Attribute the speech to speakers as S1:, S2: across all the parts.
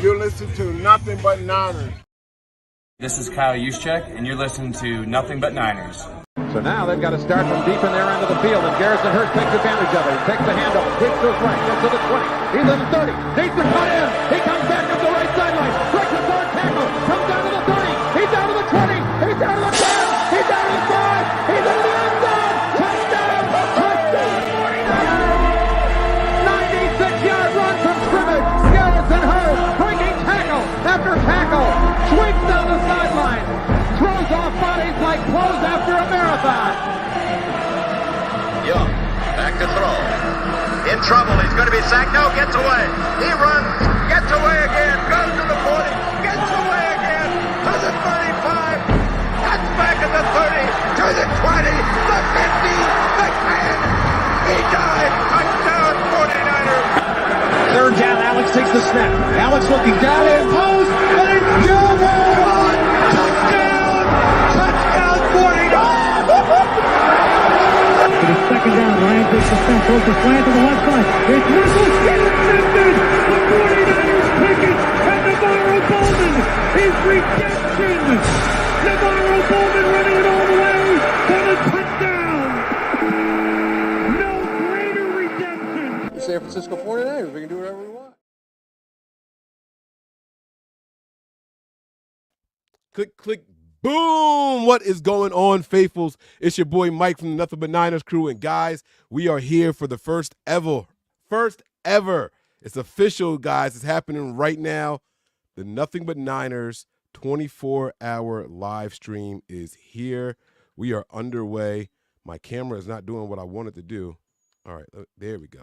S1: You're listening to Nothing But Niners.
S2: This is Kyle Juszczyk, and you're listening to Nothing But Niners.
S3: So now they've got to start from deep in their end of the field, and Garrison Hurst takes advantage of it. He takes the handoff, hits to his right, gets to the 20. He's in the 30, needs to cut in. He comes back up the right sideline, breaks a third tackle, comes down to the 30. He's down to the 20. He's down to the 10. He's down to the 5. He's in the end zone. Touchdown! Touchdown! 96-yard run from scrimmage. Garrison Hurst breaking tackle after tackle, sweeps down the sideline. Throws off bodies like clothes after a marathon.
S4: Young, back to throw. In trouble, he's going to be sacked. No, gets away. He runs, gets away again, goes to the 40, gets away again, to the 35, cuts back at the 30, to the 20, the 50, the 10. He died. Touchdown, 49ers.
S3: Third down, Alex takes the snap. Alex looking down in post, and it's Gilmore.
S5: Second down, Ryan takes the snap, throws the slant to the left side. It's Russell, intercepted! The 49ers pick it, and Navarro Bowman is redemption! Navarro Bowman running it all the way for the touchdown! No greater redemption!
S6: The San Francisco 49ers, we can do whatever we want.
S7: Click, click, boom! What is going on, faithfuls? It's your boy Mike from the Nothing But Niners crew, and guys, we are here for the first ever. It's official, guys. It's happening right now. The Nothing But Niners 24-hour live stream is here. We are underway. My camera is not doing what I wanted to do. All right, there we go.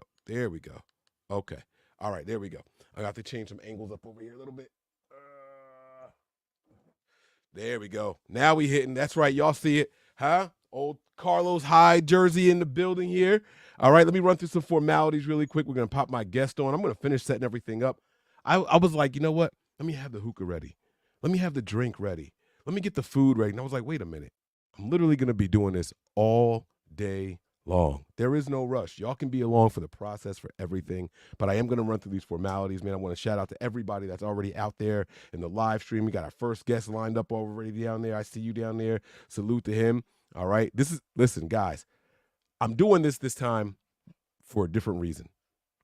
S7: Okay. All right, there we go. I got to change some angles up over here a little bit. There we go. Now we hitting. That's right. Y'all see it, huh? Old Carlos Hyde jersey in the building here. All right, let me run through some formalities really quick. We're going to pop my guest on. I'm going to finish setting everything up. I was like, you know what? Let me have the hookah ready. Let me have the drink ready. Let me get the food ready. And I was like, wait a minute. I'm literally going to be doing this all day long. There is no rush. Y'all can be along for the process for everything, but I am going to run through these formalities, man. I want to shout out to everybody that's already out there in the live stream. We got our first guest lined up already down there. I see you down there. Salute to him. All right. Listen, guys, I'm doing this time for a different reason,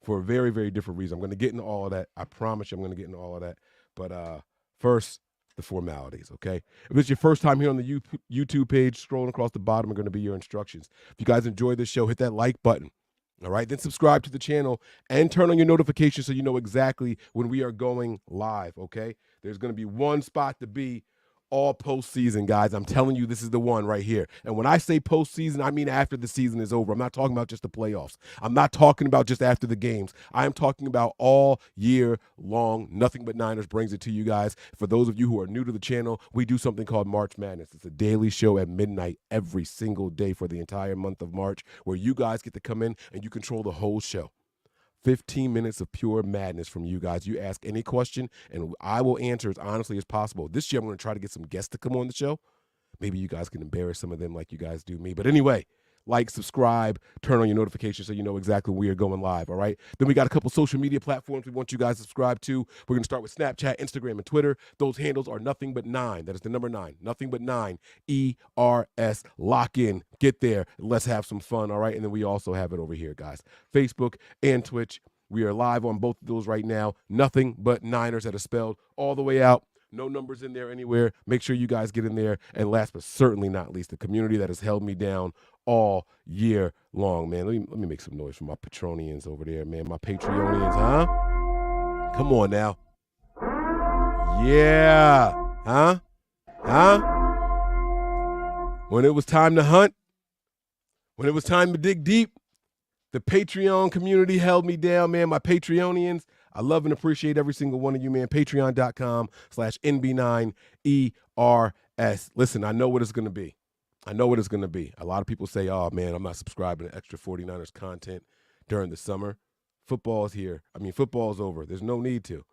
S7: for a very, very different reason. I'm going to get into all of that. I promise you I'm going to get into all of that. But first, the formalities, okay? If it's your first time here on the YouTube page, scrolling across the bottom are going to be your instructions. If you guys enjoy this show, hit that like button, all right? Then subscribe to the channel and turn on your notifications so you know exactly when we are going live, okay? There's going to be one spot to be all postseason, guys. I'm telling you, this is the one right here. And when I say postseason, I mean after the season is over. I'm not talking about just the playoffs. I'm not talking about just after the games. I am talking about all year long. Nothing But Niners brings it to you guys. For those of you who are new to the channel, we do something called March Madness. It's a daily show at midnight every single day for the entire month of March, where you guys get to come in and you control the whole show. 15 minutes of pure madness from you guys. You ask any question, and I will answer as honestly as possible. This year, I'm going to try to get some guests to come on the show. Maybe you guys can embarrass some of them like you guys do me. But anyway, like, subscribe, turn on your notifications so you know exactly when we are going live, all right? Then we got a couple social media platforms we want you guys to subscribe to. We're going to start with Snapchat, Instagram, and Twitter. Those handles are Nothing But 9. That is the number 9. Nothing But 9. ERS. Lock in. Get there. Let's have some fun, all right? And then we also have it over here, guys. Facebook and Twitch. We are live on both of those right now. Nothing But Niners, that is spelled all the way out. No numbers in there anywhere. Make sure you guys get in there. And last but certainly not least, the community that has held me down all year long, man. Let me make some noise for my Patronians over there, man. My Patreonians, huh? Come on now. Yeah. Huh? When it was time to hunt, when it was time to dig deep, the Patreon community held me down, man. My Patreonians, I love and appreciate every single one of you, man. Patreon.com/NB9ERS. Listen, I know what it's going to be. A lot of people say, oh, man, I'm not subscribing to extra 49ers content during the summer. Football's here. Football's over. There's no need to.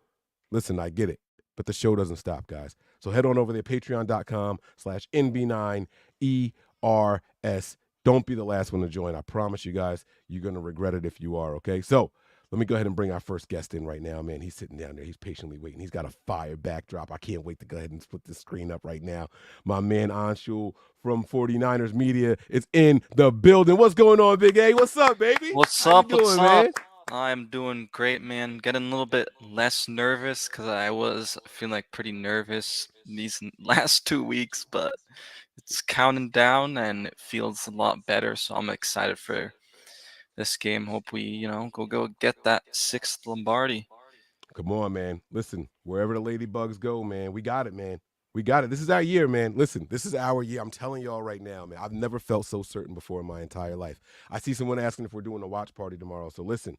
S7: Listen, I get it. But the show doesn't stop, guys. So head on over there, patreon.com/NB9ERS. Don't be the last one to join. I promise you guys, you're going to regret it if you are, okay? So Let me go ahead and bring our first guest in right now, man. He's sitting down there. He's patiently waiting. He's got a fire backdrop. I can't wait to go ahead and put the screen up right now. My man Anshul from 49ers Media is in the building. What's going on, Big A? What's up, baby?
S8: What's
S7: How
S8: up?
S7: you doing,
S8: What's
S7: man?
S8: up? I'm doing great, man. Getting a little bit less nervous because I was feeling like pretty nervous these last 2 weeks, but it's counting down and it feels a lot better. So I'm excited for this game. Hope we, go get that sixth Lombardi.
S7: Come on, man. Listen, wherever the ladybugs go, man, we got it, man. We got it. This is our year, man. Listen, this is our year. I'm telling y'all right now, man. I've never felt so certain before in my entire life. I see someone asking if we're doing a watch party tomorrow. So listen,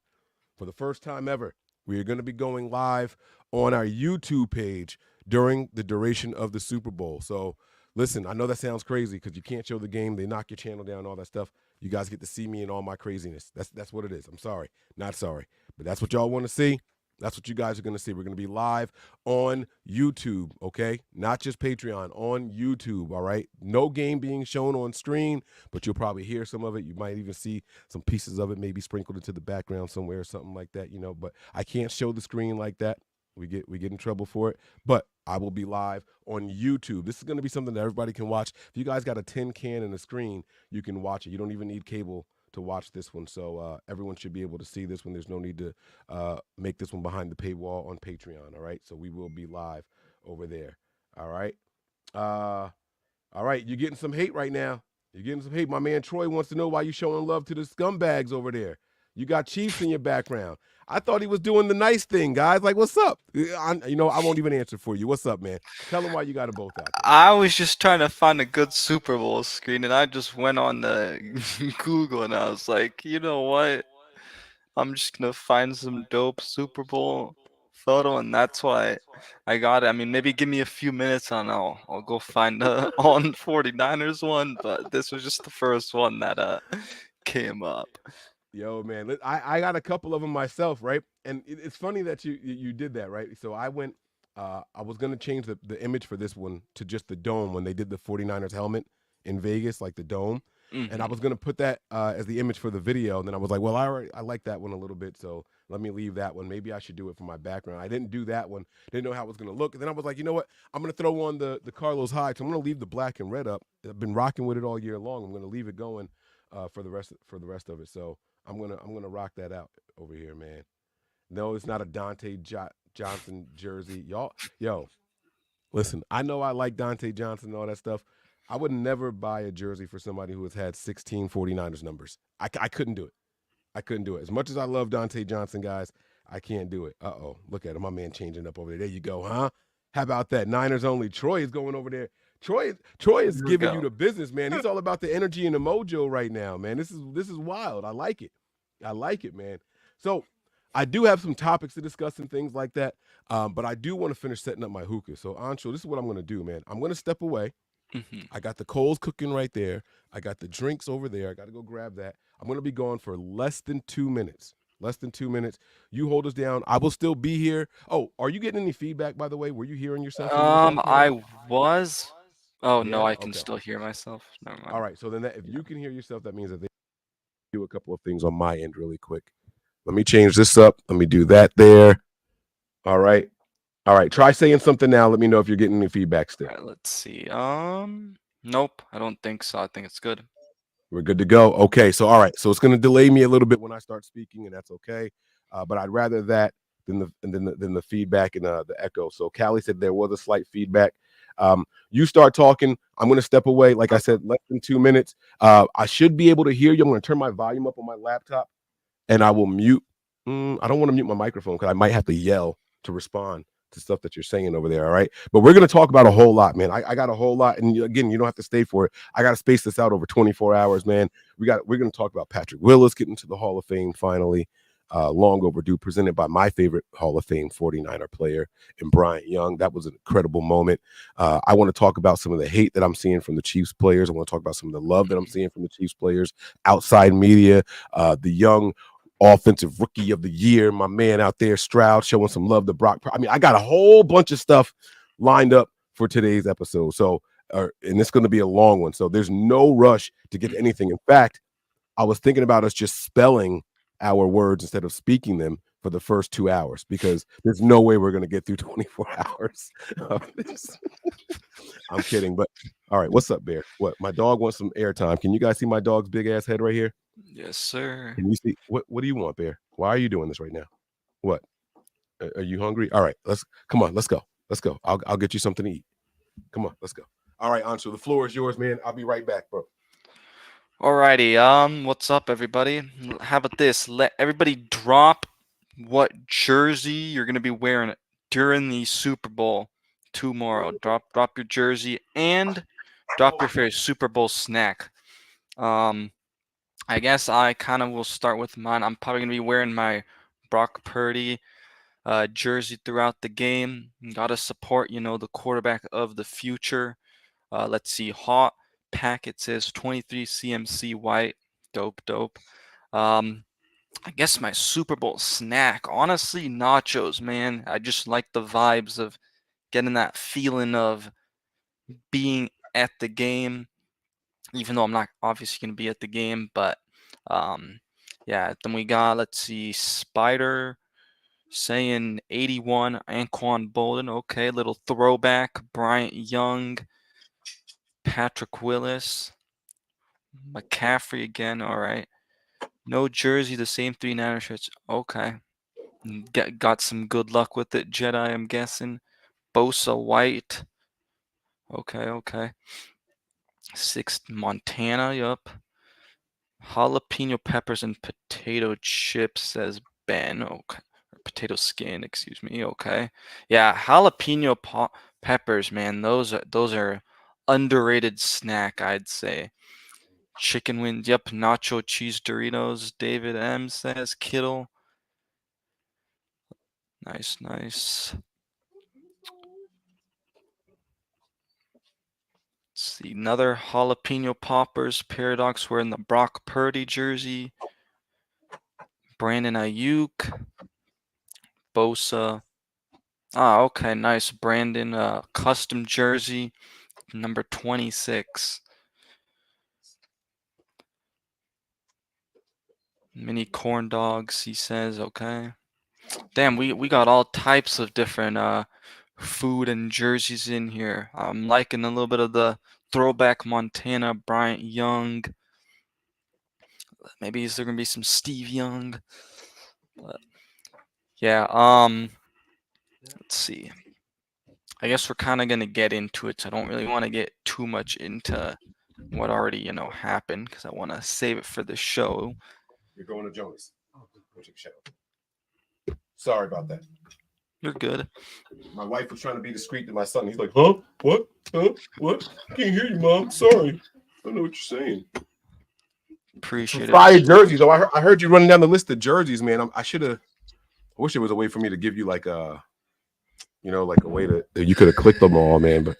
S7: for the first time ever, we are going to be going live on our YouTube page during the duration of the Super Bowl. So listen, I know that sounds crazy because you can't show the game. They knock your channel down, all that stuff. You guys get to see me and all my craziness. That's what it is. I'm sorry. Not sorry. But that's what y'all want to see. That's what you guys are going to see. We're going to be live on YouTube, okay? Not just Patreon, on YouTube, all right? No game being shown on screen, but you'll probably hear some of it. You might even see some pieces of it maybe sprinkled into the background somewhere or something like that, but I can't show the screen like that. We get in trouble for it, but I will be live on YouTube. This is going to be something that everybody can watch. If you guys got a tin can and a screen, you can watch it. You don't even need cable to watch this one, so everyone should be able to see this one. There's no need to make this one behind the paywall on Patreon, all right? So we will be live over there, all right? All right, you're getting some hate right now. You're getting some hate. My man Troy wants to know why you're showing love to the scumbags over there. You got Chiefs in your background. I thought he was doing the nice thing, guys. Like, what's up? I won't even answer for you. What's up, man? Tell him why you got it both out there.
S8: I was just trying to find a good Super Bowl screen, and I just went on the Google, and I was like, you know what? I'm just gonna find some dope Super Bowl photo, and that's why I got it. I mean, maybe give me a few minutes and I'll go find the on 49ers one, but this was just the first one that came up.
S7: Yo, man, I got a couple of them myself, right? And it's funny that you did that, right? So I went, I was going to change the image for this one to just the dome when they did the 49ers helmet in Vegas, like the dome. Mm-hmm. And I was going to put that as the image for the video. And then I was like, well, I like that one a little bit, so let me leave that one. Maybe I should do it for my background. I didn't do that one. Didn't know how it was going to look. And then I was like, you know what? I'm going to throw on the Carlos Hyde. So I'm going to leave the black and red up. I've been rocking with it all year long. I'm going to leave it going for the rest of it. So I'm gonna rock that out over here, man. No, it's not a Dante Johnson jersey, y'all. Yo, listen, I know I like Dante Johnson and all that stuff. I would never buy a jersey for somebody who has had 16 49ers numbers. I couldn't do it. I couldn't do it. As much as I love Dante Johnson, guys, I can't do it. Uh-oh, look at him, my man changing up over there. There you go, huh? How about that? Niners only. Troy is going over there. Troy is giving you the business, man. He's all about the energy and the mojo right now, man. This is wild. I like it. I like it, man. So I do have some topics to discuss and things like that, but I do want to finish setting up my hookah. So, Anshul, this is what I'm going to do, man. I'm going to step away. Mm-hmm. I got the coals cooking right there. I got the drinks over there. I got to go grab that. I'm going to be gone for less than 2 minutes. Less than 2 minutes. You hold us down. I will still be here. Oh, are you getting any feedback, by the way? Were you hearing yourself?
S8: I was. Oh, yeah? No, I can still hear myself. Never mind.
S7: All right. So then if you can hear yourself, that means that they do a couple of things on my end really quick. Let me change this up. Let me do that there. All right. All right. Try saying something now. Let me know if you're getting any feedback still.
S8: All right, let's see. Nope. I don't think so. I think it's good.
S7: We're good to go. Okay. So, all right. So it's going to delay me a little bit when I start speaking, and that's okay. But I'd rather that than the feedback and the echo. So Callie said there was a slight feedback. You start talking. I'm going to step away. Like I said, less than 2 minutes. I should be able to hear you. I'm going to turn my volume up on my laptop, and I will mute. I don't want to mute my microphone because I might have to yell to respond to stuff that you're saying over there. All right. But we're going to talk about a whole lot, man. I got a whole lot. And again, you don't have to stay for it. I got to space this out over 24 hours, man. We're going to talk about Patrick Willis getting to the Hall of Fame finally. Long overdue, presented by my favorite Hall of Fame 49er player in Bryant Young. That was an incredible moment. I want to talk about some of the hate that I'm seeing from the Chiefs players. I want to talk about some of the love that I'm seeing from the Chiefs players, outside media, the young offensive rookie of the year, my man out there, Stroud, showing some love to Brock. I mean, I got a whole bunch of stuff lined up for today's episode. So, and it's going to be a long one. So there's no rush to get to anything. In fact, I was thinking about us just spelling our words instead of speaking them for the first 2 hours, because there's no way we're going to get through 24 hours of this. I'm kidding, but all right. What's up, Bear? What? My dog wants some airtime. Can you guys see my dog's big ass head right here?
S8: Yes, sir.
S7: Can you see? What do you want, Bear? Why are you doing this right now? What? Are you hungry? All right, come on. Let's go. Let's go. I'll get you something to eat. Come on, let's go. All right, Anshul, the floor is yours, man. I'll be right back, bro.
S8: Alrighty, what's up, everybody? How about this? Let everybody drop what jersey you're gonna be wearing during the Super Bowl tomorrow. Drop your jersey and drop your favorite Super Bowl snack. I guess I kind of will start with mine. I'm probably gonna be wearing my Brock Purdy jersey throughout the game. Gotta support, the quarterback of the future. Let's see, hot packet says 23 CMC white. Dope. I guess my Super Bowl snack, honestly, nachos, man. I just like the vibes of getting that feeling of being at the game, even though I'm not obviously going to be at the game. But yeah, then we got, let's see, Spider saying 81, Anquan Bolden. Okay, little throwback. Bryant Young, Patrick Willis, McCaffrey again. All right. No jersey, the same 3 Niners shirts. Okay. Got some good luck with it, Jedi, I'm guessing. Bosa White. Okay. 6th Montana, yup. Jalapeno peppers and potato chips, says Ben. Okay. Or potato skin, excuse me. Okay. Yeah, jalapeno peppers, man. Those are underrated snack, I'd say. Chicken wings, yep. Nacho cheese Doritos, David M says. Kittle. Nice. Let's see, another jalapeno poppers. Paradox wearing the Brock Purdy jersey. Brandon Ayuk. Bosa. Okay, nice. Brandon, custom jersey, number 26. Mini corn dogs, he says. Okay. Damn, we got all types of different food and jerseys in here. I'm liking a little bit of the throwback Montana Bryant Young. Maybe is there gonna be some Steve Young? But yeah, let's see. I guess we're kind of gonna get into it. So I don't really want to get too much into what already happened, because I want to save it for the show.
S7: You're going to Jonas. Go check the show. Sorry about that.
S8: You're good.
S7: My wife was trying to be discreet to my son. He's like, huh? What? Huh? What? I can't hear you, Mom. Sorry. I don't know what you're saying.
S8: Appreciate it.
S7: Fire jerseys. Oh, I heard you running down the list of jerseys, man. I wish there was a way for me to give you like a way to you could have clicked them all, man. But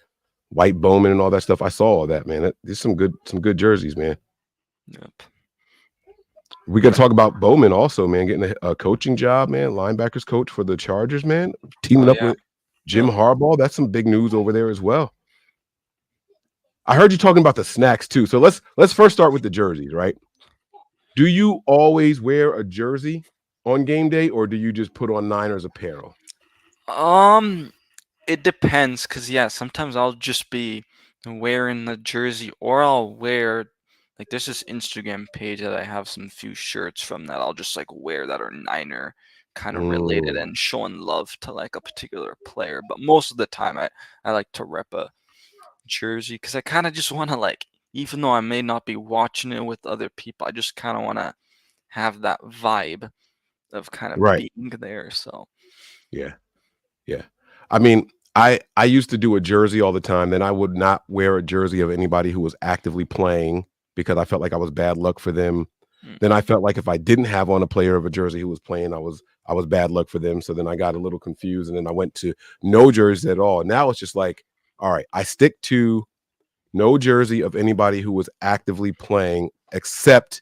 S7: White Bowman and all that stuff, I saw all that, man. There's some good jerseys, man.
S8: Yep.
S7: We got to talk about Bowman also, man. Getting a coaching job, man. Linebackers coach for the Chargers, man. Teaming up with Jim Harbaugh. That's some big news over there as well. I heard you talking about the snacks too. So let's first start with the jerseys, right? Do you always wear a jersey on game day, or do you just put on Niners apparel?
S8: It depends, because sometimes I'll just be wearing the jersey, or I'll wear, like, there's this Instagram page that I have some few shirts from that I'll just like wear that are Niner kind of related and showing love to like a particular player. But most of the time I like to rep a jersey, because I kind of just want to, like, even though I may not be watching it with other people, I just kind of want to have that vibe of kind of being there. So
S7: yeah. I mean, I used to do a jersey all the time. Then I would not wear a jersey of anybody who was actively playing, because I felt like I was bad luck for them. Then I felt like if I didn't have on a player of a jersey who was playing, I was bad luck for them. So then I got a little confused, and then I went to no jersey at all. Now it's just like, all right, I stick to no jersey of anybody who was actively playing, except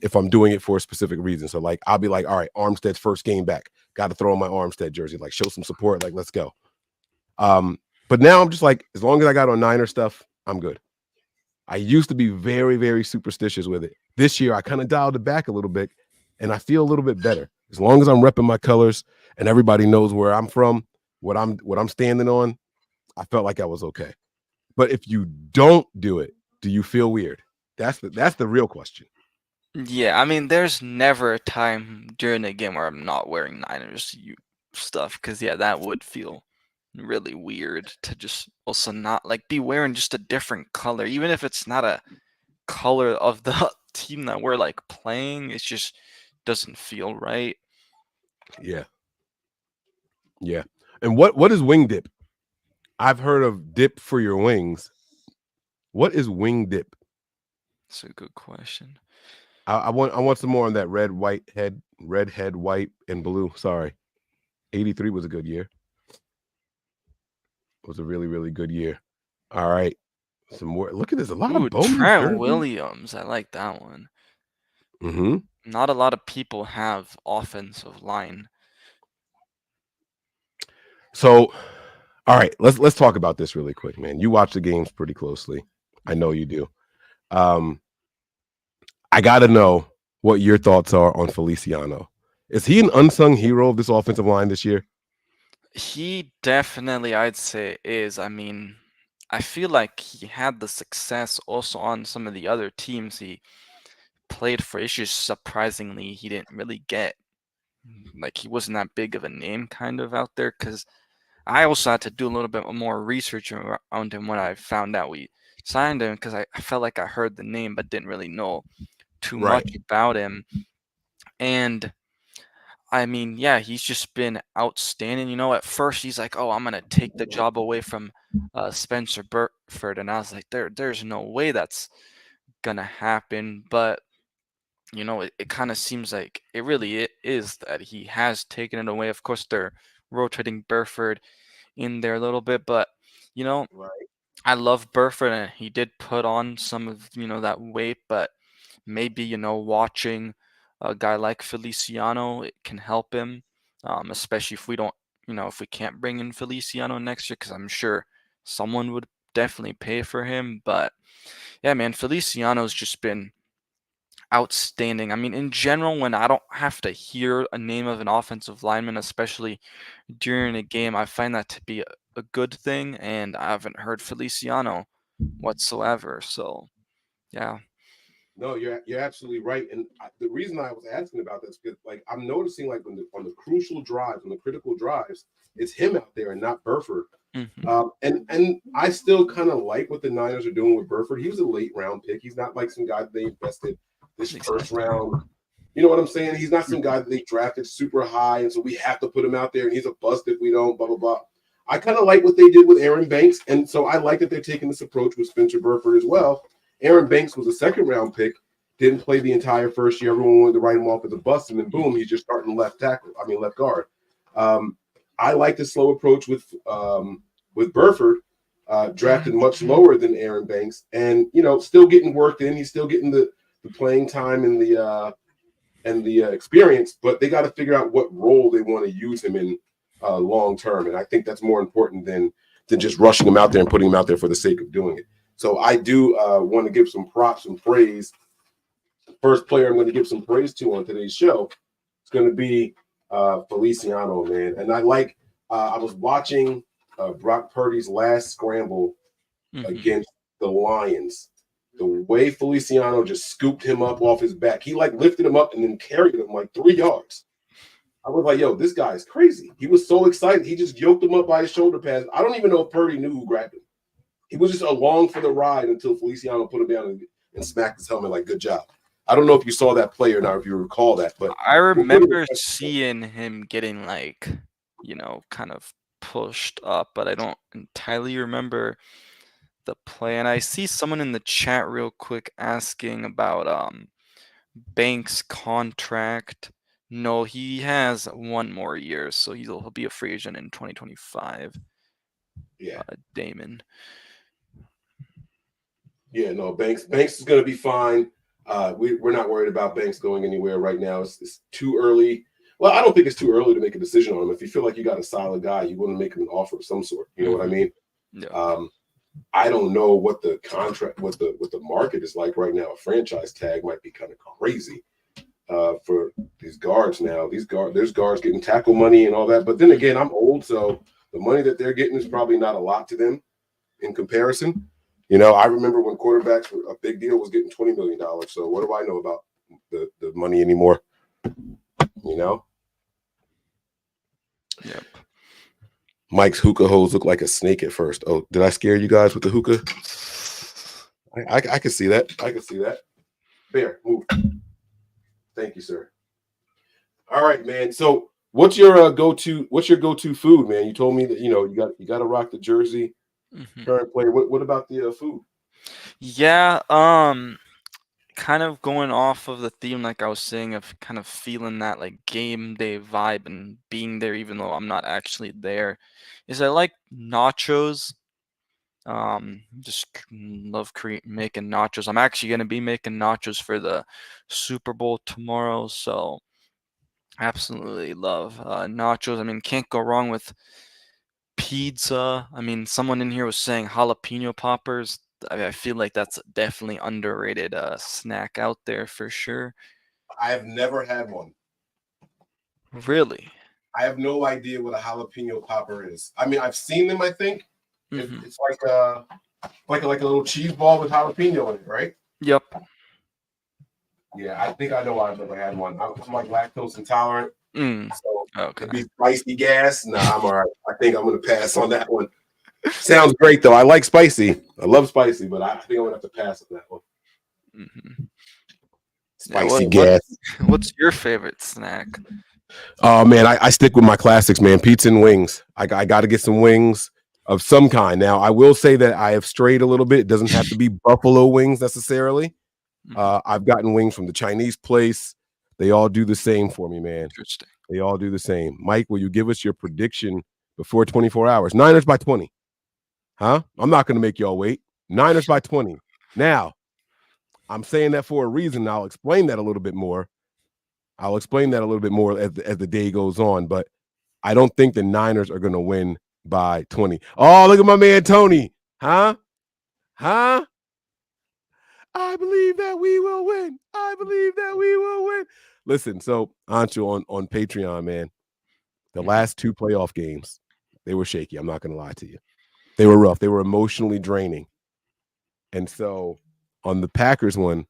S7: if I'm doing it for a specific reason. So like, I'll be like, all right, Armstead's first game back, got to throw on my Armstead jersey, like show some support, like let's go. But now I'm just like, as long as I got on Niner stuff, I'm good. I used to be very, very superstitious with it. This year, I kind of dialed it back a little bit, and I feel a little bit better. As long as I'm repping my colors and everybody knows where I'm from, what I'm standing on, I felt like I was okay. But if you don't do it, do you feel weird? That's the real question.
S8: Yeah, I mean, there's never a time during a game where I'm not wearing Niners stuff, because yeah, that would feel really weird to just also not like be wearing just a different color, even if it's not a color of the team that we're like playing. It just doesn't feel right.
S7: Yeah. Yeah. And what is wing dip? I've heard of dip for your wings. What is wing dip?
S8: That's a good question.
S7: I want some more on that red head, white, and blue. Sorry. 83 was a good year. It was a really, really good year. All right. Some more. Look at this. A lot
S8: Ooh,
S7: of Bowman
S8: Trent
S7: jerseys.
S8: Williams. I like that one.
S7: Mm-hmm.
S8: Not a lot of people have offensive line.
S7: So, all right, let's talk about this really quick, man. You watch the games pretty closely. I know you do. I got to know what your thoughts are on Feliciano. Is he an unsung hero of this offensive line this year?
S8: He definitely, I'd say, is. I mean, I feel like he had the success also on some of the other teams he played for. It's just surprisingly he didn't really get, like, he wasn't that big of a name kind of out there, because I also had to do a little bit more research around him when I found out we signed him, because I felt like I heard the name but didn't really know too
S7: Right.
S8: much about him. And I mean, yeah, he's just been outstanding. You know, at first he's like, "Oh, I'm gonna take the job away from Spencer Burford," and I was like, "There's no way that's gonna happen." But you know, it kind of seems like it really is that he has taken it away. Of course, they're rotating Burford in there a little bit, but you know,
S7: Right.
S8: I love Burford, and he did put on some of that weight, but maybe watching a guy like Feliciano, it can help him, especially if we don't, if we can't bring in Feliciano next year, because I'm sure someone would definitely pay for him. But yeah, man, Feliciano's just been outstanding. I mean, in general, when I don't have to hear a name of an offensive lineman, especially during a game, I find that to be a good thing, and I haven't heard Feliciano whatsoever. So yeah.
S7: No, you're absolutely right. And the reason I was asking about this because, like, I'm noticing, like, on the crucial drives, on the critical drives, it's him out there and not Burford.
S8: Mhm.
S7: And I still kind of like what the Niners are doing with Burford. He was a late round pick. He's not like some guy that they invested this first
S8: Exactly.
S7: round. You know what I'm saying? He's not some
S8: Mhm.
S7: guy that they drafted super high, and so we have to put him out there, and he's a bust if we don't. Blah blah blah. I kind of like what they did with Aaron Banks, and so I like that they're taking this approach with Spencer Burford as well. Aaron Banks was a second round pick, didn't play the entire first year. Everyone wanted to write him off as a bust, and then boom, he's just starting left guard. I like the slow approach with Burford, drafted much lower than Aaron Banks, and still getting worked in. He's still getting the playing time and the experience, but they got to figure out what role they want to use him in long term, and I think that's more important than just rushing him out there and putting him out there for the sake of doing it. So I do want to give some props and praise. First player I'm going to give some praise to on today's show is going to be Feliciano, man. And I was watching Brock Purdy's last scramble
S8: Mhm.
S7: against the Lions. The way Feliciano just scooped him up off his back, he like lifted him up and then carried him like 3 yards. I was like, yo, this guy is crazy. He was so excited. He just yoked him up by his shoulder pads. I don't even know if Purdy knew who grabbed him. He was just along for the ride until Feliciano put him down and smacked his helmet like, good job. I don't know if you saw that play or not, if you recall that, but
S8: I remember seeing him getting like, kind of pushed up, but I don't entirely remember the play. And I see someone in the chat real quick asking about Banks' contract. No, he has one more year, so he'll be a free agent in 2025.
S7: yeah.
S8: Damon.
S7: Yeah, no, Banks is going to be fine. We're not worried about Banks going anywhere right now. It's too early. Well, I don't think it's too early to make a decision on him. If you feel like you got a solid guy, you want to make him an offer of some sort. You know what I mean?
S8: Yeah.
S7: I don't know what the contract, what the market is like right now. A franchise tag might be kind of crazy. for these guards now. There's guards getting tackle money and all that. But then again, I'm old, so the money that they're getting is probably not a lot to them in comparison. I remember when quarterbacks were a big deal was getting $20 million. So what do I know about the money anymore?
S8: Yep.
S7: Mike's hookah hose looked like a snake at first. Oh, did I scare you guys with the hookah? I can see that. I can see that. Bear, move. Thank you, sir. All right, man. So what's your go-to food, man? You told me that you got to rock the jersey. Current play. What about the food?
S8: Yeah, kind of going off of the theme, like I was saying, of kind of feeling that like game day vibe and being there even though I'm not actually there, is I like nachos. Just love making nachos. I'm actually gonna be making nachos for the Super Bowl tomorrow, so absolutely love nachos. I mean, can't go wrong with pizza. I mean, someone in here was saying jalapeno poppers. I feel like that's definitely underrated snack out there for sure.
S7: I have never had one.
S8: Really?
S7: I have no idea what a jalapeno popper is. I mean, I've seen them. I think it's like a little cheese ball with jalapeno in it, right?
S8: Yep.
S7: Yeah, I think I know I've never had one. I'm like lactose intolerant, so
S8: Okay.
S7: it'd be spicy gas. Nah, I'm all right. I think I'm gonna pass on that one. Sounds great though. I like spicy. I love spicy, but I think I'm gonna have to pass on that one. Spicy gas.
S8: What's your favorite snack?
S7: Oh man, I stick with my classics, man. Pizza and wings. I got to get some wings of some kind. Now, I will say that I have strayed a little bit. It doesn't have to be buffalo wings necessarily. I've gotten wings from the Chinese place. They all do the same for me, man.
S8: Interesting.
S7: They all do the same. Mike, will you give us your prediction before 24 hours? Niners by 20. Huh? I'm not going to make y'all wait. Niners by 20. Now, I'm saying that for a reason. I'll explain that a little bit more. as the day goes on, but I don't think the Niners are going to win by 20. Oh, look at my man Tony. Huh? I believe that we will win. I believe that we will win. Listen, so Ancho on Patreon, man, the last 2 playoff games, they were shaky. I'm not going to lie to you. They were rough. They were emotionally draining. And so on the Packers one,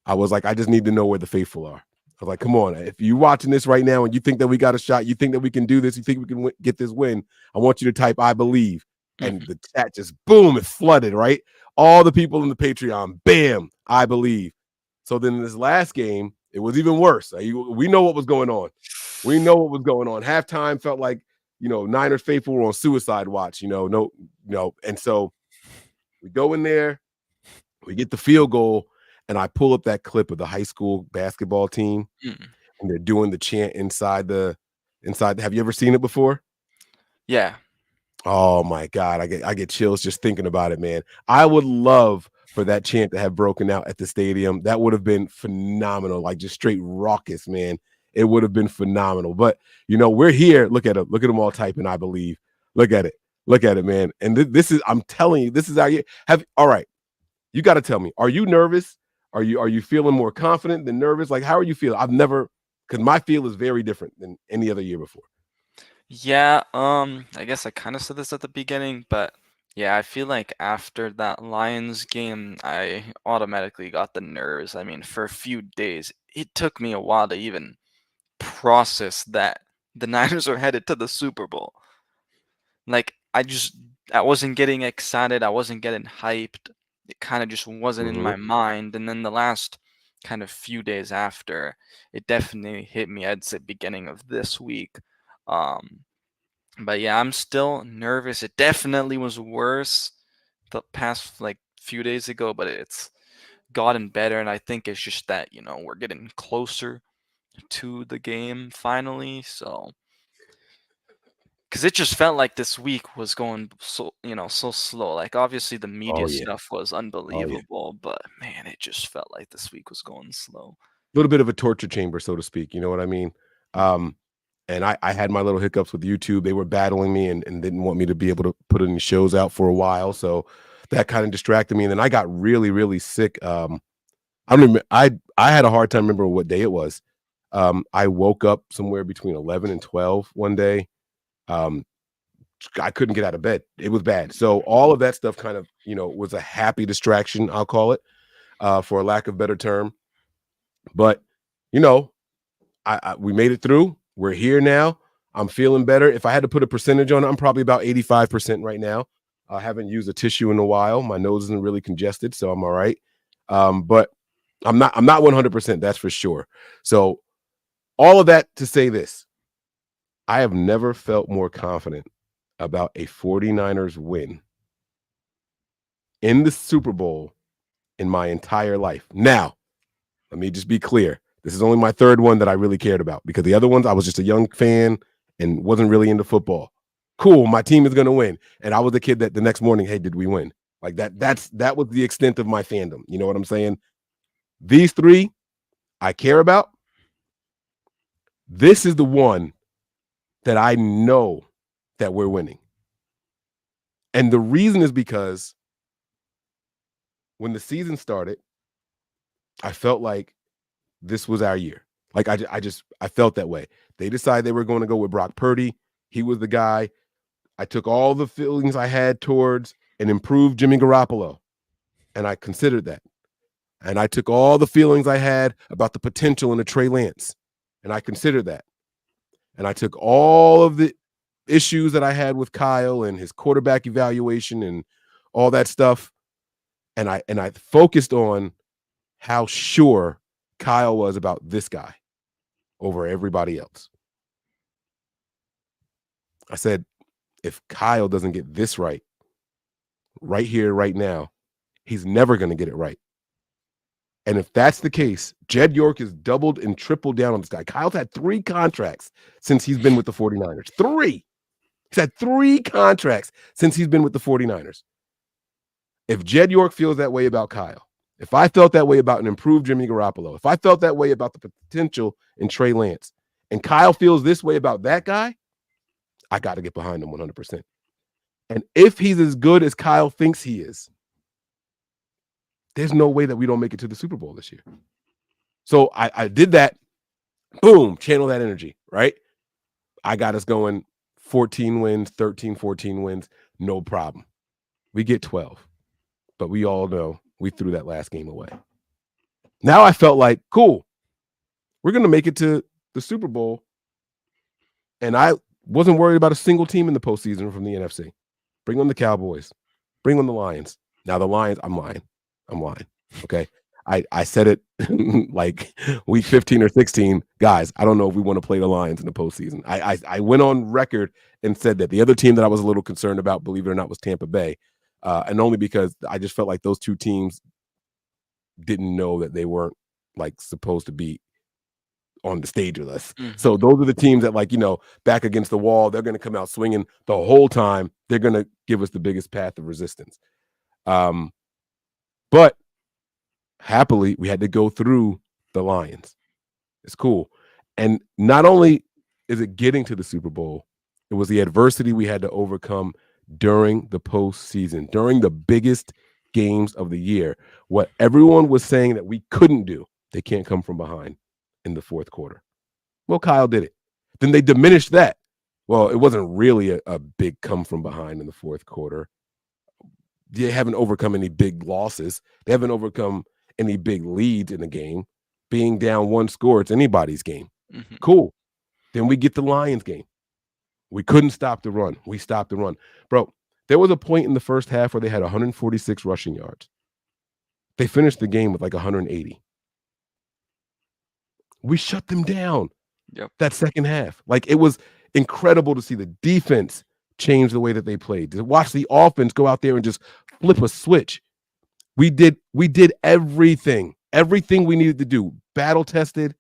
S7: I was like, I just need to know where the faithful are. I was like, come on, if you're watching this right now and you think that we got a shot, you think that we can do this, you think we can get this win, I want you to type I believe. And the chat just, boom, it flooded, right? All the people in the Patreon, bam, I believe. So then in this last game, it was even worse. We know what was going on. We know what was going on. Halftime felt like, Niners faithful were on suicide watch, no. And so we go in there, we get the field goal, and I pull up that clip of the high school basketball team, and they're doing the chant inside. Have you ever seen it before?
S8: Yeah.
S7: Oh my God, I get chills just thinking about it, man. I would love for that chant to have broken out at the stadium. That would have been phenomenal, like just straight raucous, man. It would have been phenomenal. But we're here. Look at them all typing. I believe. Look at it, man. And this is, I'm telling you, this is our year. All right. You got to tell me, are you nervous? Are you feeling more confident than nervous? Like, how are you feeling? Because my feel is very different than any other year before.
S8: Yeah, I guess I kind of said this at the beginning, but yeah, I feel like after that Lions game, I automatically got the nerves. I mean, for a few days, it took me a while to even process that the Niners are headed to the Super Bowl. Like, I wasn't getting excited, I wasn't getting hyped. It kind of just wasn't in my mind. And then the last kind of few days after, it definitely hit me, I'd say beginning of this week. But yeah, I'm still nervous. It definitely was worse the past like few days ago, but it's gotten better. And I think it's just that, we're getting closer to the game finally. So, because it just felt like this week was going so slow. Like obviously the media stuff was unbelievable, but man, it just felt like this week was going slow.
S7: A little bit of a torture chamber, so to speak. You know what I mean? And I had my little hiccups with YouTube. They were battling me and didn't want me to be able to put any shows out for a while. So that kind of distracted me. And then I got really, really sick. I don't remember. I had a hard time remembering what day it was. I woke up somewhere between 11 and 12 one day. I couldn't get out of bed. It was bad. So all of that stuff kind of, was a happy distraction, I'll call it, for a lack of better term. But, we made it through. We're here now. I'm feeling better. If I had to put a percentage on it, I'm probably about 85% right now. I haven't used a tissue in a while. My nose isn't really congested, so I'm all right. But I'm not 100%, that's for sure. So all of that to say this, I have never felt more confident about a 49ers win in the Super Bowl in my entire life. Now, let me just be clear. This is only my third one that I really cared about, because the other ones I was just a young fan and wasn't really into football. Cool, my team is going to win. And I was the kid that the next morning, hey, did we win? Like that was the extent of my fandom. You know what I'm saying? These three I care about. This is the one that I know that we're winning. And the reason is because when the season started, I felt like this was our year. Like I felt that way. They decided they were going to go with Brock Purdy. He was the guy. I took all the feelings I had towards an improved Jimmy Garoppolo, and I considered that. And I took all the feelings I had about the potential in a Trey Lance, and I considered that. And I took all of the issues that I had with Kyle and his quarterback evaluation and all that stuff, and I focused on how sure Kyle was about this guy over everybody else. I said, if Kyle doesn't get this right here, right now, he's never going to get it right. And if that's the case, Jed York has doubled and tripled down on this guy. Kyle's had 3 contracts since he's been with the 49ers. 3. He's had 3 contracts since he's been with the 49ers. If Jed York feels that way about Kyle, if I felt that way about an improved Jimmy Garoppolo, if I felt that way about the potential in Trey Lance, and Kyle feels this way about that guy, I got to get behind him 100%. And if he's as good as Kyle thinks he is, there's no way that we don't make it to the Super Bowl this year. So I did that. Boom, channel that energy, right? I got us going 14 wins, 13, 14 wins, no problem. We get 12. But we all know we threw that last game away. Now I felt like, cool, we're going to make it to the Super Bowl. And I wasn't worried about a single team in the postseason from the NFC. Bring on the Cowboys. Bring on the Lions. Now the Lions, I'm lying. Okay. I said it like week 15 or 16. Guys, I don't know if we want to play the Lions in the postseason. I went on record and said that. The other team that I was a little concerned about, believe it or not, was Tampa Bay. And only because I just felt like those two teams didn't know that they weren't like supposed to be on the stage with us. Mm-hmm. So those are the teams that, like, back against the wall, they're going to come out swinging the whole time. They're going to give us the biggest path of resistance. But happily, we had to go through the Lions. It's cool. And not only is it getting to the Super Bowl, it was the adversity we had to overcome during the postseason, during the biggest games of the year. What everyone was saying that we couldn't do, they can't come from behind in the fourth quarter. Well, Kyle did it. Then they diminished that. Well, it wasn't really a big come from behind in the fourth quarter. They haven't overcome any big losses. They haven't overcome any big leads in the game. Being down one score, it's anybody's game. Mm-hmm. Cool. Then we get the Lions game. We couldn't stop the run. We stopped the run. Bro, there was a point in the first half where they had 146 rushing yards. They finished the game with like 180. We shut them down.
S8: Yep.
S7: That second half. Like, it was incredible to see the defense change the way that they played. To watch the offense go out there and just flip a switch. We did everything we needed to do. Battle tested,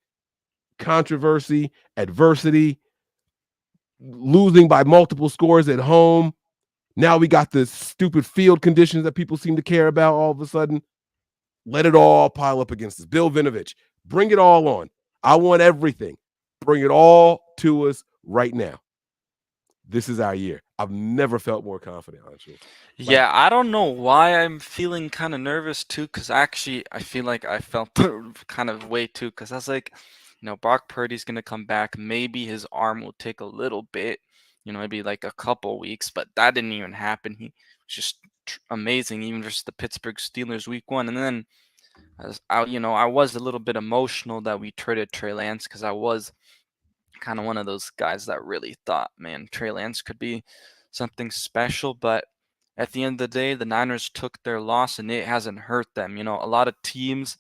S7: controversy, adversity, losing by multiple scores at home. Now we got the stupid field conditions that people seem to care about all of a sudden. Let it all pile up against us. Bill Vinovich, bring it all on. I want everything. Bring it all to us right now. This is our year. I've never felt more confident, honestly.
S8: Yeah, I don't know why I'm feeling kind of nervous too, because actually I feel like I felt kind of way too, because I was like, Brock Purdy's going to come back. Maybe his arm will take a little bit, maybe like a couple weeks, but that didn't even happen. He was just amazing, even versus the Pittsburgh Steelers week 1. And then, I was a little bit emotional that we traded Trey Lance because I was kind of one of those guys that really thought, man, Trey Lance could be something special. But at the end of the day, the Niners took their loss and it hasn't hurt them. A lot of teams,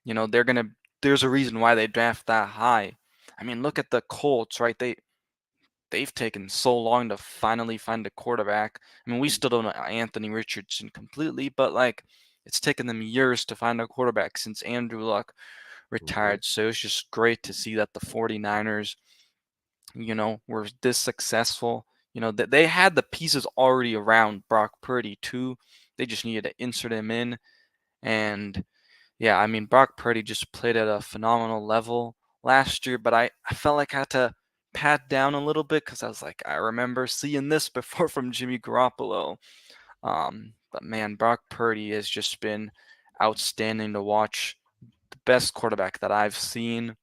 S8: there's a reason why they draft that high. I mean, look at the Colts, right? They've taken so long to finally find a quarterback. I mean, we still don't know Anthony Richardson completely, but like it's taken them years to find a quarterback since Andrew Luck retired. So it's just great to see that the 49ers, were this successful. That they had the pieces already around Brock Purdy too. They just needed to insert him in. And yeah, I mean, Brock Purdy just played at a phenomenal level last year, but I felt like I had to pat down a little bit because I was like, I remember seeing this before from Jimmy Garoppolo. But man, Brock Purdy has just been outstanding to watch. The best quarterback that I've seen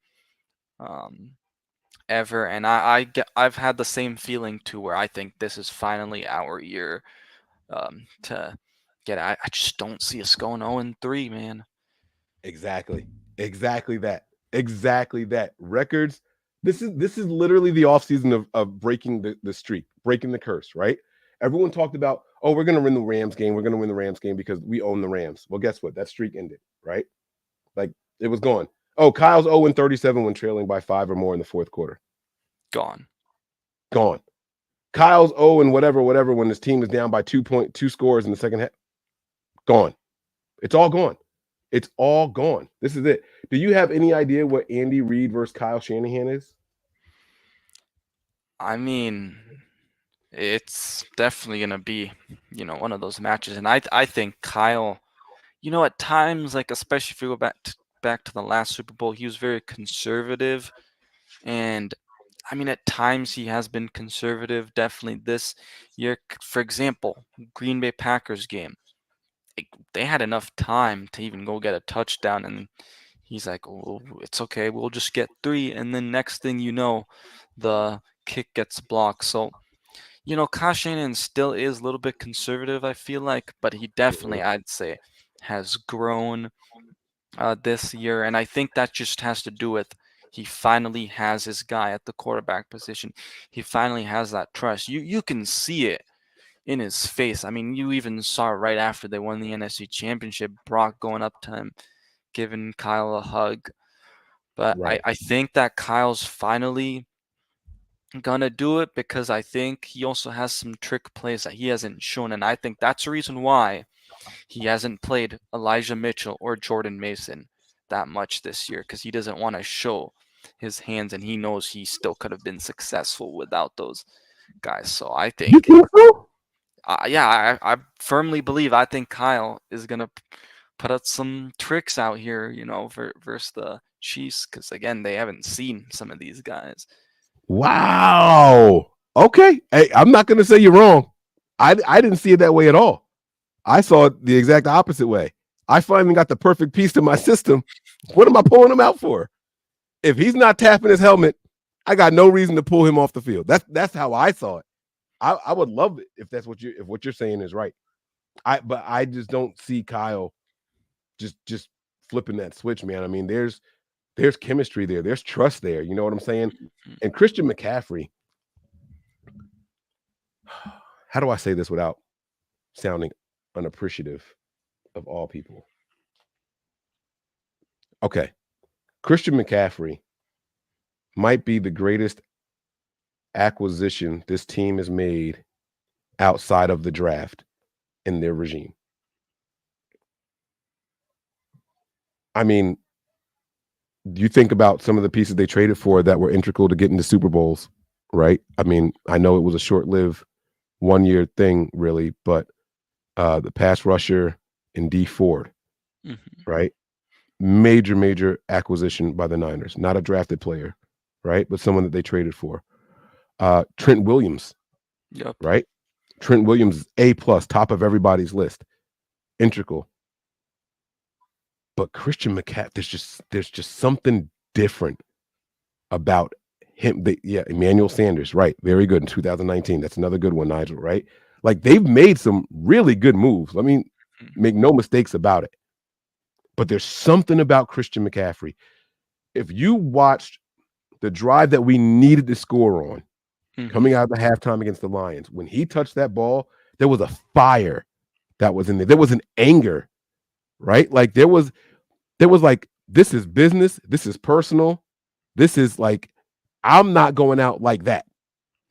S8: ever, and I've had the same feeling too, where I think this is finally our year to get. I just don't see us going 0-3, man.
S7: Exactly that. Records. This is literally the offseason of breaking the streak, breaking the curse, right? Everyone talked about, oh, we're gonna win the Rams game. We're gonna win the Rams game because we own the Rams. Well, guess what? That streak ended, right? Like it was gone. Oh, Kyle's 0-37 when trailing by 5 or more in the fourth quarter.
S8: Gone.
S7: Kyle's 0 and whatever when his team is down by 2 scores in the second half. Gone. It's all gone. This is it. Do you have any idea what Andy Reid versus Kyle Shanahan is?
S8: I mean, it's definitely gonna be, one of those matches, and I think Kyle, at times, like especially if you go back to the last Super Bowl, he was very conservative, and I mean at times he has been conservative. Definitely this year, for example, Green Bay Packers game, they had enough time to even go get a touchdown, and he's like, oh, it's okay, we'll just get 3, and then next thing you know, the kick gets blocked. So Kyle Shanahan still is a little bit conservative, I feel like, but he definitely, I'd say, has grown this year. And I think that just has to do with he finally has his guy at the quarterback position. He finally has that trust. You can see it in his face. I mean, you even saw it right after they won the NFC Championship, Brock going up to him, giving Kyle a hug. But
S7: Right.
S8: I think that Kyle's finally gonna do it because I think he also has some trick plays that he hasn't shown, and I think that's the reason why he hasn't played Elijah Mitchell or Jordan Mason that much this year, because he doesn't want to show his hands, and he knows he still could have been successful without those guys. So I think, I firmly believe, I think Kyle is gonna put out some tricks out here, versus the Chiefs, because again, they haven't seen some of these guys.
S7: Wow. Okay. Hey, I'm not going to say you're wrong. I didn't see it that way at all. I saw it the exact opposite way. I finally got the perfect piece to my system. What am I pulling him out for? If he's not tapping his helmet, I got no reason to pull him off the field. That's how I saw it. I would love it if that's what you're saying is right. But I just don't see Kyle just flipping that switch, man. I mean, there's chemistry there. There's trust there. You know what I'm saying? And Christian McCaffrey, how do I say this without sounding unappreciative of all people? Okay. Christian McCaffrey might be the greatest acquisition this team has made outside of the draft in their regime. I mean, you think about some of the pieces they traded for that were integral to getting to Super Bowls, right? I mean, I know it was a short-lived one-year thing, really, but the pass rusher in D Ford, right? Major acquisition by the Niners. Not a drafted player, right? But someone that they traded for. Trent Williams, right? Trent Williams, A+, top of everybody's list. Integral. But Christian McCaffrey, there's just something different about him. Emmanuel Sanders, right? Very good in 2019. That's another good one, Nigel, right? Like, they've made some really good moves. I mean, make no mistakes about it. But there's something about Christian McCaffrey. If you watched the drive that we needed to score on coming out of the halftime against the Lions, when he touched that ball, there was a fire that was in there. There was an anger, right? Like, there was like, this is business. This is personal. This is like, I'm not going out like that.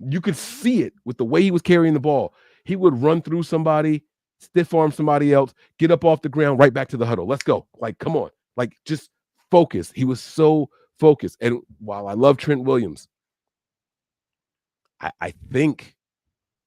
S7: You could see it with the way he was carrying the ball. He would run through somebody, stiff arm somebody else, get up off the ground, right back to the huddle. Let's go. Like, come on. Like, just focus. He was so focused. And while I love Trent Williams, I think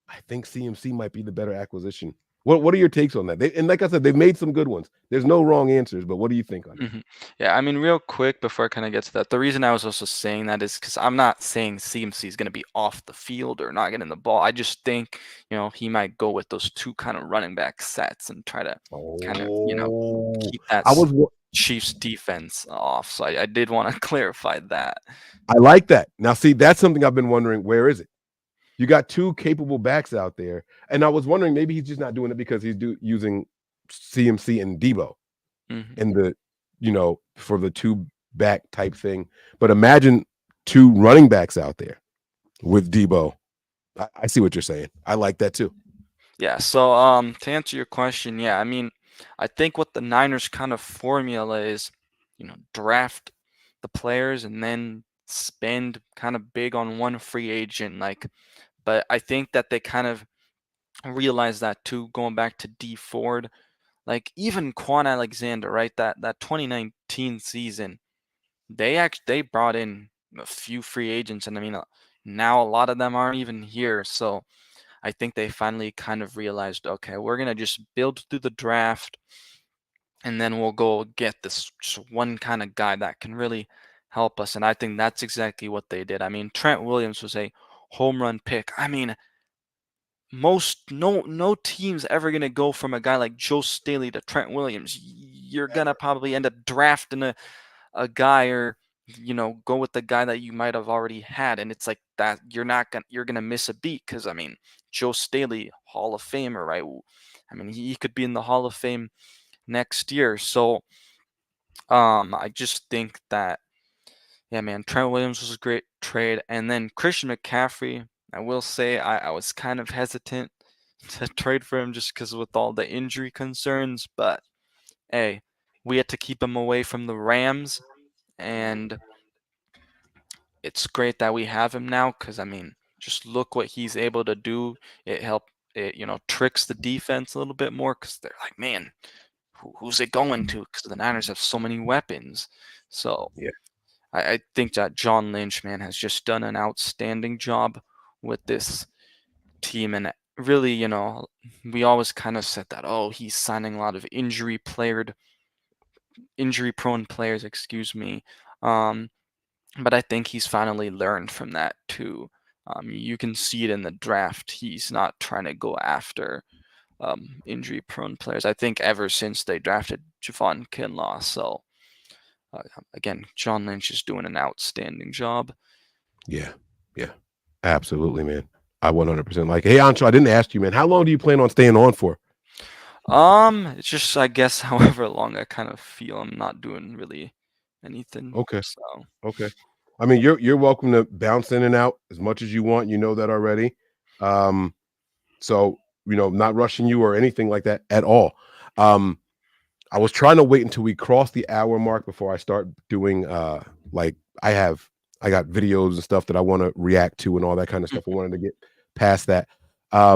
S7: CMC might be the better acquisition. What are your takes on that? And like I said, they've made some good ones. There's no wrong answers, but what do you think on it?
S8: Yeah, I mean, real quick before I kind of get to that, the reason I was also saying that is because I'm not saying CMC is going to be off the field or not getting the ball. I just think, he might go with those two kind of running back sets and try to kind of, keep that Chiefs defense off. So I did want to clarify that.
S7: I like that. Now, see, that's something I've been wondering. Where is it? You got two capable backs out there, and I was wondering maybe he's just not doing it because he's using CMC and Debo in the, for the two back type thing. But imagine two running backs out there with Debo. I see what you're saying. I like that too.
S8: Yeah. So to answer your question, yeah, I mean, I think what the Niners kind of formula is, draft the players and then spend kind of big on one free agent, but I think that they kind of realize that too, going back to D Ford, like even Quan Alexander, right? That 2019 season, they brought in a few free agents, and I mean, now a lot of them aren't even here. So I think they finally kind of realized, okay, we're gonna just build through the draft, and then we'll go get this just one kind of guy that can really help us. And I think that's exactly what they did. I mean, Trent Williams was a home run pick. I mean, no team's ever gonna go from a guy like Joe Staley to Trent Williams. You're gonna probably end up drafting a guy, or go with the guy that you might have already had, and it's like that you're gonna miss a beat, because I mean, Joe Staley, Hall of Famer, right? I mean, he could be in the Hall of Fame next year. So I just think that, yeah, man, Trent Williams was a great trade. And then Christian McCaffrey, I will say I was kind of hesitant to trade for him just because with all the injury concerns. But, hey, we had to keep him away from the Rams. And it's great that we have him now because, I mean, just look what he's able to do. It tricks the defense a little bit more because they're like, man, who's it going to? Because the Niners have so many weapons. So
S7: yeah.
S8: I think that John Lynch, man, has just done an outstanding job with this team. And really, we always kind of said that, oh, he's signing a lot of injury-prone players, excuse me. But I think he's finally learned from that too. You can see it in the draft. He's not trying to go after injury-prone players. I think ever since they drafted Javon Kinlaw. So again, John Lynch is doing an outstanding job.
S7: Yeah, absolutely, man. I 100% like. Hey, Ancho, I didn't ask you, man. How long do you plan on staying on for?
S8: It's just, I guess, however long I kind of feel. I'm not doing really anything.
S7: Okay.
S8: So.
S7: Okay. I mean, you're welcome to bounce in and out as much as you want. You know that already. So not rushing you or anything like that at all. I was trying to wait until we cross the hour mark before I start doing I got videos and stuff that I want to react to and all that kind of stuff. I wanted to get past that. I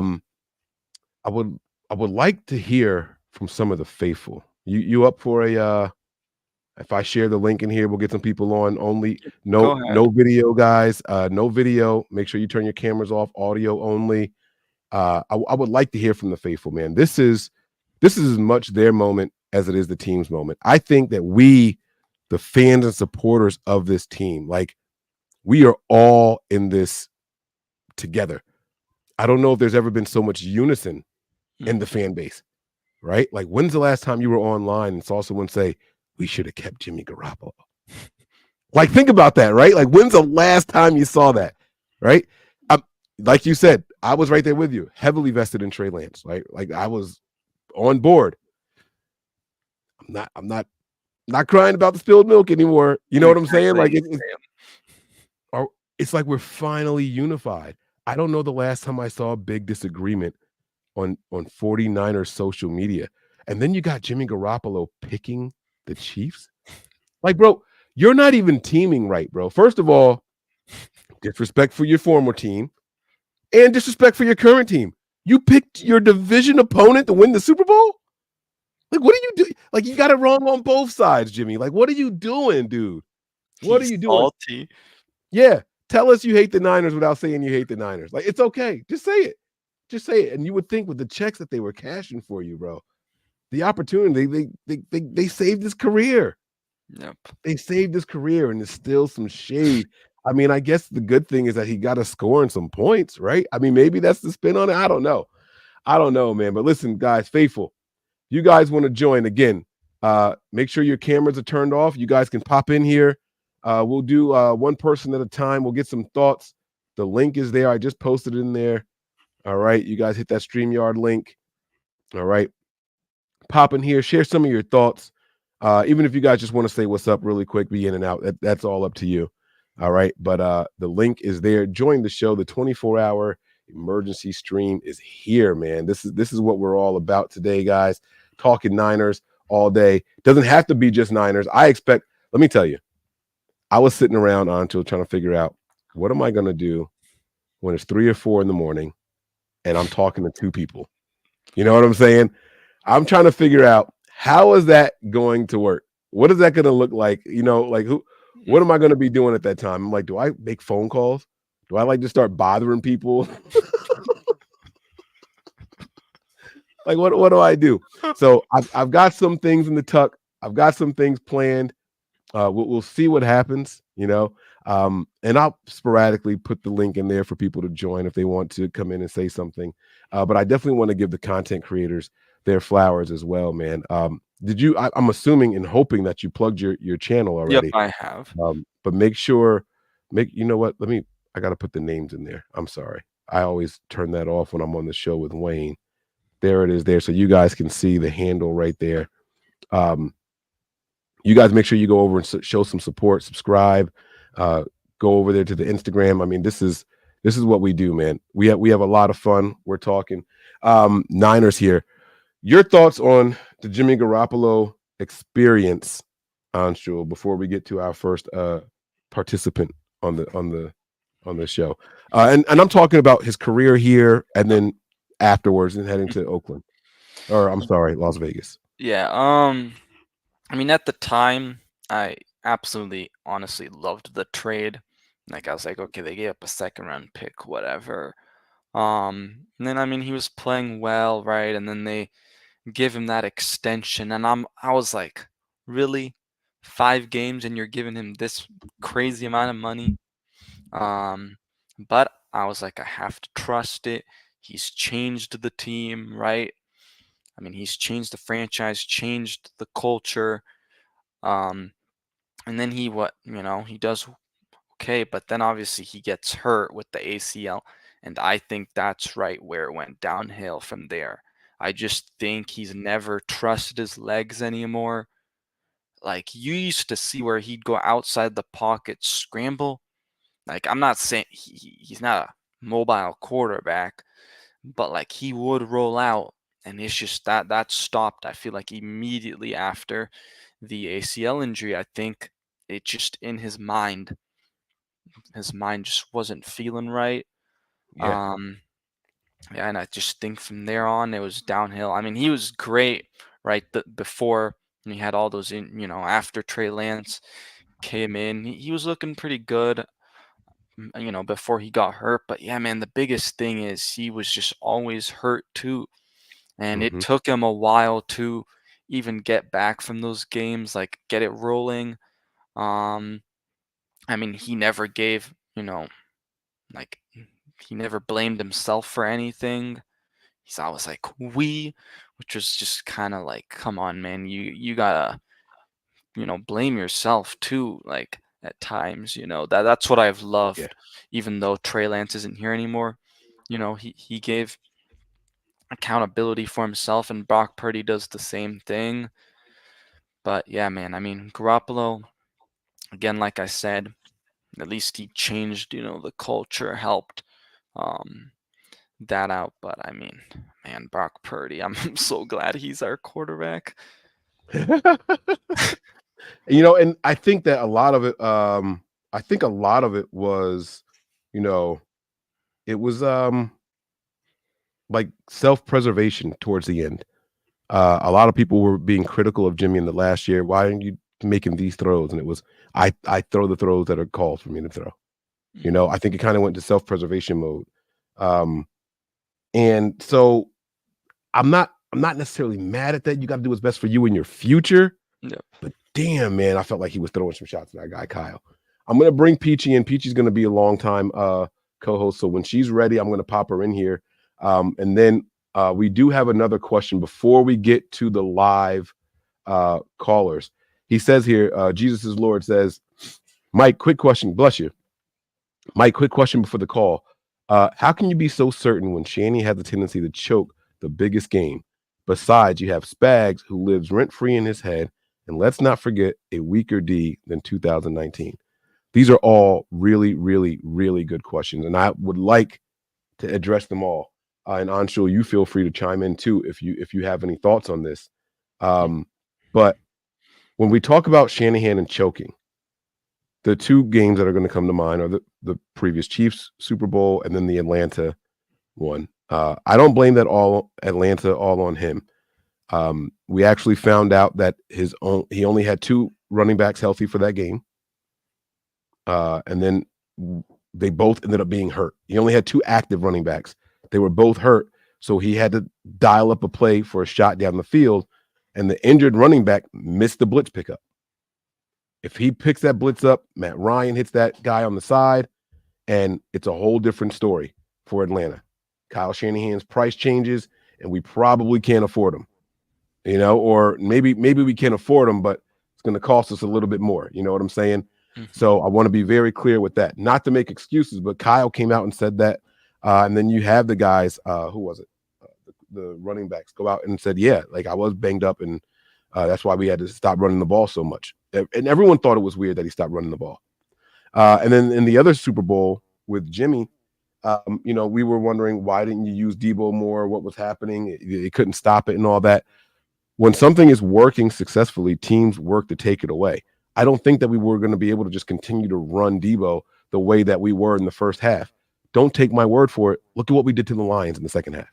S7: would like to hear from some of the faithful. You up for if I share the link in here, we'll get some people on. Only no video, guys. No video. Make sure you turn your cameras off. Audio only. I would like to hear from the faithful, man. This is as much their moment as it is the team's moment. I think that we, the fans and supporters of this team, we are all in this together. I don't know if there's ever been so much unison in the fan base, right? Like, when's the last time you were online and saw someone say, we should have kept Jimmy Garoppolo? Like, think about that, right? Like, when's the last time you saw that, right? Like you said, I was right there with you, heavily vested in Trey Lance, right? Like, I was on board. I'm not crying about the spilled milk anymore. You know what I'm saying? Like, it's like we're finally unified. I don't know the last time I saw a big disagreement on 49ers social media. And then you got Jimmy Garoppolo picking the Chiefs. Like, bro, you're not even teaming right, bro. First of all, disrespect for your former team and disrespect for your current team. You picked your division opponent to win the Super Bowl? Like, what are you doing? Like, you got it wrong on both sides, Jimmy. Like, what are you doing, dude? What are you doing?
S8: Salty.
S7: Yeah. Tell us you hate the Niners without saying you hate the Niners. Like, it's okay. Just say it. Just say it. And you would think with the checks that they were cashing for you, bro, the opportunity, they saved his career.
S8: Yep.
S7: They saved his career, and there's still some shade. I mean, I guess the good thing is that he got a score and some points, right? I mean, maybe that's the spin on it. I don't know. I don't know, man. But listen, guys, faithful, you guys want to join again, make sure your cameras are turned off. You guys can pop in here. We'll do one person at a time. We'll get some thoughts. The link is there. I just posted it in there. All right. You guys hit that StreamYard link. All right. Pop in here. Share some of your thoughts. Even if you guys just want to say what's up really quick, be in and out. That's all up to you. All right. But the link is there. Join the show. The 24-hour emergency stream is here, man. This is what we're all about today, guys. Talking Niners all day. Doesn't have to be just Niners. Let me tell you, I was sitting around until trying to figure out what am I going to do when it's 3 or 4 in the morning and I'm talking to two people. You know what I'm saying? I'm trying to figure out how is that going to work? What is that going to look like? You know, like what am I going to be doing at that time? I'm like, do I make phone calls? Do I like to start bothering people? Like, what do I do? So I've got some things in the tuck. I've got some things planned. We'll see what happens, you know. And I'll sporadically put the link in there for people to join if they want to come in and say something. But I definitely want to give the content creators their flowers as well, man. I'm assuming and hoping that you plugged your channel already.
S8: Yep, I have.
S7: But make sure, you know what? I got to put the names in there. I'm sorry. I always turn that off when I'm on the show with Wayne. There it is there. So you guys can see the handle right there. You guys make sure you go over and show some support, subscribe, go over there to the Instagram. I mean, this is what we do, man. We have a lot of fun. We're talking Niners here. Your thoughts on the Jimmy Garoppolo experience, Anshul, before we get to our first participant on the show. And I'm talking about his career here and then afterwards and heading to Oakland. Or I'm sorry, Las Vegas.
S8: Yeah, I mean, at the time, I absolutely, honestly loved the trade. Like, I was like, okay, they gave up a second-round pick, whatever. And then, I mean, he was playing well, right? And then they give him that extension, and I was like, really? 5 games and you're giving him this crazy amount of money? But I was like, I have to trust it. He's changed the team, right? I mean, he's changed the franchise, changed the culture. And then he does okay, but then obviously he gets hurt with the ACL, and I think that's right where it went downhill from there. I just think he's never trusted his legs anymore. Like, you used to see where he'd go outside the pocket, scramble. Like, I'm not saying he's not a mobile quarterback, but like, he would roll out, and it's just that stopped. I feel like immediately after the ACL injury, I think it just in his mind just wasn't feeling right.
S7: Yeah.
S8: Yeah, and I just think from there on it was downhill. I mean, he was great right before, and he had all those after Trey Lance came in. He was looking pretty good, before he got hurt. But yeah, man, the biggest thing is he was just always hurt too. And it
S7: Mm-hmm.
S8: took him a while to even get back from those games, like get it rolling. Um, I mean, he never gave, like he never blamed himself for anything. He's always like which was just kind of like, come on, man, you gotta, blame yourself too. Like, at times. That's what I've loved.
S7: Yeah.
S8: Even though Trey Lance isn't here anymore, he gave accountability for himself, and Brock Purdy does the same thing. But yeah, man, I mean, Garoppolo, again, like I said, at least he changed, the culture, helped that out. But I mean, man, Brock Purdy, I'm so glad he's our quarterback.
S7: And I think that a lot of it, was, it was like self-preservation towards the end. A lot of people were being critical of Jimmy in the last year. Why aren't you making these throws? And it was, I throw the throws that are called for me to throw. I think it kind of went to self-preservation mode. And so I'm not necessarily mad at that. You got to do what's best for you in your future.
S8: Yeah.
S7: But damn, man, I felt like he was throwing some shots at that guy, Kyle. I'm going to bring Peachy in. Peachy's going to be a long time co-host. So when she's ready, I'm going to pop her in here. And then we do have another question before we get to the live callers. He says here, Jesus is Lord says, Mike, quick question. Bless you. Mike, quick question before the call. How can you be so certain when Shanny has a tendency to choke the biggest game? Besides, you have Spags, who lives rent-free in his head, and let's not forget a weaker D than 2019. These are all really, really, really good questions, and I would like to address them all. And Anshul, you feel free to chime in too if you have any thoughts on this. But when we talk about Shanahan and choking, the two games that are going to come to mind are the previous Chiefs Super Bowl and then the Atlanta one. I don't blame that all on him. We actually found out that he only had 2 running backs healthy for that game. And then they both ended up being hurt. He only had 2 active running backs. They were both hurt. So he had to dial up a play for a shot down the field, and the injured running back missed the blitz pickup. If he picks that blitz up, Matt Ryan hits that guy on the side, and it's a whole different story for Atlanta. Kyle Shanahan's price changes, and we probably can't afford him. Or maybe we can't afford him, but it's going to cost us a little bit more. You know what I'm saying? Mm-hmm. So I want to be very clear with that. Not to make excuses, but Kyle came out and said that. And then you have the guys, who was it? The running backs go out and said, yeah, like I was banged up, and that's why we had to stop running the ball so much. And everyone thought it was weird that he stopped running the ball. And then in the other Super Bowl with Jimmy, we were wondering, why didn't you use Debo more? What was happening? He couldn't stop it and all that. When something is working successfully, teams work to take it away. I don't think that we were going to be able to just continue to run Debo the way that we were in the first half. Don't take my word for it. Look at what we did to the Lions in the second half.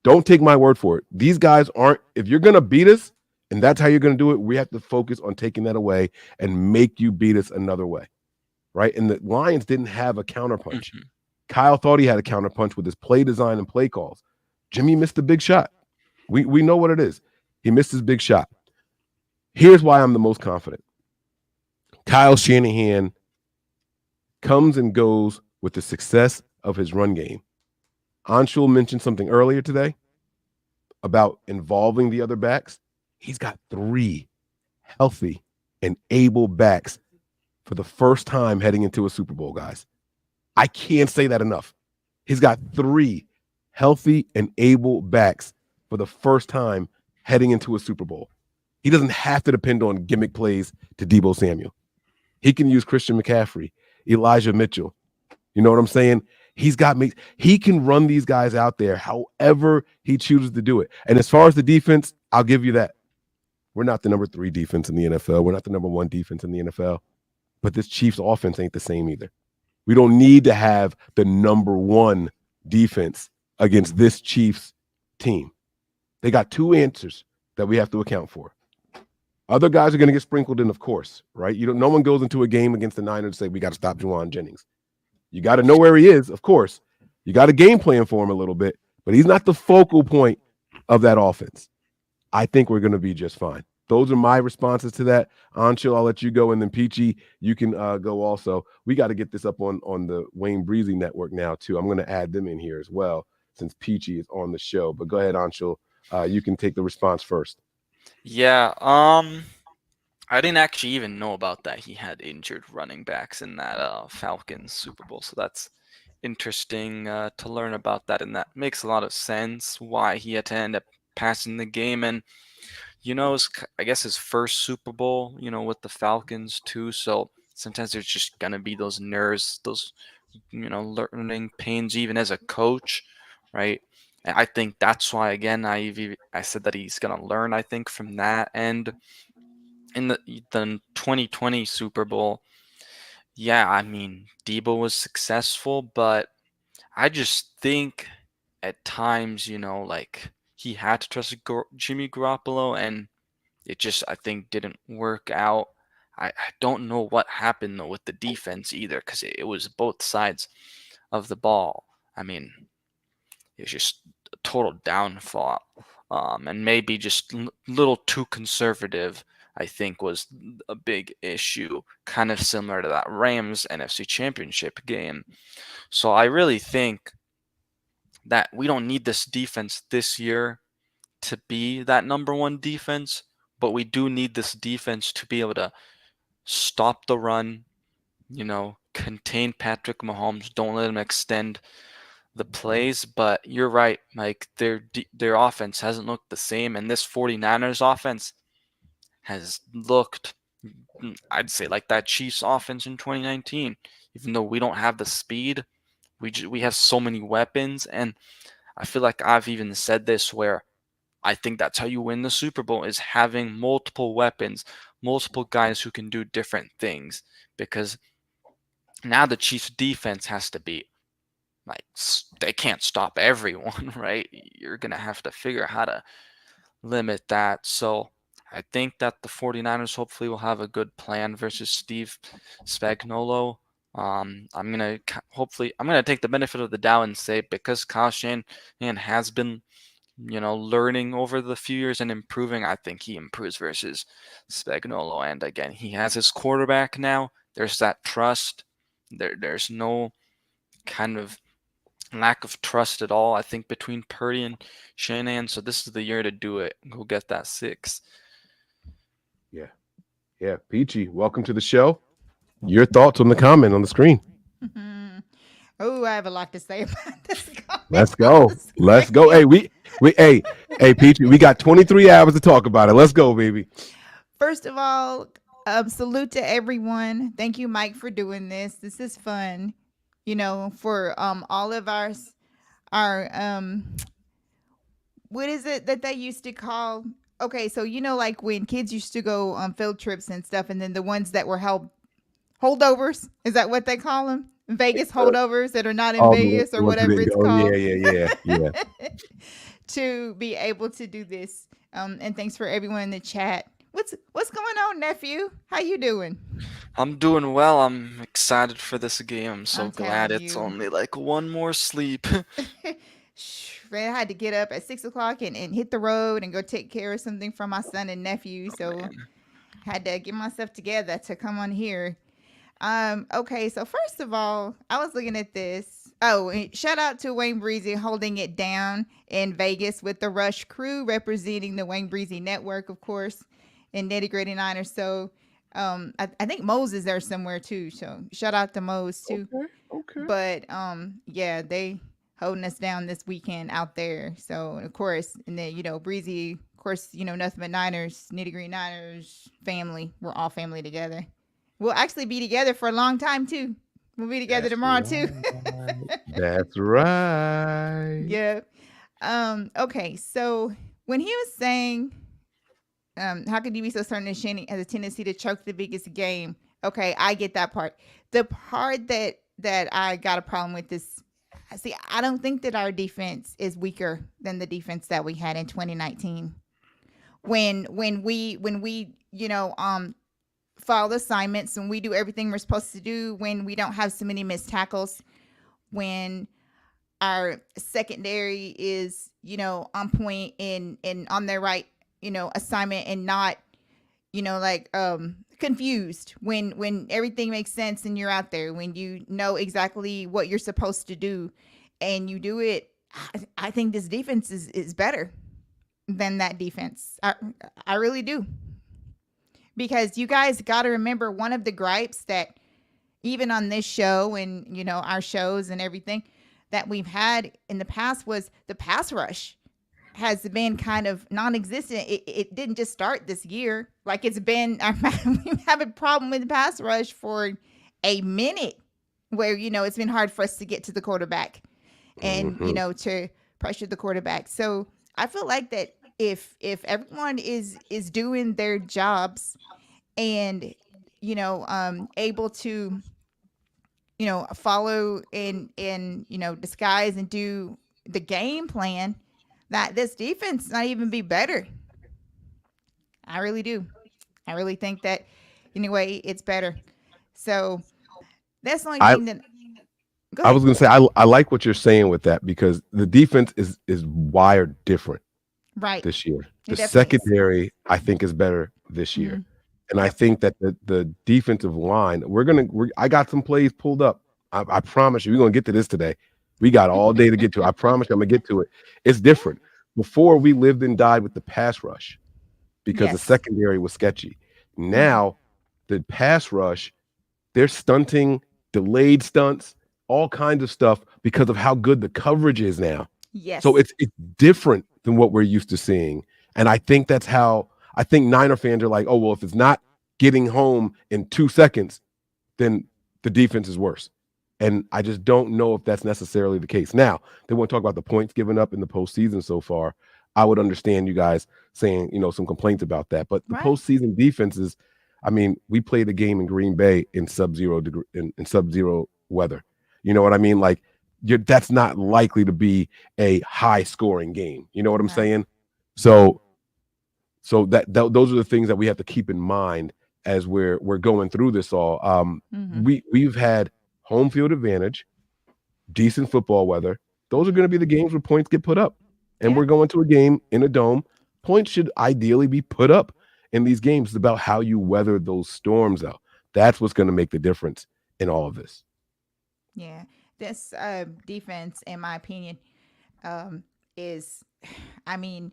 S7: Don't take my word for it. These guys aren't, if you're going to beat us and that's how you're going to do it, we have to focus on taking that away and make you beat us another way. Right? And the Lions didn't have a counterpunch. Mm-hmm. Kyle thought he had a counterpunch with his play design and play calls. Jimmy missed a big shot. We know what it is. He missed his big shot. Here's why I'm the most confident. Kyle Shanahan comes and goes with the success of his run game. Anshul mentioned something earlier today about involving the other backs. He's got 3 healthy and able backs for the first time heading into a Super Bowl, guys. I can't say that enough. He's got 3 healthy and able backs for the first time heading into a Super Bowl. He doesn't have to depend on gimmick plays to Debo Samuel. He can use Christian McCaffrey, Elijah Mitchell. You know what I'm saying? He can run these guys out there however he chooses to do it. And as far as the defense, I'll give you that. We're not the number 3 defense in the NFL. We're not the number 1 defense in the NFL. But this Chiefs offense ain't the same either. We don't need to have the number 1 defense against this Chiefs team. They got 2 answers that we have to account for. Other guys are going to get sprinkled in, of course, right? No one goes into a game against the Niners and say, we got to stop Juwan Jennings. You got to know where he is, of course. You got a game plan for him a little bit, but he's not the focal point of that offense. I think we're going to be just fine. Those are my responses to that. Anshul, I'll let you go, and then Peachy, you can go also. We got to get this up on the Wayne Breezy Network now, too. I'm going to add them in here as well, since Peachy is on the show. But go ahead, Anshul. You can take the response first.
S8: Yeah, I didn't actually even know about that. He had injured running backs in that Falcons Super Bowl, so that's interesting to learn about that, and that makes a lot of sense why he had to end up passing the game. And it's, I guess, his first Super Bowl, with the Falcons too. So sometimes there's just gonna be those nerves, those learning pains, even as a coach, right? And I think that's why, again, I said that he's gonna learn. I think from that, and in the 2020 Super Bowl, yeah, I mean Debo was successful, but I just think at times, like he had to trust Jimmy Garoppolo, and it just, I think, didn't work out. I don't know what happened though with the defense either, because it was both sides of the ball. I mean, it was just a total downfall, and maybe just little too conservative. I think was a big issue, kind of similar to that Rams NFC Championship game. So I really think that we don't need this defense this year to be that number one defense, but we do need this defense to be able to stop the run, contain Patrick Mahomes, don't let him extend the plays. But you're right, Mike, their offense hasn't looked the same, and this 49ers offense has looked, I'd say, like that Chiefs offense in 2019. Even though we don't have the speed, we have so many weapons, and I feel like I've even said this where I think that's how you win the Super Bowl, is having multiple weapons, multiple guys who can do different things. Because now the Chiefs defense has to be like, they can't stop everyone, right? You're going to have to figure out how to limit that. So I think that the 49ers hopefully will have a good plan versus Steve Spagnuolo. I'm going to take the benefit of the doubt and say, because Kyle Shanahan has been learning over the few years and improving, I think he improves versus Spagnuolo. And again, he has his quarterback now. There's that trust. There's no kind of lack of trust at all, I think, between Purdy and Shanahan. So this is the year to do it. Go get that 6.
S7: Yeah. Peachy, welcome to the show. Your thoughts on the comment on the screen.
S9: Oh, I have a lot to say about this.
S7: Let's go. Let's go. Hey, Peachy, we got 23 hours to talk about it. Let's go, baby.
S9: First of all, salute to everyone. Thank you, Mike, for doing this. This is fun. For all of our what is it that they used to call? Okay, so like when kids used to go on field trips and stuff, and then the ones that were holdovers, is that what they call them? Vegas holdovers that are not in Vegas or whatever it's called.
S7: Yeah.
S9: To be able to do this, and thanks for everyone in the chat. What's going on, nephew? How you doing?
S8: I'm doing well. I'm excited for this game. I'm so glad it's
S9: you.
S8: only like one more sleep.
S9: Man, I had to get up at 6:00 and hit the road and go take care of something for my son and nephew. So had to get myself together to come on here. Okay, so first of all, I was looking at this. Oh, shout out to Wayne Breezy holding it down in Vegas with the Rush crew representing the Wayne Breezy network, of course, and Nitty Gritty Niners. So I think Mose is there somewhere too. So shout out to Mose too.
S7: Okay.
S9: But yeah, they holding us down this weekend out there. So of course, and then Breezy, of course, nothing but Niners, Nitty Gritty Niners family. We're all family together. We'll actually be together for a long time too. We'll be together tomorrow too.
S7: That's right.
S9: Yeah. Okay. So when he was saying, how could you be so certain that Shannon has a tendency to choke the biggest game? Okay, I get that part. The part that I got a problem with is, see, I don't think that our defense is weaker than the defense that we had in 2019. When we follow assignments and we do everything we're supposed to do, when we don't have so many missed tackles, when our secondary is on point and on their right assignment and not confused, when everything makes sense and you're out there, when you know exactly what you're supposed to do and you do it, I think this defense is better than that defense. I really do. Because you guys got to remember, one of the gripes that even on this show and, our shows and everything that we've had in the past was the pass rush has been kind of non-existent. It didn't just start this year. Like, it's been, we have a problem with the pass rush for a minute where, it's been hard for us to get to the quarterback and, to pressure the quarterback. So I feel like that if everyone is doing their jobs and, able to, follow and disguise and do the game plan, that this defense not even be better. I really do. I really think that anyway, it's better. So that's the only thing that. Go ahead.
S7: I was going to say I like what you're saying with that, because the defense is wired different
S9: right
S7: this year.
S9: It
S7: The
S9: definitely is.
S7: secondary, I think, is better this year.
S9: Mhm.
S7: And I think that the defensive line, I got some plays pulled up. I promise you, we're going to get to this today. We got all day to get to it. I promise you, I'm going to get to it. It's different. Before, we lived and died with the pass rush because the
S9: Yes.
S7: secondary was sketchy. Now, the pass rush, they're stunting, delayed stunts, all kinds of stuff because of how good the coverage is now.
S9: Yes.
S7: So it's different than what we're used to seeing. And I think that's how I think Niner fans are like, oh, well, if it's not getting home in 2 seconds, then the defense is worse. And I just don't know if that's necessarily the case. Now, they want to talk about the points given up in the postseason so far. I would understand you guys saying, some complaints about that. But the postseason defenses, I mean, we played a game in Green Bay in sub-zero degree in sub-zero weather. You know what I mean? Like, that's not likely to be a high-scoring game. You know what I'm saying? So that those are the things that we have to keep in mind as we're going through this all. We've had home field advantage, decent football weather. Those are going to be the games where points get put up. And we're going to a game in a dome. Points should ideally be put up in these games. It's about how you weather those storms out. That's what's going to make the difference in all of this.
S9: Yeah. This defense, in my opinion, is, I mean,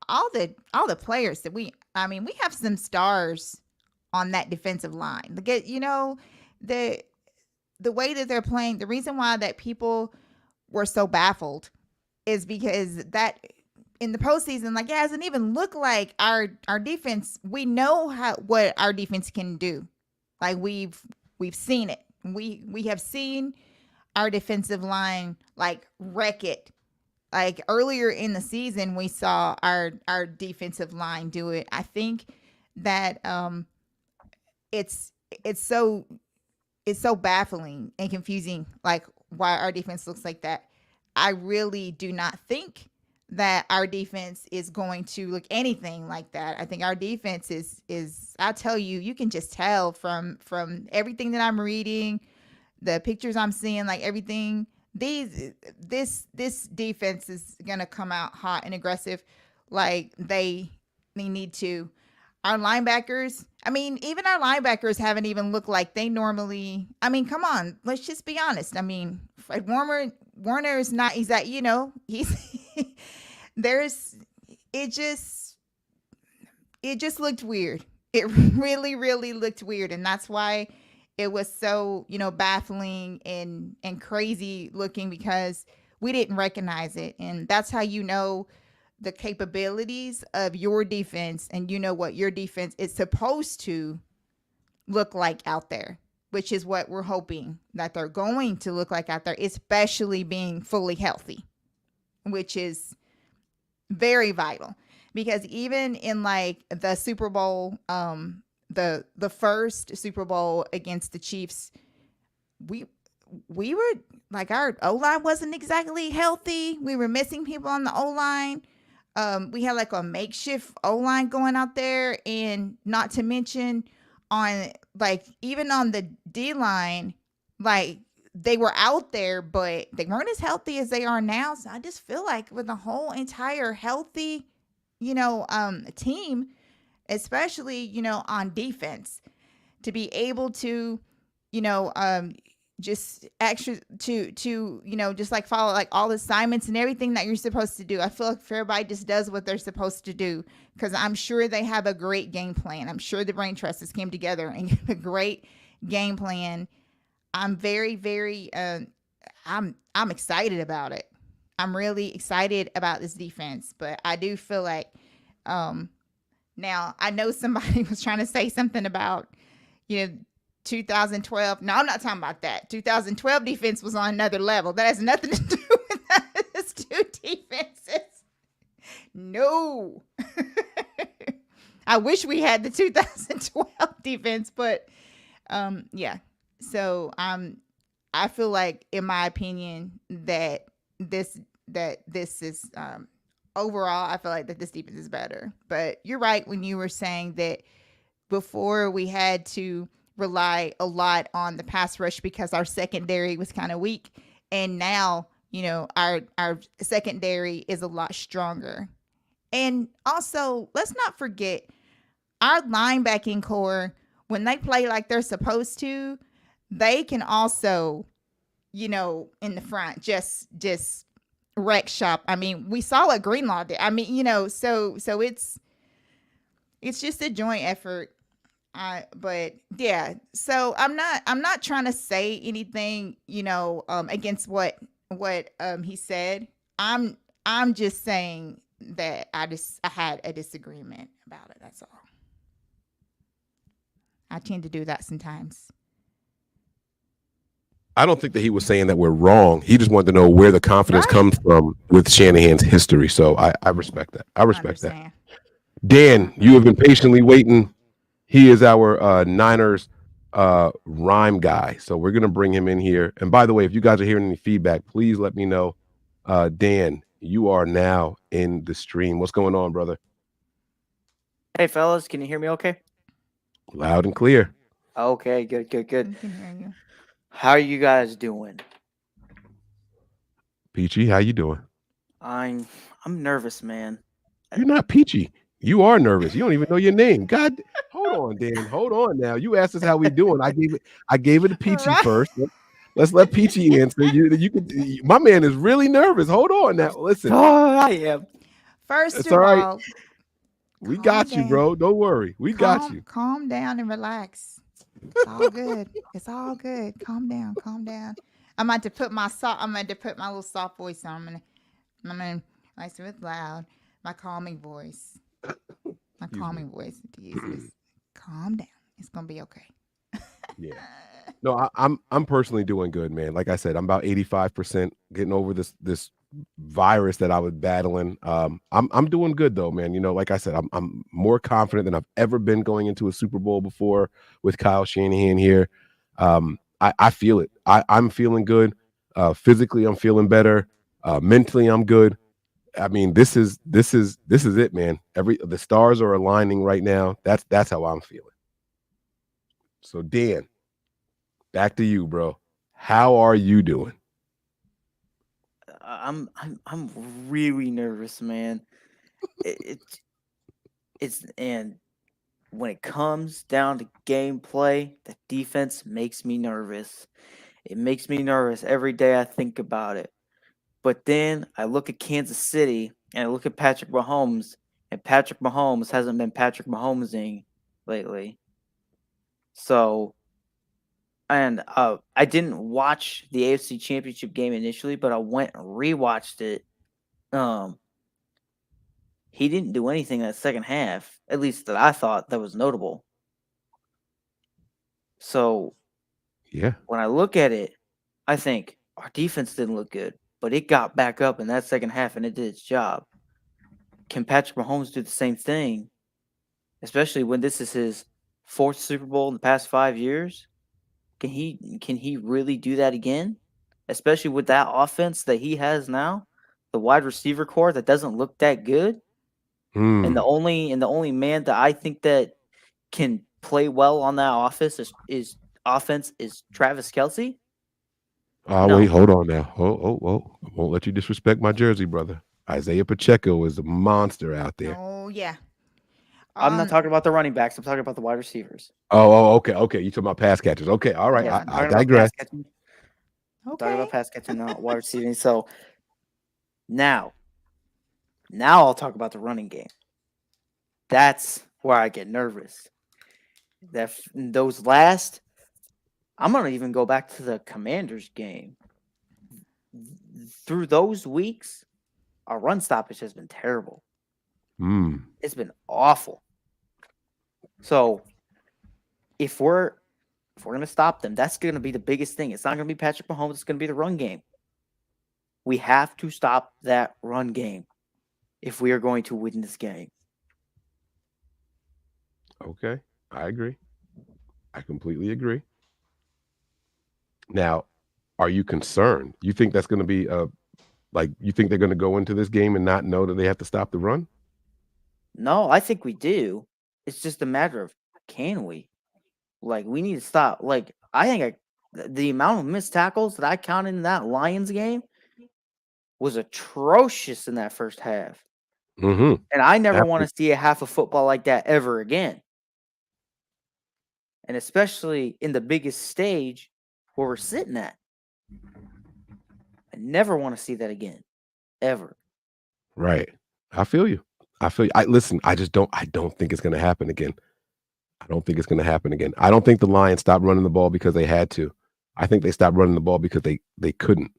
S9: all the players that we have some stars on that defensive line. The way that they're playing, the reason why that people were so baffled is because that in the postseason, like, it hasn't even looked like our defense. We know what our defense can do. Like, we've seen it. We have seen our defensive line like wreck it. Like, earlier in the season, we saw our defensive line do it. I think that it's so baffling and confusing, like, why our defense looks like that. I really do not think that our defense is going to look anything like that. I think our defense is I tell you, you can just tell from everything that I'm reading, the pictures I'm seeing, like everything. This defense is gonna come out hot and aggressive, like they need to. Our linebackers, even our linebackers haven't even looked like they normally. Come on, let's just be honest. Fred Warner is not. He's that, he's it just looked weird. It really, really looked weird, and that's why it was so, baffling and crazy looking, because we didn't recognize it. And that's how the capabilities of your defense, and what your defense is supposed to look like out there, which is what we're hoping that they're going to look like out there, especially being fully healthy, which is very vital. Because even in like the Super Bowl, the first Super Bowl against the Chiefs, we were like, our O-line wasn't exactly healthy. We were missing people on the O-line. We had like a makeshift O-line going out there, and not to mention on like even on the D-line, like they were out there, but they weren't as healthy as they are now. So I just feel like with the whole entire healthy, team, especially, on defense, to be able to, just extra to just like follow like all the assignments and everything that you're supposed to do. I feel like if everybody just does what they're supposed to do, because I'm sure they have a great game plan. I'm sure the brain trusters came together and have a great game plan. I'm very, very I'm excited about it. I'm really excited about this defense, but I do feel like now I know somebody was trying to say something about 2012. No, I'm not talking about that. 2012 defense was on another level. That has nothing to do with that. It's two defenses. No. I wish we had the 2012 defense, but yeah. So I feel like, in my opinion, that this is overall, I feel like that this defense is better. But you're right when you were saying that before we had to rely a lot on the pass rush because our secondary was kind of weak, and now our secondary is a lot stronger. And also, let's not forget our linebacking core. When they play like they're supposed to, they can also in the front just wreck shop. I mean, we saw what Greenlaw did. I mean, so it's just a joint effort. But yeah, so I'm not trying to say anything, against what he said. I'm just saying that I had a disagreement about it. That's all. I tend to do that sometimes.
S7: I don't think that he was saying that we're wrong. He just wanted to know where the confidence comes from with Shanahan's history. So I respect that. I respect that. Dan, you have been patiently waiting. He is our Niners rhyme guy. So we're going to bring him in here. And by the way, if you guys are hearing any feedback, please let me know. Dan, you are now in the stream. What's going on, brother?
S10: Hey, fellas, can you hear me okay?
S7: Loud and clear.
S10: Okay, good.
S9: I can hear you.
S10: How are you guys doing?
S7: Peachy, how you doing?
S10: I'm nervous, man.
S7: You're not peachy. You are nervous. You don't even know your name. God, hold on, Dan. Hold on now. You asked us how we doing. I gave it to Peachy first. Let's let Peachy answer. My man is really nervous. Hold on now. Listen.
S10: Oh, I am.
S9: First of all,
S7: we got you, bro. Don't worry. We got you.
S9: Calm down and relax. It's all good. It's all good. Calm down. Calm down. I'm going to put my little soft voice on. I'm gonna like so it's loud. My calming voice. My calming voice to use this. Calm down. It's gonna be okay.
S7: Yeah. No, I'm personally doing good, man. Like I said, I'm about 85% getting over this virus that I was battling. I'm doing good though, man. Like I said, I'm more confident than I've ever been going into a Super Bowl before with Kyle Shanahan here. I feel it. I'm feeling good. Physically, I'm feeling better. Mentally, I'm good. I mean, this is it, man. The stars are aligning right now. That's how I'm feeling. So Dan, back to you, bro. How are you doing?
S10: I'm really nervous, man. It's and when it comes down to gameplay, the defense makes me nervous. It makes me nervous every day I think about it. But then I look at Kansas City and I look at Patrick Mahomes, and Patrick Mahomes hasn't been Patrick Mahomesing lately. So, and I didn't watch the AFC Championship game initially, but I went and rewatched it. He didn't do anything in the second half, at least that I thought that was notable. So,
S7: yeah,
S10: when I look at it, I think our defense didn't look good, but it got back up in that second half and it did its job. Can Patrick Mahomes do the same thing, especially when this is his fourth Super Bowl in the past 5 years? Can he really do that again? Especially with that offense that he has now, the wide receiver core that doesn't look that good, and the only man that I think that can play well on that offense is Travis Kelce.
S7: No. Wait, hold on now. Oh, I won't let you disrespect my jersey, brother. Isaiah Pacheco is a monster out there.
S9: Oh yeah.
S10: I'm not talking about the running backs. I'm talking about the wide receivers.
S7: Oh, okay. You talking about pass catchers? Okay, all right.
S10: Yeah,
S7: I digress.
S10: Talking about pass catching, not wide receiving. So now I'll talk about the running game. That's where I get nervous. I'm going to even go back to the Commanders game. Through those weeks, our run stoppage has been terrible. It's been awful. So if we're going to stop them, that's going to be the biggest thing. It's not going to be Patrick Mahomes. It's going to be the run game. We have to stop that run game if we are going to win this game.
S7: Okay, I agree. I completely agree. Now, are you concerned? You think that's going to be you think they're going to go into this game and not know that they have to stop the run?
S10: No, I think we do. It's just a matter of, can we? We need to stop. I think the amount of missed tackles that I counted in that Lions game was atrocious in that first half.
S7: Mm-hmm.
S10: And I never want to see a half of football like that ever again. And especially in the biggest stage where we're sitting at. I never want to see that again. Ever.
S7: Right. I feel you. Listen, I don't think it's going to happen again. I don't think it's going to happen again. I don't think the Lions stopped running the ball because they had to. I think they stopped running the ball because they couldn't.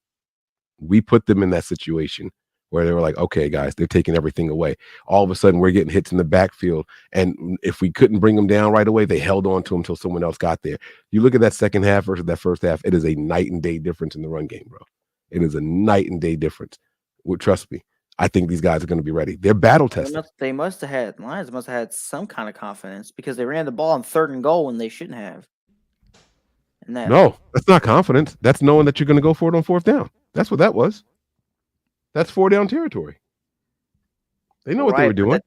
S7: We put them in that situation where they were like, okay, guys, they're taking everything away. All of a sudden, we're getting hits in the backfield. And if we couldn't bring them down right away, they held on to them until someone else got there. You look at that second half versus that first half, it is a night and day difference in the run game, bro. It is a night and day difference. Well, trust me. I think these guys are going to be ready. They're battle tested.
S10: Lions must have had some kind of confidence because they ran the ball on 3rd and goal when they shouldn't have.
S7: No, that's not confidence. That's knowing that you're going to go for it on 4th down. That's what that was. That's 4-down territory. They know what they were doing.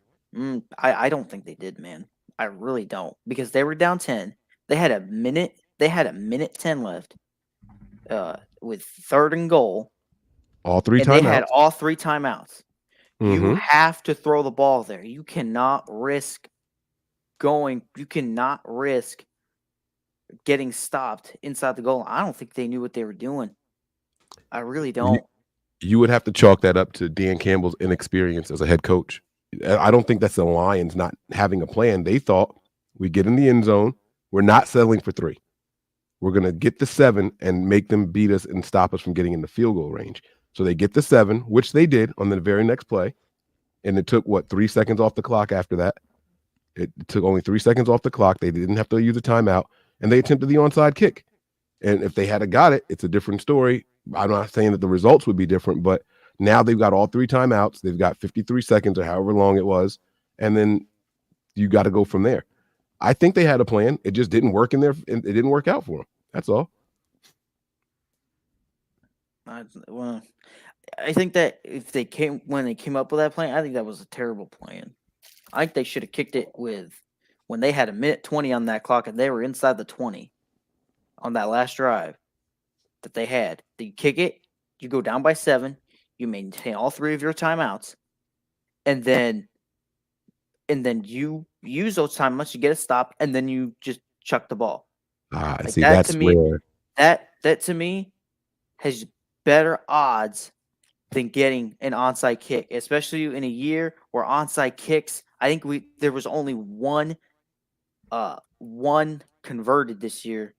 S10: I don't think they did, man. I really don't, because they were down 10. They had a minute 10 left with 3rd and goal.
S7: All 3 timeouts.
S10: They had all 3 timeouts.
S7: Mm-hmm.
S10: You have to throw the ball there. You cannot risk getting stopped inside the goal. I don't think they knew what they were doing. I really don't.
S7: You would have to chalk that up to Dan Campbell's inexperience as a head coach. I don't think that's the Lions not having a plan. They thought, we get in the end zone, we're not settling for 3. We're going to get the 7 and make them beat us and stop us from getting in the field goal range. So they get the 7, which they did on the very next play. And it took, 3 seconds off the clock after that. It took only 3 seconds off the clock. They didn't have to use a timeout. And they attempted the onside kick. And if they had got it, it's a different story. I'm not saying that the results would be different, but now they've got all 3 timeouts. They've got 53 seconds or however long it was. And then you got to go from there. I think they had a plan. It just didn't work it didn't work out for them. That's all.
S10: I think that when they came up with that plan, I think that was a terrible plan. I think they should have kicked it when they had a minute 20 on that clock and they were inside the 20 on that last drive that they had. You kick it, you go down by 7, you maintain all 3 of your timeouts, and then you use those timeouts, you get a stop, and then you just chuck the ball.
S7: See, that to me, where
S10: that to me has better odds than getting an onside kick, especially in a year where onside kicks, I think there was only one converted this year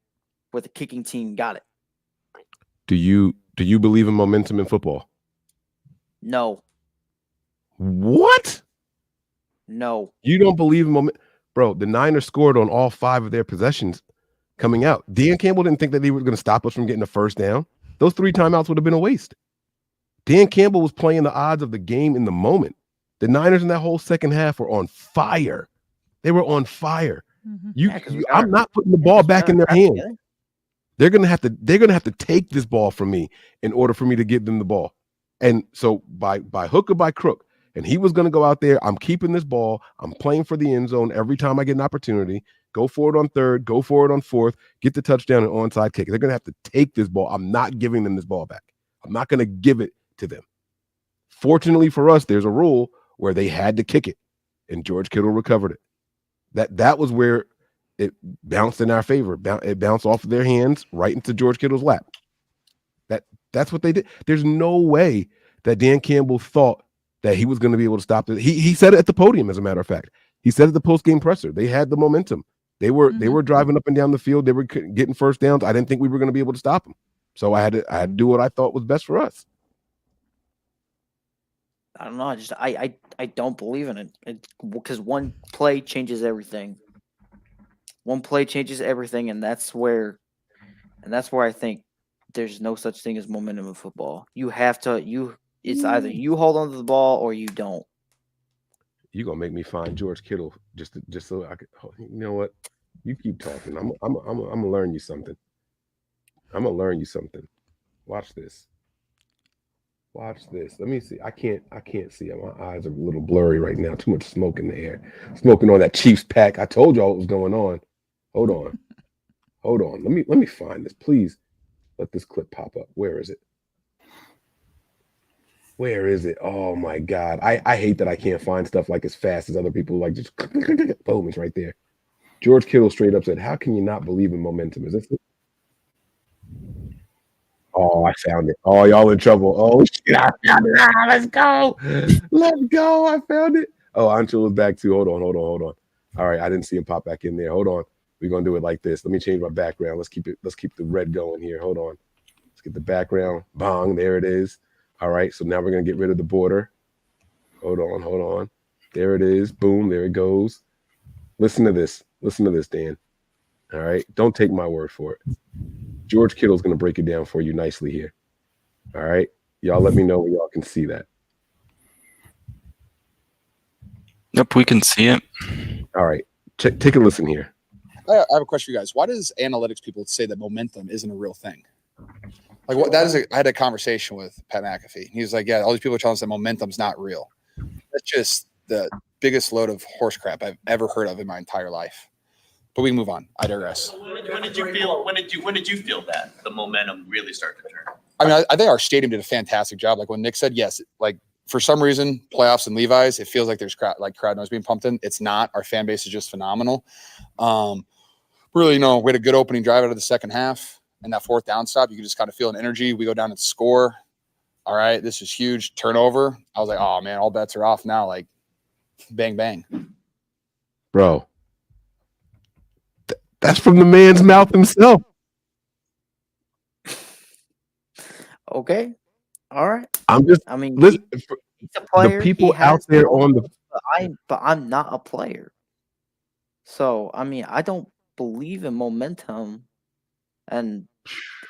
S10: where the kicking team got it.
S7: Do you believe in momentum in football?
S10: No.
S7: What?
S10: No.
S7: You don't believe in momentum? Bro, the Niners scored on all 5 of their possessions coming out. Dan Campbell didn't think that he was going to stop us from getting a first down. Those 3 timeouts would have been a waste. Dan Campbell was playing the odds of the game in the moment. The Niners in that whole second half were on fire. They were on fire. Mm-hmm. I'm not putting the ball back in their hands. They're gonna have to take this ball from me in order for me to give them the ball. And so by hook or by crook, and he was gonna go out there. I'm keeping this ball. I'm playing for the end zone every time I get an opportunity. Go for it on 3rd. Go for it on 4th. Get the touchdown and onside kick. They're gonna have to take this ball. I'm not giving them this ball back. I'm not gonna give it to them. Fortunately for us, there's a rule where they had to kick it, and George Kittle recovered it. That was where it bounced in our favor. It bounced off of their hands right into George Kittle's lap. That's what they did. There's no way that Dan Campbell thought that he was going to be able to stop it. He said it at the podium, as a matter of fact. He said at the post-game presser. They had the momentum. They were driving up and down the field. They were getting first downs. I didn't think we were going to be able to stop them. So I had to do what I thought was best for us.
S10: I don't know. I don't believe in it because one play changes everything. One play changes everything, and that's where I think there's no such thing as momentum in football. You have to it's either you hold on to the ball or you don't.
S7: You're gonna make me find George Kittle just so I could. You know what? You keep talking. I'm gonna learn you something. I'm gonna learn you something. Watch this. Watch this. Let me see. I can't see. My eyes are a little blurry right now. Too much smoke in the air. Smoking on that Chiefs pack. I told y'all what was going on. Hold on. Let me find this. Please let this clip pop up. Where is it? Where is it? Oh my God. I hate that I can't find stuff like as fast as other people. Like just boom, it's right there. George Kittle straight up said, "How can you not believe in momentum?" Is this it? Oh, I found it. Oh, y'all in trouble. Oh shit, I found it. Let's go. Let's go. I found it. Oh, Ancho is back too. Hold on. All right, I didn't see him pop back in there. Hold on. We're gonna do it like this. Let me change my background. Let's keep the red going here. Hold on. Let's get the background. Bong, there it is. All right, so now we're gonna get rid of the border. Hold on. There it is. Boom, there it goes. Listen to this, Dan. All right, don't take my word for it. George Kittle's gonna break it down for you nicely here. All right, y'all let me know when y'all can see that.
S8: Yep, we can see it.
S7: All right, take a listen here.
S6: I have a question for you guys. Why does analytics people say that momentum isn't a real thing? Like what? I had a conversation with Pat McAfee. He was like, "Yeah, all these people are telling us that momentum's not real." That's just the biggest load of horse crap I've ever heard of in my entire life. But we can move on. I digress.
S11: When did you feel? When did you feel that the momentum really started to turn?
S6: I mean, I think our stadium did a fantastic job. Like when Nick said yes, like for some reason, playoffs and Levi's, it feels like there's crowd noise being pumped in. It's not. Our fan base is just phenomenal. Really, we had a good opening drive out of the second half, and that fourth down stop, you could just kind of feel an energy. We go down and score. All right, this is huge. Turnover. I was like, oh man, all bets are off now. Like, bang bang,
S7: bro. That's from the man's mouth himself.
S10: Okay. All right.
S7: Listen,
S10: he's a player.
S7: The people out there on the
S10: but I'm not a player. So, I don't believe in momentum. And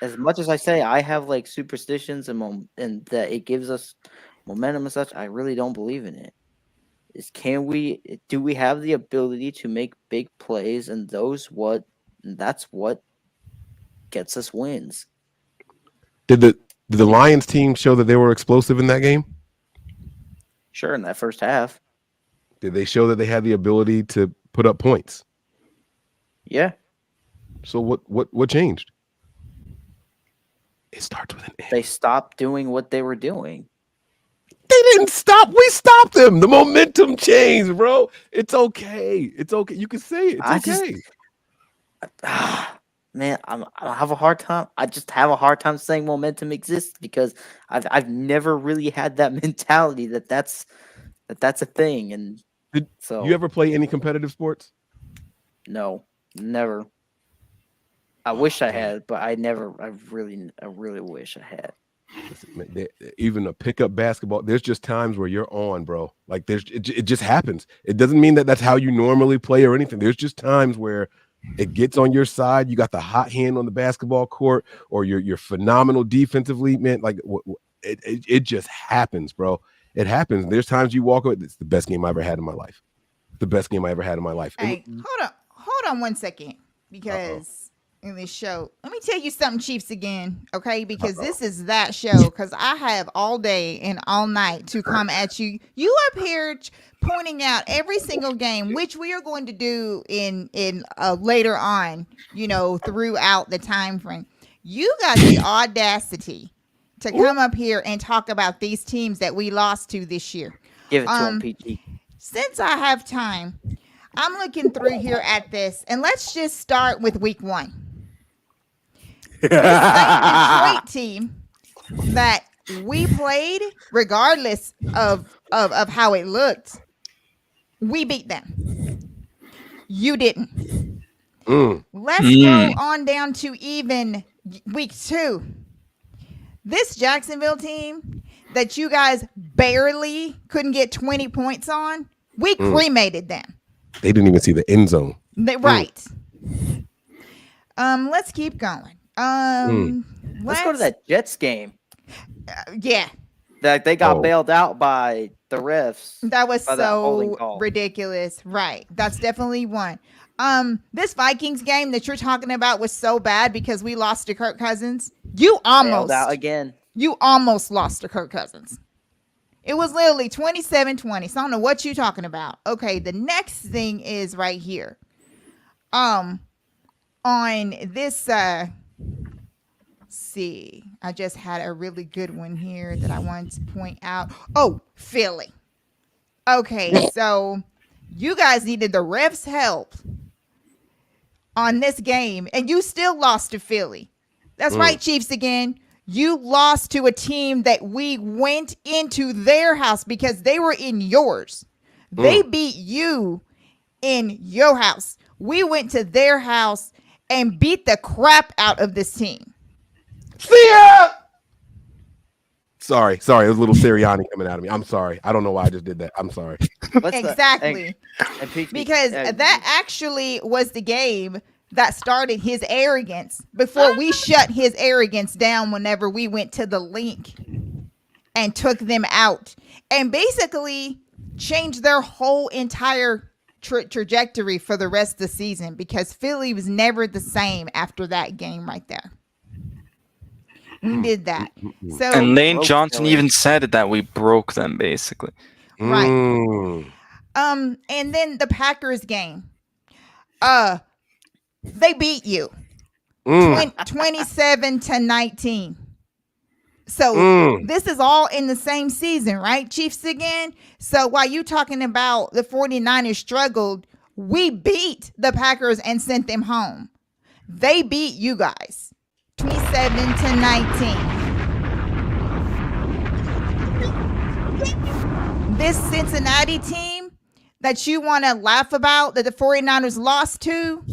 S10: as much as I say I have like superstitions and that it gives us momentum and such, I really don't believe in it. Do we have the ability to make big plays, and that's what gets us wins.
S7: Did the Lions team show that they were explosive in that game?
S10: Sure, in that first half.
S7: Did they show that they had the ability to put up points?
S10: Yeah.
S7: So what changed? It starts with an N.
S10: They stopped doing what they were doing.
S7: They didn't stop. We stopped them. The momentum changed, bro. It's okay. It's okay. You can say it. It's okay.
S10: Man, I have a hard time. I just have a hard time saying momentum exists because I've never really had that mentality that's a thing. And so
S7: you ever play any competitive sports?
S10: No, never. I wish I had, but I never. I really wish I had.
S7: Even a pickup basketball, there's just times where you're on, bro. Like it just happens. It doesn't mean that that's how you normally play or anything. There's just times where it gets on your side. You got the hot hand on the basketball court, or you're phenomenal defensively, man. Like it just happens, bro. It happens. There's times you walk away. It's the best game I ever had in my life. The best game I ever had in my life.
S9: Hey, hold on 1 second, because in this show, let me tell you something, Chiefs, again, okay? Because this is that show. Because I have all day and all night to come at you. You up here pointing out every single game, which we are going to do in later on, throughout the time frame. You got the audacity to come up here and talk about these teams that we lost to this year.
S10: Give it to him, PG.
S9: Since I have time, I'm looking through here at this, and let's just start with week 1. This same Detroit team that we played, regardless of how it looked, we beat them. You didn't. Let's go on down to even week 2. This Jacksonville team that you guys barely couldn't get 20 points on, we cremated them.
S7: They didn't even see the end zone.
S9: Right. Let's keep going.
S10: Let's go to that Jets game.
S9: Yeah.
S10: That they got bailed out by the refs.
S9: That was
S10: holding
S9: so
S10: call.
S9: ridiculous. Right. That's definitely one. This Vikings game that you're talking about was so bad because we lost to Kirk Cousins. You almost
S10: Bailed out again.
S9: You almost lost to Kirk Cousins. It was literally 27-20. So I don't know what you're talking about. Okay, the next thing is right here. On this see, I just had a really good one here that I wanted to point out. Oh, Philly. Okay, so you guys needed the refs' help on this game, and you still lost to Philly. That's right, Chiefs again. You lost to a team that we went into their house because they were in yours. They beat you in your house. We went to their house and beat the crap out of this team.
S7: See ya! Sorry. It was a little Sirianni coming out of me. I'm sorry. I don't know why I just did that. I'm sorry.
S9: Exactly. Because that actually was the game that started his arrogance before we shut his arrogance down whenever we went to the link and took them out and basically changed their whole entire trajectory for the rest of the season because Philly was never the same after that game right there. We did that. So
S8: And Lane Johnson even said it that we broke them basically.
S9: Right. And then the Packers game. They beat you 27-19. So this is all in the same season, right? Chiefs again. So while you talking about the 49ers struggled, we beat the Packers and sent them home. They beat you guys 27-19. This Cincinnati team that you want to laugh about that the 49ers lost to,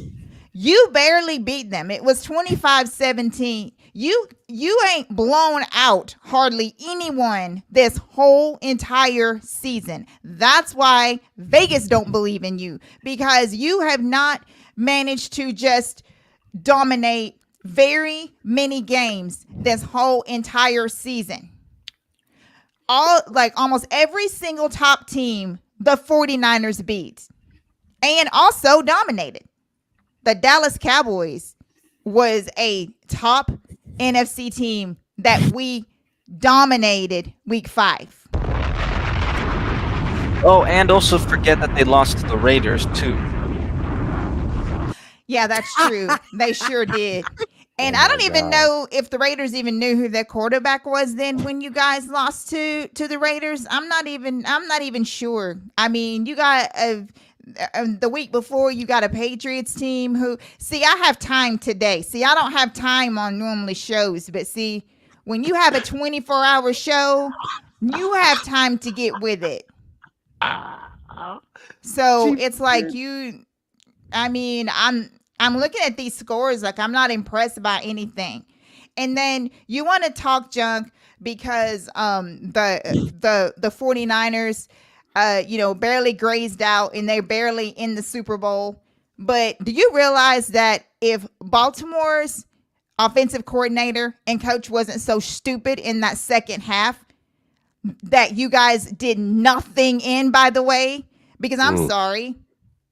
S9: you barely beat them. It was 25-17. You ain't blown out hardly anyone this whole entire season. That's why Vegas don't believe in you, because you have not managed to just dominate very many games this whole entire season. Almost every single top team the 49ers beat and also dominated. The Dallas Cowboys was a top NFC team that we dominated week 5.
S8: Oh, and also forget that they lost to the Raiders too.
S9: Yeah, that's true. They sure did. And I don't even know if the Raiders even knew who their quarterback was then when you guys lost to the Raiders. I'm not even sure. I mean, you got the week before you got a Patriots team who, see, I have time today. See, I don't have time on normally shows, but see, when you have a 24-hour show, you have time to get with it. So it's like I'm looking at these scores like I'm not impressed by anything. And then you want to talk junk because the 49ers barely grazed out and they're barely in the Super Bowl. But do you realize that if Baltimore's offensive coordinator and coach wasn't so stupid in that second half, that you guys did nothing in, by the way? Because I'm sorry,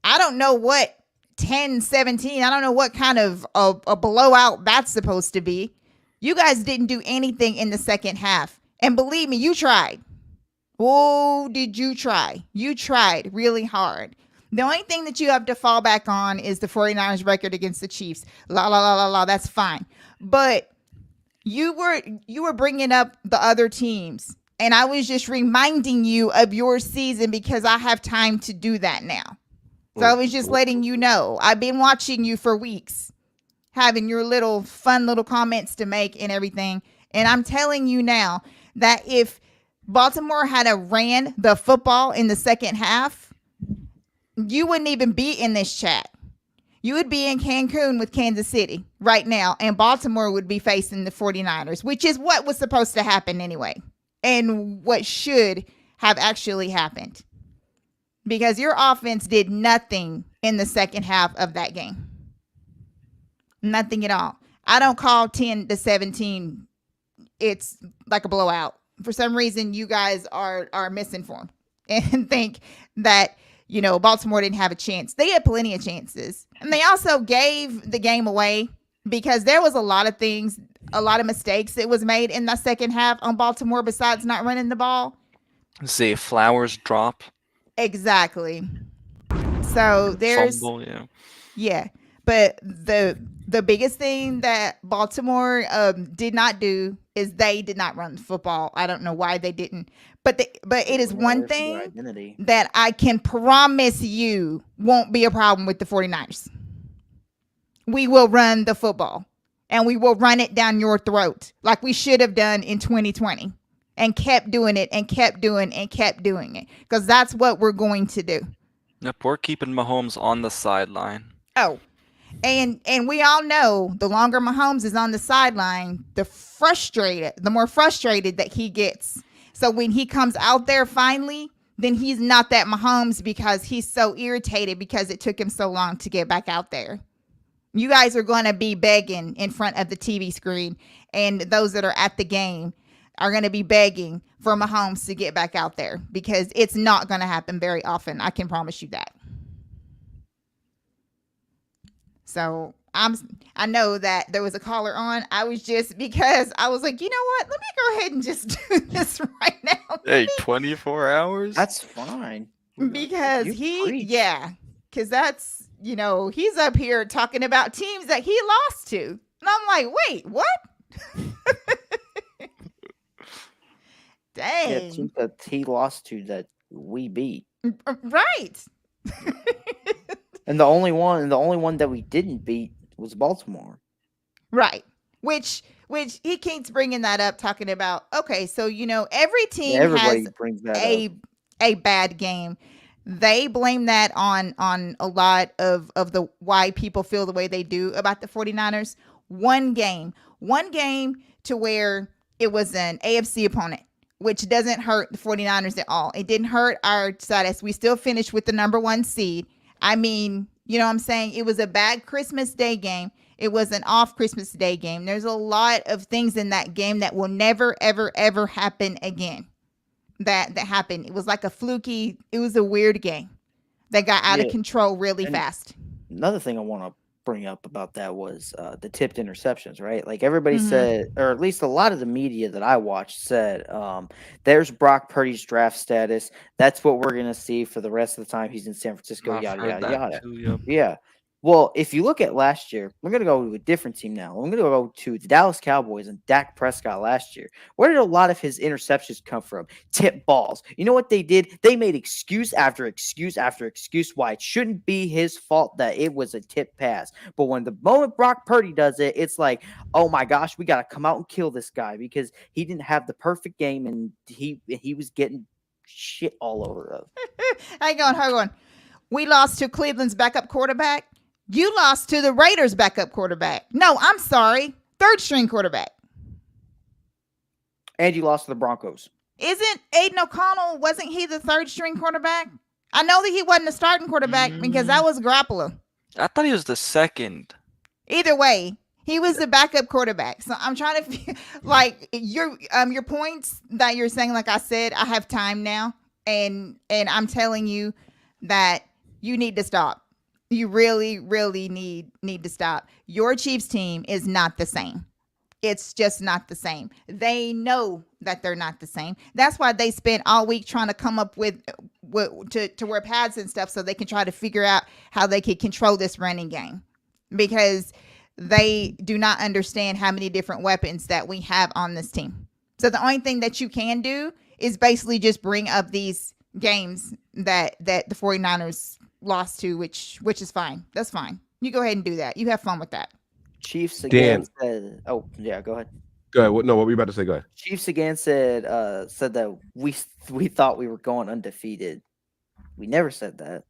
S9: I don't know what 10-17, I don't know what kind of a blowout that's supposed to be. You guys didn't do anything in the second half. And believe me, you tried. Oh, did you try? You tried really hard. The only thing that you have to fall back on is the 49ers record against the Chiefs. That's fine. But you were bringing up the other teams. And I was just reminding you of your season because I have time to do that now. So I was just letting you know. I've been watching you for weeks, having your little fun little comments to make and everything. And I'm telling you now that if Baltimore had ran the football in the second half, you wouldn't even be in this chat. You would be in Cancun with Kansas City right now, and Baltimore would be facing the 49ers, which is what was supposed to happen anyway, and what should have actually happened. Because your offense did nothing in the second half of that game. Nothing at all. I don't call 10-17. It's like a blowout. For some reason, you guys are misinformed and think that, Baltimore didn't have a chance. They had plenty of chances. And they also gave the game away because there was a lot of mistakes that was made in the second half on Baltimore besides not running the ball.
S8: Say Flowers drop.
S9: Exactly. So there's
S8: Fumble, yeah.
S9: Yeah. But the biggest thing that Baltimore did not do is they did not run the football. I don't know why they didn't. But it is one thing that I can promise you won't be a problem with the 49ers. We will run the football, and we will run it down your throat like we should have done in 2020 and kept doing it and kept doing and kept doing it, because that's what we're going to do.
S8: Yep, we're keeping Mahomes on the sideline.
S9: Oh, and we all know the longer Mahomes is on the sideline, the more frustrated that he gets. So when he comes out there finally, then he's not that Mahomes because he's so irritated because it took him so long to get back out there. You guys are going to be begging in front of the TV screen, and those that are at the game are going to be begging for Mahomes to get back out there because it's not going to happen very often. I can promise you that. So I know that there was a caller on. I was just, because I was like, you know what? Let me go ahead and just do this right now.
S8: Hey, 24 hours?
S10: That's fine.
S9: Because because that's, he's up here talking about teams that he lost to. And I'm like, wait, what? Dang.
S10: Yeah, teams that he lost to that we beat.
S9: Right.
S10: And the only one that we didn't beat was Baltimore.
S9: Right. Which he keeps bringing that up, talking about, okay, so, every team
S10: everybody
S9: has
S10: brings that
S9: a bad game. They blame that on a lot of the why people feel the way they do about the 49ers. One game to where it was an AFC opponent, which doesn't hurt the 49ers at all. It didn't hurt our status. We still finished with the number 1 seed. I mean, you know what I'm saying? It was a bad Christmas Day game. It was an off Christmas Day game. There's a lot of things in that game that will never, ever, ever happen again. That happened. It was like it was a weird game that got out of control really fast.
S10: Another thing I want to bring up about that was the tipped interceptions, right? Like everybody said, or at least a lot of the media that I watched said, there's Brock Purdy's draft status. That's what we're going to see for the rest of the time he's in San Francisco, yada, yada, yada.
S8: Too, yep.
S10: Yeah. Well, if you look at last year, we're going to go to a different team now. I'm going to go to the Dallas Cowboys and Dak Prescott last year. Where did a lot of his interceptions come from? Tip balls. You know what they did? They made excuse after excuse after excuse why it shouldn't be his fault that it was a tip pass. But when the moment Brock Purdy does it, it's like, oh my gosh, we got to come out and kill this guy because he didn't have the perfect game and he was getting shit all over us.
S9: Hang on. We lost to Cleveland's backup quarterback. You lost to the Raiders' backup quarterback. No, I'm sorry. 3rd string quarterback.
S10: And you lost to the Broncos.
S9: Isn't Aiden O'Connell, wasn't he the 3rd string quarterback? I know that he wasn't the starting quarterback because that was Garoppolo.
S8: I thought he was the 2nd.
S9: Either way, he was the backup quarterback. So I'm trying to like your points that you're saying, like I said, I have time now. And I'm telling you that you need to stop. You really, really need to stop. Your Chiefs team is not the same. It's just not the same. They know that they're not the same. That's why they spent all week trying to come up with to wear pads and stuff so they can try to figure out how they could control this running game, because they do not understand how many different weapons that we have on this team. So the only thing that you can do is basically just bring up these games that the 49ers lost to, which is fine. That's fine. You go ahead and do that. You have fun with that.
S10: Chiefs
S7: Dan.
S10: again said, oh yeah, go ahead.
S7: Go ahead. What were you about to say? Go ahead.
S10: Chiefs again said that we thought we were going undefeated. We never said that.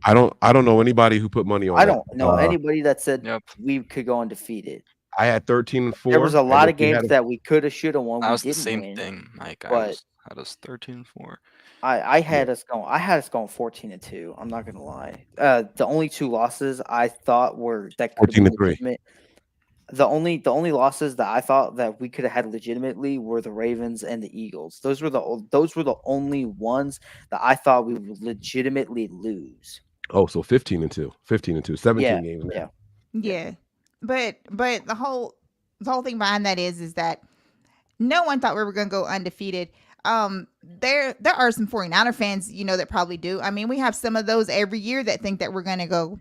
S7: I don't know anybody who put money on
S10: I
S7: that.
S10: don't know anybody that said
S8: Yep.
S10: we could go undefeated.
S7: I had 13-4.
S10: There was a lot of games
S7: had
S10: that we could have, should have won.
S8: That
S10: We
S8: was the
S10: didn't
S8: same
S10: win.
S8: thing. Like
S10: but
S8: had us 13-4.
S10: I had us going 14-2. I'm not gonna lie. The only two losses I thought were that could have been
S7: 14-3.
S10: legitimate. The only legitimately that I thought that we could have had legitimately were the Ravens and the Eagles. Those were the only ones that I thought we would legitimately lose.
S7: Oh, so 15-2, 17 games now.
S9: Yeah. But the whole thing behind that is that no one thought we were going to go undefeated. There are some 49er fans, that probably do. I mean, we have some of those every year that think that we're going to go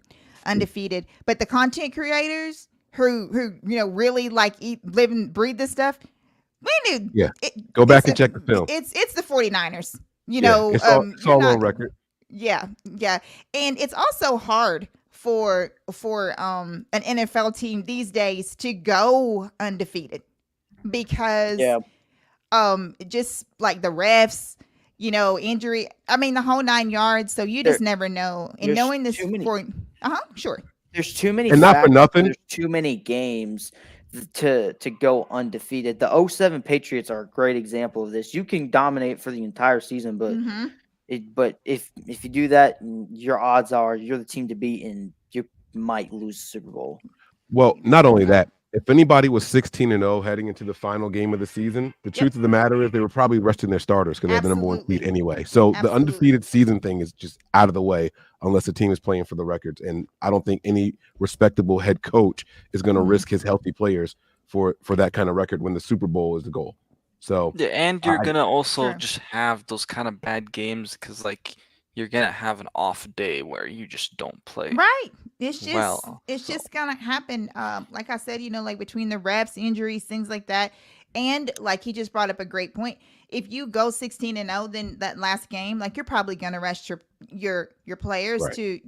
S9: undefeated. But the content creators who really like eat, live and breathe this stuff, we knew.
S7: Yeah. Go back and check the film.
S9: It's the 49ers.
S7: It's all on record.
S9: Yeah. And it's also hard for an NFL team these days to go undefeated because just like the refs, injury, I mean the whole 9 yards, so you just never know. And knowing this sure.
S10: There's too many
S7: and not for nothing.
S10: There's too many games to go undefeated. The 07 Patriots are a great example of this. You can dominate for the entire season, but but if you do that, your odds are you're the team to beat and you might lose the Super Bowl.
S7: Well, not only that, if anybody was 16-0 heading into the final game of the season, the truth of the matter is they were probably resting their starters because they had the number one seed anyway. So the undefeated season thing is just out of the way unless the team is playing for the records. And I don't think any respectable head coach is going to risk his healthy players for that kind of record when the Super Bowl is the goal. So
S8: yeah, and you're gonna also just have those kind of bad games because like you're gonna have an off day where you just don't play.
S9: Right. It's just just gonna happen. Like I said, like between the reps, injuries, things like that. And like he just brought up a great point. If you go 16-0, then that last game, like you're probably gonna rest your players to,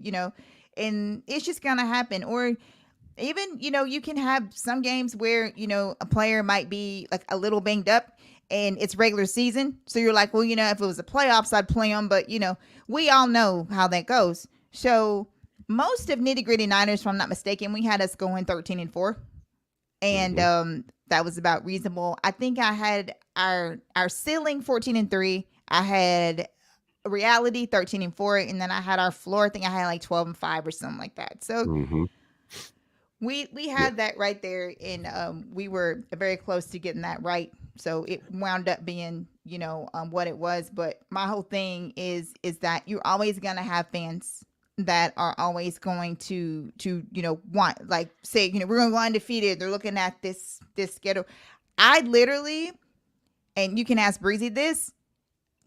S9: and it's just gonna happen. Or even, you can have some games where, a player might be like a little banged up and it's regular season. So you're like, well, if it was the playoffs, I'd play them. But, we all know how that goes. So most of Nitty Gritty Niners, if I'm not mistaken, we had us going 13-4. And that was about reasonable. I think I had our ceiling 14-3. I had reality 13-4. And then I had our floor, I think I had like 12-5 or something like that. So we had that right there, and we were very close to getting that right. So it wound up being, what it was. But my whole thing is that you're always gonna have fans that are always going to want, like, say, we're gonna go undefeated. They're looking at this schedule. I literally, and you can ask Breezy this,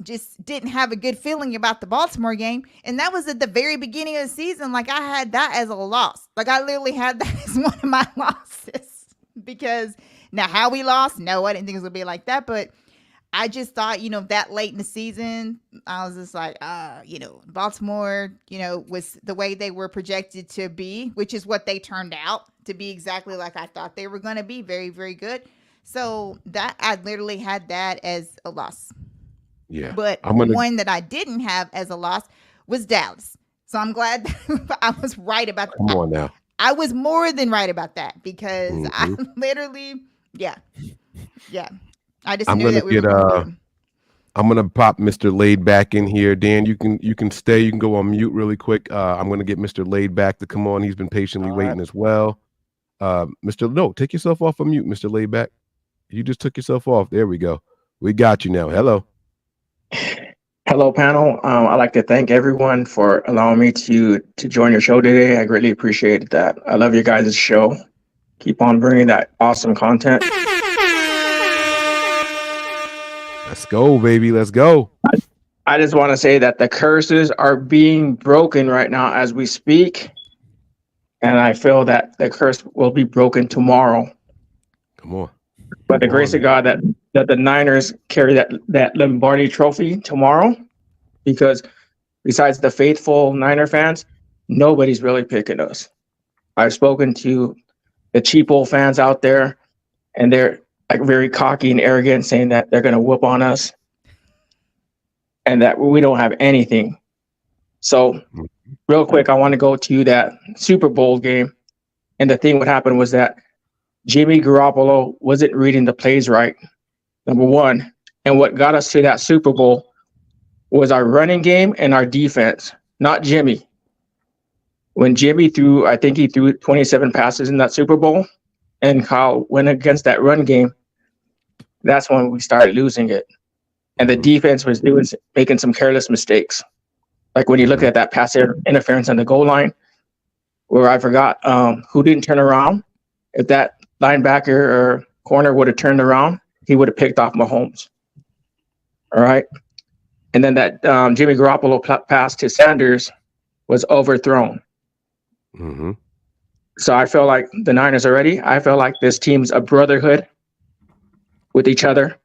S9: just didn't have a good feeling about the Baltimore game. And that was at the very beginning of the season. Like I had that as a loss. Like I literally had that as one of my losses because now how we lost, no, I didn't think it was gonna be like that. But I just thought, that late in the season, I was just like, Baltimore, was the way they were projected to be, which is what they turned out to be, exactly like I thought they were going to be. Very, very good. So that I literally had that as a loss.
S7: Yeah.
S9: But one that I didn't have as a loss was Dallas. So I'm glad that I was right about that.
S7: Come on now.
S9: I was more than right about that because I literally, yeah. I just knew that we were going to be.
S7: I'm gonna pop Mr. Laid Back in here. Dan, you can stay. You can go on mute really quick. I'm gonna get Mr. Laid Back to come on. He's been patiently waiting as well. Take yourself off of mute, Mr. Laid Back. You just took yourself off. There we go. We got you now. Hello.
S12: Hello, panel. I'd like to thank everyone for allowing me to join your show today. I greatly appreciate that. I love your guys' show. Keep on bringing that awesome content.
S7: Let's go, baby. Let's go.
S12: I just want to say that the curses are being broken right now as we speak. And I feel that the curse will be broken tomorrow.
S7: Come on.
S12: By the grace of God, that the Niners carry that Lombardi trophy tomorrow, because besides the faithful Niner fans, nobody's really picking us. I've spoken to the cheapo fans out there, and like very cocky and arrogant, saying that they're going to whoop on us and that we don't have anything. So real quick, I want to go to that Super Bowl game. And the thing what happened was that Jimmy Garoppolo wasn't reading the plays right, number one. And what got us to that Super Bowl was our running game and our defense, not Jimmy. When Jimmy threw, I think he threw 27 passes in that Super Bowl, and Kyle went against that run game, that's when we started losing it. And the defense was making some careless mistakes. Like when you look at that pass interference on the goal line, where I forgot who didn't turn around. If that linebacker or corner would have turned around, he would have picked off Mahomes. All right. And then that Jimmy Garoppolo pass to Sanders was overthrown.
S7: Mm-hmm.
S12: So I feel like the Niners already, I feel like this team's a brotherhood with each other.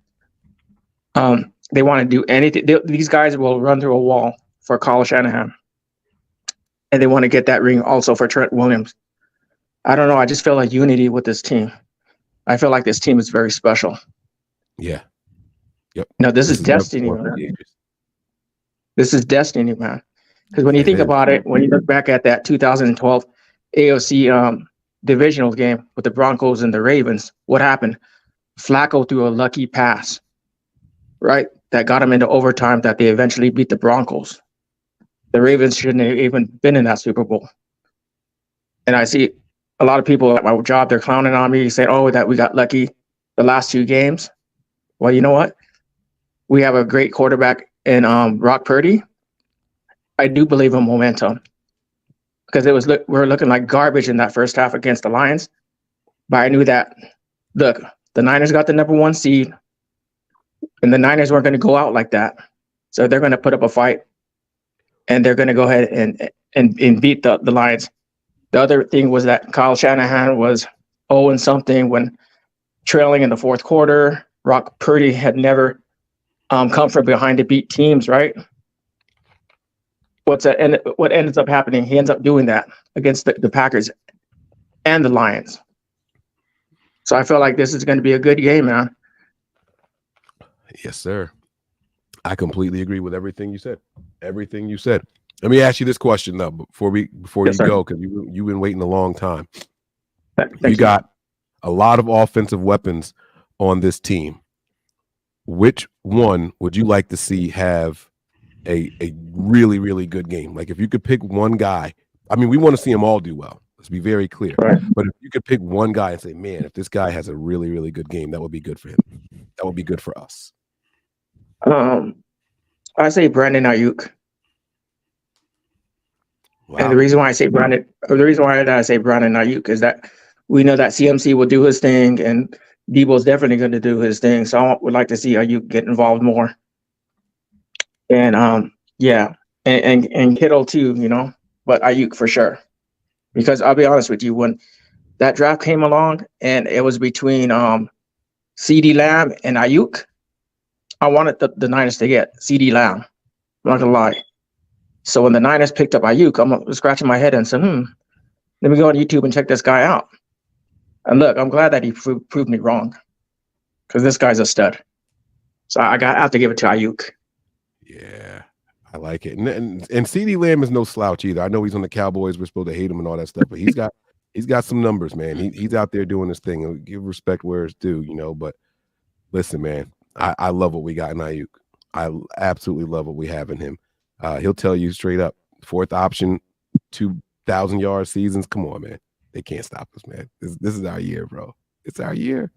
S12: They want to do anything. These guys will run through a wall for Kyle Shanahan. And they want to get that ring also for Trent Williams. I don't know. I just feel like unity with this team. I feel like this team is very special.
S7: Yeah. Yep.
S12: No, this is destiny, man. This is destiny, man. Because when you think about it, when you look back at that 2012 AFC divisional game with the Broncos and the Ravens, what happened? Flacco threw a lucky pass, right? That got him into overtime that they eventually beat the Broncos. The Ravens shouldn't have even been in that Super Bowl. And I see a lot of people at my job, they're clowning on me, saying, oh, that we got lucky the last 2 games. Well, you know what? We have a great quarterback in Brock Purdy. I do believe in momentum because we're looking like garbage in that first half against the Lions. But I knew that, look, the Niners got the number 1 seed, and the Niners weren't going to go out like that. So they're going to put up a fight, and they're going to go ahead and beat the Lions. The other thing was that Kyle Shanahan was 0-something when trailing in the fourth quarter. Brock Purdy had never come from behind to beat teams, right? What ends up happening? He ends up doing that against the Packers and the Lions. So I feel like this is going to be a good game, man.
S7: Yes, sir. I completely agree with everything you said. Everything you said. Let me ask you this question though, before you go, because you've been waiting a long time. You got a lot of offensive weapons on this team. Which one would you like to see have a really, really good game? Like if you could pick one guy, I mean, we want to see them all do well. Let's be very clear. Right. But if you could pick one guy and say, man, if this guy has a really, really good game, that would be good for him. That would be good for us.
S12: I say Brandon Ayuk.
S7: Wow.
S12: And the reason why I say Brandon Ayuk is that we know that CMC will do his thing and Debo's definitely going to do his thing. So I would like to see Ayuk get involved more. And and Kittle too, you know, but Ayuk for sure. Because I'll be honest with you, when that draft came along and it was between CeeDee Lamb and Ayuk, I wanted the Niners to get CeeDee Lamb. I'm not gonna lie. So when the Niners picked up Ayuk, I'm scratching my head and said, let me go on YouTube and check this guy out. And look, I'm glad that he proved me wrong, because this guy's a stud. So I have to give it to Ayuk.
S7: Yeah, I like it. And CeeDee Lamb is no slouch either. I know he's on the Cowboys. We're supposed to hate him and all that stuff, but he's got some numbers, man. He's out there doing his thing, and give respect where it's due, you know. But listen, man, I love what we got in Ayuk. I absolutely love what we have in him. He'll tell you straight up, 4th option, 2,000-yard seasons. Come on, man. They can't stop us, man. This is our year, bro. It's our year.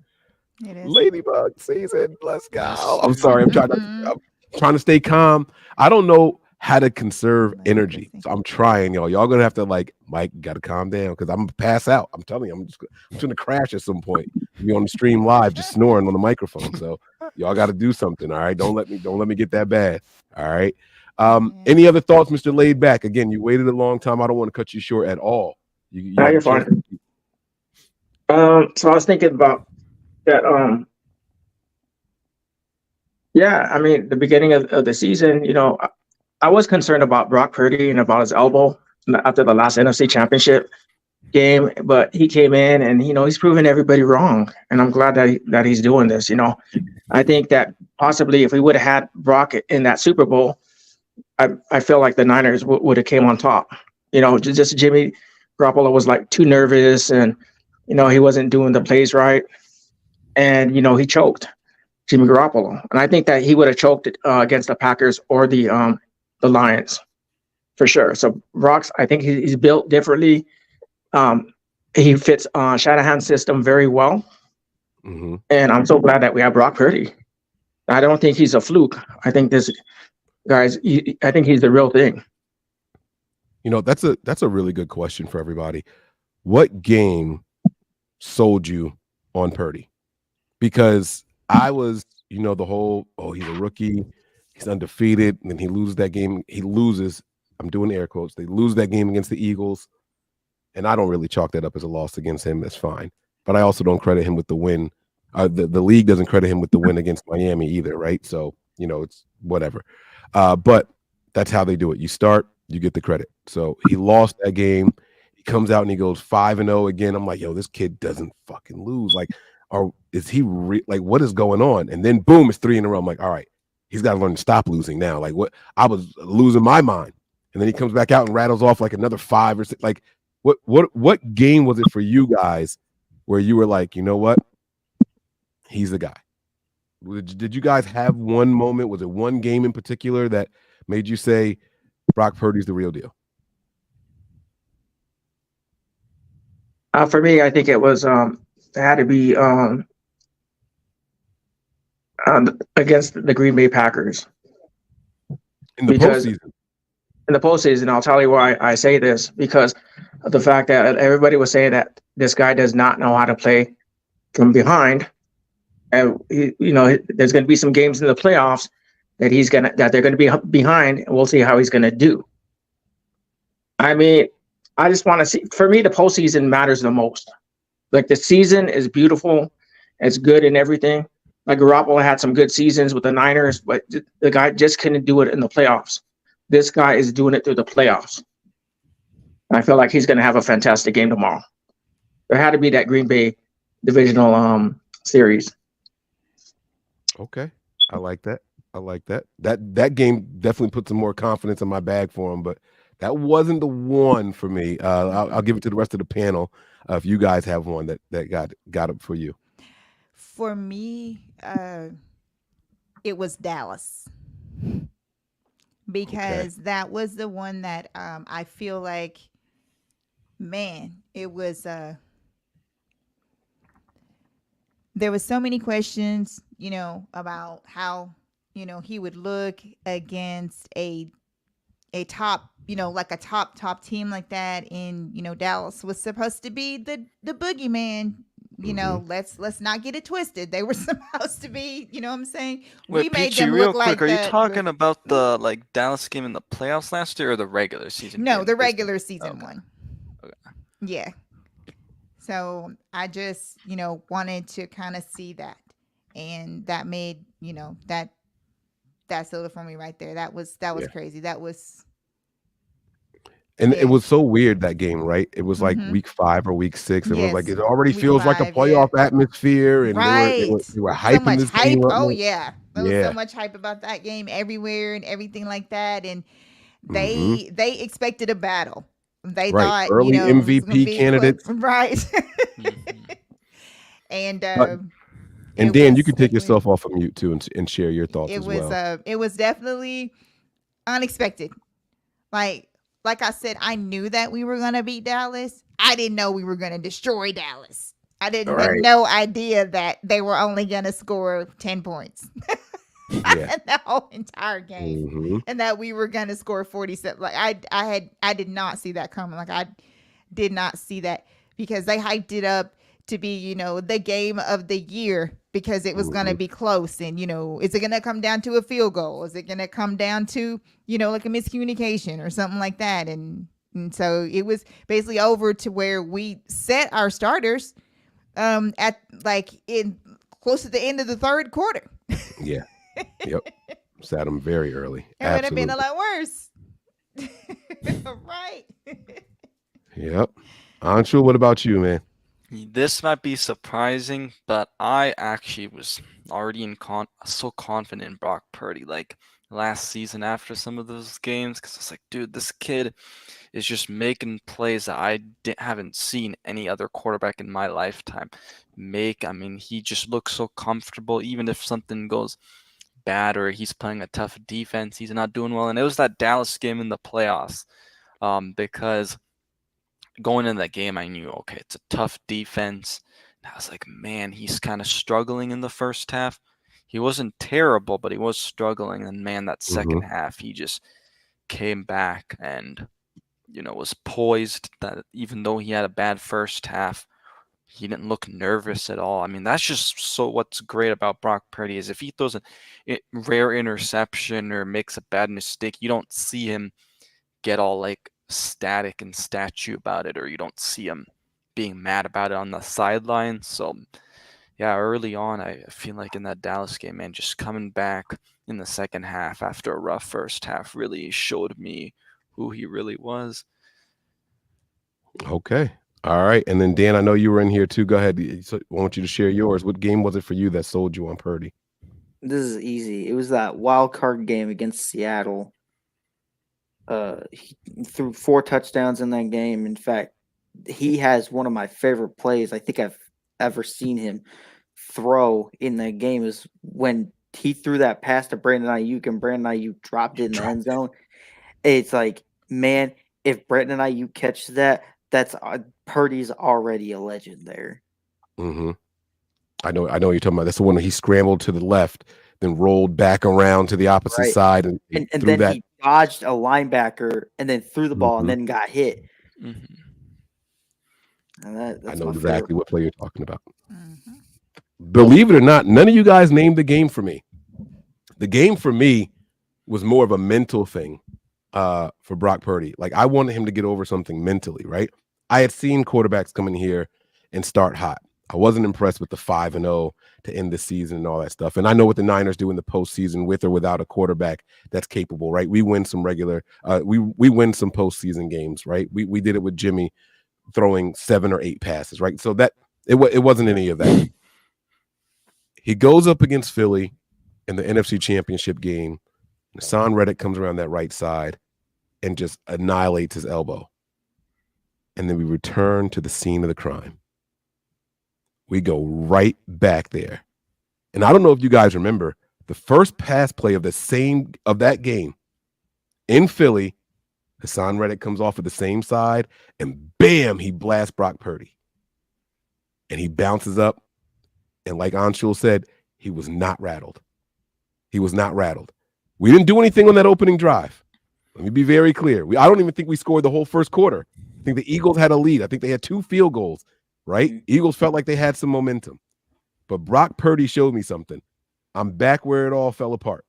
S9: It is.
S7: Ladybug season. Let's go. I'm sorry. I'm trying to stay calm. I don't know how to conserve energy, so I'm trying, y'all. Y'all gonna have to Mike. You gotta calm down because I'm gonna pass out. I'm telling you, I'm gonna crash at some point. Be on the stream live, just snoring on the microphone. So y'all got to do something. All right. Don't let me get that bad. All right. Any other thoughts, Mr. Laid Back? Again, you waited a long time. I don't want to cut you short at all.
S12: You're fine. So I was thinking about that. I mean, the beginning of the season, you know, I was concerned about Brock Purdy and about his elbow after the last NFC Championship. game, but he came in and he's proven everybody wrong, and I'm glad that he's doing this. I think that possibly if we would have had Brock in that Super Bowl, I feel like the Niners would have came on top. Just Jimmy Garoppolo was like too nervous, and he wasn't doing the plays right, and he choked Jimmy Garoppolo, and I think that he would have choked against the Packers or the Lions for sure. So Brock's, I think he's built differently. He fits Shanahan's system very well, and I'm so glad that we have Brock Purdy. I don't think he's a fluke. I think this guy's. I think he's the real thing.
S7: That's a really good question for everybody. What game sold you on Purdy? Because I was, the whole, he's a rookie, he's undefeated, and then he loses that game. He loses. I'm doing air quotes. They lose that game against the Eagles. And I don't really chalk that up as a loss against him. That's fine. But I also don't credit him with the win. The league doesn't credit him with the win against Miami either, right? So, it's whatever. But that's how they do it. You start, you get the credit. So he lost that game. He comes out and he goes 5-0 again. I'm like, yo, this kid doesn't fucking lose. Like, or is he what is going on? And then boom, it's 3 in a row. I'm like, all right, he's got to learn to stop losing now. Like, what? I was losing my mind. And then he comes back out and rattles off like another 5 or 6. Like, what game was it for you guys where you were like, you know what? He's the guy. Did you guys have one moment? Was it one game in particular that made you say Brock Purdy's the real deal?
S12: For me, I think it was it had to be against the Green Bay Packers.
S7: In the postseason.
S12: In the postseason, I'll tell you why I say this, because of the fact that everybody was saying that this guy does not know how to play from behind, and there's going to be some games in the playoffs that they're going to be behind, and we'll see how he's going to do. I mean, I just want to see. For me, the postseason matters the most. Like, the season is beautiful, it's good and everything. Like, Garoppolo had some good seasons with the Niners, but the guy just couldn't do it in the playoffs. This guy is doing it through the playoffs. And I feel like he's going to have a fantastic game tomorrow. There had to be that Green Bay divisional series.
S7: Okay. I like that. That game definitely put some more confidence in my bag for him, but that wasn't the one for me. I'll give it to the rest of the panel if you guys have one that got it for you.
S9: For me, it was Dallas. Because that was the one that I feel like, man, it was there was so many questions, about how, he would look against a top, like a top team like that. And, Dallas was supposed to be the boogeyman. Let's not get it twisted. They were supposed to be, what I'm saying?
S8: Wait,
S9: We made
S8: Peachy,
S9: them
S8: real
S9: look
S8: quick,
S9: like
S8: are you talking about the Dallas game in the playoffs last year or the regular season?
S9: No,
S8: game?
S9: the regular season one.
S8: Okay.
S9: Yeah. So I just, wanted to kind of see that. And that made, that sealed it for me right there. That was crazy. That was.
S7: And it was so weird, that game, right? It was like week 5 or week 6. And it was like, it already feels like a playoff atmosphere. And they were hyping this game up.
S9: Oh, yeah. There was so much hype about that game everywhere and everything like that. And they expected a battle. They thought,
S7: early MVP candidates.
S9: Right. And
S7: Dan, you can take yourself off of mute too and share your thoughts as well.
S9: It was definitely unexpected. Like I said, I knew that we were going to beat Dallas. I didn't know we were going to destroy Dallas. I didn't have no idea that they were only going to score 10 points the whole entire game, and that we were going to score 47. Like I did not see that coming. Like, I did not see that, because they hyped it up to be, the game of the year, because it was going to be close. And, is it going to come down to a field goal? Is it going to come down to, like a miscommunication or something like that? And so it was basically over to where we set our starters at in close to the end of the third quarter.
S7: Yeah. Yep. Sat them very early.
S9: It would have been a lot worse. Right.
S7: Yep. Anshul, what about you, man?
S8: This might be surprising, but I actually was already so confident in Brock Purdy like last season after some of those games, because I was like, dude, this kid is just making plays that I haven't seen any other quarterback in my lifetime make. I mean, he just looks so comfortable, even if something goes bad or he's playing a tough defense, he's not doing well. And it was that Dallas game in the playoffs, because going into that game, I knew, okay, it's a tough defense. And I was like, man, he's kind of struggling in the first half. He wasn't terrible, but he was struggling. And man, that second half, he just came back and, was poised. That even though he had a bad first half, he didn't look nervous at all. I mean, that's just what's great about Brock Purdy is if he throws a rare interception or makes a bad mistake, you don't see him get all like static and statue about it, or you don't see him being mad about it on the sideline. So yeah, early on, I feel like in that Dallas game, man, just coming back in the second half after a rough first half really showed me who he really was.
S7: Okay. All right. And then, Dan, I know you were in here too. Go ahead. So I want you to share yours. What game was it for you that sold you on Purdy?
S10: This is easy. It was that wild card game against Seattle. He threw 4 touchdowns in that game. In fact, he has one of my favorite plays I think I've ever seen him throw in that game is when he threw that pass to Brandon Ayuk and Brandon Ayuk dropped it in the end zone. It's like, man, if Brandon Ayuk catches that, that's Purdy's already a legend there.
S7: Mm-hmm. I know what you're talking about. That's the one where he scrambled to the left, then rolled back around to the opposite side, and
S10: then he dodged a linebacker and then threw the ball and then got hit.
S8: Mm-hmm.
S10: And that's
S7: I know
S10: my
S7: exactly
S10: favorite.
S7: what play you're talking about. Believe it or not, none of you guys named the game for me. The game for me was more of a mental thing for Brock Purdy. Like, I wanted him to get over something mentally, right? I had seen quarterbacks come in here and start hot. I wasn't impressed with the 5-0 to end the season and all that stuff. And I know what the Niners do in the postseason with or without a quarterback that's capable, right? We win some we win some postseason games, right? We did it with Jimmy throwing 7 or 8 passes, right? So that it wasn't any of that. He goes up against Philly in the NFC Championship game. Hassan Reddick comes around that right side and just annihilates his elbow. And then we return to the scene of the crime. We go right back there. And I don't know if you guys remember the first pass play of that game in Philly. Hassan Reddick comes off of the same side and bam, he blasts Brock Purdy. And he bounces up. And like Anshul said, he was not rattled. He was not rattled. We didn't do anything on that opening drive. Let me be very clear. I don't even think we scored the whole first quarter. I think the Eagles had a lead. I think they had 2 field goals, right? Eagles felt like they had some momentum. But Brock Purdy showed me something. I'm back where it all fell apart.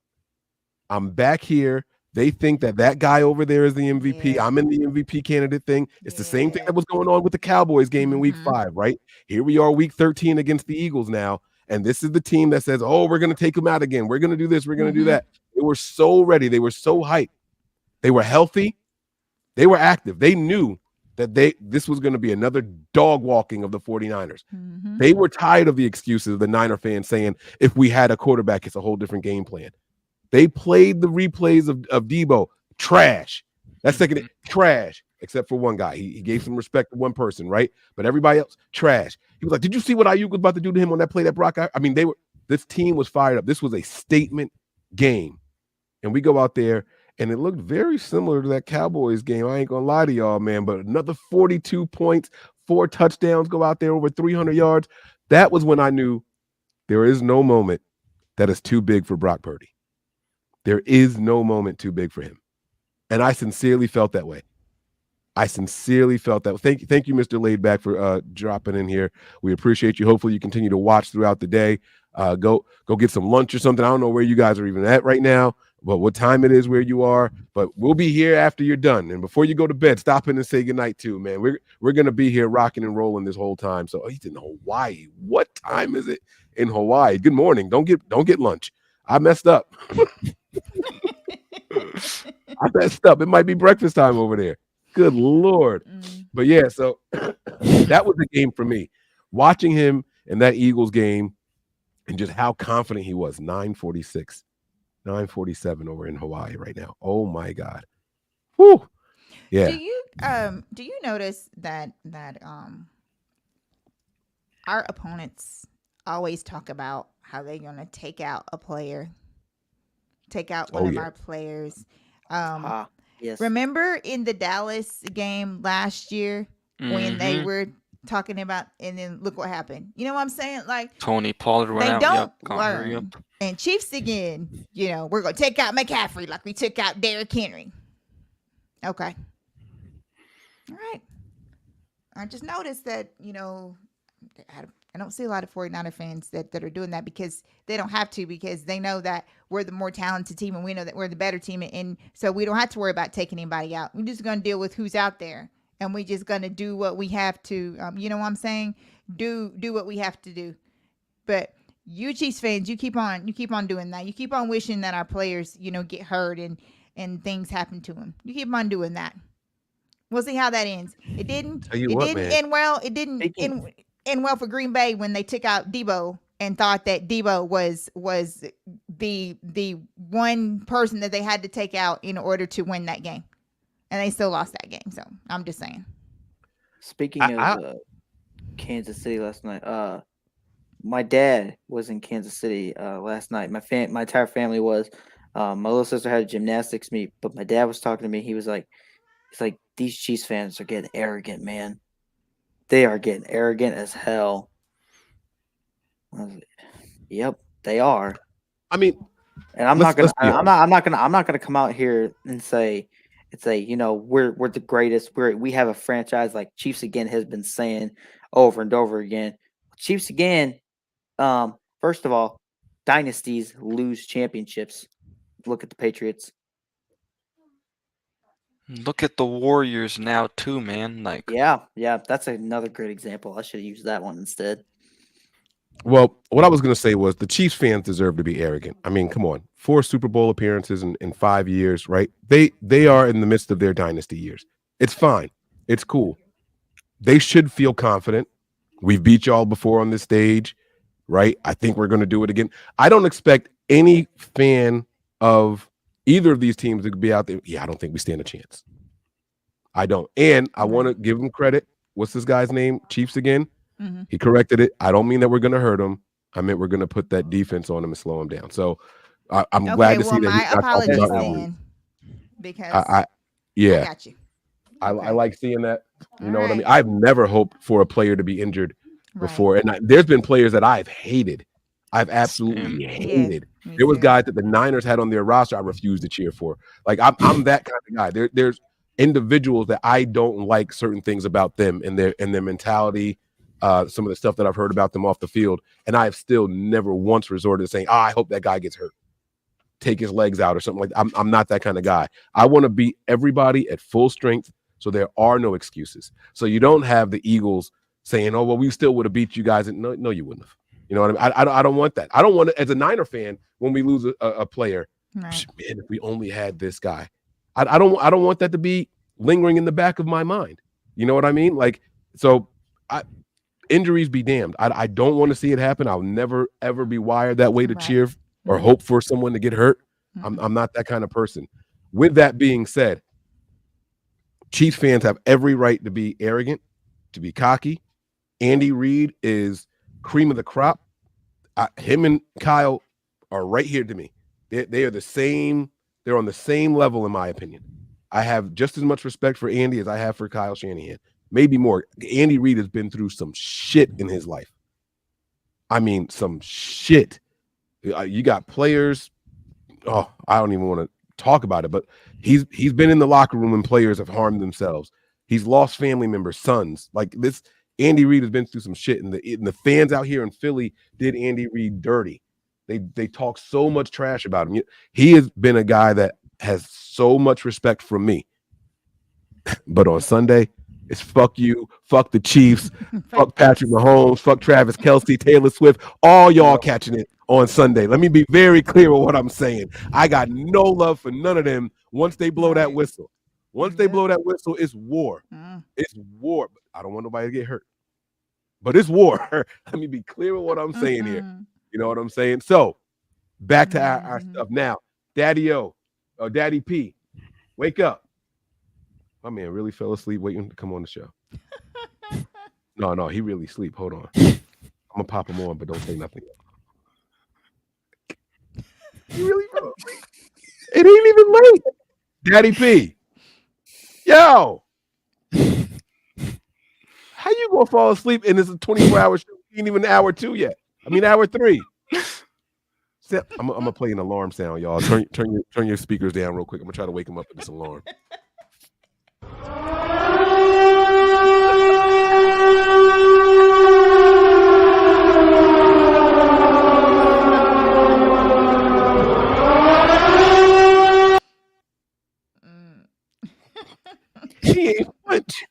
S7: I'm back here. They think that guy over there is the MVP. Yeah. I'm in the MVP candidate thing. It's the same thing that was going on with the Cowboys game in week 5, right? Here we are week 13 against the Eagles now. And this is the team that says, oh, we're going to take them out again. We're going to do this. We're going to do that. They were so ready. They were so hyped. They were healthy. They were active. They knew that this was going to be another dog walking of the 49ers. They were tired of the excuses of the Niner fans saying, if we had a quarterback, it's a whole different game plan. They played the replays of Debo. Trash. That second, trash, except for one guy. He gave some respect to one person, right? But everybody else, trash. He was like, did you see what Ayuk was about to do to him on that play that Brock? I mean, this team was fired up. This was a statement game. And we go out there, and it looked very similar to that Cowboys game. I ain't going to lie to y'all, man, but another 42 points, 4 touchdowns, go out there over 300 yards. That was when I knew there is no moment that is too big for Brock Purdy. There is no moment too big for him. And I sincerely felt that way. I sincerely felt that. Thank you, Mr. Laidback, for dropping in here. We appreciate you. Hopefully you continue to watch throughout the day. Go get some lunch or something. I don't know where you guys are even at right now, but what time it is where you are. But we'll be here after you're done. And before you go to bed, stop in and say goodnight too, man. We're going to be here rocking and rolling this whole time. So he's in Hawaii. What time is it in Hawaii? Good morning. Don't get lunch. I messed up. I messed up. It might be breakfast time over there. Good Lord. But yeah, so that was the game for me. Watching him in that Eagles game and just how confident he was. 946, 947 over in Hawaii right now. Oh my God. Whew. Yeah.
S9: Do you notice that our opponents always talk about how they're gonna take out a player, take out one of our players.
S10: Yes.
S9: Remember in the Dallas game last year when they
S8: Mhm.
S9: were talking about, and then look what happened. You know what I'm saying? Like
S8: Tony Pollard went
S9: they
S8: out.
S9: don't
S8: Yep. Can't hurry up.
S9: learn. And Chiefs again, we're gonna take out McCaffrey like we took out Derrick Henry. Okay. All right. I just noticed that, I don't see a lot of 49er fans that are doing that because they don't have to, because they know that we're the more talented team and we know that we're the better team. And so we don't have to worry about taking anybody out. We're just going to deal with who's out there, and we're just going to do what we have to. You know what I'm saying? Do what we have to do. But you Chiefs fans, you keep on doing that. You keep on wishing that our players, get hurt and things happen to them. You keep on doing that. We'll see how that ends. It didn't.
S7: Tell you
S9: It
S7: what,
S9: didn't
S7: man.
S9: end well. It didn't end well for Green Bay when they took out Debo and thought that Debo was the one person that they had to take out in order to win that game, and they still lost that game. So I'm just saying.
S10: Speaking of Kansas City last night, my dad was in Kansas City last night. My entire family was. My little sister had a gymnastics meet, but my dad was talking to me. He was like, "It's like these Chiefs fans are getting arrogant, man. They are getting arrogant as hell." I was like, "Yep, they are."
S7: I mean,
S10: and I'm not gonna come out here and say we're the greatest. We have a franchise like Chiefs again has been saying over and over again. Chiefs again. First of all, dynasties lose championships. Look at the Patriots.
S8: Look at the Warriors now too, man. Like,
S10: yeah, that's another great example. I should have used that one instead.
S7: Well, what I was going to say was the Chiefs fans deserve to be arrogant. I mean, come on, 4 Super Bowl appearances in 5 years, right? They are in the midst of their dynasty years. It's fine. It's cool. They should feel confident. We've beat y'all before on this stage, right? I think we're going to do it again. I don't expect any fan of either of these teams to be out there. Yeah, I don't think we stand a chance. I don't. And I want to give them credit. What's this guy's name? Chiefs again? Mm-hmm. He corrected it. I don't mean that we're going to hurt him. I meant we're going to put that defense on him and slow him down. So I'm glad to see that.
S9: My apologies then, because
S7: I
S9: got you.
S7: I like seeing that. You know what I mean? I've never hoped for a player to be injured before. And there's been players that I've hated. I've absolutely hated. There was guys that the Niners had on their roster I refused to cheer for. Like I'm that kind of guy. There's individuals that I don't like certain things about them and their mentality, some of the stuff that I've heard about them off the field, and I've still never once resorted to saying, I hope that guy gets hurt, take his legs out or something like that. I'm not that kind of guy. I want to beat everybody at full strength, so there are no excuses. So you don't have the Eagles saying, oh, well, we still would have beat you guys. No, you wouldn't have. You know what I mean? I don't want that. I don't want it as a Niner fan when we lose a player. Right. Man, if we only had this guy. I don't want that to be lingering in the back of my mind. You know what I mean? Like, so injuries be damned. I don't want to see it happen. I'll never, ever be wired that way to cheer or hope for someone to get hurt. I'm not that kind of person. With that being said, Chiefs fans have every right to be arrogant, to be cocky. Andy Reid is cream of the crop. Him and Kyle are right here to me. They are the same. They're on the same level, in my opinion. I have just as much respect for Andy as I have for Kyle Shanahan. Maybe more. Andy Reid has been through some shit in his life. I mean, some shit. You got players. Oh, I don't even want to talk about it, but he's been in the locker room and players have harmed themselves. He's lost family members, sons. Like this, Andy Reid has been through some shit, and the fans out here in Philly did Andy Reid dirty. They talk so much trash about him. He has been a guy that has so much respect from me. But on Sunday, it's fuck you, fuck the Chiefs, fuck Patrick Mahomes, fuck Travis Kelce, Taylor Swift, all y'all catching it on Sunday. Let me be very clear with what I'm saying. I got no love for none of them once they blow that whistle. Once they blow that whistle, it's war. It's war. I don't want nobody to get hurt. But it's war. Let me be clear with what I'm saying here. You know what I'm saying? So back to our stuff now. Daddy O, or Daddy P, wake up. My man really fell asleep waiting to come on the show. No, he really sleep. Hold on. I'm gonna pop him on, but don't say nothing. He really fell asleep. It ain't even late. Daddy P. Yo. How you gonna fall asleep and it's a 24-hour show? You ain't even hour 2 yet. I mean hour 3. I'm gonna play an alarm sound, y'all. Turn your speakers down real quick. I'm gonna try to wake him up with this alarm. He ain't flinch.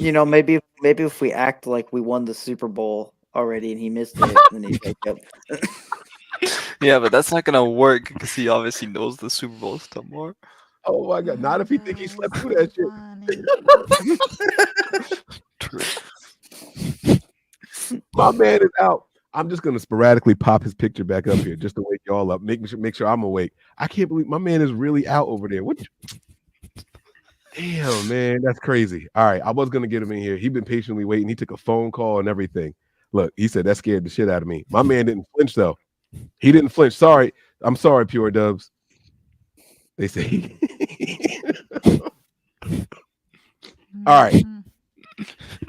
S10: You know, maybe if we act like we won the Super Bowl already and he missed it, then he'd wake up.
S8: Yeah, but that's not gonna work because he obviously knows the Super Bowl stuff more.
S7: Oh my God! Not if he think he slept through that shit. My man is out. I'm just gonna sporadically pop his picture back up here just to wake y'all up, make sure I'm awake. I can't believe my man is really out over there. What? Damn, man, that's crazy. All right, I was gonna get him in here. He'd been patiently waiting. He took a phone call and everything. Look, he said that scared the shit out of me. My man didn't flinch though. He didn't flinch. Sorry, I'm sorry, Pure Dubs. They say. All right. Is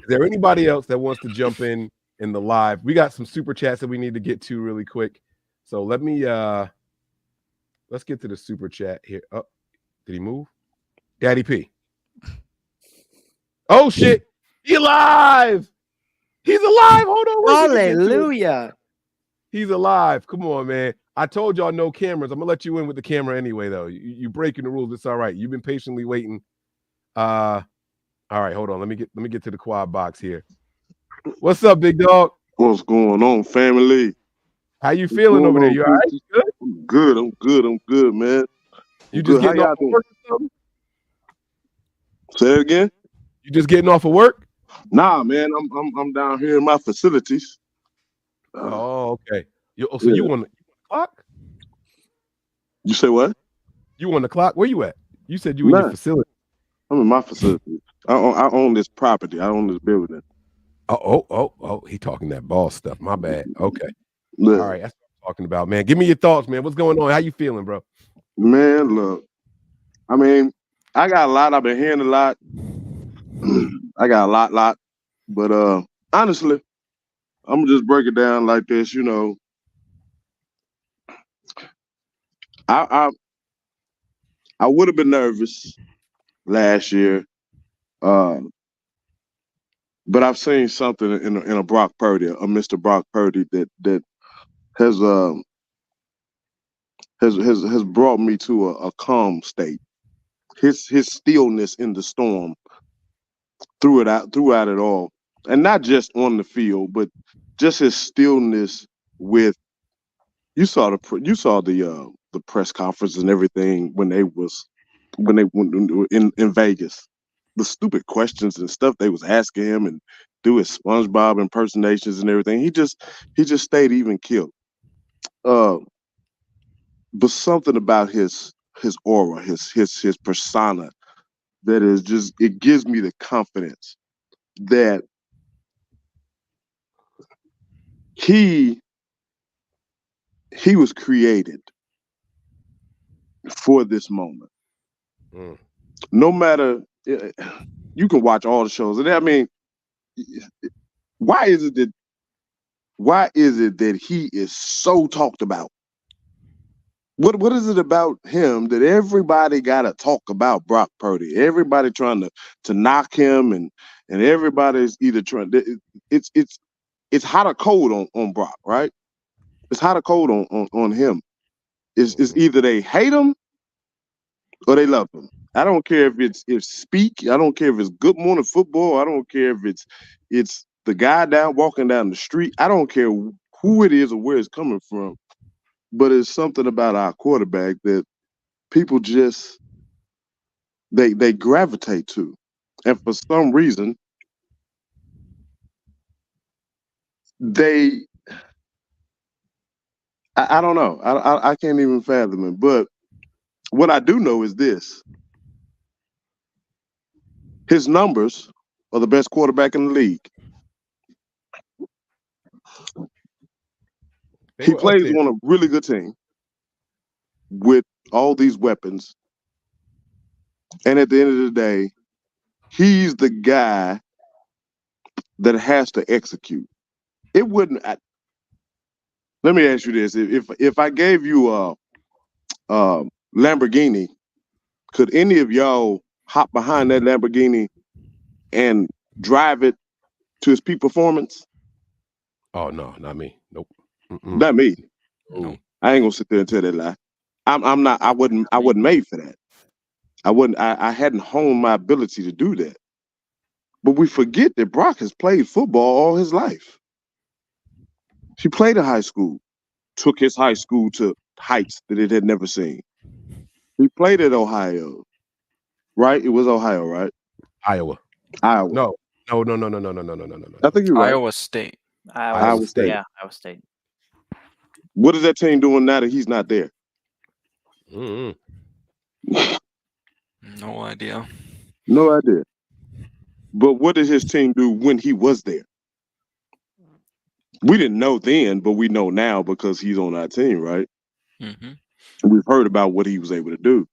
S7: there anybody else that wants to jump in the live? We got some super chats that we need to get to really quick. So let's get to the super chat here. Oh, did he move? Daddy P. Oh shit! He's alive! He's alive! Hold on.
S10: Hallelujah!
S7: He's alive. Come on, man. I told y'all no cameras. I'm gonna let you in with the camera anyway, though. You breaking the rules. It's all right. You've been patiently waiting. All right, hold on. Let me get to the quad box here. What's up, big dog?
S1: What's going on, family?
S7: How you feeling over there? You all right? You good?
S1: I'm good. I'm good, man.
S7: You just getting off of work or something?
S1: Say it again.
S7: You just getting off of work?
S1: Nah, man. I'm down here in my facilities.
S7: Oh, okay. You on the clock?
S1: You say what?
S7: You on the clock? Where you at? You said you in your facility.
S1: I'm in my facility. I own this property. I own this building.
S7: Oh, he talking that boss stuff. My bad. Okay.
S1: Yeah.
S7: All right, that's what I'm talking about, man. Give me your thoughts, man. What's going on? How you feeling, bro?
S1: Man, look. I mean, I got a lot. I've been hearing a lot. I got a lot. But honestly, I'm gonna just break it down like this. You know, I would have been nervous last year, but I've seen something in a Brock Purdy, a Mr. Brock Purdy that has brought me to a calm state. His stillness in the storm throughout it all, and not just on the field, but just his stillness with. You saw the press conference and everything when they went in Vegas. The stupid questions and stuff they was asking him and do his SpongeBob impersonations and everything. He just stayed even killed. But something about his aura, his persona, that is just, it gives me the confidence that he was created for this moment. No matter, you can watch all the shows, and I mean, why is it that he is so talked about? What is it about him that everybody got to talk about Brock Purdy? Everybody trying to knock him, and everybody's either trying. It's hot or cold on Brock, right? It's hot or cold on him. It's either they hate him or they love him. I don't care if it's speak. I don't care if it's Good Morning Football. I don't care if it's the guy walking down the street. I don't care who it is or where it's coming from. But it's something about our quarterback that people just they gravitate to. And for some reason, I don't know. I can't even fathom it. But what I do know is this. His numbers are the best quarterback in the league. He plays on a really good team with all these weapons. And at the end of the day, he's the guy that has to execute. It wouldn't. Let me ask you this: if I gave you a Lamborghini, could any of y'all hop behind that Lamborghini and drive it to its peak performance?
S7: Oh no, not me. Nope.
S1: Not me.
S6: No.
S1: I ain't gonna sit there and tell that lie. I'm not. I wasn't made for that. I hadn't honed my ability to do that. But we forget that Brock has played football all his life. He played in high school, took his high school to heights that it had never seen. He played at Ohio, right? It was Ohio, right?
S7: Iowa.
S1: Iowa.
S7: No.
S1: I think you're right.
S8: Iowa State.
S1: Iowa State.
S10: Yeah, Iowa State.
S1: What is that team doing now that he's not there?
S8: No idea.
S1: No idea. But what did his team do when he was there? We didn't know then, but we know now because he's on our team, right?
S8: Mm-hmm.
S1: We've heard about what he was able to do.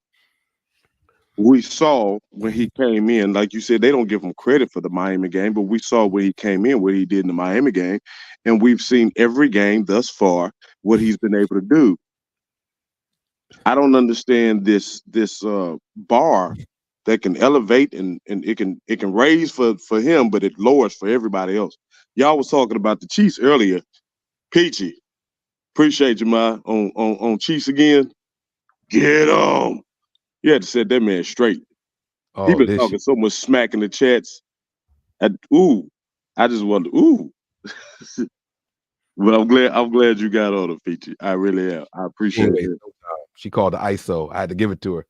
S1: We saw when he came in, like you said, they don't give him credit for the Miami game, but we saw when he came in, what he did in the Miami game, and we've seen every game thus far what he's been able to do. I don't understand this bar that can elevate and it can raise for him, but it lowers for everybody else. Y'all was talking about the Chiefs earlier. Peachy, appreciate you, man, on Chiefs again. Get on. You had to set that man straight. He been talking so much smack in the chats. I just wonder, But I'm glad you got on it, Peachy. I really am. I appreciate it.
S7: She called the ISO. I had to give it to her.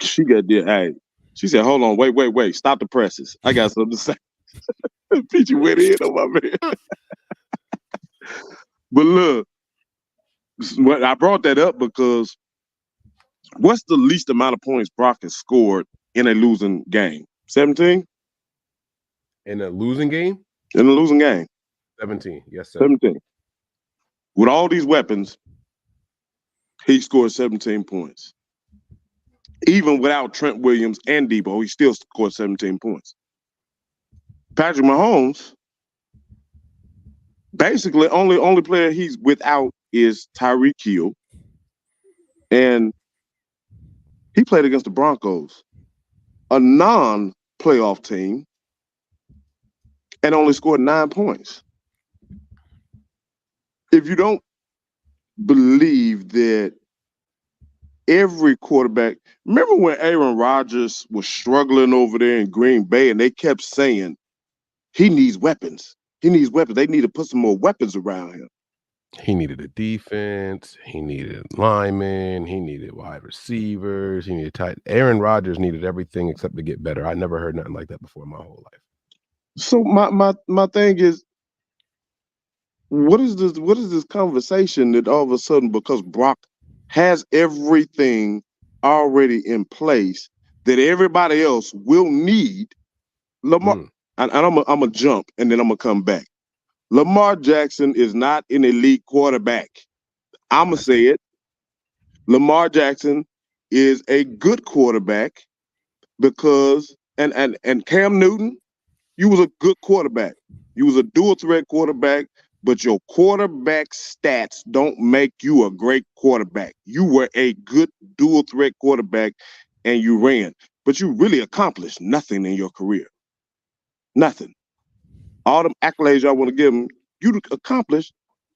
S1: She got there. Hey, she said, "Hold on, wait, stop the presses. I got something to say." Peachy went in on my man. But look, I brought that up because what's the least amount of points Brock has scored in a losing game? 17?
S7: In a losing game?
S1: In a losing game.
S7: 17. Yes, sir.
S1: 17. With all these weapons, he scored 17 points. Even without Trent Williams and Debo, he still scored 17 points. Patrick Mahomes, basically, only player he's without is Tyreek Hill. And he played against the Broncos, a non-playoff team, and only scored 9 points. If you don't believe that every quarterback, remember when Aaron Rodgers was struggling over there in Green Bay and they kept saying, he needs weapons. He needs weapons. They need to put some more weapons around him.
S7: He needed a defense. He needed linemen. He needed wide receivers. He needed tight. Aaron Rodgers needed everything except to get better. I never heard nothing like that before in my whole life.
S1: So my thing is, what is this conversation that all of a sudden, because Brock has everything already in place that everybody else will need, Lamar, and I'm gonna jump and then I'm gonna come back. Lamar Jackson is not an elite quarterback. I'm gonna say it. Lamar Jackson is a good quarterback because and Cam Newton, you was a good quarterback. You was a dual threat quarterback, but your quarterback stats don't make you a great quarterback. You were a good dual threat quarterback and you ran, but you really accomplished nothing in your career. Nothing. All them accolades y'all want to give him, you accomplished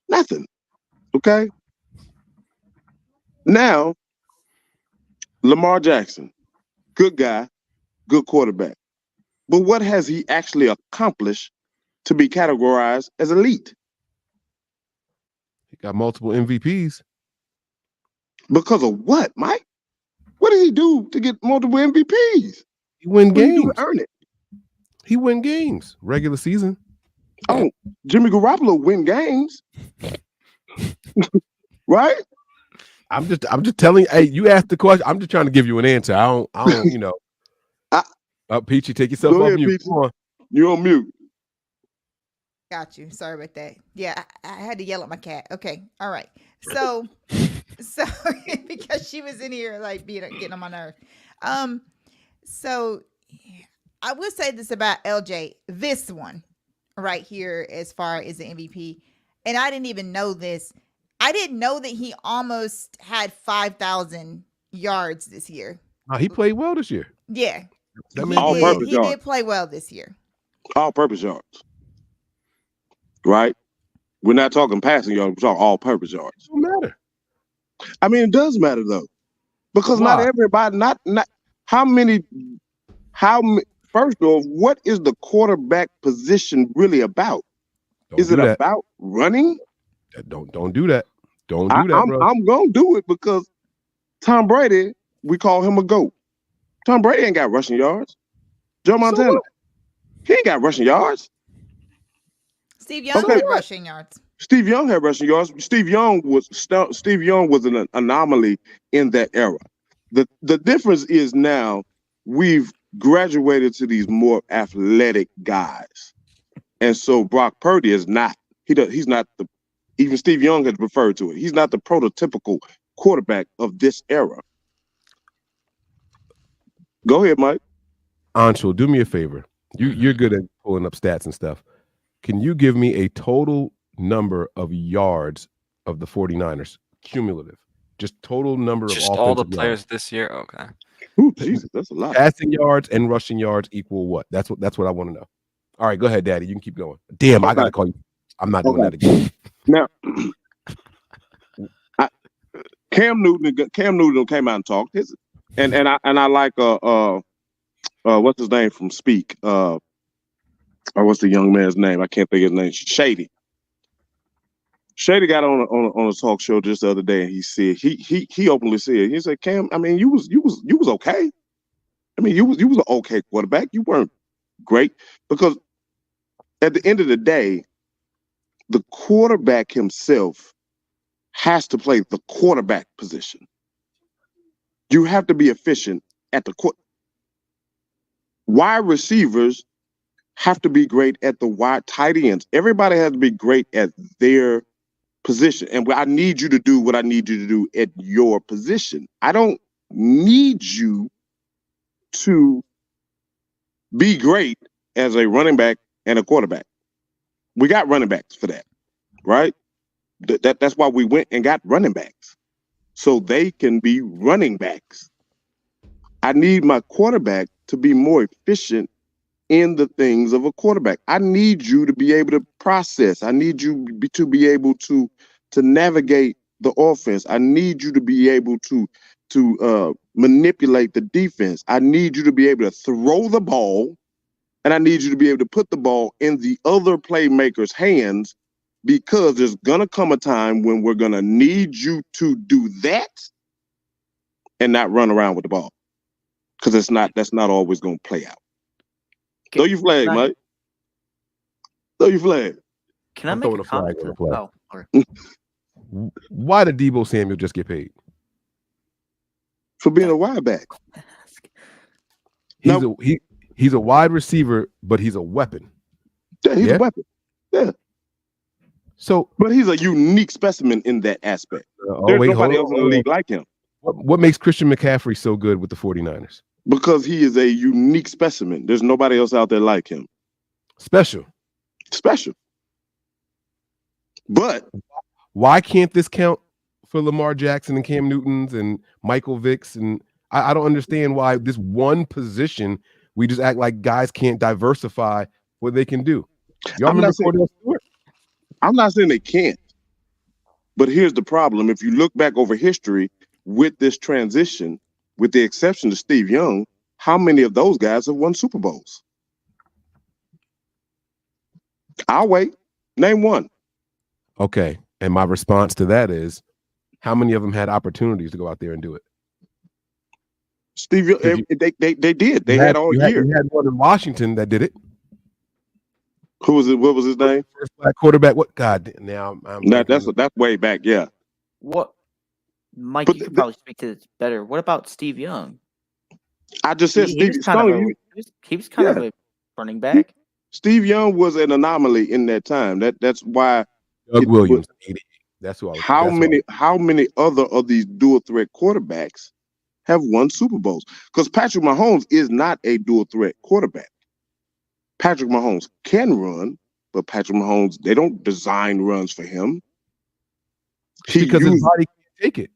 S1: nothing. Okay? Now, Lamar Jackson, good guy, good quarterback. But what has he actually accomplished to be categorized as elite?
S7: He got multiple MVPs.
S1: Because of what, Mike? What did he do to get multiple MVPs?
S7: He win games.
S1: Earn it.
S7: He win games regular season.
S1: Oh, Jimmy Garoppolo win games, right?
S7: I'm just telling you. Hey, you asked the question. I'm just trying to give you an answer. I don't. You know. Peachy, take yourself
S1: Go
S7: off
S1: ahead,
S7: mute.
S1: Peachy.
S7: Come on.
S1: You're on mute.
S9: Got you. Sorry about that. Yeah, I had to yell at my cat. Okay. All right. So because she was in here like getting on my nerve. So I will say this about LJ, this one right here, as far as the MVP, and I didn't even know this. I didn't know that he almost had 5,000 yards this year.
S7: He played well this year.
S9: Yeah,
S1: All-purpose yards.
S9: did play well this year.
S1: All-purpose yards, right? We're not talking passing yards. We're talking all-purpose yards.
S7: It don't matter.
S1: I mean, it does matter though, because not everybody. Not how many. First of all, what is the quarterback position really about? Is it about running?
S7: Don't do that. Don't do that, bro.
S1: I'm gonna do it because Tom Brady, we call him a GOAT. Tom Brady ain't got rushing yards. Joe Montana, he ain't got rushing yards.
S9: Steve Young had rushing yards.
S1: Steve Young had rushing yards. Steve Young was an anomaly in that era. The difference is now we've graduated to these more athletic guys, and so Brock Purdy is not. He's not the. Even Steve Young has referred to it. He's not the prototypical quarterback of this era. Go ahead, Mike.
S7: Anshul, do me a favor. You're good at pulling up stats and stuff. Can you give me a total number of yards of the 49ers, cumulative? Just total number of offensive
S8: all the players
S7: yards.
S8: this year? Okay.
S1: Ooh, Jesus, that's a lot.
S7: Passing yards and rushing yards equal what? That's what I want to know. All right, go ahead, Daddy. You can keep going. Damn, I got to call you. I'm not doing that again.
S1: Now, Cam Newton came out and talked. And I like what's his name from Speak? Or what's the young man's name? I can't think of his name. Shady. Shady got on a talk show just the other day, and he said he openly said, he said, Cam, I mean, you was okay. I mean, you was an okay quarterback. You weren't great, because at the end of the day, the quarterback himself has to play the quarterback position. You have to be efficient at the wide receivers have to be great at the wide tight ends. Everybody has to be great at their position. And I need you to do what I need you to do at your position. I don't need you to be great as a running back and a quarterback. We got running backs for that, right? That's why we went and got running backs, so they can be running backs. I need my quarterback to be more efficient in the things of a quarterback. I need you to be able to process. I need you to be able to navigate the offense. I need you to be able to manipulate the defense. I need you to be able to throw the ball, and I need you to be able to put the ball in the other playmakers' hands, because there's gonna come a time when we're gonna need you to do that and not run around with the ball, because that's not always gonna play out. Throw your flag, Mike. Throw your flag.
S10: Can I make a comment? Oh,
S7: why did Deebo Samuel just get paid?
S1: For being a wide back.
S7: He's a wide receiver, but he's a weapon.
S1: Yeah, he's a weapon. Yeah.
S7: So,
S1: but he's a unique specimen in that aspect. There's nobody else in the league like him.
S7: What makes Christian McCaffrey so good with the 49ers?
S1: Because he is a unique specimen. There's nobody else out there like him.
S7: Special.
S1: But
S7: why can't this count for Lamar Jackson and Cam Newtons and Michael Vicks? And I don't understand why this one position we just act like guys can't diversify what they can do. Y'all remember Cordell Stewart?
S1: I'm not saying they can't. But here's the problem. If you look back over history with this transition, with the exception of Steve Young, how many of those guys have won Super Bowls? I'll wait. Name one.
S7: Okay. And my response to that is, how many of them had opportunities to go out there and do it?
S1: Steve, they did. They had all year.
S7: You had one in Washington that did it.
S1: Who was it? What was his name?
S7: First black quarterback. What? God, now I'm
S1: That's way back. Yeah.
S10: What, Mike?
S1: But
S10: You could probably speak to this better. What about Steve Young?
S1: I just said
S10: He was
S1: Steve.
S10: kind of
S1: Stone,
S10: he was kind of a running back.
S1: Steve Young was an anomaly in that time. That's why.
S7: Doug Williams. That's who I was.
S1: How many other of these dual threat quarterbacks have won Super Bowls? Because Patrick Mahomes is not a dual threat quarterback. Patrick Mahomes can run, but Patrick Mahomes, they don't design runs for him.
S7: Because his body can't take it.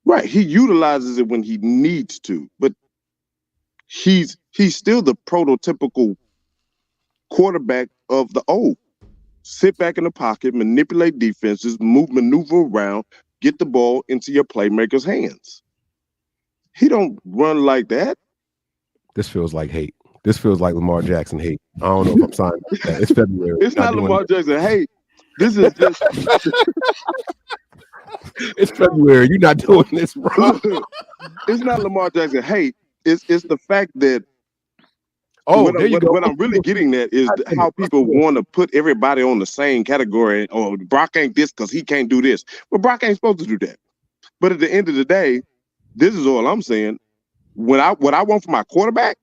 S1: Right. He utilizes it when he needs to, but he's still the prototypical quarterback of the old. Sit back in the pocket, manipulate defenses, maneuver around, get the ball into your playmaker's hands. He don't run like that.
S7: This feels like hate. This feels like Lamar Jackson hate. I don't know if I'm signing up for that. It's February.
S1: It's not Lamar Jackson hate. This is just.
S7: It's February. You're not doing this, bro.
S1: It's not Lamar Jackson hate. It's the fact that.
S7: There you go.
S1: What I'm really getting at is how people want to put everybody on the same category. Oh, Brock ain't this because he can't do this. Well, Brock ain't supposed to do that. But at the end of the day, this is all I'm saying. What I want for my quarterback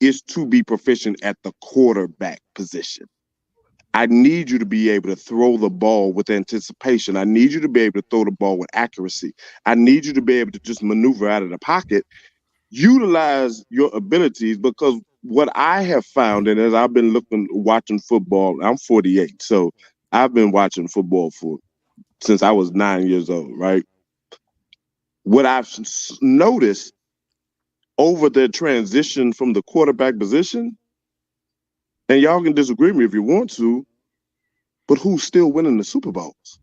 S1: is to be proficient at the quarterback position. I need you to be able to throw the ball with anticipation. I need you to be able to throw the ball with accuracy. I need you to be able to just maneuver out of the pocket. Utilize your abilities, because what I have found, and as I've been watching football, I'm 48, so I've been watching football since I was 9 years old, right? What I've noticed over the transition from the quarterback position, and y'all can disagree with me if you want to, but who's still winning the Super Bowls?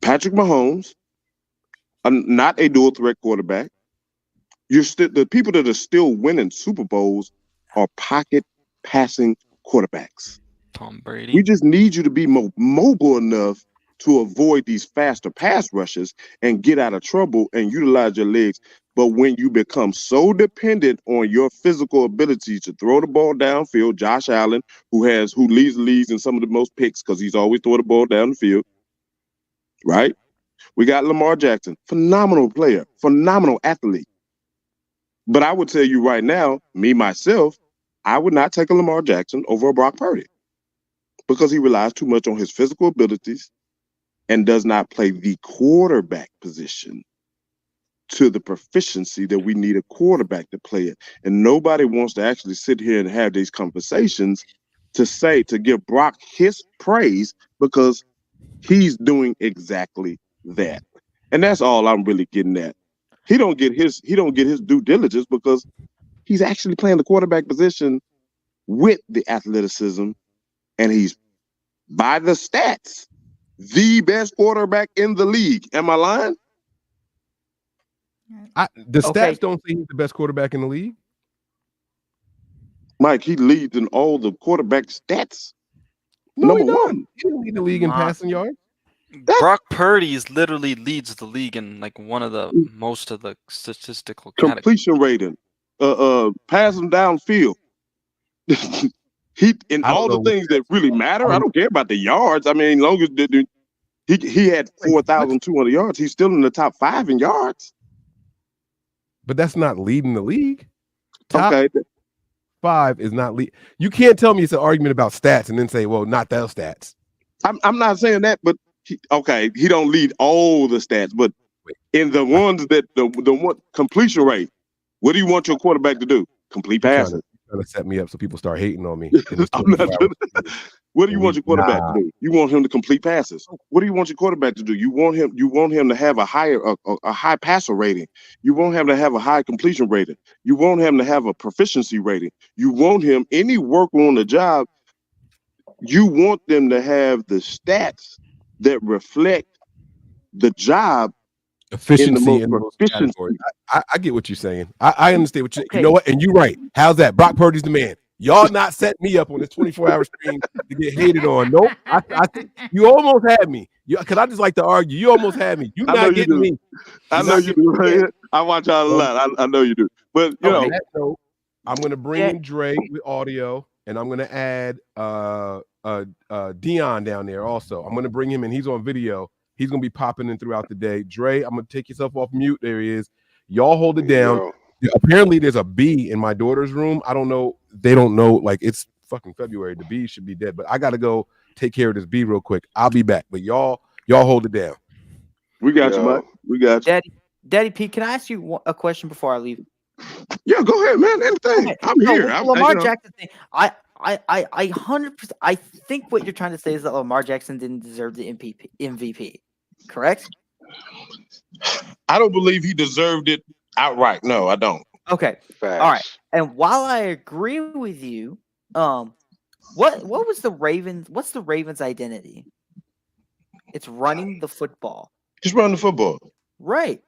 S1: Patrick Mahomes, not a dual threat quarterback. The people that are still winning Super Bowls are pocket passing quarterbacks.
S8: Tom Brady.
S1: We just need you to be mobile enough to avoid these faster pass rushes and get out of trouble and utilize your legs. But when you become so dependent on your physical ability to throw the ball downfield, Josh Allen, who leads the leagues in some of the most picks because he's always throwing the ball down the field, right? We got Lamar Jackson, phenomenal player, phenomenal athlete. But I would tell you right now, me, myself, I would not take a Lamar Jackson over a Brock Purdy because he relies too much on his physical abilities and does not play the quarterback position to the proficiency that we need a quarterback to play it. And nobody wants to actually sit here and have these conversations to give Brock his praise because he's doing exactly that. And that's all I'm really getting at. He don't get his due diligence because he's actually playing the quarterback position with the athleticism, and he's, by the stats, the best quarterback in the league. Am I lying?
S7: The stats don't say he's the best quarterback in the league.
S1: Mike, he leads in all the quarterback stats.
S7: No,
S1: Number one.
S7: He didn't lead the league in passing yards.
S8: Brock Purdy literally leads the league in like most of the statistical
S1: completion rating, passing downfield. All the things that really matter. I don't care about the yards. I mean, long as he had 4,200 yards, he's still in the top 5 in yards.
S7: But that's not leading the league. Top
S1: okay.
S7: 5 is not lead. You can't tell me it's an argument about stats and then say, well, not those stats.
S1: I'm not saying that, but he don't lead all the stats, but in the ones that the one completion rate, what do you want your quarterback to do? Complete passes.
S7: Trying to set me up so people start hating on me.
S1: What do you want your quarterback to do? You want him to complete passes. What do you want your quarterback to do? You want him to have a high passer rating. You want him to have a high completion rating. You want him to have a proficiency rating. You want him, any work on the job, you want them to have the stats that reflect the job
S7: efficiency in those categories. I get what you're saying. I understand what you know what, and you're right. How's that? Brock Purdy's the man. Y'all not setting me up on this 24-hour stream to get hated on. Nope. I think you almost had me. Because I just like to argue. You almost had me. You not getting me.
S1: I know you do. I watch y'all a lot. I know you do. But you know,
S7: I'm gonna bring in Dre with audio, and I'm gonna add Dion down there also. I'm gonna bring him in. He's on video. He's gonna be popping in throughout the day. Dre, I'm gonna take yourself off mute. There he is. Y'all hold it down. Apparently, there's a bee in my daughter's room. I don't know. They don't know. Like, it's fucking February. The bee should be dead. But I gotta go take care of this bee real quick. I'll be back. But y'all hold it down.
S1: We got you, Mike. We got you.
S10: Daddy P, can I ask you a question before I leave?
S1: Yeah, go ahead, man. Anything. I'm here.
S10: Lamar Jackson thing. I 100%. I think what you're trying to say is that Lamar Jackson didn't deserve the MVP. Correct?
S1: I don't believe he deserved it outright. No, I don't.
S10: Okay.
S1: Facts.
S10: All right. And while I agree with you, what was the Ravens? What's the Ravens' identity? It's running the football.
S1: Just run the football.
S10: Right.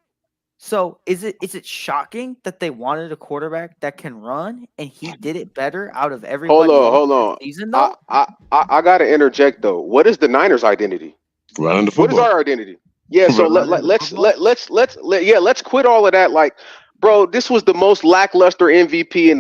S10: So is it shocking that they wanted a quarterback that can run and he did it better out of everybody?
S13: Hold on.
S10: Season, though?
S13: I gotta interject though. What is the Niners' identity?
S1: Running the football.
S13: What is our identity? Yeah, so let's quit all of that. Like, bro, this was the most lackluster MVP in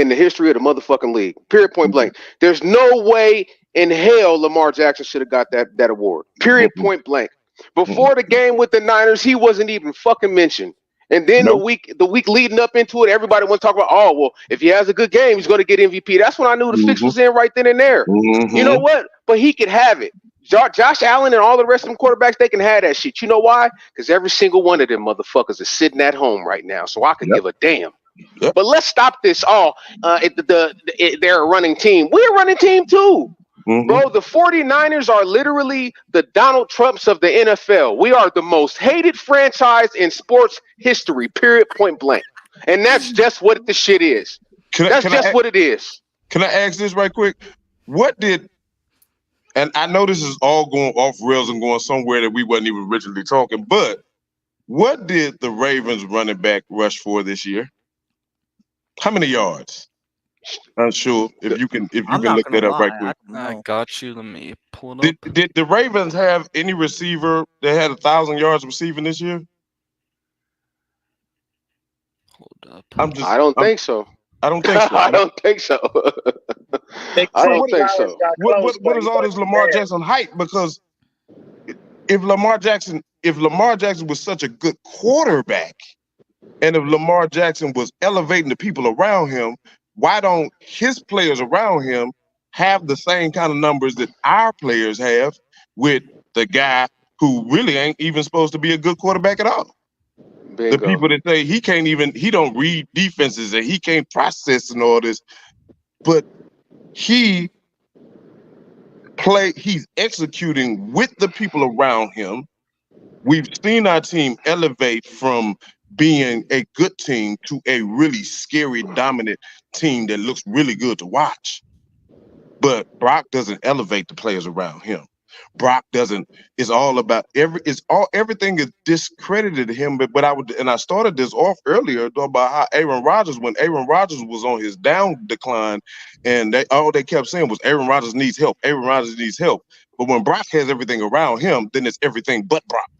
S13: the history of the motherfucking league. Period. Point blank. There's no way in hell Lamar Jackson should have got that award. Period. Point blank. Before the game with the Niners, he wasn't even fucking mentioned. And then the week leading up into it, everybody went to talk about, oh, well, if he has a good game, he's going to get MVP. That's when I knew the fix was in right then and there. You know what? But he could have it. Josh Allen and all the rest of them quarterbacks, they can have that shit. You know why? Because every single one of them motherfuckers is sitting at home right now. So I could give a damn. But let's stop this. They're a running team. We're a running team too. Bro, the 49ers are literally the Donald Trumps of the NFL. We are the most hated franchise in sports history, period, point blank. And that's just what the shit is. That's just what it is.
S1: Can I ask this right quick? And I know this is all going off rails and going somewhere that we wasn't even originally talking, but what did the Ravens running back rush for this year? How many yards? I'm sure if you can look that up right quick.
S8: I got you. Let me pull it up.
S1: Did the Ravens have any receiver that had 1,000 yards receiving this year?
S8: Hold up.
S13: I don't think so.
S1: I don't think so.
S13: I don't think so. I don't think so.
S1: What is all this Lamar Jackson hype? Because if Lamar Jackson was such a good quarterback, and if Lamar Jackson was elevating the people around him, why don't his players around him have the same kind of numbers that our players have with the guy who really ain't even supposed to be a good quarterback at all? Bingo. The people that say he don't read defenses and he can't process and all this, but he's executing with the people around him. We've seen our team elevate from being a good team to a really scary, dominant team that looks really good to watch. But Brock doesn't elevate the players around him. Brock doesn't. It's all about everything is discredited to him. But I started this off earlier about how when Aaron Rodgers was on his down decline, and all they kept saying was Aaron Rodgers needs help. Aaron Rodgers needs help. But when Brock has everything around him, then it's everything but Brock.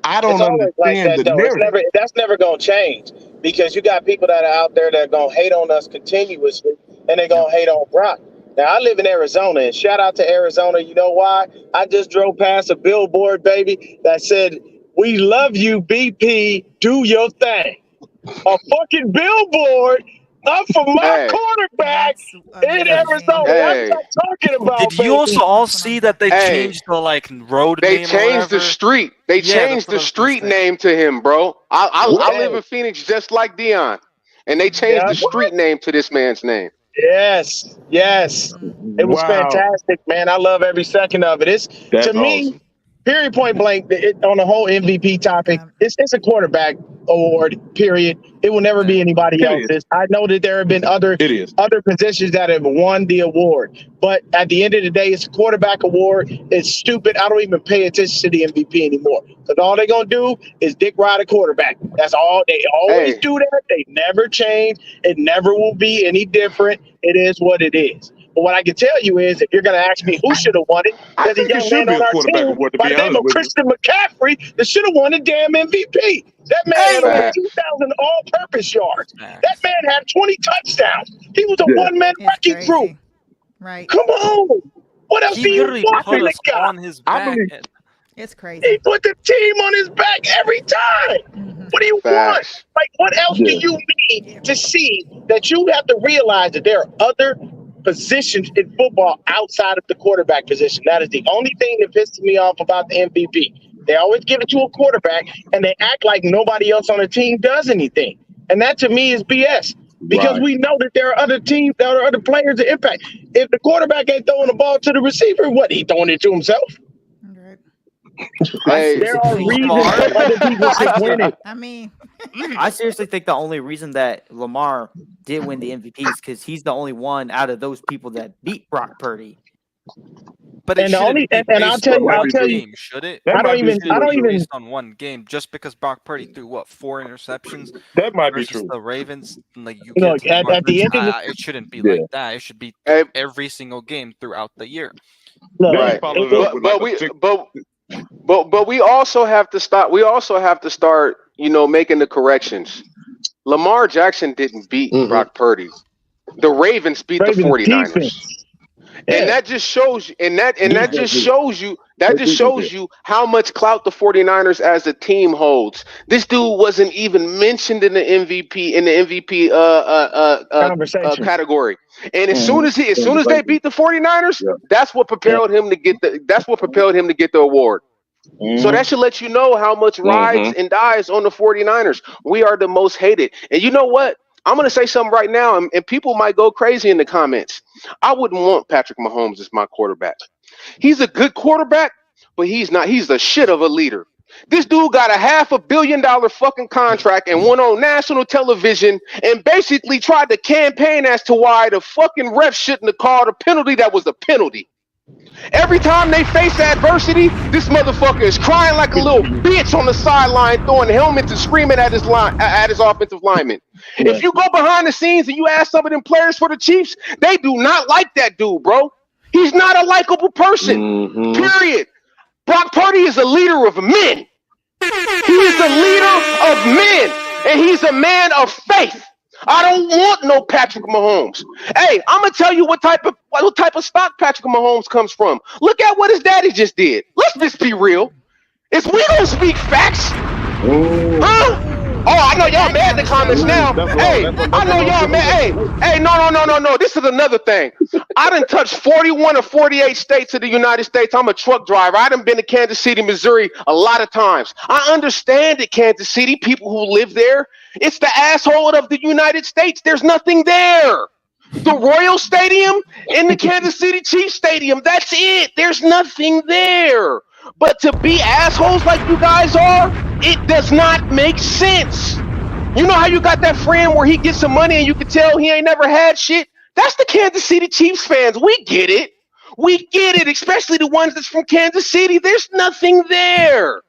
S1: I don't understand the narrative.
S14: That's never going to change because you got people that are out there that are going to hate on us continuously and they're going to hate on Brock. Now, I live in Arizona, and shout out to Arizona. You know why? I just drove past a billboard, baby, that said, "We love you, BP, do your thing." A fucking billboard up for my quarterback in Arizona. That's what I'm talking about.
S8: Did you also all see that they changed the road name?
S13: They changed the street. They changed the street name to him, bro. I live in Phoenix just like Dion, and they changed the street name to this man's name.
S14: Yes. It was fantastic, man. I love every second of it. To me, period, point blank, on the whole MVP topic, it's a quarterback award, period. It will never be anybody else's. I know that there have been other positions that have won the award, but at the end of the day, it's a quarterback award. It's stupid. I don't even pay attention to the MVP anymore because all they're going to do is dick ride a quarterback. That's all. They always do that. They never change. It never will be any different. It is what it is. But what I can tell you is, if you're going to ask me who should have won it,
S1: I
S14: there's a
S1: think it
S14: young
S1: should
S14: man
S1: be
S14: on
S1: a
S14: our
S1: quarterback
S14: team
S1: award, to
S14: by
S1: be
S14: the name
S1: honest
S14: of
S1: with you.
S14: Christian McCaffrey that should have won the damn MVP. That man had over
S1: Facts.
S14: 2,000 all-purpose yards. That man had 20 touchdowns. He was a
S1: Yeah.
S14: one-man
S9: It's
S14: wrecking crew.
S9: crazy. Right.
S14: Come on. What else
S8: He
S14: do you
S8: literally
S14: want
S8: put
S14: from the
S8: us
S14: guy?
S8: on his
S1: I
S8: back.
S1: believe-
S9: It's
S14: He
S9: crazy.
S14: put the team on his back every time. What do you want?
S13: Facts.
S14: Like, what else do you need to see that you have to realize that there are other positions in football outside of the quarterback position? That is the only thing that pisses me off about the MVP. They always give it to a quarterback, and they act like nobody else on the team does anything. And that, to me, is BS. Because
S1: Right.
S14: we know that there are other teams, there are other players that impact. If the quarterback ain't throwing the ball to the receiver, what, he throwing it to himself?
S9: Right.
S13: Hey,
S14: There are reasons
S8: Lamar.
S14: that other people should win it.
S9: I mean,
S10: I seriously think the only reason that Lamar did win the MVP is because he's the only one out of those people that beat Brock Purdy.
S8: But it
S14: And the
S8: shouldn't
S14: only
S8: be
S14: and I'll
S8: based
S14: tell
S8: on
S14: you,
S8: one
S14: I'll tell you,
S8: game, should it?
S1: That
S14: I don't
S1: might be
S14: even,
S1: true.
S14: I don't even.
S8: Based on one game, just because Brock Purdy threw what 4 interceptions
S1: That might be
S8: versus
S1: true.
S8: the Ravens, like you
S14: Look,
S8: get to Lamar
S14: at the
S8: Jackson,
S14: end of the
S8: it shouldn't be
S1: Yeah.
S8: like that. It should be
S13: Hey,
S8: every single game throughout the year.
S14: look,
S1: Then he
S13: right.
S1: followed it up
S13: But
S1: with
S13: but
S1: like a
S13: we
S1: six.
S13: but we also have to stop. We also have to start, making the corrections. Lamar Jackson didn't beat Brock Purdy. The Ravens beat the
S14: Ravens
S13: 49ers.
S14: defense.
S13: And that just shows you, that just shows you how much clout the 49ers as a team holds. This dude wasn't even mentioned in the MVP
S14: Conversation.
S13: category. And as soon as they beat the 49ers, that's what propelled him to get the award. So that should let you know how much rides and dies on the 49ers. We are the most hated. And you know what? I'm going to say something right now, and people might go crazy in the comments. I wouldn't want Patrick Mahomes as my quarterback. He's a good quarterback, but he's not. He's the shit of a leader. This dude got a $500 million fucking contract and went on national television and basically tried to campaign as to why the fucking ref shouldn't have called a penalty that was a penalty. Every time they face adversity, this motherfucker is crying like a little bitch on the sideline, throwing helmets and screaming at his offensive lineman.
S14: Yeah.
S13: If you go behind the scenes and you ask some of them players for the Chiefs, they do not like that dude, bro. He's not a likable person. Period. Brock Purdy is a leader of men. He's a leader of men, and he's a man of faith. I don't want no Patrick Mahomes. Hey, I'm gonna tell you what type of stock Patrick Mahomes comes from. Look at what his daddy just did. Let's just be real. Is we don't speak facts? Huh? Oh, I know y'all mad in the comments now. Hey, I know y'all mad. Hey, no. This is another thing. I done touched 41 or 48 states of the United States. I'm a truck driver. I done been to Kansas City, Missouri a lot of times. I understand that Kansas City, people who live there, it's the asshole of the United States. There's nothing there. The Royal Stadium and the Kansas City Chiefs Stadium, that's it. There's nothing there. But to be assholes like you guys are, it does not make sense. You know how you got that friend where he gets some money and you can tell he ain't never had shit? That's the Kansas City Chiefs fans. We get it. We get it, especially the ones that's from Kansas City. There's nothing there.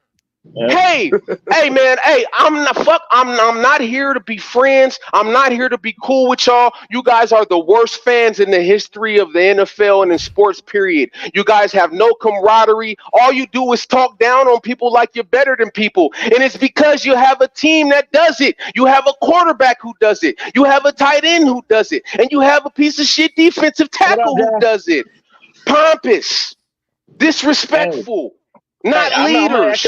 S13: Hey, man, I'm not here to be friends. I'm not here to be cool with y'all. You guys are the worst fans in the history of the NFL and in sports, period. You guys have no camaraderie. All you do is talk down on people like you're better than people. And it's because you have a team that does it. You have a quarterback who does it. You have a tight end who does it. And you have a piece of shit defensive tackle who does it. Pompous, disrespectful. Not leaders.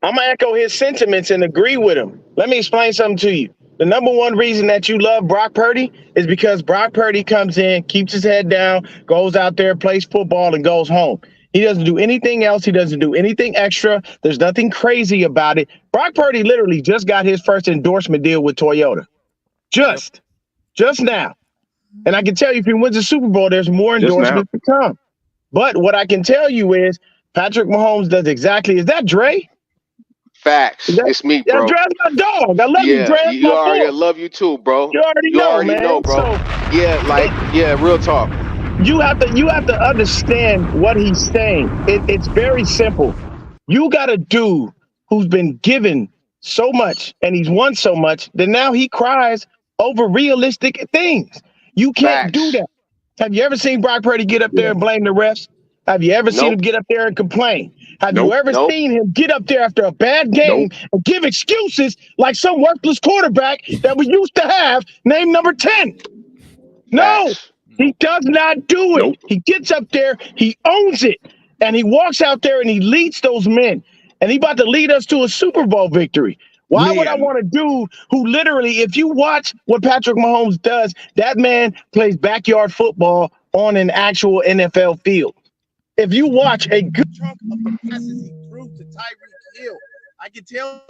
S14: I'm gonna echo his sentiments and agree with him. Let me explain something to you. The number one reason that you love Brock Purdy is because Brock Purdy comes in, keeps his head down, goes out there, plays football, and goes home. He doesn't do anything else. He doesn't do anything extra. There's nothing crazy about it. Brock Purdy literally just got his first endorsement deal with Toyota. Just now. And I can tell you, if he wins the Super Bowl, there's more endorsements to come. But what I can tell you is Patrick Mahomes does exactly. Is that Dre?
S13: Facts. It's me, bro.
S14: Yeah, Dre's my dog. I love you, Dre.
S13: I love you too, bro.
S14: You already know,
S13: bro.
S14: So,
S13: real talk.
S14: You have to understand what he's saying. It's very simple. You got a dude who's been given so much and he's won so much that now he cries over realistic things. You can't do that. Have you ever seen Brock Purdy get up there and blame the refs? Have you ever seen him get up there and complain? Have you ever seen him get up there after a bad game and give excuses like some worthless quarterback that we used to have named number 10? No, he does not do it. He gets up there, he owns it, and he walks out there and he leads those men. And he about to lead us to a Super Bowl victory. Why would I want a dude who literally, if you watch what Patrick Mahomes does, that man plays backyard football on an actual NFL field. If you watch a good chunk of the passes he threw to Tyreek Hill, I can tell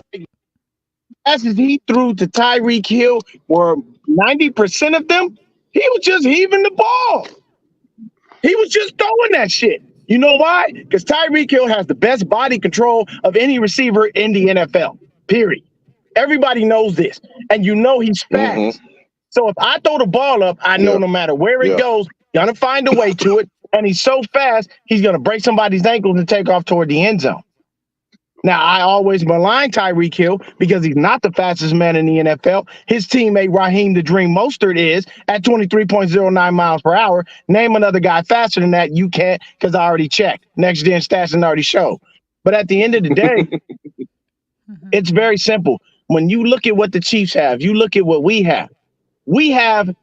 S14: passes he threw to Tyreek Hill were 90% of them, he was just heaving the ball. He was just throwing that shit. You know why? Because Tyreek Hill has the best body control of any receiver in the NFL, period. Everybody knows this. And you know he's fast. So if I throw the ball up, I know no matter where it goes, gonna find a way to it. And he's so fast, he's going to break somebody's ankles and take off toward the end zone. Now, I always malign Tyreek Hill because he's not the fastest man in the NFL. His teammate, Raheem the Dream Mostert, is at 23.09 miles per hour. Name another guy faster than that. You can't, because I already checked. Next Gen Stats and already showed. But at the end of the day, it's very simple. When you look at what the Chiefs have, you look at what we have. We have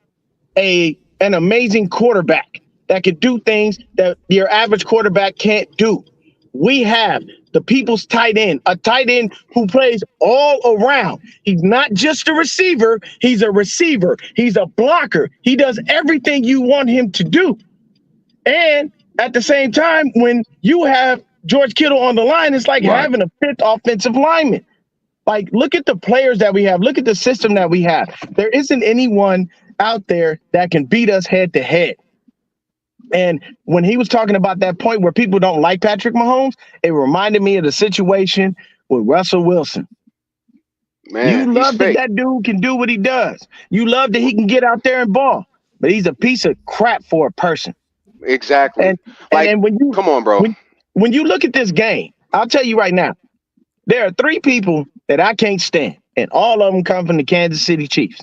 S14: an amazing quarterback that could do things that your average quarterback can't do. We have the people's tight end, a tight end who plays all around. He's not just a receiver. He's a receiver. He's a blocker. He does everything you want him to do. And at the same time, when you have George Kittle on the line, it's like having a fifth offensive lineman. Like, look at the players that we have. Look at the system that we have. There isn't anyone out there that can beat us head to head. And when he was talking about that point where people don't like Patrick Mahomes, it reminded me of the situation with Russell Wilson. Man, you love that dude can do what he does. You love that he can get out there and ball, but he's a piece of crap for a person.
S13: Exactly.
S14: And when you
S13: come on, bro.
S14: When you look at this game, I'll tell you right now, there are three people that I can't stand, and all of them come from the Kansas City Chiefs.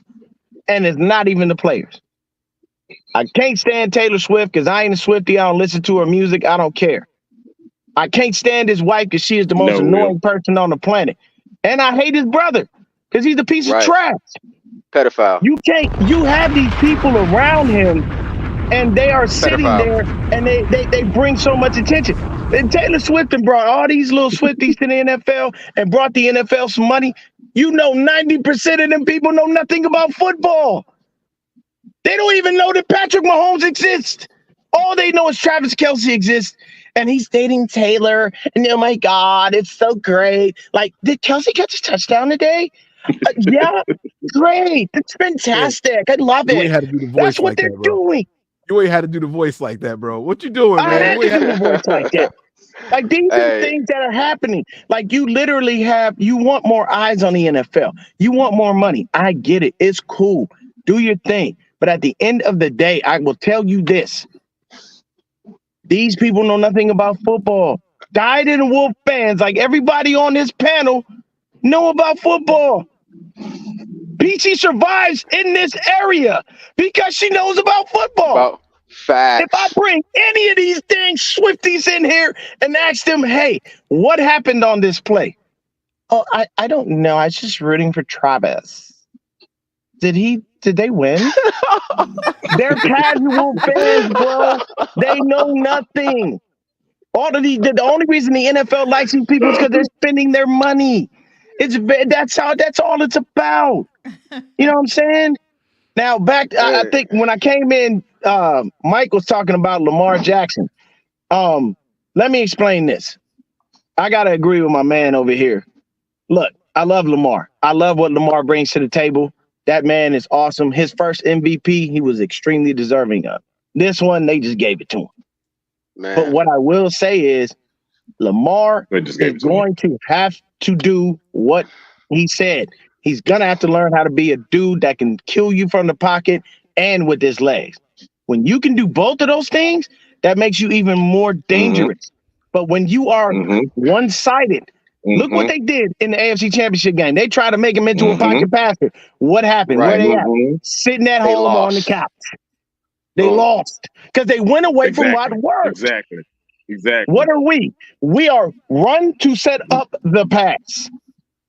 S14: And it's not even the players. I can't stand Taylor Swift because I ain't a Swiftie. I don't listen to her music. I don't care. I can't stand his wife because she is the most annoying person on the planet. And I hate his brother because he's a piece of trash.
S13: Pedophile.
S14: You have these people around him and they are sitting there and they bring so much attention. And Taylor Swift brought all these little Swifties to the NFL and brought the NFL some money. You know, 90% of them people know nothing about football. They don't even know that Patrick Mahomes exists. All they know is Travis Kelce exists, and he's dating Taylor. And oh my God, it's so great. Like, did Kelce catch a touchdown today? Yeah, great. It's fantastic. I love it.
S7: Had to do the voice
S14: That's what
S7: like
S14: they're
S7: that, bro.
S14: doing.
S7: You ain't had to do the voice like that, bro. What you doing, man?
S14: I had to do the voice like that. Like, these are things that are happening. Like, you literally you want more eyes on the NFL. You want more money. I get it. It's cool. Do your thing. But at the end of the day, I will tell you this. These people know nothing about football. Dyed in Wolf fans, like everybody on this panel, know about football. Peachy survives in this area because she knows about football.
S13: Facts.
S14: If I bring any of these dang Swifties in here and ask them, hey, what happened on this play? Oh, I don't know. I was just rooting for Travis. Did they win? They're casual fans, bro. They know nothing. The only reason the NFL likes these people is because they're spending their money. That's all it's about. You know what I'm saying? Now I think when I came in, Mike was talking about Lamar Jackson. Let me explain this. I gotta agree with my man over here. Look, I love Lamar. I love what Lamar brings to the table. That man is awesome. His first MVP, he was extremely deserving of. This one, they just gave it to him. Man. But what I will say is Lamar is going to have to do what he said. He's going to have to learn how to be a dude that can kill you from the pocket and with his legs. When you can do both of those things, that makes you even more dangerous. But when you are one-sided, look what they did in the AFC Championship game. They tried to make him into a pocket passer. What happened? Where they at? Sitting at home on the couch. They
S1: Boom.
S14: lost because they went away from what worked.
S1: Exactly.
S14: What are we? We are run to set up the pass.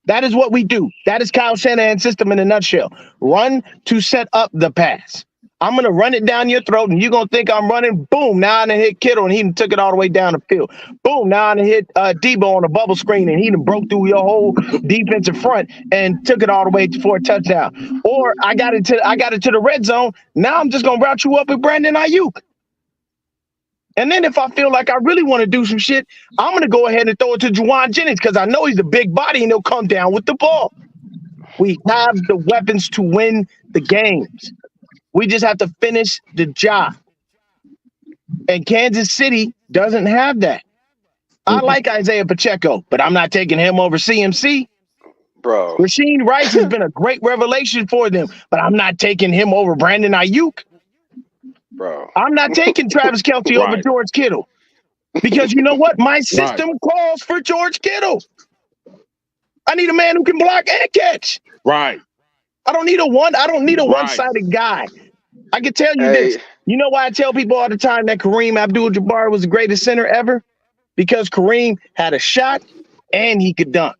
S14: That is what we do. That is Kyle Shanahan's system in a nutshell. Run to set up the pass. I'm going to run it down your throat, and you're going to think I'm running. Boom, now I done hit Kittle, and he took it all the way down the field. Boom, now I done hit Debo on a bubble screen, and he done broke through your whole defensive front and took it all the way for a touchdown. Or I got it to the red zone. Now I'm just going to route you up with Brandon Ayuk. And then if I feel like I really want to do some shit, I'm going to go ahead and throw it to Juwan Jennings because I know he's a big body and he'll come down with the ball. We have the weapons to win the games. We just have to finish the job. And Kansas City doesn't have that. I like Isaiah Pacheco, but I'm not taking him over CMC.
S13: Bro.
S14: Rasheed Rice has been a great revelation for them, but I'm not taking him over Brandon Ayuk.
S13: Bro.
S14: I'm not taking Travis Kelce over George Kittle. Because you know what? My system calls for George Kittle. I need a man who can block and catch.
S1: Right.
S14: I don't need a one-sided guy. I can tell you this. You know why I tell people all the time that Kareem Abdul-Jabbar was the greatest center ever? Because Kareem had a shot and he could dunk.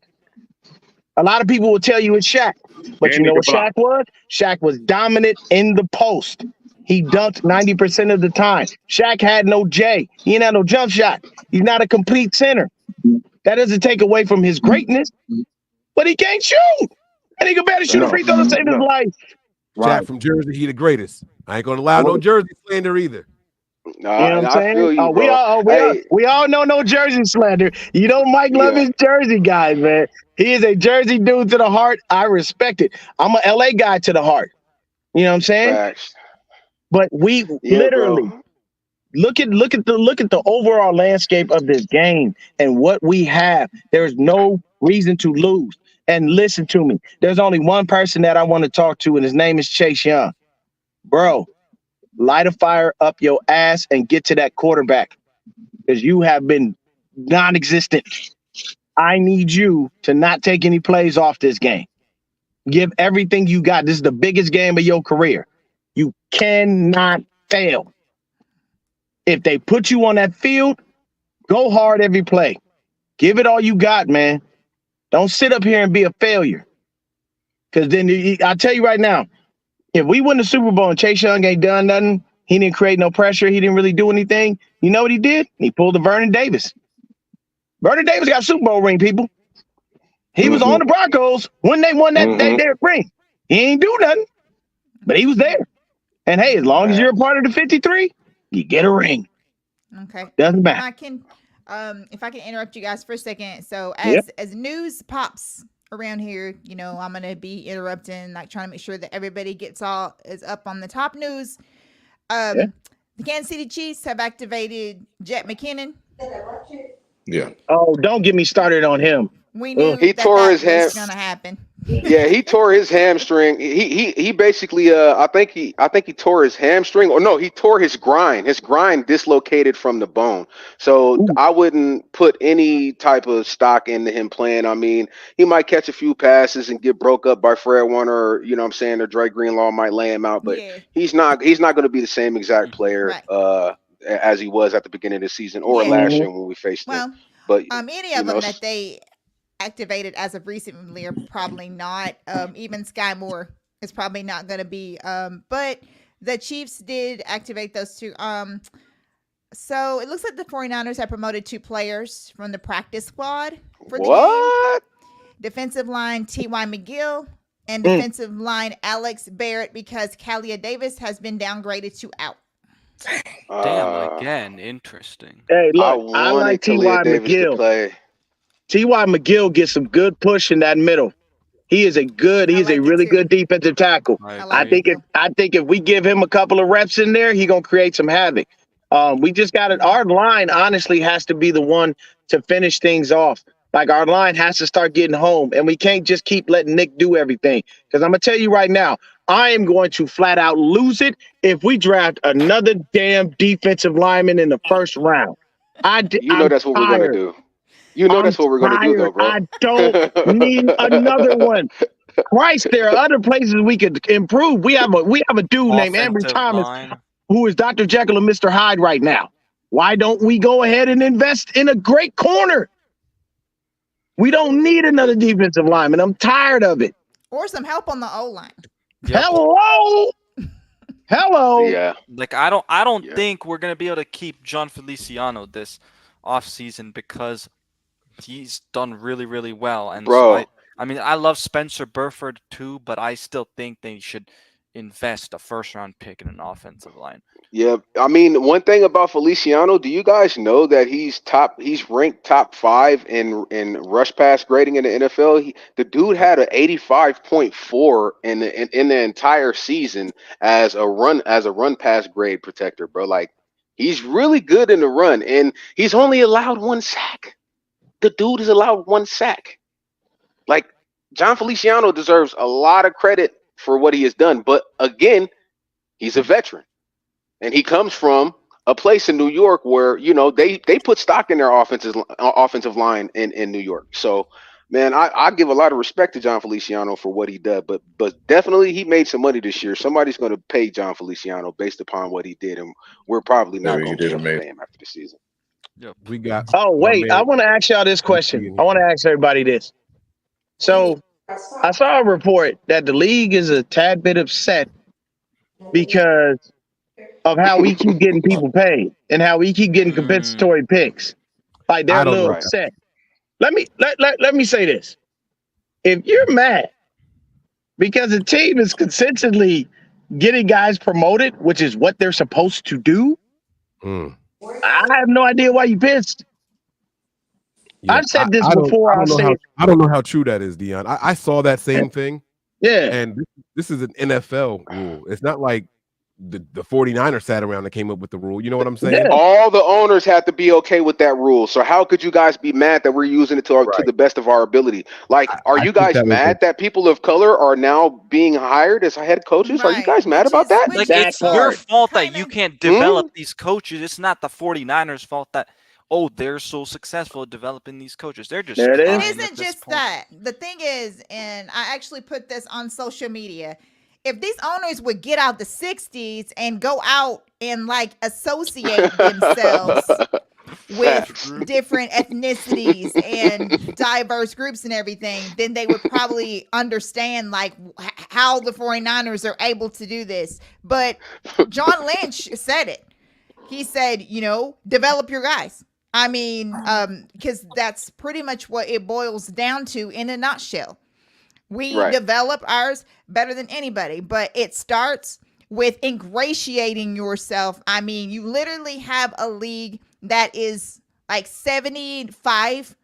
S14: A lot of people will tell you it's Shaq. But you know what Shaq was? Shaq was dominant in the post. He dunked 90% of the time. Shaq had no J. He didn't have no jump shot. He's not a complete center. That doesn't take away from his greatness, but he can't shoot. And he can barely shoot a free throw to save his life.
S7: Jack from Jersey, he the greatest. I ain't gonna allow no Jersey slander either.
S14: You know what I'm saying? We all know no Jersey slander. You know Mike love his Jersey guys, man. He is a Jersey dude to the heart. I respect it. I'm a LA guy to the heart. You know what I'm saying?
S13: Facts.
S14: But we literally look at the overall landscape of this game and what we have. There's no reason to lose. And listen to me. There's only one person that I want to talk to, and his name is Chase Young. Bro, light a fire up your ass and get to that quarterback because you have been non-existent. I need you to not take any plays off this game. Give everything you got. This is the biggest game of your career. You cannot fail. If they put you on that field, go hard every play. Give it all you got, man. Don't sit up here and be a failure. Because then I'll tell you right now, if we win the Super Bowl and Chase Young ain't done nothing, he didn't create no pressure, he didn't really do anything, you know what he did? He pulled the Vernon Davis. Vernon Davis got a Super Bowl ring, people. He was on the Broncos when they won that ring. He ain't do nothing, but he was there. And hey, as long as you're a part of the 53, you get a ring.
S9: Okay.
S14: Doesn't matter.
S9: If I can interrupt you guys for a second. So as news pops around here, you know, I'm gonna be interrupting, like trying to make sure that everybody is up on the top news. The Kansas City Chiefs have activated Jet McKinnon.
S1: Yeah.
S14: Oh, don't get me started on him.
S9: We knew
S13: he tore his ham.
S9: was gonna happen.
S13: Yeah, he tore his hamstring. He basically I think he tore his hamstring, or no, he tore his grind. His grind dislocated from the bone. So I wouldn't put any type of stock into him playing. I mean, he might catch a few passes and get broke up by Fred Warner, or, you know what I'm saying, or Dre Greenlaw might lay him out, but he's not going to be the same exact player as he was at the beginning of the season or last year when we faced him. But
S9: any of them that they activated as of recently are probably not. Even Sky Moore is probably not going to be. But the Chiefs did activate those two. So it looks like the 49ers have promoted 2 players from the practice squad for the game. Defensive line T.Y. McGill and defensive line Alex Barrett, because Kalia Davis has been downgraded to out.
S8: Damn, again, interesting.
S14: Hey, look, I like T.Y. McGill. T.Y. McGill gets some good push in that middle. He's a really good defensive tackle. I think if we give him a couple of reps in there, he's gonna create some havoc. We just got it. Our line honestly has to be the one to finish things off. Like, our line has to start getting home, and we can't just keep letting Nick do everything. Because I'm gonna tell you right now, I am going to flat out lose it if we draft another damn defensive lineman in the first round.
S13: That's what we're gonna do. That's what we're going to do, though, bro.
S14: I don't need another one. Christ, there are other places we could improve. We have a dude named Ambry Thomas. who is Dr. Jekyll and Mr. Hyde right now. Why don't we go ahead and invest in a great corner? We don't need another defensive lineman. I'm tired of it.
S9: Or some help on the O-line.
S8: Yep.
S14: Hello.
S13: Yeah.
S8: Like I don't think we're gonna be able to keep John Feliciano this offseason because he's done really, really well. And
S13: Bro.
S8: so I mean, I love Spencer Burford too, but I still think they should invest a first-round pick in an offensive line.
S13: Yeah, I mean, one thing about Feliciano, do you guys know that he's ranked top 5 in rush pass grading in the NFL? The dude had an 85.4 in the entire season as a run pass grade protector, bro. Like, he's really good in the run, and he's only allowed 1 sack. The dude is allowed 1 sack. Like, John Feliciano deserves a lot of credit for what he has done, but again, he's a veteran. And he comes from a place in New York where, you know, they put stock in their offensive line in New York. So, man, I give a lot of respect to John Feliciano for what he did, but definitely he made some money this year. Somebody's going to pay John Feliciano based upon what he did, and we're probably not going to be able to pay him after the season.
S8: Yep.
S7: We got.
S14: Oh, wait, I want to ask y'all this question. I want to ask everybody this. So I saw a report that the league is a tad bit upset because of how we keep getting people paid and how we keep getting compensatory picks. Like, they're a little upset. Let me say this. If you're mad because the team is consistently getting guys promoted, which is what they're supposed to do, I have no idea why you pissed.
S7: Yeah,
S14: I've said this before.
S7: I don't know how true that is, Dion. I saw that same thing.
S14: Yeah.
S7: And this is an NFL rule. It's not like the 49ers sat around and came up with the rule. You know what I'm saying?
S13: All the owners have to be okay with that rule. So how could you guys be mad that we're using it to the best of our ability? Like, are you guys mad that people of color are now being hired as head coaches? Are you guys mad about that?
S8: Like, it's your fault that you can't develop these coaches. It's not the 49ers' fault that, oh, they're so successful at developing these coaches. They're just
S9: It isn't just that. The thing is, and I actually put this on social media, if these owners would get out the 60s and go out and like associate themselves with different ethnicities and diverse groups and everything, then they would probably understand like how the 49ers are able to do this. But John Lynch said it. He said, you know, develop your guys. I mean, because that's pretty much what it boils down to in a nutshell. We develop ours better than anybody, but it starts with ingratiating yourself. I mean, you literally have a league that is like 75%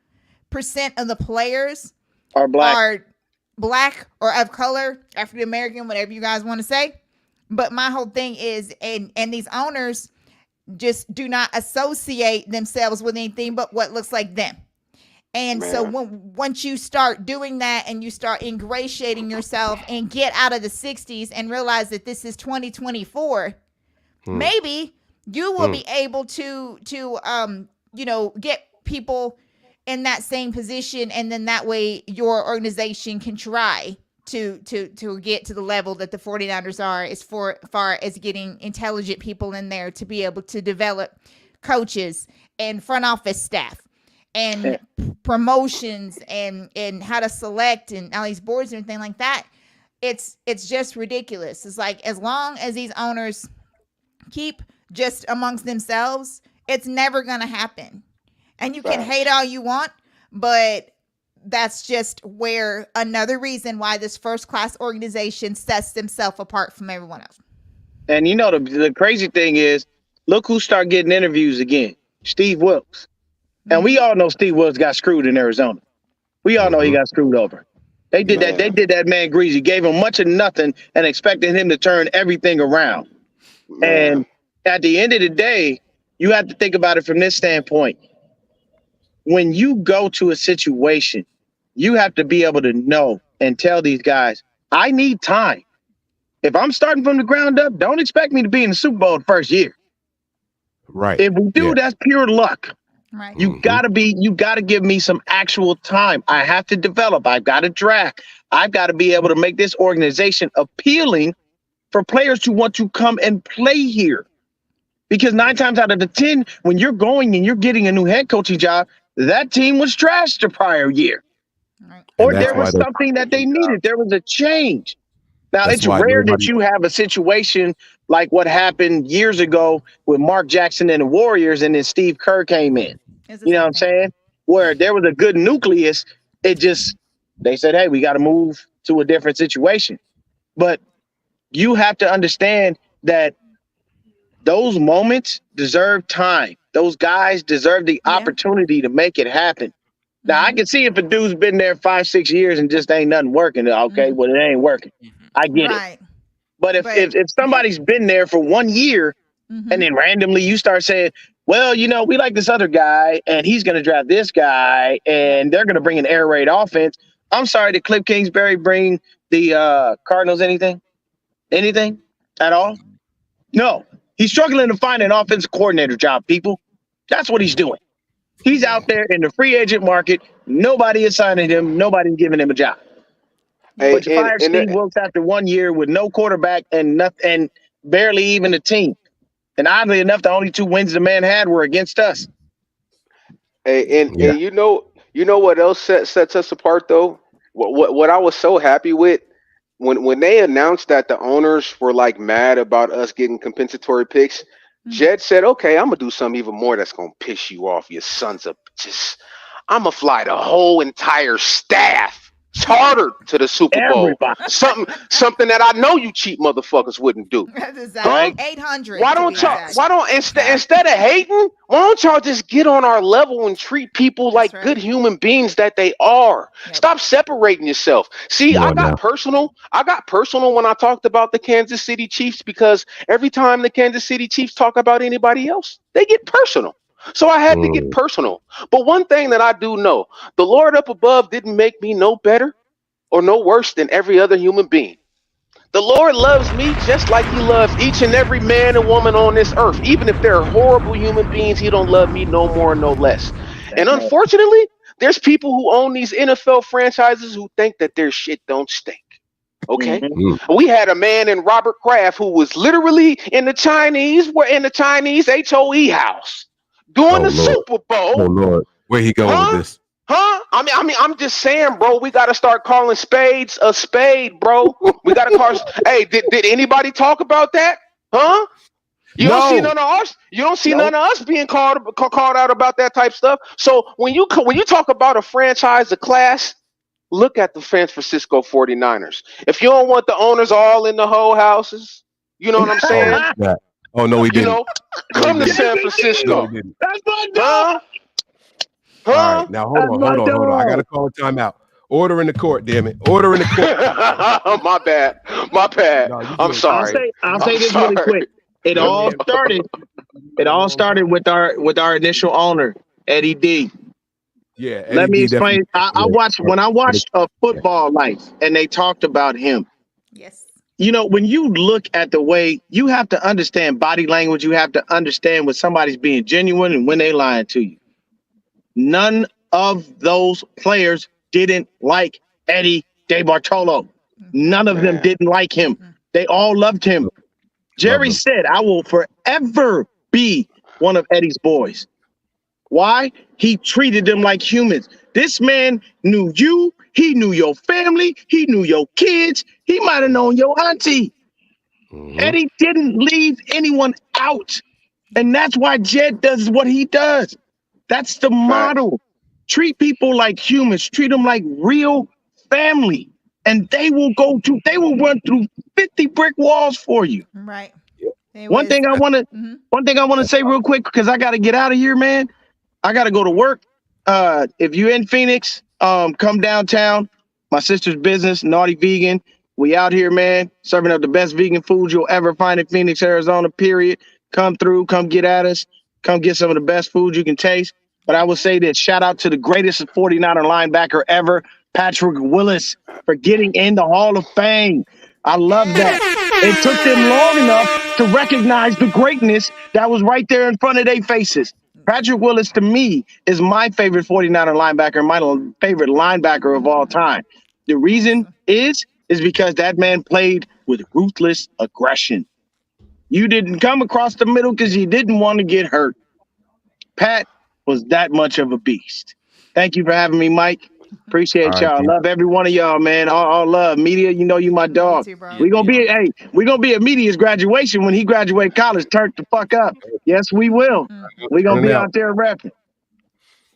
S9: of the players
S14: are black
S9: or of color, African American, whatever you guys want to say. But my whole thing is, and these owners just do not associate themselves with anything but what looks like them. And so once you start doing that and you start ingratiating yourself and get out of the 60s and realize that this is 2024, maybe you will be able to you know, get people in that same position, and then that way your organization can try to get to the level that the 49ers are as far as getting intelligent people in there to be able to develop coaches and front office staff and promotions and how to select and all these boards and everything like that. It's just ridiculous. It's like, as long as these owners keep just amongst themselves, it's never going to happen. And you can hate all you want, but that's just where another reason why this first class organization sets themselves apart from everyone else.
S14: And you know, the crazy thing is, look who started getting interviews again. Steve Wilkes. And we all know Steve Wilkes got screwed in Arizona. We all know he got screwed over. They did that. They did that man greasy, gave him much of nothing and expected him to turn everything around. And at the end of the day, you have to think about it from this standpoint. When you go to a situation, you have to be able to know and tell these guys, I need time. If I'm starting from the ground up, don't expect me to be in the Super Bowl the first year.
S7: Right.
S14: If we do, that's pure luck.
S9: Right.
S14: You gotta give me some actual time. I have to develop. I've got to draft. I've got to be able to make this organization appealing for players who want to come and play here. Because 9 times out of the 10, when you're going and you're getting a new head coaching job, that team was trashed the prior year. Or there was something that they needed. There was a change. Now, it's rare that you have a situation like what happened years ago with Mark Jackson and the Warriors, and then Steve Kerr came in. You know what I'm saying? Where there was a good nucleus. They said, hey, we got to move to a different situation. But you have to understand that those moments deserve time. Those guys deserve the opportunity to make it happen. Now, I can see if a dude's been there 5-6 years and just ain't nothing working. Okay, well, it ain't working. I get it. But if somebody's been there for 1 year and then randomly you start saying, well, we like this other guy and he's going to draft this guy and they're going to bring an air raid offense. I'm sorry, did Cliff Kingsbury bring the Cardinals anything? Anything at all? No. He's struggling to find an offensive coordinator job, people. That's what he's doing. He's out there in the free agent market. Nobody is signing him. Nobody's giving him a job. But you fired Steve Wilkes after 1 year with no quarterback and barely even a team. And oddly enough, the only 2 wins the man had were against us.
S13: And you know what else sets us apart though? What I was so happy with when they announced that the owners were like mad about us getting compensatory picks. Jed said, okay, I'm gonna do something even more that's gonna piss you off, you sons of bitches. I'm gonna fly the whole entire staff chartered to the Super Bowl. Something that I know you cheap motherfuckers wouldn't do.
S9: That's exactly 800.
S13: Why don't instead of hating, why don't y'all just get on our level and treat people like good human beings that they are? Stop separating yourself. See, I got personal when I talked about the Kansas City Chiefs because every time the Kansas City Chiefs talk about anybody else, they get personal. So I had to get personal. But one thing that I do know, the Lord up above didn't make me no better or no worse than every other human being. The Lord loves me just like he loves each and every man and woman on this earth. Even if they're horrible human beings, he don't love me no more, no less. And unfortunately, there's people who own these NFL franchises who think that their shit don't stink. Okay. We had a man in Robert Kraft who was literally in the Chinese HOE house. Doing the Super Bowl.
S7: Oh Lord, where he going with this?
S13: I mean, I'm just saying, bro. We got to start calling spades a spade, bro. We got to call. Hey, did anybody talk about that? Huh? You don't see none of us. You don't see none of us being called out about that type stuff. So when you talk about a franchise of class, look at the San Francisco 49ers. If you don't want the owners all in the whole houses, you know what I'm saying?
S7: Oh no, he didn't.
S13: Come to San Francisco.
S14: That's my dog.
S7: All right, now hold on. I gotta call a timeout. Order in the court, damn it. Order in the court.
S13: My bad. No, I'm sorry.
S14: I'll say this really quick. It all started with our initial owner, Eddie D.
S7: Yeah.
S14: Let me explain. I watched A Football Life and they talked about him.
S9: Yes.
S14: When you look at the way you have to understand body language, you have to understand when somebody's being genuine and when they lying to you. None of those players didn't like Eddie DeBartolo. None of them didn't like him. They all loved him. Jerry said, I will forever be one of Eddie's boys. Why? He treated them like humans. This man knew you. He knew your family. He knew your kids. He might have known your auntie. Eddie didn't leave anyone out. And that's why Jed does what he does. That's the model. Treat people like humans. Treat them like real family. And they will run through 50 brick walls for you.
S9: Right.
S14: One thing I want to say real quick, because I got to get out of here, man. I got to go to work. If you're in Phoenix, come downtown. My sister's business, Naughty Vegan. We out here, man, serving up the best vegan food you'll ever find in Phoenix, Arizona, period. Come through, come get at us. Come get some of the best food you can taste. But I will say this, shout out to the greatest 49er linebacker ever, Patrick Willis, for getting in the Hall of Fame. I love that. It took them long enough to recognize the greatness that was right there in front of their faces. Patrick Willis, to me, is my favorite 49er linebacker, my favorite linebacker of all time. The reason is because that man played with ruthless aggression. You didn't come across the middle because you didn't want to get hurt. Pat was that much of a beast. Thank you for having me, Mike.
S7: All
S14: Appreciate
S7: right,
S14: y'all.
S7: D.
S14: Love every one of y'all, man. All love. Media, you know you my
S9: You
S14: dog.
S9: too, bro.
S14: We're gonna be at Media's graduation when he graduate college. Turn the fuck up. Yes, we will. We're gonna
S7: Turning
S14: be
S7: out.
S14: out there rapping.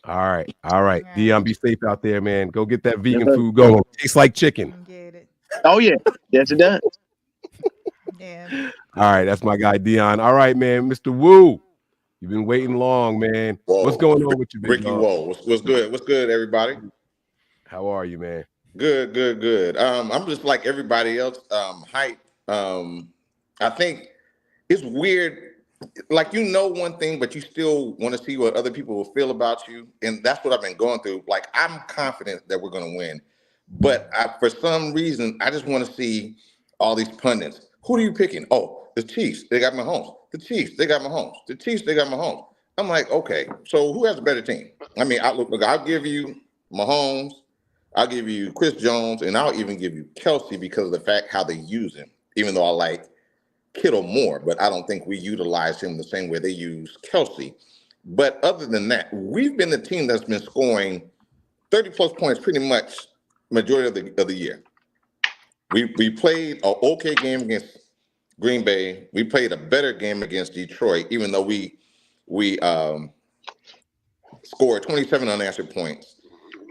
S7: All right. Dion, be safe out there, man. Go get that vegan
S14: sir.
S7: food going. Tastes like chicken.
S9: Get it.
S14: Oh yeah. Yes, it does.
S9: Yeah.
S7: All right, that's my guy Dion. All right, man, Mr. Wu. You've been waiting long, man. What's going on with you, big
S15: Ricky
S7: dog?
S15: Whoa. What's good? What's good, everybody?
S7: How are you, man?
S15: Good. I'm just like everybody else, hype. I think it's weird. Like one thing, but you still want to see what other people will feel about you. And that's what I've been going through. Like, I'm confident that we're gonna win. But for some reason, I just want to see all these pundits. Who are you picking? Oh, the Chiefs. They got Mahomes. The Chiefs. They got Mahomes. The Chiefs. They got Mahomes. I'm like, okay, so who has a better team? I mean, I'll give you Mahomes. I'll give you Chris Jones, and I'll even give you Kelsey because of the fact how they use him. Even though I like Kittle more, but I don't think we utilize him the same way they use Kelsey. But other than that, we've been the team that's been scoring 30 plus points pretty much majority of the year. We played an okay game against Green Bay. We played a better game against Detroit, even though we scored 27 unanswered points.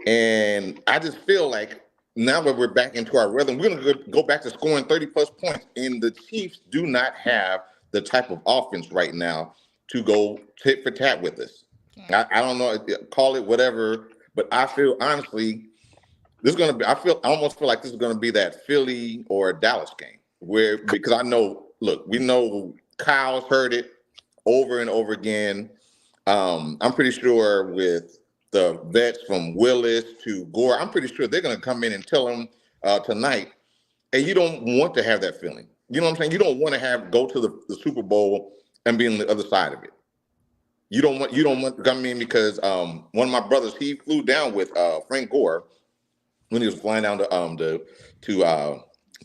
S15: And I just feel like now that we're back into our rhythm, we're going to go back to scoring 30 plus points. And the Chiefs do not have the type of offense right now to go tit for tat with us. I don't know, call it whatever, but I feel honestly, this is going to be, I almost feel like this is going to be that Philly or Dallas game because I know, look, we know Kyle's heard it over and over again. I'm pretty sure with the vets from Willis to Gore, I'm pretty sure they're going to come in and tell them tonight, hey, you don't want to have that feeling. You know what I'm saying? You don't want to go to the Super Bowl and be on the other side of it. You don't want to come in because one of my brothers, he flew down with Frank Gore when he was flying down to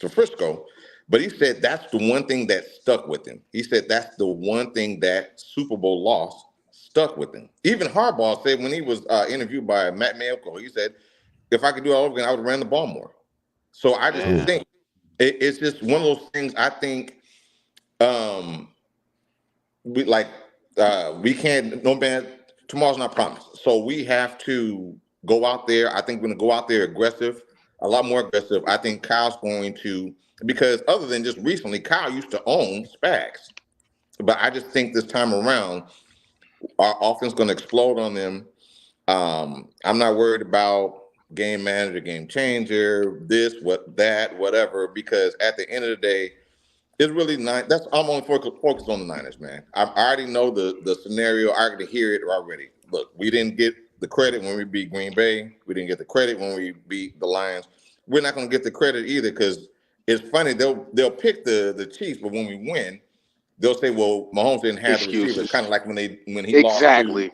S15: Frisco. But he said that's the one thing that stuck with him. He said that's the one thing that Super Bowl loss stuck with him. Even Harbaugh said when he was interviewed by Matt Mayoko, he said, if I could do it all over again, I would have ran the ball more. So I just think it's just one of those things. I think we can't, no man, tomorrow's not promised. So we have to go out there. I think we're going to go out there aggressive, a lot more aggressive. I think Kyle's going to, because other than just recently, Kyle used to own Spags. But I just think this time around, our offense going to explode on them. I'm not worried about game manager, game changer, this, whatever, because at the end of the day, it's really nice. I'm only focused on the Niners, man. I already know the scenario. I already hear it already. Look, we didn't get the credit when we beat Green Bay. We didn't get the credit when we beat the Lions. We're not going to get the credit either because it's funny. They'll pick the Chiefs, but when we win, they'll say, "Well, Mahomes didn't have the receivers." Kind of like when he lost to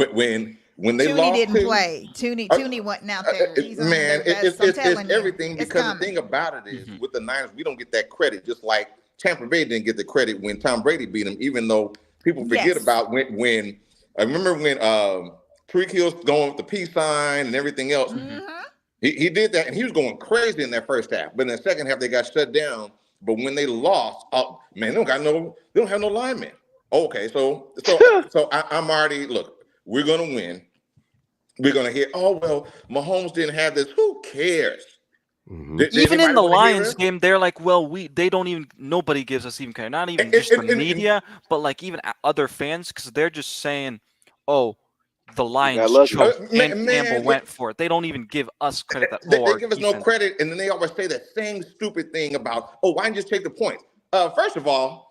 S15: when they
S9: Tooney
S15: lost
S9: didn't
S15: to
S9: play. Tooney wasn't out there. He's on
S15: man,
S9: their best. I'm telling you,
S15: everything
S9: it's
S15: because
S9: coming.
S15: the thing about it is with the Niners, we don't get that credit. Just like Tampa Bay didn't get the credit when Tom Brady beat them, even though people forget about when I remember when Tariq Hill's going with the peace sign and everything else. He did that and he was going crazy in that first half. But in the second half, they got shut down. But when they lost, man, they don't have no linemen. Okay, so I'm already we're gonna win. We're gonna hear, oh well, Mahomes didn't have this. Who cares?
S8: Even in the Lions game, they're like, well, they don't even, nobody gives us even credit. Not even just the media, but like even other fans, because they're just saying, oh, the Lions choked and Campbell went for it. They don't even give us credit.
S15: They give us no credit, and then they always say that same stupid thing about, oh, why didn't you just take the points? First of all,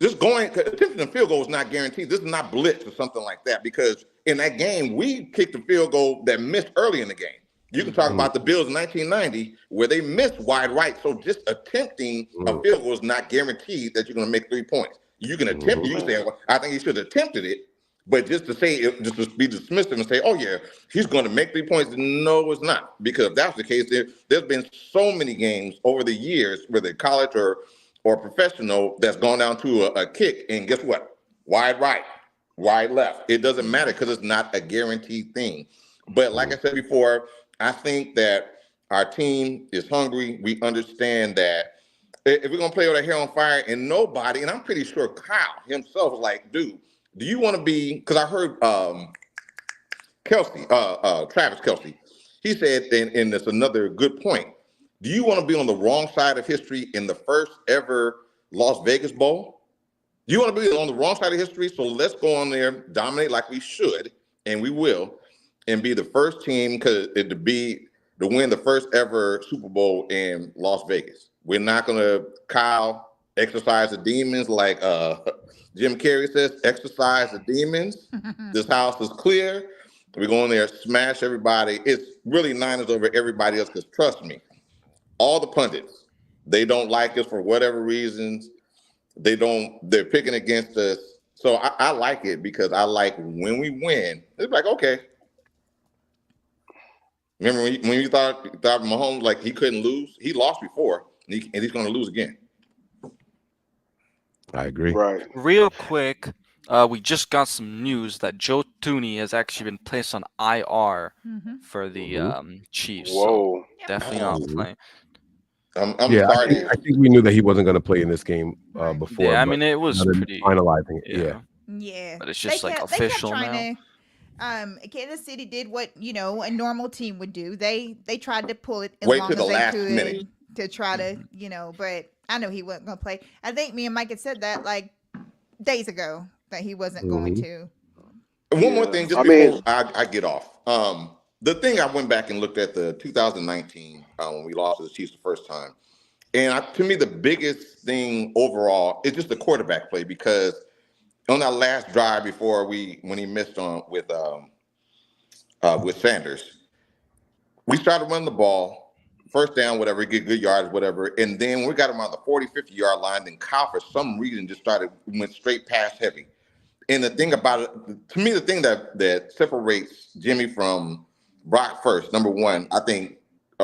S15: attempting the field goal is not guaranteed. This is not blitz or something like that, because in that game, we kicked a field goal that missed early in the game. You can talk about the Bills in 1990 where they missed wide right. So just attempting a field goal is not guaranteed that you're going to make 3 points. You can attempt it. You can say, well, I think he should have attempted it. But just to say, just to be dismissive and say, oh, yeah, he's going to make 3 points. No, it's not. Because if that's the case, there's been so many games over the years, whether college or or professional that's gone down to a kick, and guess what? Wide right, wide left. It doesn't matter because it's not a guaranteed thing. But like I said before, I think that our team is hungry. We understand that if we're gonna play with our hair on fire, and nobody, and I'm pretty sure Kyle himself was like, dude, do you want to be? Because I heard Travis Kelce, he said, and it's another good point. Do you want to be on the wrong side of history in the first ever Las Vegas Bowl? Do you want to be on the wrong side of history? So let's go on there, dominate like we should, and we will, and be the first team to win the first ever Super Bowl in Las Vegas. We're not gonna, Kyle, exercise the demons like Jim Carrey says, exercise the demons. This house is clear. We're going there, smash everybody. It's really Niners over everybody else, because trust me, all the pundits, they don't like us for whatever reasons. They're picking against us. So I like it because I like when we win, it's like, okay. Remember when you thought Mahomes, like, he couldn't lose? He lost before, and he's going to lose again.
S7: I agree.
S1: Right.
S8: Real quick, we just got some news that Joe Thuney has actually been placed on IR for the Chiefs.
S13: Whoa.
S8: So definitely not playing.
S15: I'm
S7: sorry. I think we knew that he wasn't going to play in this game before.
S8: Yeah, I mean, it was pretty
S7: finalizing it.
S9: Yeah.
S8: But it's just like official now.
S9: Kansas City did what a normal team would do. They tried to pull it as
S15: Wait
S9: long
S15: till
S9: as
S15: the
S9: they
S15: last
S9: could
S15: minute.
S9: to try to but I know he wasn't going to play. I think me and Mike had said that like days ago that he wasn't going to.
S15: One more thing, just before I get off. The thing, I went back and looked at the 2019 when we lost to the Chiefs the first time. And to me, the biggest thing overall is just the quarterback play, because on that last drive before when he missed on with Sanders, we started running the ball, first down, whatever, get good yards, whatever. And then we got him on the 40, 50-yard line. Then Kyle, for some reason, just went straight pass heavy. And the thing about it, to me, the thing that separates Jimmy from Brock first, number one, I think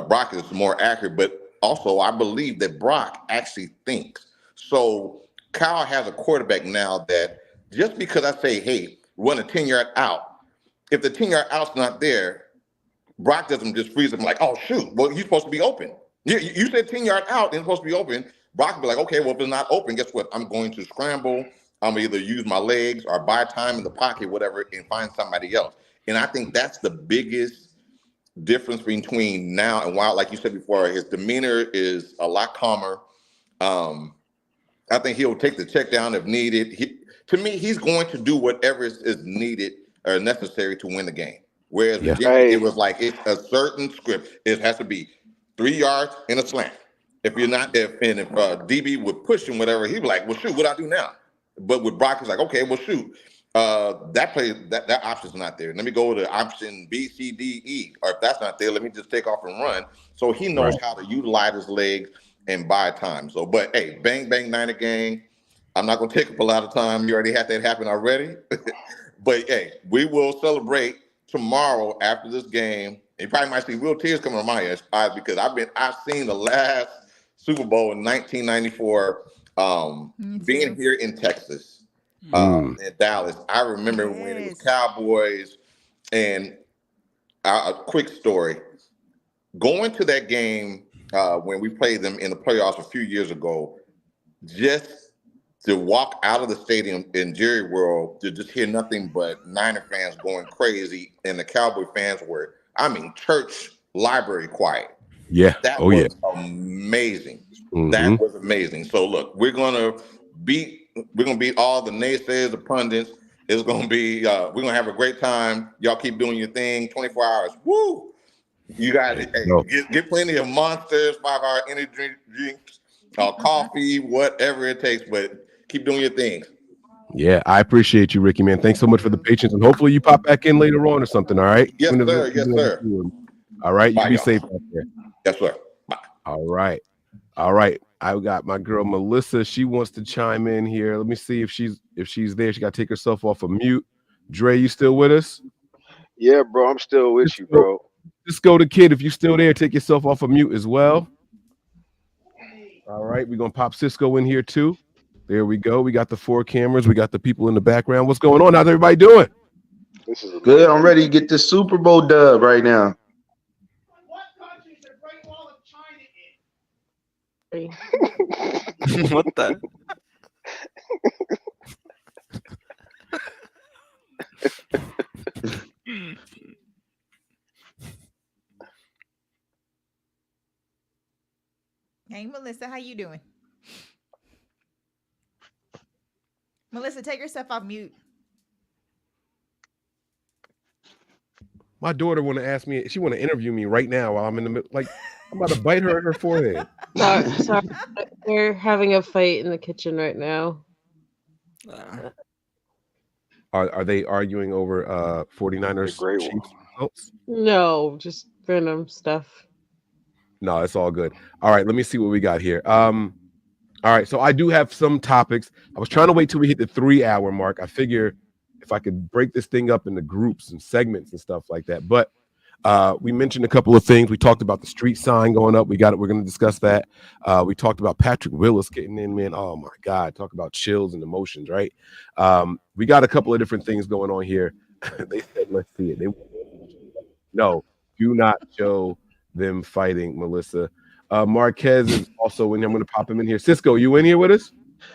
S15: Brock is more accurate, but also I believe that Brock actually thinks. So Kyle has a quarterback now that just because I say, hey, run a 10-yard out, if the 10-yard out's not there, Brock doesn't just freeze him like, oh, shoot, well, you're supposed to be open. You said 10-yard out and it's supposed to be open. Brock will be like, okay, well, if it's not open, guess what? I'm going to scramble. I'm going to either use my legs or buy time in the pocket, whatever, and find somebody else. And I think that's the biggest difference between now and Wild. Like you said before, his demeanor is a lot calmer. I think he'll take the check down if needed. To me, he's going to do whatever is needed or necessary to win the game. Whereas it was like it's a certain script. It has to be 3 yards in a slant. If DB would push him, whatever, he'd be like, well, shoot, what do I do now? But with Brock, it's like, okay, well, shoot, that option's not there. Let me go to option B, C, D, E. Or if that's not there, let me just take off and run. So he knows how to utilize his legs and buy time. So, but hey, bang, bang, Niner gang. I'm not going to take up a lot of time. You already had that happen already. But hey, we will celebrate tomorrow after this game. You probably might see real tears coming on my eyes because I've seen the last Super Bowl in 1994 being here in Texas, in Dallas. I remember when it was Cowboys, and a quick story. Going to that game when we played them in the playoffs a few years ago, just to walk out of the stadium in Jerry World to just hear nothing but Niner fans going crazy, and the Cowboy fans were, church library quiet.
S7: Yeah.
S15: That was amazing. That was amazing. So look, we're gonna beat all the naysayers, the pundits. It's gonna be we're gonna have a great time. Y'all keep doing your thing. 24 hours. Woo! You got it. Get plenty of Monsters, 5-hour energy drinks, coffee, whatever it takes, but keep doing your thing.
S7: Yeah, I appreciate you, Ricky, man. Thanks so much for the patience, and hopefully you pop back in later on or something. All right.
S15: Yes, sir. Yes, sir.
S7: All right. You
S15: Bye,
S7: be
S15: y'all.
S7: safe out there.
S15: Yes, sir. Bye.
S7: All right. All right. I got my girl Melissa. She wants to chime in here. Let me see if she's there. She got to take herself off of mute. Dre, you still with us?
S13: Yeah, bro. I'm still with you, bro.
S7: Just go to Kid. If you still there, take yourself off of mute as well. All right, we're gonna pop Cisco in here too. There we go. We got the 4 cameras. We got the people in the background. What's going on? How's everybody doing?
S13: This is
S16: Good. I'm ready to get this Super Bowl dub right now.
S8: What the?
S9: Hey, Melissa, how you doing? Melissa, take yourself off mute.
S7: My daughter want to ask me. She want to interview me right now while I'm in the middle. Like I'm about to bite her in her forehead.
S17: Sorry, they're having a fight in the kitchen right now.
S7: Are they arguing over 49ers Chiefs results?
S17: No, just random stuff.
S7: No, it's all good. All right, let me see what we got here. All right, so I do have some topics. I was trying to wait till we hit the 3-hour mark. I figure if I could break this thing up into groups and segments and stuff like that. But we mentioned a couple of things. We talked about the street sign going up. We got it. We're going to discuss that. We talked about Patrick Willis getting in, man. Oh my God. Talk about chills and emotions, right? We got a couple of different things going on here. They said, let's see it. No, do not show them fighting, Melissa. Marquez is also in here. I'm going to pop him in here. Cisco, you in here with us?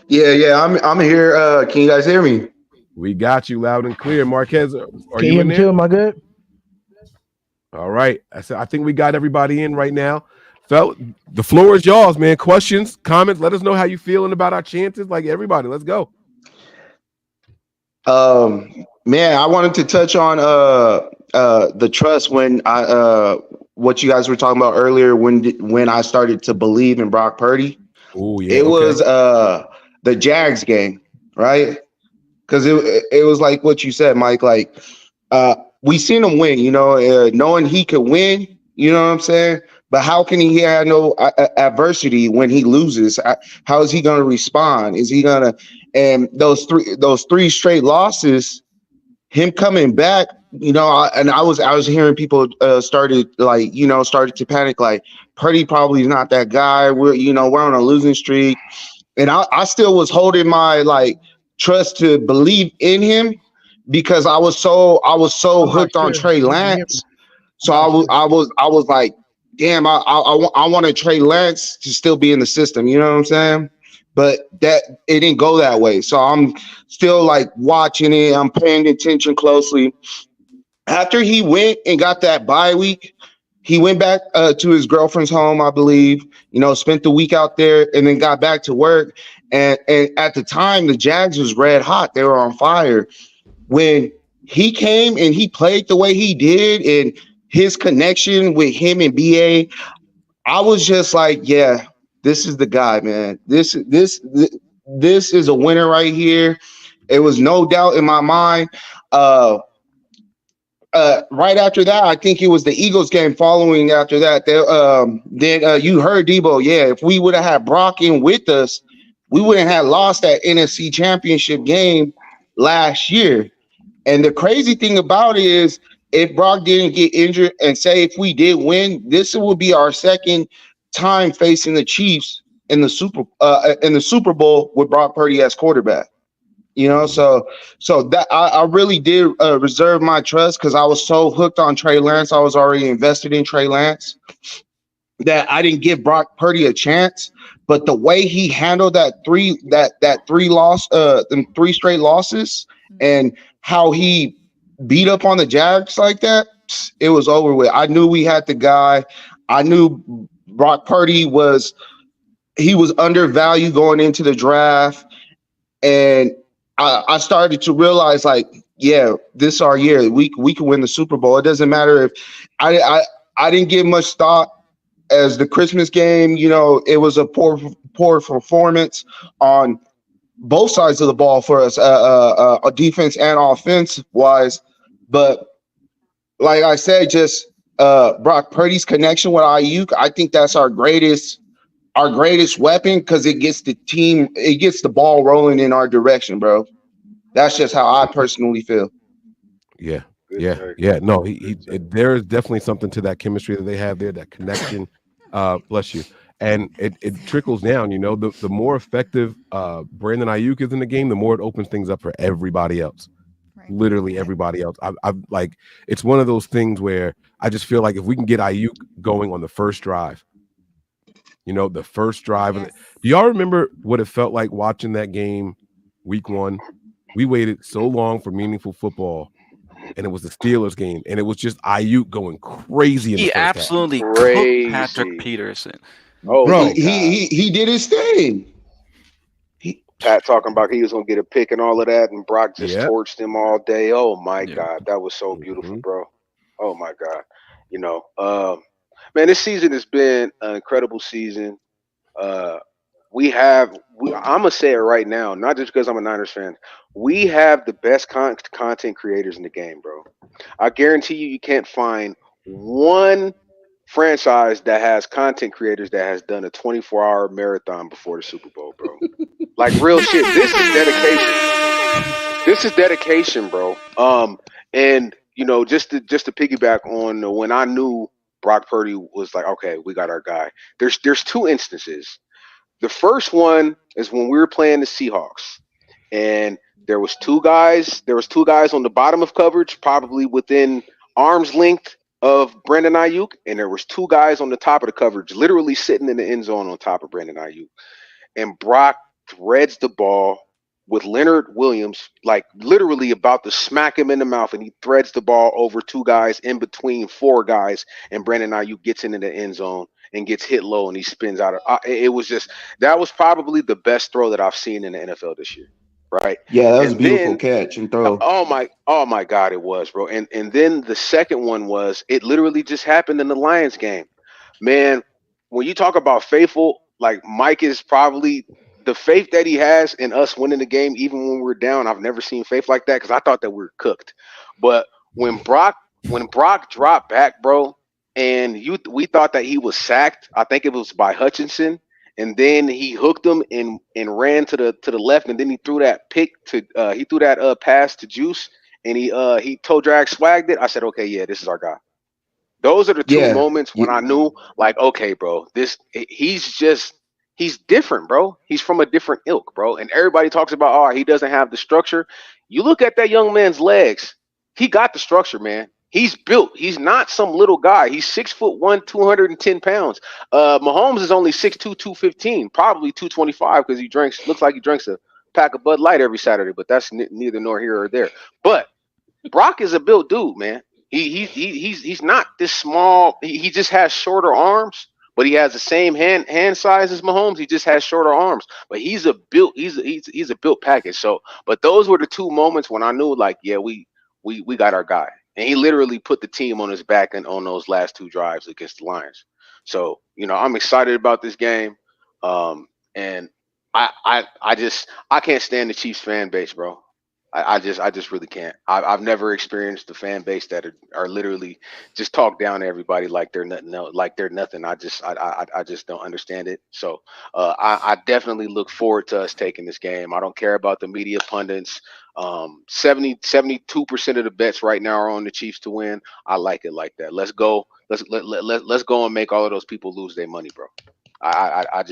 S16: Yeah, I'm here. Can you guys hear me?
S7: We got you loud and clear. Marquez, are
S14: Can
S7: you
S14: you
S7: in
S14: hear me
S7: there?
S14: too? Am I good?
S7: All right. I think we got everybody in right now. The floor is yours, man. Questions, comments. Let us know how you feeling about our chances. Like everybody, let's go.
S16: Man, I wanted to touch on the trust when what you guys were talking about earlier when I started to believe in Brock Purdy.
S7: Oh yeah,
S16: it was the Jags game, right? Because it was like what you said, Mike. Like we seen him win, knowing he could win. You know what I'm saying? But how can he have no adversity when he loses? How is he going to respond? Is he going to? And those three straight losses, him coming back, I was hearing people started to panic, like Purdy probably is not that guy. We're on a losing streak, and I still was holding my trust to believe in him because I was so hooked on Trey Lance. So I was like, damn, I wanted Trey Lance to still be in the system. You know what I'm saying? But that it didn't go that way. So I'm still watching it. I'm paying attention closely. After he went and got that bye week, he went back to his girlfriend's home, I believe, spent the week out there and then got back to work. And at the time, the Jags was red hot. They were on fire. When he came and he played the way he did and his connection with him and BA, I was just like, yeah, this is the guy, man. This is a winner right here. It was no doubt in my mind. Right after that, I think it was the Eagles game following after that. Then you heard Debo. Yeah, if we would have had Brock in with us, we wouldn't have lost that NFC Championship game last year. And the crazy thing about it is, if Brock didn't get injured, and say if we did win, this would be our second time facing the Chiefs in the Super Bowl with Brock Purdy as quarterback. So that I really did reserve my trust because I was so hooked on Trey Lance. I was already invested in Trey Lance that I didn't give Brock Purdy a chance. But the way he handled them 3 straight losses, and how he beat up on the Jags like that, it was over with. I knew we had the guy. I knew Brock Purdy was undervalued going into the draft. And I started to realize, yeah, this is our year. We can win the Super Bowl. It doesn't matter if I didn't give much thought as the Christmas game. It was a poor performance on both sides of the ball for us, defense and offense wise. But like I said, just Brock Purdy's connection with Ayuk, I think that's our greatest weapon because it gets the ball rolling in our direction, bro. That's just how I personally feel.
S7: Yeah. No, there is definitely something to that chemistry that they have there, that connection. Bless you. And it trickles down, the more effective Brandon Ayuk is in the game, the more it opens things up for everybody else.
S9: Right.
S7: Literally everybody else. I've like, it's one of those things where I just feel like if we can get Ayuk going on the first drive, the first drive.
S9: Yes.
S7: Do y'all remember what it felt like watching that game week 1? We waited so long for meaningful football, and it was the Steelers game, and it was just Ayuk going crazy in the
S8: He
S7: first half.
S8: absolutely cooked
S13: Crazy.
S8: Patrick Peterson.
S13: Oh,
S7: Bro.
S16: He did his thing.
S13: Pat talking about he was gonna get a pick and all of that, and Brock just
S7: Yep.
S13: torched him all day. Oh my
S8: Yeah.
S13: God, that was so beautiful, bro. Oh my God, man, this season has been an incredible season. I'm gonna say it right now, not just because I'm a Niners fan. We have the best content creators in the game, bro. I guarantee you can't find one franchise that has content creators that has done a 24-hour marathon before the Super Bowl, bro. Like real shit. This is dedication. This is dedication, bro. And just to piggyback on when I knew Brock Purdy was like, okay, we got our guy. There's two instances. The first one is when we were playing the Seahawks, and there was two guys on the bottom of coverage, probably within arm's length of Brandon Ayuk, and there was two guys on the top of the coverage, literally sitting in the end zone on top of Brandon Ayuk. And Brock threads the ball with Leonard Williams, like literally about to smack him in the mouth, and he threads the ball over two guys in between four guys, and Brandon Ayuk gets into the end zone and gets hit low, and he spins out of it. Was just, that was probably the best throw that I've seen in the NFL this year, right?
S16: Yeah, that was a beautiful catch and throw.
S13: Oh my God, it was, bro. And then the second one was, it literally just happened in the Lions game. Man, when you talk about faithful, like Mike is probably the faith that he has in us winning the game, even when we're down. I've never seen faith like that, because I thought that we were cooked. But when Brock dropped back, bro, and we thought that he was sacked. I think it was by Hutchinson, and then he hooked him and ran to the left, and then he threw that pass to Juice, and he toe drag swagged it. I said, okay, yeah, this is our guy. Those are the two moments when I knew, like, okay, bro, he's different, bro. He's from a different ilk, bro. And everybody talks about, oh, he doesn't have the structure. You look at that young man's legs. He got the structure, man. He's built. He's not some little guy. He's 6'1", 210 pounds. Mahomes is only 6'2", 215, probably 225, because looks like he drinks a pack of Bud Light every Saturday, but that's neither nor here or there. But Brock is a built dude, man. He's not this small. He just has shorter arms, but he has the same hand size as Mahomes. He just has shorter arms, but he's a built package. So, but those were the two moments when I knew, like, yeah, we got our guy. And he literally put the team on his back and on those last two drives against the Lions. So, I'm excited about this game. And I can't stand the Chiefs fan base, bro. I just really can't. I've never experienced the fan base that are literally just talk down to everybody like they're nothing else, like they're nothing. I just don't understand it. So I definitely look forward to us taking this game. I don't care about the media pundits. 72% of the bets right now are on the Chiefs to win. I like it like that. Let's go. Let's go and make all of those people lose their money, bro. I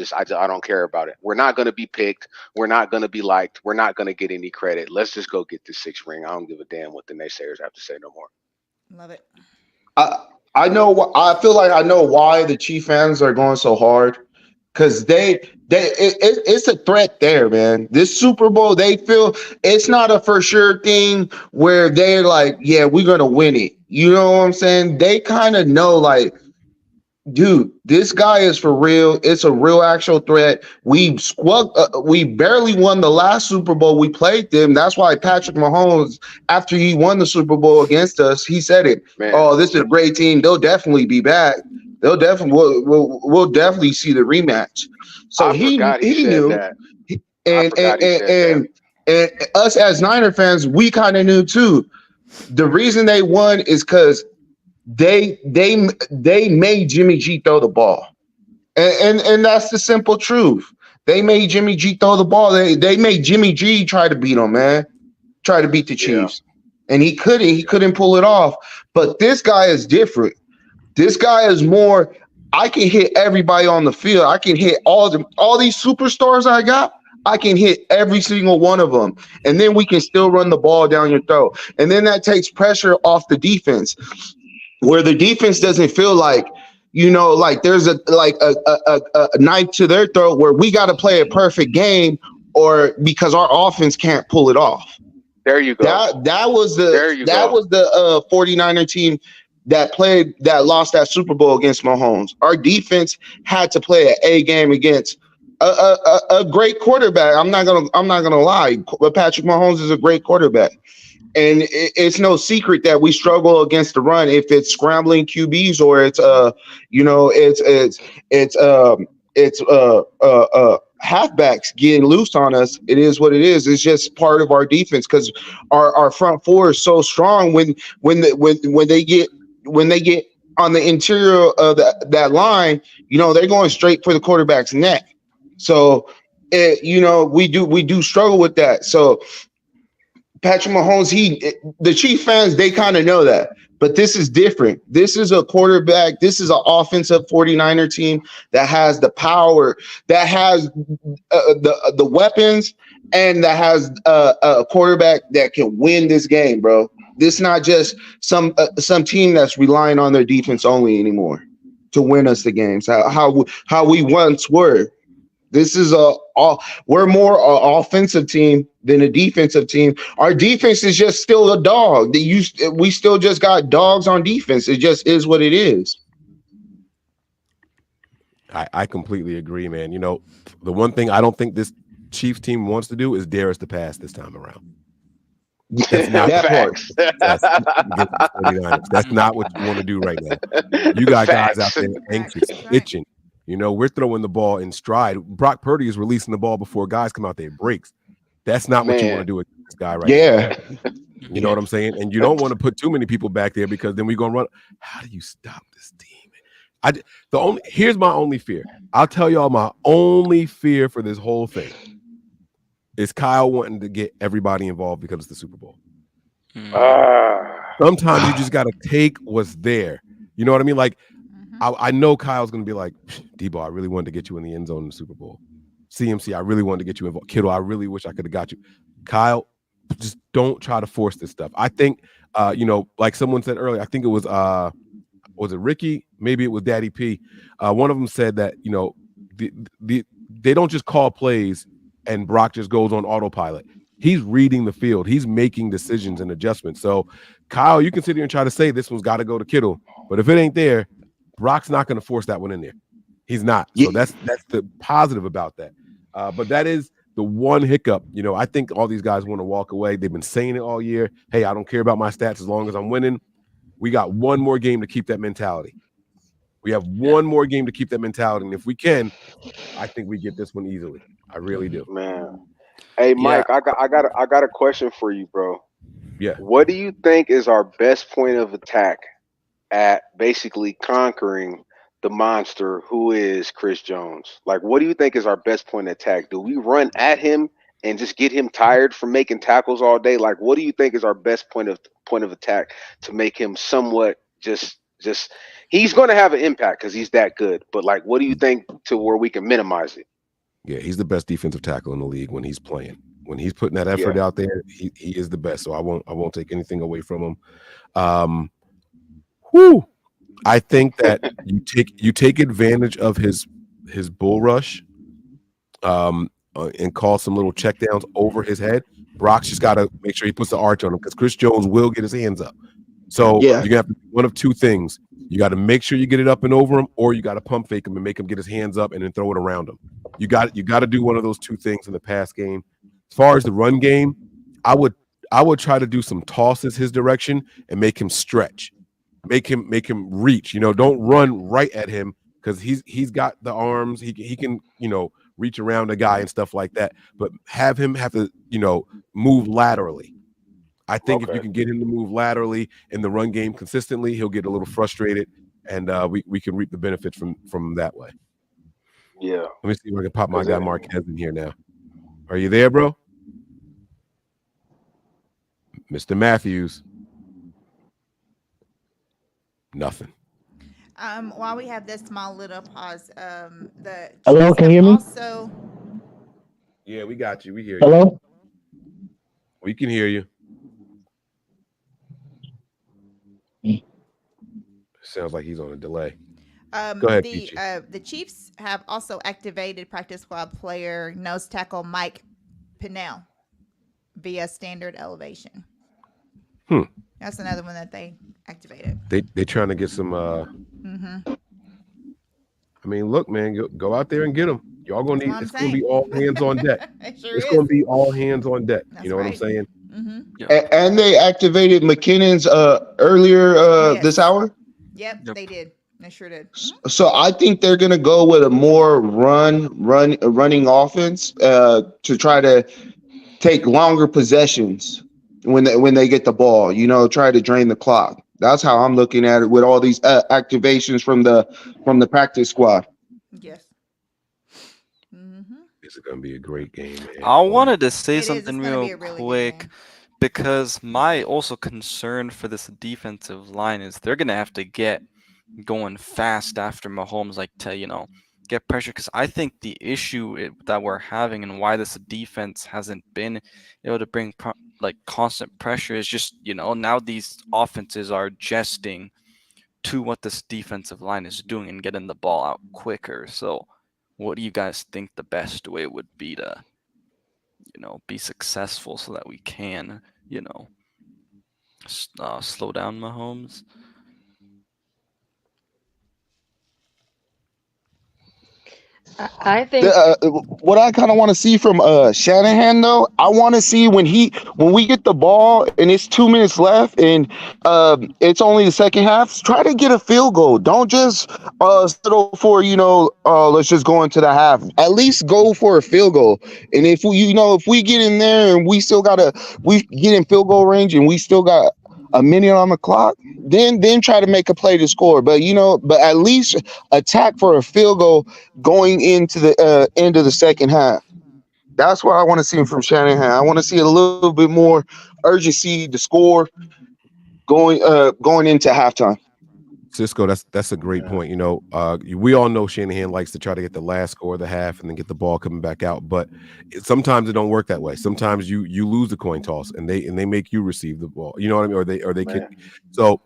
S13: don't care about it. We're not going to be picked. We're not going to be liked. We're not going to get any credit. Let's just go get this 6th ring. I don't give a damn what the naysayers have to say no more.
S9: Love it.
S16: I know. I feel like I know why the Chief fans are going so hard, because it's a threat there, man. This Super Bowl, they feel it's not a for sure thing where they're like, yeah, we're gonna win it. You know what I'm saying? They kind of know, like, dude, this guy is for real. It's a real actual threat. We barely won the last Super Bowl we played them. That's why Patrick Mahomes, after he won the Super Bowl against us, he said it. Man. Oh, this is a great team. They'll definitely be back. They'll definitely we'll definitely see the rematch. So he knew that. And us as Niner fans, we kind of knew too. The reason they won is because they made Jimmy G throw the ball, and that's the simple truth. They made Jimmy G throw the ball. They made Jimmy G try to beat him, man. Try to beat the Chiefs, and he couldn't. He couldn't pull it off. But this guy is different. This guy is more. I can hit everybody on the field. I can hit all these superstars I got. I can hit every single one of them, and then we can still run the ball down your throat. And then that takes pressure off the defense, where the defense doesn't feel like, like there's a knife to their throat where we got to play a perfect game, or because our offense can't pull it off.
S13: There you go.
S16: That was the 49er team that lost that Super Bowl against Mahomes. Our defense had to play an A game against a great quarterback. I'm not gonna lie, but Patrick Mahomes is a great quarterback, and it's no secret that we struggle against the run if it's scrambling QBs or it's halfbacks getting loose on us. It is what it is. It's just part of our defense because our front four is so strong. When they get on the interior of that line, they're going straight for the quarterback's neck. So we do struggle with that. So Patrick Mahomes, the Chief fans, they kind of know that. But this is different. This is a quarterback. This is an offensive 49er team that has the power, that has the weapons, and that has a quarterback that can win this game, bro. This is not just some team that's relying on their defense only anymore to win us the games. How we once were. This is we're more an offensive team than a defensive team. Our defense is just still a dog. We still just got dogs on defense. It just is what it is.
S7: I completely agree, man. The one thing I don't think this Chiefs team wants to do is dare us to pass this time around. That's not that part. That's not what you want to do right now. You got guys out there anxious, itching. We're throwing the ball in stride. Brock Purdy is releasing the ball before guys come out there breaks. That's not what you want to do with this guy right now. You know what I'm saying? And you don't want to put too many people back there because then we're going to run. How do you stop this team? Here's my only fear. I'll tell y'all my only fear for this whole thing is Kyle wanting to get everybody involved because it's the Super Bowl. Sometimes you just got to take what's there. You know what I mean? Like, I know Kyle's going to be like, Debo, I really wanted to get you in the end zone in the Super Bowl. CMC, I really wanted to get you involved. Kittle, I really wish I could have got you. Kyle, just don't try to force this stuff. I think, like someone said earlier, I think it was it Ricky? Maybe it was Daddy P. One of them said that, they don't just call plays and Brock just goes on autopilot. He's reading the field. He's making decisions and adjustments. So, Kyle, you can sit here and try to say this one's got to go to Kittle. But if it ain't there, Brock's not going to force that one in there. He's not. So that's the positive about that. But that is the one hiccup. I think all these guys want to walk away. They've been saying it all year. Hey, I don't care about my stats as long as I'm winning. We got one more game to keep that mentality. We have one more game to keep that mentality. And if we can, I think we get this one easily. I really do.
S13: Man. Hey, Mike, I got a question for you, bro.
S7: Yeah.
S13: What do you think is our best point of attack at basically conquering the monster who is Chris Jones? Like, what do you think is our best point of attack? Do we run at him and just get him tired from making tackles all day? Like, what do you think is our best point of attack to make him somewhat just he's going to have an impact because he's that good. But like, what do you think to where we can minimize it?
S7: Yeah, he's the best defensive tackle in the league when he's playing. When he's putting that effort out there, he is the best. So I won't take anything away from him. I think that you take advantage of his bull rush and call some little checkdowns over his head. Brock's just got to make sure he puts the arch on him because Chris Jones will get his hands up. So you're going to have to do one of two things. You got to make sure you get it up and over him, or you got to pump fake him and make him get his hands up and then throw it around him. You got to do one of those two things in the pass game. As far as the run game, I would try to do some tosses his direction and make him stretch. Make him reach. Don't run right at him because he's got the arms. He can reach around a guy and stuff like that. But have him have to move laterally. I think if you can get him to move laterally in the run game consistently, he'll get a little frustrated, and we can reap the benefits from that way.
S13: Yeah.
S7: Let me see if I can pop my guy Marquez in here now. Are you there, bro? Mr. Matthews. Nothing.
S9: While we have this small little pause, the
S12: Hello,
S9: Chiefs
S12: can
S9: have
S12: you hear me?
S9: also.
S7: Yeah, we got you. We hear you.
S12: Hello?
S7: We can hear you. Sounds like he's on a delay. Go ahead, Peachy.
S9: The Chiefs have also activated practice squad player nose tackle Mike Pinnell via standard elevation. That's another one that they activated.
S7: They're trying to get some.
S9: Mm-hmm.
S7: I mean, look, man, go out there and get them. Y'all gonna need. It's gonna be
S9: saying.
S7: all hands on deck.
S9: It
S7: It's gonna be all hands on deck.
S9: That's
S7: you know what I'm saying?
S9: Mm-hmm.
S16: And they activated McKinnon's earlier this hour.
S9: Yep, they did. They sure did.
S16: So I think they're gonna go with a more running offense to try to take longer possessions when they get the ball. You know, try to drain the clock. That's how I'm looking at it with all these activations from the practice squad.
S9: Yes. Mm-hmm.
S7: This is gonna be a great game, man.
S8: I wanted to say
S9: It is.
S8: something
S9: It's gonna
S8: real
S9: be a really good
S8: quick
S9: game.
S8: because my also concern for this defensive line is they're gonna have to get going fast after Mahomes, like to get pressure. Because I think the issue that we're having and why this defense hasn't been able to bring constant pressure is just now these offenses are adjusting to what this defensive line is doing and getting the ball out quicker. So, what do you guys think the best way would be to be successful so that we can, slow down Mahomes?
S17: I think
S16: What I kind of want to see from Shanahan though, I want to see when we get the ball and it's 2 minutes left and it's only the second half, try to get a field goal. Don't just settle for let's just go into the half. At least go for a field goal. And if we get in there and we get in field goal range and we still got a minute on the clock, then try to make a play to score. But at least attack for a field goal going into the end of the second half. That's what I want to see from Shanahan. I want to see a little bit more urgency to score going into halftime.
S7: Cisco, that's a great point. We all know Shanahan likes to try to get the last score of the half and then get the ball coming back out. But sometimes it don't work that way. Sometimes you lose the coin toss and they make you receive the ball. You know what I mean? Or they kick. So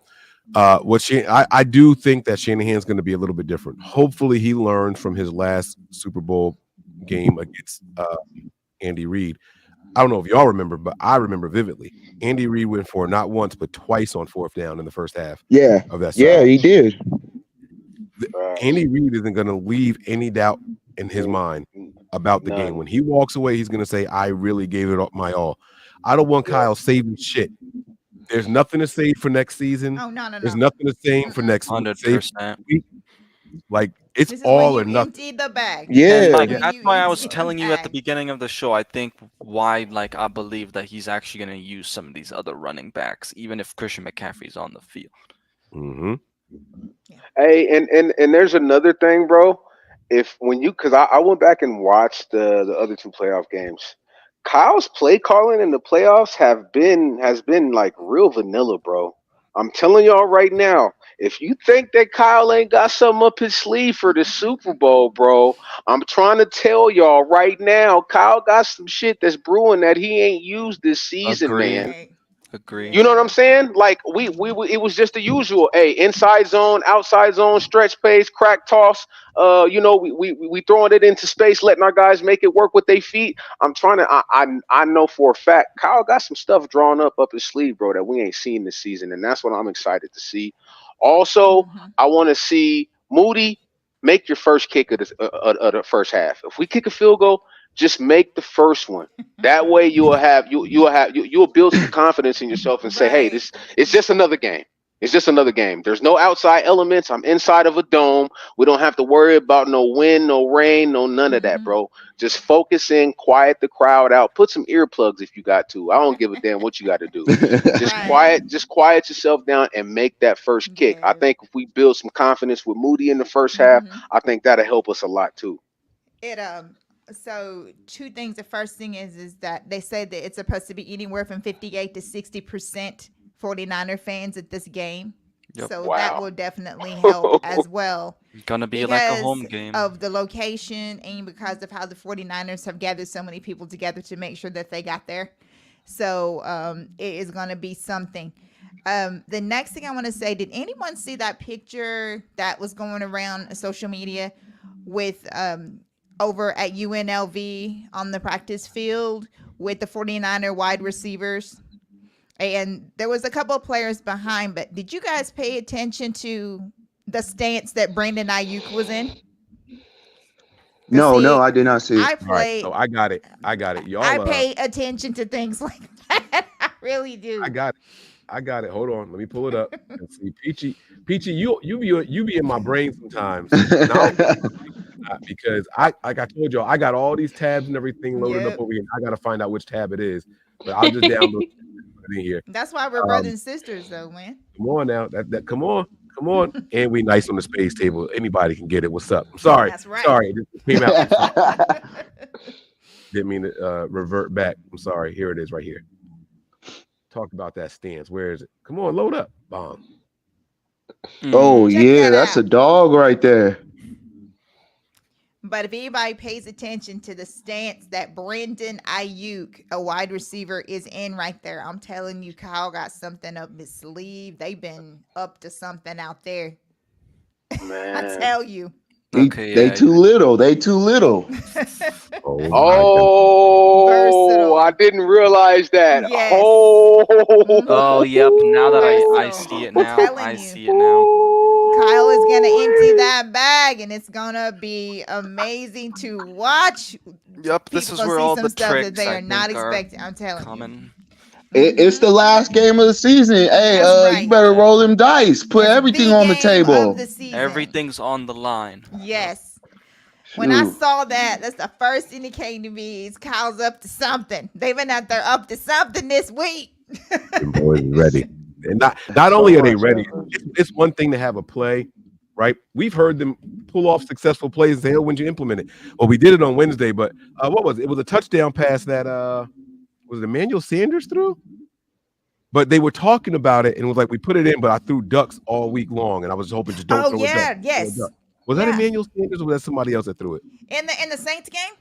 S7: I do think that Shanahan's going to be a little bit different. Hopefully he learned from his last Super Bowl game against Andy Reid. I don't know if y'all remember, but I remember vividly. Andy Reid went for not once but twice on fourth down in the first half.
S16: Yeah,
S7: of that.
S16: Yeah, he did.
S7: Andy Reid isn't going to leave any doubt in his mind about the game. When he walks away, he's going to say, "I really gave it up my all." I don't want Kyle saving shit. There's nothing to save for next season.
S9: Oh no.
S7: There's nothing to save for next
S8: 100%.
S7: week. Like it's
S9: This is
S7: all
S9: when
S7: or
S9: you
S7: nothing.
S9: empty the bag.
S8: And Mike,
S9: When
S8: that's
S9: you
S8: why I was
S9: empty the
S8: telling you at the
S9: bag.
S8: beginning of the show. I think why, I believe that he's actually going to use some of these other running backs, even if Christian McCaffrey's on the field.
S7: Mm-hmm.
S13: Hey, and there's another thing, bro. Because I went back and watched the other two playoff games. Kyle's play calling in the playoffs has been like real vanilla, bro. I'm telling y'all right now, if you think that Kyle ain't got something up his sleeve for the Super Bowl, bro, I'm trying to tell y'all right now, Kyle got some shit that's brewing that he ain't used this season, man.
S8: Agree.
S13: You know what I'm saying? Like we it was just the usual. Hey, inside zone, outside zone, stretch pace, crack toss. We throwing it into space, letting our guys make it work with their feet. I'm trying to. I know for a fact Kyle got some stuff drawn up his sleeve, bro, that we ain't seen this season, and that's what I'm excited to see. Also, I want to see Moody make your first kick of the first half. If we kick a field goal, just make the first one. That way you'll build some confidence in yourself and say, hey, it's just another game. It's just another game. There's no outside elements. I'm inside of a dome. We don't have to worry about no wind, no rain, no none of that, bro. Just focus in, quiet the crowd out. Put some earplugs if you got to. I don't give a damn what you got to do. Just quiet yourself down and make that first kick. I think if we build some confidence with Moody in the first half, I think that'll help us a lot too.
S9: So two things. The first thing is that they said that it's supposed to be anywhere from 58 to 60% 49er fans at this game.
S8: Yep.
S9: So that
S13: Wow.
S9: will definitely help as well.
S8: Gonna be like a home
S9: Because
S8: game.
S9: of the location and because of how the 49ers have gathered so many people together to make sure that they got there. So it is going to be something. The next thing I want to say, did anyone see that picture that was going around social media with over at UNLV on the practice field with the 49er wide receivers? And there was a couple of players behind, but did you guys pay attention to the stance that Brandon Ayuk was in?
S16: No,
S9: See,
S16: I did not see it.
S9: I
S7: All right,
S9: play.
S7: so I got it.
S9: I
S7: Y'all,
S9: pay attention to things like that. I really do.
S7: I got it. Hold on, let me pull it up and see. Peachy, you be in my brain sometimes, and I don't know because like I told y'all, I got all these tabs and everything loaded up
S9: Yep.
S7: over here. I got to find out which tab it is, but I'll just download it and put it in here.
S9: That's why we're brothers and sisters, though, man.
S7: Come on now, that come on, and we nice on the space table. Anybody can get it. What's up? I'm sorry,
S9: That's right.
S7: sorry, it just came out. Didn't mean to revert back. I'm sorry. Here it is, right here. Talk about that stance. Where is it? Come on, load up. Bomb.
S16: Oh yeah, that's a dog right there.
S9: But if anybody pays attention to the stance that Brandon Ayuk, a wide receiver, is in right there, I'm telling you, Kyle got something up his sleeve. They've been up to something out there. I tell you.
S16: They too little. They too little.
S13: Oh, I didn't realize that.
S9: Yes.
S8: Oh, yep. Now that I see it now, I see it now.
S9: Kyle is going to empty that bag, and it's going to be amazing to watch.
S8: Yep, this
S9: People
S8: is
S9: gonna
S8: where
S9: see
S8: all
S9: some
S8: the
S9: stuff
S8: tricks
S9: that they
S8: I
S9: are not
S8: think are
S9: expecting. I'm telling
S8: coming.
S16: It's the last game of the season. Hey, you better roll them dice. Put everything on the table.
S8: Everything's on the line.
S9: Yes. When I
S16: Shoot.
S9: saw that, that's the first thing that came to me is Kyle's up to something. They've been out there up to something this week.
S7: Them boys is ready. And not only are they ready, it's one thing to have a play, right? We've heard them pull off successful plays and say, "Oh, when you implement it." Well, we did it on Wednesday, but what was it? It was a touchdown pass that was it Emmanuel Sanders threw? But they were talking about it and it was like, we put it in, but I threw ducks all week long, and I was hoping just don't
S9: Oh,
S7: throw a
S9: yeah,
S7: duck.
S9: yes.
S7: Throw a duck. Was that
S9: Yeah.
S7: Emmanuel Sanders or was that somebody else that threw it?
S9: In the Saints game?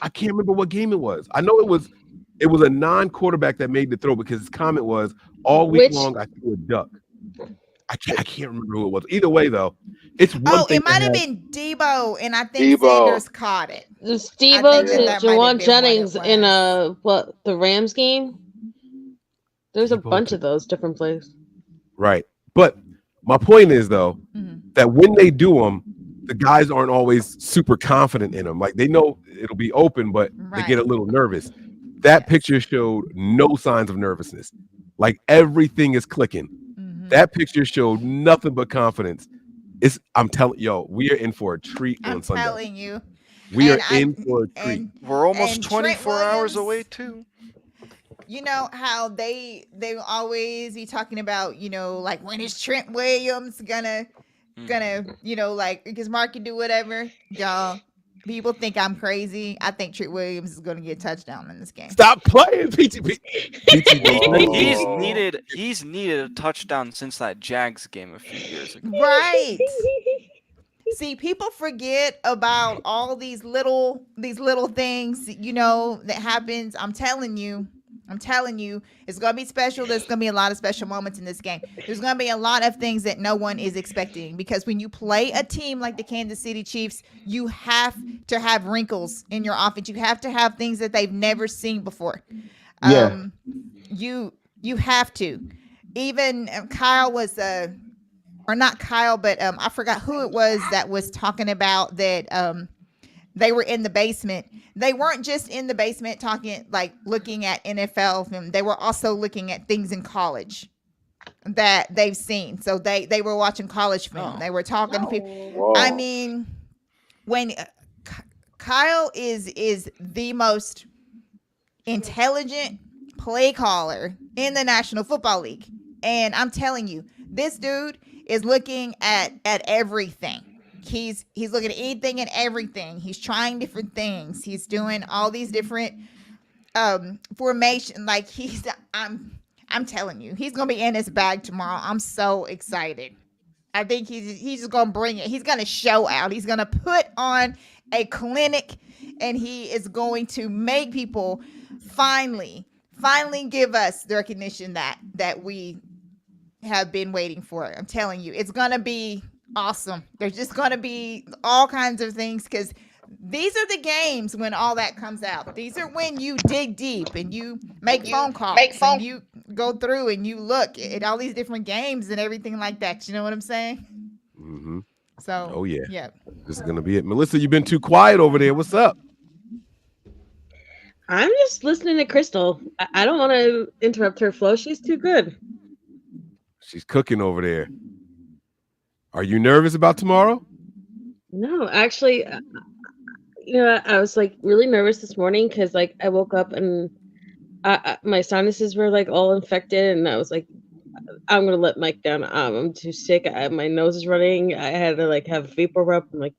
S7: I can't remember what game it was. I know it was a non-quarterback that made the throw because his comment was all week long I threw a duck. I can't remember who it was. Either way, though, it's one thing.
S9: It might have been Debo, and I think
S16: Debo.
S9: Sanders caught it.
S17: It's
S9: I think
S17: Debo
S9: that
S17: to
S9: that might have
S17: Jawan
S9: been
S17: Jennings
S9: what it
S17: in
S9: was.
S17: the Rams game. There's a
S7: Debo
S17: bunch
S7: to-
S17: of those different plays.
S7: Right. But my point is, though, that when they do them, the guys aren't always super confident in them. Like they know it'll be open, but they get a little nervous. That picture showed no signs of nervousness. Like everything is clicking. That picture showed nothing but confidence. I'm telling we are in for a treat on Sunday.
S9: I'm telling you.
S7: We are
S9: And
S7: in for a treat.
S8: We're almost
S9: and Trent
S8: 24 hours
S9: Williams-
S8: away too.
S9: You know how they will always be talking about, like when is Trent Williams gonna like because Mark can do whatever. Y'all, people think I'm crazy. I think Trent Williams is gonna get a touchdown in this game.
S7: Stop playing, PTP.
S8: He's needed a touchdown since that Jags game a few years ago.
S9: Right. See, people forget about all these little things, that happens. I'm telling you, it's going to be special. There's going to be a lot of special moments in this game. There's going to be a lot of things that no one is expecting because when you play a team like the Kansas City Chiefs, you have to have wrinkles in your offense. You have to have things that they've never seen before.
S16: Yeah.
S9: You have to. Even Kyle was or not Kyle, but I forgot who it was that was talking about that they were in the basement. They weren't just in the basement looking at NFL film. They were also looking at things in college that they've seen. So they were watching college film. They were talking to people.
S13: Whoa.
S9: I mean, when Kyle is the most intelligent play caller in the National Football League. And I'm telling you, this dude is looking at everything. He's looking at anything and everything. He's trying different things. He's doing all these different formation. Like I'm telling you, he's gonna be in his bag tomorrow. I'm so excited. I think he's just gonna bring it. He's gonna show out. He's gonna put on a clinic, and he is going to make people finally give us the recognition that we have been waiting for. I'm telling you, it's gonna be awesome. There's just gonna be all kinds of things because these are the games when all that comes out. These are when you dig deep and you make phone calls and you go through and you look at all these different games and everything like that. You know what I'm saying?
S7: Mm-hmm.
S9: So,
S7: oh yeah,
S9: yeah.
S7: This is gonna be it. Melissa, you've been too quiet over there. What's up?
S17: I'm just listening to Crystal. I don't want to interrupt her flow. She's too good.
S7: She's cooking over there. Are you nervous about tomorrow?
S17: No, actually, I was like really nervous this morning because like I woke up and my sinuses were like all infected, and I was like, I'm gonna let Mike down. I'm too sick. My nose is running. I had to like have vapor rub and like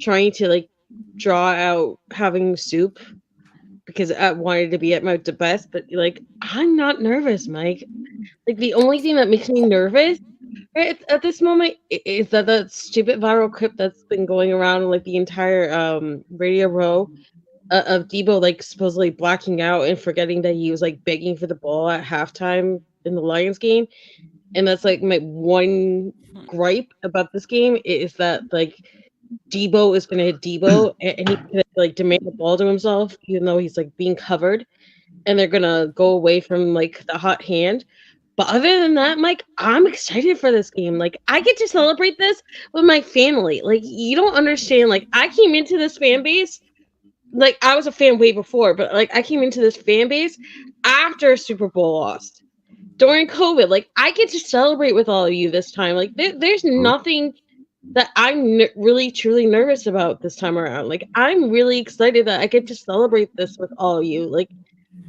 S17: trying to like draw out having soup because I wanted to be at my best. But like, I'm not nervous, Mike. Like the only thing that makes me nervous at this moment is that stupid viral clip that's been going around like the entire radio row of Debo like supposedly blacking out and forgetting that he was like begging for the ball at halftime in the Lions game. And that's like my one gripe about this game is that like Debo is gonna hit Debo and he's gonna like demand the ball to himself even though he's like being covered, and they're gonna go away from like the hot hand. But other than that, Mike, I'm excited for this game. Like, I get to celebrate this with my family. Like, you don't understand. Like, I came into this fan base, like, I was a fan way before, but, like, I came into this fan base after a Super Bowl lost. During COVID, like, I get to celebrate with all of you this time. Like, there's nothing that I'm really, truly nervous about this time around. Like, I'm really excited that I get to celebrate this with all of you. Like,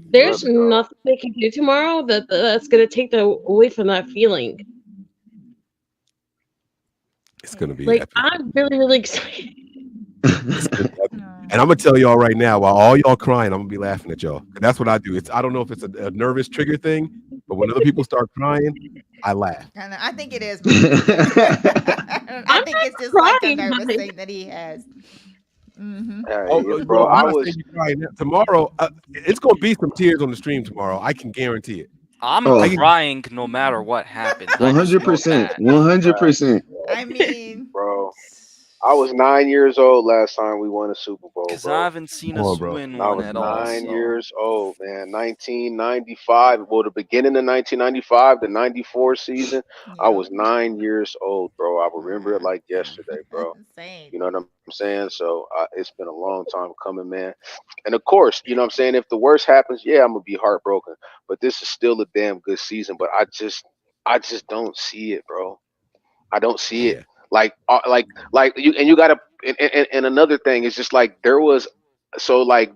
S17: there's nothing they can do tomorrow that's gonna take away from that feeling.
S7: It's gonna be
S17: like
S7: epic.
S17: I'm really, really excited.
S7: And I'm gonna tell y'all right now, while all y'all crying, I'm gonna be laughing at y'all. That's what I do. I don't know if it's a nervous trigger thing, but when other people start crying, I laugh.
S9: I think it is. I think it's just like a nervous thing that he has. Mm-hmm.
S7: Bro, I was tomorrow. It's gonna be some tears on the stream tomorrow. I can guarantee it.
S18: I'm crying no matter what happens.
S16: 100%. 100%.
S9: I mean,
S13: bro, I was 9 years old last time we won a Super Bowl.
S18: Because I haven't seen us win one at all.
S13: I was 9 years old, man. 1995. Well, the beginning of 1995, the 94 season. I was 9 years old, bro. I remember it like yesterday, bro. You know what I'm saying? So it's been a long time coming, man. And of course, you know what I'm saying? If the worst happens, yeah, I'm going to be heartbroken. But this is still a damn good season. But I just don't see it, bro. I don't see it. Like you, and you gotta, and another thing is just like there was, so like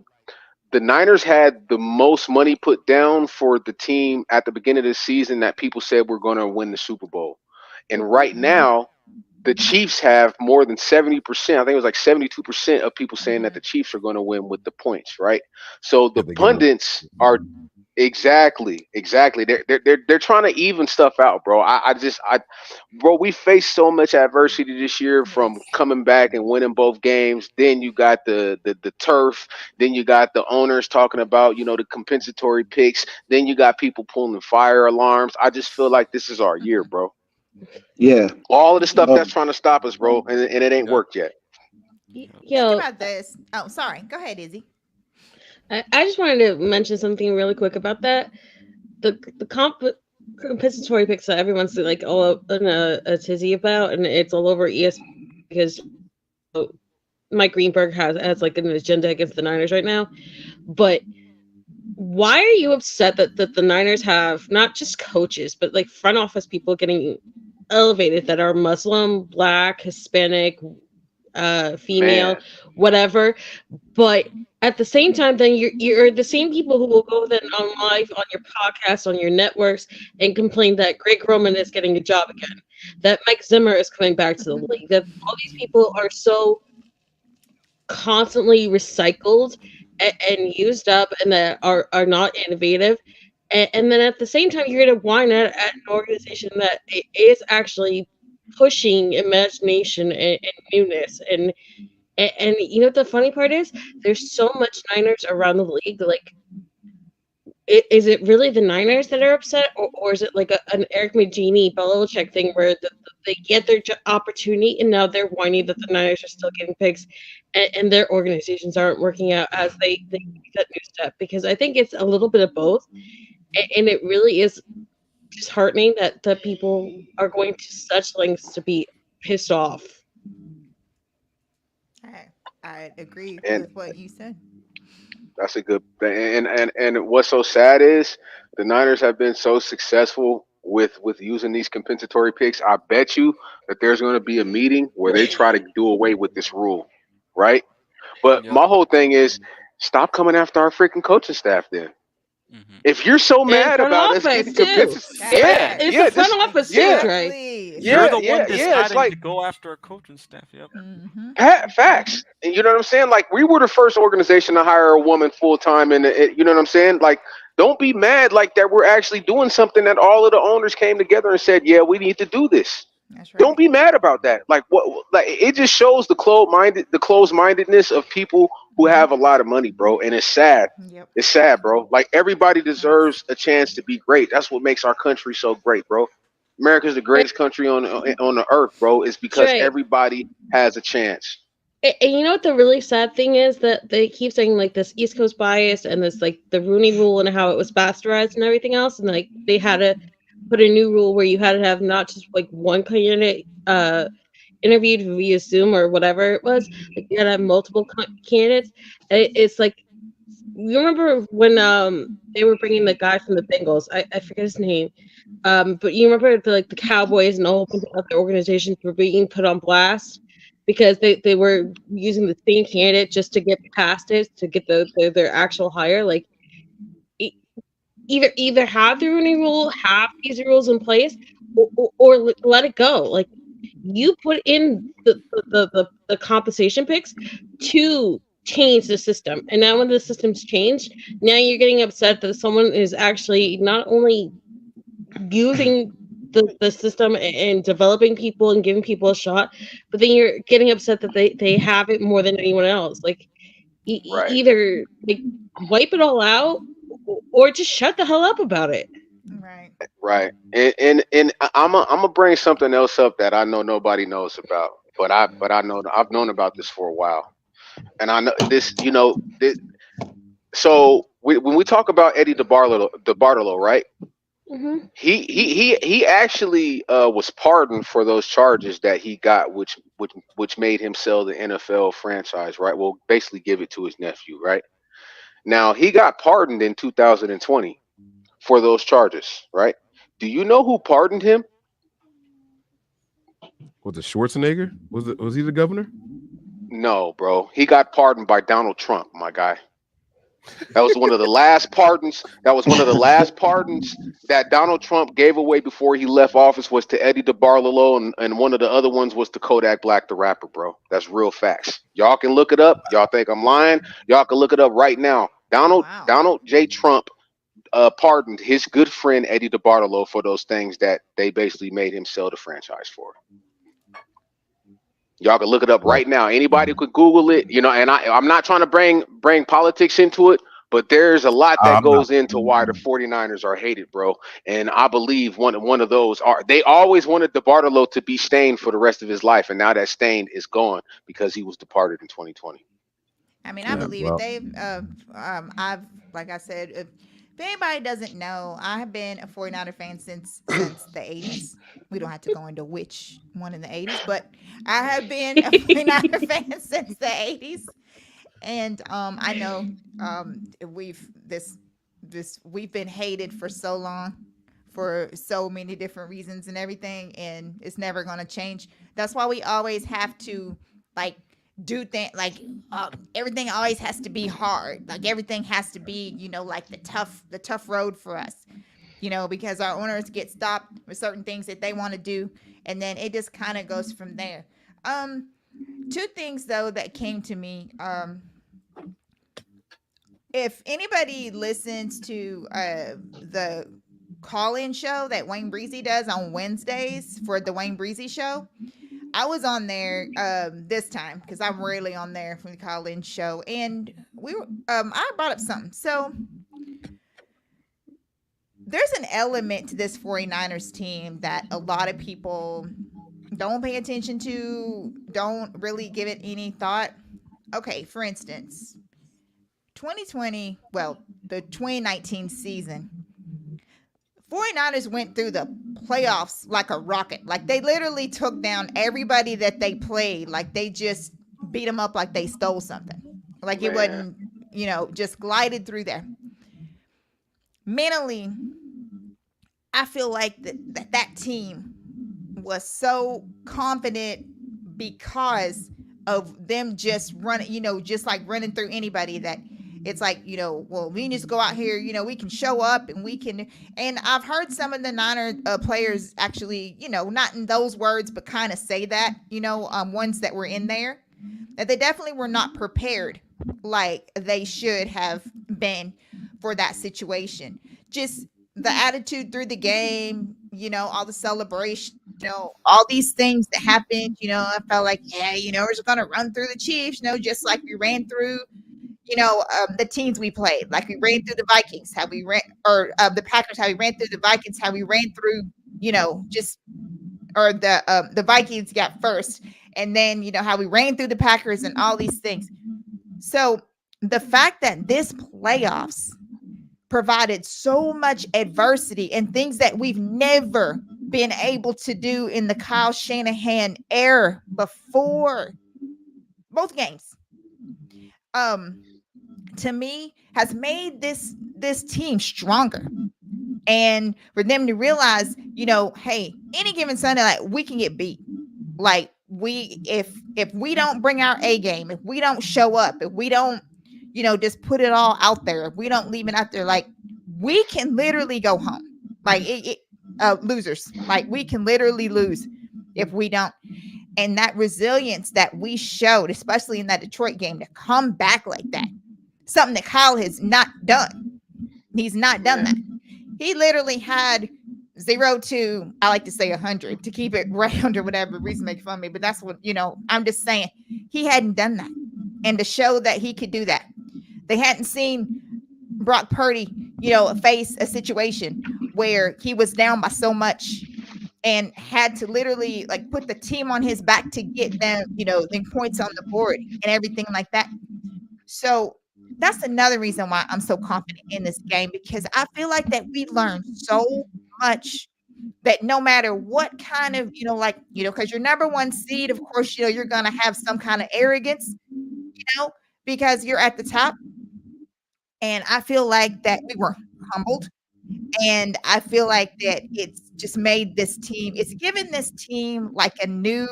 S13: the Niners had the most money put down for the team at the beginning of the season that people said we're going to win the Super Bowl, and right now the Chiefs have more than 70%. I think it was like 72% of people saying that the Chiefs are going to win with the points, right? So the pundits are. Exactly. They're trying to even stuff out, bro. Bro, we faced so much adversity this year from coming back and winning both games. Then you got the turf. Then you got the owners talking about, the compensatory picks. Then you got people pulling fire alarms. I just feel like this is our year, bro.
S16: Yeah.
S13: All of the stuff that's trying to stop us, bro, and it ain't worked yet.
S9: Think about this. Oh, sorry. Go ahead, Izzy.
S17: I just wanted to mention something really quick about that. The compensatory picks that everyone's like all up in a tizzy about, and it's all over ESPN because Mike Greenberg has like an agenda against the Niners right now. But why are you upset that the Niners have not just coaches, but like front office people getting elevated that are Muslim, Black, Hispanic, female, whatever, but at the same time, then you're the same people who will go then on live on your podcast, on your networks, and complain that Greg Roman is getting a job again, that Mike Zimmer is coming back to the league, that all these people are so constantly recycled and used up, and that are not innovative. And then at the same time, you're going to whine at an organization that is actually pushing imagination and newness. And you know what the funny part is? There's so much Niners around the league. Like, is it really the Niners that are upset, or is it like an Eric Magini, Belichick thing where they get their opportunity and now they're whining that the Niners are still getting picks and their organizations aren't working out as they take that new step? Because I think it's a little bit of both. And it really is disheartening that people are going to such lengths to be pissed off.
S9: I agree
S13: And
S9: with what you said.
S13: that's a good thing. And what's so sad is the Niners have been so successful with using these compensatory picks. I bet you that there's going to be a meeting where they try to do away with this rule, right? But
S18: Yep.
S13: my whole thing is stop coming after our freaking coaching staff then. If you're so
S17: And
S13: mad
S17: front
S13: about us
S17: office
S13: getting
S17: too.
S13: compensatory, yeah,
S17: It's
S13: yeah,
S17: the front
S13: just
S17: office too,
S13: yeah,
S17: Dre.
S18: You're the
S13: yeah,
S18: one
S13: yeah. It's
S18: deciding
S13: like
S18: to go after a coaching staff. Yep.
S13: facts. And you know what I'm saying? Like we were the first organization to hire a woman full time, and you know what I'm saying? Like, don't be mad like that. We're actually doing something that all of the owners came together and said, "Yeah, we need to do this."
S9: That's
S13: Don't be mad about that. Like what? Like it just shows the closed mindedness of people who have a lot of money, bro. And it's sad.
S9: Yep.
S13: It's sad, bro. Like everybody deserves a chance to be great. That's what makes our country so great, bro. America's the greatest country on the earth, bro. It's because
S17: Dre,
S13: everybody has a chance.
S17: and you know what the really sad thing is, that they keep saying like this East Coast bias and this like the Rooney Rule and how it was bastardized and everything else, and like they had to put a new rule where you had to have not just like one candidate interviewed via Zoom or whatever it was, like you had to have multiple candidates. It's like, you remember when they were bringing the guy from the Bengals? I forget his name. But you remember the Cowboys and a whole bunch of other organizations were being put on blast because they were using the same candidate just to get past it, to get their actual hire. Like either have the Rooney Rule, have these rules in place, or let it go. Like you put in the compensation picks to change the system, and now when the system's changed, now you're getting upset that someone is actually not only using the system and developing people and giving people a shot, but then you're getting upset that they have it more than anyone else. Like
S13: Right.
S17: either like wipe it all out or just shut the hell up about it.
S9: Right.
S13: Right. And I'm gonna bring something else up that I know nobody knows about, but I know I've known about this for a while, and I know this. You know, so when we talk about Eddie DeBartolo, right?
S17: Mm-hmm.
S13: He actually was pardoned for those charges that he got, which made him sell the NFL franchise, right? Well, basically give it to his nephew, right? Now he got pardoned in 2020 for those charges, right? Do you know who pardoned him?
S7: Was it Schwarzenegger? Was he the governor?
S13: No, bro. He got pardoned by Donald Trump, my guy. That was one of the last pardons. That was one of the last pardons that Donald Trump gave away before he left office, was to Eddie DeBartolo, and one of the other ones was to Kodak Black, the rapper, bro. That's real facts. Y'all can look it up. Y'all think I'm lying? Y'all can look it up right now. Donald J. Trump pardoned his good friend Eddie DeBartolo for those things that they basically made him sell the franchise for. Y'all can look it up right now. Anybody could Google it, you know. And I'm not trying to bring politics into it, but there's a lot that goes into why the 49ers are hated, bro. And I believe one of those are, they always wanted DeBartolo to be stained for the rest of his life, and now that stain is gone because he was departed in 2020.
S9: I mean, I believe it. They've, I've, like I said, if anybody doesn't know, I have been a 49er fan since the 80s. We don't have to go into which one in the 80s, but I have been a 49er fan since the 80s. And I know we've been hated for so long, for so many different reasons and everything, and it's never going to change. That's why we always have to do things everything always has to be hard. Like everything has to be, like the tough road for us, because our owners get stopped with certain things that they want to do, and then it just kind of goes from there. Two things though that came to me. if anybody listens to the call-in show that Wayne Breezy does on Wednesdays for the Wayne Breezy show, I was on there this time because I'm rarely on there for the call-in show, and we were I brought up something. So there's an element to this 49ers team that a lot of people don't pay attention to, don't really give it any thought. Okay, for instance, 2020, well, the 2019 season, 49ers went through the playoffs like a rocket. Like they literally took down everybody that they played. Like they just beat them up like they stole something. Like it wasn't, just glided through there. Mentally, I feel like that team was so confident because of them just running, just like running through anybody, that it's like, well, we just go out here, we can show up and we can. And I've heard some of the Niner players actually, not in those words, but kind of say that, ones that were in there, that they definitely were not prepared like they should have been for that situation. Just the attitude through the game, all the celebration, all these things that happened, I felt like, yeah, we're just going to run through the Chiefs, just like we ran through, the teams we played, like we ran through the Vikings, how we ran, or the Packers, how we ran through the Vikings, how we ran through, or the Vikings got first, and then, how we ran through the Packers and all these things. So the fact that this playoffs provided so much adversity and things that we've never been able to do in the Kyle Shanahan era before both games, to me, has made this team stronger. And for them to realize, hey, any given Sunday, like we can get beat. Like if we don't bring our A game, if we don't show up, if we don't, just put it all out there, if we don't leave it out there, like we can literally go home. Like losers, like we can literally lose if we don't. And that resilience that we showed, especially in that Detroit game, to come back like that, something that Kyle has not done. He's not done that. He literally had 0 to, I like to say 100 to keep it round or whatever reason make fun of me, but that's what, I'm just saying he hadn't done that. And to show that he could do that, they hadn't seen Brock Purdy, face a situation where he was down by so much and had to literally like put the team on his back to get them, the points on the board and everything like that. So that's another reason why I'm so confident in this game, because I feel like that we learned so much that no matter what kind of, because your number one seed, of course, you're going to have some kind of arrogance, because you're at the top. And I feel like that we were humbled. And I feel like that it's just made this team, it's given this team like a new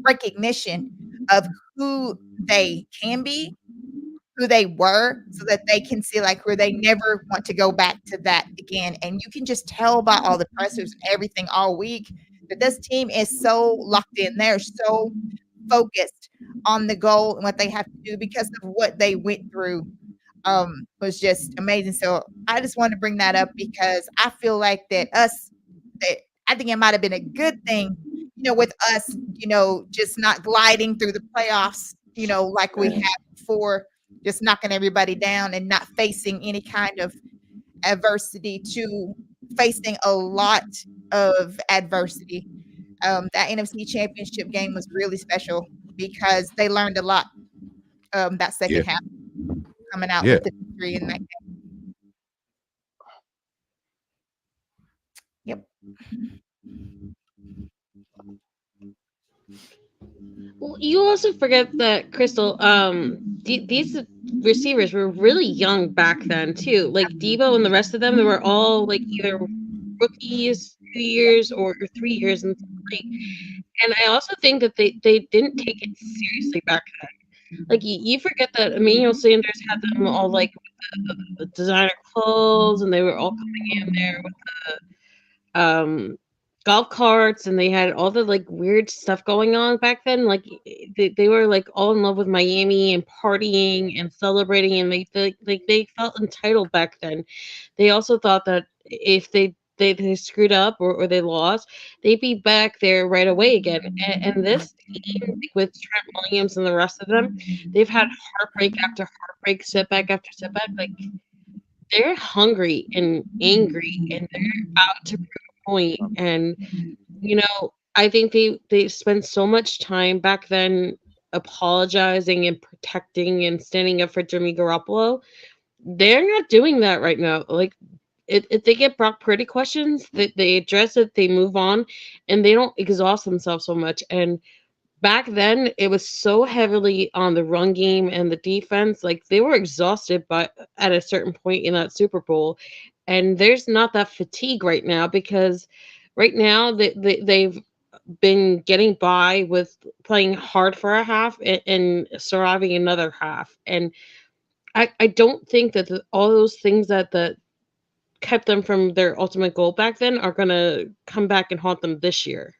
S9: recognition of who they can be, who they were, so that they can see like where they never want to go back to that again. And you can just tell by all the pressers and everything all week that this team is so locked in. They're so focused on the goal and what they have to do because of what they went through. Was just amazing. So I just wanted to bring that up because I feel like that I think it might have been a good thing, with us, just not gliding through the playoffs, like we had before, just knocking everybody down and not facing any kind of adversity, to facing a lot of adversity. That NFC Championship game was really special because they learned a lot that second half, coming out with the victory in that game. Yep.
S17: Well, you also forget that, Crystal, these receivers were really young back then too. Like Debo and the rest of them, they were all like either rookies, 2 years or 3 years in the league. And I also think that they didn't take it seriously back then. Like you forget that Emmanuel Sanders had them all like with the designer clothes, and they were all coming in there with the golf carts, and they had all the like weird stuff going on back then. Like they were like all in love with Miami and partying and celebrating, and they felt entitled back then. They also thought that if they screwed up or they lost, they'd be back there right away again. And this team with Trent Williams and the rest of them, they've had heartbreak after heartbreak, setback after setback. Like they're hungry and angry, and they're out to prove a point. And you know, I think they spent so much time back then apologizing and protecting and standing up for Jimmy Garoppolo. They're not doing that right now. Like if they get Brock Purdy questions, they address it, they move on, and they don't exhaust themselves so much. And back then, it was so heavily on the run game and the defense. Like they were exhausted by at a certain point in that Super Bowl, and there's not that fatigue right now because right now they've been getting by with playing hard for a half and surviving another half. And I don't think that all those things that kept them from their ultimate goal back then are going to come back and haunt them this year.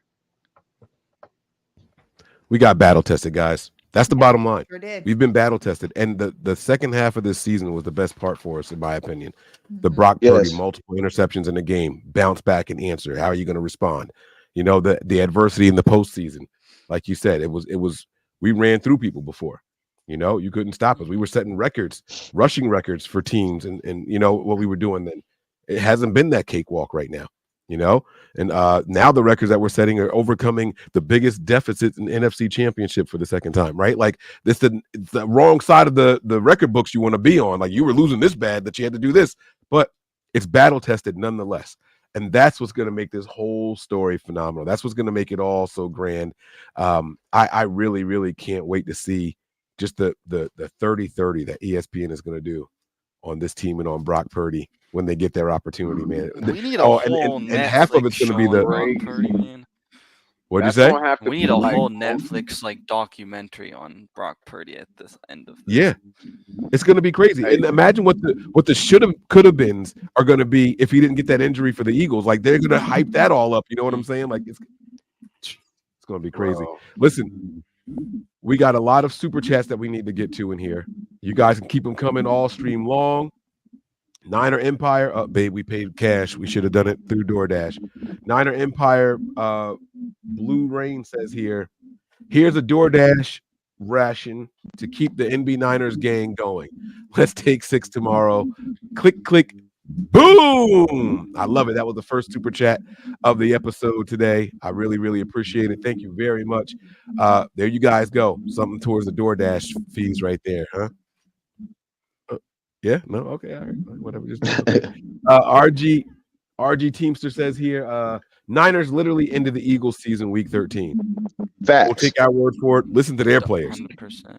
S7: We got battle tested, guys. That's the bottom line.
S9: Sure did.
S7: We've been battle tested, and the second half of this season was the best part for us, in my opinion. The Brock Purdy multiple interceptions in the game, bounce back and answer. How are you going to respond? You know, the adversity in the postseason, like you said, it was we ran through people before. You know, you couldn't stop us. We were setting records, rushing records for teams, and you know what we were doing then. It hasn't been that cakewalk right now. You know, and now the records that we're setting are overcoming the biggest deficits in NFC Championship for the second time, right? Like it's the wrong side of the record books you want to be on. Like you were losing this bad that you had to do this, but it's battle tested nonetheless. And that's what's going to make this whole story phenomenal. That's what's going to make it all so grand. I really, really can't wait to see just the 30-30 that ESPN is going to do on this team and on Brock Purdy when they get their opportunity, man.
S8: We need a whole
S7: and half of it's going to be the.
S8: Brock Purdy, man.
S7: What'd you say?
S8: We need a whole Netflix like documentary on Brock Purdy at this end of this.
S7: Yeah, it's going to be crazy. And imagine what the should have, could have beens are going to be if he didn't get that injury for the Eagles. Like they're going to hype that all up. You know what I'm saying? Like it's going to be crazy. Listen, we got a lot of super chats that we need to get to in here. You guys can keep them coming all stream long. Niner Empire, babe, we paid cash. We should have done it through DoorDash. Niner Empire, Blue Rain says here, here's a DoorDash ration to keep the NB Niners gang going. Let's take 6 tomorrow. Click, click, boom. I love it. That was the first super chat of the episode today. I really, really appreciate it. Thank you very much. There you guys go. Something towards the DoorDash fees right there, huh? Yeah, no, okay, all right, whatever. Just RG Teamster says here, Niners literally ended the Eagles season week 13.
S16: Facts.
S7: We'll take our word for it. Listen to their players. 100%.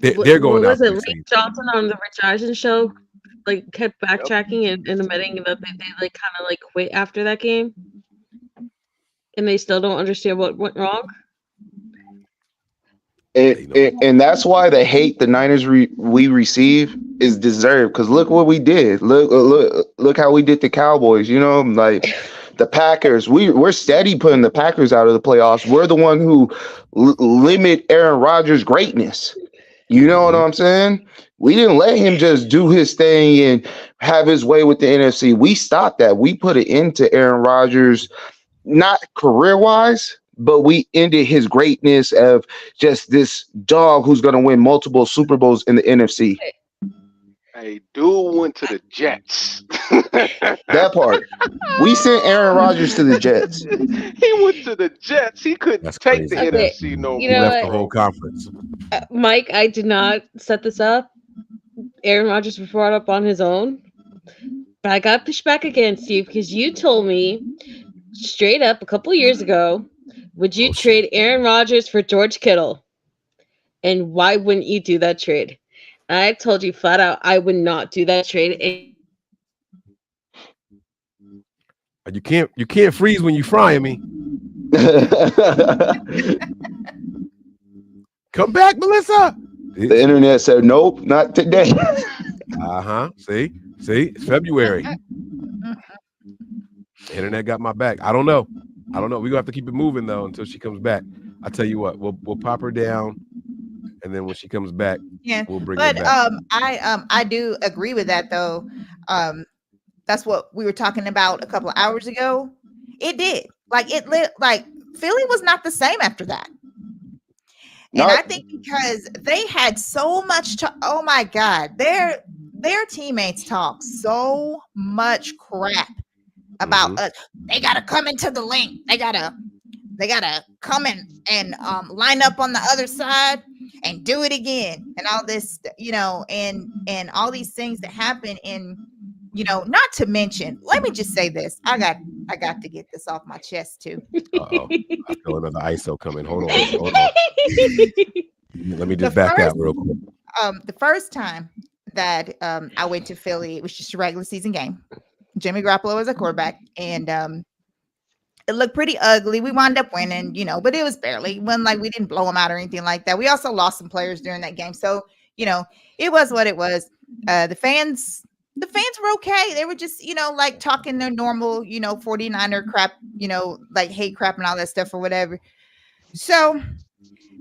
S7: They're going out.
S17: Was it Lee Johnson on the Rich Eisen show? Like kept backtracking and admitting that they like kind of like quit after that game, and they still don't understand what went wrong.
S16: And that's why the hate the Niners we receive is deserved. Because look what we did. Look how we did the Cowboys. You know, like the Packers. We're steady putting the Packers out of the playoffs. We're the one who limit Aaron Rodgers' greatness. You know what I'm saying? We didn't let him just do his thing and have his way with the NFC. We stopped that. We put an end to Aaron Rodgers, not career-wise, but we ended his greatness of just this dog who's going to win multiple Super Bowls in the NFC.
S13: Hey, dude went to the Jets.
S16: That part. We sent Aaron Rodgers to the Jets.
S13: He went to the Jets. He couldn't take the NFC no more.
S17: You know
S7: left the whole conference.
S17: Mike, I did not set this up. Aaron Rodgers was brought up on his own. But I got pushed back against you because you told me straight up a couple years ago, would you trade Aaron Rodgers for George Kittle? And why wouldn't you do that trade? I told you flat out I would not do that trade.
S7: You can't freeze when you frying me. Come back, Melissa.
S16: The internet said nope, not today.
S7: See, it's February. Internet got my back. I don't know. We're gonna have to keep it moving though until she comes back. I tell you what, we'll pop her down, and then when she comes back, we'll bring her
S9: but
S7: back.
S9: I do agree with that though. That's what we were talking about a couple of hours ago. It did. Like Philly was not the same after that. And I think because they had so much oh my God, their teammates talk so much crap about us. They gotta come into the link. They gotta come in and line up on the other side and do it again, and all this, and all these things that happen. And not to mention, let me just say this. I got to get this off my chest too.
S7: Uh-oh. I feel another ISO coming. Hold on. Let me just back out real quick.
S9: The first time that I went to Philly, it was just a regular season game. Jimmy Garoppolo was a quarterback, and it looked pretty ugly. We wound up winning, but it was barely. When we didn't blow them out or anything like that. We also lost some players during that game, so it was what it was. The fans were okay. They were just talking their normal 49er crap, hate crap and all that stuff or whatever. So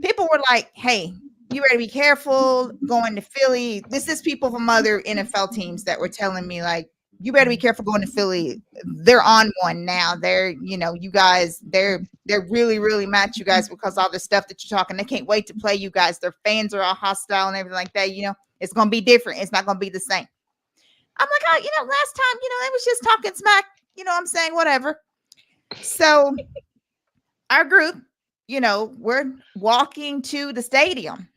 S9: people were like, hey, you better be careful going to Philly. This is people from other NFL teams that were telling me, like, you better be careful going to Philly. They're on one now. They're, you guys, they're really, really mad at you guys because all the stuff that you're talking. They can't wait to play you guys. Their fans are all hostile and everything like that. It's going to be different. It's not going to be the same. I'm like, oh, last time, they was just talking smack. I'm saying whatever. So our group, we're walking to the stadium.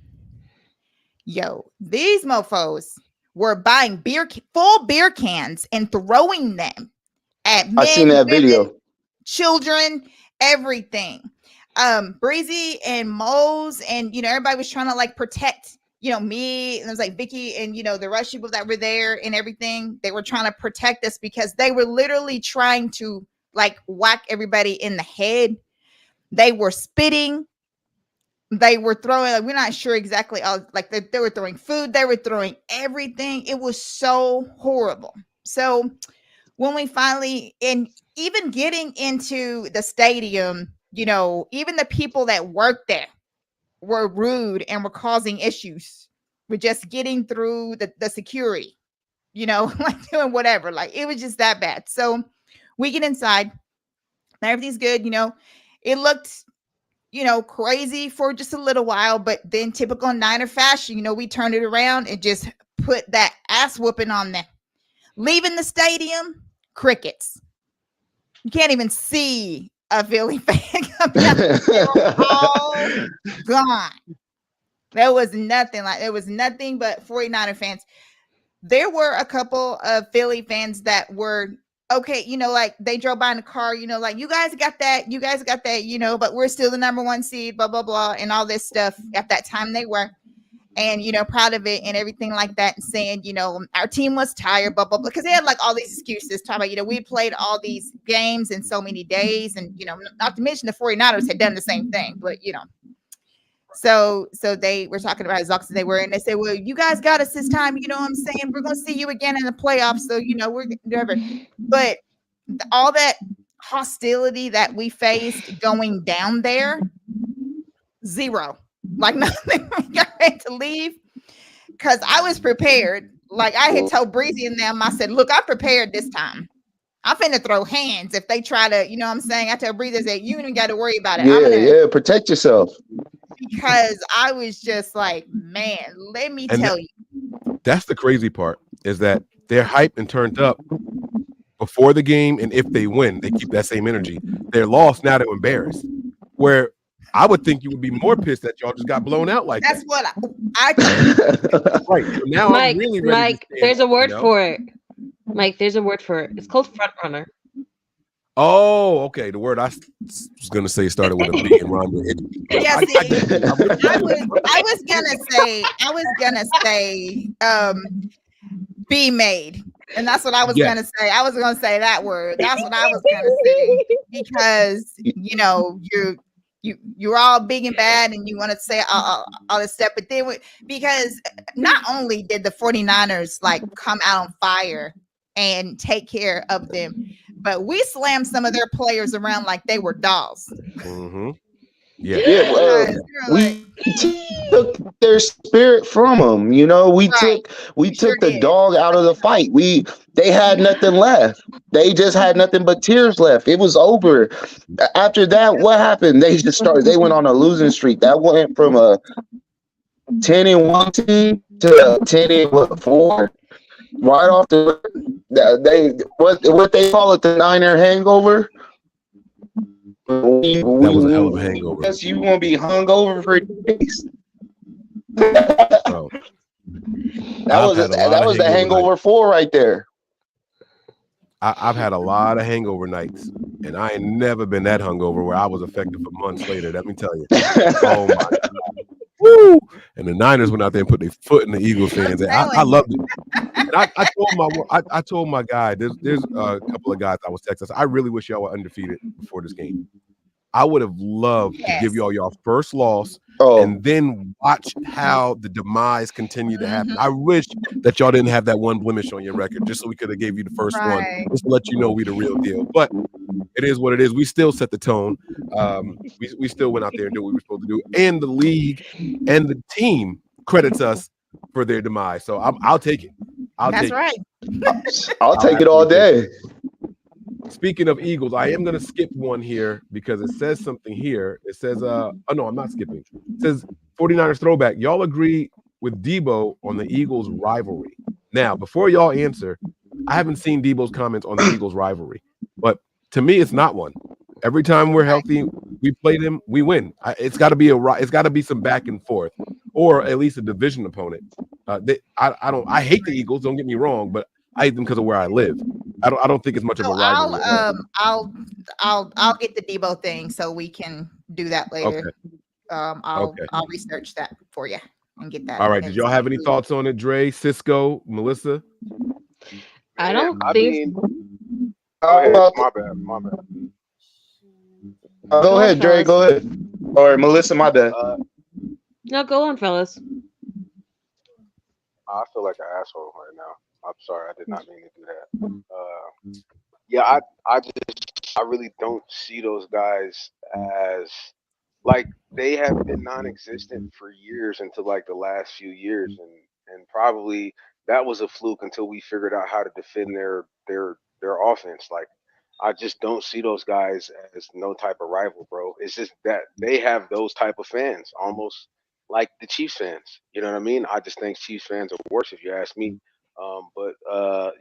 S9: These mofos were buying full beer cans and throwing them at men,
S16: I seen that
S9: women,
S16: video.
S9: children, everything. Breezy and Mose and everybody was trying to protect me, and it was like Vicky and the Rush people that were there and everything. They were trying to protect us because they were literally trying to whack everybody in the head. They were spitting. They were throwing, we're not sure exactly. They were throwing food. They were throwing everything. It was so horrible. So when we finally, and even getting into the stadium, even the people that worked there were rude and were causing issues with just getting through the security, doing whatever. It was just that bad. So we get inside. Everything's good. It looked crazy for just a little while, but then typical Niner fashion, we turned it around and just put that ass whooping on them. Leaving the stadium, crickets. You can't even see a Philly fan coming out. They were all gone. There was nothing but 49er fans. There were a couple of Philly fans that were okay, they drove by in the car, you guys got that, but we're still the number one seed, blah, blah, blah, and all this stuff. At that time they were, and, proud of it and everything like that, and saying, our team was tired, blah, blah, blah, because they had all these excuses, talking about, we played all these games in so many days, and, not to mention the 49ers had done the same thing, but, So they were talking about as long as they were, and they said, well, you guys got us this time. You know what I'm saying? We're going to see you again in the playoffs. So, we're whatever. But all that hostility that we faced going down there, zero. Nothing. We got ready to leave because I was prepared. I had told Breezy and them, I said, look, I'm prepared this time. I'm finna throw hands if they try to, I'm saying? I tell Breezy that you ain't got to worry about it.
S16: Yeah, protect yourself.
S9: Because I was just like, man, let me tell you.
S7: That's the crazy part, is that they're hyped and turned up before the game, and if they win, they keep that same energy. They're lost, now they're embarrassed. Where I would think you would be more pissed that y'all just got blown out like
S9: that's
S7: that.
S9: What I
S7: right. So now
S17: Mike,
S7: I'm really ready
S17: Mike, there's a word for it. Mike, there's a word for it. It's called front runner.
S7: Oh, okay. The word I was gonna say started with a B and rhymed with it.
S9: Yeah, I was gonna say be made. And that's what I was gonna say. I was gonna say that word. That's what I was gonna say. Because you're all big and bad and you want to say all this stuff, but then because not only did the 49ers come out on fire and take care of them, but we slammed some of their players around like they were dolls.
S7: Mm-hmm. Yeah.
S16: Yeah, we took their spirit from them. You know, we took the dog out of the fight. They had nothing left. They just had nothing but tears left. It was over. After that, what happened? They just started. They went on a losing streak. That went from a 10-1 team to a 10-4. Right off what they call it, the Niner hangover.
S7: That was a hell of a hangover.
S16: Yes, you gonna be hungover for days.
S7: Bro,
S16: that was the hangover 4 right there.
S7: I've had a lot of hangover nights, and I ain't never been that hungover where I was affected for months later. Let me tell you. Oh my God. Woo! And the Niners went out there and put their foot in the Eagles fans. I loved it. And I told my guy, there's a couple of guys I was texting. I really wish y'all were undefeated before this game. I would have loved to give y'all your first loss and then watch how the demise continued to happen. I wish that y'all didn't have that one blemish on your record, just so we could have gave you the first one, just to let you know we the real deal. But it is what it is. We still set the tone. We still went out there and did what we were supposed to do. And the league and the team credits us for their demise. So I'll take it. I'll take
S16: it all day.
S7: Speaking of Eagles, I am going to skip one here because it says something here. It says, oh no, I'm not skipping. It says 49ers throwback. Y'all agree with Debo on the Eagles rivalry. Now, before y'all answer, I haven't seen Debo's comments on the Eagles rivalry, but to me, it's not one. Every time we're healthy, we play them, we win. It's got to be it's got to be some back and forth, or at least a division opponent. I hate the Eagles. Don't get me wrong, but I hate them because of where I live. I don't think it's much of a rivalry.
S9: I'll get the Debo thing so we can do that later.
S7: Okay.
S9: I'll research that for you and get that.
S7: All right. Did y'all have any thoughts on it, Dre, Cisco, Melissa?
S17: I don't think.
S13: My bad.
S16: Go ahead, Dre. Go ahead. Or Melissa, my bad.
S17: No, go on, fellas.
S13: I feel like an asshole right now. I'm sorry, I did not mean to do that. Yeah, I really don't see those guys as like they have been non-existent for years until like the last few years, and probably that was a fluke until we figured out how to defend their offense. Like I just don't see those guys as no type of rival, bro. It's just that they have those type of fans, almost like the Chiefs fans. You know what I mean? I just think Chiefs fans are worse if you ask me.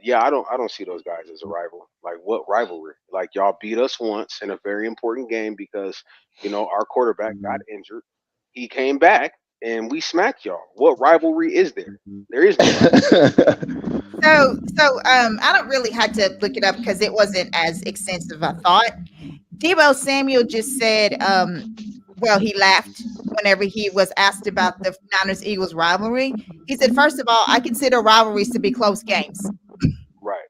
S13: Yeah, I don't see those guys as a rival. Like what rivalry? Like y'all beat us once in a very important game because our quarterback got injured. He came back and we smacked y'all. What rivalry is there? There is no.
S9: So I don't really have to look it up because it wasn't as extensive I thought. Debo Samuel just said, well, he laughed whenever he was asked about the Niners-Eagles rivalry. He said, first of all, I consider rivalries to be close games.
S13: Right.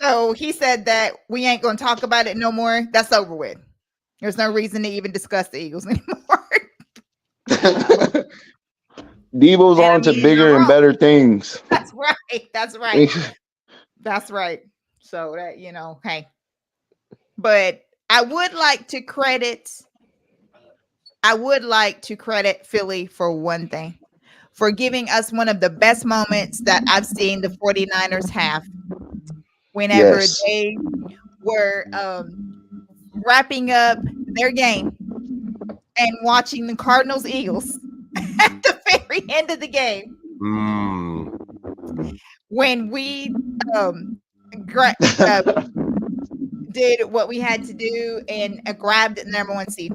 S9: So he said that we ain't going to talk about it no more. That's over with. There's no reason to even discuss the Eagles anymore.
S16: Debo's on to bigger and better things.
S9: That's right. That's right. So that, hey. But I would like to credit Philly for one thing, for giving us one of the best moments that I've seen the 49ers have whenever they were wrapping up their game and watching the Cardinals Eagles at the very end of the game. When we did what we had to do and grabbed the number one seed.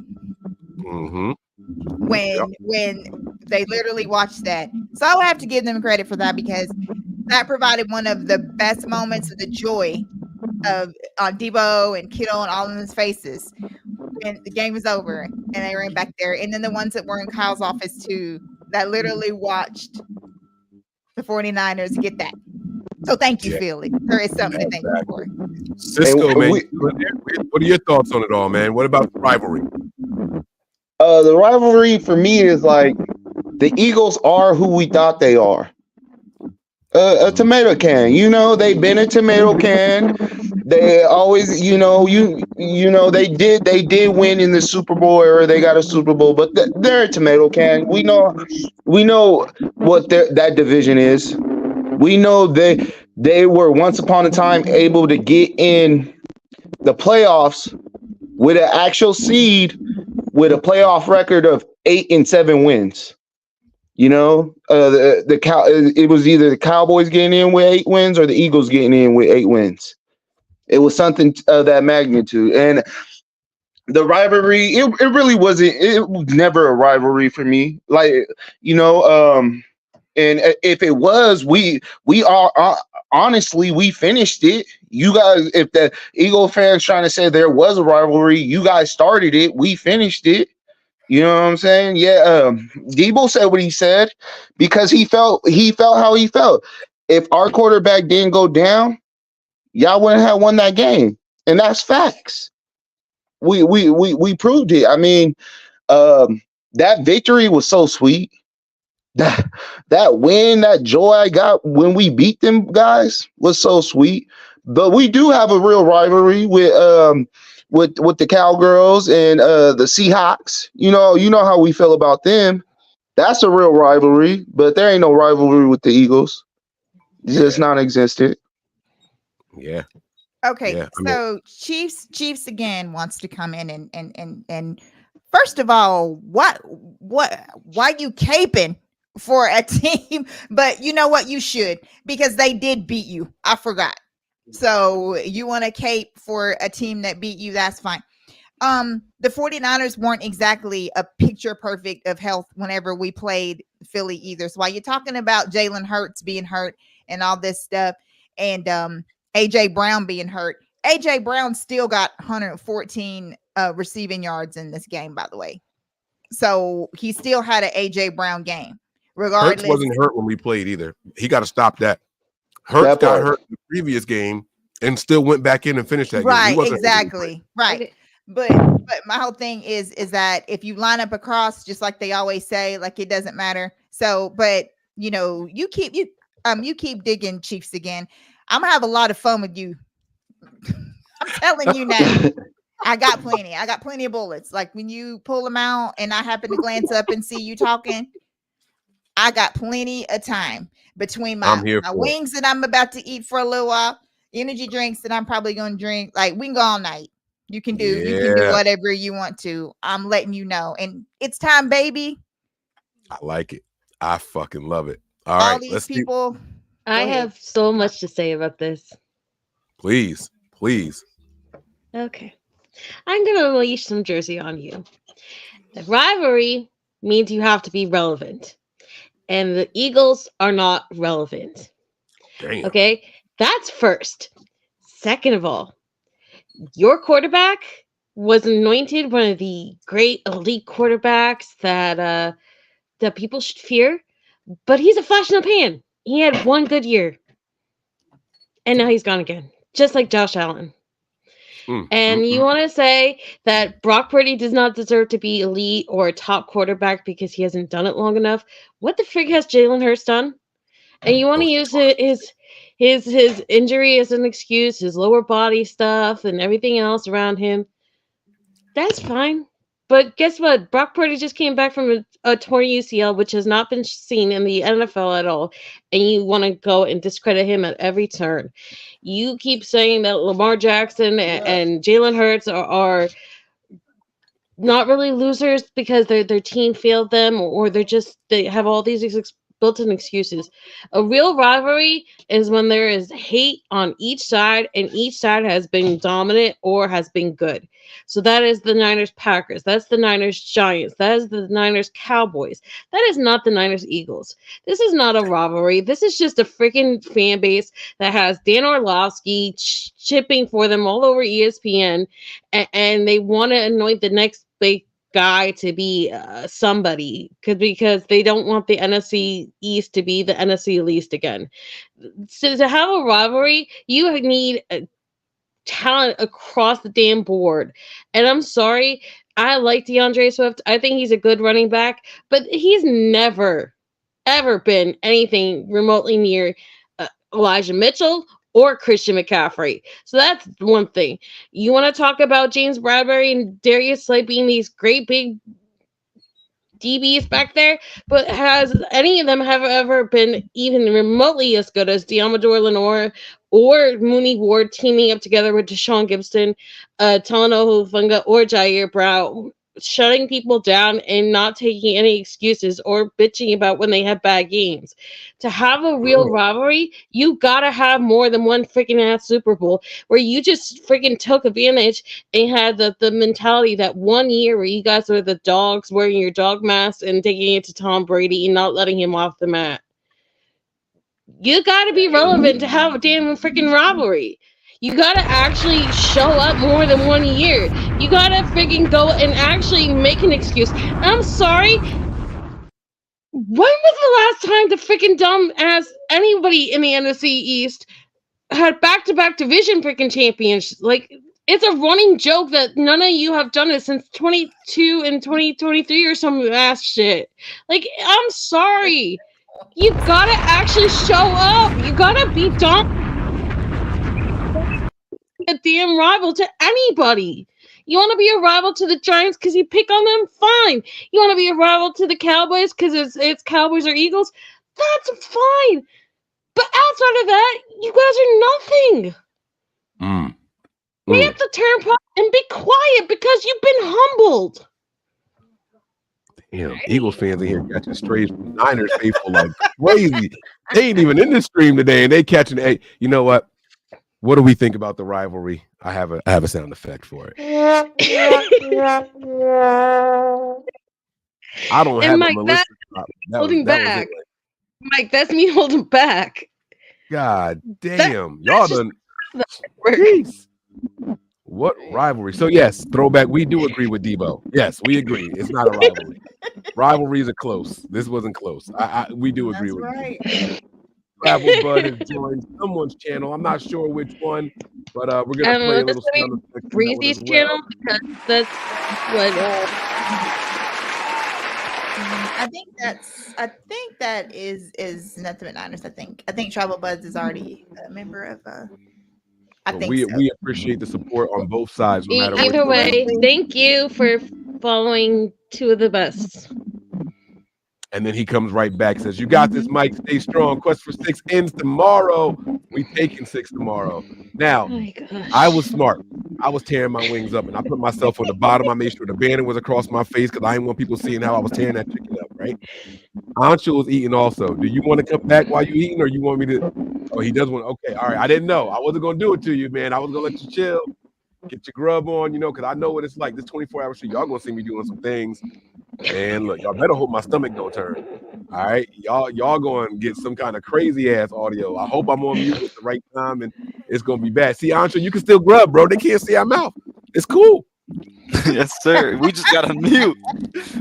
S9: When they literally watched that. So I would have to give them credit for that because that provided one of the best moments of the joy of Debo and Kittle and all of his faces when the game was over and they ran back there. And then the ones that were in Kyle's office too, that literally watched the 49ers get that. So thank you, Philly. There is something to thank you for.
S7: Cisco, man, what are your thoughts on it all, man? What about the rivalry?
S16: The rivalry for me is like The Eagles are who we thought they are. A tomato can. You know, they've been a tomato can. They always, you know, they did win in the Super Bowl, or they got a Super Bowl, but they're a tomato can. We know what that division is. We know they were once upon a time able to get in the playoffs with an actual seed with a playoff record of 8 and 7 wins. You know, it was either the Cowboys getting in with 8 wins or the Eagles getting in with 8 wins. It was something of that magnitude. And the rivalry, it really wasn't. It was never a rivalry for me. Like, you know, and if it was, we are honestly, we finished it. You guys, if the Eagle fans trying to say there was a rivalry, you guys started it. We finished it. You know what I'm saying? Yeah. Debo said what he said because he felt how he felt. If our quarterback didn't go down, y'all wouldn't have won that game, and that's facts. We proved it. I mean, that victory was so sweet. That win, that joy I got when we beat them guys was so sweet. But we do have a real rivalry with the Cowgirls and the Seahawks. You know how we feel about them. That's a real rivalry, but there ain't no rivalry with the Eagles. It's just non-existent.
S7: Yeah.
S9: Okay,
S7: Yeah,
S9: so Chiefs again wants to come in and first of all, why you caping for a team? But you know what, you should, because they did beat you. I forgot. So you want to cape for a team that beat you, that's fine. The 49ers weren't exactly a picture perfect of health whenever we played Philly either. So while you're talking about Jalen Hurts being hurt and all this stuff, and AJ Brown being hurt, AJ Brown still got 114 receiving yards in this game, by the way. So he still had an AJ Brown game. Regardless,
S7: Hurts wasn't hurt when we played either. He got to stop that. Hurts got hurt in the previous game and still went back in and finished that game.
S9: Right, exactly. Right. But my whole thing is that if you line up across, just like they always say, like it doesn't matter. So, but you know, you keep digging Chiefs again. I'm gonna have a lot of fun with you. I'm telling you now. I got plenty of bullets. Like when you pull them out and I happen to glance up and see you talking, I got plenty of time between my wings that I'm about to eat for a little while, energy drinks that I'm probably going to drink. Like we can go all night. You can do whatever you want to. I'm letting you know. And it's time, baby.
S7: I like it. I fucking love it. All right,
S9: these people.
S17: I have so much to say about this.
S7: Please.
S17: Okay. I'm going to unleash some Jersey on you. The rivalry means you have to be relevant. And the Eagles are not relevant.
S7: Damn.
S17: Okay? That's first. Second of all, your quarterback was anointed one of the great elite quarterbacks that people should fear, but he's a flash in the pan. He had one good year, and now he's gone again, just like Josh Allen. And you want to say that Brock Purdy does not deserve to be elite or a top quarterback because he hasn't done it long enough? What the frig has Jalen Hurts done? And you want to use his injury as an excuse, his lower body stuff and everything else around him? That's fine. But guess what? Brock Purdy just came back from a torn UCL, which has not been seen in the NFL at all. And you want to go and discredit him at every turn. You keep saying that Lamar Jackson and Jalen Hurts are not really losers because their team failed them, or they have all these built-in excuses. A real rivalry is when there is hate on each side and each side has been dominant or has been good. So that is the Niners Packers. That's the Niners Giants. That is the Niners Cowboys. That is not the Niners Eagles. This is not a rivalry. This is just a freaking fan base that has Dan Orlovsky chipping for them all over ESPN, and they want to anoint the next big guy to be somebody because they don't want the NFC East to be the NFC least again. So to have a rivalry, you need talent across the damn board. And I'm sorry, I like DeAndre Swift. I think he's a good running back, but he's never, ever been anything remotely near Elijah Mitchell or Christian McCaffrey. So that's one thing. You want to talk about James Bradbury and Darius Slay being these great big DBs back there, but has any of them have ever been even remotely as good as Diamador Lenore or Mooney Ward teaming up together with Deshaun Gibson, Talanoa Hufanga, or Jair Brown, shutting people down and not taking any excuses or bitching about when they have bad games? To have a real rivalry, you gotta have more than one freaking ass Super Bowl where you just freaking took advantage and had the mentality that 1 year where you guys were the dogs wearing your dog mask and taking it to Tom Brady and not letting him off the mat. You gotta be relevant to have a damn freaking rivalry. You gotta actually show up more than 1 year. You gotta freaking go and actually make an excuse. I'm sorry. When was the last time the freaking dumb ass anybody in the NFC East had back-to-back division freaking champions? Like, it's a running joke that none of you have done it since 22 and 2023 or some ass shit. Like, I'm sorry. You gotta actually show up. You gotta be dumb. A damn rival to anybody. You want to be a rival to the Giants because you pick on them? Fine. You want to be a rival to the Cowboys because it's Cowboys or Eagles? That's fine. But outside of that, you guys are nothing. We have to turn point and be quiet because you've been humbled.
S7: Damn, Eagles fans in here catching strays from Niners faithful like crazy. They ain't even in the stream today, and they catching. Hey, you know what? What do we think about the rivalry? I have a sound effect for it. I don't have
S17: Mike,
S7: a Melissa.
S17: Holding back. Mike, that's me holding back.
S7: God damn, y'all done. Jeez. What rivalry? So yes, throwback. We do agree with Debo. Yes, we agree. It's not a rivalry. Rivalries are close. This wasn't close. We do agree with you. Travel Bud has joined someone's channel. I'm not sure which one, but we're gonna play a little sound effect.
S17: Breezy's channel because that's what.
S9: I think that is Nothing But Niners. I think Travel Buds is already a member of. I think
S7: we appreciate the support on both sides. No matter
S17: Either way, thank you for following two of the best.
S7: And then he comes right back and says, "You got this, Mike. Stay strong. Quest for 6 ends tomorrow. We taking 6 tomorrow." Now, I was smart. I was tearing my wings up, and I put myself on the bottom. I made sure the banding was across my face because I didn't want people seeing how I was tearing that chicken up, right? Ancho was eating also. Do you want to come back while you eating, or you want me to? Oh, he does want. Okay, all right. I didn't know. I wasn't gonna do it to you, man. I was gonna let you chill, get your grub on, because I know what it's like. This 24-hour shit, y'all gonna see me doing some things. And look, y'all better hope my stomach don't turn. All right, y'all going to get some kind of crazy ass audio. I hope I'm on mute at the right time, and it's gonna be bad. See, Ancho, you can still grub, bro. They can't see our mouth. It's cool.
S8: Yes, sir. We just got to mute.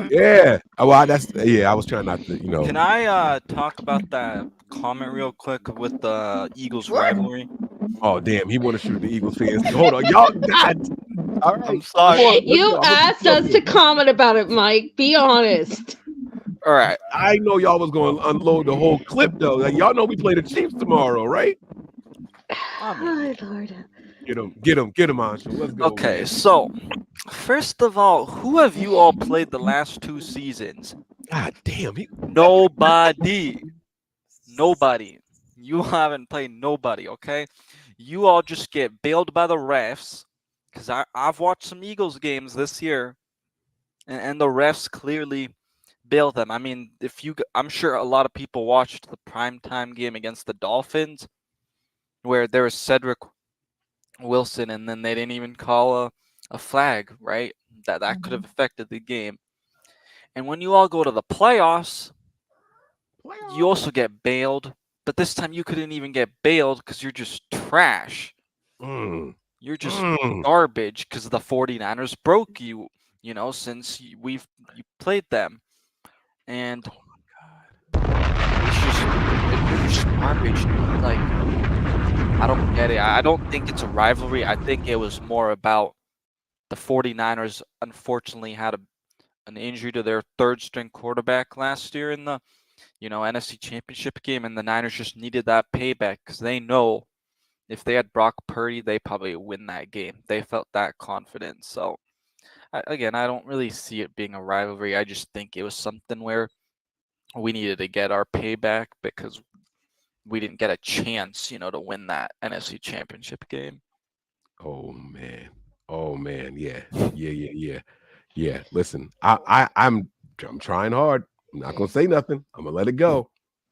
S7: Yeah. Well, I was trying not to,
S18: Can I talk about that comment real quick with the Eagles rivalry?
S7: Oh, damn. He want to shoot the Eagles fans. Hold on. Y'all, God. All right.
S8: I'm sorry.
S17: You asked us to comment about it, Mike. Be honest.
S8: All right.
S7: I know y'all was going to unload the whole clip, though. Like, y'all know we play the Chiefs tomorrow, right?
S17: Oh, Lord.
S7: Get him, Ancho. Let's go.
S8: Okay,
S7: man.
S8: so first of all, who have you all played the last 2 seasons?
S7: God damn.
S8: Nobody. You haven't played nobody, okay? You all just get bailed by the refs, because I've watched some Eagles games this year, and the refs clearly bail them. I mean, I'm sure a lot of people watched the primetime game against the Dolphins, where there was Cedric Wilson, and then they didn't even call a flag, right? That could have affected the game. And when you all go to the playoffs, you also get bailed. But this time you couldn't even get bailed because you're just trash. You're just garbage because the 49ers broke you, since you played them. And it's just garbage. Like, I don't get it. I don't think it's a rivalry. I think it was more about
S18: the 49ers unfortunately had an injury to their third string quarterback last year in the NFC Championship game, and the Niners just needed that payback because they know if they had Brock Purdy, they probably win that game. They felt that confident. So again, I don't really see it being a rivalry. I just think it was something where we needed to get our payback because we didn't get a chance, to win that NFC Championship game.
S7: Oh man, yeah. Listen, I'm trying hard. I'm not gonna say nothing. I'm gonna let it go,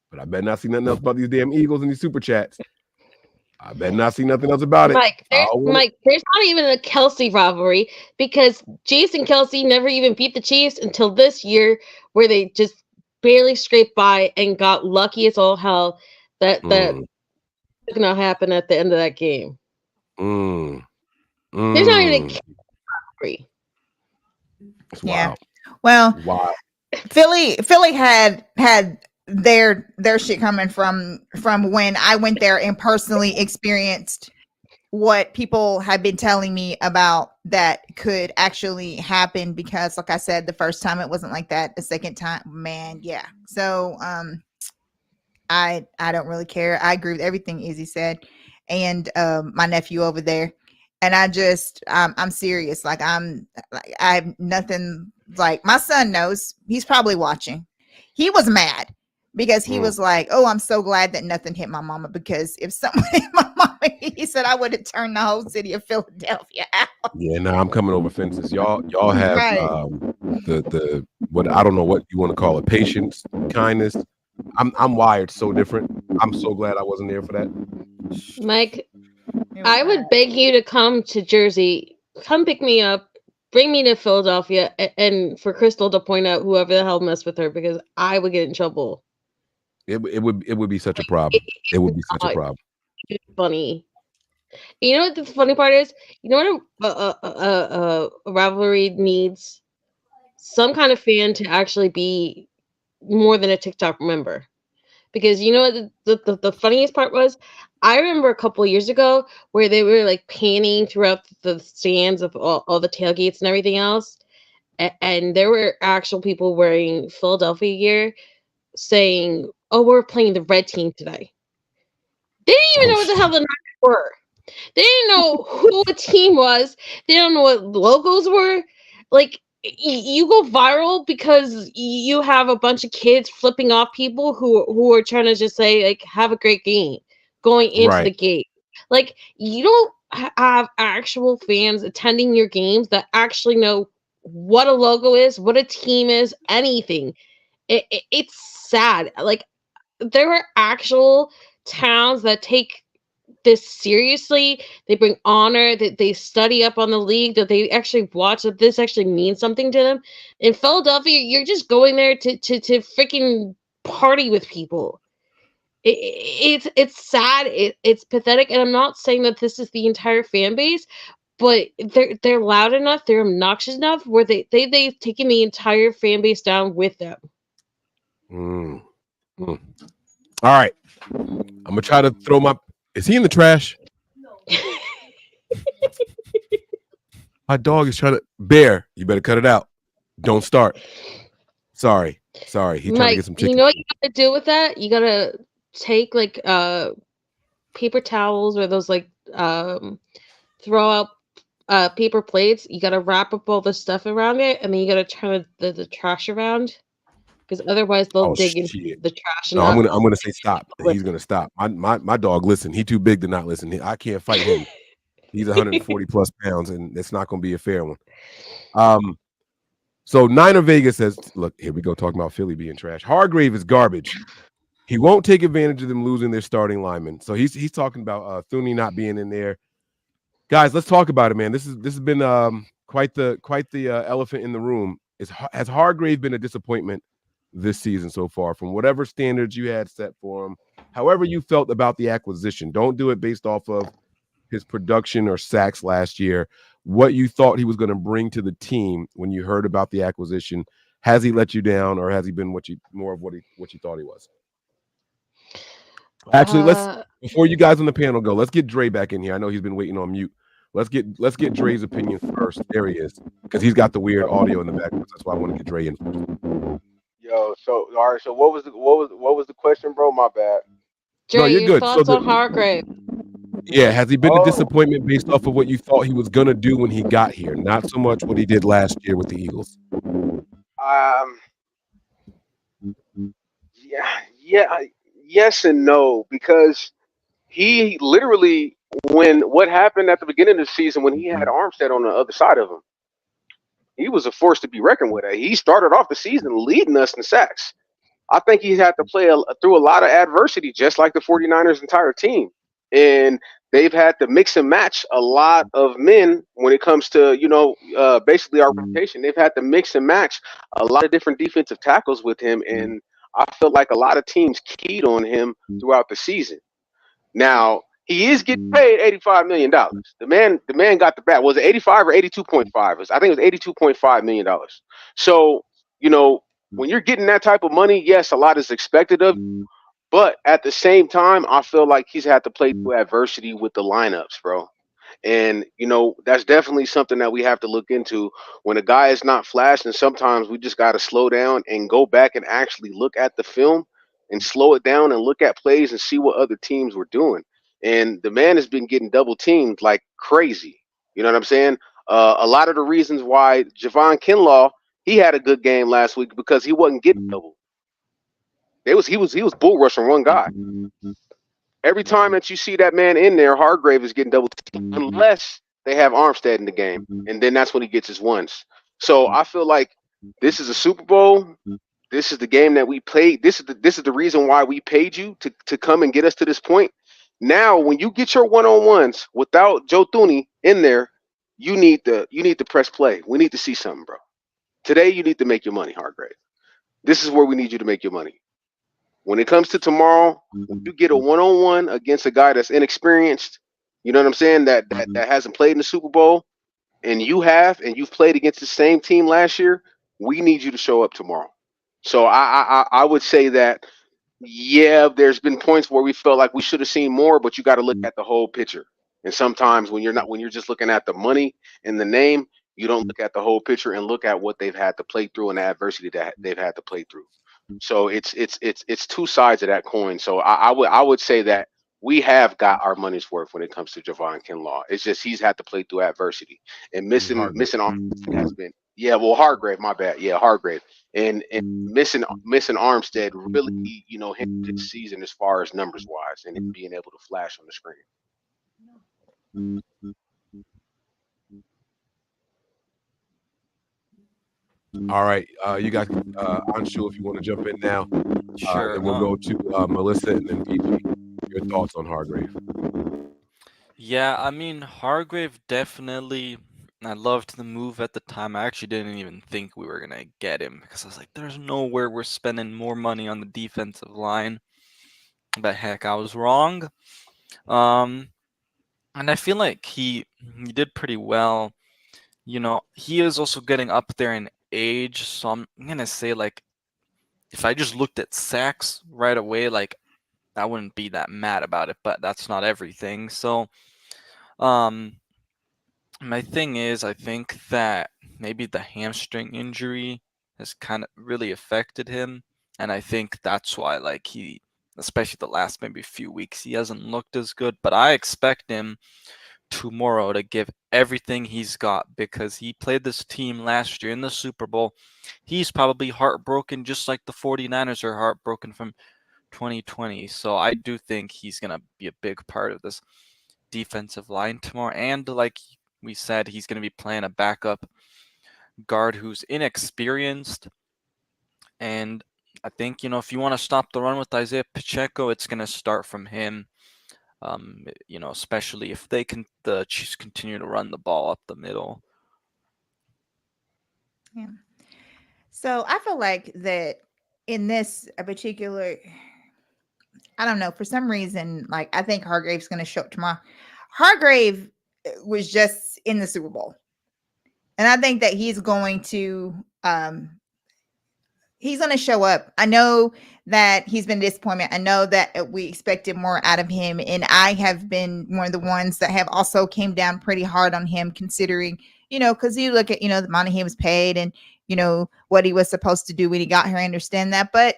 S7: but I better not see nothing else about these damn Eagles in these super chats. I better not see nothing else about it.
S17: Mike, there's not even a Kelsey rivalry because Jason Kelsey never even beat the Chiefs until this year, where they just barely scraped by and got lucky as all hell that did not happen at the end of that game. There's not even a rivalry.
S9: Yeah. Well, Philly had their shit coming from when I went there and personally experienced what people had been telling me about that could actually happen, because like I said, the first time it wasn't like that. The second time, man, yeah. So I don't really care. I agree with everything Izzy said, and my nephew over there. And I'm serious. I have nothing. Like, my son knows. He's probably watching. He was mad because he was like, "Oh, I'm so glad that nothing hit my mama, because if someone hit my mama," he said, "I would have turned the whole city of Philadelphia out."
S7: Yeah, now I'm coming over fences. Y'all have the what, I don't know what you want to call it, patience, kindness. I'm wired so different. I'm so glad I wasn't there for that.
S17: Mike, I would beg you to come to Jersey, come pick me up, bring me to Philadelphia, and for Crystal to point out whoever the hell messed with her, because I would get in trouble.
S7: It would be such a problem. It would be such a problem.
S17: It's funny. You know what the funny part is? You know what a rivalry needs? Some kind of fan to actually be more than a TikTok member. Because you know what the funniest part was? I remember a couple of years ago where they were like panning throughout the stands of all the tailgates and everything else. And there were actual people wearing Philadelphia gear saying, "Oh, we're playing the red team today." They didn't even know what the hell the Niners were. They didn't know who a team was. They don't know what logos were. Like, you go viral because you have a bunch of kids flipping off people who are trying to just say, like, have a great game going into the gate. Like, you don't have actual fans attending your games that actually know what a logo is, what a team is, anything. It's sad. Like, there are actual towns that take this seriously. They bring honor, that they study up on the league, that they actually watch, that this actually means something to them. In Philadelphia, you're just going there to freaking party with people. It's sad. It's pathetic, and I'm not saying that this is the entire fan base, but they're loud enough, they're obnoxious enough where they've taken the entire fan base down with them.
S7: All right, I'm gonna try to throw my. Is he in the trash? My dog is trying to. Bear, you better cut it out. Don't start. Sorry. He's trying to get some chicken.
S17: You know what you gotta do with that? You gotta take like paper towels or those like throw out paper plates. You gotta wrap up all the stuff around it, and then you gotta turn the trash around, because otherwise they'll dig into the trash.
S7: No, I'm gonna say stop. He's gonna stop. My dog. Listen, he's too big to not listen. I can't fight him. He's 140 plus pounds, and it's not gonna be a fair one. So Niner Vegas says, look, here we go talking about Philly being trash. Hargrave is garbage. He won't take advantage of them losing their starting lineman. So he's talking about Thuney not being in there. Guys, let's talk about it, man. This has been quite the elephant in the room. Has Hargrave been a disappointment this season so far, from whatever standards you had set for him? However you felt about the acquisition, don't do it based off of his production or sacks last year. What you thought he was going to bring to the team when you heard about the acquisition. Has he let you down, or has he been what you thought he was? Actually, let's, before you guys on the panel go, let's get Dre back in here. I know he's been waiting on mute. Let's get Dre's opinion first. There he is, because he's got the weird audio in the background. That's why I want to get Dre in first.
S13: Yo, so all right, so what was the question, bro? My bad.
S7: No,
S17: Dre,
S7: you're
S17: your
S7: good. So
S17: thoughts on Hargrave?
S7: yeah, has he been a disappointment based off of what you thought he was gonna do when he got here? Not so much what he did last year with the Eagles.
S13: Yes and no, because he literally, when what happened at the beginning of the season when he had Armstead on the other side of him, he was a force to be reckoned with. He started off the season leading us in sacks. I think he had to play through a lot of adversity, just like the 49ers' entire team. And they've had to mix and match a lot of men when it comes to, basically our rotation. They've had to mix and match a lot of different defensive tackles with him. And I feel like a lot of teams keyed on him throughout the season. Now, he is getting paid $85 million. The man got the bat. Was it 85 or 82.5? I think it was $82.5 million. So, when you're getting that type of money, yes, a lot is expected of you. But at the same time, I feel like he's had to play through adversity with the lineups, bro. And, that's definitely something that we have to look into. When a guy is not flashing, sometimes we just got to slow down and go back and actually look at the film and slow it down and look at plays and see what other teams were doing. And the man has been getting double teamed like crazy. You know what I'm saying? A lot of the reasons why Javon Kinlaw, he had a good game last week because he wasn't getting double. He was bull rushing one guy. Every time that you see that man in there, Hargrave is getting double teamed unless they have Armstead in the game, and then that's when he gets his ones. So I feel like this is a Super Bowl. This is the game that we played. This is the reason why we paid you to come and get us to this point. Now, when you get your one-on-ones without Joe Thuney in there, you need to press play. We need to see something, bro. Today, you need to make your money, Hargrave. This is where we need you to make your money. When it comes to tomorrow, when you get a one-on-one against a guy that's inexperienced, you know what I'm saying, that hasn't played in the Super Bowl, and you've played against the same team last year, we need you to show up tomorrow. So I would say that, yeah, there's been points where we felt like we should have seen more, but you got to look at the whole picture. And sometimes when you're just looking at the money and the name, you don't look at the whole picture and look at what they've had to play through and the adversity that they've had to play through. So it's two sides of that coin. So I would say that we have got our money's worth when it comes to Javon Kinlaw. It's just he's had to play through adversity and missing Armstead has been Hargrave, my bad. Yeah, Hargrave. And missing Armstead really, hindered this season as far as numbers wise and it being able to flash on the screen.
S7: All right, you guys, Anshu, if you want to jump in now,
S18: Sure.
S7: then we'll go to Melissa and then PG. Your thoughts on Hargrave?
S18: Yeah, I mean, Hargrave definitely. I loved the move at the time. I actually didn't even think we were going to get him because I was like, there's nowhere we're spending more money on the defensive line. But heck, I was wrong. And I feel like he did pretty well. He is also getting up there in age. So I'm going to say, like, if I just looked at sacks right away, like, I wouldn't be that mad about it. But that's not everything. So, my thing is, I think that maybe the hamstring injury has kind of really affected him, and I think that's why, like, he, especially the last maybe few weeks, he hasn't looked as good. But I expect him tomorrow to give everything he's got because he played this team last year in the Super Bowl. He's probably heartbroken, just like the 49ers are heartbroken from 2020. So I do think he's gonna be a big part of this defensive line tomorrow, and like we said, he's going to be playing a backup guard who's inexperienced. And I think, if you want to stop the run with Isaiah Pacheco, it's going to start from him. Especially if the Chiefs continue to run the ball up the middle.
S9: Yeah. So I feel like that in this particular, I don't know, for some reason, like I think Hargrave's going to show up tomorrow. Hargrave was just in the Super Bowl. And I think that he's going to he's going to show up. I know that he's been a disappointment. I know that we expected more out of him, and I have been one of the ones that have also came down pretty hard on him, considering, because you look at, the money he was paid and, what he was supposed to do when he got here. I understand that. But,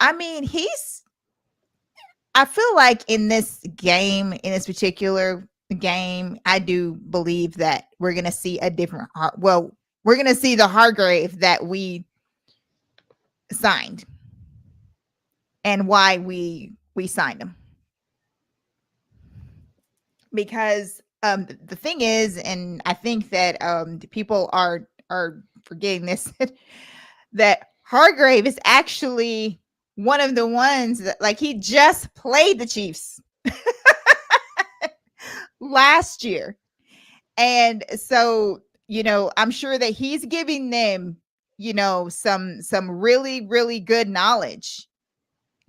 S9: I mean, I feel like in this particular game, I do believe that we're going to see a different, we're going to see the Hargrave that we signed and why we signed him. Because the thing is, and I think that people are forgetting this, that Hargrave is actually one of the ones that, like, he just played the Chiefs last year. And so, I'm sure that he's giving them, some really, really good knowledge,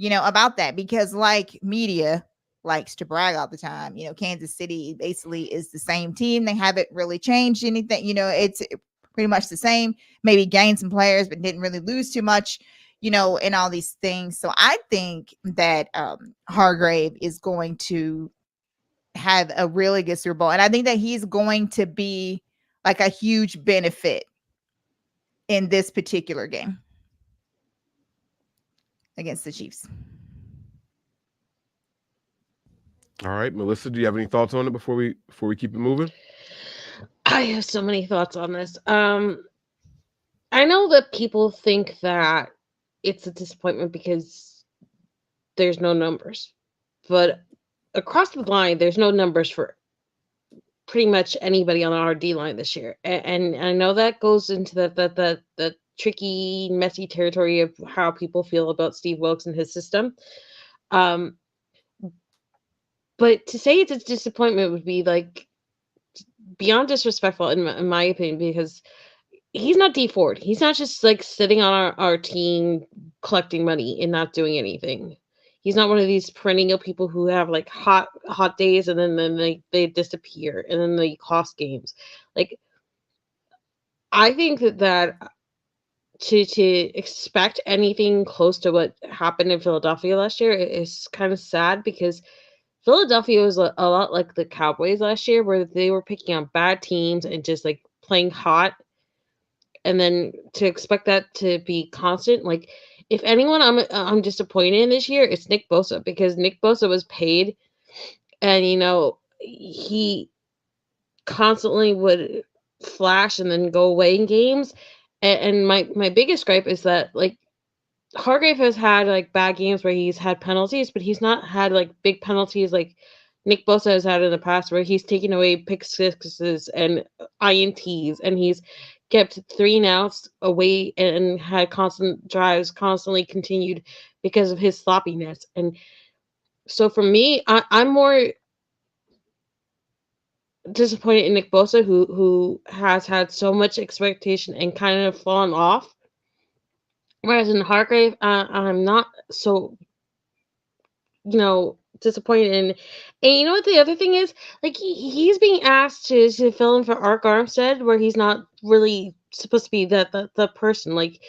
S9: about that, because like media likes to brag all the time, Kansas City basically is the same team. They haven't really changed anything. It's pretty much the same, maybe gained some players, but didn't really lose too much, and all these things. So I think that Hargrave is going to have a really good Super Bowl. And I think that he's going to be like a huge benefit in this particular game against the Chiefs.
S7: All right, Melissa, do you have any thoughts on it before we keep it moving?
S17: I have so many thoughts on this. I know that people think that it's a disappointment because there's no numbers, but across the line, there's no numbers for pretty much anybody on our D line this year, and I know that goes into the tricky, messy territory of how people feel about Steve Wilkes and his system. But to say it's a disappointment would be like beyond disrespectful in my opinion, because he's not D Ford. He's not just like sitting on our team collecting money and not doing anything. He's not one of these perennial people who have like hot days and then they disappear and then they cost games. Like, I think that to expect anything close to what happened in Philadelphia last year is kind of sad, because Philadelphia was a lot like the Cowboys last year, where they were picking on bad teams and just like playing hot. And then to expect that to be constant, like, if anyone I'm disappointed in this year, it's Nick Bosa, because Nick Bosa was paid, and he constantly would flash and then go away in games. And my biggest gripe is that, like, Hargrave has had like bad games where he's had penalties, but he's not had like big penalties like Nick Bosa has had in the past, where he's taken away pick sixes and INTs, and he's kept 3 and outs away and had constant drives constantly continued because of his sloppiness. And so for me, I'm more disappointed in Nick Bosa, who has had so much expectation and kind of fallen off. Whereas in Hargrave, I'm not so, disappointed in. And you know what the other thing is? Like, he's being asked to fill in for Ark Armstead, where he's not really supposed to be the person. Like,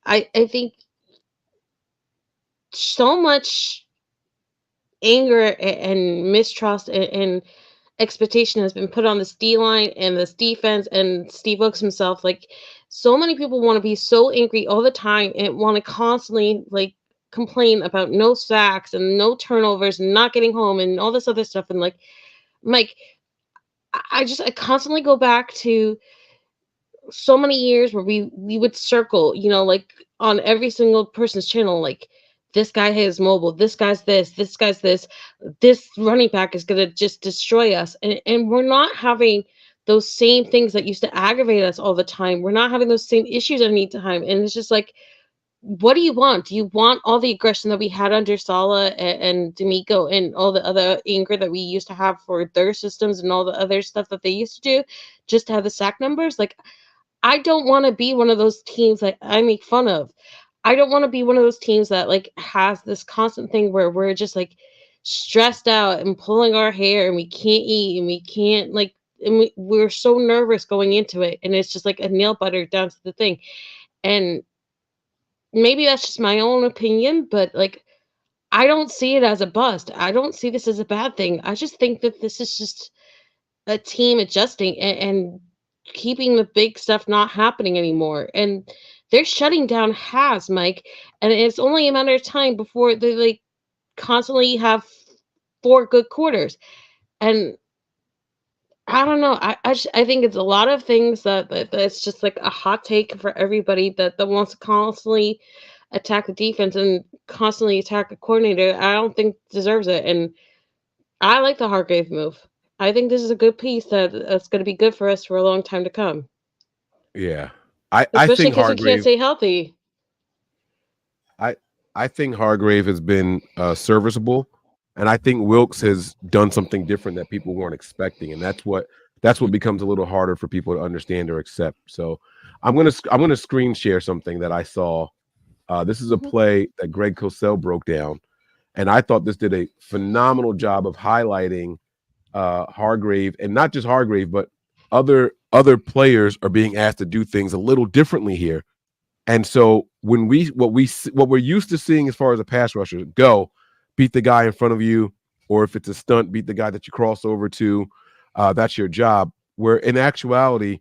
S17: I think so much anger and mistrust and expectation has been put on this D line and this defense and Steve Wilkes himself. Like, so many people want to be so angry all the time and want to constantly like complain about no sacks and no turnovers and not getting home and all this other stuff. And like, Mike, I constantly go back to so many years where we would circle, like on every single person's channel, like, this guy has mobile, this guy's this running back is gonna just destroy us. And we're not having those same things that used to aggravate us all the time. We're not having those same issues any time. And it's just like, what do you want? Do you want all the aggression that we had under Saleh and D'Amico and all the other anger that we used to have for their systems and all the other stuff that they used to do just to have the sack numbers? Like, I don't want to be one of those teams that I make fun of. I don't want to be one of those teams that like has this constant thing where we're just like stressed out and pulling our hair and we can't eat and we can't like, and we're so nervous going into it, and it's just like a nail biter down to the thing. And maybe that's just my own opinion, but like I don't see it as a bust. I don't see this as a bad thing. I just think that this is just a team adjusting and keeping the big stuff not happening anymore. And they're shutting down Has, Mike, and it's only a matter of time before they like constantly have 4 good quarters. And I don't know. I think it's a lot of things that's just like a hot take for everybody that wants to constantly attack the defense and constantly attack the coordinator. I don't think deserves it. And I like the Hargrave move. I think this is a good piece that's going to be good for us for a long time to come.
S7: Yeah, I
S17: Especially
S7: think
S17: because we can't
S7: Hargrave.
S17: stay healthy.
S7: I think Hargrave has been serviceable, and I think Wilkes has done something different that people weren't expecting, and that's what becomes a little harder for people to understand or accept. So I'm gonna screen share something that I saw. This is a play that Greg Cosell broke down, and I thought this did a phenomenal job of highlighting Hargrave, and not just Hargrave, but other players are being asked to do things a little differently here. And so when what we're used to seeing as far as a pass rusher go, beat the guy in front of you, or if it's a stunt, beat the guy that you cross over to. That's your job. Where in actuality,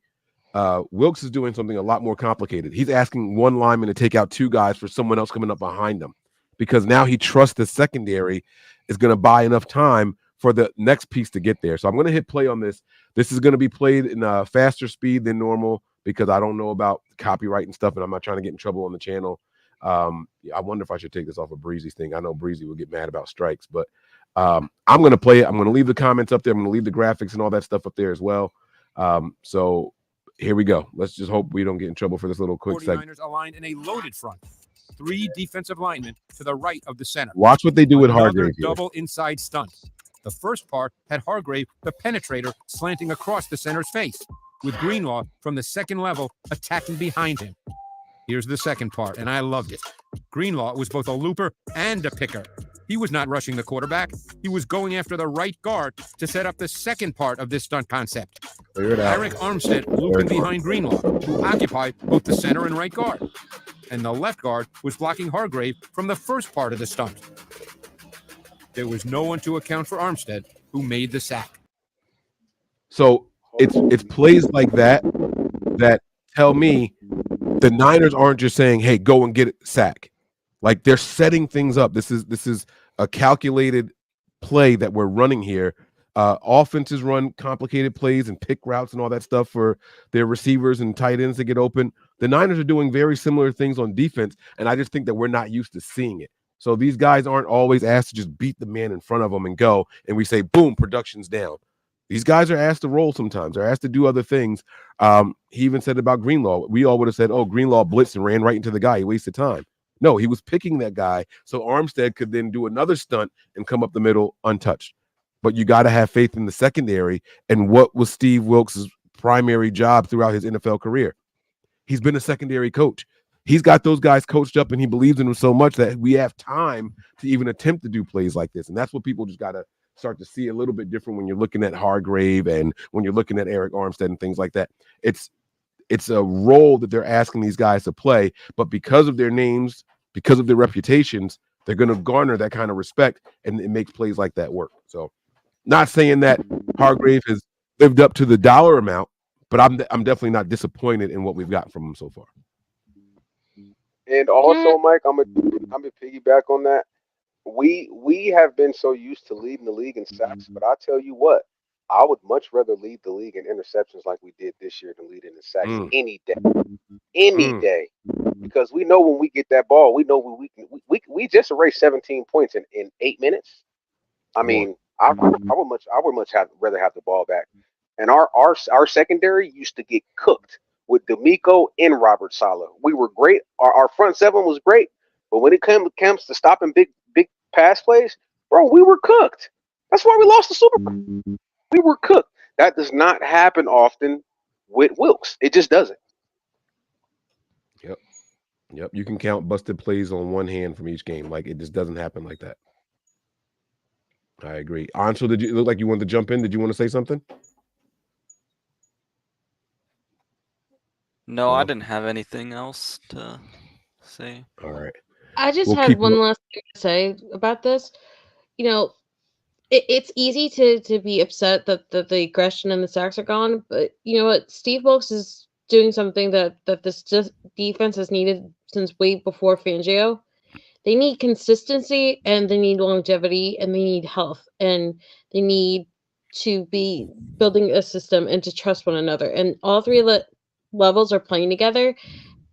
S7: Wilkes is doing something a lot more complicated. He's asking one lineman to take out 2 guys for someone else coming up behind them, because now he trusts the secondary is going to buy enough time for the next piece to get there. So I'm going to hit play on this. This is going to be played in a faster speed than normal, because I don't know about copyright and stuff, and I'm not trying to get in trouble on the channel. I wonder if I should take this off of Breezy's thing. I know Breezy will get mad about strikes, but I'm going to play it. I'm going to leave the comments up there. I'm going to leave the graphics and all that stuff up there as well. So here we go. Let's just hope we don't get in trouble for this little quick segment.
S19: 49ers aligned in a loaded front. 3 defensive linemen to the right of the center.
S7: Watch what they do with
S19: Another
S7: Hargrave here.
S19: double inside stunt. The first part had Hargrave, the penetrator, slanting across the center's face, with Greenlaw from the second level attacking behind him. Here's the second part, and I loved it. Greenlaw was both a looper and a picker. He was not rushing the quarterback. He was going after the right guard to set up the second part of this stunt concept.
S7: Clear it out.
S19: Eric Armstead looping behind Greenlaw, who occupied both the center and right guard. And the left guard was blocking Hargrave from the first part of the stunt. There was no one to account for Armstead, who made the sack.
S7: So it's plays like that that tell me the Niners aren't just saying, "Hey, go and get it, sack." Like, they're setting things up. This is a calculated play that we're running here. Offenses run complicated plays and pick routes and all that stuff for their receivers and tight ends to get open. The Niners are doing very similar things on defense, and I just think that we're not used to seeing it. So these guys aren't always asked to just beat the man in front of them and go, and we say, boom, production's down. These guys are asked to roll sometimes. They're asked to do other things. He even said about Greenlaw. We all would have said, oh, Greenlaw blitzed and ran right into the guy. He wasted time. No, he was picking that guy so Armstead could then do another stunt and come up the middle untouched. But you got to have faith in the secondary. And what was Steve Wilkes' primary job throughout his NFL career? He's been a secondary coach. He's got those guys coached up, and he believes in them so much that we have time to even attempt to do plays like this. And that's what people just got to start to see a little bit different when you're looking at Hargrave and when you're looking at Eric Armstead and things like that. It's a role that they're asking these guys to play, but because of their names, because of their reputations, they're going to garner that kind of respect, and it makes plays like that work. So, not saying that Hargrave has lived up to the dollar amount, but I'm definitely not disappointed in what we've got from him so far.
S13: And also, Mike, I'm gonna piggyback on that. We have been so used to leading the league in sacks, but I tell you what, I would much rather lead the league in interceptions like we did this year than lead in sacks any day. Because we know when we get that ball, we know we just erased 17 points in 8 minutes. I mean, I would much rather have the ball back. And our secondary used to get cooked with D'Amico and Robert Saleh. We were great. Our front seven was great, but when it comes to stopping big pass plays, bro, we were cooked. That's why we lost the Super Bowl. We were cooked. That does not happen often with Wilkes. It just doesn't.
S7: Yep. You can count busted plays on one hand from each game. Like, it just doesn't happen like that. I agree. Anshul, did you look like you wanted to jump in? Did you want to say something?
S18: No, I didn't have anything else to say.
S7: All right.
S17: I just
S7: We'll
S17: had
S7: keep
S17: one last thing to say about this. You know, it's easy to be upset that the aggression and the sacks are gone, but you know what? Steve Wilkes is doing something that this defense has needed since way before Fangio. They need consistency, and they need longevity, and they need health, and they need to be building a system and to trust one another. And all three levels are playing together.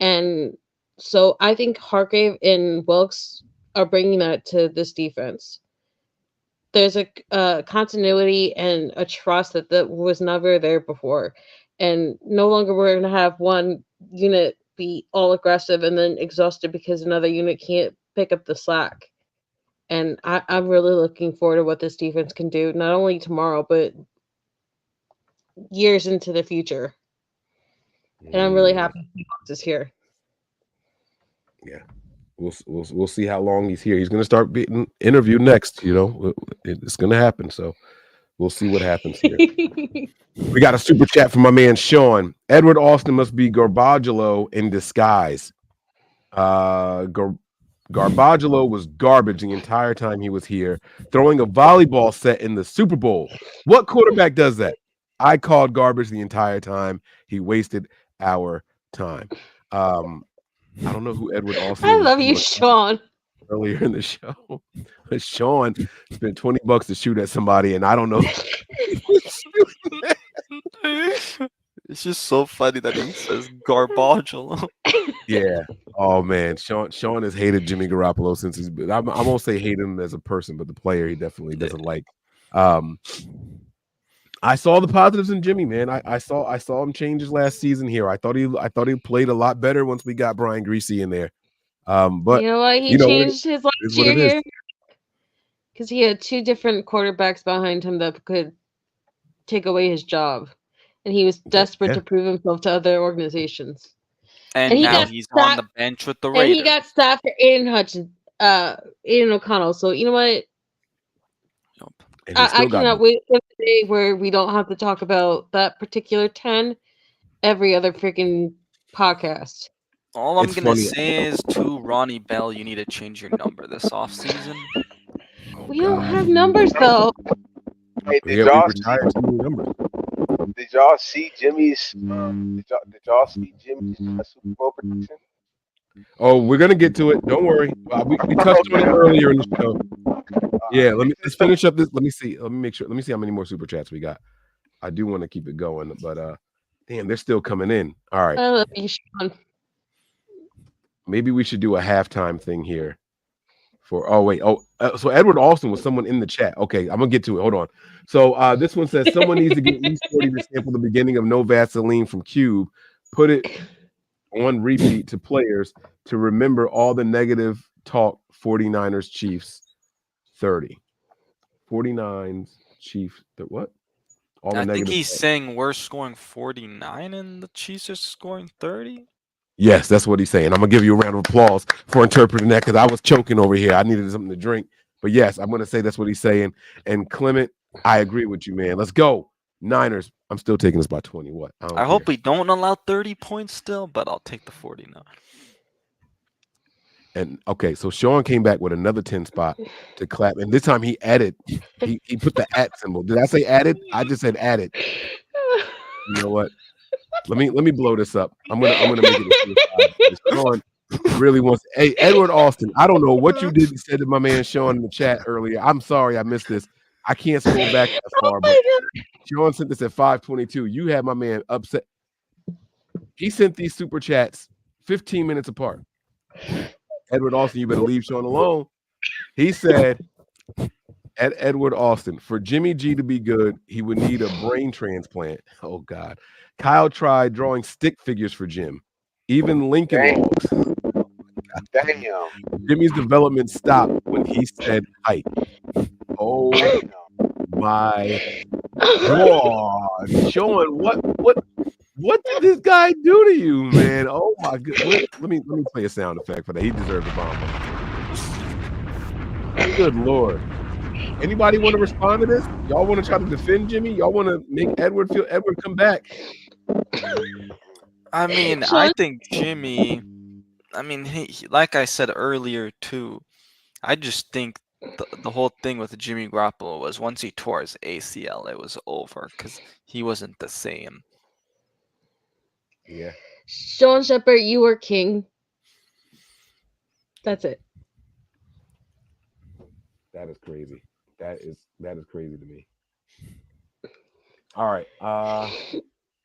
S17: And so I think Hargrave and Wilkes are bringing that to this defense. There's a continuity and a trust that was never there before. And no longer we're going to have one unit be all aggressive and then exhausted because another unit can't pick up the slack. And I'm really looking forward to what this defense can do, not only tomorrow, but years into the future. And I'm really happy Wilkes is here.
S7: Yeah. We'll see how long he's here. He's going to start being interviewed next. You know, it's going to happen. So we'll see what happens here. We got a super chat from my man Sean. Edward Austin must be Garbaggio in disguise. Garbaggio was garbage the entire time he was here, throwing a volleyball set in the Super Bowl. What quarterback does that? I called garbage the entire time. He wasted our time. I don't know who Edward Austin is.
S17: I love you, Sean.
S7: Earlier in the show, but Sean spent $20 to shoot at somebody, and I don't know.
S18: It's just so funny that he says Garbaggio.
S7: Yeah. Oh man, Sean has hated Jimmy Garoppolo since he's been. I won't say hate him as a person, but the player he definitely doesn't like. I saw the positives in Jimmy, man. I saw him change his last season here. I thought he played a lot better once we got Brian Greasy in there. But
S17: you know why he changed his last year here? Because he had two different quarterbacks behind him that could take away his job, and he was desperate to prove himself to other organizations.
S18: And now he's on the bench with the Raiders.
S17: And he got stopped for Aiden O'Connell. So you know what? I cannot wait for the day where we don't have to talk about that particular 10 every other freaking podcast.
S18: All I'm going to say is to Ronnie Bell, you need to change your number this offseason.
S17: We don't have numbers, though.
S13: Hey, did y'all see Jimmy's Super Bowl prediction?
S7: Oh, we're gonna get to it. Don't worry. We touched on it earlier in the show. Yeah, let's finish up this. Let me see. Let me make sure. Let me see how many more super chats we got. I do want to keep it going, but damn, they're still coming in. All right.
S17: I love you, Sean.
S7: Maybe we should do a halftime thing here. So Edward Austin was someone in the chat. Okay, I'm gonna get to it. Hold on. So this one says someone needs to get at least 40 to sample the beginning of No Vaseline from Cube. Put it on repeat to players to remember all the negative talk. 49ers Chiefs 30. 49ers Chiefs. What? All the
S18: I think
S7: negative
S18: he's
S7: talk.
S18: saying we're scoring 49 and the Chiefs are scoring 30.
S7: Yes, that's what he's saying. I'm gonna give you a round of applause for interpreting that because I was choking over here. I needed something to drink. But yes, I'm gonna say that's what he's saying. And Clement, I agree with you, man. Let's go. Niners. I'm still taking this by 20. What?
S18: I hope we don't allow 30 points still, but I'll take the 49.
S7: And okay, so Sean came back with another 10 spot to clap, and this time he added. He put the @ symbol. Did I say added? I just said added. You know what? Let me blow this up. I'm gonna make it. Sean really wants. Hey, Edward Austin. I don't know what you did and said to my man Sean in the chat earlier. I'm sorry I missed this. I can't scroll back that far, but Sean sent this at 5:22. You had my man upset. He sent these super chats 15 minutes apart. Edward Austin, you better leave Sean alone. He said, at Edward Austin, for Jimmy G to be good, he would need a brain transplant. Oh, God. Kyle tried drawing stick figures for Jim. Even Lincoln logs.
S13: Damn.
S7: Jimmy's development stopped when he said height. Oh, my God. Sean, what did this guy do to you, man? Oh my goodness. Let me play a sound effect for that. He deserves a bomb. Good Lord. Anybody want to respond to this? Y'all want to try to defend Jimmy? Y'all want to make Edward
S18: come back? I mean, I think Jimmy I mean, like I said earlier too, I just think the whole thing with Jimmy Garoppolo was once he tore his ACL, it was over because he wasn't the same.
S7: Yeah.
S17: Sean Shepard, you were king. That's it.
S7: That is crazy. That is crazy to me. All right.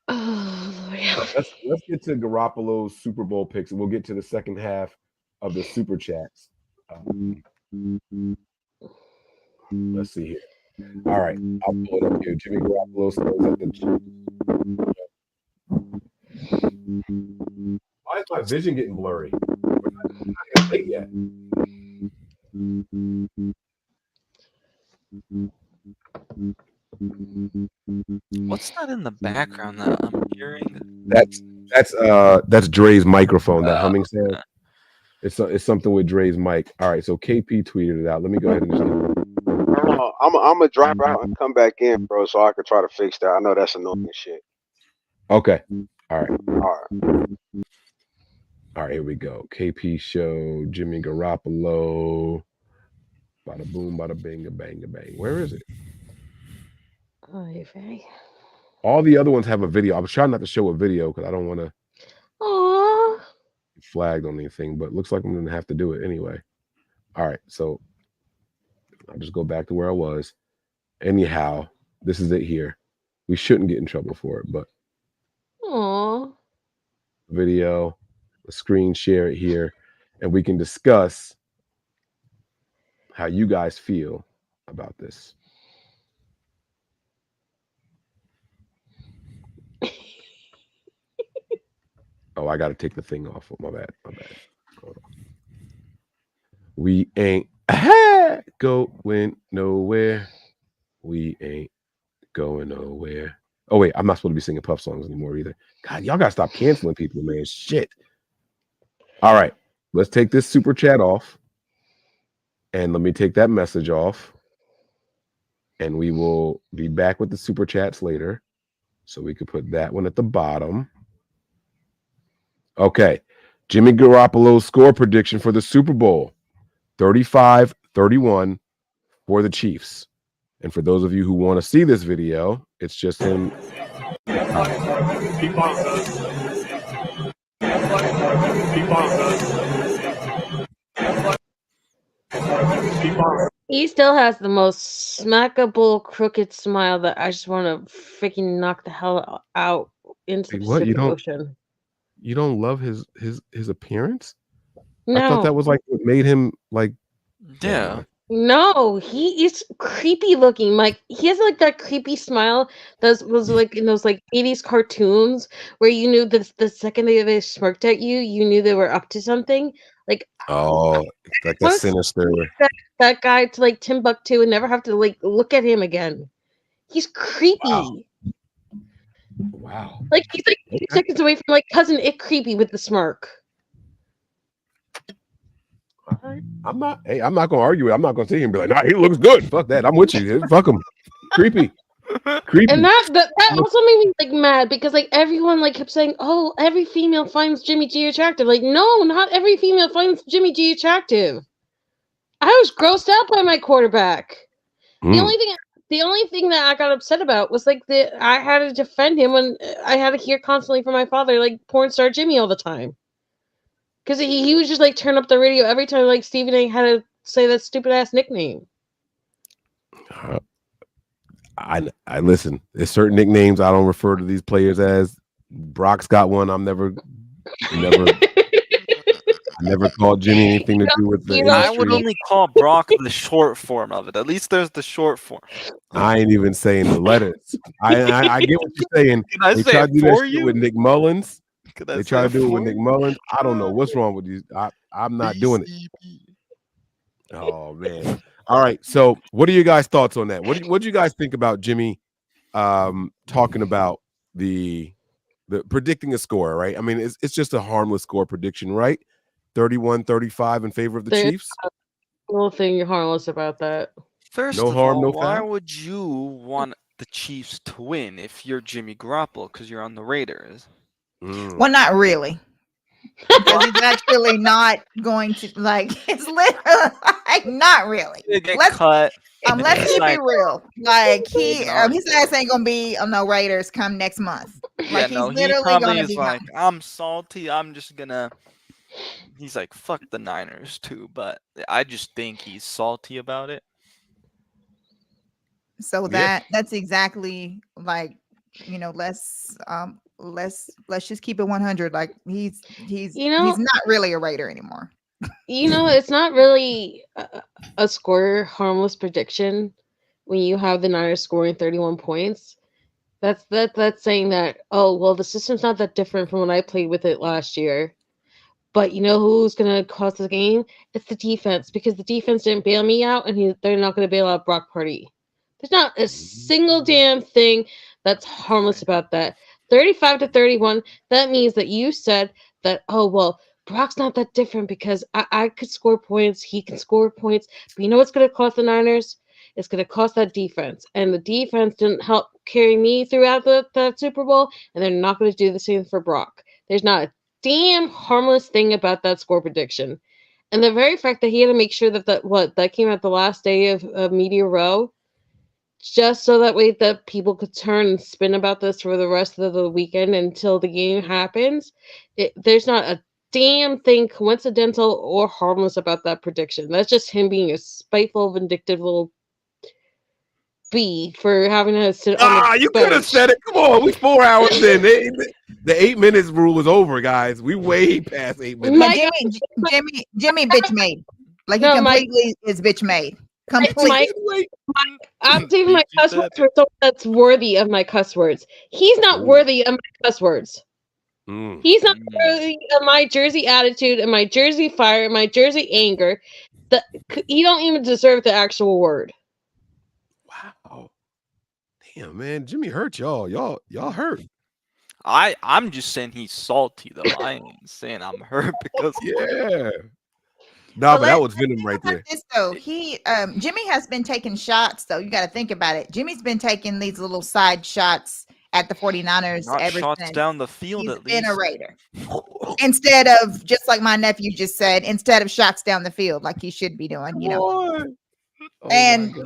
S7: Let's get to Garoppolo's Super Bowl picks, and we'll get to the second half of the super chats. Let's see here. All right, I'll pull it up here. Jimmy Garoppolo starts at the. Why is my vision getting blurry? We're not late yet.
S18: What's that in the background that I'm hearing?
S7: That's Dre's microphone. That humming sound. It's something with Dre's mic. All right, so KP tweeted it out. Let me go ahead and just.
S13: I'm gonna drop out and come back in, bro, so I can try to fix that. I know that's annoying shit.
S7: Okay. All right. All right. Here we go. KP show. Jimmy Garoppolo. Bada boom, bada bing, a bang, a bang. Where is it? All the other ones have a video. I was trying not to show a video because I don't want to be flagged on anything, but it looks like I'm going to have to do it anyway. All right. So I'll just go back to where I was. Anyhow, this is it here. We shouldn't get in trouble for it, but video, a screen share it here, and we can discuss how you guys feel about this. Oh, I got to take the thing off. My bad. Hold on. We ain't going nowhere. We ain't going nowhere. Oh, wait. I'm not supposed to be singing Puff songs anymore either. God, y'all got to stop canceling people, man. Shit. All right. Let's take this super chat off. And let me take that message off. And we will be back with the super chats later. So we could put that one at the bottom. Okay. Jimmy Garoppolo's score prediction for the Super Bowl. 35-31 for the Chiefs. And for those of you who want to see this video, it's just him.
S17: He still has the most smackable crooked smile that I just want to freaking knock the hell out into the Pacific Ocean.
S7: You don't love his appearance?
S17: No.
S7: I thought that was like what made him like.
S18: Yeah.
S17: No, he is creepy looking. Like he has like that creepy smile that was like in those like 80s cartoons where you knew that the second they smirked at you, you knew they were up to something. Like
S7: it's like that sinister.
S17: That guy to like Timbuktu and never have to like look at him again. He's creepy.
S7: Wow.
S17: Like he's like 8 seconds away from like Cousin It creepy with the smirk.
S7: I'm not gonna argue it. I'm not gonna sit here and be like, nah, he looks good. Fuck that. I'm with you. Fuck him. Creepy.
S17: And that also made me like mad because like everyone like kept saying, oh, every female finds Jimmy G attractive. Like, no, not every female finds Jimmy G attractive. I was grossed out by my quarterback. The only thing that I got upset about was like I had to defend him when I had to hear constantly from my father like porn star Jimmy all the time. Because he would just like turn up the radio every time like Stephen A had to say that stupid ass nickname.
S7: I listen. There's certain nicknames I don't refer to these players as. Brock's got one. I never called Jimmy anything to do with the industry.
S18: I would only call Brock the short form of it. At least there's the short form.
S7: I ain't even saying the letters. I get what you're saying. They try to do that shit with Nick Mullins. They try to do it with Nick Mullins. I don't know what's wrong with you. I'm not doing it. Oh man. All right. So what are your guys' thoughts on that? What do you guys think about Jimmy talking about the predicting a score, right? I mean, it's just a harmless score prediction, right? 31-35 in favor of the Chiefs.
S17: Nothing harmless about that.
S18: First
S7: No
S18: of
S7: harm,
S18: all,
S7: no
S18: why
S7: foul?
S18: would you want the Chiefs to win if you're Jimmy Garoppolo because you're on the Raiders?
S9: Well, not really. because he's actually not going to like. It's literally like not really.
S18: He get cut.
S9: Let's
S18: He's
S9: keep
S18: like,
S9: it real. Like
S18: no.
S9: his ass ain't gonna be on no Raiders come next month.
S18: Yeah,
S9: Like he's
S18: no, he
S9: literally
S18: probably
S9: gonna
S18: is
S9: be
S18: like,
S9: gone.
S18: I'm salty. I'm just gonna. He's like, fuck the Niners too, but I just think he's salty about it.
S9: So
S7: Yeah.
S9: that's exactly like let's just keep it 100. Like he's not really a Raider anymore.
S17: It's not really a score harmless prediction when you have the Niners scoring 31 points. That's saying that, oh well, the system's not that different from when I played with it last year. But you know who's gonna cost the game? It's the defense, because the defense didn't bail me out, and they're not gonna bail out Brock Purdy. There's not a single damn thing that's harmless about that. 35-31. That means that you said that, oh well, Brock's not that different because I could score points, he can score points. But you know what's gonna cost the Niners? It's gonna cost that defense, and the defense didn't help carry me throughout that Super Bowl, and they're not gonna do the same for Brock. There's not a damn harmless thing about that score prediction. And the very fact that he had to make sure that came out the last day of Media Row, just so that way that people could turn and spin about this for the rest of the weekend until the game happens. There's not a damn thing coincidental or harmless about that prediction. That's just him being a spiteful, vindictive little bee for having to sit on the
S7: You could have said it. Come on, we 4 hours in. The 8 minutes rule is over, guys. We way past 8 minutes.
S9: But Jimmy bitch made. Like he completely is bitch made. Completely.
S17: I'm saving my cuss words for someone that's worthy of my cuss words. He's not worthy of my cuss words. He's not worthy of my Jersey attitude and my Jersey fire and my Jersey anger. He don't even deserve the actual word.
S7: Wow. Damn, man. Jimmy hurt y'all. Y'all hurt.
S18: I'm just saying he's salty though. I ain't saying I'm hurt because
S7: yeah. No, but that was venom right there.
S9: This though, Jimmy has been taking shots though. You got to think about it. Jimmy's been taking these little side shots at the 49ers
S18: not
S9: ever
S18: shots
S9: since
S18: down the field
S9: he's
S18: at
S9: been
S18: least.
S9: a Raider. Instead of, just like my nephew just said, instead of shots down the field like he should be doing,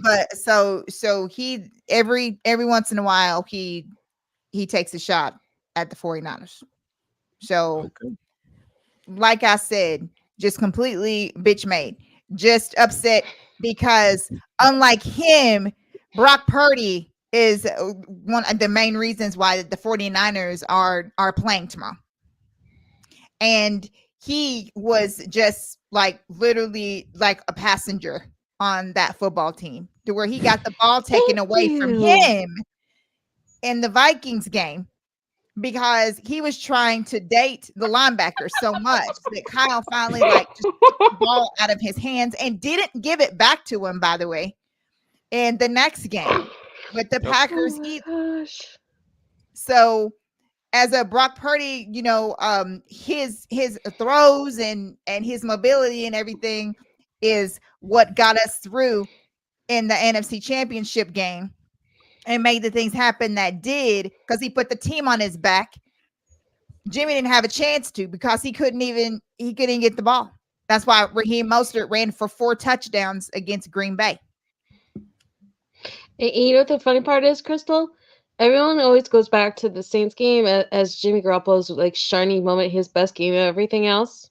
S9: but so he every once in a while he takes a shot at the 49ers. So like I said, just completely bitch made, just upset because unlike him, Brock Purdy is one of the main reasons why the 49ers are playing tomorrow. And he was just like literally like a passenger on that football team, to where he got the ball taken away from him in the Vikings game because he was trying to date the linebacker so much that Kyle finally like just took the ball out of his hands and didn't give it back to him, by the way, in the next game with the Packers either. So as a Brock Purdy, his throws and his mobility and everything is what got us through in the NFC Championship game and made the things happen that did, because he put the team on his back. Jimmy didn't have a chance to, because he couldn't get the ball. That's why Raheem Mostert ran for 4 touchdowns against Green Bay.
S17: And you know what the funny part is, Crystal? Everyone always goes back to the Saints game as Jimmy Garoppolo's like shining moment, his best game and everything else.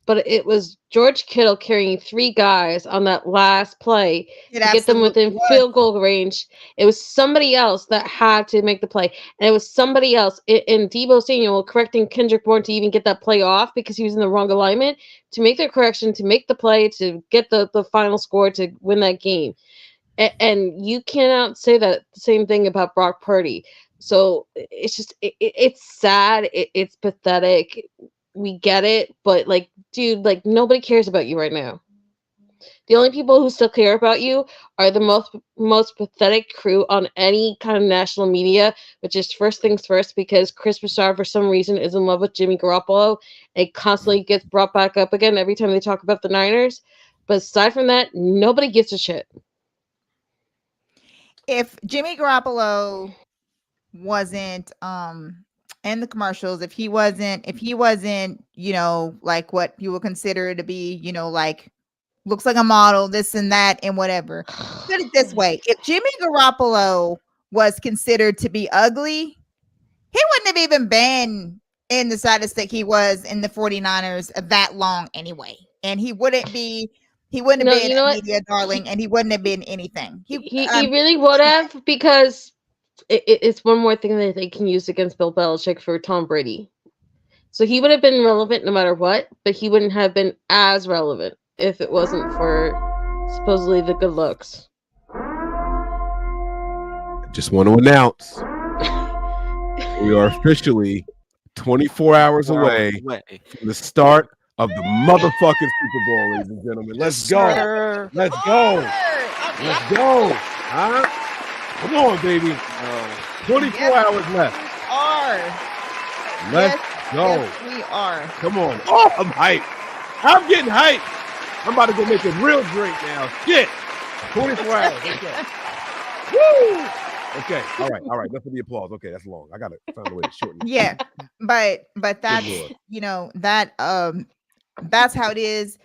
S17: But it was George Kittle carrying 3 guys on that last play to get them within field goal range. It was somebody else that had to make the play. And it was somebody else in Deebo Samuel correcting Kendrick Bourne to even get that play off because he was in the wrong alignment, to make the correction, to make the play, to get the final score, to win that game. And you cannot say that the same thing about Brock Purdy. So it's just, it's sad. It's pathetic. We get it, but like, dude, like nobody cares about you right now. The only people who still care about you are the most pathetic crew on any kind of national media, which is first things first, because Chris Broussard for some reason is in love with Jimmy Garoppolo and constantly gets brought back up again every time they talk about the Niners. But aside from that, nobody gives a shit.
S9: If Jimmy Garoppolo wasn't and the commercials, if he wasn't, you know, like what you would consider to be, you know, like looks like a model, this and that, and whatever. Put it this way: if Jimmy Garoppolo was considered to be ugly, he wouldn't have even been in the status that he was in the 49ers that long anyway. And he wouldn't have been
S17: You
S9: a
S17: know what?
S9: media darling, and he wouldn't have been anything.
S17: He really would have, because it's one more thing that they can use against Bill Belichick for Tom Brady. So he would have been relevant no matter what, but he wouldn't have been as relevant if it wasn't for supposedly the good looks.
S7: Just want to announce we are officially 24 hours away from the start of the motherfucking Super Bowl, ladies and gentlemen. Let's go.
S18: Sir.
S7: Let's go. Let's go. Huh? Come on, baby. 24 hours left. Let's go.
S9: Yes, we are.
S7: Come on. Oh, I'm hyped. I'm getting hyped. I'm about to go make a real drink now. Shit. 24 hours. Let's go. Woo! Okay. All right. Enough of the applause. Okay, that's long. I gotta find a way to shorten it.
S9: Yeah, but that's, you know, that that's how it is.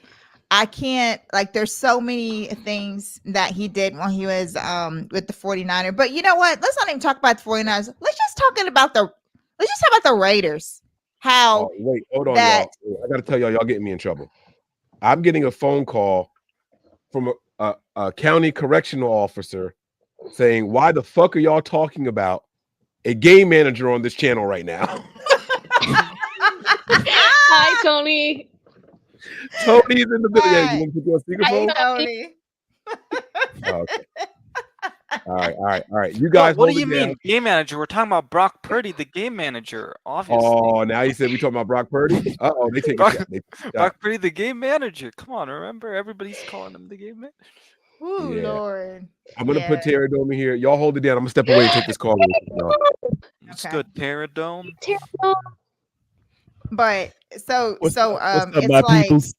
S9: I can't, like, there's so many things that he did when he was with the 49ers. But you know what? Let's not even talk about the 49ers. Let's just talk about the Raiders. How
S7: wait, hold on, y'all. I gotta tell y'all getting me in trouble. I'm getting a phone call from a county correctional officer saying, why the fuck are y'all talking about a game manager on this channel right now?
S17: Hi, Tony.
S7: Tony's in the video. You want to put you on speakerphone?
S9: Hey, Tony.
S7: Oh, okay. All right. You guys,
S18: what do you mean, game manager? We're talking about Brock Purdy, the game manager, obviously.
S7: Oh, now you said we talking about Brock Purdy? Uh-oh, they take a shot.
S18: Brock Purdy, the game manager. Come on, remember? Everybody's calling him the game manager.
S9: Ooh,
S7: Yeah.
S9: Lord.
S7: I'm going to put Terradome here. Y'all hold it down. I'm going to step away and take this call.
S18: It's good, Terradome.
S9: But
S7: what's up,
S9: it's
S7: my
S9: like
S7: peoples?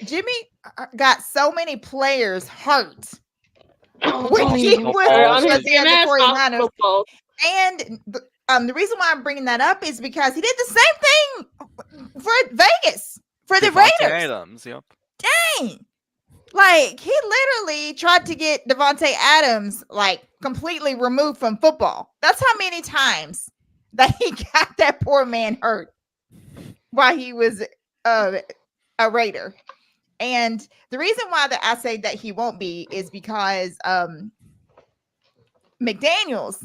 S9: Jimmy got so many players hurt when
S17: Tony,
S9: he was
S17: on his
S9: there at the 49ers.
S17: hospital.
S9: And the reason why I'm bringing that up is because he did the same thing for Vegas, for the
S18: Devontae
S9: Raiders.
S18: Adams, yep.
S9: Dang. Like, he literally tried to get Devontae Adams, like, completely removed from football. That's how many times that he got that poor man hurt while he was a Raider. And the reason why that I say that he won't be is because McDaniels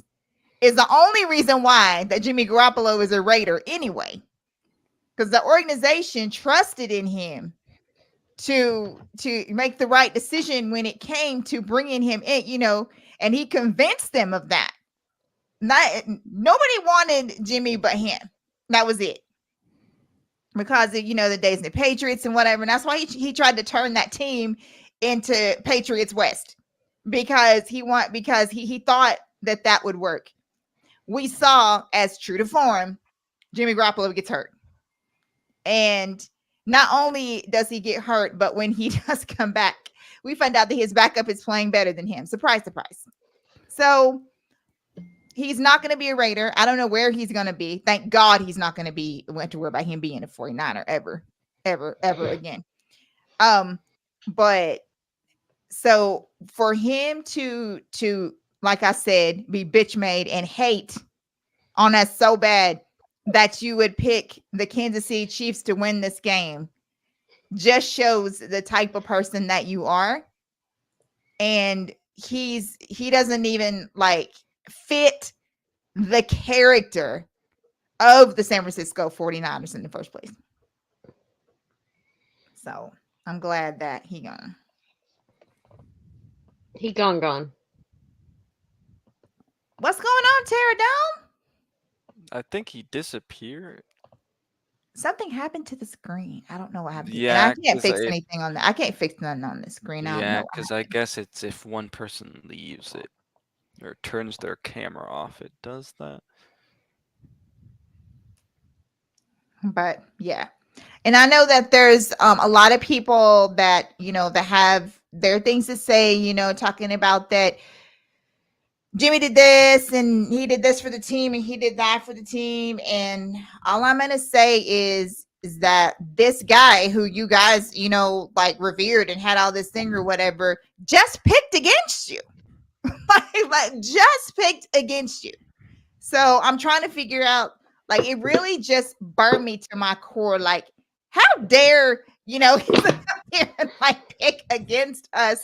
S9: is the only reason why that Jimmy Garoppolo is a Raider anyway. Because the organization trusted in him to make the right decision when it came to bringing him in, you know, and he convinced them of that. Nobody wanted Jimmy but him. That was it. Because of, you know, the days in the Patriots and whatever. And that's why he tried to turn that team into Patriots West, because he thought that would work. We saw, as true to form, Jimmy Garoppolo gets hurt. And not only does he get hurt, but when he does come back, we find out that his backup is playing better than him. Surprise, surprise. So he's not going to be a Raider. I don't know where he's going to be. Thank God he's not going to be, went to worry about him being a 49er ever again. But so for him to, like I said, be bitch made and hate on us so bad that you would pick the Kansas City Chiefs to win this game just shows the type of person that you are. And he doesn't even like fit the character of the San Francisco 49ers in the first place. So I'm glad that he gone.
S17: He gone.
S9: What's going on, Terradome?
S18: I think he disappeared.
S9: Something happened to the screen. I don't know what happened.
S18: Yeah,
S9: and I can't
S18: 'cause
S9: fix anything on that. I can't fix nothing on the screen. I don't
S18: Yeah,
S9: know.
S18: because I guess it's if one person leaves it or turns their camera off, it does that.
S9: But yeah. And I know that there's a lot of people that, you know, that have their things to say, you know, talking about that Jimmy did this and he did this for the team and he did that for the team. And all I'm going to say is that this guy who you guys, like revered and had all this thing or whatever, just picked against you. like just picked against you. So I'm trying to figure out, like, it really just burned me to my core. Like, how dare, he's come here and like pick against us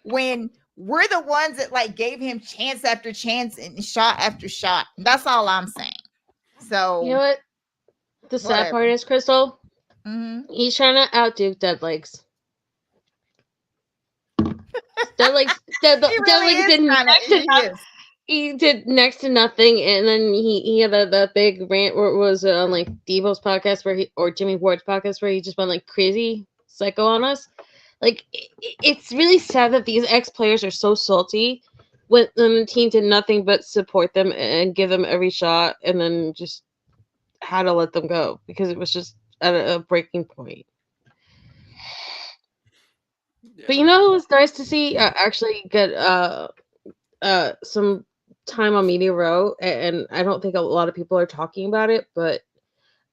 S9: when we're the ones that like gave him chance after chance and shot after shot. That's all I'm saying. So
S17: you know what? The sad part is, Crystal, he's trying to outdo Dead Legs. Dead Legs did he did next to nothing, and then he had that big rant where it was on like Devo's podcast or Jimmy Ward's podcast where he just went like crazy psycho on us. Like it's really sad that these ex-players are so salty when the team did nothing but support them and give them every shot, and then just had to let them go because it was just at a breaking point. But it was nice to see actually get some time on Media Row, and I don't think a lot of people are talking about it, but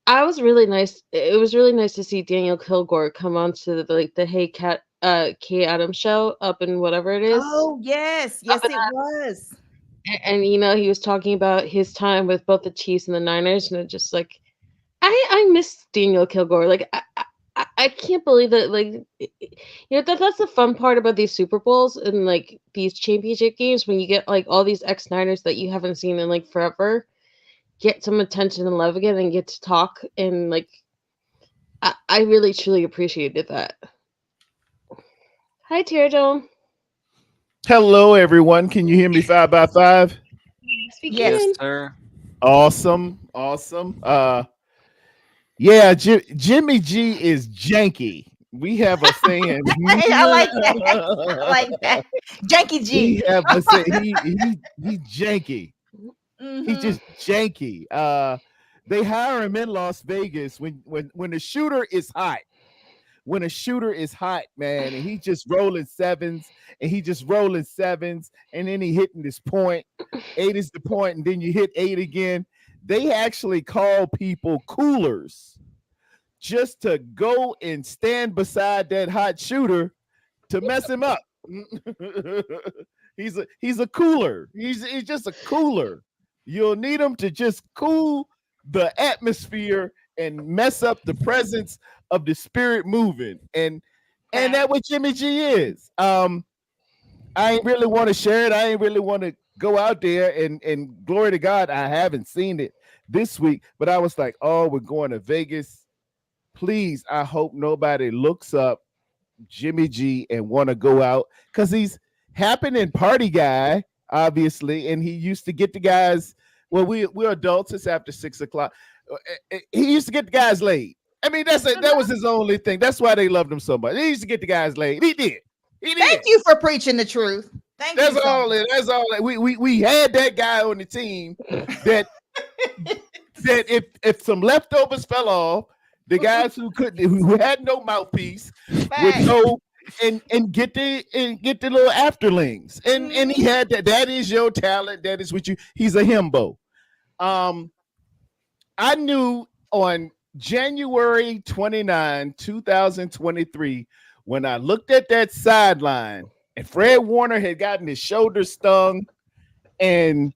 S17: it was really nice to see Daniel Kilgore come on to the Hey Cat Kay Adams show up in whatever it is.
S9: Oh yes it was.
S17: And he was talking about his time with both the Chiefs and the Niners, and it just like I miss Daniel Kilgore. Like I can't believe that, like, that's the fun part about these Super Bowls and like these championship games, when you get like all these ex-Niners that you haven't seen in like forever get some attention and love again and get to talk, and like I really truly appreciated that. Hi, Teardome.
S20: Hello, everyone. Can you hear me 5x5?
S17: Yes,
S18: sir.
S20: Awesome. Yeah, Jimmy G is janky. We have a saying.
S9: I like that. Janky G.
S20: We have a saying. He's janky. He's just janky. They hire him in Las Vegas when the shooter is hot. When a shooter is hot, man, and he just rolling sevens, and then he hitting this point. 8 is the point, and then you hit 8 again. They actually call people coolers just to go and stand beside that hot shooter to mess him up. He's a cooler. He's just a cooler. You'll need him to just cool the atmosphere and mess up the presence of the spirit moving. And that's what Jimmy G is. I ain't really want to share it. I ain't really want to go out there and glory to God, I haven't seen it this week, but I was like, oh, we're going to Vegas. Please, I hope nobody looks up Jimmy G and want to go out, because he's happening party guy, obviously, and he used to get the guys. Well, we're adults. It's after 6 o'clock. He used to get the guys laid. I mean, that was his only thing. That's why they loved him so much. He used to get the guys laid. He did.
S9: Thank you for preaching the truth.
S20: That's all. We had that guy on the team that if some leftovers fell off, the guys who had no mouthpiece would go and get the little afterlings. And he had that. That is your talent. That is what he's a himbo. I knew on January 29, 2023, when I looked at that sideline and Fred Warner had gotten his shoulder stung and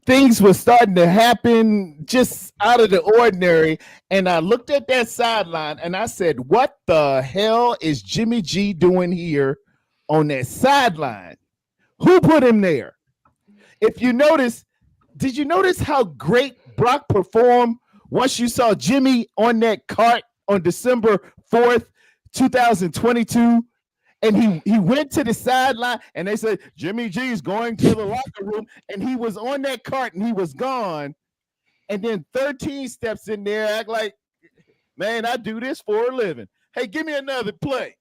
S20: things were starting to happen just out of the ordinary. And I looked at that sideline and I said, what the hell is Jimmy G doing here on that sideline? Who put him there? If you notice, did you notice how great Brock performed once you saw Jimmy on that cart on December 4th, 2022? And he went to the sideline and they said, Jimmy G is going to the locker room. And he was on that cart and he was gone. And then 13 steps in there, act like, man, I do this for a living. Hey, give me another play.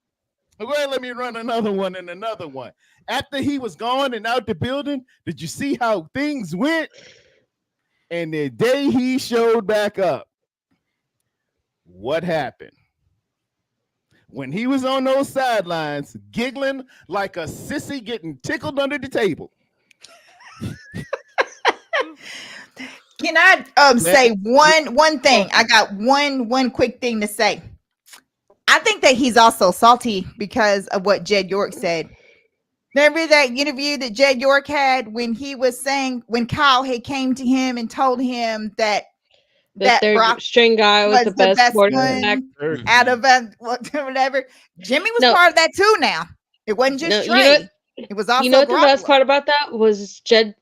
S20: Go ahead, let me run another one and another one. After he was gone and out the building, did you see how things went? And the day he showed back up, what happened? When he was on those sidelines, giggling like a sissy getting tickled under the table,
S9: Can I say one thing? I got one quick thing to say. I think that he's also salty because of what Jed York said. Remember that interview that Jed York had when he was saying, when Kyle had came to him and told him that
S17: third
S9: Brock
S17: string guy was the best quarterback
S9: one out of whatever. Jimmy was
S17: No.
S9: part of that too. Now it wasn't just Trey. It was also
S17: what the best
S9: Garoppolo.
S17: part about that was Jed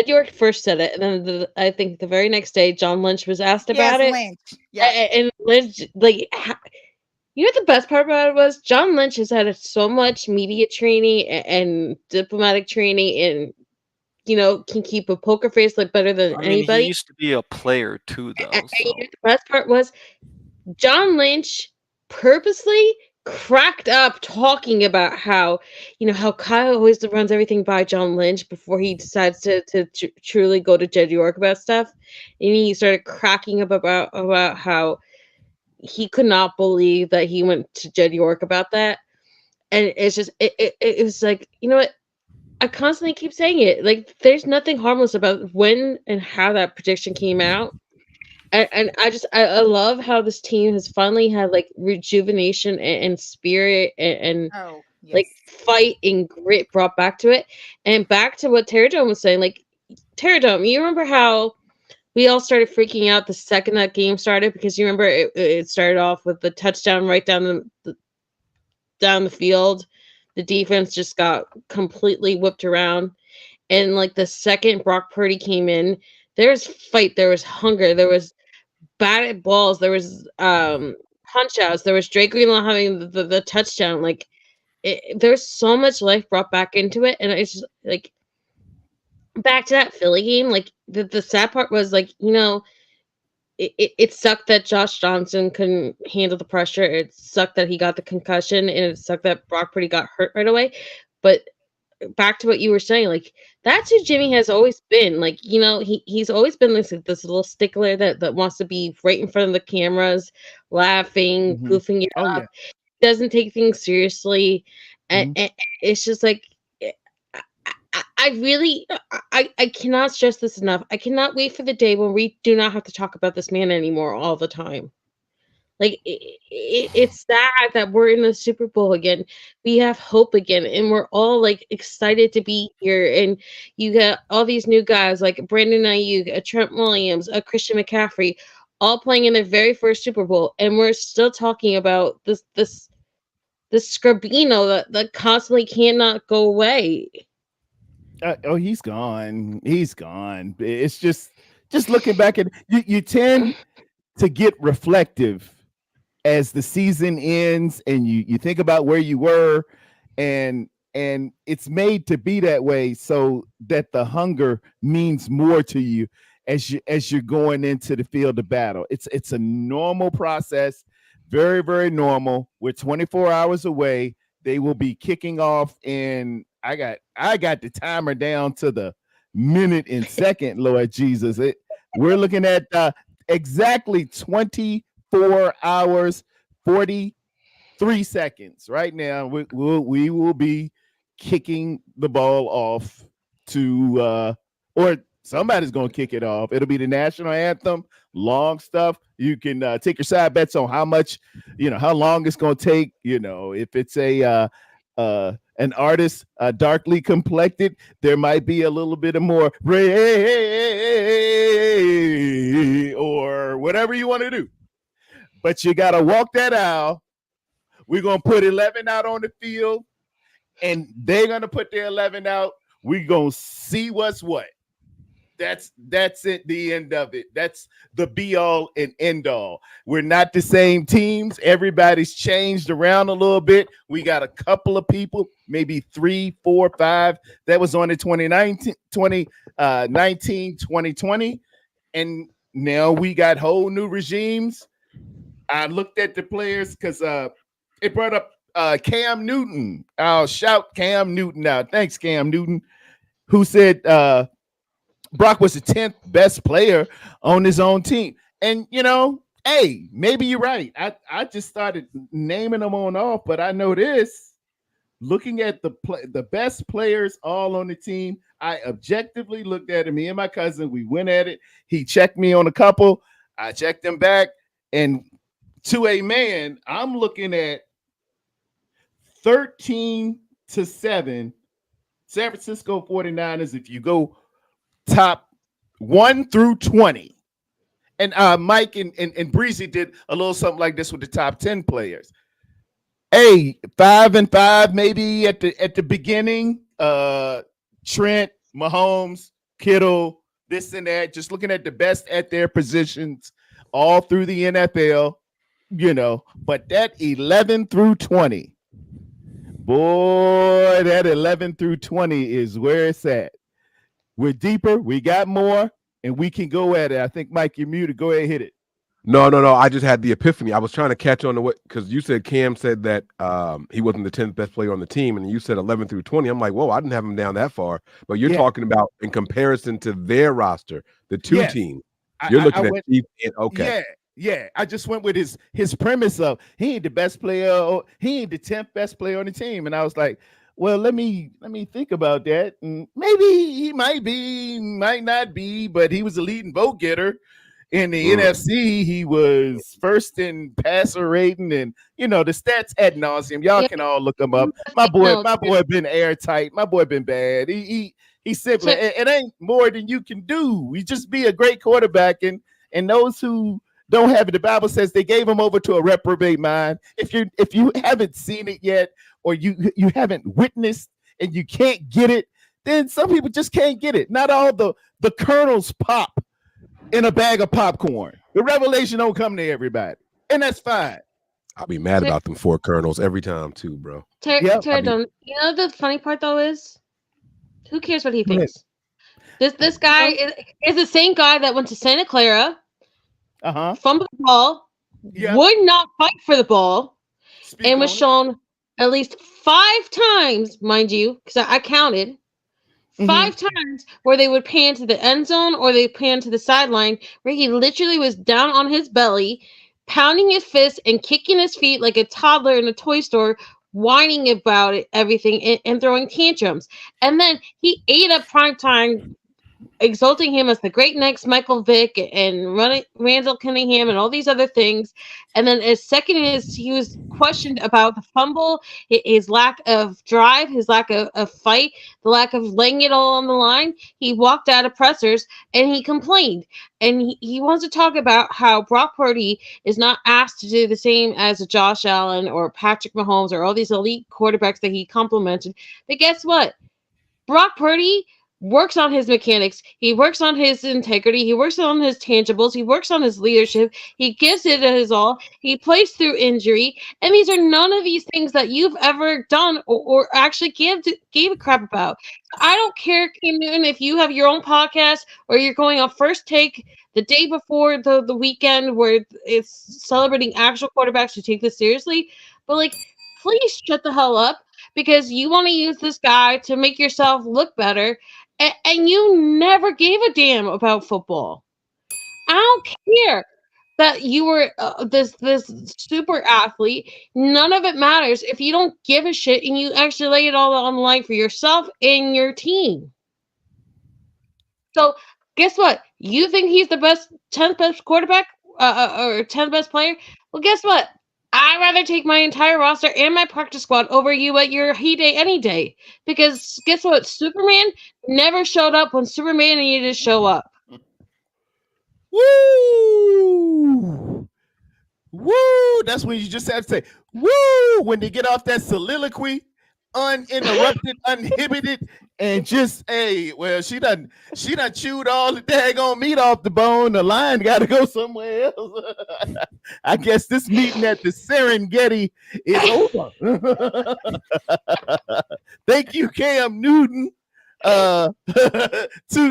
S17: York first said it, and then I think the very next day John Lynch was asked about it.
S9: Lynch. Yeah,
S17: and Lynch you know what the best part about it was? John Lynch has had so much media training and diplomatic training, and can keep a poker face like better than
S18: I mean,
S17: anybody.
S18: he used to be a player too, though.
S17: And you know the best part was John Lynch purposely cracked up talking about how Kyle always runs everything by John Lynch before he decides to truly go to Jed York about stuff, and he started cracking up about how he could not believe that he went to Jed York about that. And it's just it was like, you know what, I constantly keep saying it, like there's nothing harmless about when and how that prediction came out. And I love how this team has finally had like rejuvenation and spirit and like fight and grit brought back to it. And back to what Terradome was saying, like Terradome, you remember how we all started freaking out the second that game started, because you remember it started off with the touchdown right down the field. The defense just got completely whipped around. And like the second Brock Purdy came in, there was fight, there was hunger, there was batted balls, there was punch outs, there was Drake Greenlaw having the touchdown. Like there's so much life brought back into it. And it's just like back to that Philly game, like the sad part was like, it sucked that Josh Johnson couldn't handle the pressure. It sucked that he got the concussion, and it sucked that Brock Purdy got hurt right away. But back to what you were saying, like that's who Jimmy has always been. Like, he's always been this little stickler that wants to be right in front of the cameras, laughing, goofing it up. Yeah. Doesn't take things seriously. And it's just like, I cannot stress this enough. I cannot wait for the day when we do not have to talk about this man anymore all the time. Like it's sad that we're in the Super Bowl again. We have hope again, and we're all like excited to be here. And you got all these new guys like Brandon Ayuk, Trent Williams, Christian McCaffrey, all playing in their very first Super Bowl, and we're still talking about this Scrabino that constantly cannot go away.
S20: He's gone. He's gone. It's just looking back at you tend to get reflective as the season ends, and you think about where you were, and it's made to be that way so that the hunger means more to you as you're going into the field of battle. It's a normal process, very, very normal. We're 24 hours away. They will be kicking off in I got the timer down to the minute and second, Lord Jesus. We're looking at exactly 24 hours, 43 seconds. Right now, we will be kicking the ball off to or somebody's going to kick it off. It'll be the national anthem, long stuff. You can take your side bets on how much, how long it's going to take. If it's an artist darkly complected, there might be a little bit of more Ray or whatever you want to do. But you got to walk that aisle. We're going to put 11 out on the field, and they're going to put their 11 out. We're going to see what's what. That's it, the end of it. That's the be all and end all. We're not the same teams. Everybody's changed around a little bit. We got a couple of people, maybe 3, 4, 5 that was on the 2019, 2020. And now we got whole new regimes. I looked at the players because it brought up Cam Newton. I'll shout Cam Newton out. Thanks, Cam Newton, who said Brock was the 10th best player on his own team. And, hey, maybe you're right. I just started naming them on off, but I know this. looking at the best players all on the team, I objectively looked at it. Me and my cousin, we went at it. He checked me on a couple. I checked him back. And to a man, I'm looking at 13-7 San Francisco 49ers if you go top 1 through 20. And Mike and Breezy did a little something like this with the top 10 players. 5-5 maybe at the beginning. Trent, Mahomes, Kittle, this and that. Just looking at the best at their positions all through the NFL, But that 11 through 20, boy, that 11 through 20 is where it's at. We're deeper, we got more, and we can go at it. I think, Mike, you're muted. Go ahead and hit it.
S7: No. I just had the epiphany. I was trying to catch on to what, because you said Cam said that he wasn't the 10th best player on the team, and you said 11 through 20. I'm like, whoa, I didn't have him down that far. But you're talking about in comparison to their roster, the two teams. You're looking at Chiefs and okay.
S20: Yeah. I just went with his premise of he ain't the best player, he ain't the 10th best player on the team, and I was like, well, let me think about that. And maybe he might be, might not be, but he was a leading vote getter. In the NFC, he was first in passer rating, and the stats ad nauseum. Y'all can all look him up. My boy been airtight. My boy been bad. He's simply it ain't more than you can do. We just be a great quarterback, and those who don't have it, the Bible says they gave him over to a reprobate mind. If you haven't seen it yet, or you haven't witnessed and you can't get it, then some people just can't get it. Not all the kernels pop in a bag of popcorn. The revelation don't come to everybody, and that's fine.
S7: I'll be mad about them 4 kernels every time too, bro.
S17: The funny part though is, who cares what he thinks? This guy is the same guy that went to Santa Clara, fumbled the ball, would not fight for the ball, and was shown at least 5 times, mind you, because I counted. 5 times where they would pan to the end zone or they pan to the sideline, where he literally was down on his belly, pounding his fist and kicking his feet like a toddler in a toy store, whining about it, everything, and throwing tantrums. And then he ate up primetime, exalting him as the great next Michael Vick and Randall Cunningham and all these other things. And then as second is he was questioned about the fumble, his lack of drive, his lack of fight, the lack of laying it all on the line. He walked out of pressers and he complained. And he wants to talk about how Brock Purdy is not asked to do the same as a Josh Allen or Patrick Mahomes or all these elite quarterbacks that he complimented. But guess what? Brock Purdy works on his mechanics. He works on his integrity. He works on his tangibles. He works on his leadership. He gives it his all. He plays through injury. And these are none of these things that you've ever done or actually gave a crap about. I don't care, Cam Newton, if you have your own podcast or you're going on First Take the day before the weekend where it's celebrating actual quarterbacks who take this seriously. But, please shut the hell up, because you want to use this guy to make yourself look better. And you never gave a damn about football. I don't care that you were this super athlete. None of it matters if you don't give a shit and you actually lay it all on the line for yourself and your team. So guess what? You think he's the 10th best quarterback or 10th best player? Well, guess what? I'd rather take my entire roster and my practice squad over you at your day any day. Because guess what? Superman never showed up when Superman needed to show up.
S20: Woo! Woo! That's when you just have to say, woo! When they get off that soliloquy, uninterrupted, uninhibited, and just, she done chewed all the daggone meat off the bone. The line got to go somewhere else. I guess this meeting at the Serengeti is over. Thank you, Cam Newton. To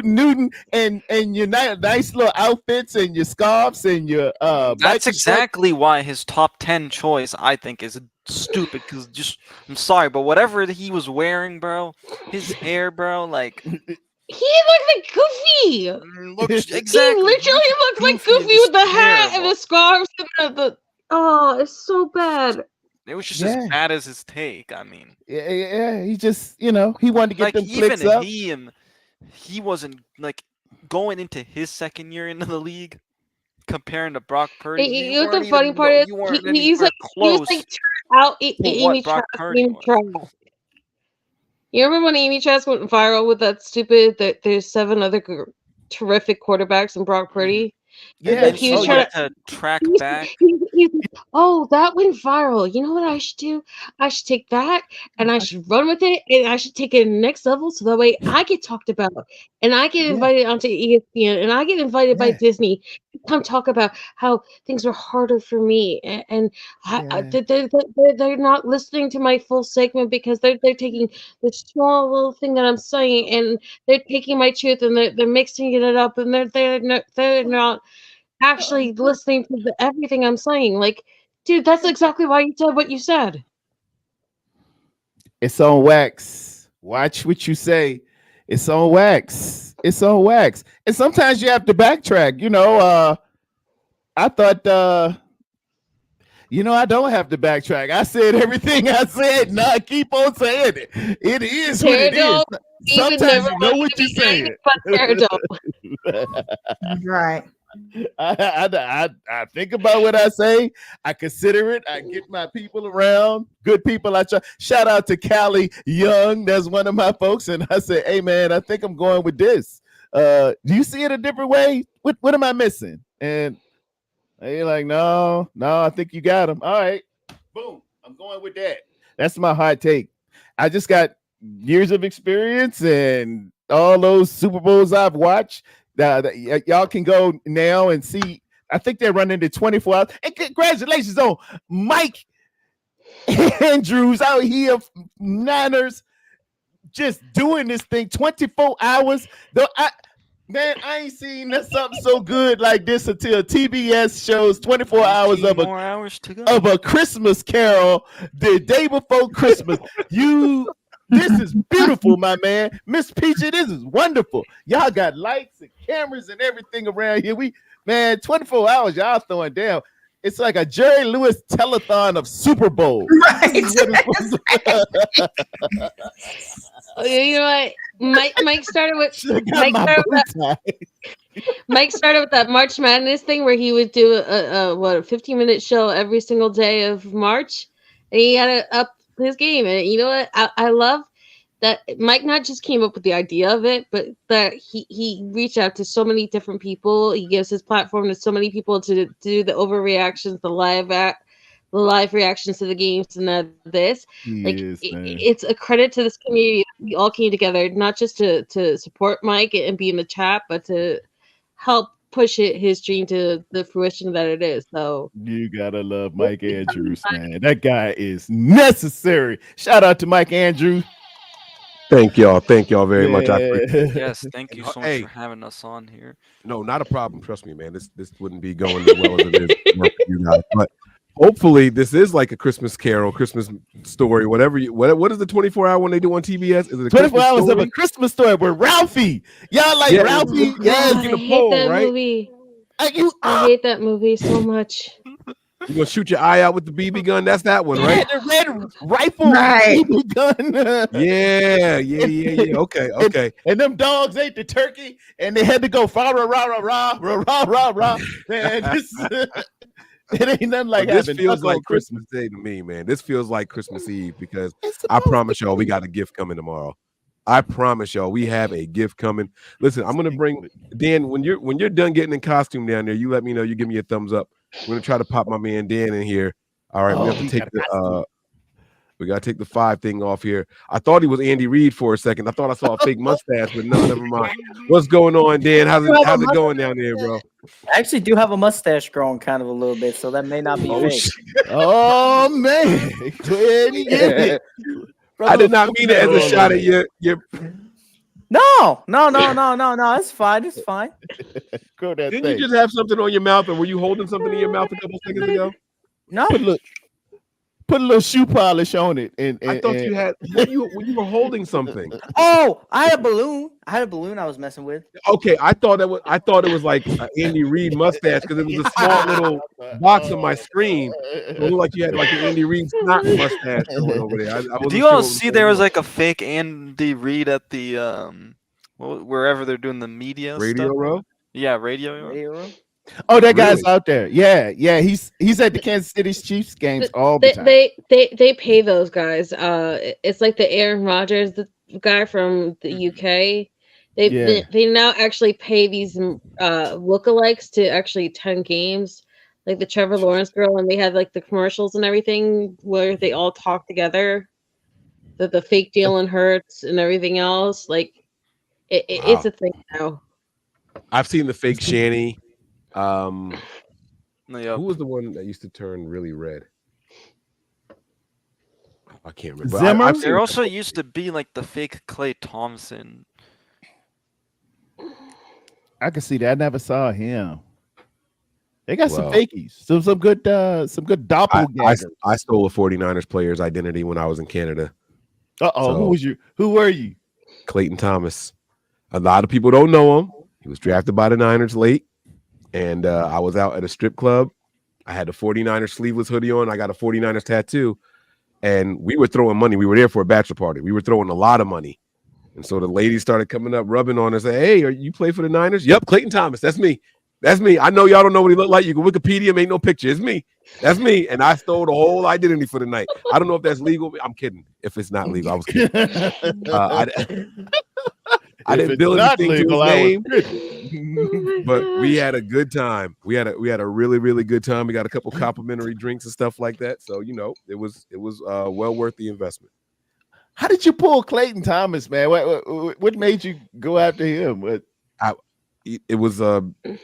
S20: Newton and your nice little outfits and your scarves and your
S18: that's exactly why his top 10 choice I think is stupid, because I'm sorry, but whatever he was wearing, bro, his hair, bro,
S17: he looked like Goofy.
S18: Exactly.
S17: He literally looked like Goofy with the hat and the scarves and the it's so bad.
S18: It was just
S20: Yeah.
S18: as bad as his take. I mean,
S20: Yeah, he just, he wanted to get
S18: like
S20: them clicks
S18: even
S20: up.
S18: he wasn't like going into his second year into the league comparing to Brock Purdy.
S17: You know what the funny part is?
S18: You weren't
S17: He's
S18: anywhere
S17: like
S18: close
S17: out
S18: to
S17: Amy
S18: what Brock
S17: Trask
S18: Purdy
S17: being
S18: was.
S17: Trask. You remember when Amy Trask went viral with that stupid that there's 7 other terrific quarterbacks and Brock Purdy?
S18: And
S20: Yeah.
S18: then
S17: He
S18: he
S17: was trying
S18: wanted to track back.
S17: he's like, oh, that went viral. You know what I should do? I should take that and I should run with it and I should take it to the next level so that way I get talked about and I get invited onto ESPN and I get invited by Disney to come talk about how things are harder for me and they're not listening to my full segment because they're taking the small little thing that I'm saying and they're taking my truth and they're mixing it up and they're not actually listening to everything I'm saying. Like, dude, that's exactly why you said what you said.
S20: It's on wax. Watch what you say. It's on wax. It's on wax. And sometimes you have to backtrack. I thought I don't have to backtrack. I said everything I said. Nah, keep on saying it. It is what it is. Sometimes you know what you're saying.
S9: Right.
S20: I think about what I say. I consider it. I get my people around, good people. I try. Shout out to Callie Young. That's one of my folks. And I said, hey, man, I think I'm going with this. Do you see it a different way? What am I missing? And you're like, no, I think you got him. All right. Boom. I'm going with that. That's my hot take. I just got years of experience and all those Super Bowls I've watched. Y'all can go now and see. I think they're running to 24 hours. And congratulations on Mike Andrews out here, Niners, just doing this thing 24 hours. Though I ain't seen something so good like this until TBS shows 24 hours of a Christmas Carol the day before Christmas. This is beautiful, my man. Miss Peachy, this is wonderful. Y'all got lights and cameras and everything around here. 24 hours, y'all throwing down. It's like a Jerry Lewis telethon of Super Bowl.
S17: Right. You know what? Mike started with Mike started with that March Madness thing where he would do a 15-minute show every single day of March, and he had to up his game. And you know what? I love that Mike not just came up with the idea of it, but that he reached out to so many different people. He gives his platform to so many people to do the overreactions, the live reactions to the games, and it's a credit to this community. We all came together not just to support Mike and be in the chat, but to help push his dream to the fruition that it is. So
S20: you gotta love Mike Andrews, man. That guy is necessary. Shout out to Mike Andrews.
S7: Thank y'all very much. I appreciate it.
S18: Yes, thank you so much for having us on here.
S7: No, not a problem. Trust me, man. This wouldn't be going as well as it is for you guys. But hopefully, this is like a Christmas Carol, Christmas story, whatever. What is the 24-hour when they do on TBS? Is it a
S20: 24 hours
S7: story?
S20: of a Christmas story with Ralphie? Y'all like Ralphie?
S17: Yes, I hate that movie. I hate that movie so much.
S7: You're gonna shoot your eye out with the BB gun. That's that one, right?
S20: The red rifle BB gun.
S7: Yeah. Okay.
S20: And them dogs ate the turkey, and they had to go rah rah rah rah rah rah rah. Man, it ain't nothing like
S7: this
S20: having
S7: feels like
S20: Christmas
S7: Day to me, man. This feels like Christmas Eve because I promise y'all we got a gift coming tomorrow. I promise y'all we have a gift coming. Listen, I'm gonna bring Dan when you're done getting in costume down there. You let me know. You give me a thumbs up. We're gonna try to pop my man Dan in here. All right, we have to take we gotta take the 5 thing off here. I thought he was Andy Reid for a second. I thought I saw a fake mustache, but no, never mind. What's going on, Dan? How's it going down there, bro?
S10: I actually do have a mustache growing kind of a little bit, so that may not be fake.
S20: Oh man.
S7: I did not mean it as a shot at your
S10: No. It's fine. It's fine.
S7: Didn't you just have something on your mouth, or were you holding something in your mouth a couple seconds ago?
S10: No.
S20: put a little shoe polish on it. And
S7: I thought you had when you were holding something.
S10: Oh, I had a balloon. I was messing with.
S7: Okay, I thought it was like an Andy Reid mustache because it was a small little box on my screen. It looked like you had like an Andy Reid snot mustache going over there. I wasn't
S8: Do you
S7: sure
S8: all
S7: what was
S8: see
S7: going
S8: there was
S7: on.
S8: like a fake Andy Reid at the wherever they're doing the media
S7: Radio
S8: stuff?
S7: Row?
S8: Yeah, radio.
S10: Row.
S20: Oh, that guy's
S7: Really?
S20: out there. Yeah. He's at the Kansas City Chiefs games all the
S17: They,
S20: time.
S17: they pay those guys. It's like the Aaron Rodgers guy from the UK. They now actually pay these lookalikes to actually attend games, like the Trevor Lawrence girl, and they had like the commercials and everything where they all talk together. The fake Jalen Hurts and everything else. Like it's a thing now.
S7: I've seen the fake Shanny.
S8: Yep.
S7: Who was the one that used to turn really red? I can't remember.
S20: Zimmer?
S7: I've seen
S8: There also used to be like the fake Klay Thompson.
S20: I can see that. I never saw him. They got some
S7: Well,
S20: fakies. Some good doppelgangers.
S7: I stole a 49ers player's identity when I was in Canada.
S20: Uh-oh,
S7: So-
S20: who were you?
S7: Clayton Thomas. A lot of people don't know him. He was drafted by the Niners late, and I was out at a strip club. I had the 49ers sleeveless hoodie on. I got a 49ers tattoo, and we were throwing money. We were there for a bachelor party. We were throwing a lot of money. And so the ladies started coming up, rubbing on us, say, "Hey, you play for the Niners?" "Yep, Clayton Thomas. That's me. That's me. I know y'all don't know what he looked like. You can Wikipedia him, ain't no picture. It's me. That's me." And I stole the whole identity for the night. I don't know if that's legal. I'm kidding. If it's not legal, I was kidding. I didn't bill anything to his name, but we had a good time. We had a really, really good time. We got a couple complimentary drinks and stuff like that. So it was well worth the investment.
S20: How did you pull Clayton Thomas, man? What made you go after him?
S7: It was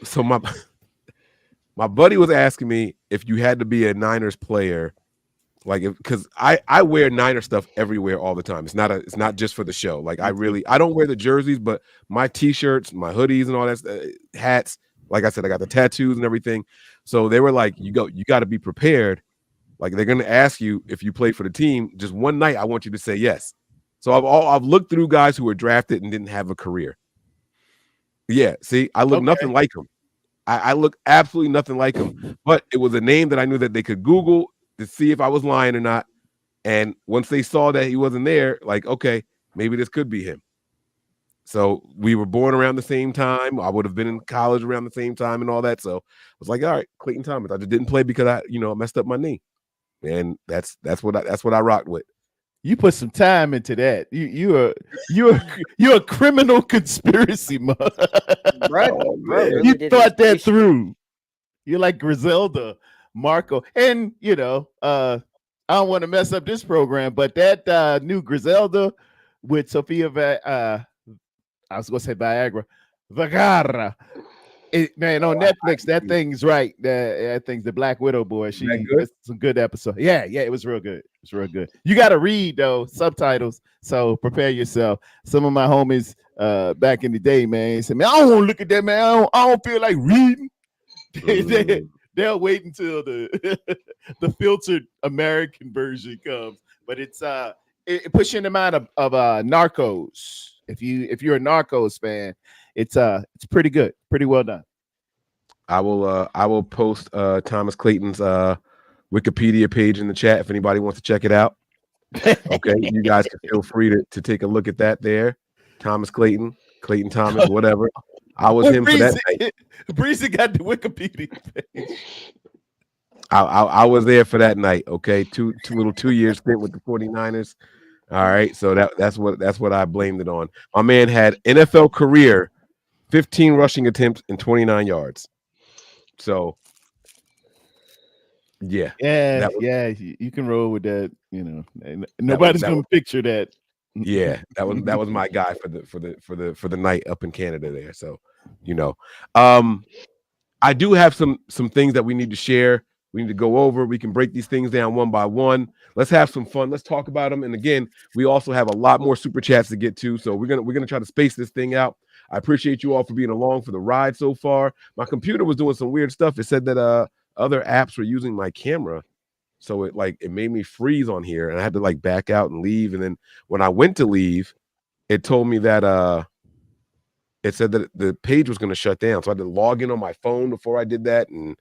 S7: so my buddy was asking me if you had to be a Niners player, like because I wear Niner stuff everywhere all the time. It's not just for the show. Like I don't wear the jerseys, but my t-shirts, my hoodies, and all that hats. Like I said, I got the tattoos and everything. So they were like, you got to be prepared. Like they're gonna ask you if you play for the team. Just one night, I want you to say yes. So I've looked through guys who were drafted and didn't have a career. Yeah, see, I look nothing like him. I look absolutely nothing like him. But it was a name that I knew that they could Google to see if I was lying or not. And once they saw that he wasn't there, like, okay, maybe this could be him. So we were born around the same time. I would have been in college around the same time and all that. So I was like, all right, Clayton Thomas. I just didn't play because I messed up my knee. And that's what I rocked with.
S20: You put some time into that. You're a criminal conspiracy,
S10: Right.
S20: You thought that through. You're like Griselda, Marco, and I don't want to mess up this program, but that new Griselda with Sofia, I was gonna say Viagra, Vergara. Man, on Netflix, that thing's right. That thing's the Black Widow boy. That's some good episode. Yeah, it was real good. It's real good. You got to read though subtitles, so prepare yourself. Some of my homies back in the day, man, said, "Man, I don't want to look at that, man. I don't feel like reading." They'll wait until the filtered American version comes, but it puts you in the mind of Narcos. If you're a Narcos fan, it's pretty good, pretty well done.
S7: I will post Thomas Clayton's Wikipedia page in the chat if anybody wants to check it out. Okay, you guys can feel free to take a look at that there. Thomas Clayton Thomas, whatever. I was him for that night.
S20: Breezy got the Wikipedia page.
S7: I was there for that night. Okay, two years spent with the 49ers. All right, so that's what I blamed it on. My man had NFL career, 15 rushing attempts and 29 yards. So yeah,
S20: you can roll with that. Nobody's gonna picture that.
S7: Yeah, that was my guy for the night up in Canada there. So I do have some things that we need to share. We need to go over. We can break these things down one by one. Let's have some fun. Let's talk about them. And again, we also have a lot more super chats to get to. So we're gonna try to space this thing out. I appreciate you all for being along for the ride so far. My computer was doing some weird stuff. It said that other apps were using my camera. So it made me freeze on here, and I had to like back out and leave. And then when I went to leave, it told me that it said that the page was going to shut down. So I had to log in on my phone before I did that. And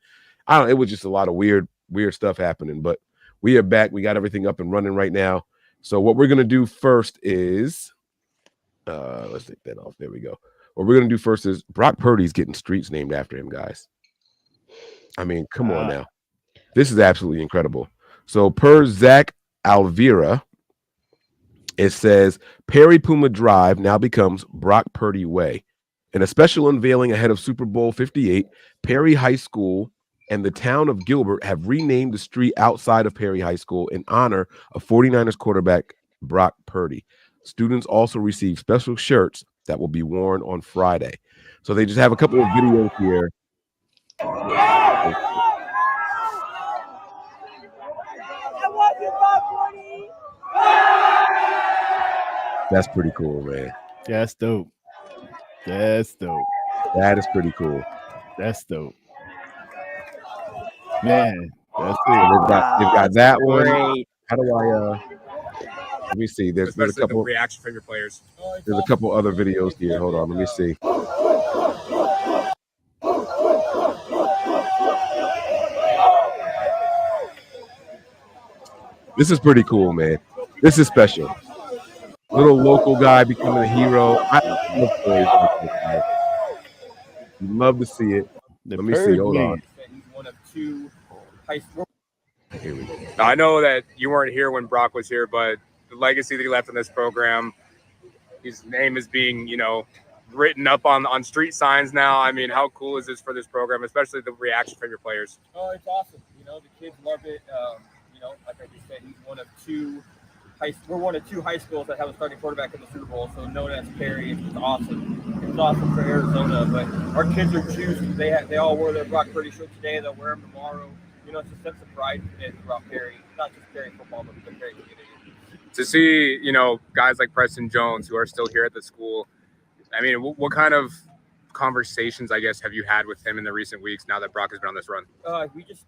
S7: I don't know, it was just a lot of weird stuff happening. But we are back. We got everything up and running right now. So what we're going to do first is, let's take that off. There we go. What we're going to do first is Brock Purdy's getting streets named after him, guys. I mean, come on now. This is absolutely incredible. So per Zach Alvira, it says Perry Puma Drive now becomes Brock Purdy Way. In a special unveiling ahead of Super Bowl 58, Perry High School and the town of Gilbert have renamed the street outside of Perry High School in honor of 49ers quarterback Brock Purdy. Students also receive special shirts that will be worn on Friday. So they just have a couple of videos here. That's pretty cool, man.
S20: That's dope. That's dope.
S7: That is pretty cool.
S20: That's dope. Man, that's it.
S7: They've got that one.
S10: Great.
S7: How do I let me see. There's a couple
S2: the reaction from your players.
S7: There's a couple other videos here. Hold on, let me see. This is pretty cool, man. This is special. Little local guy becoming a hero. I love stories like this, man. Love to see it. Let me see. Hold on.
S2: He's one of two high school.
S7: Here we go.
S2: I know that you weren't here when Brock was here, but the legacy that he left in this program, his name is being, written up on street signs now. I mean, how cool is this for this program, especially the reaction from your players?
S21: Oh, it's awesome. The kids love it. Like I just said, he's one of two. We're one of two high schools that have a starting quarterback in the Super Bowl, so known as Perry. It's awesome. It's awesome for Arizona, but our kids are juiced. They all wore their Brock Purdy shirt today. They'll wear them tomorrow. It's a sense of pride throughout Perry, not just Perry football, but the Perry community.
S2: To see, guys like Preston Jones who are still here at the school, I mean, what kind of conversations, I guess, have you had with him in the recent weeks now that Brock has been on this run?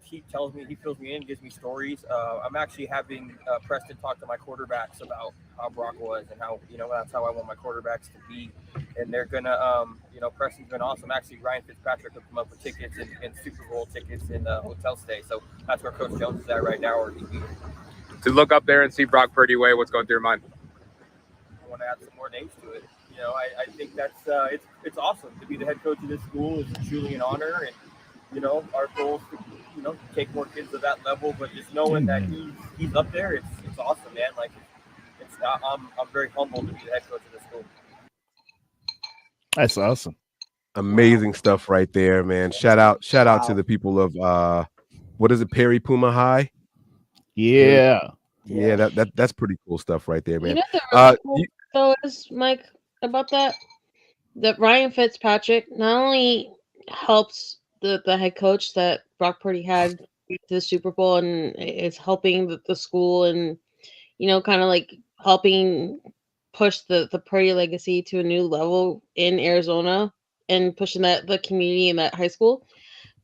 S21: He tells me, he fills me in, gives me stories. I'm actually having Preston talk to my quarterbacks about how Brock was and how, that's how I want my quarterbacks to be. And they're going to, Preston's been awesome. Actually, Ryan Fitzpatrick hooked him up with tickets and Super Bowl tickets and hotel stay. So that's where Coach Jones is at right now. Or
S2: to look up there and see Brock Purdy Way, what's going through your mind?
S21: I want to add some more names to it. I think that's it's awesome to be the head coach of this school. It's truly an honor, and our goal is to take more kids to that level. But just knowing that he's up there, it's awesome, man. Like I'm very humbled to be the head coach of this school.
S20: That's awesome.
S7: Amazing stuff right there, man. Shout out to the people of what is it, Perry Puma High?
S20: Yeah.
S7: Yeah, that's pretty cool stuff right there, man.
S17: Really cool though is, Mike, about that Ryan Fitzpatrick not only helps the head coach that Brock Purdy had to the Super Bowl and is helping the school and kind of like helping push the Purdy legacy to a new level in Arizona and pushing the community in that high school.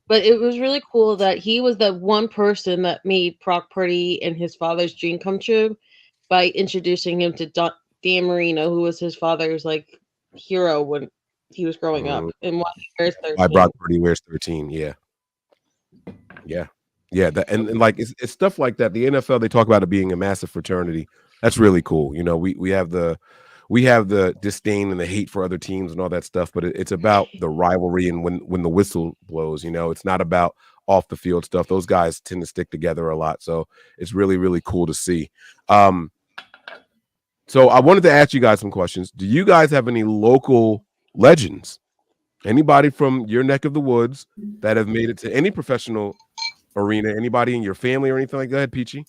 S17: But it was really cool that he was the one person that made Brock Purdy and his father's dream come true by introducing him to Dan Marino, who was his father's hero when he was growing up. And why he wears 13.
S7: Why Brock Purdy wears 13? Yeah. That, and it's stuff like that. The NFL, they talk about it being a massive fraternity. That's really cool. We have the disdain and the hate for other teams and all that stuff, but it's about the rivalry and when the whistle blows. It's not about off the field stuff. Those guys tend to stick together a lot, so it's really, really cool to see. So I wanted to ask you guys some questions. Do you guys have any local legends? Anybody from your neck of the woods that have made it to any professional arena? Anybody in your family or anything like that? Go ahead, Peachy.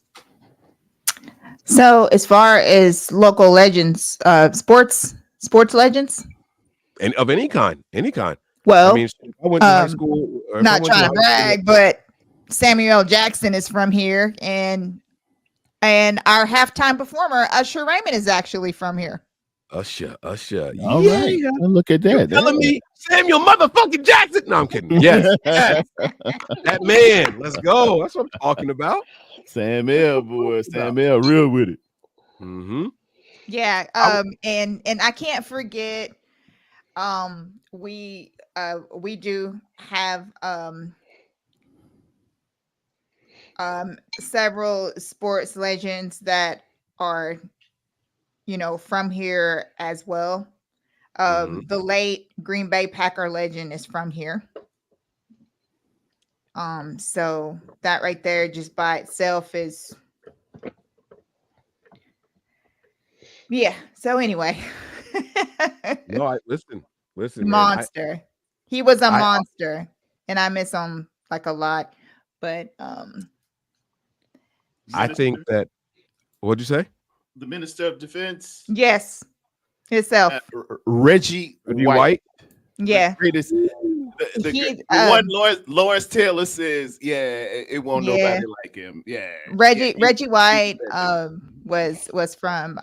S9: So as far as local legends, sports legends,
S7: And of any kind.
S9: Well,
S7: I mean, I went to high school.
S9: Not trying to brag, but Samuel L. Jackson is from here, and our halftime performer Usher Raymond is actually from here.
S7: Usher.
S20: All
S7: Yeah.
S20: right. Well, look at
S7: You're
S20: that.
S7: telling me Samuel motherfucking Jackson? No, I'm kidding. Yes. That man. Let's go. That's what I'm talking about.
S20: Sam L, boy. Sam L, real with it.
S7: Mm-hmm.
S9: Yeah. And I can't forget. We do have several sports legends that are, from here as well. The late Green Bay Packer legend is from here. So that right there, just by itself, is yeah. So anyway,
S7: No, listen, man.
S9: monster. He was a monster, and I miss him like a lot. But
S7: I think that. What'd you say?
S20: The Minister of Defense.
S9: Yes, himself.
S20: Reggie White.
S9: Yeah.
S20: The greatest. The one Lawrence Taylor says, yeah, it won't nobody like him. Yeah.
S9: Reggie White was from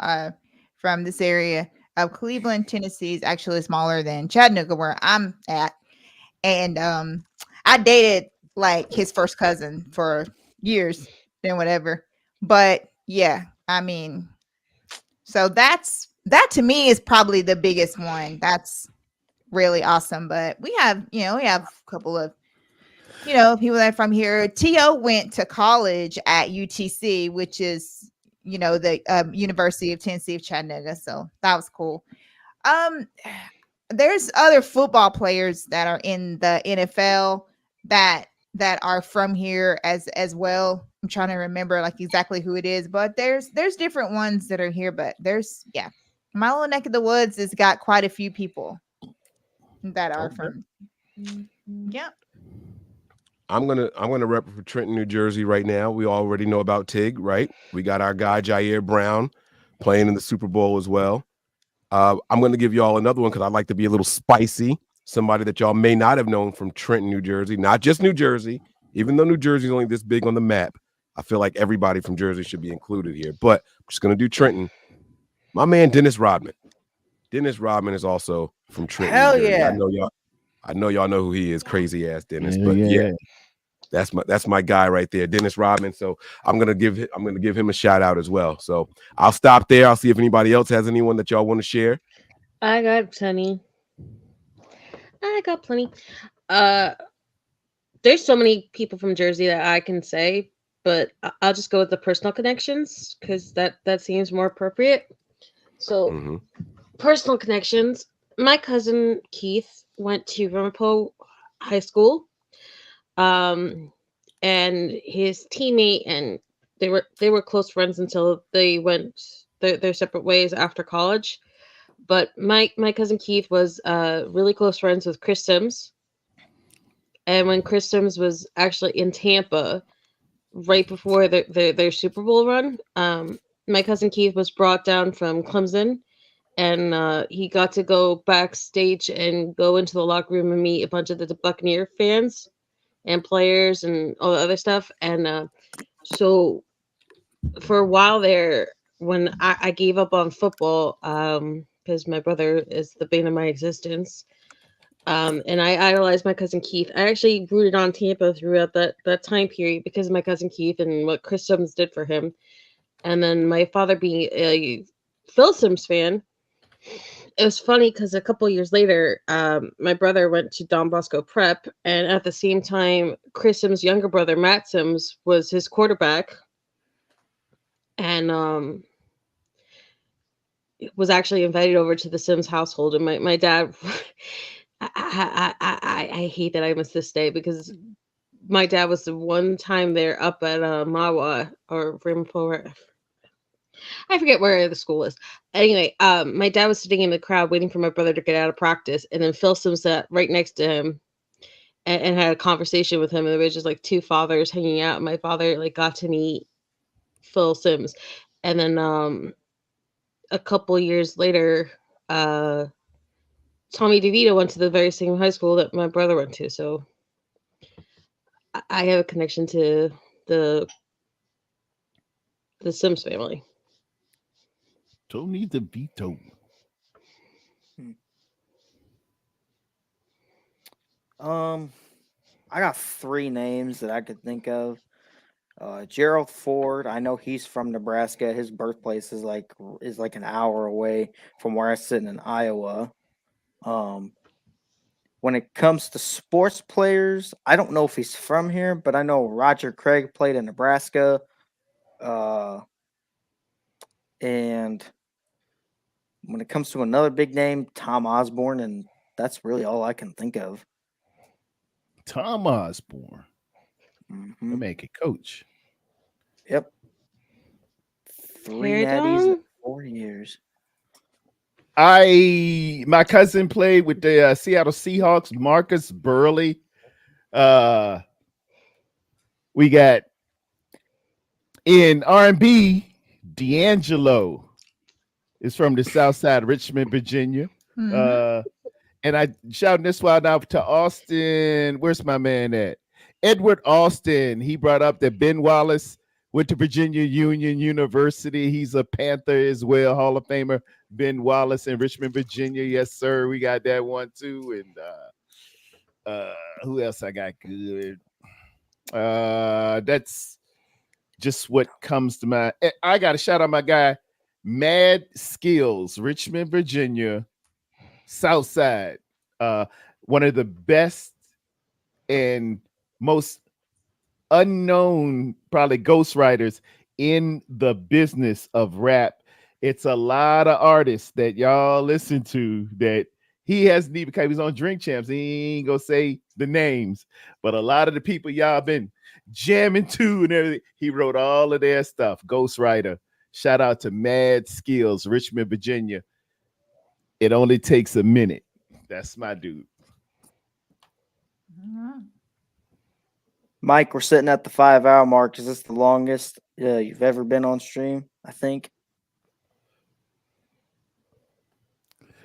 S9: this area of Cleveland, Tennessee. Is actually smaller than Chattanooga, where I'm at. And I dated like his first cousin for years, then whatever. But yeah, I mean, so that to me is probably the biggest one. That's really awesome. But we have a couple of people that are from here. T.O. went to college at UTC, which is the University of Tennessee of Chattanooga. So that was cool. There's other football players that are in the NFL that are from here as well. I'm trying to remember like exactly who it is, but there's different ones that are here. But my little neck of the woods has got quite a few people that are from. Yeah.
S7: I'm gonna rep for Trenton, New Jersey right now. We already know about Tig, right? We got our guy Jair Brown playing in the Super Bowl as well. I'm gonna give y'all another one because I like to be a little spicy. Somebody that y'all may not have known from Trenton, New Jersey, not just New Jersey. Even though New Jersey is only this big on the map, I feel like everybody from Jersey should be included here. But I'm just gonna do Trenton. My man Dennis Rodman. Dennis Rodman is also from Trenton,
S9: Hell
S7: New Jersey.
S9: yeah.
S7: I know y'all know who he is, crazy ass Dennis.
S20: Yeah,
S7: but
S20: yeah.
S7: that's my guy right there, Dennis Rodman. So I'm gonna give him a shout out as well. So I'll stop there. I'll see if anybody else has anyone that y'all want to share.
S17: I got plenty. There's so many people from Jersey that I can say, but I'll just go with the personal connections because that seems more appropriate. So personal connections. My cousin Keith went to Ramapo High School. And his teammate, and they were close friends until they went their separate ways after college. But my cousin Keith was really close friends with Chris Sims. And when Chris Sims was actually in Tampa right before their Super Bowl run, my cousin Keith was brought down from Clemson, and he got to go backstage and go into the locker room and meet a bunch of the Buccaneer fans and players and all the other stuff. And so for a while there, when I gave up on football, because my brother is the bane of my existence, and I idolized my cousin Keith. I actually rooted on Tampa throughout that time period because of my cousin Keith and what Chris Sims did for him. And then my father being a Phil Sims fan, it was funny because a couple years later, my brother went to Don Bosco Prep, and at the same time, Chris Sims' younger brother, Matt Sims, was his quarterback, and was actually invited over to the Sims household. And my dad, I hate that I missed this day because my dad was the one time there up at Mawa or Ramapo. I forget where the school is. Anyway, my dad was sitting in the crowd waiting for my brother to get out of practice, and then Phil Sims sat right next to him and had a conversation with him, and there was just like two fathers hanging out. And my father like got to meet Phil Sims, and then a couple years later, Tommy DeVito went to the very same high school that my brother went to, so I have a connection to the Sims family.
S20: Tony DeVito.
S10: I got 3 names that I could think of. Gerald Ford, I know he's from Nebraska. His birthplace is like an hour away from where I sit in Iowa. When it comes to sports players, I don't know if he's from here, but I know Roger Craig played in Nebraska. And when it comes to another big name, Tom Osborne, and that's really all I can think of.
S20: Tom Osborne.
S10: Mm-hmm.
S20: Make a coach.
S10: Yep. 3 natties in 4 years.
S20: My cousin played with the Seattle Seahawks, Marcus Burley. We got in R&B, D'Angelo is from the South Side of Richmond, Virginia.
S9: Mhm.
S20: And I shouting this one out to Austin. Where's my man at? Edward Austin. He brought up that Ben Wallace went to Virginia Union University. He's a Panther as well, Hall of Famer. Ben Wallace in Richmond, Virginia. Yes, sir. We got that one too. And who else I got good? That's just what comes to mind. I got to shout out my guy, Mad Skills, Richmond, Virginia, South Side. One of the best and most unknown, probably ghostwriters in the business of rap. It's a lot of artists that y'all listen to that he hasn't even because he's on Drink Champs. He ain't gonna say the names, but a lot of the people y'all been jamming to and everything, he wrote all of their stuff. Ghostwriter. Shout out to Mad Skills, Richmond, Virginia. It only takes a minute. That's my dude.
S10: Mike, we're sitting at the 5-hour mark. Is this the longest you've ever been on stream? I think.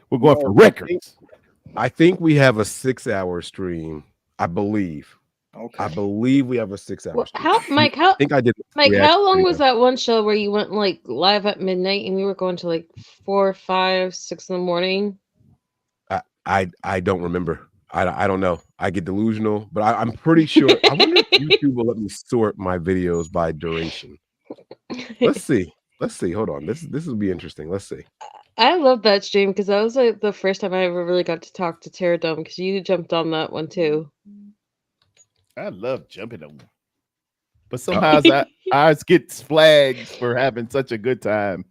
S20: We're going for records.
S7: I think we have a 6-hour stream. I believe.
S10: Okay.
S7: I believe we have a 6-hour stream.
S17: I think
S7: I did.
S17: Mike, how long was that one show where you went like live at midnight and we were going to like 4, 5, 6 in the morning?
S7: I don't remember. I don't know. I get delusional, but I'm pretty sure. I wonder if YouTube will let me sort my videos by duration. Let's see. Hold on. This will be interesting. Let's see.
S17: I love that stream because that was like the first time I ever really got to talk to Terradome because you jumped on that one too.
S20: I love jumping on them. But somehow ours gets flagged for having such a good time.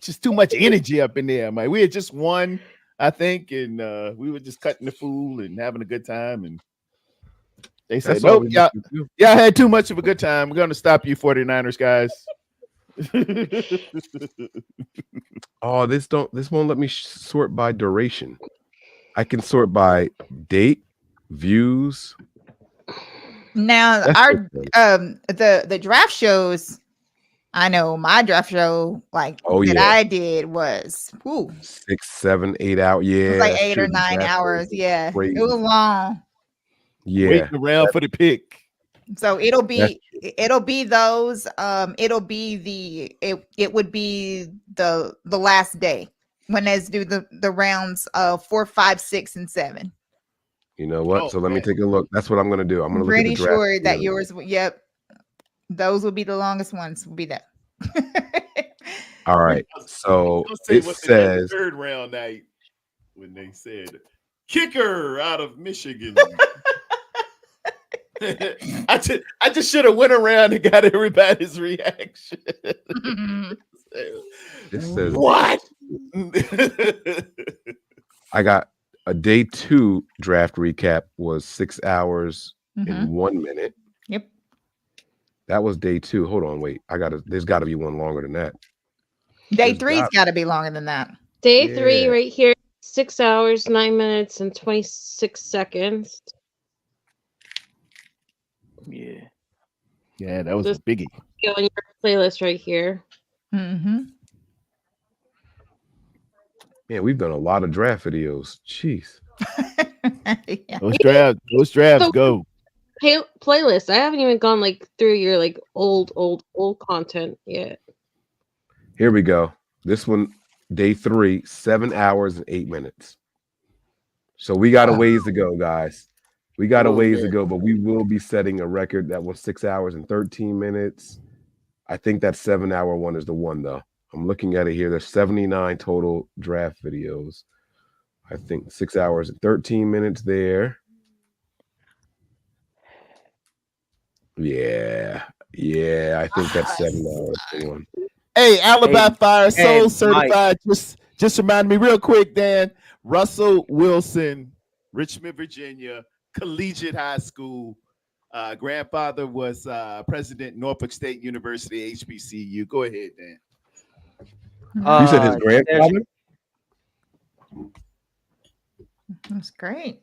S20: Just too much energy up in there. We had just won, I think, and we were just cutting the fool and having a good time. And they said, nope, y'all had too much of a good time. We're going to stop you 49ers guys.
S7: Oh, this won't let me sort by duration. I can sort by date, views.
S9: Now the draft shows, I know my draft show that I did was
S7: 6, 7, 8 hours. Yeah,
S9: it was like 8 or 9 hours. Yeah,
S7: crazy.
S9: It was long.
S7: Yeah,
S20: waiting around for the pick.
S9: So it would be those. It would be the last day when they do the rounds of 4, 5, 6, and 7.
S7: You know what? So let me take a look. That's what I'm going to do. I'm going to look at the draft.
S9: Pretty sure that yours. Yep, those will be the longest ones. Will be that.
S7: All right. So it says
S20: third round night when they said kicker out of Michigan. I just should have went around and got everybody's reaction.
S7: It says
S20: what?
S7: I got a day 2 draft recap was 6 hours and 1 minute.
S9: Yep.
S7: That was day 2. Hold on, wait. There's got to be one longer than that.
S9: Day 3's got to be longer than that.
S17: Day 3 right here, 6 hours, 9 minutes, and 26 seconds.
S20: Yeah, that was a biggie.
S17: Go in your playlist right here.
S9: Mm-hmm.
S7: Man, we've done a lot of draft videos. Jeez.
S20: Those drafts go.
S17: Playlist. I haven't even gone through your old content yet.
S7: Here we go. This one, day 3, 7 hours and 8 minutes. So we got a ways to go, guys. We got a
S10: little
S7: ways to
S10: bit.
S7: go, but we will be setting a record that was 6 hours and 13 minutes. I think that 7-hour one is the one, though. I'm looking at it here. There's 79 total draft videos. I think 6 hours and 13 minutes there. Yeah. I think that's 7 hours for one.
S20: Hey, Alabama Fire Soul
S10: and
S20: certified. Just remind me real quick, Dan. Russell Wilson, Richmond, Virginia, collegiate high school. Grandfather was president Norfolk State University, HBCU. Go ahead, Dan.
S7: You said his grandfather?
S9: That's great.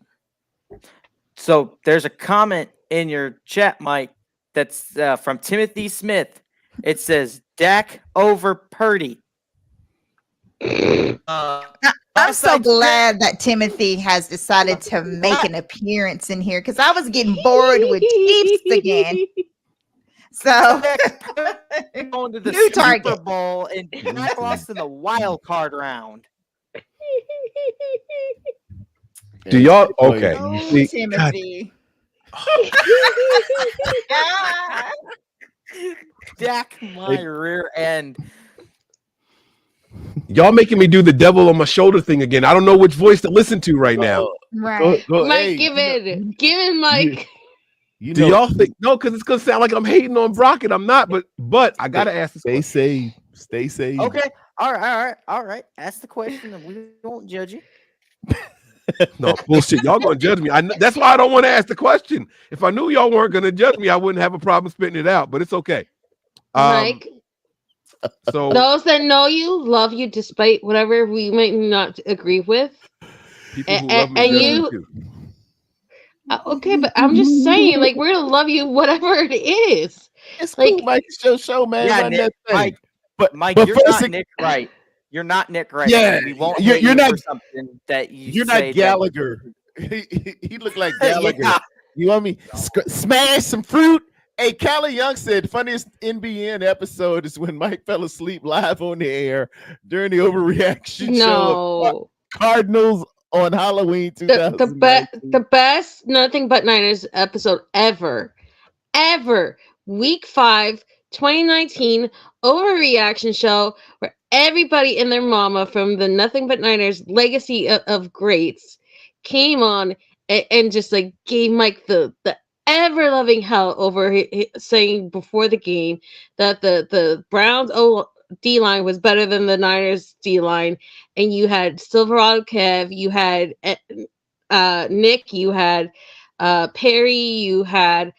S10: So there's a comment in your chat, Mike, that's from Timothy Smith. It says Dak over Purdy.
S9: I'm so glad that Timothy has decided to make an appearance in here because I was getting bored with Chiefs again. So
S10: going to the
S9: new
S10: Super
S9: target.
S10: Bowl and Dak lost in the wild card round.
S7: Do y'all okay?
S9: Oh,
S7: See,
S9: Timothy.
S10: Dak, my rear end.
S7: Y'all making me do the devil on my shoulder thing again. I don't know which voice to listen to right now.
S9: Right.
S17: Mike, give it, Mike.
S7: Do y'all think no? Because it's gonna sound like I'm hating on Brock, and I'm not. But I gotta ask this.
S20: Stay safe.
S10: Okay. All right. Ask the question, and we won't judge you.
S7: No bullshit. Y'all gonna judge me. That's why I don't want to ask the question. If I knew y'all weren't gonna judge me, I wouldn't have a problem spitting it out. But it's okay.
S17: Mike.
S7: So
S17: those that know you love you despite whatever we might not agree with.
S7: People who love me
S17: and you.
S7: too.
S17: Okay, but I'm just saying, like, we're gonna love you whatever it is.
S20: It's
S17: like,
S20: cool, Mike. It's show, man.
S10: Yeah,
S20: Run
S10: Nick,
S20: that thing.
S10: Mike,
S20: But
S10: Mike,
S20: but
S10: you're
S20: first
S10: not Nick Wright. You're not Nick Wright.
S20: Yeah,
S10: We won't
S20: you're
S10: hate you
S20: not-
S10: for something that
S20: you're
S10: say
S20: not Gallagher. He looked like Gallagher.
S10: Yeah.
S20: You want me smash some fruit? Hey, Callie Young said funniest NBN episode is when Mike fell asleep live on the air during the overreaction show of Cardinals on Halloween 2019.
S17: the best Nothing But Niners episode ever. Week 5, 2019 overreaction show where everybody and their mama from the Nothing But Niners legacy of greats came on and just like gave Mike the ever loving hell over saying before the game that the Browns D line was better than the Niners D line, and you had Silverado Kev, you had Nick, you had Perry, you had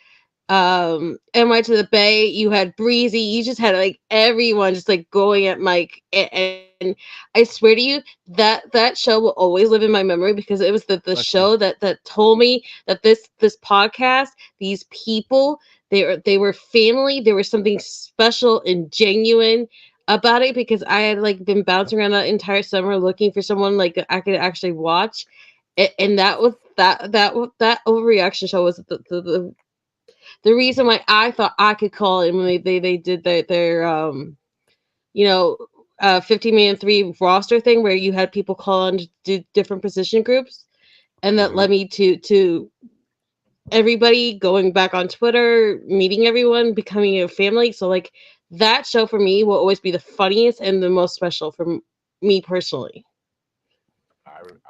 S17: NY to the Bay, you had Breezy, you just had like everyone just like going at Mike, and I swear to you that show will always live in my memory because it was the show that told me that this podcast, these people, they were family. There was something special and genuine about it because I had like been bouncing around that entire summer looking for someone like I could actually watch, and that was that overreaction show was the reason why I thought I could call it when they did their 50-man 3 roster thing where you had people call on to do different position groups, and that led me to everybody going back on Twitter, meeting everyone, becoming a family. So like that show for me will always be the funniest and the most special for me personally.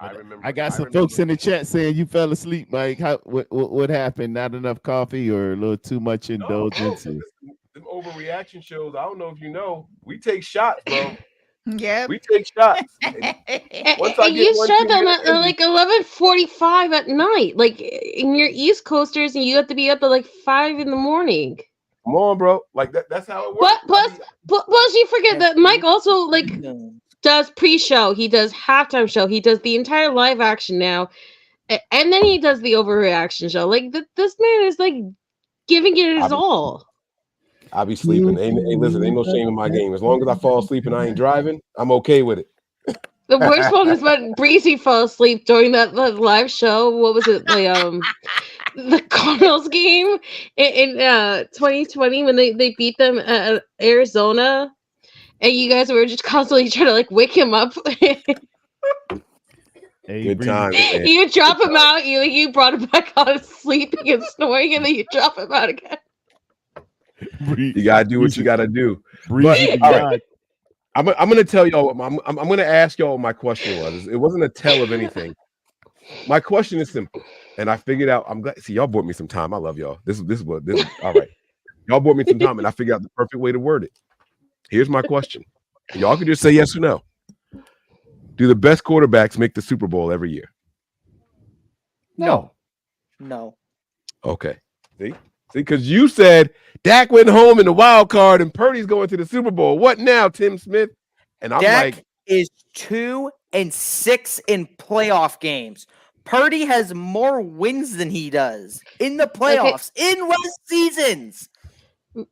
S7: I remember.
S20: I got some folks in the chat saying you fell asleep, Mike. What happened? Not enough coffee or a little too much indulgence?
S7: Them overreaction shows. I don't know if you know. We take shots, bro.
S9: Yeah,
S7: we take shots.
S17: And you start them at like 11:45 at night, like in your East Coasters, and you have to be up at like 5 in the morning.
S7: Come on, bro. Like that's how it works.
S17: Plus, you forget that Mike also like does pre-show, he does halftime show, he does the entire live action now, and then he does the overreaction show. Like this man is like giving it his all.
S7: I'll be sleeping. Listen, ain't no shame in my game. As long as I fall asleep and I ain't driving, I'm okay with it.
S17: The worst one is when Breezy fell asleep during that live show. What was it, like the Cardinals game in 2020 when they beat them at Arizona, and you guys were just constantly trying to like wake him up.
S20: Hey
S7: Good times, man.
S17: You drop him out. You brought him back out of sleeping and snoring, and then you drop him out again.
S7: You gotta do what you gotta do.
S20: Breezy
S7: But, all right, I'm gonna tell y'all. I'm gonna ask y'all what my question was. It wasn't a tell of anything. My question is simple, and I figured out. I'm glad. See, y'all bought me some time. I love y'all. This is all right. Y'all bought me some time, and I figured out the perfect way to word it. Here's my question. Y'all can just say yes or no. Do the best quarterbacks make the Super Bowl every year?
S10: No.
S7: Okay. See, because you said Dak went home in the wild card and Purdy's going to the Super Bowl. What now, Tim Smith? And I'm
S10: Dak
S7: like,
S10: is 2-6 in playoff games. Purdy has more wins than he does in the playoffs, in rest seasons.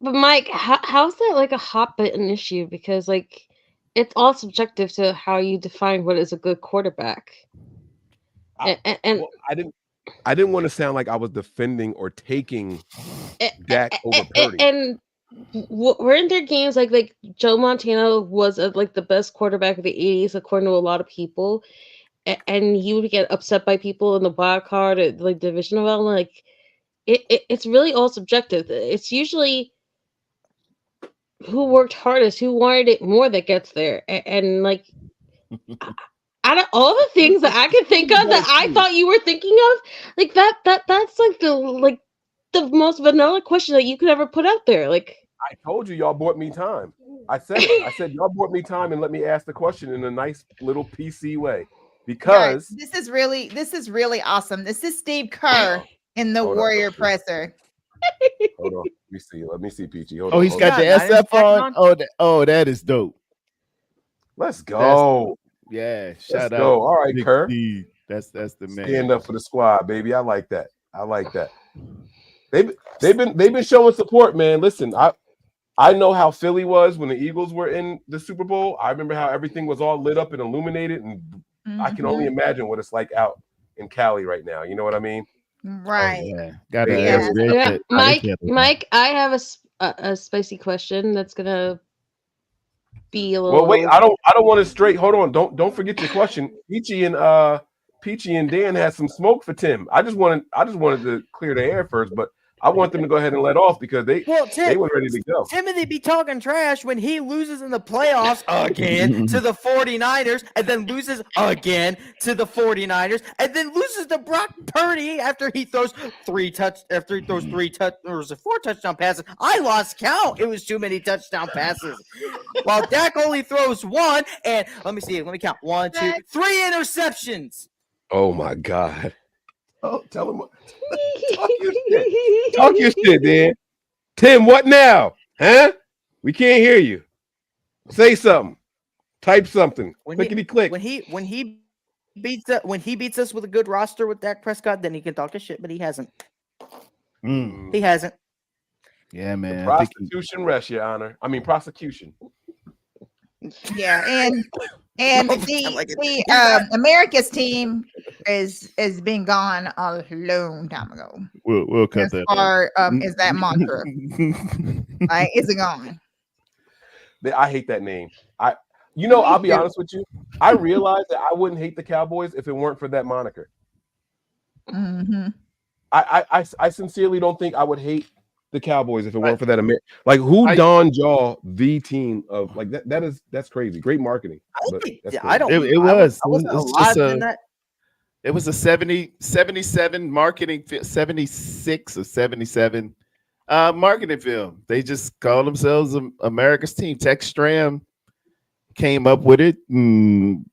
S17: But Mike, how's that like a hot button issue? Because like it's all subjective to how you define what is a good quarterback.
S7: well, I didn't want to sound like I was defending or taking Dak over Purdy.
S17: And weren't there games like Joe Montana was like the best quarterback of the 80s according to a lot of people, and he would get upset by people in the wild card or like divisional round. Like it's really all subjective. It's usually who worked hardest, who wanted it more that gets there, and like out of all the things that I could think of that I thought you were thinking of, like that's like the most vanilla question that you could ever put out there. Like
S7: I told you, y'all bought me time. I said it. I said y'all bought me time and let me ask the question in a nice little PC way. Because
S9: this is really awesome. This is Steve Kerr in the Warrior presser.
S7: Hold on. Let me see, Peachy. Hold
S20: Oh,
S7: on.
S20: he's got the SF on. That is dope.
S7: Let's go.
S20: Shout
S7: Let's
S20: out.
S7: go. All right,
S20: Big
S7: Kerr.
S20: Steve. That's the man.
S7: Stand up for the squad, baby. I like that. They've been showing support, man. Listen, I know how Philly was when the Eagles were in the Super Bowl. I remember how everything was all lit up and illuminated, and I can only imagine what it's like out in Cali right now. You know what I mean?
S9: Right.
S17: Mike, I have a spicy question that's gonna be a little.
S7: Well, wait, I don't want to straight. Hold on, don't forget your question. Peachy and Dan had some smoke for Tim. I just wanted to clear the air first, but I want them to go ahead and let off because they were ready to go.
S10: Timothy be talking trash when he loses in the playoffs again to the 49ers and then loses again to the 49ers and then loses to Brock Purdy after he throws four touchdown passes. I lost count. It was too many touchdown passes. While Dak only throws one and let me count. 1, 2, 3 interceptions.
S7: Oh my God. Oh, tell him. Talk your shit, Dan. Tim, what now? Huh? We can't hear you. Say something. Type something. Clickety click.
S10: When he beats us with a good roster with Dak Prescott, then he can talk his shit, but he hasn't. He hasn't.
S20: Yeah, man.
S7: Prostitution rest, Your Honor. I mean prosecution.
S9: Yeah, and the America's team is been gone a long time ago.
S20: We'll cut that.
S9: Is that mantra? Like, is it gone?
S7: I hate that name. I'll be honest with you. I realized that I wouldn't hate the Cowboys if it weren't for that moniker.
S9: Mm-hmm.
S7: I sincerely don't think I would hate the Cowboys if it weren't for that. Like who donned y'all the team of like that? That's crazy. Great marketing.
S20: It was a 77 marketing 76 or 77 marketing film. They just call themselves America's team. Tex Stram came up with it.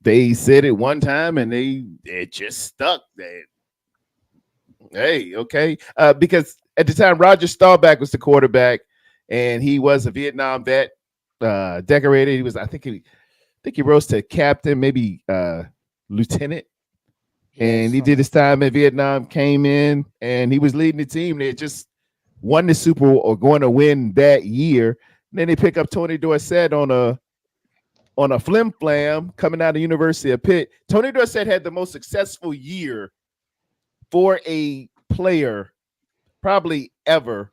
S20: They said it one time and it just stuck. Hey, okay. Because at the time, Roger Staubach was the quarterback, and he was a Vietnam vet, decorated. He was, I think he rose to captain, maybe lieutenant. And he did his time in Vietnam, came in, and he was leading the team. They just won the Super Bowl or going to win that year. And then they pick up Tony Dorsett on a flim flam coming out of the University of Pitt. Tony Dorsett had the most successful year for a player probably ever.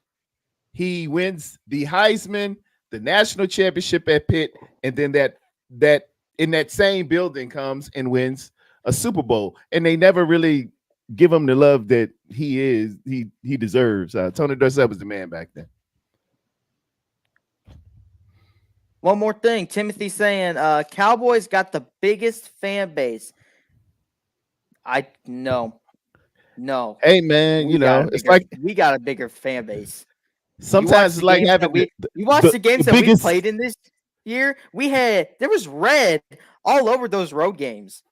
S20: He wins the Heisman, the national championship at Pitt, and then that in that same building comes and wins a Super Bowl, and they never really give him the love that he deserves. Tony Dorsett was the man back then.
S10: One more thing, Timothy saying Cowboys got the biggest fan base. No.
S20: Hey man, it's like
S10: we got a bigger fan base.
S20: Sometimes it's like having
S10: you watch the games that
S20: biggest...
S10: we played in this year. There was red all over those road games.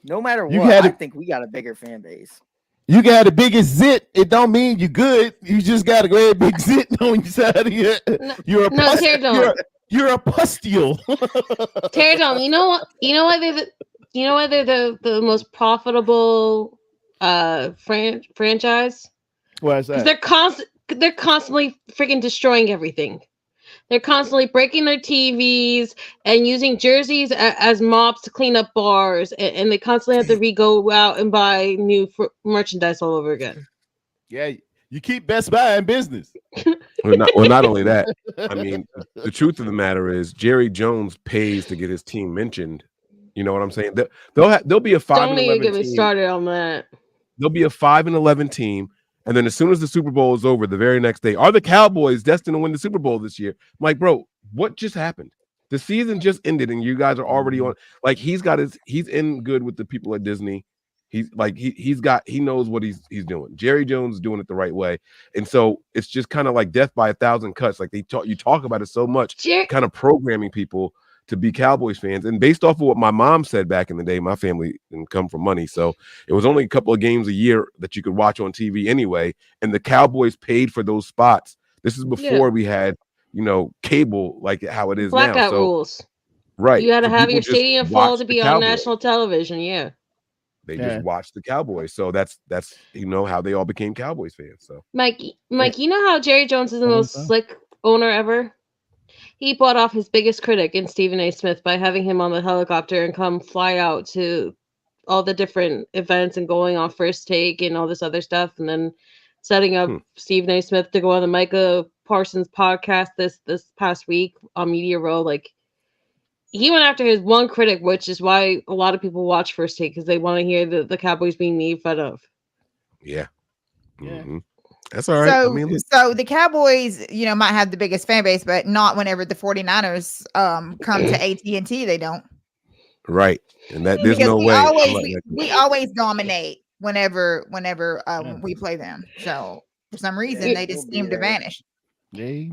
S10: No matter what, I think we got a bigger fan base.
S20: You got the biggest zit. It don't mean you good. You just got a great big zit on your side of your. You're a pustule.
S17: Terry Dome, you know what? You know why they're the most profitable franchise?
S20: Why is that?
S17: They're constantly freaking destroying everything. They're constantly breaking their TVs and using jerseys as mops to clean up bars, and they constantly have to go out and buy new merchandise all over again.
S20: Yeah, you keep Best Buy in business.
S7: Well, not only that. I mean, the truth of the matter is Jerry Jones pays to get his team mentioned. You know what I'm saying? They'll be a 5-11 team.
S17: Don't even get me started on that.
S7: They'll be a 5-11 team. And then as soon as the Super Bowl is over, the very next day, are the Cowboys destined to win the Super Bowl this year? I'm like, bro, what just happened? The season just ended, and you guys are already on. Like, he's in good with the people at Disney. He knows what he's doing. Jerry Jones is doing it the right way, and so it's just kind of like death by 1,000 cuts. Like you talk about it so much, kind of programming people to be Cowboys fans. And based off of what my mom said back in the day, my family didn't come from money. So it was only a couple of games a year that you could watch on TV anyway. And the Cowboys paid for those spots. This is before we had, cable like how it is now.
S17: Blackout rules.
S7: Right.
S17: You had to have your stadium full to be on national television. Yeah.
S7: They just watched the Cowboys. So that's how they all became Cowboys fans. So
S17: Mike, you know how Jerry Jones is the most slick owner ever? He bought off his biggest critic in Stephen A. Smith by having him on the helicopter and come fly out to all the different events and going on First Take and all this other stuff, and then setting up Stephen A. Smith to go on the Micah Parsons podcast this past week on Media Row. Like, he went after his one critic, which is why a lot of people watch First Take, because they want to hear the Cowboys being made fun of.
S7: Yeah. Mm-hmm. That's all right.
S9: So the Cowboys, might have the biggest fan base, but not whenever the 49ers come to AT&T, they don't.
S7: Right. And that there's no way.
S9: We always dominate whenever we play them. So for some reason they just seem to vanish.
S20: They,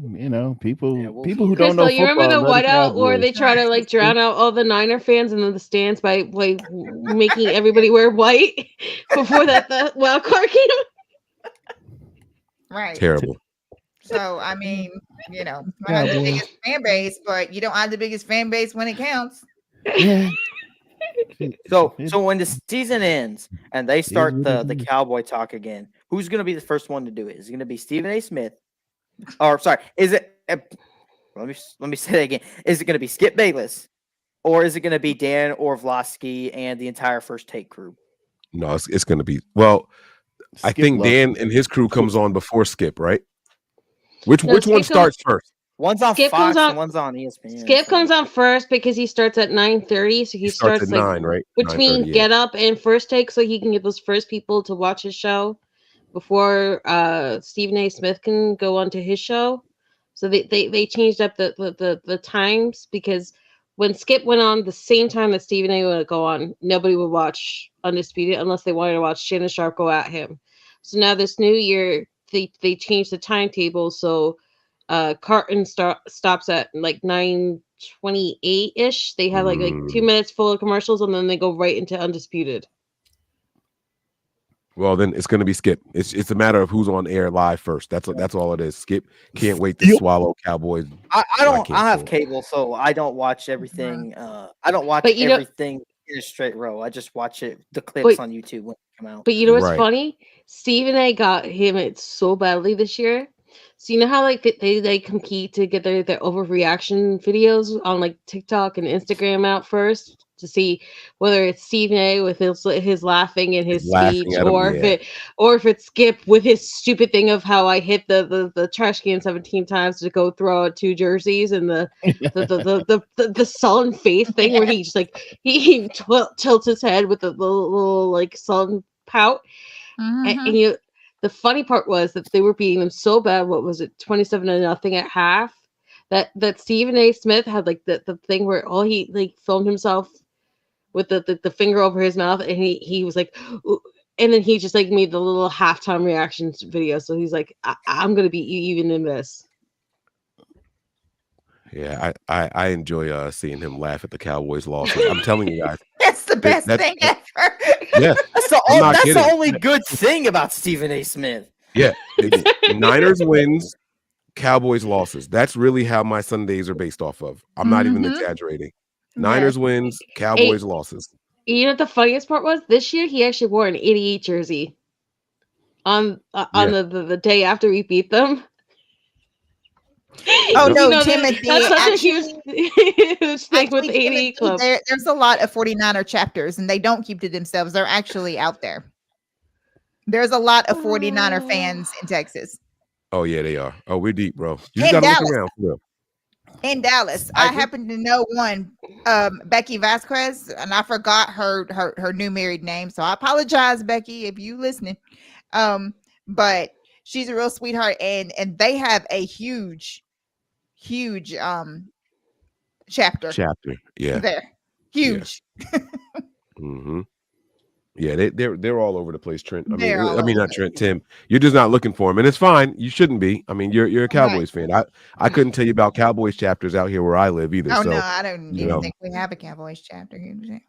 S20: people who don't know football.
S17: You remember the whiteout where they try to drown out all the Niner fans in the stands by making everybody wear white before the wild card game?
S9: Right.
S7: Terrible.
S9: So I mean, you might have the biggest fan base, but you don't have the biggest fan base when it counts.
S20: Yeah.
S10: So when the season ends and they start the Cowboy talk again, who's going to be the first one to do it? Is it going to be Stephen A. Smith? Or sorry, is it? Let me say that again. Is it going to be Skip Bayless, or is it going to be Dan Orlovsky and the entire First Take crew?
S7: No, it's going to be I think Dan and his crew comes on before Skip, right? Which one starts first?
S10: One's on Fox and one's on ESPN.
S17: Skip comes on first because he starts at 9:30, so he starts
S7: at 9, right?
S17: Between Get Up and First Take, so he can get those first people to watch his show before Stephen A. Smith can go on to his show. So they changed up the times, because when Skip went on the same time that Stephen A. would go on, nobody would watch Undisputed unless they wanted to watch Shannon Sharp go at him. So now this new year, they changed the timetable. So Carton stops at like 9:28-ish. They have like 2 minutes full of commercials, and then they go right into Undisputed.
S7: Well, then it's going to be Skip. It's a matter of who's on air live first. That's all it is. Skip can't wait to swallow Cowboys.
S10: I have cable, so I don't watch everything. I don't watch everything in a straight row. I just watch the clips on YouTube when they come out.
S17: But you know what's funny? Stephen A. got him it so badly this year. So you know how they compete to get their overreaction videos on like TikTok and Instagram out first? to see whether it's Stephen A. with his laughing in his
S7: Laughing
S17: speech,
S7: at him,
S17: or
S7: yeah.
S17: if it's Skip with his stupid thing of how I hit the trash can 17 times to go throw out 2 jerseys, and the sullen face thing where he just like he tilts his head with the little like sullen pout. And you, the funny part was that they were beating them so bad. What was it, 27-0 at half? That Stephen A. Smith had like the thing where all he like filmed himself with the finger over his mouth, and he was like, ooh, and then he just like made the little halftime reactions video. So he's like, I'm gonna beat you even in this.
S7: Yeah, I enjoy seeing him laugh at the Cowboys' losses. I'm telling you guys,
S9: That's the best thing ever.
S7: Yeah,
S10: That's
S7: kidding.
S10: the only good thing about Stephen A. Smith.
S7: Yeah, Niners wins, Cowboys losses. That's really how my Sundays are based off of. I'm not even exaggerating. Niners wins, Cowboys losses.
S17: You know what the funniest part was? This year he actually wore an 88 jersey on the day after we beat them.
S9: Oh no,
S17: that-
S9: Timothy!
S17: that's such a
S9: Actually,
S17: huge thing with the 88 club.
S9: There's a lot of 49er chapters, and they don't keep to themselves. They're actually out there. There's a lot of 49er fans in Texas.
S7: Oh yeah, they are. Oh, we're deep, bro. You just gotta look around for real.
S9: In Dallas, I happen to know one, Becky Vasquez, and I forgot her new married name. So I apologize, Becky, if you listening. But she's a real sweetheart, and they have a huge chapter.
S7: Yeah.
S9: There. Huge.
S7: Yeah. Mm-hmm. Yeah, they're all over the place, Trent. I
S9: They're all
S7: mean,
S9: over
S7: not Trent, Tim. You're just not looking for him, and it's fine. You shouldn't be. I mean, you're a Cowboys fan. I couldn't tell you about Cowboys chapters out here where I live either.
S9: Oh
S7: so,
S9: no, I don't even
S7: know,
S9: think we have a Cowboys chapter here.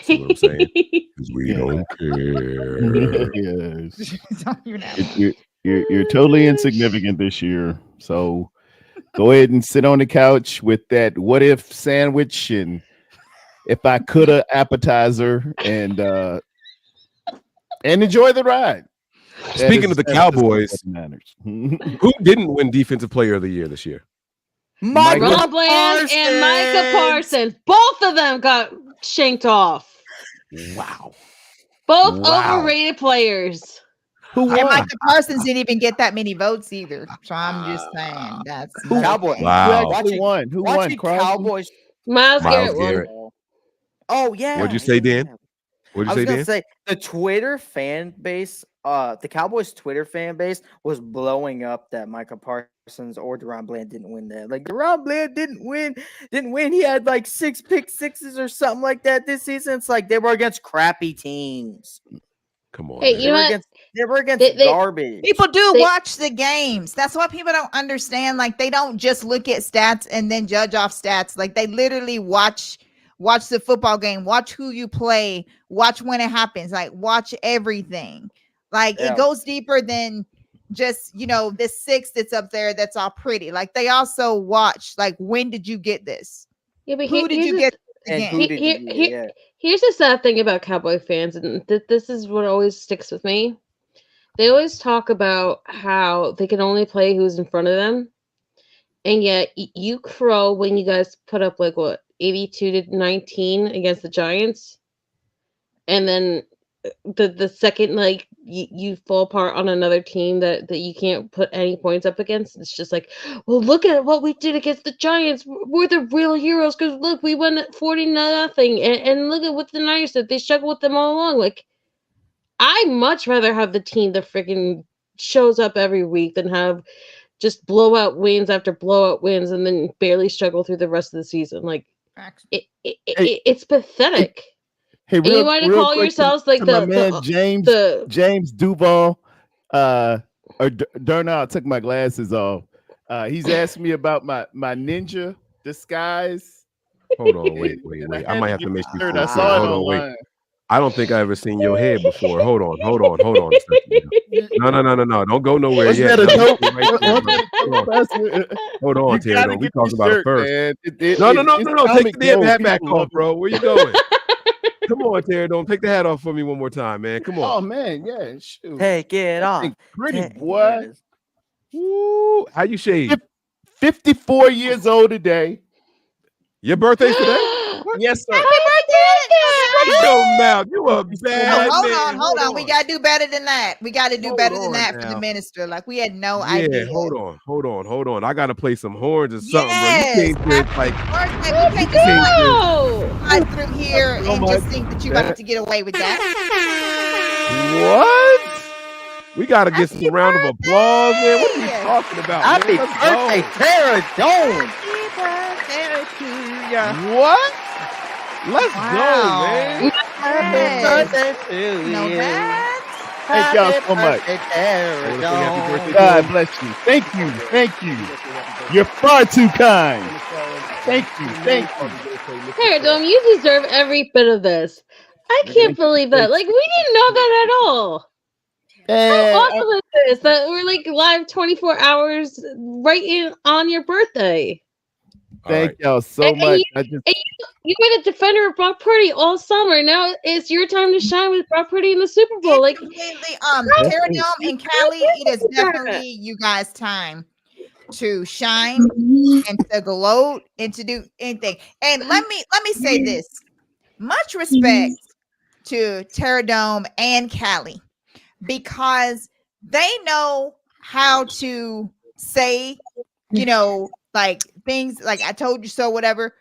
S7: see what I'm saying? 'Cause we don't care.
S20: Yes. You're totally insignificant this year. So go ahead and sit on the couch with that what if sandwich and if I coulda appetizer and enjoy the ride.
S7: Speaking of the Cowboys, who didn't win Defensive Player of the Year this year?
S17: Ron Bland and Micah Parsons. Both of them got shanked off.
S7: Wow.
S9: Both
S17: overrated players.
S9: And Micah Parsons didn't even get that many votes either. So I'm just saying that's
S10: Cowboys.
S7: Wow.
S10: Who won? Who won? Cowboys.
S17: Miles
S7: Garrett
S17: Garrett
S7: won.
S10: Oh yeah.
S7: What'd you say, Dan? What'd you say, Dan?
S10: Say the Twitter fan base, the Cowboys Twitter fan base was blowing up that Micah Parsons or DeRon Bland didn't win that. Like DeRon Bland didn't win. He had like 6 pick sixes or something like that this season. It's like they were against crappy teams.
S7: Come on.
S17: Hey, you know what?
S10: They were against garbage.
S9: People do watch the games. That's why people don't understand. Like they don't just look at stats and then judge off stats. Like they literally watch the football game, watch who you play, watch when it happens, like watch everything. Like it goes deeper than just, this 6 that's up there that's all pretty. Like they also watch, like, when did you get this?
S17: Yeah, but
S9: who did you get again?
S17: Here's the sad thing about Cowboy fans, and this is what always sticks with me. They always talk about how they can only play who's in front of them. And yet you crow when you guys put up 82-19 against the Giants. And then the second you fall apart on another team that you can't put any points up against. It's just like, well, look at what we did against the Giants. We're the real heroes because look, we won 40-0, and look at what the Niners did. They struggled with them all along. Like, I much rather have the team that freaking shows up every week than have just blowout wins after blowout wins and then barely struggle through the rest of the season. Like, it's pathetic.
S20: Hey,
S17: and you want to call yourselves like
S20: my man James Duval, or Darnell took my glasses off. He's asking me about my ninja disguise.
S7: Hold on, wait. I might have to make you.
S20: I saw it online.
S7: I don't think I ever seen your head before. Hold on a second. No. Don't go nowhere yet. Hold on, Terry. We talking about it first. No. Take the damn hat back off, bro. Where you going? Come on, Terry. Don't take the hat off for me one more time, man. Come on.
S20: Oh man, yeah. Shoot.
S10: Take it off.
S20: Pretty boy.
S7: Woo. How you shave?
S20: 54 years old today.
S7: Your birthday's today?
S20: Yes, sir.
S9: Happy birthday!
S7: Shut your mouth. You a bad
S9: Oh,
S7: man.
S9: hold on. We gotta do better than that. We gotta do better than
S7: on
S9: that for the
S7: now.
S9: minister. Like we had no
S7: Yeah,
S9: idea.
S7: hold on. I gotta play some horns or something,
S9: Yes.
S7: bro. You can't just like
S9: Birthday. We can't
S7: you
S9: just
S7: can't just
S9: slide through here
S7: so
S9: and
S7: much
S9: just think that you're
S7: that
S9: about to get away with that.
S7: what? We gotta get some round of applause, man. What are we talking about,
S20: Happy
S7: man? Let's
S20: birthday,
S7: go.
S20: Tara Dome.
S9: Happy birthday to ya.
S20: What?
S7: Let's go, man.
S20: Happy birthday to you. Thank y'all so much. God bless you. Thank you. Thank you. You're far too kind. Thank you. Thank you.
S17: Paradome, you deserve every bit of this. I can't believe that. Like, we didn't know that at all. How awesome is this? That we're like live 24 hours right in on your birthday.
S20: Thank y'all so much.
S17: You were the defender of Brock Purdy all summer. Now it's your time to shine with Brock Purdy in the Super Bowl. Like
S9: completely, Paradome and Callie, it is definitely you guys' time to shine and to gloat and to do anything. And let me say this: much respect to Paradome and Callie because they know how to say, like things like "I told you so," whatever.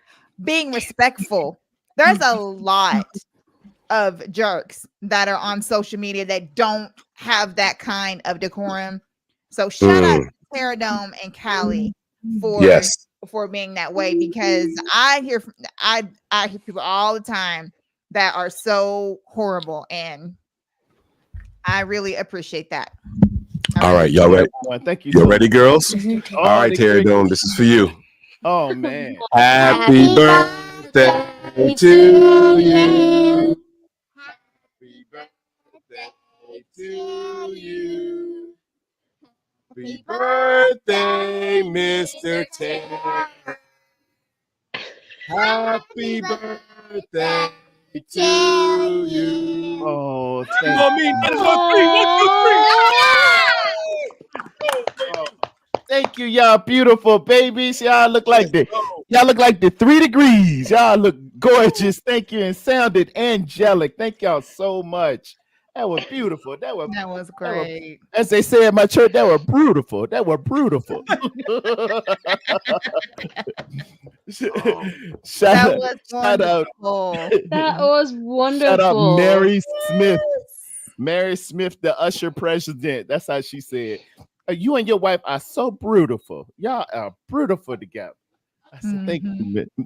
S9: Being respectful. There's a lot of jerks that are on social media that don't have that kind of decorum. So shout out to Paradome and Callie for being that way because I hear people all the time that are so horrible and I really appreciate that.
S7: All right, y'all ready?
S20: Thank you.
S7: You ready, girls?
S20: Oh,
S7: All right, Terry Dome, this is for you.
S20: Oh man.
S7: Happy birthday to you. Happy birthday to you. Happy birthday, Mr. Terry. Happy birthday to you.
S20: Oh,
S7: thank you.
S20: Thank you, y'all beautiful babies. Y'all look like the 3 degrees. Y'all look gorgeous. Thank you and sounded angelic. Thank y'all so much. That was beautiful. That was
S9: great.
S20: As they say at my church, that were beautiful. That were beautiful. Shout out.
S17: That was wonderful.
S20: Shout out Mary Smith. Mary Smith, the usher president. That's how she said. You and your wife are so beautiful. Y'all are beautiful together. I said,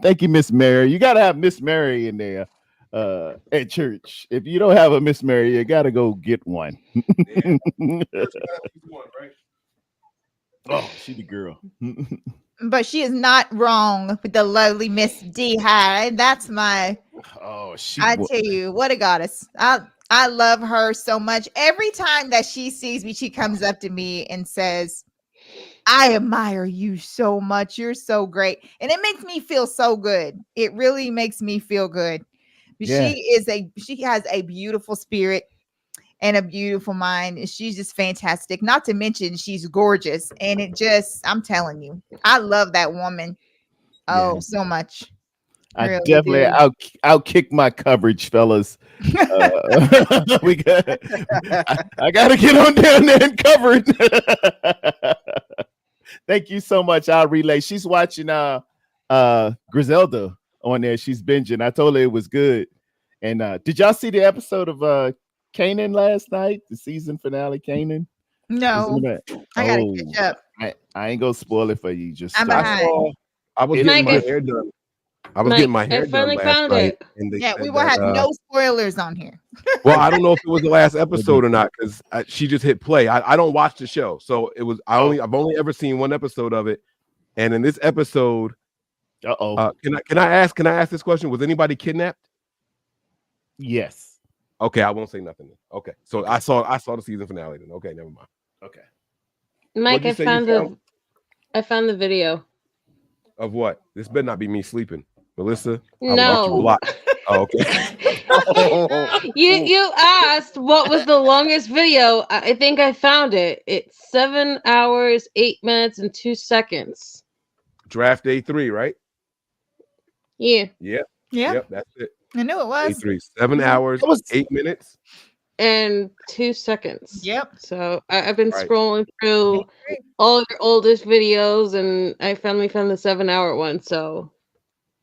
S20: thank you, Miss Mary. You gotta have Miss Mary in there at church. If you don't have a Miss Mary, you gotta go get one. Oh, she the girl.
S9: But she is not wrong with the lovely Miss D. High. That's my.
S20: Oh,
S9: I tell you, what a goddess. I love her so much. Every time that she sees me, she comes up to me and says, "I admire you so much. You're so great," and it makes me feel so good. It really makes me feel good.
S20: Yeah.
S9: She has a beautiful spirit and a beautiful mind. She's just fantastic. Not to mention she's gorgeous. And I'm telling you, I love that woman. Oh, so much.
S20: I
S9: Really
S20: definitely
S9: do.
S20: out kick my coverage, fellas. We got. I gotta get on down there and cover it. Thank you so much. I'll relay. She's watching Griselda on there. She's binging. I told her it was good. And did y'all see the episode of Kanan last night? The season finale, Kanan?
S9: No, I gotta catch up.
S20: I ain't gonna spoil it for you. Just
S9: I'm behind.
S7: I was getting my hair done. I was getting my hair done last night. And
S9: Yeah, we will have no spoilers on here.
S7: Well, I don't know if it was the last episode or not because she just hit play. I don't watch the show, so it was. I've only ever seen one episode of it, and in this episode, can I ask this question? Was anybody kidnapped?
S20: Yes.
S7: Okay, I won't say nothing. Okay, so okay. I saw the season finale. Then okay, never mind.
S20: Okay,
S17: Mike, I found the video.
S7: Of what? This better not be me sleeping. Melissa,
S17: no.
S7: Oh, okay.
S17: you asked what was the longest video. I think I found it. It's 7 hours, 8 minutes, and 2 seconds.
S7: Draft day 3, right?
S17: Yeah.
S7: Yeah. Yep, that's it.
S9: I knew it was.
S7: 83. 7 hours, 8 minutes.
S17: And 2 seconds.
S9: Yep.
S17: So I've been
S7: Right.
S17: scrolling through all your oldest videos, and I finally found the 7-hour one. So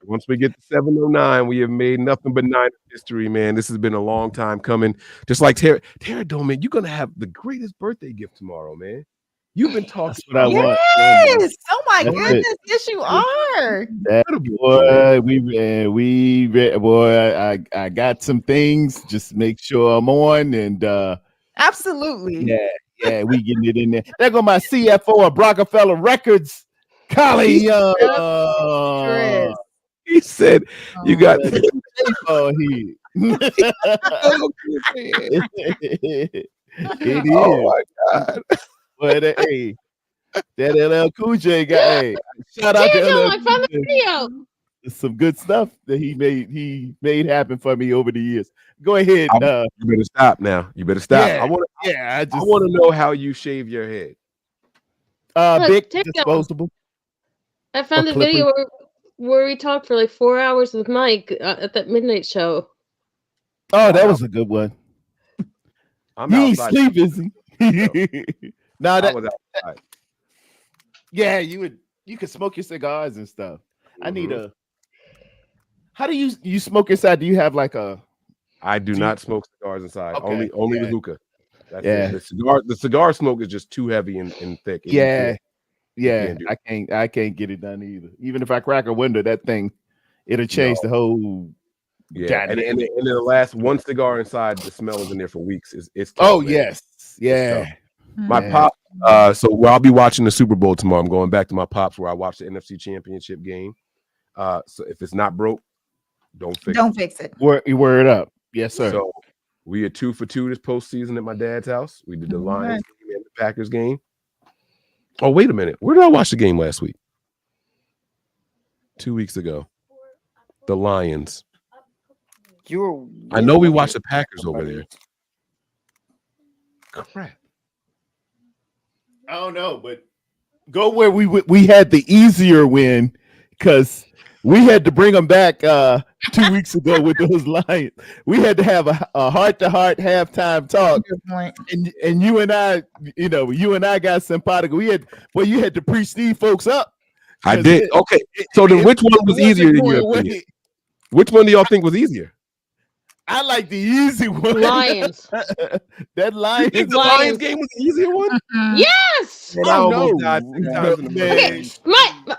S7: Once we get to 709, we have made nothing but Niners history, man. This has been a long time coming. Just like Tara Doman, you're gonna have the greatest birthday gift tomorrow, man. You've been talking.
S20: That's what I want.
S9: Yes. Oh my
S20: That's
S9: goodness.
S20: it.
S9: Yes, you are.
S20: That boy, I got some things. Just make sure I'm on, and
S9: Absolutely.
S20: yeah, we getting it in there. There go my CFO of Rockefeller Records, Collie Young.
S7: He said, "You got."
S20: Oh, he. It is.
S7: Oh my God.
S20: But hey, that LL Cool J guy. Hey, shout out to LL.
S17: I found the video.
S20: It's some good stuff that he made happen for me over the years. Go ahead.
S7: You better stop now. You better stop.
S20: Yeah,
S7: I want to know how you shave your head.
S17: Look,
S20: big
S17: take it.
S20: disposable.
S17: I found
S20: Or
S17: the video where we talked for like 4 hours with Mike at that midnight show.
S20: Oh, that was a good one.
S7: I'm
S20: He ain't
S7: outside.
S20: sleep, is he? No,
S7: I
S20: that
S7: was outside.
S20: yeah, you could smoke your cigars and stuff. I need a. How do you smoke inside? Do you have like a?
S7: I do not smoke cigars inside.
S20: Okay,
S7: Only the
S20: yeah.
S7: hookah. That's
S20: Yeah.
S7: it. The cigar smoke is just too heavy and thick. and you
S20: Yeah,
S7: can't do
S20: I can't get it done either. Even if I crack a window, that thing, it'll change the whole.
S7: Yeah, and then the last one cigar inside, the smell is in there for weeks. It's tough,
S20: Oh
S7: man.
S20: yes, yeah.
S7: My
S20: Yeah.
S7: pop. So I'll be watching the Super Bowl tomorrow. I'm going back to my pops where I watched the NFC Championship game. So if it's not broke, don't fix it.
S20: Word up. Yes, sir.
S7: So we are 2 for 2 this postseason at my dad's house. We did the Lions game and the Packers game. Oh, wait a minute. Where did I watch the game last week? 2 weeks ago. The Lions. I know we watched the Packers over there. Crap.
S20: I don't know, but go where we had the easier win because we had to bring them back 2 weeks ago with those Lions. We had to have a heart-to-heart halftime talk. And you and I got simpatico. You had to preach these folks up.
S7: I did. Okay. So then which one was easier in your opinion? Which one do y'all think was easier?
S20: I like the easy one.
S17: Lions.
S20: That Lions.
S7: You think the Lions game was the easier one?
S17: Yes.
S7: Man, I almost died 6 times in the
S17: Okay,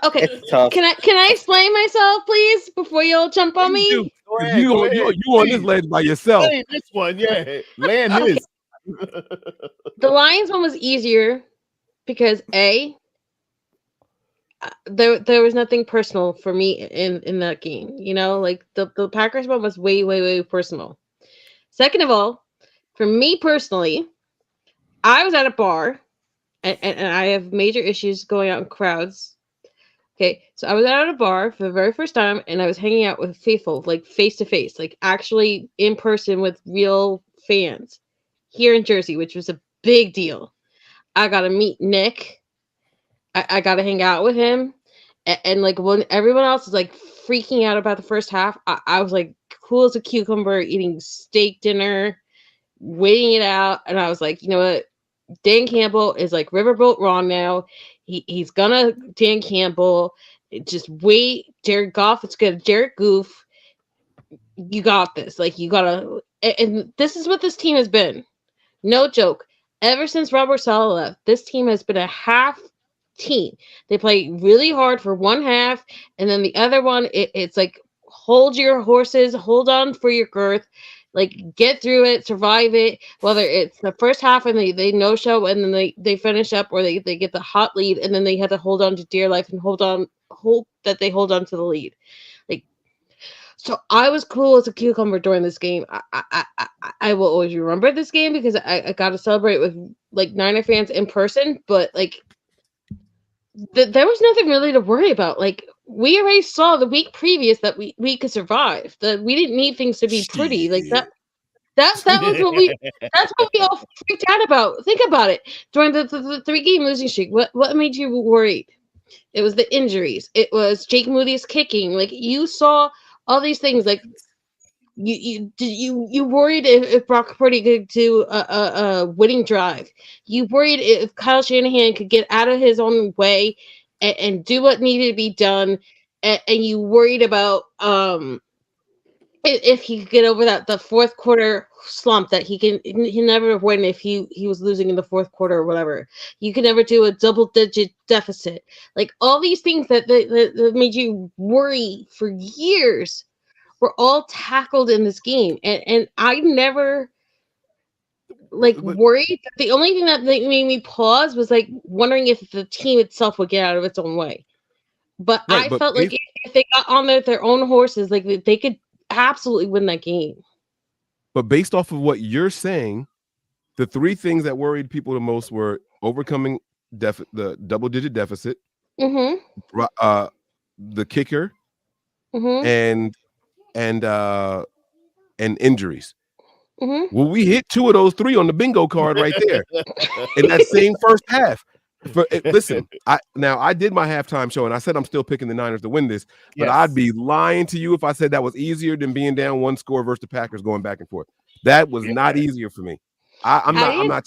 S17: okay.
S10: It's tough.
S17: Can I explain myself, please, before y'all jump on me?
S7: You on this ledge by yourself.
S20: Hey, this one, yeah. Land this.
S17: The Lions one was easier because there was nothing personal for me in that game. You know, like the Packers one was way, way, way personal. Second of all, for me personally, I was at a bar and I have major issues going out in crowds. Okay, so I was at a bar for the very first time and I was hanging out with faithful, like face to face, like actually in person with real fans here in Jersey, which was a big deal. I got to meet Nick. I got to hang out with him. And like when everyone else is like freaking out about the first half, I was like cool as a cucumber, eating steak dinner, waiting it out. And I was like, you know what? Dan Campbell is like Riverboat Ron now. He's gonna Dan Campbell. Just wait. Jared Goff, it's good. Jared Goof, you got this. Like you gotta. And this is what this team has been. No joke. Ever since Robert Saleh left, this team has been a half team. They play really hard for one half, and then the other one, it's like hold your horses, hold on for your girth, like get through it, survive it. Whether it's the first half and they no show, and then they finish up, or they get the hot lead, and then they have to hold on to dear life and hope that they hold on to the lead. Like, so I was cool as a cucumber during this game. I will always remember this game because I got to celebrate with like Niner fans in person, but like. There was nothing really to worry about. Like we already saw the week previous that we could survive. That we didn't need things to be pretty. Like that was what that's what we all freaked out about. Think about it. During the 3-game losing streak, what made you worried? It was the injuries. It was Jake Moody's kicking. Like you saw all these things like you worried if Brock Purdy could do a winning drive. You worried if Kyle Shanahan could get out of his own way and do what needed to be done, and you worried about if he could get over the fourth quarter slump that he never win if he was losing in the fourth quarter or whatever. You could never do a double-digit deficit. Like all these things that made you worry for years were all tackled in this game, and I never worried. The only thing that made me pause was like wondering if the team itself would get out of its own way. But
S7: Right,
S17: I
S7: but
S17: felt like if they got on their own horses, like they could absolutely win that game.
S7: But based off of what you're saying, the three things that worried people the most were overcoming the double-digit deficit,
S17: Mm-hmm.
S7: The kicker,
S17: Mm-hmm.
S7: and injuries.
S17: Mm-hmm.
S7: Well, we hit two of those three on the bingo card right there in that same first half. Listen, I did my halftime show and I said I'm still picking the Niners to win this, but I'd be lying to you if I said that was easier than being down one score versus the Packers going back and forth. That was not easier for me. I'm not.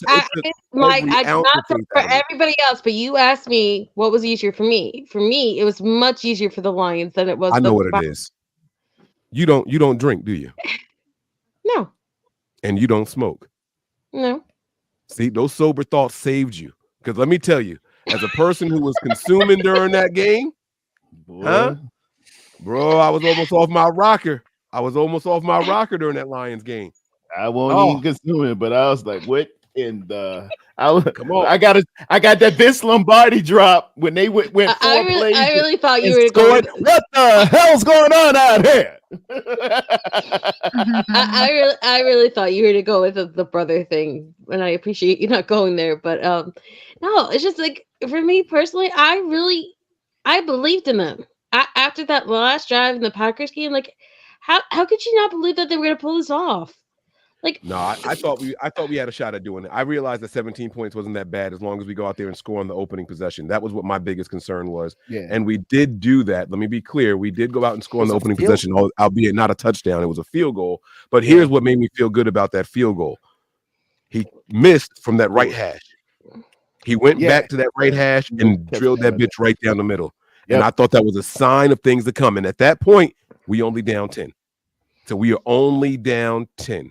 S17: Mike, not for everybody else, but you asked me what was easier for me. For me, it was much easier for the Lions than it was.
S7: I know what it is. You don't drink, do you?
S17: No.
S7: And you don't smoke.
S17: No.
S7: See, those sober thoughts saved you. Because let me tell you, as a person who was consuming during that game, bro, I was almost off my rocker. During that Lions game.
S20: I won't even consume it, but I was like, what in the
S7: come on.
S20: I got that Vince Lombardi drop when they went four plays.
S17: I really thought you were
S20: going. What the hell's going on out here?
S17: I really thought you were to go with the brother thing, and I appreciate you not going there. But no, it's just like for me personally, I believed in them after that last drive in the Packers game. Like, how could you not believe that they were going to pull this off? Like,
S7: no, I thought we had a shot at doing it. I realized that 17 points wasn't that bad as long as we go out there and score on the opening possession. That was what my biggest concern was.
S20: Yeah.
S7: And we did do that. Let me be clear. We did go out and score on the opening possession, albeit not a touchdown. It was a field goal. But here's what made me feel good about that field goal. He missed from that right hash. He went back to that right hash and drilled that bitch right down the middle. And I thought that was a sign of things to come. And at that point, we only down 10. So we are only down 10.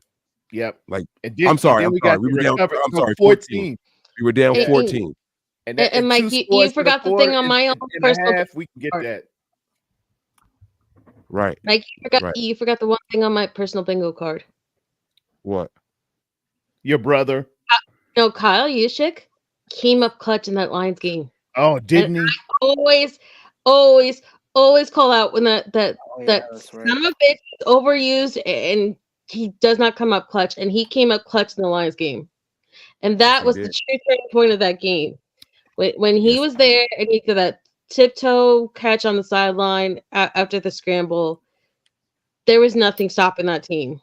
S20: Yep.
S7: Like,
S20: then,
S7: I'm sorry.
S20: We
S7: were down. I'm sorry. 14. We were down 14.
S17: And Mike, you forgot the thing on my own personal.
S20: Half, we can get that.
S7: Right.
S17: Mike, you forgot the one thing on my personal bingo card.
S7: What?
S20: Your brother?
S17: No, Kyle Juszczyk came up clutch in that Lions game.
S20: Oh, didn't he?
S17: I always call out when that son of a bitch is overused and he does not come up clutch, and he came up clutch in the Lions game, and that was the true turning point of that game when he was there and he did that tiptoe catch on the sideline after the scramble. There was nothing stopping that team.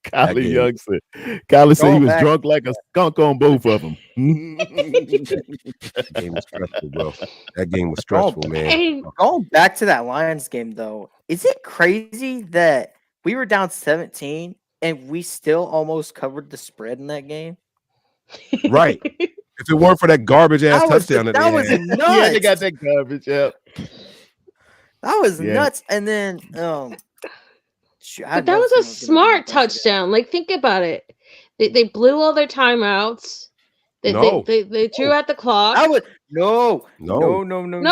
S20: Kylie Young said he was drunk like a skunk on both of them.
S7: That game was stressful, bro. That game was stressful, man.
S10: Going back to that Lions game, though, is it crazy that we were down 17 and we still almost covered the spread in that game?
S7: Right. If it weren't for that garbage ass touchdown
S10: that was nuts.
S20: Yeah, they got that garbage. Yeah,
S10: that was nuts. And then,
S17: but that was a smart touchdown. Like, think about it. They blew all their timeouts. They drew out the clock.
S10: That was
S17: no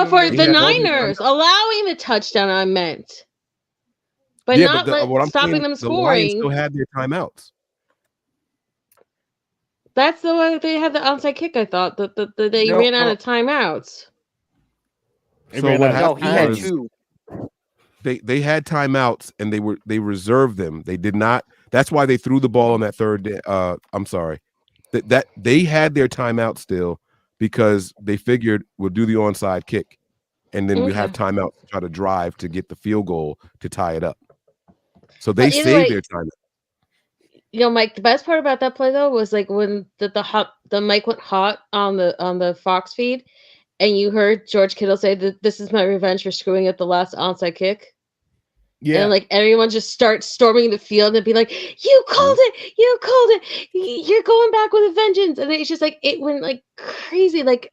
S17: for the Niners allowing the touchdown. I meant, but not stopping them scoring.
S7: The Lions still had their timeouts.
S17: That's the way they had the onside kick. I thought that they ran out of timeouts.
S7: So what happened?
S10: He had two.
S7: They had timeouts and they reserved them. They did not. That's why they threw the ball on that third. I'm sorry. That they had their timeout still because they figured we'll do the onside kick, and then we have timeout to try to drive to get the field goal to tie it up. So they saved their timeout.
S17: You know, Mike, the best part about that play though was like when the mic went hot on the Fox feed, and you heard George Kittle say that this is my revenge for screwing up the last onside kick.
S20: Yeah.
S17: And like everyone just starts storming the field and be like, "You called it! You called it! You're going back with a vengeance!" And it's just like it went like crazy. Like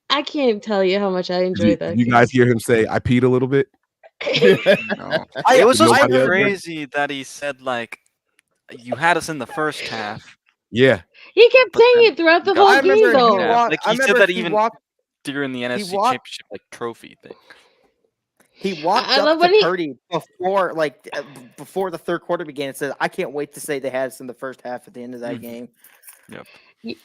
S17: I can't tell you how much I enjoyed that.
S7: Did you guys hear him say, "I peed a little bit"?
S18: No. It was just
S7: Nobody else heard?
S18: crazy that he said like, "You had us in the first half."
S7: Yeah.
S17: He kept saying it throughout the
S18: got
S17: whole
S18: us in
S17: game,
S18: the second
S17: though.
S18: half. Like
S4: I
S18: he said
S4: remember
S18: that
S4: he
S18: even
S4: walked-
S18: during the NFC
S4: walked-
S18: Championship like trophy thing.
S4: He walked
S17: I
S4: up
S17: love
S4: to
S17: when he-
S4: Purdy before the third quarter began and said, "I can't wait to say they had us in the first half at the end of that game."
S18: Yep.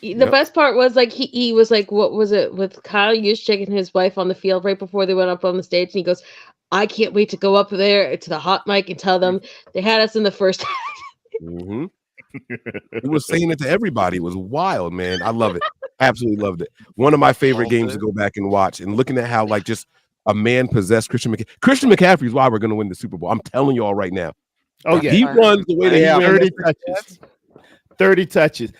S17: The best part was like he was like, what was it with Kyle Juszczyk and his wife on the field right before they went up on the stage, and he goes, "I can't wait to go up there to the hot mic and tell them they had us in the first half."
S7: Mm-hmm. He was saying it to everybody. It was wild, man. I love it. Absolutely loved it. One of my favorite games to go back and watch, and looking at how like just a man possessed Christian McCaffrey. Christian McCaffrey is why we're going to win the Super Bowl. I'm telling you all right now.
S20: Oh yeah,
S7: he runs the way that he ran.
S20: 30 touches. 30 touches.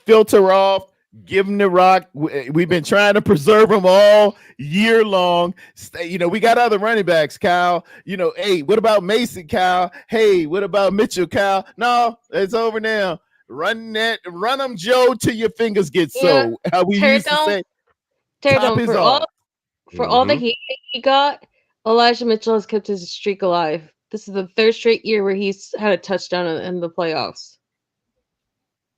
S20: Filter off. Give him the rock. We've been trying to preserve him all year long. We got other running backs, Kyle. Hey, what about Mason, Kyle? Hey, what about Mitchell, Kyle? No, it's over now. Run them, Joe, till your fingers get so. How we used to say. Top is off.
S17: For all the heat he got, Elijah Mitchell has kept his streak alive. This is the third straight year where he's had a touchdown in the playoffs.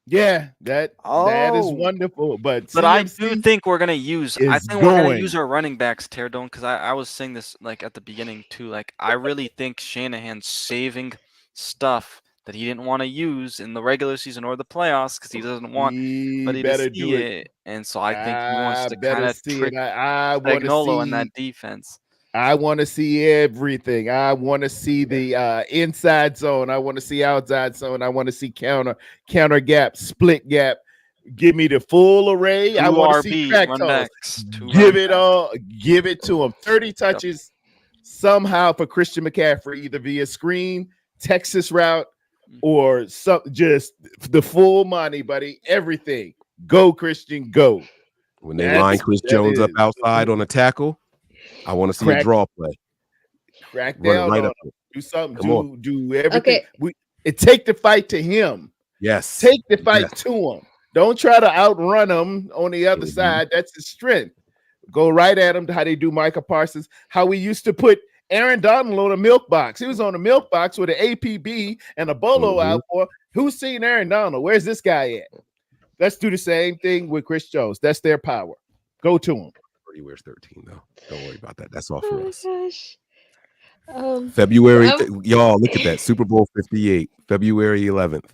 S20: Yeah, that is wonderful. But
S18: I do think we're gonna use. I think we're gonna use
S20: going.
S18: our running backs, Teardome, because I was saying this like at the beginning too. Like I really think Shanahan's saving stuff that he didn't want to use in the regular season or the playoffs because he doesn't want anybody to
S20: better
S18: see
S20: do it.
S18: it. And so I think he wants to
S20: better
S18: kind of
S20: see
S18: trick
S20: it. I want to
S18: Spagnuolo in
S20: see
S18: that defense.
S20: I want to see everything. I want to see the inside zone. I want to see outside zone. I want to see counter gap, split gap. Give me the full array. I want to see crack toss. Give it all. Give it to him. 30 touches somehow for Christian McCaffrey, either via screen, Texas route, or just the full money, buddy. Everything. Go, Christian, go.
S7: When they line Chris Jones up outside on a tackle, I want to see a draw play.
S20: Crack
S7: Run
S20: down
S7: right
S20: on
S7: up
S20: him. Do something.
S7: Come on.
S20: Do everything.
S17: Okay.
S20: Take the fight to him.
S7: Yes.
S20: Take the fight to him. Don't try to outrun him on the other side. That's his strength. Go right at him. How they do Micah Parsons. How we used to put Aaron Donald on a milk box. He was on a milk box with an APB and a bolo out for. Who's seen Aaron Donald? Where's this guy at? Let's do the same thing with Chris Jones. That's their power. Go to him.
S7: He wears 13 though. Don't worry about that. That's all for us.
S17: Gosh.
S7: February, y'all look at that. Super Bowl 58, February 11th.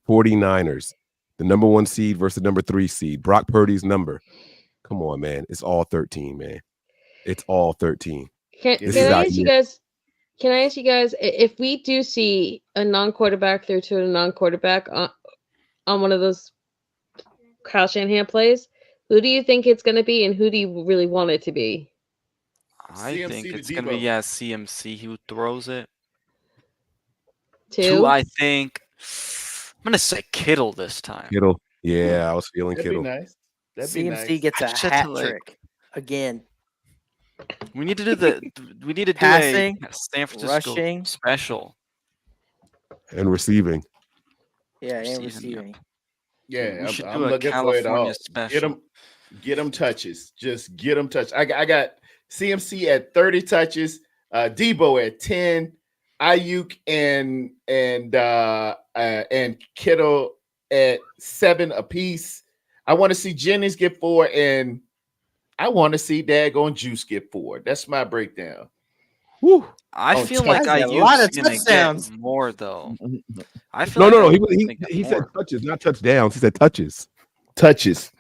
S7: 49ers, the number 1 seed versus the number 3 seed. Brock Purdy's number. Come on, man. It's all 13, man. It's all 13.
S17: Can I ask you guys if we do see a non-quarterback through to a non-quarterback on one of those Kyle Shanahan plays, who do you think it's going to be, and who do you really want it to be?
S18: I think it's going to be CMC who throws it.
S17: Two,
S18: I think I'm going to say Kittle this time.
S7: Kittle. Yeah, I was feeling
S20: That'd
S7: Kittle.
S20: Be nice. That'd
S4: CMC
S20: be nice.
S4: gets a hat trick again.
S18: We need to do
S4: passing,
S18: a San Francisco
S4: rushing,
S18: special,
S7: and receiving.
S4: Yeah, and receiving.
S20: Yeah,
S18: we should
S20: I'm
S18: do a
S20: looking for it all.
S18: California special.
S20: Get them touches. Just get them touches. I got CMC at 30 touches, Debo at 10, Ayuk and Kittle at 7 apiece. I want to see Jennings get 4, and I want to see Daggone Juice get 4. That's my breakdown.
S7: Woo.
S18: I feel like Ayuk's going to get more though. I feel
S7: no. He said touches, not touchdowns. He said touches.
S20: Touches.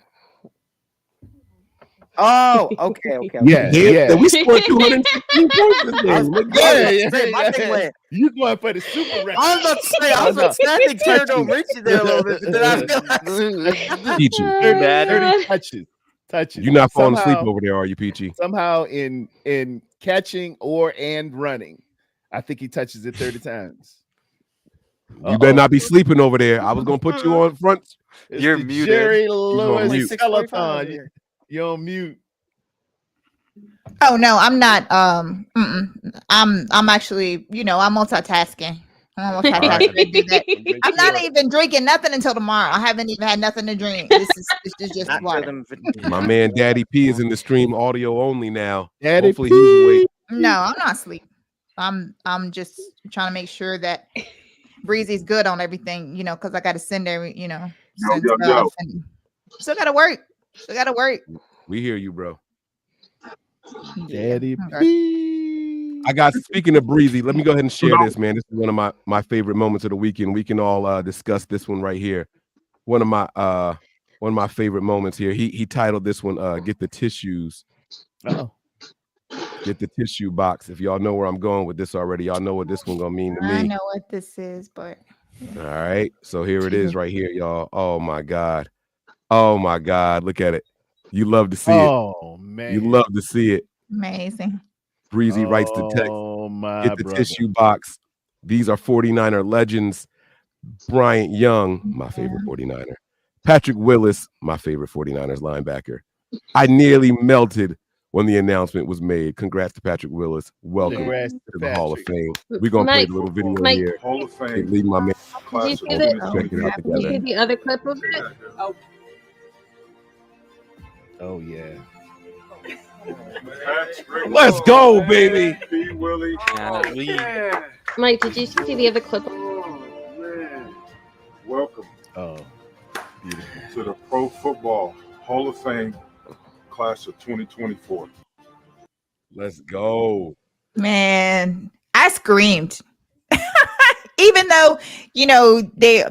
S4: Oh, okay.
S20: Yeah.
S7: We scored 216 points this game.
S20: Yeah. You going for the super record.
S4: I was about to say, I was expecting Teardome Richie there a little bit, but then I
S7: Peachy.
S20: 30 touches.
S7: You're not falling asleep over there, are you, Peachy?
S20: Somehow in catching and running, I think he touches it 30 times.
S7: You better not be sleeping over there. I was gonna put you on front.
S20: It's
S18: You're
S20: the
S18: muted.
S20: Jerry
S7: He's on
S20: Lewis
S7: mute.
S20: Telethon. You're on mute.
S9: Oh no, I'm not. I'm actually, I'm multitasking. I'm multitasking. I do that. I'm not even drinking nothing until tomorrow. I haven't even had nothing to drink. This is just
S4: Not
S9: water.
S7: My man Daddy P is in the stream audio only now.
S20: Daddy
S7: Hopefully he's awake.
S9: No, I'm not asleep. I'm just trying to make sure that Breezy's good on everything, because I got to send send stuff. And still got to work. Still got to work.
S7: We hear you, bro.
S20: Daddy
S9: Okay.
S20: P.
S7: I got, speaking of Breezy, let me go ahead and share this, man. This is one of my favorite moments of the weekend. We can all discuss this one right here. One of my favorite moments here. He titled this one "Get the Tissues."
S20: Oh,
S7: get the tissue box. If y'all know where I'm going with this already, y'all know what this one gonna mean to me.
S9: I know what this is, but
S7: all right. So here it is right here, y'all. Oh my God. Oh my God. Look at it. You love to see it.
S20: Oh man.
S7: You love to see it.
S9: Amazing.
S7: Breezy writes the text.
S20: Oh my
S7: Get the
S20: brother.
S7: tissue box. These are 49er legends. Bryant Young, my favorite 49er. Patrick Willis, my favorite 49ers linebacker. I nearly melted when the announcement was made. Congrats to Patrick Willis. Welcome
S20: Congrats
S7: to
S20: to
S7: the Hall of
S20: Patrick.
S7: Fame. We're gonna play
S17: Mike,
S7: the little video
S17: Mike,
S7: here.
S3: Hall of Fame.
S7: Leave my man.
S17: Did you see
S7: Check it out
S17: Did you
S7: together.
S17: see the other clip of it? Oh.
S20: Oh yeah.
S7: Let's go, baby.
S17: Mike, did you see the other clip?
S3: Welcome.
S20: Oh, beautiful.
S3: To the Pro Football Hall of Fame class of 2024.
S7: Let's go.
S9: Man, I screamed. Even though, they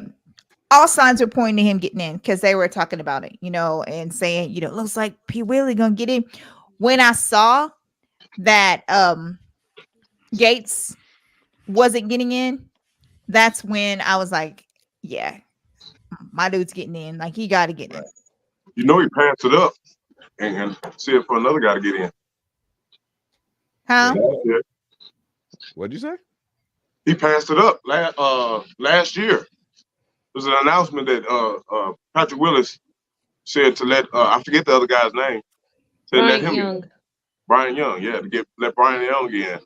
S9: all signs were pointing to him getting in because they were talking about it, and saying, looks like P. Willie gonna get in. When I saw that Gates wasn't getting in, that's when I was like, yeah, my dude's getting in. Like, he got to get in.
S3: He passed it up and see it for another guy to get in.
S9: Huh?
S3: Yeah.
S7: What'd you say?
S3: He passed it up last year. There's an announcement that Patrick Willis said to let I forget the other guy's name. Said let him
S17: Young.
S3: in. Brian Young, yeah, to let Brian Young in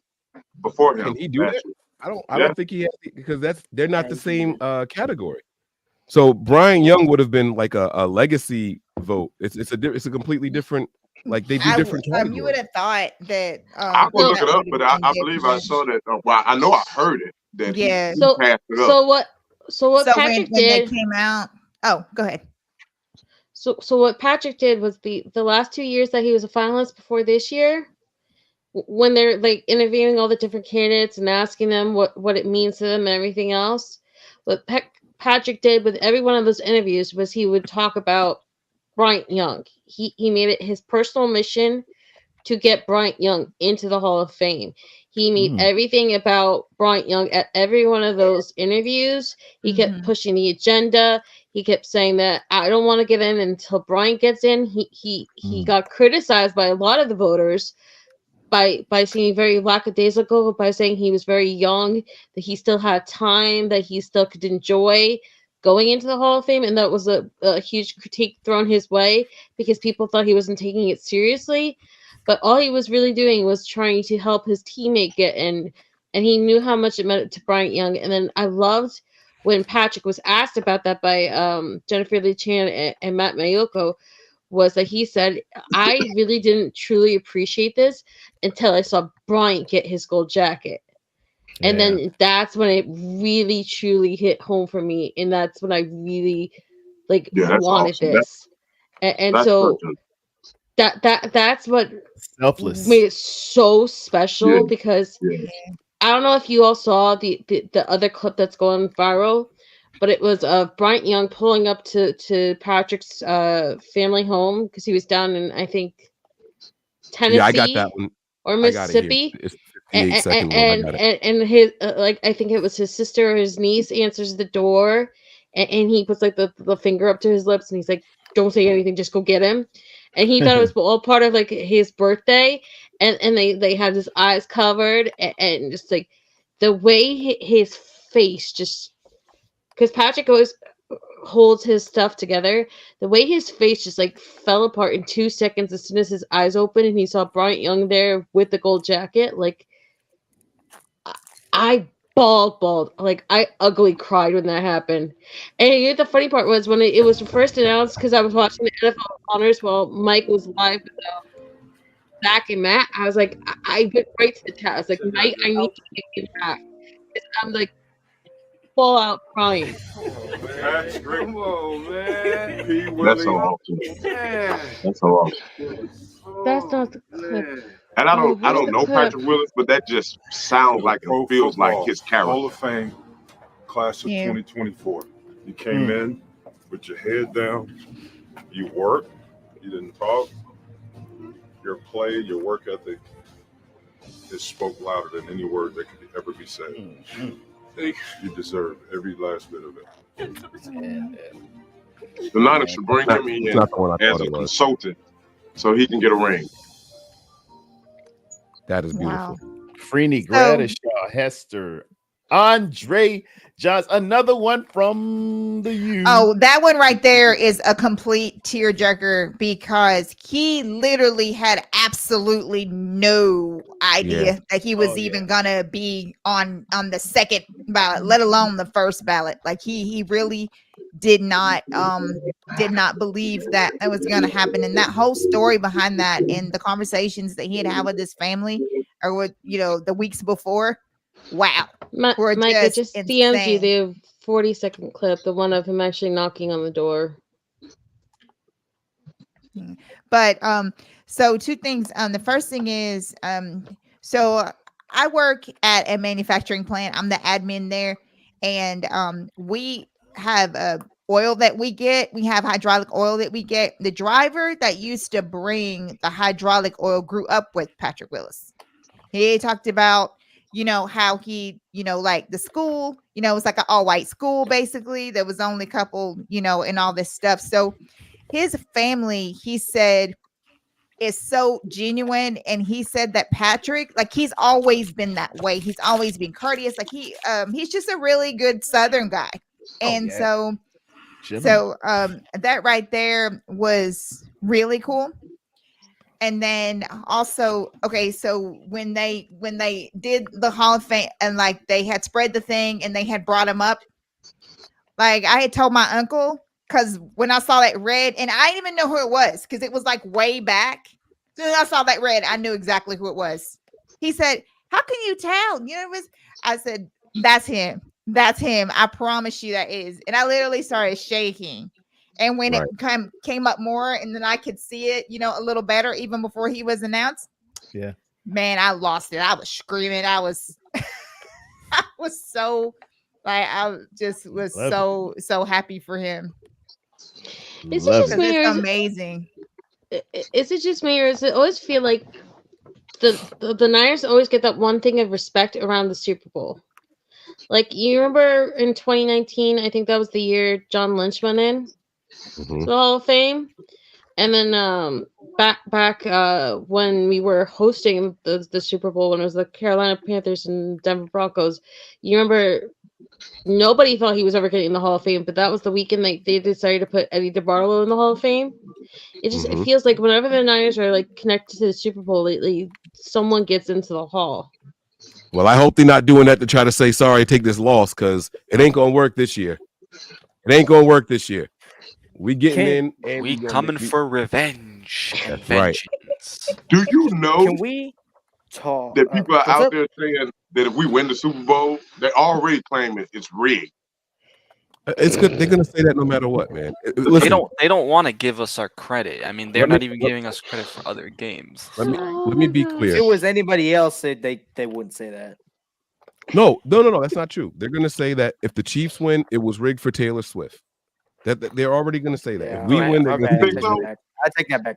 S3: before him.
S7: Can he do that? I
S3: Yeah.
S7: don't think he has, because they're not the same category. So Brian Young would have been like a legacy vote. It's a completely different, like they do different categories.
S9: You would have thought that.
S3: I will look it up, but I believe I saw that. Well, I know I heard it that he passed it up.
S17: So what Patrick
S9: when
S17: did
S9: they came out. Oh, go ahead.
S17: So what Patrick did was the last 2 years that he was a finalist before this year, when they're like interviewing all the different candidates and asking them what it means to them and everything else, what Patrick did with every one of those interviews was he would talk about Bryant Young. He made it his personal mission to get Bryant Young into the Hall of Fame. He made everything about Bryant Young at every one of those interviews. He kept pushing the agenda. He kept saying that I don't want to get in until Bryant gets in. He got criticized by a lot of the voters by saying very lackadaisical, by saying he was very young, that he still had time, that he still could enjoy going into the Hall of Fame. And that was a huge critique thrown his way because people thought he wasn't taking it seriously. But all he was really doing was trying to help his teammate get in, and he knew how much it meant to Bryant Young. And then I loved when Patrick was asked about that by Jennifer Lee Chan and Matt Mayoko, was that he said, I really didn't truly appreciate this until I saw Bryant get his gold jacket. Yeah. And then that's when it really truly hit home for me. And that's when I really wanted awesome. This. And so that's what
S20: selfless
S17: made it so special because I don't know if you all saw the other clip that's going viral, but it was Bryant Young pulling up to Patrick's family home because he was down in, I think, Tennessee.
S7: Yeah, I got that one.
S17: Or Mississippi.
S7: It's 58-second one. I got it.
S17: And his I think it was his sister or his niece answers the door, and he puts like the finger up to his lips and he's like, "Don't say anything, just go get him." And he thought it was all part of like his birthday, and they had his eyes covered and just like the way his face just, because Patrick always holds his stuff together. The way his face just like fell apart in 2 seconds as soon as his eyes opened and he saw Bryant Young there with the gold jacket. Like, I bawled. Like, I ugly cried when that happened. And you know, the funny part was when it was first announced, because I was watching the NFL Honors while Mike was live with Zach and Matt. I was like, I went right to the chat. I was like, Mike, I need to get you back. I'm like, full out crying.
S3: Come on, man.
S1: That's so awesome. That's so awesome.
S17: That's not the clip.
S3: And I
S17: Oh,
S3: don't
S17: where's the
S3: know
S17: clip?
S3: Patrick Willis, but that just sounds like and feels like his character.
S5: Hall of Fame class of 2024. You came in with your head down. You worked. You didn't talk. Your play, your work ethic, it spoke louder than any word that could ever be said. You deserve every last bit of it.
S3: The Niners should bring him in
S7: It's not the one I
S3: as
S7: thought
S3: a
S7: it was.
S3: consultant so he can get a ring.
S7: That is beautiful.
S20: Freeney Gradishaw, Hester, Andre Johnson, another one from the U.
S9: Oh, that one right there is a complete tearjerker because he literally had absolutely no idea that he was even gonna be on the second ballot, let alone the first ballot. Like he really did not believe that it was gonna happen. And that whole story behind that and the conversations that he had with his family or with the weeks before. Wow.
S17: Mike, I just DM'd you the 40-second clip, the one of him actually knocking on the door.
S9: But so two things. The first thing is so I work at a manufacturing plant. I'm the admin there, and we have oil that we get. We have hydraulic oil that we get. The driver that used to bring the hydraulic oil grew up with Patrick Willis. He talked about how he, like the school, it was like an all-white school, basically. There was only a couple, and all this stuff. So his family, he said, is so genuine. And he said that Patrick, like, he's always been that way. He's always been courteous. Like he's just a really good Southern guy. And so that right there was really cool. And then also, okay, so when they did the Hall of Fame and like they had spread the thing and they had brought him up, like I had told my uncle, because when I saw that red, and I didn't even know who it was because it was like way back. So when I saw that red, I knew exactly who it was. He said, "How can you tell?" It was. I said, "That's him. That's him. I promise you that is." And I literally started shaking. And when it came up more, and then I could see it, a little better, even before he was announced.
S20: Yeah,
S9: man, I lost it. I was screaming. I was so, like, I just was so happy for him.
S17: Is it just me,
S9: it's amazing.
S17: Is it just me, or does it always feel like the Niners always get that one thing of respect around the Super Bowl? Like, you remember in 2019, I think that was the year John Lynch went in. To the Hall of Fame, and then back when we were hosting the Super Bowl when it was the Carolina Panthers and Denver Broncos, you remember nobody thought he was ever getting in the Hall of Fame, but that was the weekend they decided to put Eddie DeBartolo in the Hall of Fame. It just it feels like whenever the Niners are like connected to the Super Bowl lately, someone gets into the Hall.
S7: Well, I hope they're not doing that to try to say sorry, take this loss, because it ain't gonna work this year. It ain't gonna work this year. We getting in, and
S18: we coming for revenge and
S7: right.
S18: vengeance.
S3: Do you know
S10: Can we talk
S3: that people are out there saying that if we win the Super Bowl, they already claim it's rigged?
S7: It's good. They're gonna say that no matter what, man.
S18: Listen, they don't want to give us our credit. I mean, they're not even giving us credit for other games.
S7: Let me be clear.
S10: If it was anybody else, they wouldn't say that.
S7: No. That's not true. They're gonna say that if the Chiefs win, it was rigged for Taylor Swift. That they're already gonna say that. If we win, they're gonna say that.
S10: I take that back.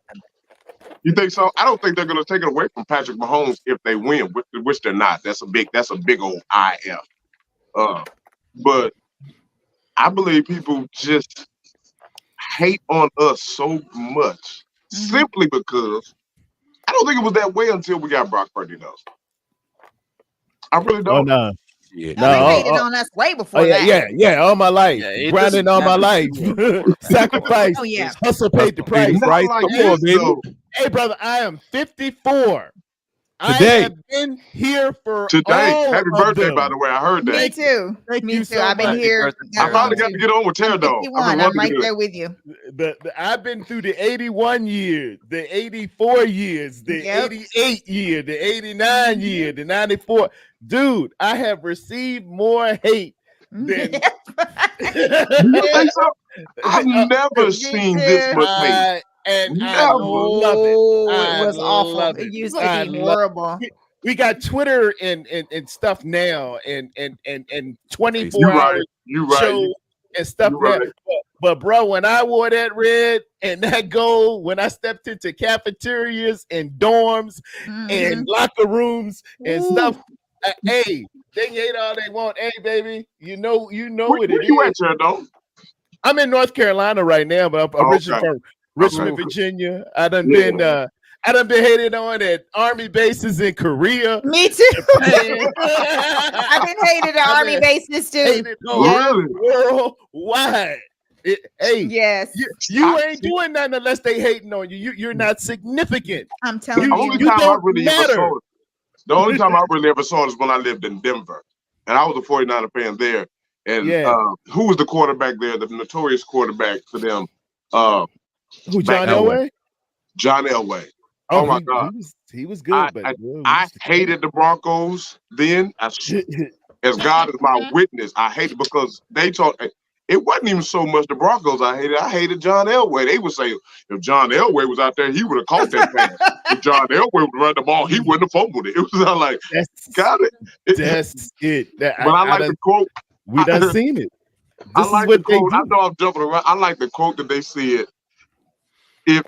S3: You think so? I don't think they're going to take it away from Patrick Mahomes if they win, which they're not. That's a big old IF. But I believe people just hate on us so much simply because I don't think it was that way until we got Brock Purdy, though. I really don't.
S7: Yeah.
S9: No, they hated on us way before that.
S20: All my life,
S8: Yeah, it
S20: grinding
S8: doesn't
S20: all my
S8: matter
S20: life,
S8: who you are for.
S20: sacrifice,
S9: Oh yeah.
S20: hustle paid the
S7: Pay the
S20: price.
S7: price.
S3: Not like
S7: Come
S3: this
S7: on, baby.
S3: though.
S20: Hey, brother, I am 54. I
S7: Today.
S20: have been here for
S3: Today,
S20: all
S3: happy
S20: of
S3: birthday,
S20: them.
S3: by the way. I heard that.
S9: Me too.
S20: Thank
S9: Me
S20: you
S9: too.
S20: so
S9: I've been
S20: much.
S8: Happy
S9: here
S8: birthday,
S3: I
S9: that
S3: finally
S9: long
S3: got
S9: too.
S3: to get on with Tear
S9: I'm
S3: Dog. I've
S9: 51.
S3: been
S9: I'm
S3: wanting to
S9: right
S3: do
S9: there
S3: it.
S9: with you.
S20: I've been through the 81 years, the 84 years, the
S9: Yep.
S20: 88 year, the 89 year, the 94. Dude, I have received more hate than
S3: Do you think so? I've never
S9: Me
S3: seen this
S9: too.
S3: much hate.
S20: I
S3: Never.
S20: love it.
S9: Oh, it
S20: I
S9: was awful.
S20: love
S9: It
S20: it.
S9: used to
S20: I
S9: be
S20: love
S9: horrible.
S20: we got Twitter and stuff now and 24
S3: You right.
S20: hours
S3: You right.
S20: shows and stuff
S3: You
S20: now.
S3: right.
S20: But bro, when I wore that red and that gold, when I stepped into cafeterias and dorms and locker rooms and stuff, hey, they can hate all they want. Hey, baby, you know what
S3: Where
S20: it
S3: you
S20: is.
S3: at, Tear Dog?
S20: I'm in North Carolina right now, but I'm originally
S3: Okay.
S20: from Richmond,
S3: Okay.
S20: Virginia. I done
S3: Yeah.
S20: been hated on at army bases in Korea.
S9: Me too.
S20: Japan.
S9: I've been hated at
S20: I've
S9: army
S20: been
S9: bases too.
S20: hated on
S9: Yep.
S20: worldwide. Hey,
S9: Yes.
S20: you ain't doing nothing unless they hating on you. You're not significant.
S9: I'm telling
S3: The
S9: you.
S3: only
S20: You
S3: time I
S20: don't
S3: really ever
S20: matter.
S3: saw it. The only time I really ever saw it is when I lived in Denver. And I was a 49er fan there. And who was the quarterback there, the notorious quarterback for them?
S20: Who, John
S3: back then?
S20: Elway?
S3: John Elway.
S20: Oh,
S3: Oh my God.
S20: He was good, but
S3: I hated the Broncos then. As God is my witness, I hated because they talk. It wasn't even so much the Broncos I hated. I hated John Elway. They would say if John Elway was out there, he would have caught that pass. If John Elway would run the ball, he wouldn't have fumbled it. It was not like, got it.
S20: That's it.
S3: But I like the quote.
S20: We done seen it.
S3: I
S20: This is
S3: like
S20: what
S3: the quote.
S20: they
S3: I
S20: do.
S3: know I'm jumping around. I like the quote that they said. If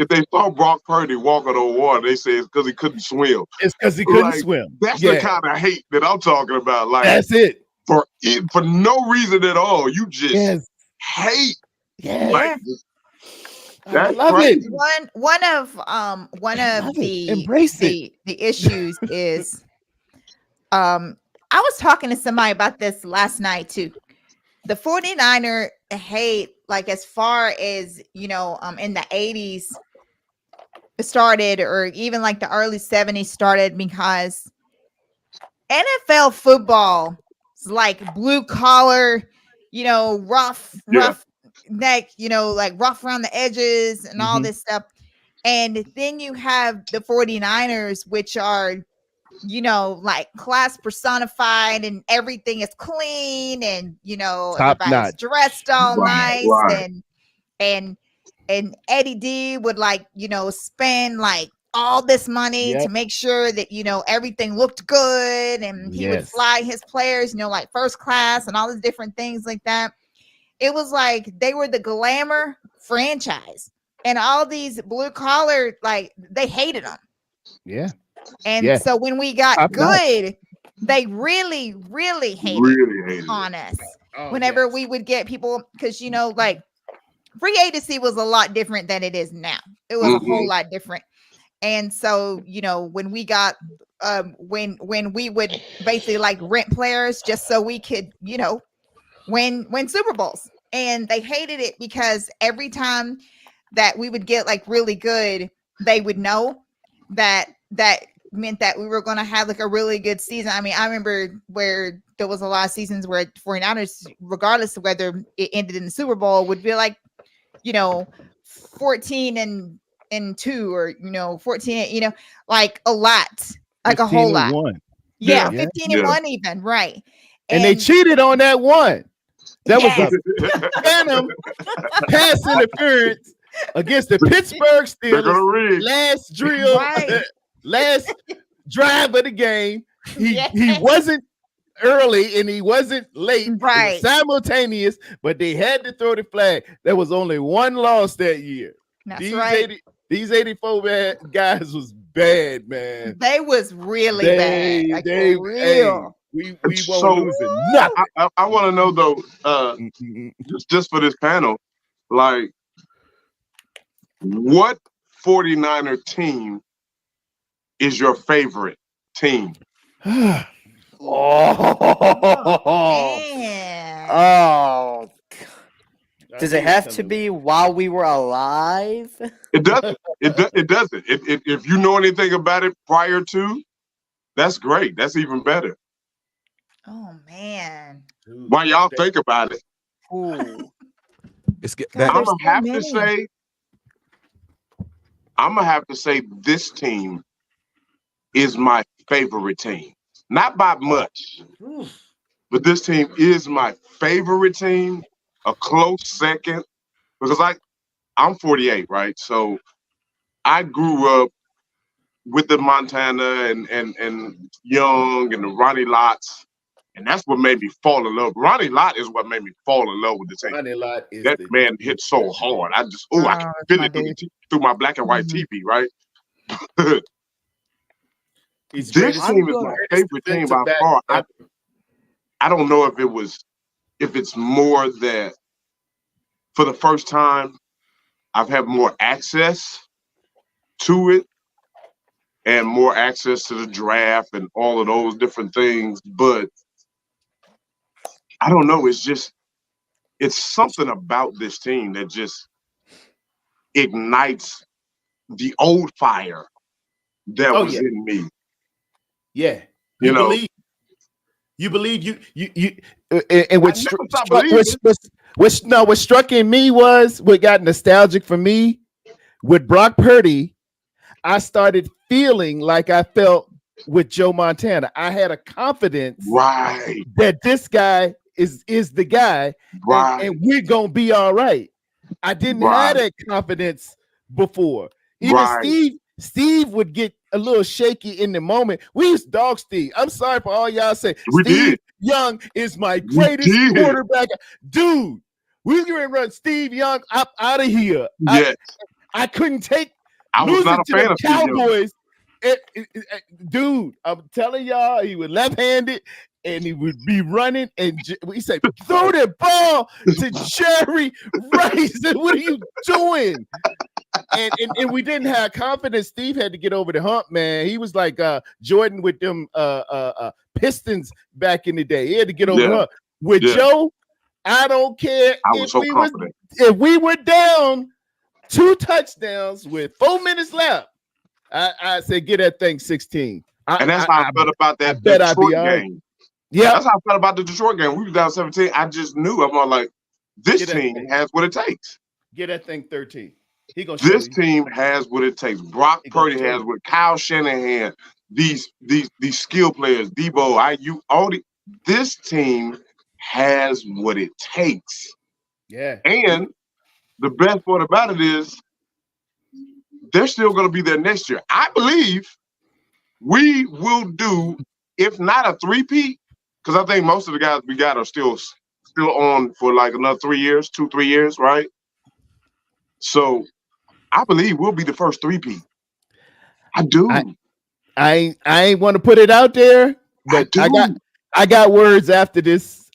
S3: they saw Brock Purdy walking on water, they say it's because he couldn't swim.
S20: It's because he couldn't
S3: Like,
S20: swim.
S3: That's
S20: Yeah.
S3: the kind of hate that I'm talking about. Like
S20: That's it.
S3: For no reason at all. You just hate.
S20: Yeah.
S3: Like,
S20: I love it.
S9: One of the
S20: Embrace
S9: the issues is I was talking to somebody about this last night too. The 49er hate, like as far as in the 80s started, or even like the early 70s started, because NFL football is like blue collar, rough neck, like rough around the edges and all this stuff. And then you have the 49ers, which are, like class personified, and everything is clean, and
S20: Top
S9: everybody's
S20: notch.
S9: dressed all
S3: Right,
S9: nice,
S3: right.
S9: and Eddie D would spend like all this money to make sure that everything looked good, and he would fly his players like first class and all these different things like that. It was like they were the glamour franchise, and all these blue collar, like, they hated them.
S20: Yeah.
S9: And so when we got
S20: Top
S9: good, they really hated on us. Whenever we would get people, because like free agency was a lot different than it is now. It was a whole lot different. And so when we got when we would basically like rent players just so we could win Super Bowls, and they hated it because every time that we would get like really good, they would know that meant that we were going to have like a really good season. I mean, I remember where there was a lot of seasons where 49ers, regardless of whether it ended in the Super Bowl, would be like 14-2, or 14, like a lot, like a whole lot.
S20: 15-1.
S9: Yeah, 15-1 even, right?
S20: And they cheated on that one. That was a phantom pass interference against the Pittsburgh Steelers. Last drill, last drive of the game. He wasn't early and he wasn't late. It was simultaneous, but they had to throw the flag. There was only one loss that year.
S9: That's right.
S20: These 84 guys was bad, man.
S9: They was really bad. Like,
S20: they
S9: for real.
S20: We won't lose nothing.
S3: I want to know though, just for this panel, like, what 49er team is your favorite team?
S4: Man. Oh. Does it have to be while we were alive?
S3: It doesn't. It doesn't. If you know anything about it prior to, that's great. That's even better.
S9: Oh man.
S3: While y'all think about it,
S4: Ooh.
S3: I'm gonna have to say this team is my favorite team. Not by much, but this team is my favorite team. A close second, because I'm 48, right? So I grew up with the Montana and Young and the Ronnie Lotts, and that's what made me fall in love. Ronnie Lott is what made me fall in love with the team.
S20: Ronnie Lott is
S3: that man hit so hard. I can feel it through my black and white TV, right? This team is my favorite team by far. I don't know if it's more that for the first time I've had more access to it and more access to the draft and all of those different things, but I don't know. It's something about this team that just ignites the old fire that was in me.
S20: Yeah,
S3: you know.
S20: And what struck in me was what got nostalgic for me with Brock Purdy. I started feeling like I felt with Joe Montana. I had a confidence that this guy is the guy, and we're gonna be all right. I didn't have that confidence before. Even Steve would get a little shaky in the moment. We used to dog Steve. I'm sorry for all y'all say Steve Young is my greatest quarterback. Dude, we were going to run Steve Young up out of here.
S3: Yes.
S20: I couldn't take
S3: I was not a fan
S20: the
S3: of Steve Young.
S20: Cowboys. Dude, I'm telling y'all, he was left-handed and he would be running, and we say, throw the ball to Jerry Rice. What are you doing? And we didn't have confidence. Steve had to get over the hump, man. He was like Jordan with them Pistons back in the day. He had to get over the hump. With Joe, I don't care if we were down 2 touchdowns with 4 minutes left. I said, get that thing 16.
S3: And that's how I felt about that Detroit game. Yeah, that's how I felt about the Detroit game. We were down 17. I just knew. I'm like, this team has what it takes.
S20: Get that thing 13.
S3: This team has what it takes. Brock Purdy has what Kyle Shanahan, these skill players, Debo, IU, this team has what it takes.
S20: Yeah.
S3: And the best part about it is they're still going to be there next year. I believe we will do, if not a three-peat, because I think most of the guys we got are still on for like another 3 years, 2-3 years, right? So I believe we'll be the first three-peat. I do.
S20: I ain't want to put it out there, but I got words after this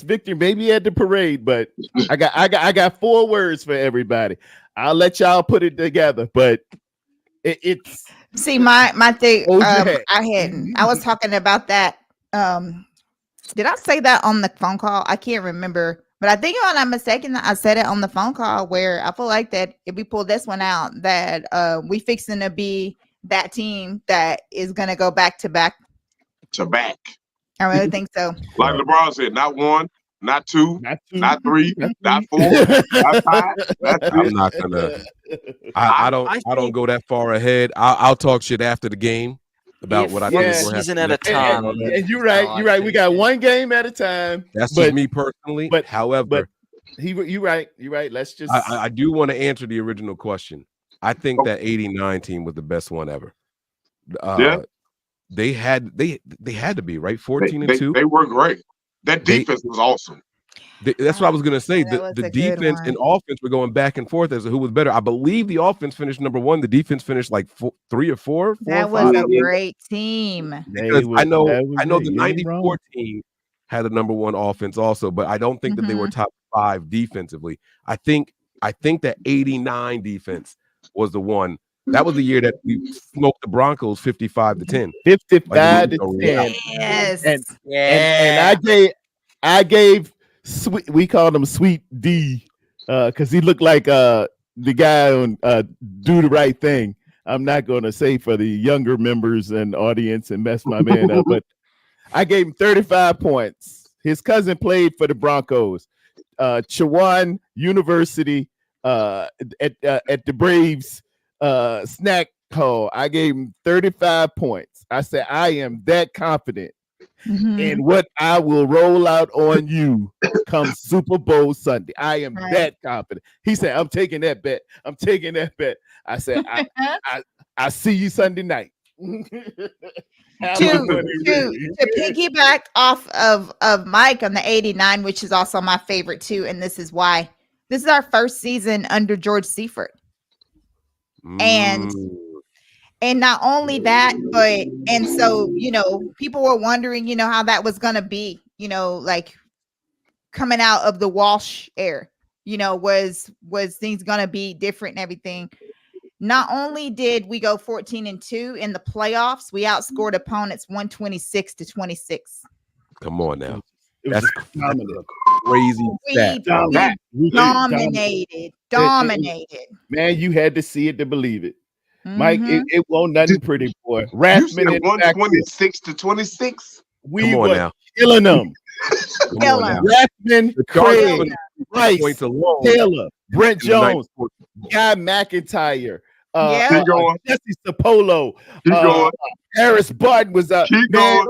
S20: victory. Maybe at the parade, but I got 4 words for everybody. I'll let y'all put it together, but it's
S9: see my thing. I was talking about that. Did I say that on the phone call? I can't remember. But I think if I'm not mistaken, I said it on the phone call where I feel like that if we pull this one out, that we fixing to be that team that is going to go back to back. I really think so.
S3: Like LeBron said, not 1, not 2, not 3, not 4, not 5.
S7: I'm not gonna. I don't go that far ahead. I'll talk shit after the game about what I think is going to happen
S8: at a time.
S20: And you're right. We got one game at a time.
S7: That's just me personally. However,
S20: you're right. Let's just.
S7: I do want to answer the original question. I think that '89 team was the best one ever. They had to be right. 14-2.
S3: They were great. That defense was awesome.
S7: That's what I was going to say. The defense and offense were going back and forth as to who was better. I believe the offense finished number 1. The defense finished like 3 or 4.
S9: That was a great team.
S7: Because I know the '94 team had a number 1 offense also, but I don't think that they were top 5 defensively. I think that '89 defense was the one That was the year that we smoked the Broncos 55-10.
S20: 55-10.
S9: Yes.
S20: And I gave sweet. We called him Sweet D, because he looked like the guy on Do the Right Thing. I'm not going to say for the younger members and audience and mess my man up, but I gave him 35 points. His cousin played for the Broncos. Chowan University at the Braves snack hall. I gave him 35 points. I said, I am that confident in what I will roll out on you come Super Bowl Sunday. I am that confident. He said, I'm taking that bet. I'm taking that bet. I said, I see you Sunday night.
S9: To piggyback off of Mike on the 89, which is also my favorite too, and this is why. This is our first season under George Seifert. And not only that, but and so people were wondering, how that was gonna be, like coming out of the Walsh era, was things gonna be different and everything. Not only did we go 14-2 in the playoffs, we outscored opponents 126-26.
S7: Come on now. That's crazy stat.
S9: We dominated.
S20: Man, you had to see it to believe it. Mike, it won't nothing pretty, boy. Rathman
S3: 126-26.
S20: We were killing them. Rathman, Craig, Rice, Taylor, Brent Jones, Guy McIntyre, Jesse Sapolo, Harris Barton was up. Man,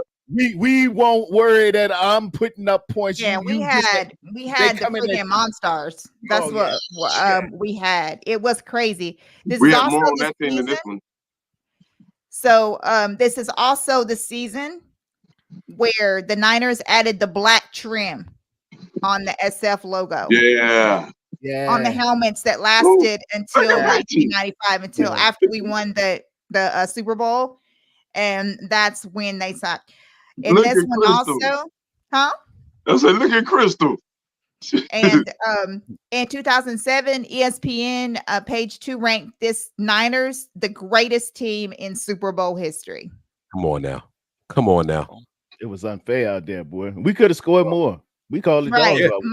S20: we won't worry that I'm putting up points.
S9: Yeah, we had the freaking Monstars. That's what we had. It was crazy. This
S3: We
S9: is
S3: had
S9: also
S3: more on
S9: the
S3: that team than
S9: season.
S3: this one.
S9: So this is also the season where the Niners added the black trim on the SF logo.
S3: Yeah.
S9: On the helmets that lasted until 1995, until after we won the Super Bowl, and that's when they stopped. And
S3: Look
S9: this
S3: at
S9: one
S3: Crystal.
S9: also, huh?
S3: I said, look at Crystal.
S9: And in 2007, ESPN page 2 ranked this Niners the greatest team in Super Bowl history.
S7: Come on now. Come on now.
S20: It was unfair out there, boy. We could have scored more. We called it
S9: Right.
S20: dogs.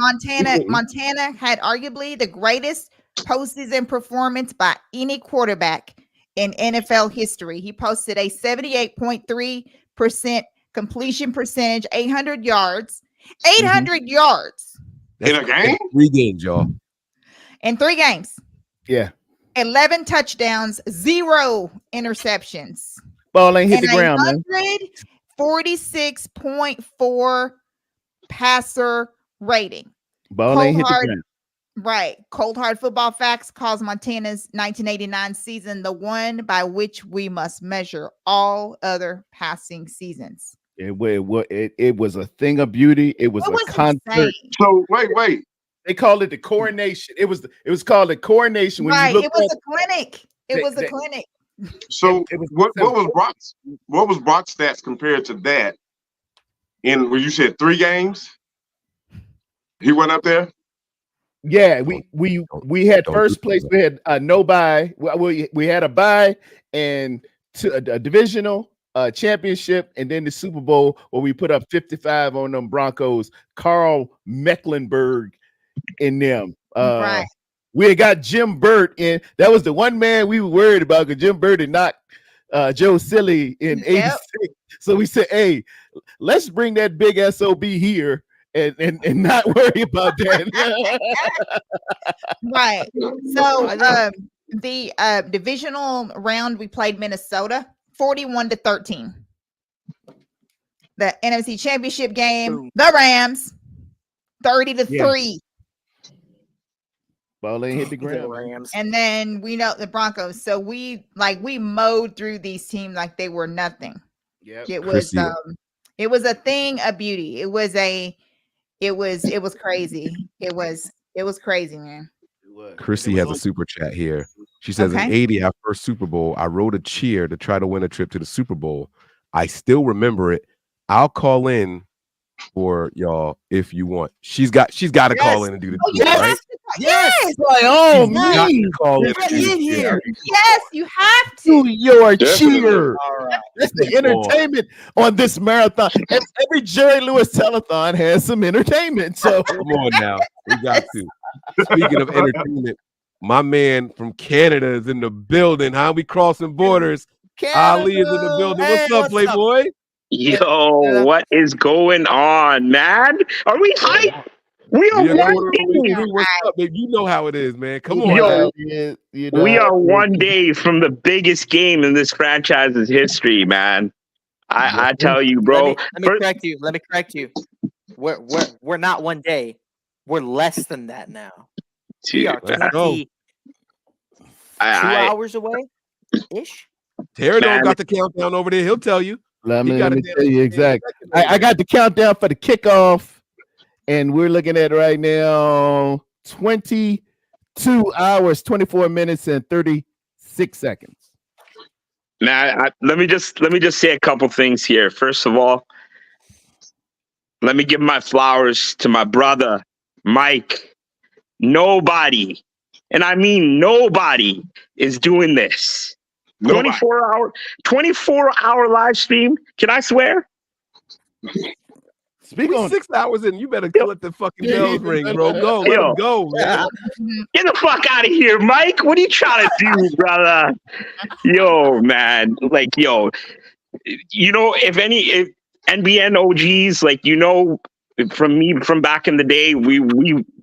S9: Montana had arguably the greatest postseason performance by any quarterback in NFL history. He posted a 78.3% completion percentage, 800 yards. 800 yards.
S3: In a game?
S7: 3 games, y'all.
S9: In 3 games.
S20: Yeah.
S9: 11 touchdowns, 0 interceptions.
S20: Ball ain't hit the ground, man.
S9: 146.4 passer rating.
S20: Ball ain't hit the ground.
S9: Right. Cold Hard Football Facts calls Montana's 1989 season the one by which we must measure all other passing seasons.
S20: It was a thing of beauty. It was a concert.
S9: Insane.
S3: So wait.
S20: They called it the coronation. It was called the coronation. When
S9: right.
S20: You
S9: It was a clinic. It was a clinic.
S3: So what was Brock's stats compared to that? In when you said 3 games, he went up there.
S20: Yeah, we had first place. We had no bye. We had a bye and a divisional championship, and then the Super Bowl where we put up 55 on them Broncos. Carl Mecklenburg in them.
S9: Right.
S20: We had got Jim Burt in. That was the one man we were worried about because Jim Burt had knocked Joe Silly in '86. So we said, "Hey, let's bring that big SOB here and not worry about that."
S9: Right. So the divisional round, we played Minnesota 41-13. The NFC Championship game, the Rams 30-3.
S20: Ball ain't hit the ground.
S9: And then we know the Broncos. So we mowed through these teams like they were nothing.
S20: Yeah,
S9: it was a thing of beauty. It was crazy. It was crazy, man.
S7: Chrissy has a super chat here. She says, in '80, our first Super Bowl, I wrote a cheer to try to win a trip to the Super Bowl. I still remember it. I'll call in for y'all if you want. She's got to call in and do the cheer, right? Yes.
S9: Yes.
S20: Like, oh,
S7: He's got
S20: me.
S7: to call it
S9: Get
S7: a
S9: in
S7: cheer.
S9: here. Yes, you have
S20: Do
S9: to.
S20: your
S3: Definitely.
S20: cheer.
S4: All right.
S20: That's the
S7: Come on.
S20: entertainment on this marathon. Every Jerry Lewis telethon has some entertainment. So
S7: Come on now. We got to. Speaking of entertainment, my man from Canada is in the building. How we crossing borders? Ali is in the building.
S20: Hey,
S7: What's up,
S20: what's
S7: Playboy?
S11: Yo, what is going on, man? Are we hype? We are
S7: We a
S11: one
S7: quarter of the way
S11: day.
S7: through. What's up, baby? You know how it is, man. Come on.
S11: Yo,
S20: you
S11: we
S20: know,
S11: are one day from the biggest game in this franchise's history, man. I tell you, bro.
S4: Let me correct you. Let me correct you. We're not one day. We're less than that now. We are
S11: Let's go.
S4: 22 hours away ish.
S7: Pterodon got the countdown over there. He'll tell you.
S20: Let
S7: He
S20: me
S7: got it
S20: tell you
S7: down.
S20: exactly. I got the countdown for the kickoff, and we're looking at right now 22 hours, 24 minutes, and 36 seconds.
S11: Now, let me just say a couple things here. First of all, let me give my flowers to my brother, Mike. Nobody, and I mean nobody, is doing this. 24-hour live stream. Can I swear?
S20: Speak
S7: on 6 hours in. You better let the fucking bells ring, bro. Go. Let
S11: Yo.
S7: him go, man.
S11: Get the fuck out of here, Mike. What are you trying to do, brother? Yo, man. Like, yo, you know, if NBN OGs, like, you know, from back in the day, we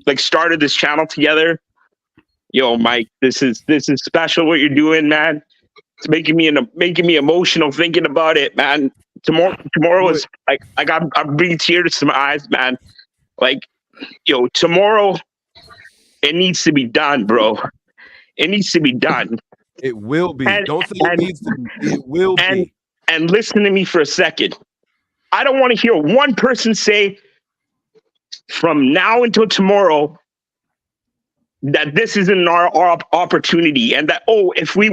S11: like started this channel together. Yo, Mike, this is special what you're doing, man. It's making me emotional thinking about it, man. Tomorrow is like I'm bringing tears to my eyes, man. Like, yo, tomorrow it needs to be done, bro. It needs to be done.
S7: It will be. Don't say it needs to be. It will be.
S11: And listen to me for a second. I don't want to hear one person say from now until tomorrow that this isn't our opportunity, and that, oh, if we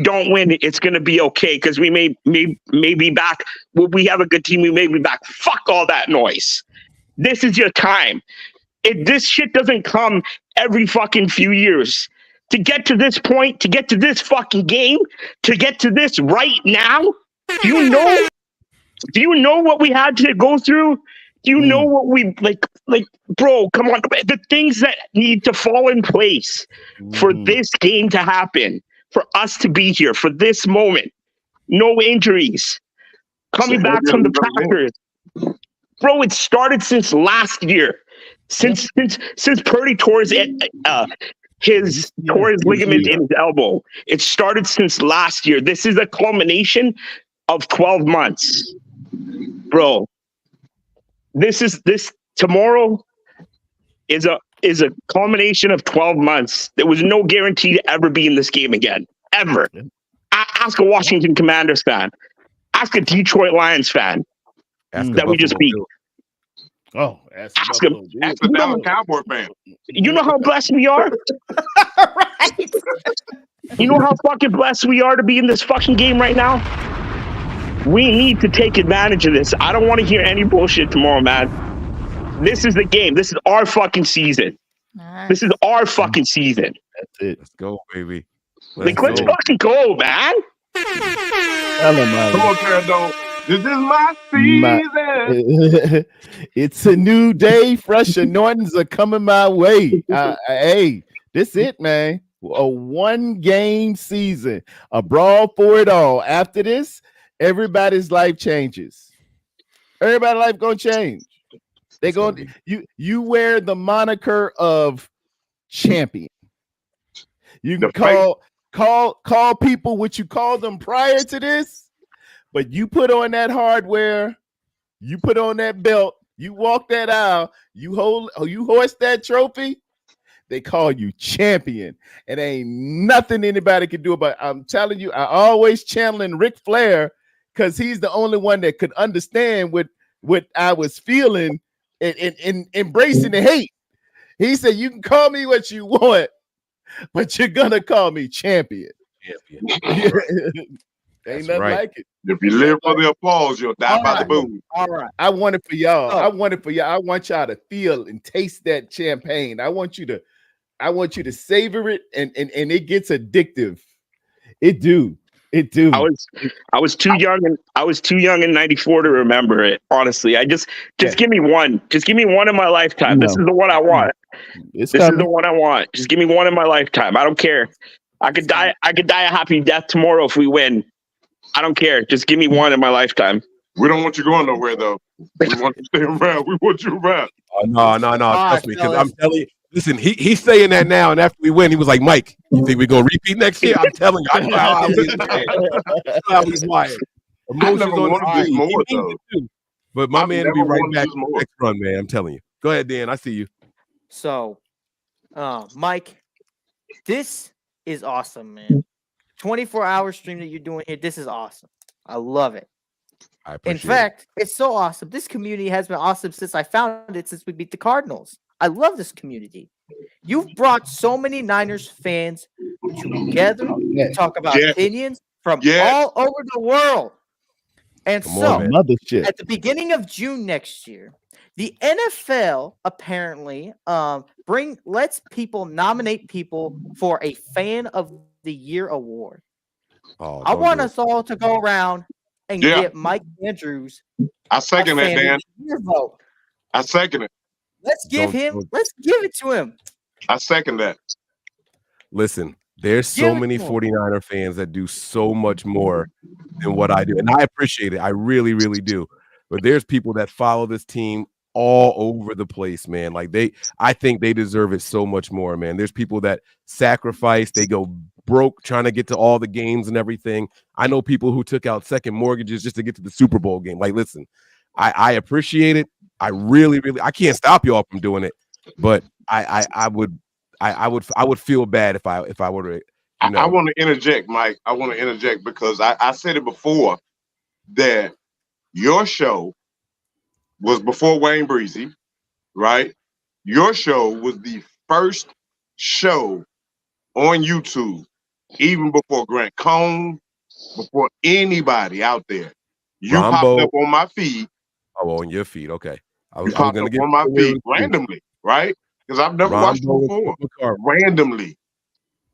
S11: don't win, it's going to be okay because we may be back. We have a good team. We may be back. Fuck all that noise. This is your time. If this shit doesn't come every fucking few years, to get to this point, to get to this fucking game, to get to this right now, do you know what we had to go through? Do you know what we like, bro, come on. The things that need to fall in place for this game to happen, for us to be here, for this moment. No injuries. Coming back from the Packers. Bro, it started since last year. Since Purdy tore his ligament in his elbow. It started since last year. This is a culmination of 12 months. Bro, tomorrow is a culmination of 12 months. There was no guarantee to ever be in this game again. Ever. Ask a Washington Commanders fan. Ask a Detroit Lions fan that we just beat.
S20: Oh,
S3: ask a Dallas Cowboy fan.
S11: You know how blessed we are? You know how fucking blessed we are to be in this fucking game right now? We need to take advantage of this. I don't want to hear any bullshit tomorrow, man. This is the game. This is our fucking season. This is our fucking season.
S20: That's it.
S7: Let's go, baby.
S11: Let's fucking go, man.
S3: Come on, Pterodon. This is my season.
S20: It's a new day. Fresh anointings are coming my way. Hey, this it, man. A 1-game season, a brawl for it all. After this, everybody's life changes. Everybody's life gonna change. They going you wear the moniker of champion. You can call people what you called them prior to this, but you put on that hardware, you put on that belt, you walk that aisle, you hoist that trophy. They call you champion. It ain't nothing anybody can do about it. I'm telling you, I always channeling Ric Flair because he's the only one that could understand what I was feeling and embracing the hate. He said, you can call me what you want, but you're gonna call me champion. Ain't nothing like it.
S3: If you live for the applause, you'll die by the boom.
S20: All right. I want it for y'all. I want y'all to feel and taste that champagne. I want you to I want you to savor it, and it gets addictive. It do.
S11: I was too young in '94 to remember it. Honestly, just give me one. Just give me one in my lifetime. This is the one I want. This is the one I want. Just give me one in my lifetime. I don't care. I could die a happy death tomorrow if we win. I don't care. Just give me one in my lifetime.
S3: We don't want you going nowhere though. We want you to stay around. We want you around.
S7: No. Trust me, because I'm telling you. Listen, he's saying that now, and after we win, he was like, "Mike, you think we're gonna repeat next year?" I'm telling you, I know how he's wired. Emotions on the team. He means it too. But my man will be right back next run, man. I'm telling you. Go ahead, Dan. I see you.
S4: So, Mike, this is awesome, man. 24-hour stream that you're doing here. This is awesome. I love it. In fact, it's so awesome. This community has been awesome since I found it, since we beat the Cardinals. I love this community. You've brought so many Niners fans together to talk about opinions from all over the world. And at the beginning of June next year, the NFL apparently lets people nominate people for a Fan of the Year award. I want us all to go around and get Mike Andrews.
S3: I second that, Dan.
S4: Vote.
S3: I second it.
S4: Let's give it to him.
S3: I second that.
S7: Listen, there's so many 49er fans that do so much more than what I do. And I appreciate it. I really, really do. But there's people that follow this team all over the place, man. Like I think they deserve it so much more, man. There's people that sacrifice, they go broke trying to get to all the games and everything. I know people who took out second mortgages just to get to the Super Bowl game. Like, listen, I appreciate it. I really, really, I can't stop y'all from doing it, but I would feel bad if I were to.
S3: I want to interject, Mike. I want to interject because I said it before that your show was before Wayne Breezy, right? Your show was the first show on YouTube, even before Grant Cohn, before anybody out there. You popped up on my feed.
S7: Oh, on your feed, okay.
S3: You popped up on my feed randomly, right? Because I've never watched you before. Randomly.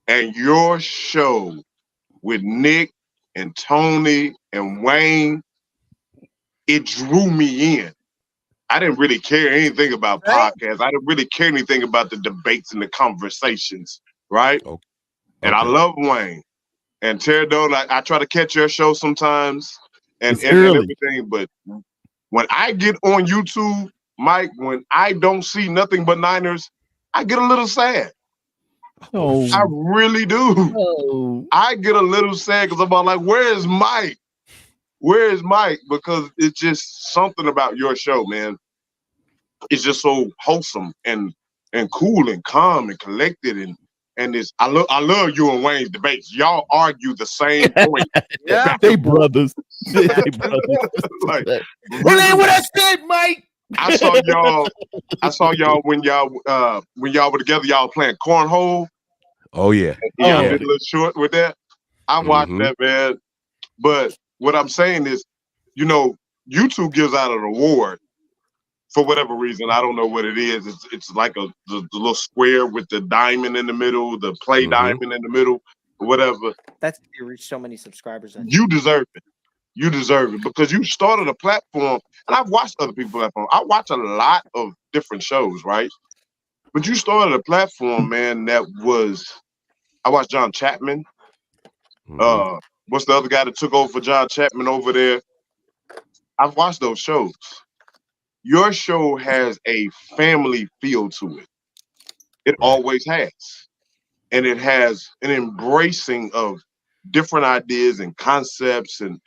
S3: And your show with Nick and Tony and Wayne, it drew me in. I didn't really care anything about podcasts. I didn't really care anything about the debates and the conversations, right? Okay. And I love Wayne. And Terradone, I try to catch your show sometimes and everything. But when I get on YouTube, Mike, when I don't see nothing but Niners, I get a little sad. Oh, I really do. Oh. I get a little sad because I'm like, where is Mike? Where is Mike? Because it's just something about your show, man. It's just so wholesome and cool and calm and collected and it's I love you and Wayne's debates. Y'all argue the same point.
S20: Yeah, they brothers. They brothers.
S3: Like,
S20: it ain't what I said, Mike.
S3: I saw y'all when y'all were together. Y'all playing cornhole.
S7: Oh yeah.
S3: Y'all did a little short with that. I watched that, man. But what I'm saying is, YouTube gives out an award for whatever reason. I don't know what it is. It's like the little square with the diamond in the middle, the play diamond in the middle, or whatever.
S4: That's you reach so many subscribers.
S3: You deserve it. You deserve it because you started a platform, and I've watched other people's platform. I watch a lot of different shows, right? But you started a platform, man, that was. I watched John Chapman. What's the other guy that took over for John Chapman over there? I've watched those shows. Your show has a family feel to it. It always has. And it has an embracing of different ideas and concepts and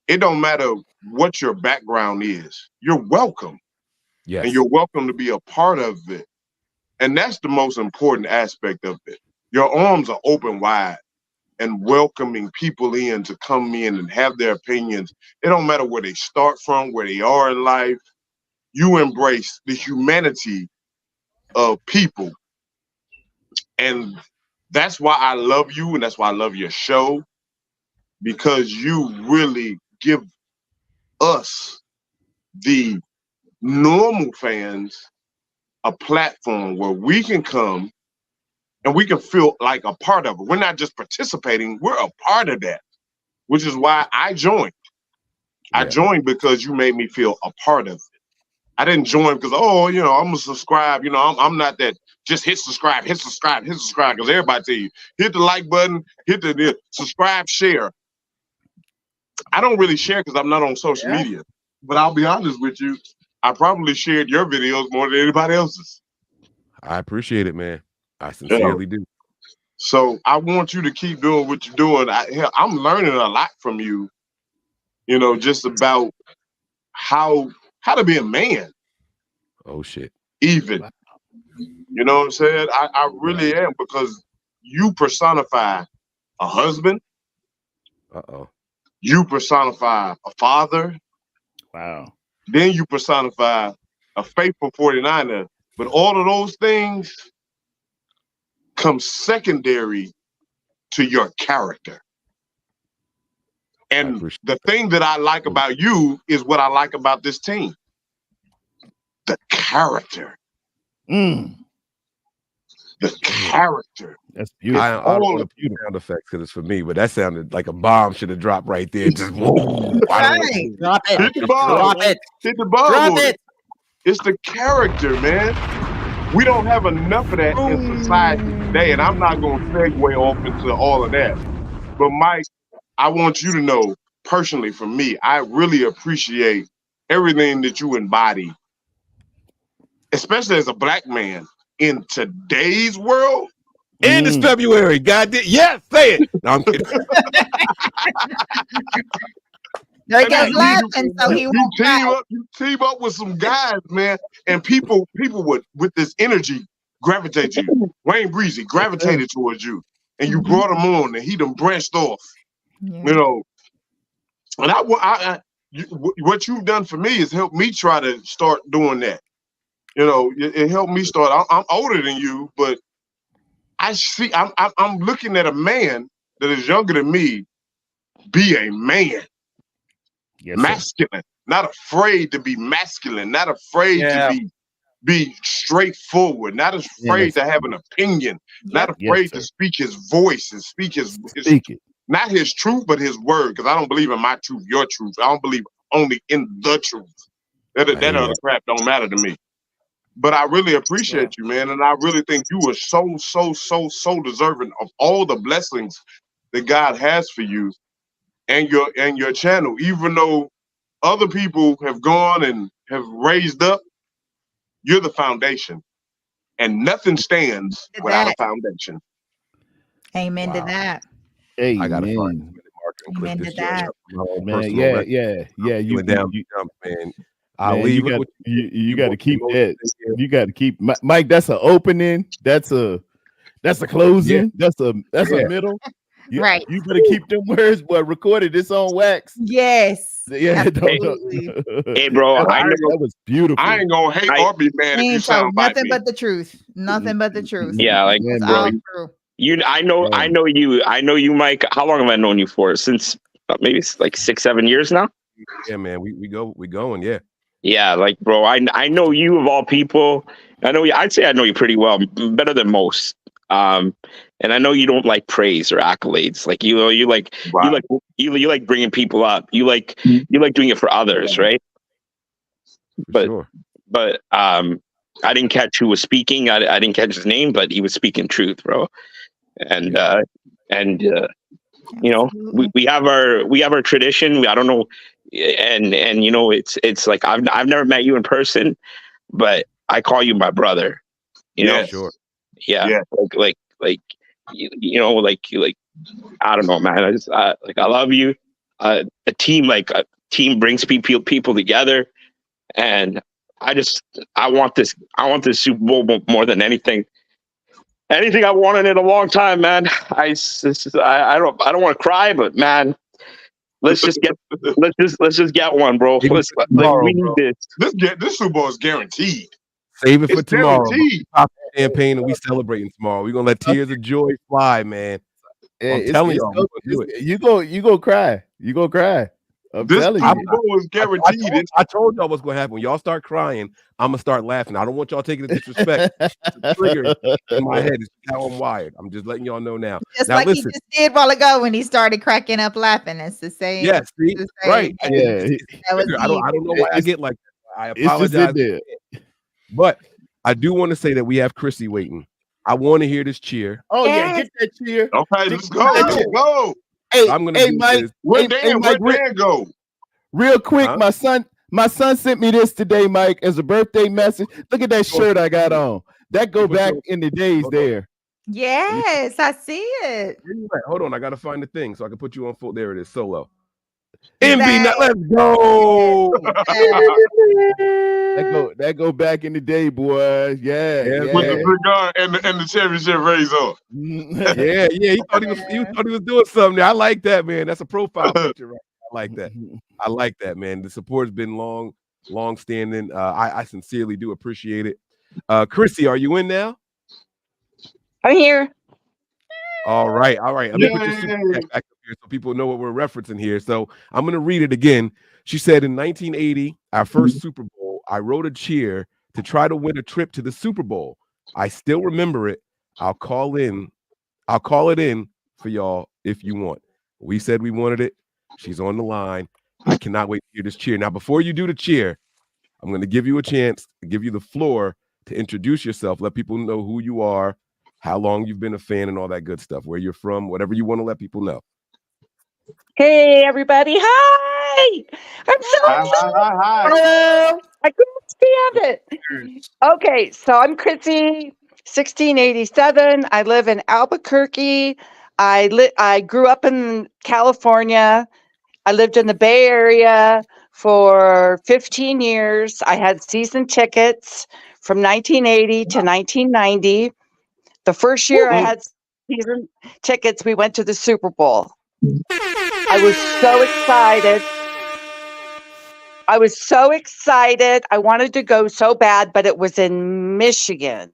S3: it don't matter what your background is. You're welcome. Yes. And you're welcome to be a part of it. And that's the most important aspect of it. Your arms are open wide and welcoming people in to come in and have their opinions. It don't matter where they start from, where they are in life. You embrace the humanity of people. And that's why I love you, and that's why I love your show, because you really give us, the normal fans, a platform where we can come and we can feel like a part of it. We're not just participating, we're a part of that, which is why I joined. I joined because you made me feel a part of it. I didn't join because, I'm going to subscribe. I'm not that just hit subscribe, because everybody tell you, hit the like button, hit the subscribe, share. I don't really share because I'm not on social media. But I'll be honest with you, I probably shared your videos more than anybody else's.
S7: I appreciate it, man. I sincerely do.
S3: So I want you to keep doing what you're doing. I'm learning a lot from you, just about how to be a man.
S7: Oh, shit.
S3: Even. You know what I'm saying? I really am, because you personify a husband.
S7: Uh-oh.
S3: You personify a father.
S20: Wow.
S3: Then you personify a faithful 49er. But all of those things come secondary to your character. And the thing that I like about you is what I like about this team. The character. The character.
S20: That's beautiful.
S7: I don't want to put sound effects because it's for me, but that sounded like a bomb should have dropped right there. Just whoa.
S10: Drop it.
S3: Hit the bomb.
S10: Drop it.
S3: Hit the bomb.
S10: Drop it.
S3: It's the character, man. We don't have enough of that in society today, and I'm not going to segue off into all of that. But Mike, I want you to know, personally, for me, I really appreciate everything that you embody, especially as a Black man in today's world.
S7: And it's February. Goddamn. Yes, say it. No, I'm kidding.
S9: No, he got laughing, so he won't
S3: you team up with some guys, man, and people with this energy gravitate to you. Wayne Breezy gravitated towards you, and you brought him on, and he done branched off. And what you've done for me is help me try to start doing that. It helped me start. I'm older than you, but I'm looking at a man that is younger than me be a man. Yes, masculine, not afraid to be masculine, not afraid to be straightforward, not afraid to have an opinion, not afraid to speak his voice and speak his not his truth, but his word. Because I don't believe in my truth, your truth. I don't believe only in the truth. That other crap don't matter to me. But I really appreciate you, man, and I really think you are so deserving of all the blessings that God has for you. And your channel, even though other people have gone and have raised up, you're the foundation, and nothing stands without a foundation.
S9: Amen to that.
S20: Amen.
S7: I gotta find this
S9: Amen to that.
S20: Oh, man, yeah. You
S7: down, man.
S20: You got to keep that. You got to keep Mike. That's an opening. That's a closing. That's a middle.
S9: Right.
S20: You better keep them words, but recorded. It's on wax.
S9: Yes.
S20: Yeah.
S11: Hey, bro.
S20: That was beautiful.
S3: I ain't gonna hate or be mad if you sound
S9: nothing
S3: like
S9: but the truth. Nothing but the truth.
S11: Yeah, like
S9: it's
S11: bro,
S9: all true.
S11: I know you, Mike. How long have I known you for? Since maybe it's like 6-7 years now.
S7: Yeah, man. We going. Yeah.
S11: Yeah, like bro, I know you of all people. I'd say I know you pretty well, better than most. And I know you don't like praise or accolades. Like you like bringing people up. You like doing it for others, right? But I didn't catch who was speaking. I didn't catch his name, but he was speaking truth, bro. And we have our tradition. I don't know, and it's like I've never met you in person, but I call you my brother. You know,
S7: sure.
S11: Yeah. Like I don't know, man. I love you. A team brings people together, and I want this Super Bowl more than anything I wanted in a long time, man. I don't want to cry, but man, let's just get one, bro. We need this.
S3: This Super Bowl is guaranteed.
S7: Save it for tomorrow.
S3: Guaranteed.
S7: Pop champagne and we celebrating tomorrow. We're gonna let tears of joy fly, man. I'm telling you,
S20: you go cry. You go cry.
S3: This
S20: telling
S3: Super
S20: you.
S3: Bowl is guaranteed.
S7: I told y'all what's gonna happen. When y'all start crying, I'm gonna start laughing. I don't want y'all taking the disrespect. It's a trigger in my head. It's how I'm wired. I'm just letting y'all know now.
S9: Just
S7: Now
S9: like
S7: listen.
S9: he just did a while ago when he started cracking up laughing. It's the same.
S7: Yeah, see,
S9: the same
S7: right.
S9: thing.
S20: Yeah.
S9: That was
S7: I don't know why I
S20: It's-
S7: get like that. I
S20: It's just in
S7: apologize.
S20: there.
S7: But I do want to say that we have Chrissy waiting. I want to hear this cheer.
S20: Oh yeah, get that cheer.
S3: Okay, let's go. Let's go.
S20: Hey,
S7: I'm gonna
S20: hey,
S7: do
S20: Mike.
S7: this.
S3: Where
S20: Hey,
S3: Dan?
S20: Mike,
S3: Where Dan go?
S20: real quick,
S7: Huh?
S20: my son sent me this today, Mike, as a birthday message. Look at that shirt I got on. That go back in the days there.
S9: Yes, I see it.
S7: Where you at? Hold on, I gotta find the thing so I can put you on full. There it is, solo.
S9: Zach.
S7: Envy, now let's go.
S20: That go back in the day, boy. Yeah.
S3: With the cigar and the championship raise on.
S7: Yeah. He thought he was doing something there. I like that, man. That's a profile picture, right? I like that. I like that, man. The support's been long standing. I sincerely do appreciate it. Chrissy, are you in now?
S6: I'm here.
S7: All right. Let me put your super chat back up here so people know what we're referencing here. So I'm going to read it again. She said, in 1980, our first Super Bowl, I wrote a cheer to try to win a trip to the Super Bowl. I still remember it. I'll call it in for y'all if you want. We said we wanted it. She's on the line. I cannot wait to hear this cheer. Now, before you do the cheer, I'm going to give you a chance to give you the floor to introduce yourself, let people know who you are, how long you've been a fan, and all that good stuff, where you're from, whatever you want to let people know.
S6: Hey, everybody. Hi. I'm so excited.
S3: Hi.
S6: I couldn't stand it. Okay, so I'm Chrissy, 1687. I live in Albuquerque. I grew up in California. I lived in the Bay Area for 15 years. I had season tickets from 1980 to 1990. The first year I had season tickets, we went to the Super Bowl. I was so excited. I wanted to go so bad, but it was in Michigan,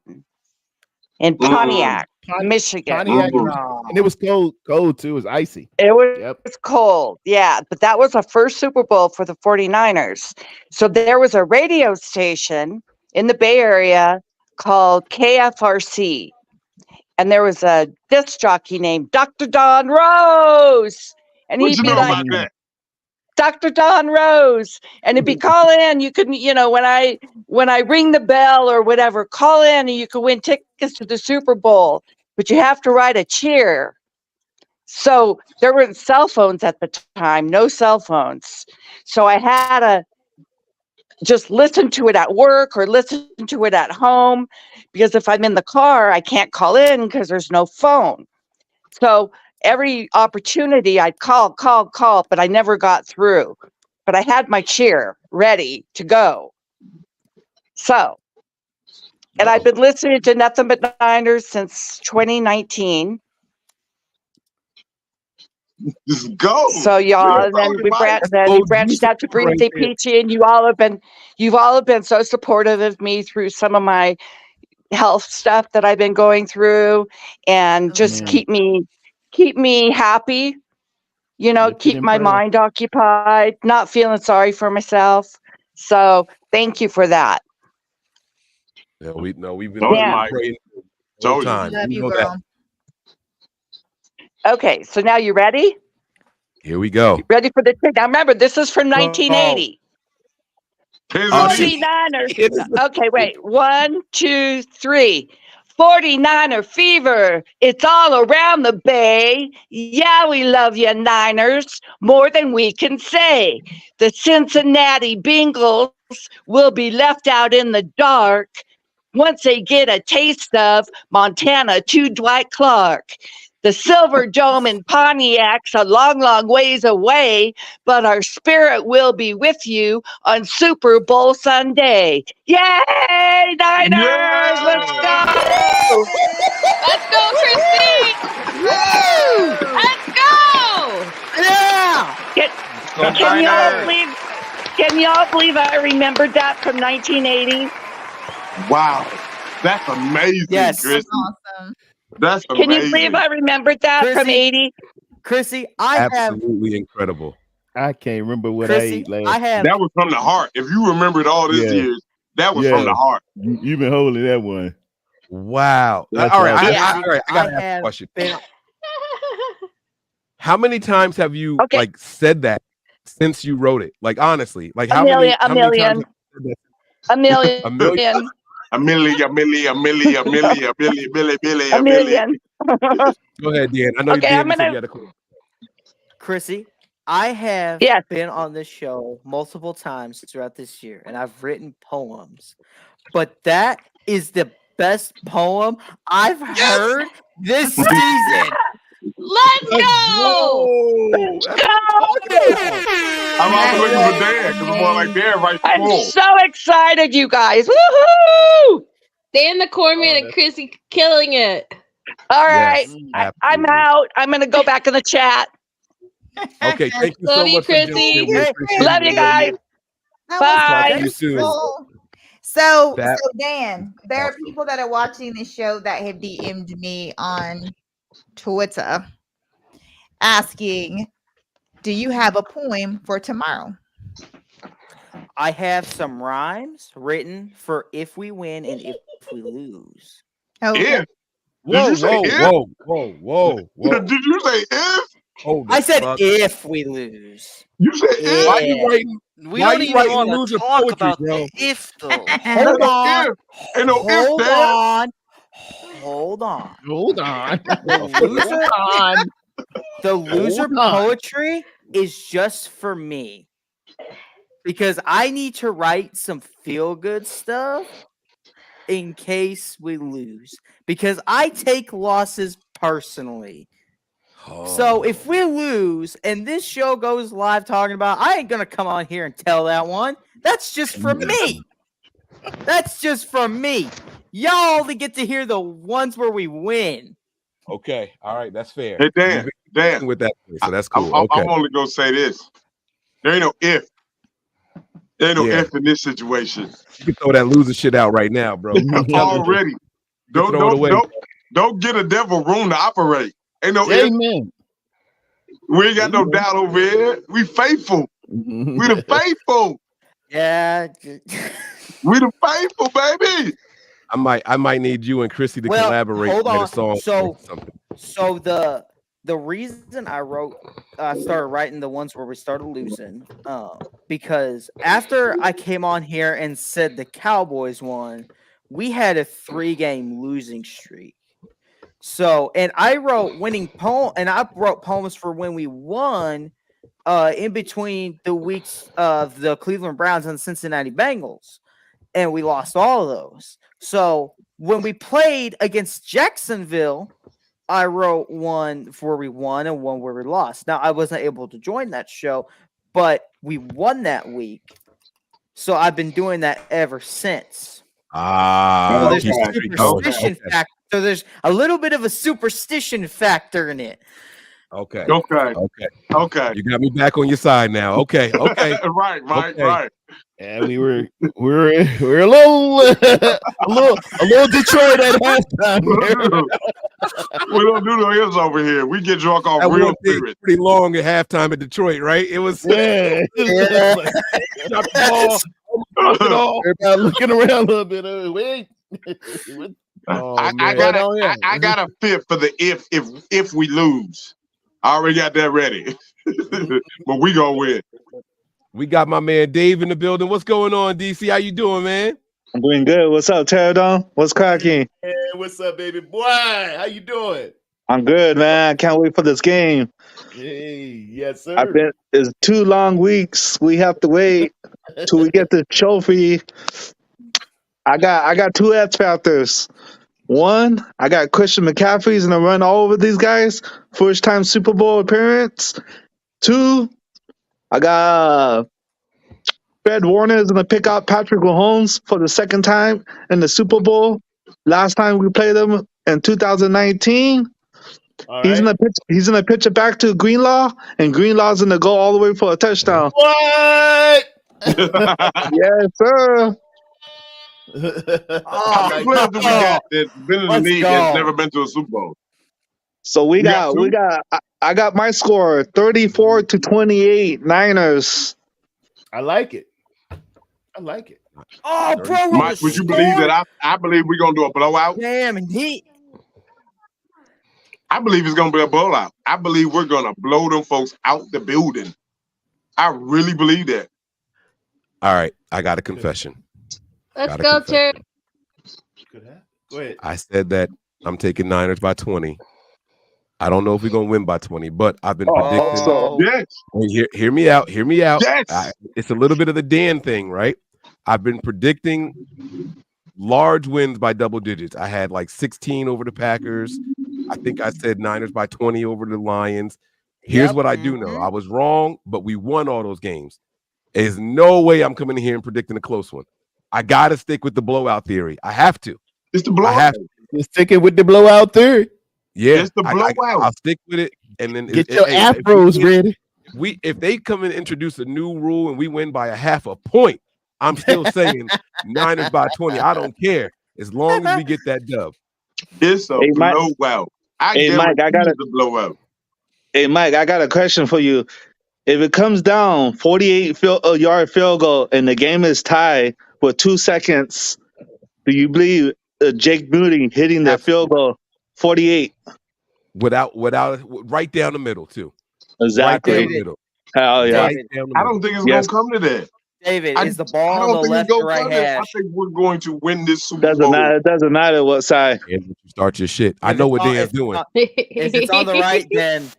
S6: in Pontiac, Michigan.
S20: Pontiac, and it was cold too. It was icy.
S6: It was cold, yeah. But that was the first Super Bowl for the 49ers. So there was a radio station in the Bay Area called KFRC. And there was a disc jockey named Dr. Don Rose. And
S3: What
S6: he'd
S3: you
S6: be
S3: know
S6: like,
S3: about that?
S6: Dr. Don Rose. And it'd be call in. You could, when I ring the bell or whatever, call in and you could win tickets to the Super Bowl. But you have to write a cheer. So there weren't cell phones at the time, no cell phones. So I had to just listen to it at work or listen to it at home, because if I'm in the car, I can't call in because there's no phone. So every opportunity I'd call, but I never got through. But I had my cheer ready to go. So, and I've been listening to Nothing But Niners since 2019.
S3: Just go.
S6: So y'all, then we branched out to Breezy Peachy, and you all have been so supportive of me through some of my health stuff that I've been going through, and just keep me happy, keep my mind occupied, not feeling sorry for myself. So thank you for that.
S7: Yeah, we've been
S6: praying
S7: all the time.
S9: Love you,
S7: know
S9: girl.
S6: That. Okay, so now you ready?
S7: Here we go.
S6: You ready for the trick? Now remember, this is from 1980. 49ers. Okay, wait. 1, 2, 3. 49er fever. It's all around the Bay. Yeah, we love you, Niners, more than we can say. The Cincinnati Bengals will be left out in the dark once they get a taste of Montana to Dwight Clark. The Silver Dome in Pontiac's a long, long ways away, but our spirit will be with you on Super Bowl Sunday. Yay, Niners!
S3: Yeah!
S6: Let's go!
S22: Let's go, Christy! Woo! Let's go!
S6: Yeah! Can y'all believe I remembered that from 1980?
S3: Wow. That's amazing,
S4: Yes.
S3: Chrissy.
S9: That's awesome.
S3: That's
S6: Can
S3: amazing.
S6: you believe I remembered that from 80?
S4: Chrissy, I have
S7: absolutely incredible.
S20: I can't remember what I
S4: Chrissy,
S20: ate last.
S4: I have.
S3: That was from the heart. If you remembered all these
S20: Yeah.
S3: years, that was from the heart.
S20: You've been holding that one.
S7: Wow.
S20: That's
S7: All right.
S20: awesome.
S7: All right. I gotta ask a question. How many times have you like said that since you wrote it? Like honestly, like how many times have you said that?
S6: A million.
S7: A million?
S3: A million.
S7: Go ahead, Dan. I know
S6: Okay,
S7: Dan,
S6: I'm
S7: you said
S6: gonna-
S7: you had a question.
S4: Chrissy, I have been on this show multiple times throughout this year, and I've written poems, but that is the best poem I've heard this season.
S22: Let's go!
S3: I'm also looking for Dan because I'm more like Dan right
S6: I'm
S3: before.
S6: so excited, you guys. Woohoo!
S17: Dan the Cornman and Chrissy killing it.
S6: All right.
S7: Yes,
S6: I'm out. I'm going to go back in the chat.
S7: Okay, thank you
S17: Love
S7: so
S17: you,
S7: much for doing
S17: Chrissy.
S7: it. We appreciate
S6: Love
S7: it.
S6: you guys.
S9: That was
S6: Bye.
S7: Talk to you soon.
S9: wonderful. So
S7: That-
S9: Dan, there are people that are watching this show that have DM'd me on Twitter asking, do you have a poem for tomorrow?
S4: I have some rhymes written for if we win and if we lose.
S9: Okay.
S3: If.
S7: Whoa,
S3: you say
S7: whoa,
S3: if?
S7: whoa.
S3: Did you say if?
S7: Hold
S4: I
S7: the
S4: said
S7: fuck.
S4: if we lose.
S3: You said if?
S7: Why you writing?
S18: We
S7: Why
S18: don't
S7: you
S18: even
S7: writing
S18: want to
S7: loser
S18: talk
S7: poetry,
S18: about
S7: bro?
S18: the if though.
S4: Hold on.
S3: Ain't no if,
S4: Hold
S3: Dan.
S4: on. Hold on.
S20: Hold on.
S4: The loser
S20: Hold on.
S4: poetry is just for me because I need to write some feel good stuff in case we lose because I take losses personally. So if we lose and this show goes live talking about, I ain't gonna come on here and tell that one. That's just for me. That's just for me. Y'all only get to hear the ones where we win.
S7: Okay, all right, that's fair.
S3: Hey, Dan,
S7: You've been with that, so that's cool. Okay.
S3: I'm only going to say this. There ain't no if. There ain't no
S7: Yeah.
S3: if in this situation.
S7: You can throw that loser shit out right now, bro.
S3: Already.
S7: You can throw it away.
S3: Don't get a devil room to operate. Ain't no if.
S20: Amen.
S3: We ain't got no doubt over here. We faithful. We the faithful.
S4: Yeah.
S3: We the faithful, baby.
S7: I might need you and Chrissy to collaborate
S4: hold
S7: and
S4: on.
S7: get a song.
S4: So
S7: or something.
S4: So the reason I started writing the ones where we started losing, because after I came on here and said the Cowboys won, we had a 3-game losing streak. So, and I wrote winning poem, and I wrote poems for when we won, in between the weeks of the Cleveland Browns and the Cincinnati Bengals, and we lost all of those. So when we played against Jacksonville, I wrote one where we won and one where we lost. Now I wasn't able to join that show, but we won that week. So I've been doing that ever since. So there's a superstition factor. So there's a little bit of a superstition factor in it.
S7: Okay.
S3: Okay.
S7: You got me back on your side now. Okay.
S3: Right.
S20: And we were a little Detroit at halftime.
S3: We don't do no ifs over here. We get drunk off
S7: That
S3: real
S7: one thing
S3: spirit.
S7: pretty long at halftime in Detroit, right? It was
S20: Yeah.
S7: Shot the ball.
S20: Everybody looking around a little bit. Wait.
S3: I got a fifth for the if we lose. I already got that ready. But we gonna win.
S7: We got my man Dave in the building. What's going on, DC? How you doing, man?
S14: I'm doing good. What's up, Pterodon? What's cracking?
S20: Hey, what's up, baby boy? How you doing?
S14: I'm good, man. I can't wait for this game.
S20: Hey, yes, sir.
S14: It's 2 long weeks. We have to wait till we get the trophy. I got 2 X factors. One, I got Christian McCaffrey's gonna run all over these guys. First time Super Bowl appearance. 2, I got Fred Warner is gonna pick out Patrick Mahomes for the second time in the Super Bowl. Last time we played him in 2019. He's gonna pitch it back to Greenlaw, and Greenlaw's gonna go all the way for a touchdown.
S20: What?
S14: Yes, sir.
S3: How many players do we got that's been in the league that's never been to a Super Bowl?
S14: So we
S3: You got
S14: got
S3: two?
S14: I got my score 34-28 Niners.
S20: I like it. I like it.
S4: Oh, bro, with
S3: Mike,
S4: the
S3: would you believe
S4: score?
S3: that I believe we're gonna do a blowout?
S4: Damn, and
S3: I believe it's gonna be a blowout. I believe we're gonna blow them folks out the building. I really believe that.
S7: All right, I got a confession.
S17: Let's go, Terry.
S20: Go ahead.
S7: I said that I'm taking Niners by 20. I don't know if we're gonna win by 20, but I've been predicting.
S14: So
S3: Yes.
S7: Hear me out. Hear me out.
S3: Yes.
S7: It's a little bit of the Dan thing, right? I've been predicting large wins by double digits. I had like 16 over the Packers. I think I said Niners by 20 over the Lions. Here's what I do know. I was wrong, but we won all those games. There's no way I'm coming in here and predicting a close one. I got to stick with the blowout theory. I have to.
S3: It's the
S7: I
S3: blowout.
S7: have to.
S20: You're sticking with the blowout theory.
S7: Yeah,
S3: It's the blowout.
S7: I'll stick with it. And then
S20: Get your afros ready.
S7: If they come and introduce a new rule and we win by a half a point, I'm still saying Niners by 20. I don't care as long as we get that dub.
S3: It's a
S14: Mike.
S3: blowout.
S14: Hey, Mike, I got
S3: a blowout.
S14: Hey, Mike, I got a question for you. If it comes down 48-yard field goal and the game is tied with 2 seconds, do you believe Jake Moody hitting the field goal 48?
S7: Without right down the middle too.
S14: Exactly.
S7: Right down the middle.
S14: Hell yeah.
S7: Right down the
S3: I
S7: middle.
S3: don't think it's
S14: Yes.
S3: gonna come to that.
S4: David, is the
S3: I
S4: ball on
S3: don't
S4: the
S3: think
S4: left
S3: it's
S4: or
S3: gonna
S4: right
S3: come to that. I
S4: hash?
S3: think we're going to win this Super
S14: Doesn't
S3: Bowl.
S14: matter. It doesn't matter what side.
S7: And you start your shit. I
S4: If
S7: know
S4: it's
S7: what
S4: on-
S7: Dan's
S4: if it's
S7: doing.
S4: on- If it's on the right, then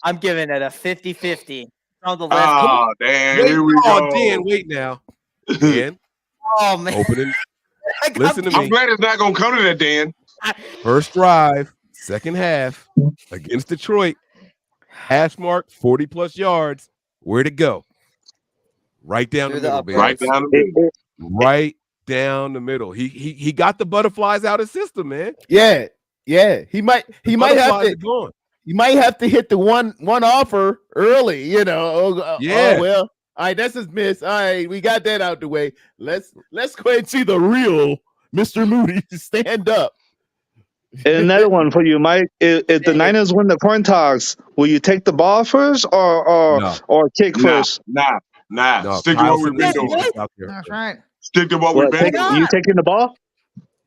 S4: I'm giving it a 50-50. On the left,
S3: Ah, Dan,
S7: Wait,
S3: here we
S7: oh,
S3: go.
S7: Dan, wait now. Dan,
S4: oh man,
S7: opening.
S4: I got
S7: Listen to
S3: I'm
S7: me.
S3: glad it's not gonna come to that, Dan.
S7: First drive, second half against Detroit. Hash mark 40+ yards. Where'd it go? Right down the middle, baby.
S3: Right down the middle.
S7: Right down the middle. He got the butterflies out of his system, man.
S20: Yeah. He might have
S7: Butterflies
S20: to
S7: are gone.
S20: you might have to hit the one offer early,
S7: Yeah.
S20: Oh, well. All right, that's his miss. All right, we got that out the way. Let's go ahead and see the real Mr. Moody stand up.
S14: And another one for you, Mike. If the Niners win the coin toss, will you take the ball first or kick first?
S3: Nah.
S7: No,
S3: Stick to
S7: Kyle
S3: what we've been doing.
S7: out there.
S9: That's right.
S3: Stick to what we've been doing.
S14: You taking the ball?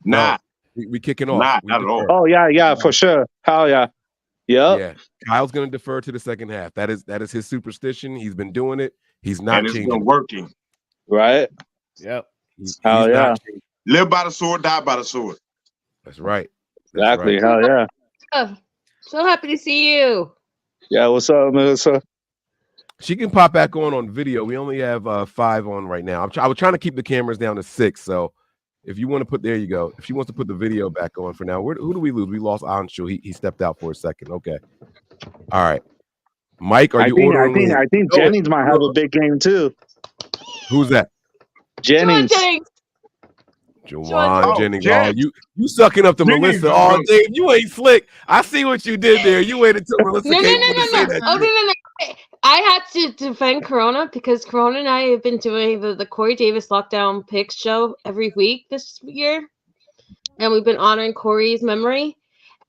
S3: Nah.
S7: We kicking off.
S3: Nah,
S7: We
S3: not at all.
S14: Oh yeah, for sure. Hell yeah. Yep.
S7: Yeah, Kyle's gonna defer to the second half. That is his superstition. He's been doing it. He's not
S3: And it's
S7: changing.
S3: been working.
S14: Right.
S20: Yep.
S7: He's
S14: Hell yeah.
S7: not changing.
S3: Live by the sword, die by the sword.
S7: That's right.
S14: Exactly.
S7: right.
S14: Hell yeah.
S17: Oh, so happy to see you.
S14: Yeah. What's up, Melissa?
S7: She can pop back on video. We only have 5 on right now. I was trying to keep the cameras down to 6. So if you want to put, there you go. If she wants to put the video back on for now, who do we lose? We lost Anshu. He stepped out for a second. Okay. All right. Mike, are you ordering?
S14: I think Jennings might have a big game too.
S7: Who's that?
S14: Jennings.
S7: Juwan Jennings.
S3: Jen.
S7: Oh, you sucking up to
S3: Jennings
S7: Melissa.
S3: is
S7: Oh,
S3: good.
S7: Dave, you ain't slick. I see what you did there. You waited till Melissa
S17: No.
S7: came over to say that.
S17: Oh, no. I had to defend Corona because Corona and I have been doing the Corey Davis Lockdown Picks show every week this year. And we've been honoring Corey's memory.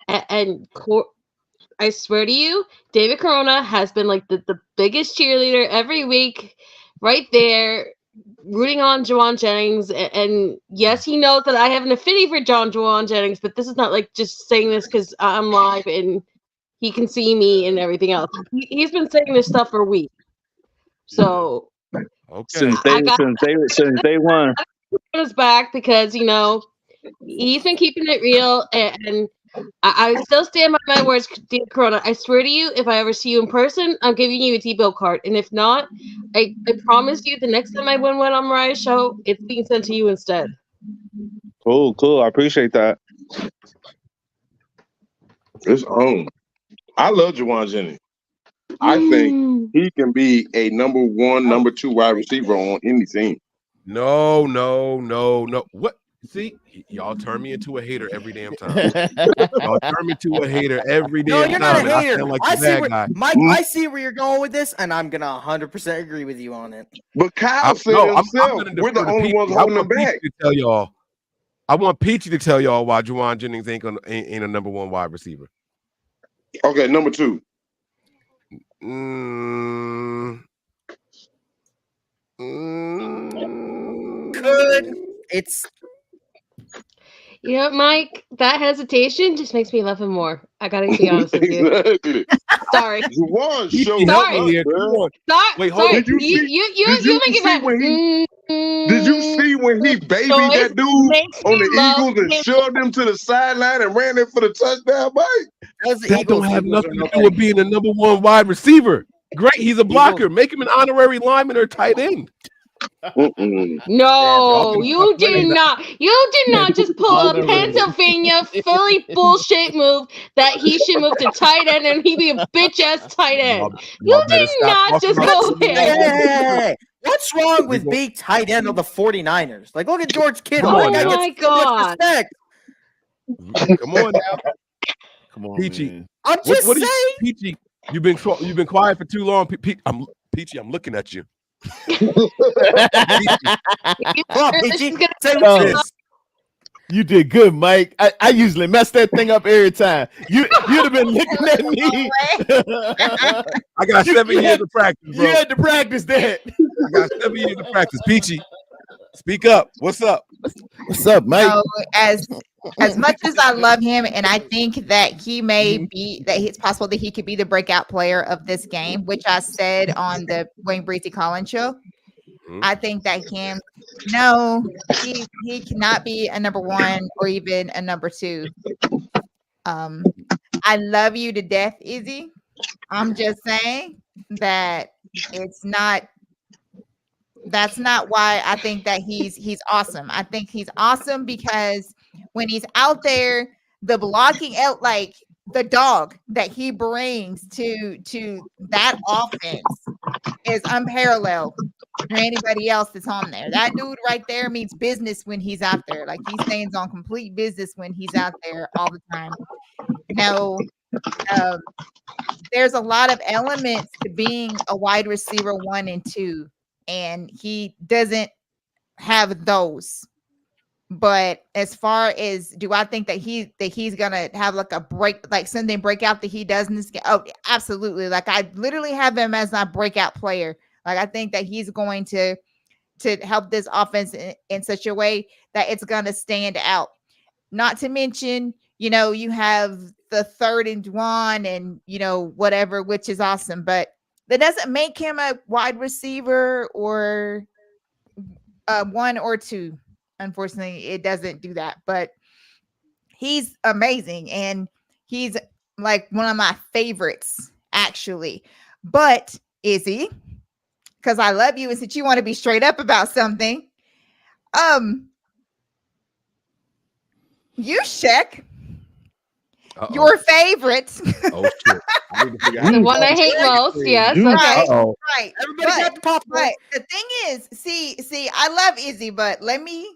S17: I swear to you, David Corona has been like the biggest cheerleader every week, right there, rooting on Juwan Jennings. And yes, he knows that I have an affinity for Juwan Jennings, but this is not like just saying this because I'm live and he can see me and everything else. He's been saying this stuff for weeks. So
S7: okay.
S14: Since day one.
S17: Corona's back because, you know, he's been keeping it real, and I still stand by my words, David Corona. I swear to you, if I ever see you in person, I'm giving you a T-bill card. And if not, I promise you the next time I win one on Mariah's show, it's being sent to you instead.
S14: Cool. I appreciate that.
S3: It's on. I love Juwan Jennings. I think he can be a number 1, number 2 wide receiver on any team.
S7: No. What? See, y'all turn me into a hater every damn time. Y'all turn me into a hater every damn
S4: No,
S7: time.
S4: you're not a
S7: and I
S4: hater.
S7: sound like
S4: I
S7: the
S4: see
S7: bad
S4: where,
S7: guy.
S4: Mike, I see where you're going with this, and I'm gonna 100% agree with you on it.
S3: But Kyle said
S7: I'm
S3: himself,
S7: gonna
S3: we're the
S7: defer to
S3: only
S7: Peachy.
S3: ones
S7: I
S3: holding
S7: want
S3: him back.
S7: Peachy to tell y'all. I want Peachy to tell y'all why Juwan Jennings ain't a number 1 wide receiver.
S3: Okay, number 2.
S4: Could it's
S17: You know, Mike, that hesitation just makes me love him more. I gotta be honest with you.
S3: Exactly.
S17: Sorry.
S3: Juwan
S7: Peachy,
S3: showed
S7: help
S3: up,
S7: me here. Come
S3: man.
S7: on.
S17: Sorry.
S7: Wait, hold
S17: Sorry.
S7: on.
S3: Did you see?
S17: You making that?
S3: Did you see when he babied
S17: noise
S3: that dude
S17: makes
S3: on
S17: me
S3: the
S17: love
S3: Eagles and
S17: him.
S3: shoved him to the sideline and ran in for the touchdown, Mike?
S7: That don't have nothing to do with being the number 1 wide receiver. Great, he's a blocker. Make him an honorary lineman or tight end.
S17: No, you did not. You did not just pull a Pennsylvania Philly bullshit move that he should move to tight end and he be a bitch ass tight end. You did not just go there.
S4: Hey, what's wrong with being tight end of the 49ers? Like, look at George Kittle.
S17: Oh
S4: That guy
S17: my
S4: gets so much
S17: God.
S4: respect.
S7: Come on now.
S20: Come on,
S7: Peachy.
S20: man.
S4: I'm just
S7: What
S4: saying.
S7: Peachy, you've been quiet for too long. Peachy, I'm looking at you.
S4: Come on, Peachy. Say
S20: Oh.
S4: what this.
S20: You did good, Mike. I usually mess that thing up every time. You'd have been looking at me.
S7: I got 7 years of practice, bro.
S20: You had to practice that.
S7: I got 7 years of practice. Peachy, speak up. What's up?
S20: What's up, Mike?
S9: So as much as I love him, and I think that he may be that it's possible that he could be the breakout player of this game, which I said on the Wayne Breezy Collins show. I think that he cannot be a number 1 or even a number 2. I love you to death, Izzy. I'm just saying that that's not why I think that he's awesome. I think he's awesome because when he's out there, the blocking out, like the dog that he brings to that offense is unparalleled for anybody else that's on there. That dude right there means business when he's out there. Like he stands on complete business when he's out there all the time. Now, there's a lot of elements to being a wide receiver 1 and 2, and he doesn't have those. But as far as do I think that he's gonna have like a breakout that he does in this game? Oh, absolutely. Like I literally have him as my breakout player. Like I think that he's going to help this offense in such a way that it's gonna stand out. Not to mention, you have the 3rd and 1 and whatever, which is awesome, but that doesn't make him a wide receiver or 1 or 2. Unfortunately, it doesn't do that, but he's amazing and he's like one of my favorites, actually. But Izzy, because I love you and since you want to be straight up about something, you check your favorites.
S7: Oh shit!
S17: The one I hate most. Yes. Okay.
S9: Right.
S4: Everybody got the popcorn.
S9: But the thing is, see, I love Izzy, but let me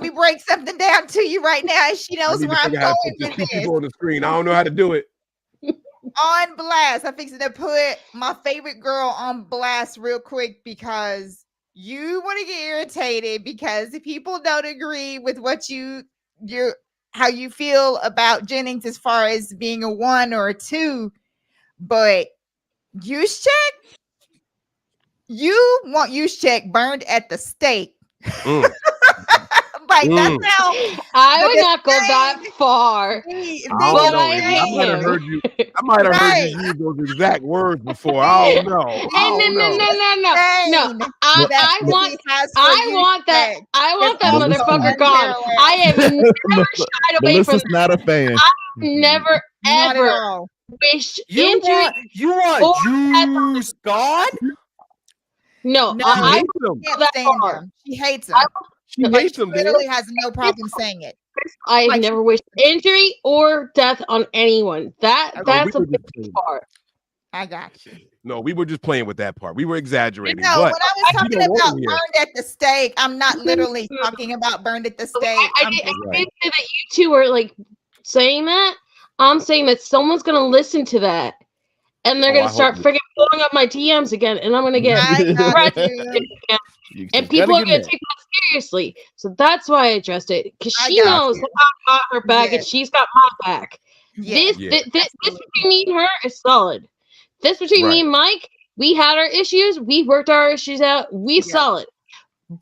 S9: break something down to you right now. And she knows where I'm going with this.
S7: People on the screen. I don't know how to do it.
S9: On blast. I'm fixing to put my favorite girl on blast real quick because you want to get irritated because people don't agree with what how you feel about Jennings as far as being a 1 or a 2, but Juszczyk, you want Juszczyk burned at the stake. Like that's how
S17: I would not go that far. But I hate
S7: might have
S17: him.
S7: heard you. I might have heard you use those exact words before. I don't know.
S17: No. I want that motherfucker gone. I have never shied away from
S20: Melissa's not a fan.
S17: I never ever wished injury.
S4: You want Juice gone?
S17: No,
S9: No,
S17: I
S9: can't stand him. She hates him.
S7: She hates him.
S9: Literally has no problem saying it.
S17: I have never wished injury or death on anyone. That's a big part.
S9: I got you.
S7: No, we were just playing with that part. We were exaggerating.
S9: No,
S7: but
S9: when I was talking
S7: you don't
S9: about
S7: want him here.
S9: burned at the stake, I'm not literally talking about burned at the stake.
S17: I didn't say that you two are like saying that. I'm saying that someone's gonna listen to that. And they're gonna start freaking blowing up my DMs again, and I'm gonna get and people are gonna take that seriously. So that's why I addressed it, because she knows I got her back and she's got my back. This,
S7: Yeah.
S17: this between me and her is solid. This between me
S7: Right.
S17: and Mike, we had our issues. We worked our issues out. We solid.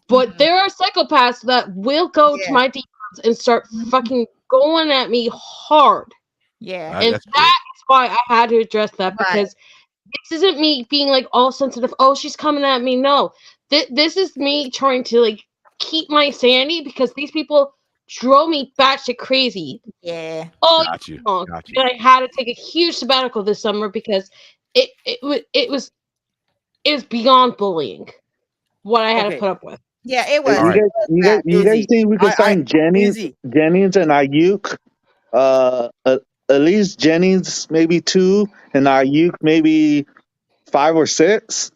S17: But there are psychopaths that will go to my DMs and start fucking going at me hard.
S9: Yeah.
S17: And
S7: That's true.
S17: that is why I had to address that, because this isn't me being like all sensitive. Oh, she's coming at me. No, this is me trying to like keep my sanity, because these people drove me batshit crazy.
S9: Yeah.
S17: Oh,
S7: Got you.
S17: and I had to take a huge sabbatical this summer because it was beyond bullying what I had to put up with.
S9: Yeah, it
S14: Hey,
S9: was.
S7: All right.
S14: you guys think we could sign Jennings and Ayuk? At least Jennings maybe 2, and Ayuk maybe 5 or 6.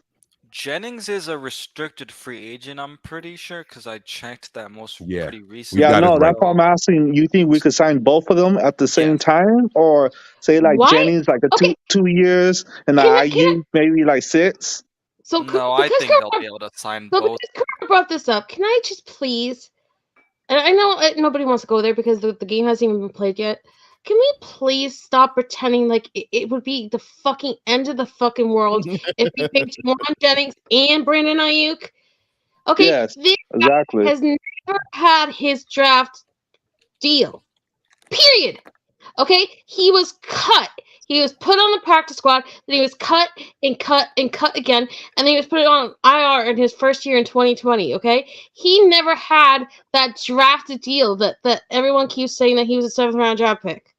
S18: Jennings is a restricted free agent, I'm pretty sure, because I checked that pretty recently.
S14: Yeah, no, that's why I'm asking. You think we could sign both of them at the same time, or say like
S17: Why?
S14: Jennings like a
S17: Okay.
S14: 2 years, and Ayuk maybe like 6?
S17: So
S18: No, I think they'll be able to sign both.
S17: Because Kurt brought this up, can I just please? And I know nobody wants to go there because the game hasn't even been played yet. Can we please stop pretending like it would be the fucking end of the fucking world if we picked Juwan Jennings and Brandon Ayuk? Okay,
S14: Yes,
S17: this
S14: exactly.
S17: guy has never had his draft deal. Period. Okay, he was cut. He was put on the practice squad. Then he was cut and cut and cut again, and then he was put on IR in his first year in 2020. Okay, he never had that drafted deal that everyone keeps saying that he was a 7th round draft pick.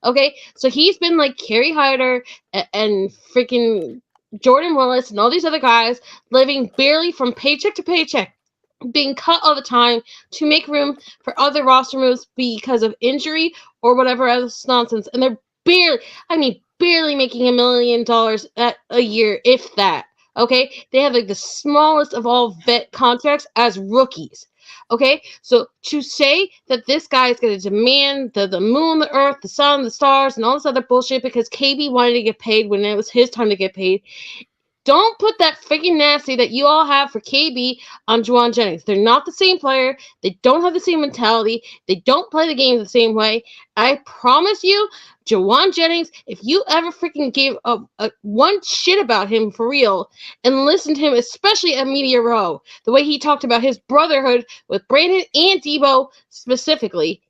S17: Okay, so he's been like Kerry Hyder and freaking Jordan Willis and all these other guys living barely from paycheck to paycheck, being cut all the time to make room for other roster moves because of injury or whatever else nonsense. And they're barely making $1 million a year, if that. Okay? They have like the smallest of all vet contracts as rookies. Okay? So to say that this guy is going to demand the moon, the earth, the sun, the stars, and all this other bullshit because KB wanted to get paid when it was his time to get paid. Don't put that freaking nasty that you all have for KB on Juwan Jennings. They're not the same player. They don't have the same mentality. They don't play the game the same way. I promise you, Juwan Jennings, if you ever freaking gave a one shit about him for real and listened to him, especially at Media Row, the way he talked about his brotherhood with Brandon and Debo specifically,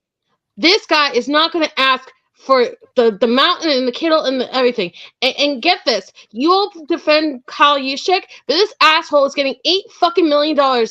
S17: this guy is not going to ask for the mountain and the Kittle and everything. And get this, you'll defend Kyle Juszczyk, but this asshole is getting $8 million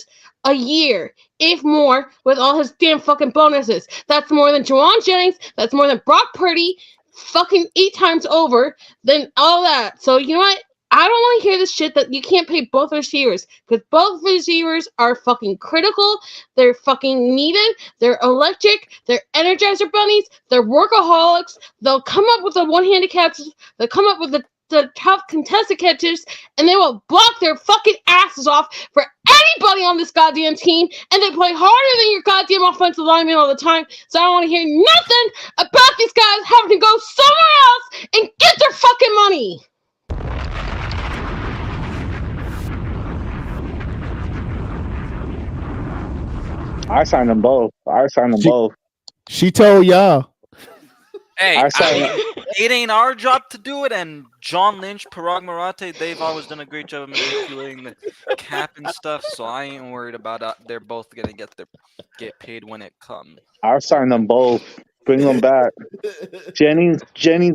S17: a year, if more, with all his damn fucking bonuses. That's more than Juwan Jennings. That's more than Brock Purdy, fucking 8 times over than all that. So you know what? I don't want to hear this shit that you can't pay both receivers, because both receivers are fucking critical. They're fucking needed. They're electric. They're energizer bunnies. They're workaholics. They'll come up with the one-handed catches. They'll come up with the tough contested catches, and they will block their fucking asses off for anybody on this goddamn team, and they play harder than your goddamn offensive lineman all the time. So I don't want to hear nothing about these guys having to go somewhere else and get their fucking money.
S14: I signed them both.
S20: She told y'all.
S18: Hey,
S14: I
S18: it ain't our job to do it, and John Lynch, Parag Marathe, they've always done a great job of manipulating the cap and stuff, so I ain't worried about they're both gonna get paid when it comes.
S14: I signed them both. Bring them back. Jennings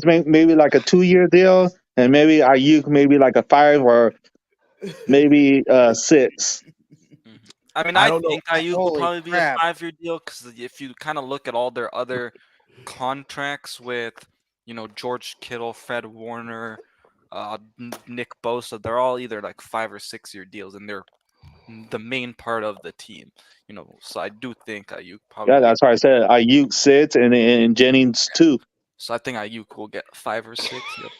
S14: maybe like a 2-year deal, and maybe Ayuk maybe like a 5 or maybe 6.
S18: I mean, I think Ayuk will probably be a 5-year deal, because if you kind of look at all their other contracts with, George Kittle, Fred Warner, Nick Bosa, they're all either like 5 or 6-year deals, and they're the main part of the team. So I do think Ayuk probably.
S14: Yeah, that's why I said Ayuk 6 and Jennings 2.
S18: So I think Ayuk will get 5 or 6. Yep.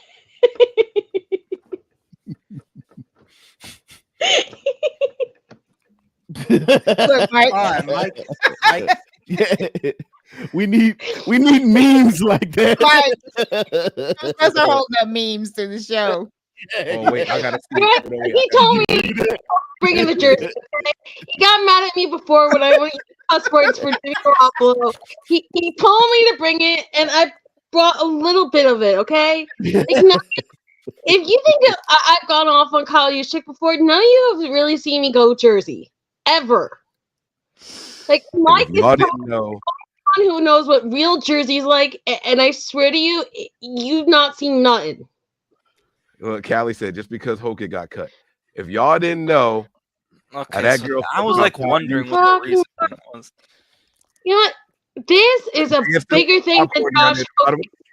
S9: Look, Mike.
S20: Mike. Yeah. We need memes like that.
S9: Mike, us are holding up memes to the show.
S7: Oh wait, I gotta see.
S17: He told me bringing the jersey. He got mad at me before when I went cuss words for Jimmy Garoppolo. He told me to bring it, and I brought a little bit of it, okay? Like, if you think that I've gone off on Kyle Juszczyk before, none of you have really seen me go Jersey ever. Like Mike is
S7: y'all
S17: probably
S7: didn't know.
S17: the one who knows what real Jersey's like, and I swear to you, you've not seen nothing.
S7: Well, Callie said just because Hoka got cut. If y'all didn't know,
S18: Okay,
S7: that
S18: so
S7: girl.
S18: I was like wondering what the reason was.
S17: You know what? This is a bigger thing than Josh.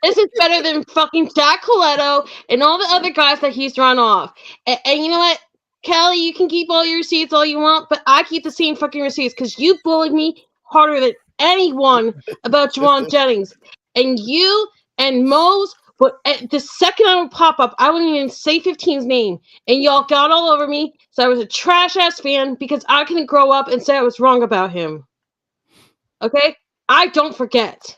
S17: This is better than fucking Jack Coletto and all the other guys that he's run off. And you know what? Kelly, you can keep all your receipts all you want, but I keep the same fucking receipts because you bullied me harder than anyone about Juwan Jennings. And you and Mose, but the second I would pop up, I wouldn't even say 15's name. And y'all got all over me. So I was a trash ass fan because I couldn't grow up and say I was wrong about him. Okay? I don't forget.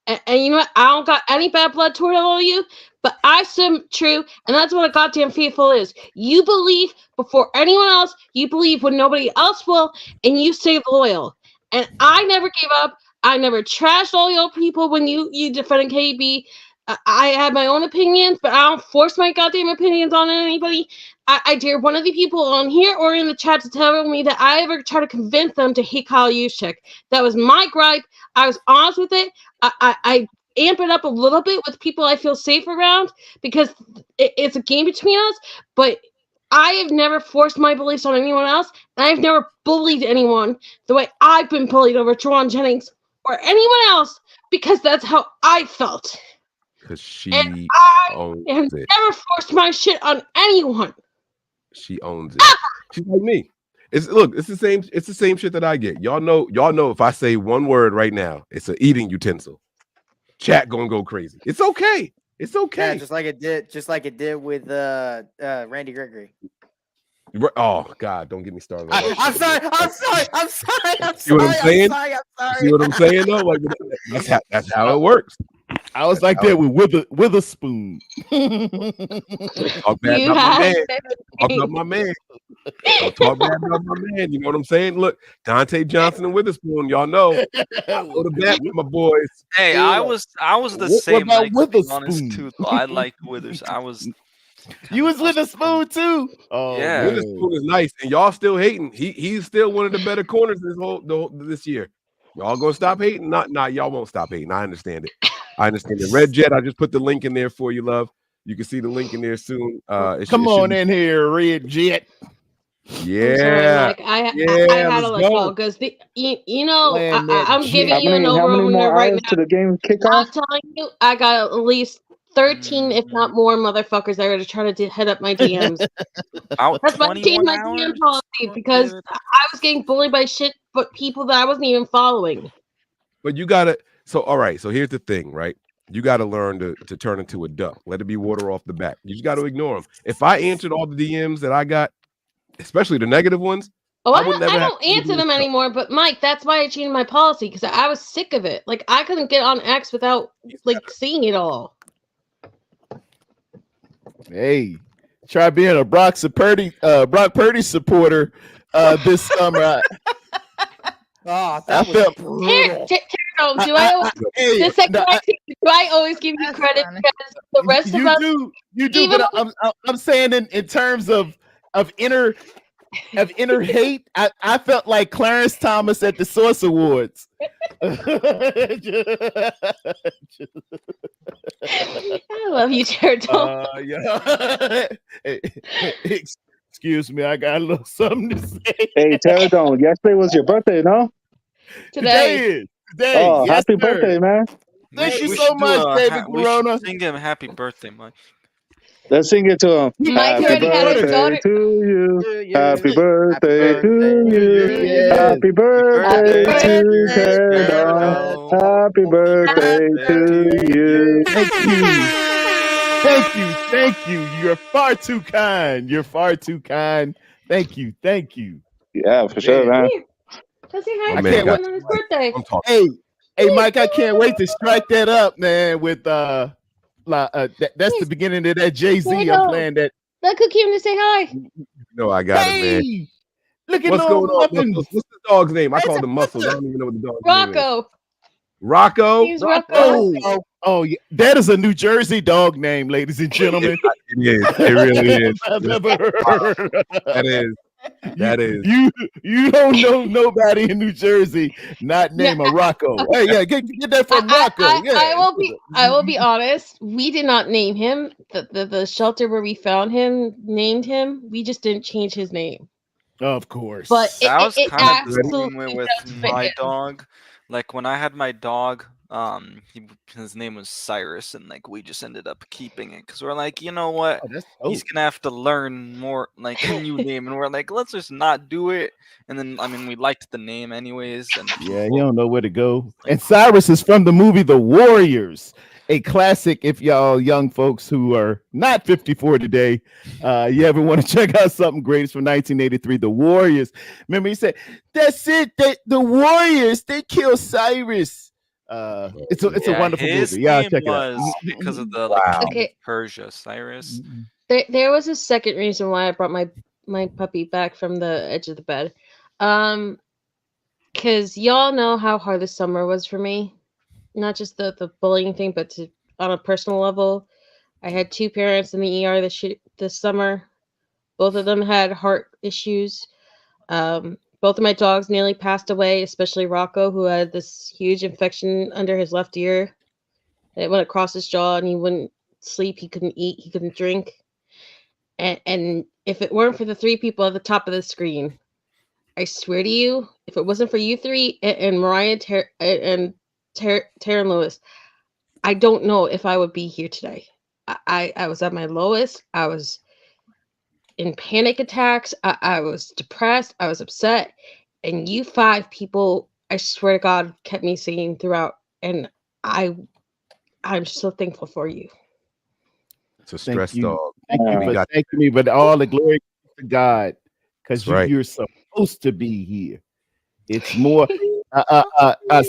S17: And you know what? I don't got any bad blood toward all of you, but I stood true, and that's what a goddamn faithful is. You believe before anyone else, you believe when nobody else will, and you stay loyal. And I never gave up. I never trashed all your people when you defended KB. I have my own opinions, but I don't force my goddamn opinions on anybody. I dare one of the people on here or in the chat to tell me that I ever try to convince them to hate Kyle Juszczyk. That was my gripe. I was honest with it. I amp it up a little bit with people I feel safe around because it's a game between us, but I have never forced my beliefs on anyone else, and I've never bullied anyone the way I've been bullied over Juwan Jennings or anyone else because that's how I felt.
S7: Because she
S17: I have
S7: owns it.
S17: never forced my shit on anyone.
S7: She owns it. She's like me. It's the same shit that I get. Y'all know if I say one word right now, it's an eating utensil. Chat gonna go crazy. It's okay. It's okay.
S4: Yeah, just like it did with Randy Gregory.
S7: Oh God, don't get me started.
S4: I'm sorry.
S7: See what I'm saying? See what I'm saying though? Like that's how it works.
S20: I was like that with Witherspoon.
S7: Talk bad about my man. Talk about my man. Talk bad about my man. You know what I'm saying? Look, Dante Johnson and Witherspoon. Y'all know. I go to bat with my boys.
S8: Hey, I was the same. Like, to be honest, too. Though. I like Withers.
S20: You was Witherspoon too.
S8: Oh, yeah.
S7: Witherspoon is nice, and y'all still hating. He's still one of the better corners this year. Y'all gonna stop hating? Not y'all won't stop hating. I understand it. Red Jet, I just put the link in there for you, love. You can see the link in there soon.
S20: Come on in here, Red Jet.
S7: Yeah.
S17: I had to let go because I'm giving you an
S14: How many
S17: over
S14: more
S17: right
S14: hours
S17: now.
S14: to the game
S17: I'm
S14: kickoff?
S17: telling you, I got at least 13, if not more, motherfuckers that are to try to head up my DMs. That's why I changed my DM policy because I was getting bullied by shit, but people that I wasn't even following.
S7: But you gotta. So all right. So here's the thing, right? You got to learn to turn into a duck. Let it be water off the back. You just got to ignore them. If I answered all the DMs that I got, especially the negative ones,
S17: I don't answer them anymore. But Mike, that's why I changed my policy because I was sick of it. Like I couldn't get on X without seeing it all.
S20: Hey, try being a Brock Purdy supporter this summer.
S4: That was brutal.
S17: Do I always give you credit because the rest of us
S20: you do, but I'm saying in terms of inner hate, I felt like Clarence Thomas at the Source Awards.
S17: I love you, Turtle.
S20: Excuse me, I got a little something to say.
S14: Hey, Terradome, yesterday was your birthday, no?
S17: Today.
S14: Oh,
S20: Yes,
S14: happy
S20: sir.
S14: birthday, man.
S20: Thank you so much, David
S8: We
S20: Corona.
S8: should sing him happy birthday, Mike.
S14: Let's sing it to him.
S17: Mike
S14: Happy
S17: already had his
S14: birthday
S17: daughter.
S14: to you. Happy birthday to you. Happy birthday to Terradome. Happy birthday to you.
S20: Thank you. You're far too kind. Thank you.
S14: Yeah, for sure, man.
S17: Let's say hi
S20: I
S17: to
S20: can't
S17: him
S20: wait.
S17: on his birthday.
S20: Hey, Mike, I can't wait to strike that up, man. With that's the beginning of that Jay-Z. I'm playing that.
S17: Look who came to say hi.
S7: No, I got it, man.
S20: Look at
S7: What's
S20: little
S7: going on?
S20: muffins.
S7: What's the dog's name? I called him Muscles. I don't even know what the dog's name is.
S17: Rocco.
S7: Rocco.
S17: He's Rocco.
S20: Oh, yeah. That is a New Jersey dog name, ladies and gentlemen.
S7: It is. It really is.
S20: I've never heard.
S7: That is. That is.
S20: You don't know nobody in New Jersey not named a Rocco. Hey, yeah, get that from Rocco.
S17: I will be honest. We did not name him. The shelter where we found him named him. We just didn't change his name.
S20: Of course.
S17: But
S18: That was
S17: it
S18: kind of the same
S17: absolutely
S18: way with
S17: does fit
S18: my
S17: him.
S18: dog. Like when I had my dog, his name was Cyrus, and like we just ended up keeping it because we're like, you know what, he's gonna have to learn more, like a new name, and we're like, let's just not do it. And then I mean, we liked the name anyways, and
S20: Yeah, you don't know where to go. And Cyrus is from the movie The Warriors, a classic. If y'all young folks who are not 54 today, you ever want to check out something great, it's from 1983, The Warriors. Remember, he said, "That's it. The Warriors, they killed Cyrus." It's a wonderful
S18: his
S20: movie. Yeah,
S18: name
S20: check it out.
S18: was because of the
S20: Wow.
S18: King
S17: Okay.
S18: of Persia, Cyrus.
S17: There was a second reason why I brought my puppy back from the edge of the bed. Because y'all know how hard the summer was for me. Not just the bullying thing, but on a personal level. I had 2 parents in the ER this summer. Both of them had heart issues. Both of my dogs nearly passed away, especially Rocco, who had this huge infection under his left ear. It went across his jaw, and he wouldn't sleep. He couldn't eat. He couldn't drink. And if it weren't for the 3 people at the top of the screen, I swear to you, if it wasn't for you 3 and Mariah and Taryn Lewis, I don't know if I would be here today. I was at my lowest. I was in panic attacks. I was depressed. I was upset. And you 5 people, I swear to God, kept me singing throughout. And I'm so thankful for you.
S7: It's a stress dog.
S20: Thank you
S7: We
S20: for
S7: got-
S20: thanking me, but all the glory to God, because
S7: That's right.
S20: you're supposed to be here. It's more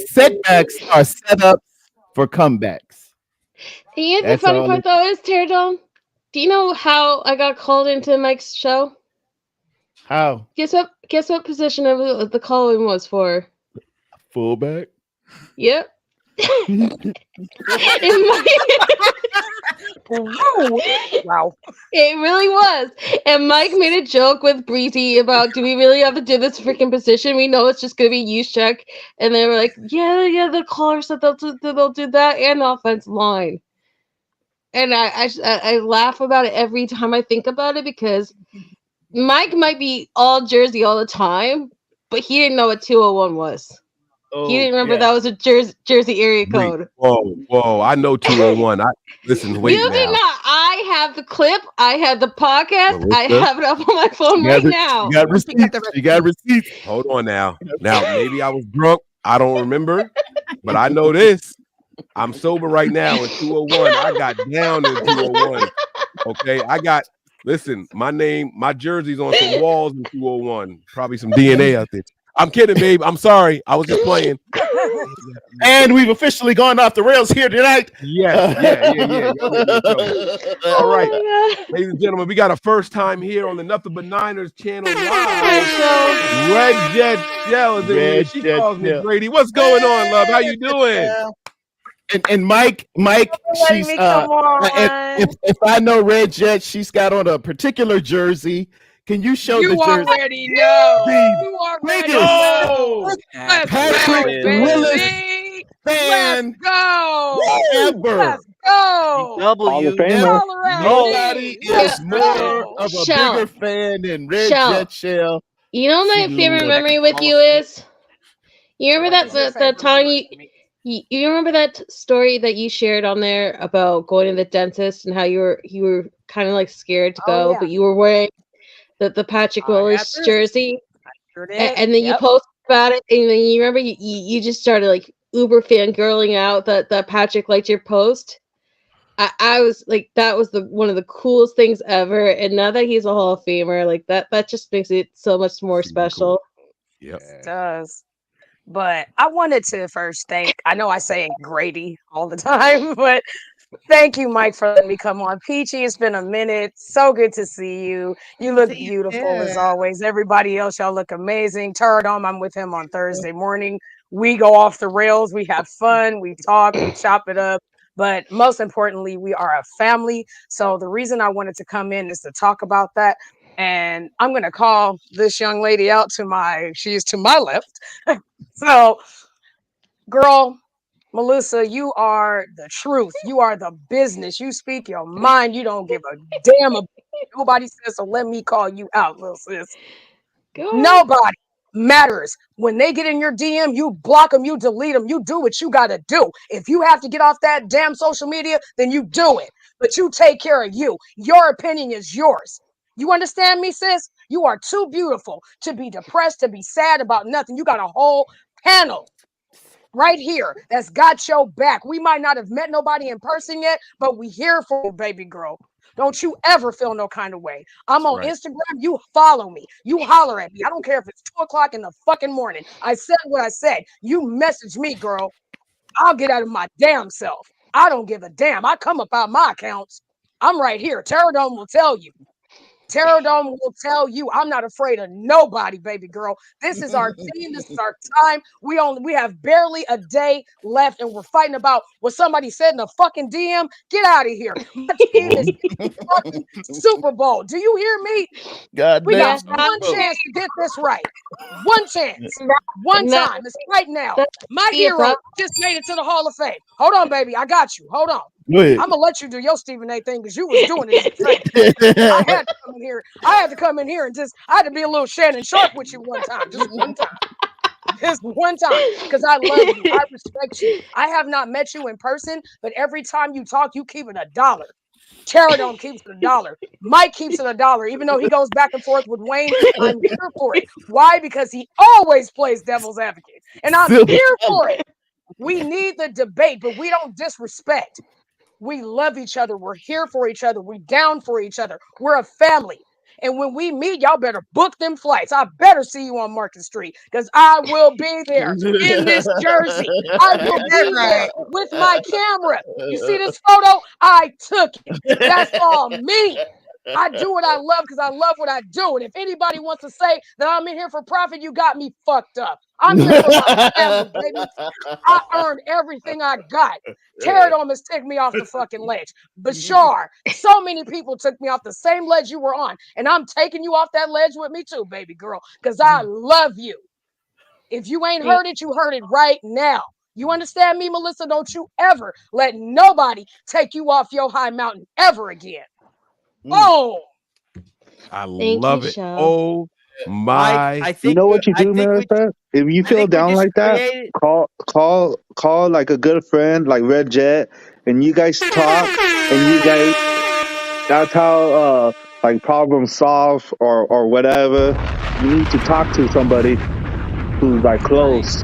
S20: setbacks are set up for comebacks.
S17: And the
S20: That's
S17: funny
S20: all
S17: part, though, is Teardome. Do you know how I got called into Mike's show?
S20: How?
S17: Guess what position of the call-in was for?
S20: Fullback.
S17: Yep.
S6: Wow.
S17: It really was. And Mike made a joke with Breezy about, do we really have to do this freaking position? We know it's just going to be use check. And they were like, yeah, the caller said they'll do that and offensive line. And I laugh about it every time I think about it, because Mike might be all Jersey all the time, but he didn't know what 201 was. He didn't remember that was a Jersey area
S7: Wait,
S17: code.
S7: whoa! I know 201. Listen. Wait
S17: You
S7: now.
S17: did not. I have the clip. I have the podcast.
S7: What's
S17: I
S7: that?
S17: have it up on my phone right now.
S20: You got receipts. You got receipts.
S7: Hold on now. Now maybe I was drunk. I don't remember, but I know this. I'm sober right now in 201. I got down in 201. Okay, listen, my jersey's on some walls in 201. Probably some DNA out there. I'm kidding, babe. I'm sorry. I was just playing.
S20: And we've officially gone off the rails here tonight.
S7: Yeah. All right, ladies and gentlemen, we got a first time here on the Nothing But Niners channel live. Red Jet Shell is in here. She calls me Brady. What's going on, love? How you doing?
S20: And Mike, she's if I know Red Jet, she's got on a particular jersey. Can you show the jersey?
S12: Already know. You already know.
S20: Patrick Willis fan ever.
S12: Let's go.
S20: Nobody is more of a bigger fan than Red Jet Shell.
S17: You know my favorite memory with you is? You remember that time you remember that story that you shared on there about going to the dentist and how you were kind of like scared to go, but you were wearing the Patrick Willis jersey, and then you posted about it, and then you remember you just started like uber fangirling out that Patrick liked your post. I was like, that was one of the coolest things ever, and now that he's a Hall of Famer, like that just makes it so much more special.
S7: Yep,
S12: it does. But I wanted to first thank, I know I say Grady all the time, but thank you, Mike, for letting me come on. Peachy, it's been a minute. So good to see you. You look beautiful as always. Everybody else, y'all look amazing. Turd I'm with him on Thursday morning We go off the rails. We have fun. We talk. We chop it up. But most importantly, we are a family. So the reason I wanted to come in is to talk about that. And I'm going to call this young lady out she is to my left. So, girl, Melissa, you are the truth. You are the business. You speak your mind. You don't give a damn about nobody says, so let me call you out, little sis. Nobody matters. When they get in your DM, you block them, you delete them, you do what you got to do. If you have to get off that damn social media, then you do it. But you take care of you. Your opinion is yours. You understand me, sis? You are too beautiful to be depressed, to be sad about nothing. You got a whole panel right here that's got your back. We might not have met nobody in person yet, but we here for you, baby girl. Don't you ever feel no kind of way. I'm on Instagram. You follow me. You holler at me. I don't care if it's 2:00 in the fucking morning. I said what I said. You message me, girl. I'll get out of my damn self. I don't give a damn. I come up out my accounts. I'm right here. Terradome will tell you. Terradome will tell you I'm not afraid of nobody, baby girl. This is our team. This is our time. We have barely a day left, and we're fighting about what somebody said in a fucking DM. Get out of here. My team is fucking Super Bowl. Do you hear me?
S20: God
S12: We got
S20: damn.
S12: one chance to get this right. One chance. One time. It's right now. My hero just made it to the Hall of Fame. Hold on, baby. I got you. Hold on.
S20: Go ahead.
S12: I'm gonna let you do your Stephen A thing because you was doing it at the same time. I had to come in here. I had to come in here and I had to be a little Shannon Sharp with you one time. Just one time. Just one time. Because I love you. I respect you. I have not met you in person, but every time you talk, you keep it $1. Terradome keeps it $1. Mike keeps it $1. Even though he goes back and forth with Wayne, I'm here for it. Why? Because he always plays devil's advocate. And I'm here for it. We need the debate, but we don't disrespect. We love each other. We're here for each other. We're down for each other. We're a family. And when we meet, y'all better book them flights. I better see you on Market Street because I will be there in this jersey. I will be there with my camera. You see this photo? I took it. That's all me. I do what I love because I love what I do. And if anybody wants to say that I'm in here for profit, you got me fucked up. I'm here for my family, baby. I earned everything I got. Terradome has taken me off the fucking ledge. Bashar, so many people took me off the same ledge you were on. And I'm taking you off that ledge with me too, baby girl, because I love you. If you ain't heard it, you heard it right now. You understand me, Melissa? Don't you ever let nobody take you off your high mountain ever again. Oh,
S7: I love it. Oh my!
S10: I
S14: You
S10: think
S14: know what you do, Marissa? If you feel down like that, call like a good friend, like Red Jet, and you guys talk, and you guys. That's how like problem solve or whatever. You need to talk to somebody who's like close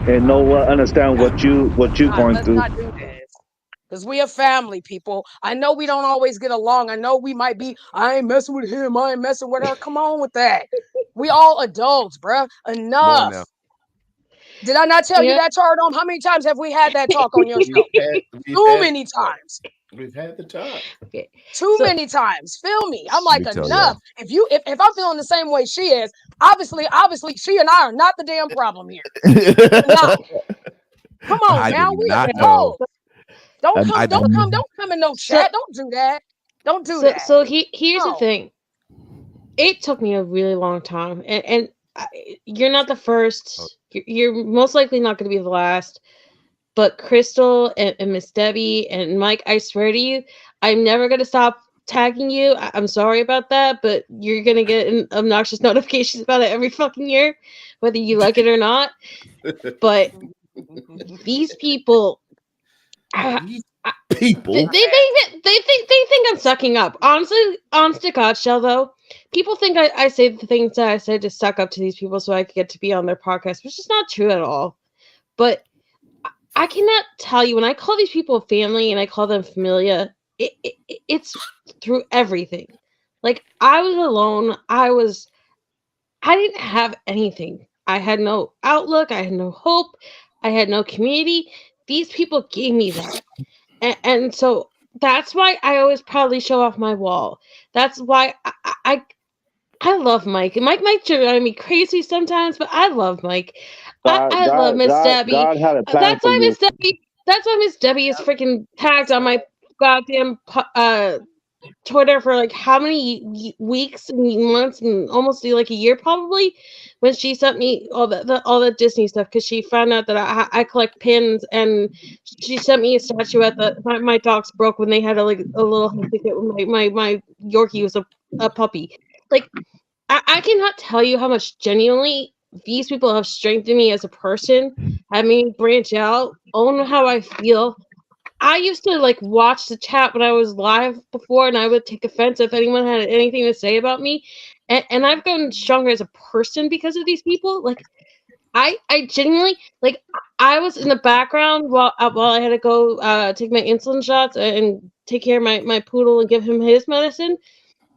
S14: and understand what you're going
S12: let's
S14: through.
S12: not do this. Because we a family, people. I know we don't always get along. I know we might be, I ain't messing with him. I ain't messing with her. Come on with that. We all adults, bruh. Enough.
S7: now.
S12: Did I not tell you that, Tardome? How many times have we had that talk on your show? Too many times.
S20: We've had the talk.
S12: Too many times. Feel me? I'm like,
S20: Let me tell
S12: enough. If I'm feeling the same way she is, obviously, she and I are not the damn problem here. Not. Come on,
S7: I
S12: now
S7: did
S12: we
S7: not
S12: adults. Don't
S7: I
S12: come
S7: did-
S12: in no chat. Don't do that. Don't do that.
S17: So here's the
S12: No.
S17: thing. It took me a really long time, and you're not the first. You're most likely not going to be the last. But Crystal and Miss Debbie and Mike, I swear to you, I'm never going to stop tagging you. I'm sorry about that, but you're going to get obnoxious notifications about it every fucking year, whether you like it or not. But these people,
S20: people,
S17: they think I'm sucking up. Honestly, honest to God, Shell, though, people think I say the things that I said to suck up to these people so I could get to be on their podcast, which is not true at all. But I cannot tell you, when I call these people family and I call them familia, it's through everything. Like, I was alone. I didn't have anything. I had no outlook. I had no hope. I had no community. These people gave me that. And so that's why I always proudly show off my wall. That's why I love Mike. Mike might drive me crazy sometimes, but I love Mike. I love Miss Debbie.
S14: God had a plan
S17: That's
S14: for
S17: why
S14: you.
S17: Miss Debbie. That's why Miss Debbie is freaking tagged on my goddamn Twitter for like how many weeks and months and almost like a year probably, when she sent me all the Disney stuff, because she found out that I collect pins, and she sent me a statuette that my dogs broke when they had a little my Yorkie was a puppy. Like I cannot tell you how much genuinely these people have strengthened me as a person, had me branch out, own how I feel. I used to like watch the chat when I was live before, and I would take offense if anyone had anything to say about me. And I've gotten stronger as a person because of these people. Like I genuinely, like, I was in the background while I had to go take my insulin shots and take care of my poodle and give him his medicine.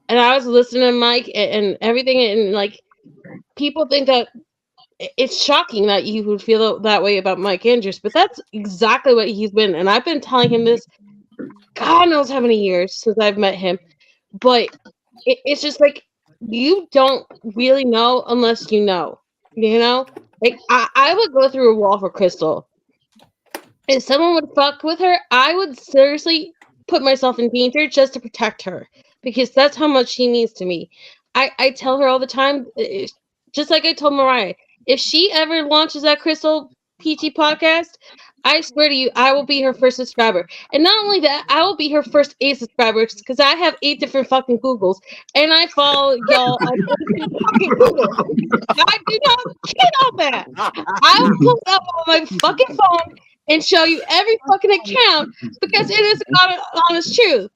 S17: And I was listening to Mike and everything, and like people think that it's shocking that you would feel that way about Mike Andrews, but that's exactly what he's been. And I've been telling him this, God knows how many years since I've met him. But it's just like, you don't really know unless you know. You know? Like, I would go through a wall for Crystal. If someone would fuck with her, I would seriously put myself in danger just to protect her, because that's how much she means to me. I tell her all the time, just like I told Mariah, if she ever launches that Crystal PT podcast, I swear to you, I will be her first subscriber. And not only that, I will be her first 8 subscribers, because I have 8 different fucking Googles, and I follow y'all on 8 different fucking Googles. I do not kid on that. I will pull it up on my fucking phone and show you every fucking account, because it is the honest truth.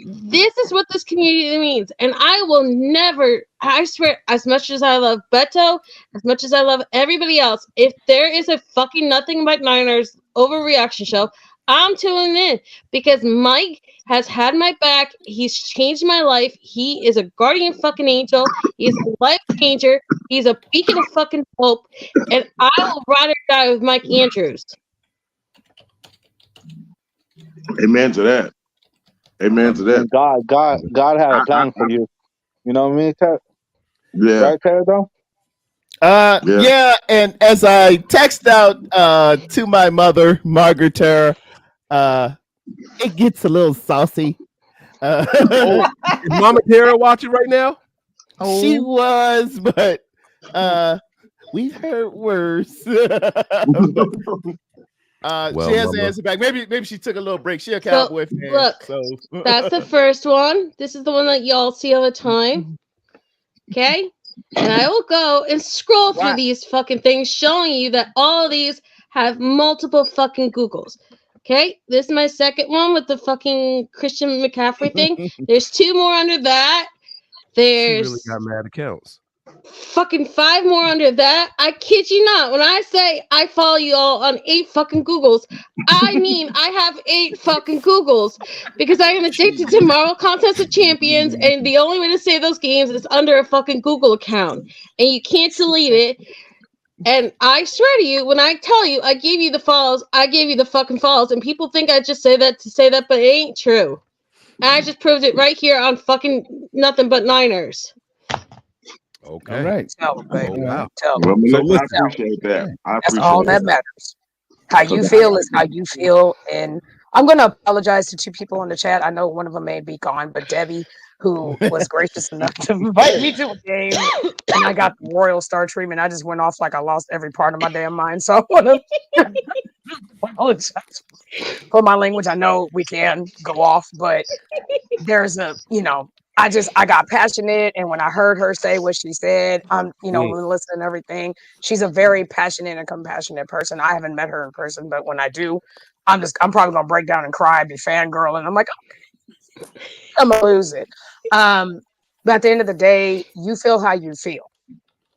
S17: This is what this community means, and I will never, I swear, as much as I love Beto, as much as I love everybody else, if there is a fucking nothing but Niners overreaction show, I'm tuning in, because Mike has had my back. He's changed my life. He is a guardian fucking angel. He's a life changer. He's a beacon of fucking hope, and I will ride or die with Mike Andrews.
S1: Amen to that. Amen to that.
S14: God had a plan for you. You know what I mean, Ted?
S1: Yeah.
S14: Right, Ted, though?
S20: Yeah, and as I text out to my mother, Margaret Tara, it gets a little saucy.
S7: Is Mama Tara watching right now?
S20: She was, but we've heard worse.
S7: Well,
S20: she has
S7: Mama.
S20: to answer back. Maybe she took a little break. She a Cowboy fan.
S17: Look,
S20: so
S17: that's the first one. This is the one that y'all see all the time. Okay? And I will go and scroll through these fucking things, showing you that all of these have multiple fucking Googles. Okay? This is my second one with the fucking Christian McCaffrey thing. There's 2 more under that.
S7: She
S17: There's
S7: really got mad accounts.
S17: fucking 5 more under that. I kid you not. When I say I follow you all on 8 fucking Googles, I mean I have 8 fucking Googles, because I am addicted to Marvel Contest of Champions, and the only way to save those games is under a fucking Google account, and you can't delete it. And I swear to you, when I tell you I gave you the follows, I gave you the fucking follows, and people think I just say that to say that, but it ain't true. And I just proved it right here on fucking Nothing But Niners.
S7: Okay.
S20: All right.
S2: Tell them, baby.
S7: Wow.
S2: Tell
S1: Well,
S2: them.
S1: so
S7: listen.
S1: I appreciate that. I
S2: That's
S1: appreciate
S2: all that
S1: that.
S2: matters. How you feel is how you feel. And I'm going to apologize to 2 people in the chat. I know one of them may be gone, but Debbie, who was gracious enough to invite me to a game, and I got the Royal Star treatment. I just went off like I lost every part of my damn mind. So I want to apologize for my language. I know we can go off, but there's a, I got passionate, and when I heard her say what she said, listening to everything. She's a very passionate and compassionate person. I haven't met her in person, but when I do, I'm probably gonna break down and cry, be fangirl, and I'm like, okay, I'm gonna lose it. But at the end of the day, you feel how you feel.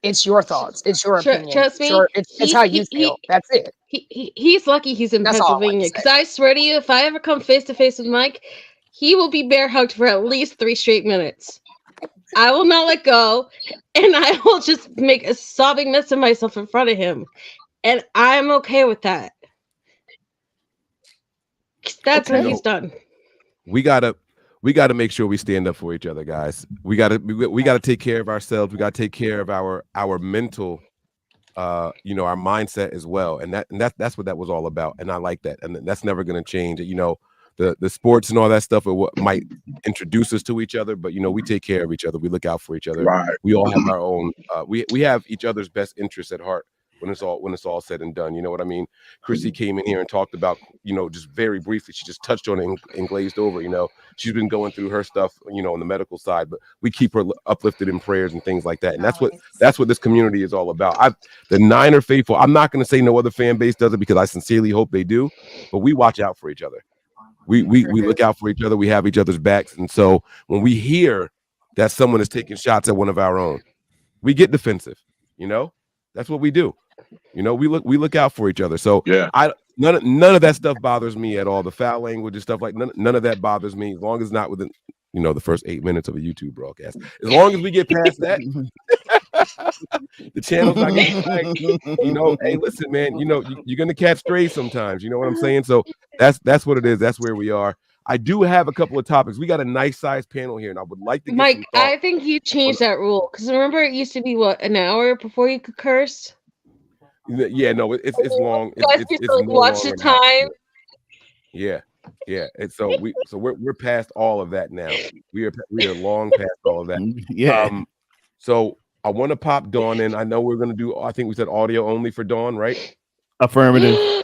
S2: It's your thoughts. It's your opinion.
S17: Trust me.
S2: It's how you feel. That's it.
S17: He's lucky he's in
S2: That's all I want to
S17: Pennsylvania,
S2: say.
S17: because I swear to you, if I ever come face to face with Mike, he will be bear hugged for at least 3 straight minutes. I will not let go, and I will just make a sobbing mess of myself in front of him, and I'm okay with that. That's what he's done.
S7: We gotta make sure we stand up for each other, guys. We gotta take care of ourselves. We gotta take care of our mental you know, our mindset as well. And that's what that was all about. And I like that. And that's never going to change. You know, the sports and all that stuff are what might introduce us to each other, but you know, we take care of each other. We look out for each other.
S3: Right.
S7: We all have our own. We have each other's best interests at heart when it's all said and done. You know what I mean? Chrissy came in here and talked about, you know, just very briefly. She just touched on it and glazed over. You know, she's been going through her stuff, you know, on the medical side, but we keep her uplifted in prayers and things like that. And that's what this community is all about. The Niner faithful. I'm not going to say no other fan base does it because I sincerely hope they do, but we watch out for each other. We look out for each other. We have each other's backs. And so when we hear that someone is taking shots at one of our own, we get defensive. You know, that's what we do. You know, we look out for each other. So
S3: yeah,
S7: none of that stuff bothers me at all. The foul language and stuff like none of that bothers me as long as it's not within, you know, the first 8 minutes of a YouTube broadcast. As long as we get past that, the channel's not getting flagged. You know, hey, listen, man, you know, you're gonna catch strays sometimes. You know what I'm saying? So that's what it is. That's where we are. I do have a couple of topics. We got a nice sized panel here, and I would like to get
S17: Mike, I think you changed that rule because remember it used to be what, an hour before you could curse.
S7: Yeah, no, it's long. It's
S17: no watch the time.
S7: Yeah. And so we're past all of that now. We are long past all of that.
S20: Yeah.
S7: So I want to pop Dawn in. I know we're gonna do. I think we said audio only for Dawn, right?
S20: Affirmative.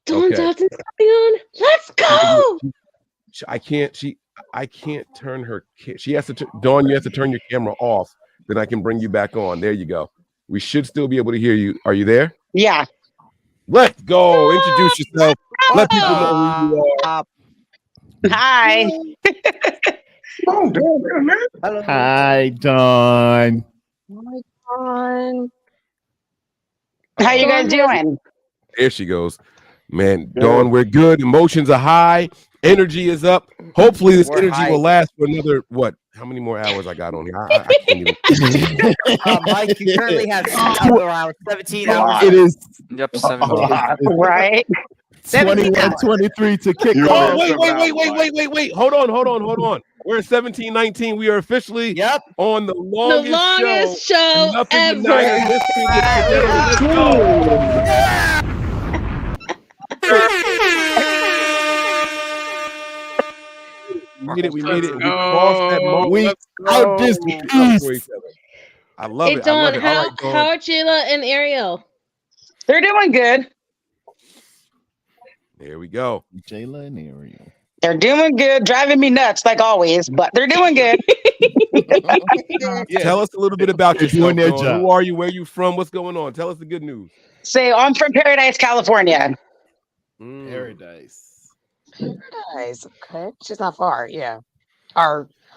S17: Dawn Johnson's coming on. Let's go.
S7: I can't turn her. She has to. Dawn, you have to turn your camera off. Then I can bring you back on. There you go. We should still be able to hear you. Are you there?
S15: Yeah.
S7: Let's go. Introduce yourself. Let people know who you are.
S15: Hi.
S20: Hello. Hi, Dawn.
S15: Hi, Dawn. How you guys doing?
S7: There she goes. Man, Dawn, we're good. Emotions are high. Energy is up. Hopefully this energy will last for another, what? How many more hours I got on here? I can't even.
S4: Mike, you currently have around 17 hours.
S20: It is.
S18: Yep, 17.
S15: Right.
S20: 21-23 to kick off.
S7: Oh, wait. Hold on. We're at 17-19. We are officially on the longest
S17: show
S7: Nothing
S17: ever.
S7: United history. Let's We made it. We crossed that moment.
S20: We out this piece.
S7: I love it.
S17: Dawn,
S7: I love it.
S17: how
S7: All right, Dawn.
S17: are Jayla and Ariel?
S15: They're doing good.
S7: There we go.
S20: Jayla and Ariel.
S15: They're doing good. Driving me nuts like always, but they're doing good.
S7: Tell us a little bit about yourself.
S20: Doing their
S7: Dawn.
S20: job.
S7: Who are you? Where are you from? What's going on? Tell us the good news.
S15: So I'm from Paradise, California.
S20: Paradise.
S12: Paradise. Okay. She's not far. Yeah.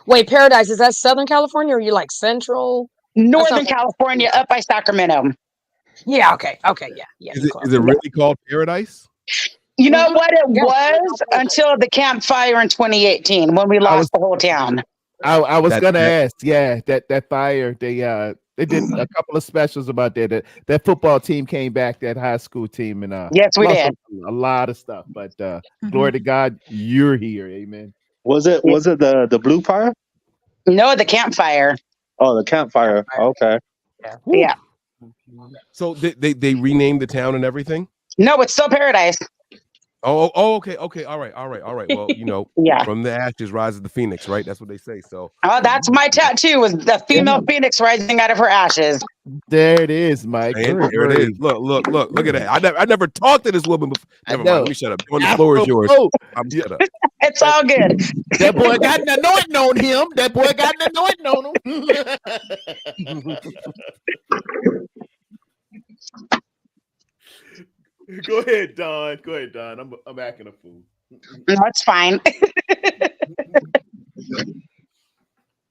S12: Wait, Paradise, is that Southern California or are you like Central?
S15: Northern California, up by Sacramento.
S12: Yeah. Okay. Yeah.
S7: Is it really called Paradise?
S15: You know what it was until the campfire in 2018 when we lost the whole town.
S20: I was gonna ask, that fire. They did a couple of specials about that. That football team came back, that high school team, and
S15: yes, we did
S20: a lot of stuff. But glory to God, you're here, amen.
S14: Was it the blue fire?
S15: No, the campfire.
S14: Oh, the campfire. Okay.
S15: Yeah.
S7: So they renamed the town and everything?
S15: No, it's still Paradise.
S7: Oh, okay. All right. Well, you know, from the ashes rises the phoenix, right? That's what they say. So
S15: that's my tattoo, is the female phoenix rising out of her ashes.
S20: There it is, Mike.
S7: There it is. Look at that. I never talked to this woman before. Never mind. Let me shut up. The floor is yours. I'm shut up.
S15: It's all good.
S20: That boy got an anointing on him. That boy got an anointing on him. Go ahead, Don. I'm acting a fool.
S15: No, it's fine.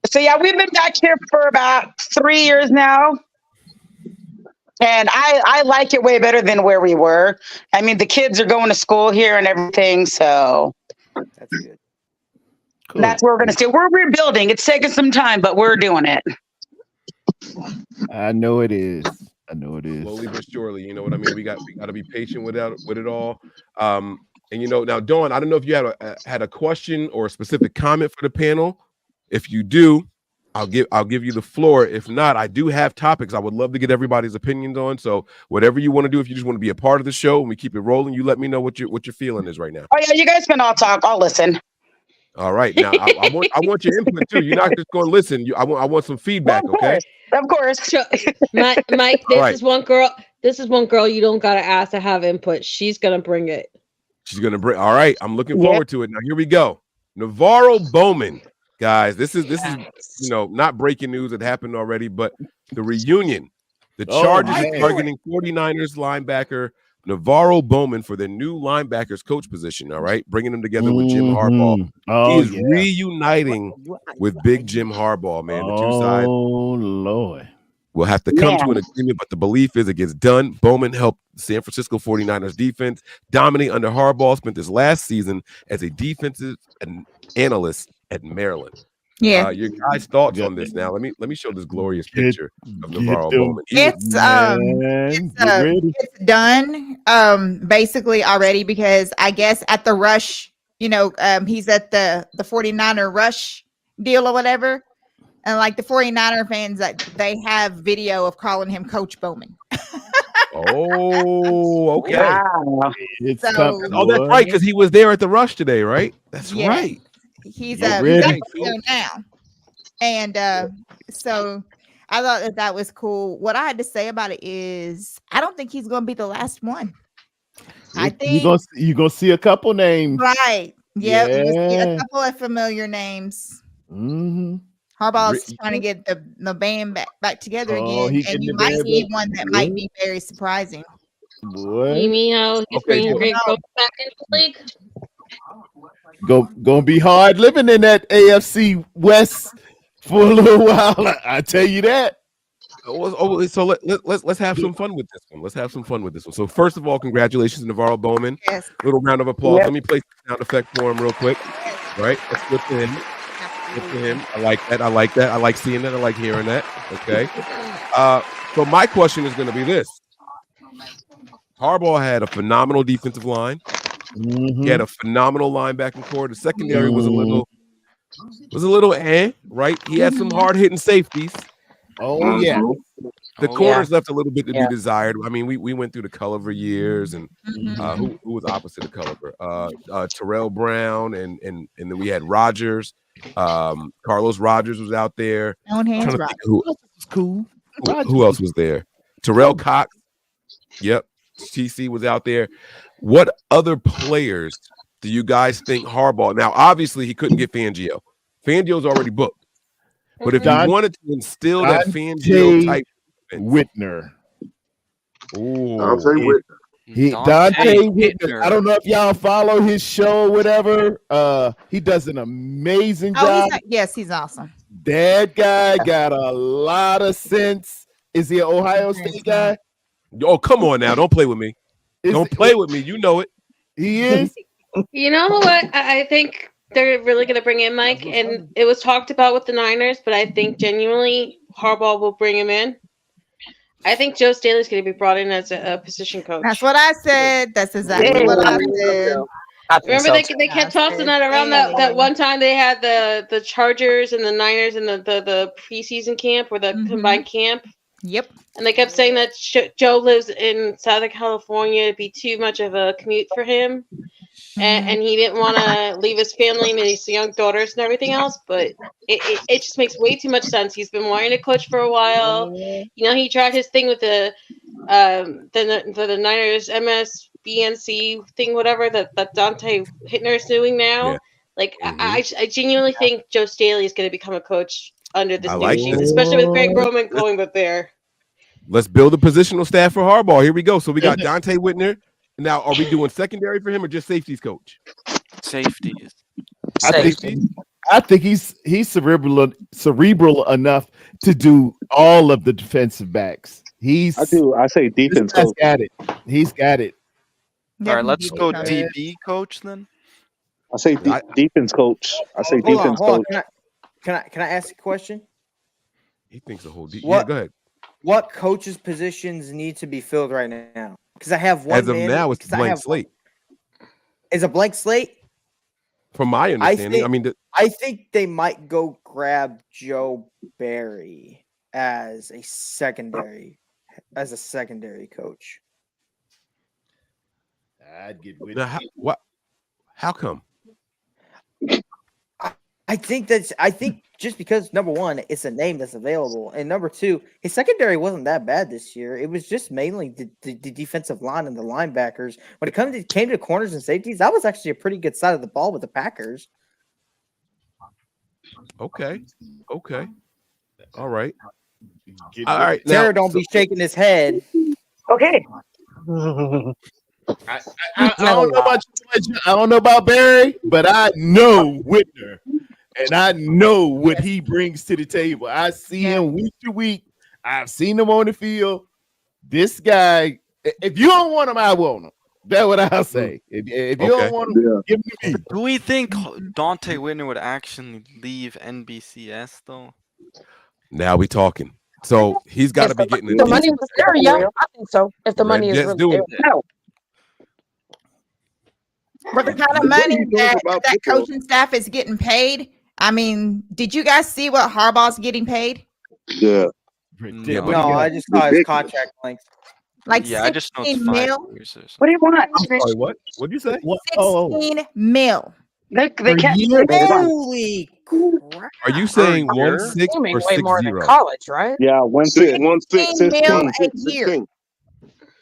S15: So yeah, we've been back here for about 3 years now. And I like it way better than where we were. I mean, the kids are going to school here and everything, so
S4: that's good.
S15: Cool. That's where we're going to stay. We're rebuilding. It's taking some time, but we're doing it.
S20: I know it is.
S7: Slowly but surely, you know what I mean. We got to be patient with it all. And you know, now Dawn, I don't know if you had a question or a specific comment for the panel. If you do, I'll give you the floor. If not, I do have topics I would love to get everybody's opinions on. So whatever you want to do, if you just want to be a part of the show and we keep it rolling, you let me know what your feeling is right now.
S15: Oh yeah, you guys can all talk. I'll listen.
S7: All right. Now I want your input too. You're not just going to listen. I want some feedback. Okay.
S15: Of course.
S17: Mike,
S7: All
S17: this
S7: right.
S17: is one girl. This is one girl you don't gotta ask to have input. She's gonna bring it.
S7: She's gonna bring. All right. I'm looking forward to it. Now here we go. Navarro Bowman, guys. This is not breaking news. It happened already, but the reunion. The Chargers are targeting 49ers linebacker Navarro Bowman for their new linebackers coach position. All right, bringing them together with Jim Harbaugh. He is reuniting with Big Jim Harbaugh. Man, the two sides.
S20: Oh Lord.
S7: We'll have to come to an agreement, but the belief is it gets done. Bowman helped San Francisco 49ers defense dominate under Harbaugh, spent his last season as a defensive analyst at Maryland.
S9: Yeah.
S7: Your guys' thoughts on this now. Let me show this glorious picture of Navarro Bowman.
S9: It's done basically already, because I guess at the Rush, he's at the 49er Rush deal or whatever. And like the 49er fans, that they have video of calling him Coach Bowman.
S7: Oh, okay.
S15: Wow.
S20: It's
S9: So-
S7: that's right, because he was there at the Rush today, right? That's
S9: Yeah.
S7: right.
S9: He's
S7: Get
S9: at
S7: ready.
S9: the show now. And so I thought that was cool. What I had to say about it is I don't think he's going to be the last one. I think
S20: you're gonna see a couple names.
S9: right. Yep. You'll see a
S20: Yeah.
S9: couple of familiar names.
S20: Mm-hmm.
S9: Harbaugh's trying to get the band back together
S20: Oh, he
S9: again, and
S20: getting
S9: you
S20: the
S9: might
S20: band
S9: see
S20: back
S9: one that
S20: together.
S9: might be very surprising.
S20: Boy.
S17: You mean how he's bringing great coach back into the league?
S20: Gonna be hard living in that AFC West for a little while. I tell you that.
S7: So let's have some fun with this one. Let's have some fun with this one. So first of all, congratulations, Navarro Bowman.
S9: Yes.
S7: Little round of applause.
S9: Yep.
S7: Let me play the sound effect for him real quick. All right, let's flip to him. Flip to him. I like that. I like that. I like seeing that. I like hearing that. Okay. So my question is going to be this: Harbaugh had a phenomenal defensive line.
S20: Mm-hmm.
S7: He had a phenomenal linebacking core. The secondary was a little right? He had some hard hitting safeties.
S20: Oh yeah.
S7: The corners left a little bit to be desired. I mean, we went through the Culliver years, and who was opposite of Culliver? Terrell Brown, and then we had Rodgers. Carlos Rodgers was out there.
S9: Own hands,
S7: Trying to think who
S20: was cool.
S7: who else was there? Terrell Cox. Yep. TC was out there. What other players do you guys think Harbaugh? Now, obviously, he couldn't get Fangio. Fangio's already booked. But if you wanted to instill that Fangio type
S20: Whitner.
S3: Dante Whitner.
S20: Dante Whitner. I don't know if y'all follow his show or whatever. He does an amazing job.
S9: He's awesome.
S20: That guy got a lot of sense. Is he an Ohio State guy?
S7: Oh, come on now. Don't play with me. Don't play with me. You know it.
S20: He is.
S17: You know what? I think they're really going to bring in Mike, and it was talked about with the Niners, but I think genuinely Harbaugh will bring him in. I think Joe Staley's going to be brought in as a position coach.
S9: That's what I said. That's exactly what I said.
S17: Remember they kept tossing that around that one time they had the Chargers and the Niners in the preseason camp or the combined camp.
S9: Yep.
S17: And they kept saying that Joe lives in Southern California. It'd be too much of a commute for him. And he didn't want to leave his family and his young daughters and everything else. But it just makes way too much sense. He's been wanting to coach for a while. You know, he tried his thing with the Niners MSBNC thing, whatever that Dante Hittner is doing now.
S7: Yeah.
S17: Like, I genuinely think Joe Staley is going to become a coach under this
S7: I
S17: new
S7: like
S17: regime,
S7: this.
S17: especially with Greg Roman going with there.
S7: Let's build a positional staff for Harbaugh. Here we go. So we got Dante Whitner. Now, are we doing secondary for him or just safeties coach?
S18: Safeties.
S20: I think he's cerebral enough to do all of the defensive backs.
S14: I say defense coach.
S20: Got it. He's got it.
S18: All right, let's go DB coach then.
S14: I say defense coach. I say
S10: Hold on,
S14: defense
S10: hold on.
S14: coach.
S10: Can I ask a question?
S7: He thinks a whole
S10: What-
S7: Yeah, go ahead.
S10: What coaches' positions need to be filled right now? Because I have one.
S7: As of now, it's blank slate.
S10: Is a blank slate?
S7: From my understanding, I mean,
S10: I think they might go
S4: grab Joe Barry as a secondary coach.
S20: I'd get with
S7: Now, how come?
S4: I think just because number one, it's a name that's available, and number two, his secondary wasn't that bad this year. It was just mainly the defensive line and the linebackers. When it came to corners and safeties, that was actually a pretty good side of the ball with the Packers.
S7: Okay. All right.
S20: All
S7: right.
S4: Sarah don't be shaking his head.
S12: Okay.
S20: I don't know about you, I don't know about Barry, but I know Whitner, and I know what he brings to the table. I see him week to week. I've seen him on the field. This guy, if you don't want him, I want him. That's what I'll say. If you don't want him, give him to me.
S8: Do we think Dante Whitner would actually leave NBCS though?
S7: Now we talking. So he's got to be getting
S12: the money was there, yeah. I think so. If the money is
S7: Jets
S12: really
S7: doing
S12: there.
S9: But the kind of money that coaching staff is getting paid, I mean, did you guys see what Harbaugh's getting paid?
S1: Yeah.
S4: No, I just saw his contract length.
S9: Like
S8: yeah, I just know it's
S9: 16
S8: 5
S9: mil.
S8: years or
S6: What do you want?
S20: I'm sorry, what? What'd you say?
S9: 16 mil.
S6: They
S20: Per
S6: can't.
S20: year?
S4: Holy crap.
S7: Are you saying
S8: Per year?
S7: 1-6
S12: Assuming
S7: or
S12: way more than
S7: 6-0?
S12: college, right?
S14: Yeah, 1-6.
S9: 16 mil a year.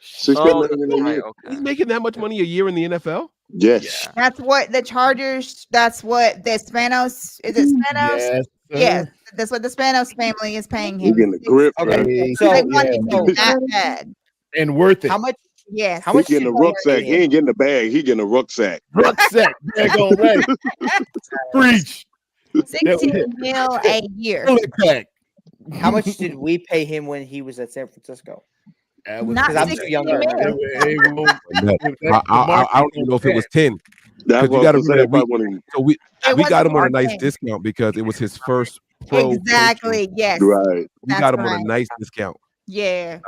S1: 60
S8: Oh,
S1: million a
S8: right,
S1: year.
S8: okay.
S7: He's making that much money a year in the NFL?
S1: Yes.
S9: That's what the Chargers. That's what the Spanos. Is it Spanos?
S20: Yes.
S9: Yes. That's what the Spanos family is paying
S1: We're
S9: him.
S1: getting a grip.
S4: Okay,
S1: man.
S4: so
S9: They want him that bad.
S20: And worth it.
S4: how much?
S9: Yes.
S4: How
S1: He
S4: much?
S1: getting a
S4: should we
S1: rucksack.
S4: pay
S1: He
S4: him?
S1: ain't getting a bag. He getting a rucksack.
S20: Rucksack. Daggone right. Preach.
S9: 16 mil a year.
S20: Bullet pack.
S4: How much did we pay him when he was at San Francisco?
S9: Not
S4: Because I'm too
S9: 16
S4: young to remember.
S9: mil.
S7: I don't even know if it was 10.
S1: That's
S7: Because you
S1: what
S7: got
S1: I
S7: to
S1: was gonna
S7: remember
S1: say.
S7: that
S1: Probably when
S7: so we
S9: It
S7: got him on a
S9: wasn't
S7: nice
S9: 10.
S7: discount because it was his first pro coaching.
S9: Exactly. Yes.
S1: right.
S7: We
S9: That's
S7: got him on
S9: right.
S7: a nice discount.
S9: Yeah.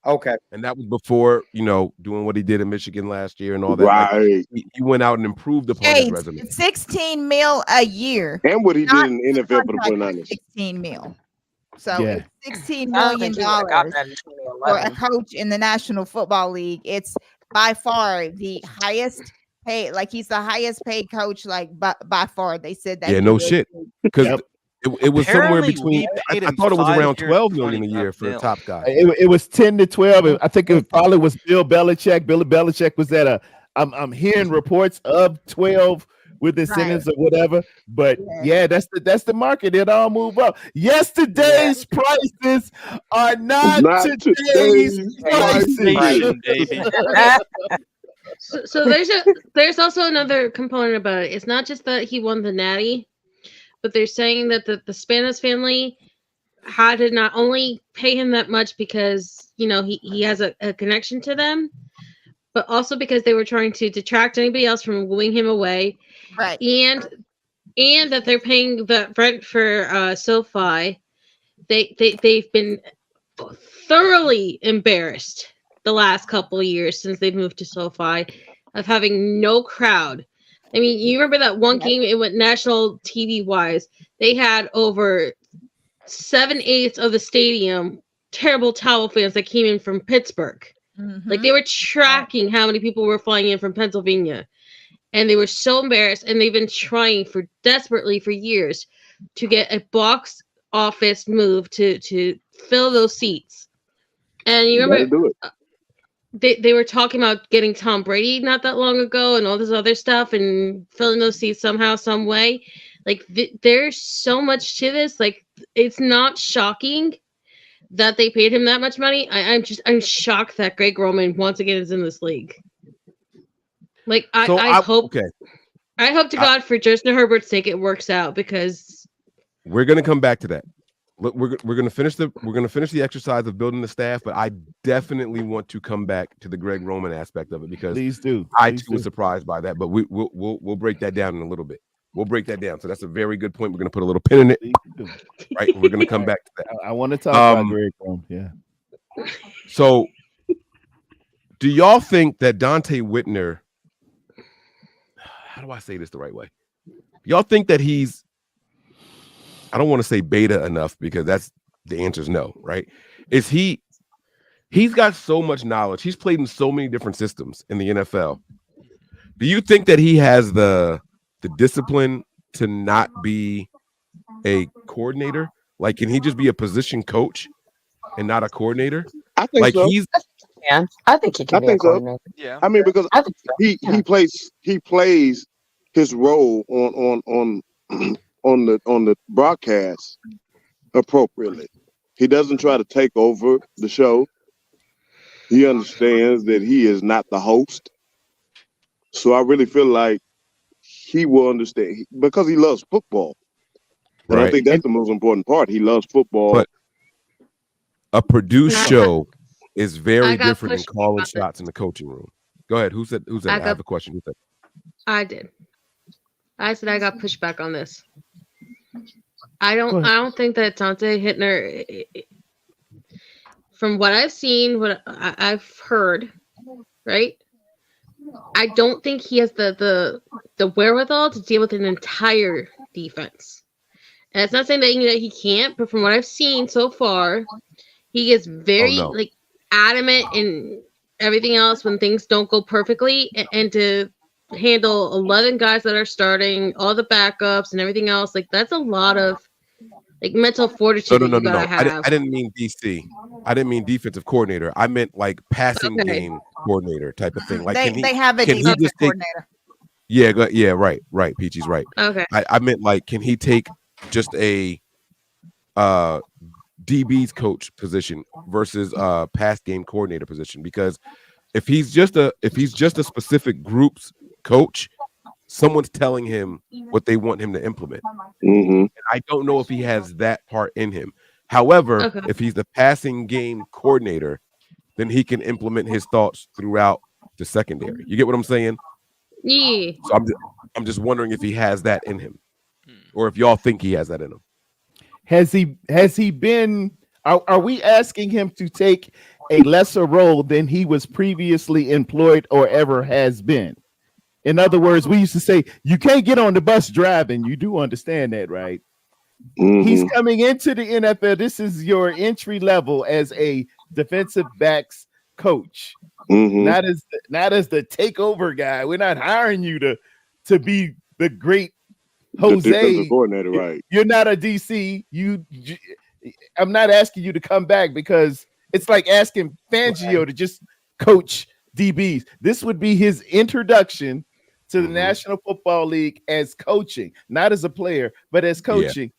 S4: Okay.
S7: And that was before, doing what he did in Michigan last year and all that. Like,
S1: Right.
S7: he went out and improved upon his resume.
S9: It's 16 mil a year.
S1: And what he did
S9: Not
S1: in the NFL for the
S9: contract
S1: 49ers.
S9: 16 mil. So
S20: Yeah.
S9: it's $16
S12: I don't
S9: million
S12: think he would have got
S9: for
S12: that in
S9: a
S12: 2011.
S9: coach in the National Football League. It's by far the highest paid. Like he's the highest paid coach. Like by far, they said that.
S7: Yeah,
S9: he
S7: no
S9: was.
S7: shit. Because
S20: Yep.
S7: it was somewhere
S8: Apparently,
S7: between.
S8: we
S7: I
S8: paid him
S7: thought it was
S8: 5
S7: around
S8: years,
S7: 12 million a year
S8: 25
S7: for a
S8: mil.
S7: top guy.
S20: It was 10 to 12. I think it probably was Bill Belichick. Bill Belichick was at I'm hearing reports of 12 with the sentence or whatever. But yeah, that's the market. It all move up. Yesterday's prices are not today's prices.
S8: Inflation, baby.
S17: So there's also another component about it. It's not just that he won the Natty, but they're saying that the Spanos family had to not only pay him that much because he has a connection to them, but also because they were trying to detract anybody else from wooing him away,
S9: right?
S17: And that they're paying the rent for SoFi. They've been thoroughly embarrassed the last couple of years since they've moved to SoFi of having no crowd. I mean, you remember that one game it went national TV wise. They had over 7/8 of the stadium terrible towel fans that came in from Pittsburgh. Like they were tracking how many people were flying in from Pennsylvania. And they were so embarrassed, and they've been trying desperately for years to get a box office move to fill those seats. And you remember they were talking about getting Tom Brady not that long ago and all this other stuff and filling those seats somehow, some way. Like there's so much to this. Like it's not shocking that they paid him that much money. I'm shocked that Greg Roman once again is in this league. Like I hope to God for Justin Herbert's sake it works out because
S7: we're gonna come back to that. Look, we're gonna finish the exercise of building the staff, but I definitely want to come back to the Greg Roman aspect of it because
S20: please do.
S7: I too was surprised by that, but we'll break that down in a little bit. We'll break that down. So that's a very good point. We're gonna put a little pin in it, right? We're gonna come back to that.
S20: I want to talk about Greg Roman. Yeah.
S7: So, do y'all think that Dante Whitner? How do I say this the right way? Y'all think that he's I don't want to say beta enough because the answer is no, right? Is he's got so much knowledge. He's played in so many different systems in the NFL. Do you think that he has the discipline to not be a coordinator? Like, can he just be a position coach and not a coordinator?
S1: I think
S7: like
S1: so.
S12: Yeah, I think he can be a coordinator.
S18: Yeah.
S1: I mean, because
S12: I think so.
S1: he plays his role on the broadcast appropriately. He doesn't try to take over the show. He understands that he is not the host. So I really feel like he will understand because he loves football. And I think that's the most important part. He loves football.
S7: But a produced show is very
S17: I got
S7: different than
S17: pushed
S7: calling
S17: about
S7: shots in the coaching room. Go ahead. Who said
S17: I
S7: that? I have
S17: got-
S7: a question. Who said?
S17: I did. I said I got pushback on this. I don't think that Dante Hittner, from what I've seen, what I've heard, right? I don't think he has the wherewithal to deal with an entire defense. And it's not saying that he can't, but from what I've seen so far, he gets very like adamant in everything else when things don't go perfectly, and to handle 11 guys that are starting, all the backups and everything else, like that's a lot of like mental fortitude that you gotta have.
S7: I didn't mean DC. I didn't mean defensive coordinator. I meant like passing game coordinator type of thing. Like
S9: They have a
S7: can he
S9: defensive
S7: just take?
S9: coordinator.
S7: Yeah, right. Peachy's right.
S17: Okay.
S7: I meant like, can he take just a DB's coach position versus pass game coordinator position? Because if he's just a specific group's coach, someone's telling him what they want him to implement. And I don't know if he has that part in him. However, if he's the passing game coordinator, then he can implement his thoughts throughout the secondary. You get what I'm saying?
S17: Yeah.
S7: So I'm just wondering if he has that in him, or if y'all think he has that in him.
S20: Has he been? Are we asking him to take a lesser role than he was previously employed or ever has been? In other words, we used to say you can't get on the bus driving. You do understand that, right? He's coming into the NFL. This is your entry level as a defensive backs coach, not as the takeover guy. We're not hiring you to be the great Jose.
S1: The defensive coordinator, right?
S20: You're not a DC. I'm not asking you to come back because it's like asking Fangio to just coach DBs. This would be his introduction to the National Football League as coaching, not as a player, but as coaching.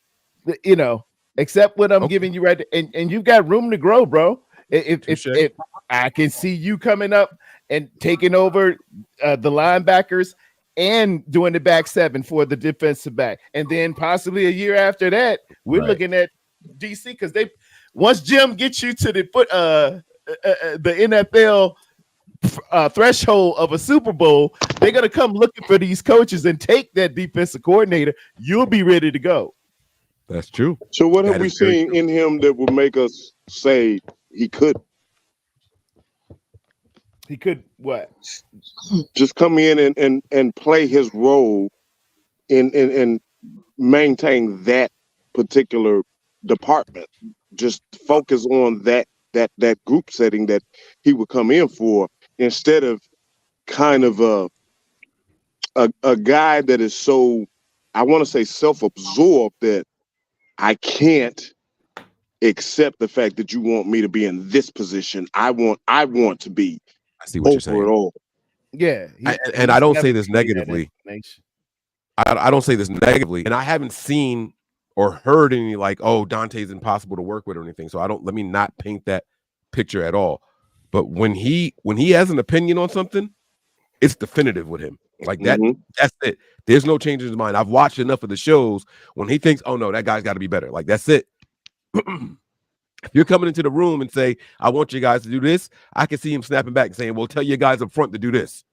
S20: You know, except what I'm giving you right there. And you've got room to grow, bro. If I can see you coming up and taking over the linebackers and doing the back seven for the defensive back, and then possibly a year after that, we're looking at DC because once Jim gets you to the NFL threshold of a Super Bowl, they're gonna come looking for these coaches and take that defensive coordinator. You'll be ready to go.
S7: That's true.
S1: So what have we seen in him that would make us say he could?
S20: He could what?
S1: Just come in and play his role and maintain that particular department. Just focus on that group setting that he would come in for, instead of kind of a guy that is so, I want to say, self-absorbed that I can't accept the fact that you want me to be in this position. I want to be.
S7: I see what you're saying.
S1: Overall.
S20: Yeah,
S7: and I don't say this negatively. I don't say this negatively, and I haven't seen or heard any like, oh, Dante's impossible to work with or anything. So let me not paint that picture at all. But when he has an opinion on something, it's definitive with him. Like that. That's it. There's no change in his mind. I've watched enough of the shows when he thinks, oh no, that guy's got to be better. Like that's it. If you're coming into the room and say, I want you guys to do this, I can see him snapping back and saying, well, tell your guys up front to do this.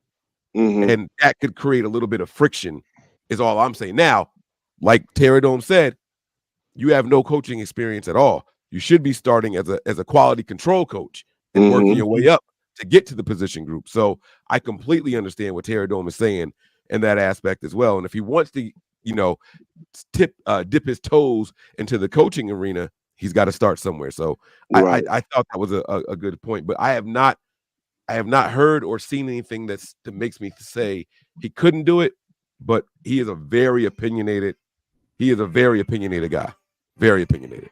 S7: And that could create a little bit of friction, is all I'm saying. Now, like Terradome said, you have no coaching experience at all. You should be starting as a quality control coach and working your way up to get to the position group. So I completely understand what Terradome is saying in that aspect as well. And if he wants to dip his toes into the coaching arena, he's got to start somewhere. So
S1: Right.
S7: I thought that was a good point, but I have not heard or seen anything that makes me say he couldn't do it. But he is a very opinionated guy, very opinionated.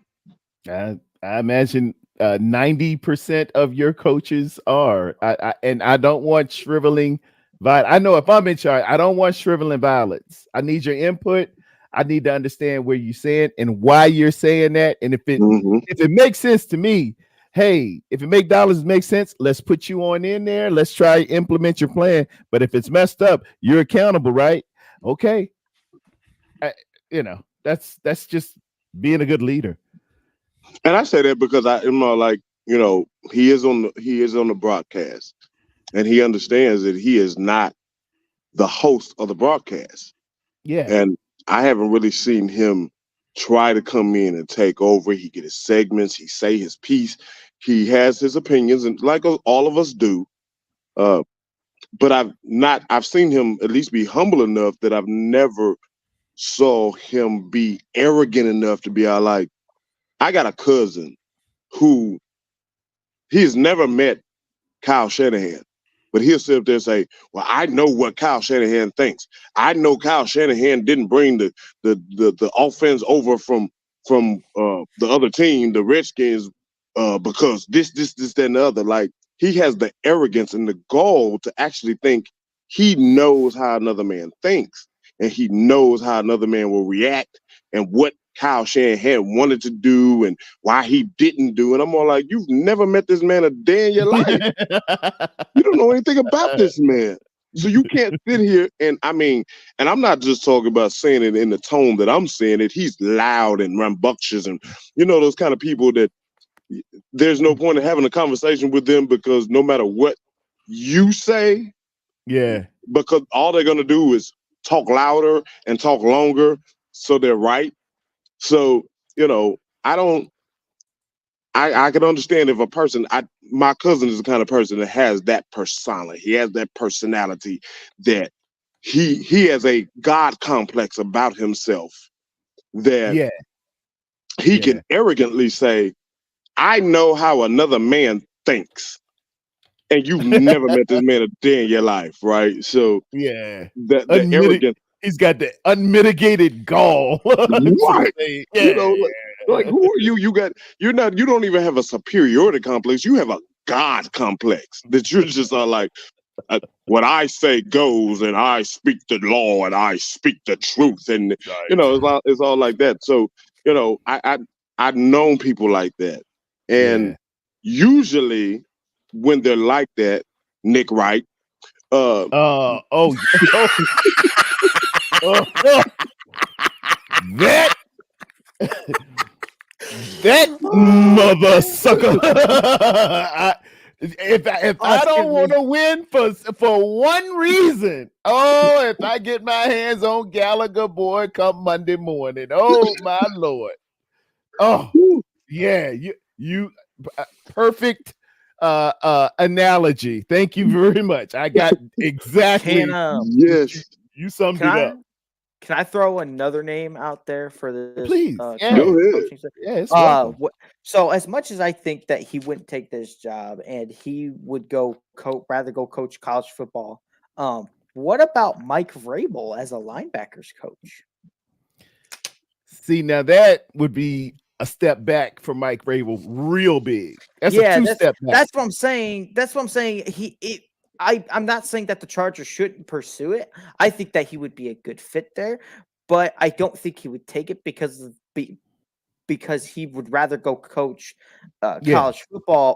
S20: I imagine 90% of your coaches are. And I don't want shriveling. I know if I'm in charge, I don't want shriveling violets. I need your input. I need to understand where you're saying and why you're saying that. And if it makes sense to me, hey, if it makes sense, let's put you on in there. Let's try to implement your plan. But if it's messed up, you're accountable, right? Okay. That's just being a good leader.
S1: And I say that because he is on the broadcast, and he understands that he is not the host of the broadcast.
S20: Yeah.
S1: And I haven't really seen him try to come in and take over. He get his segments, he say his piece, he has his opinions, and like all of us do. But I've seen him at least be humble enough that I've never saw him be arrogant enough to be like, I got a cousin who he's never met Kyle Shanahan, but he'll sit up there and say, well, I know what Kyle Shanahan thinks. I know Kyle Shanahan didn't bring the offense over from the other team, the Redskins, because this, that, and the other. Like, he has the arrogance and the gall to actually think he knows how another man thinks, and he knows how another man will react and what Kyle Shanahan wanted to do and why he didn't do. And I'm all like, you've never met this man a day in your life. You don't know anything about this man. So you can't sit here and I'm not just talking about saying it in the tone that I'm saying it. He's loud and rambunctious and those kind of people that there's no point in having a conversation with them, because no matter what you say, because all they're gonna do is talk louder and talk longer, so they're right. So I can understand if a person, my cousin is the kind of person that has that persona. He has that personality that he has a God complex about himself that he can arrogantly say, I know how another man thinks. And you've never met this man a day in your life, right? So the arrogance.
S20: He's got the unmitigated gall.
S1: Right.
S20: Yeah.
S1: Like who are you? You don't even have a superiority complex. You have a God complex that you're just like, what I say goes, and I speak the law, and I speak the truth, and it's all like that. So I've known people like that, and usually when they're like that, Nick Wright.
S20: That mother sucker. If I don't want to win for one reason, if I get my hands on Gallagher, boy, come Monday morning. Oh my Lord. Oh yeah, you perfect analogy. Thank you very much. I got exactly.
S1: Yes,
S20: you summed it up.
S4: Can I throw another name out there for this?
S20: Please,
S1: go ahead.
S4: So as much as I think that he wouldn't take this job and he would rather go coach college football, what about Mike Vrabel as a linebackers coach?
S20: See, now that would be a step back for Mike Vrabel, real big. That's a two-step back.
S4: That's what I'm saying. I'm not saying that the Chargers shouldn't pursue it. I think that he would be a good fit there, but I don't think he would take it because he would rather go coach college football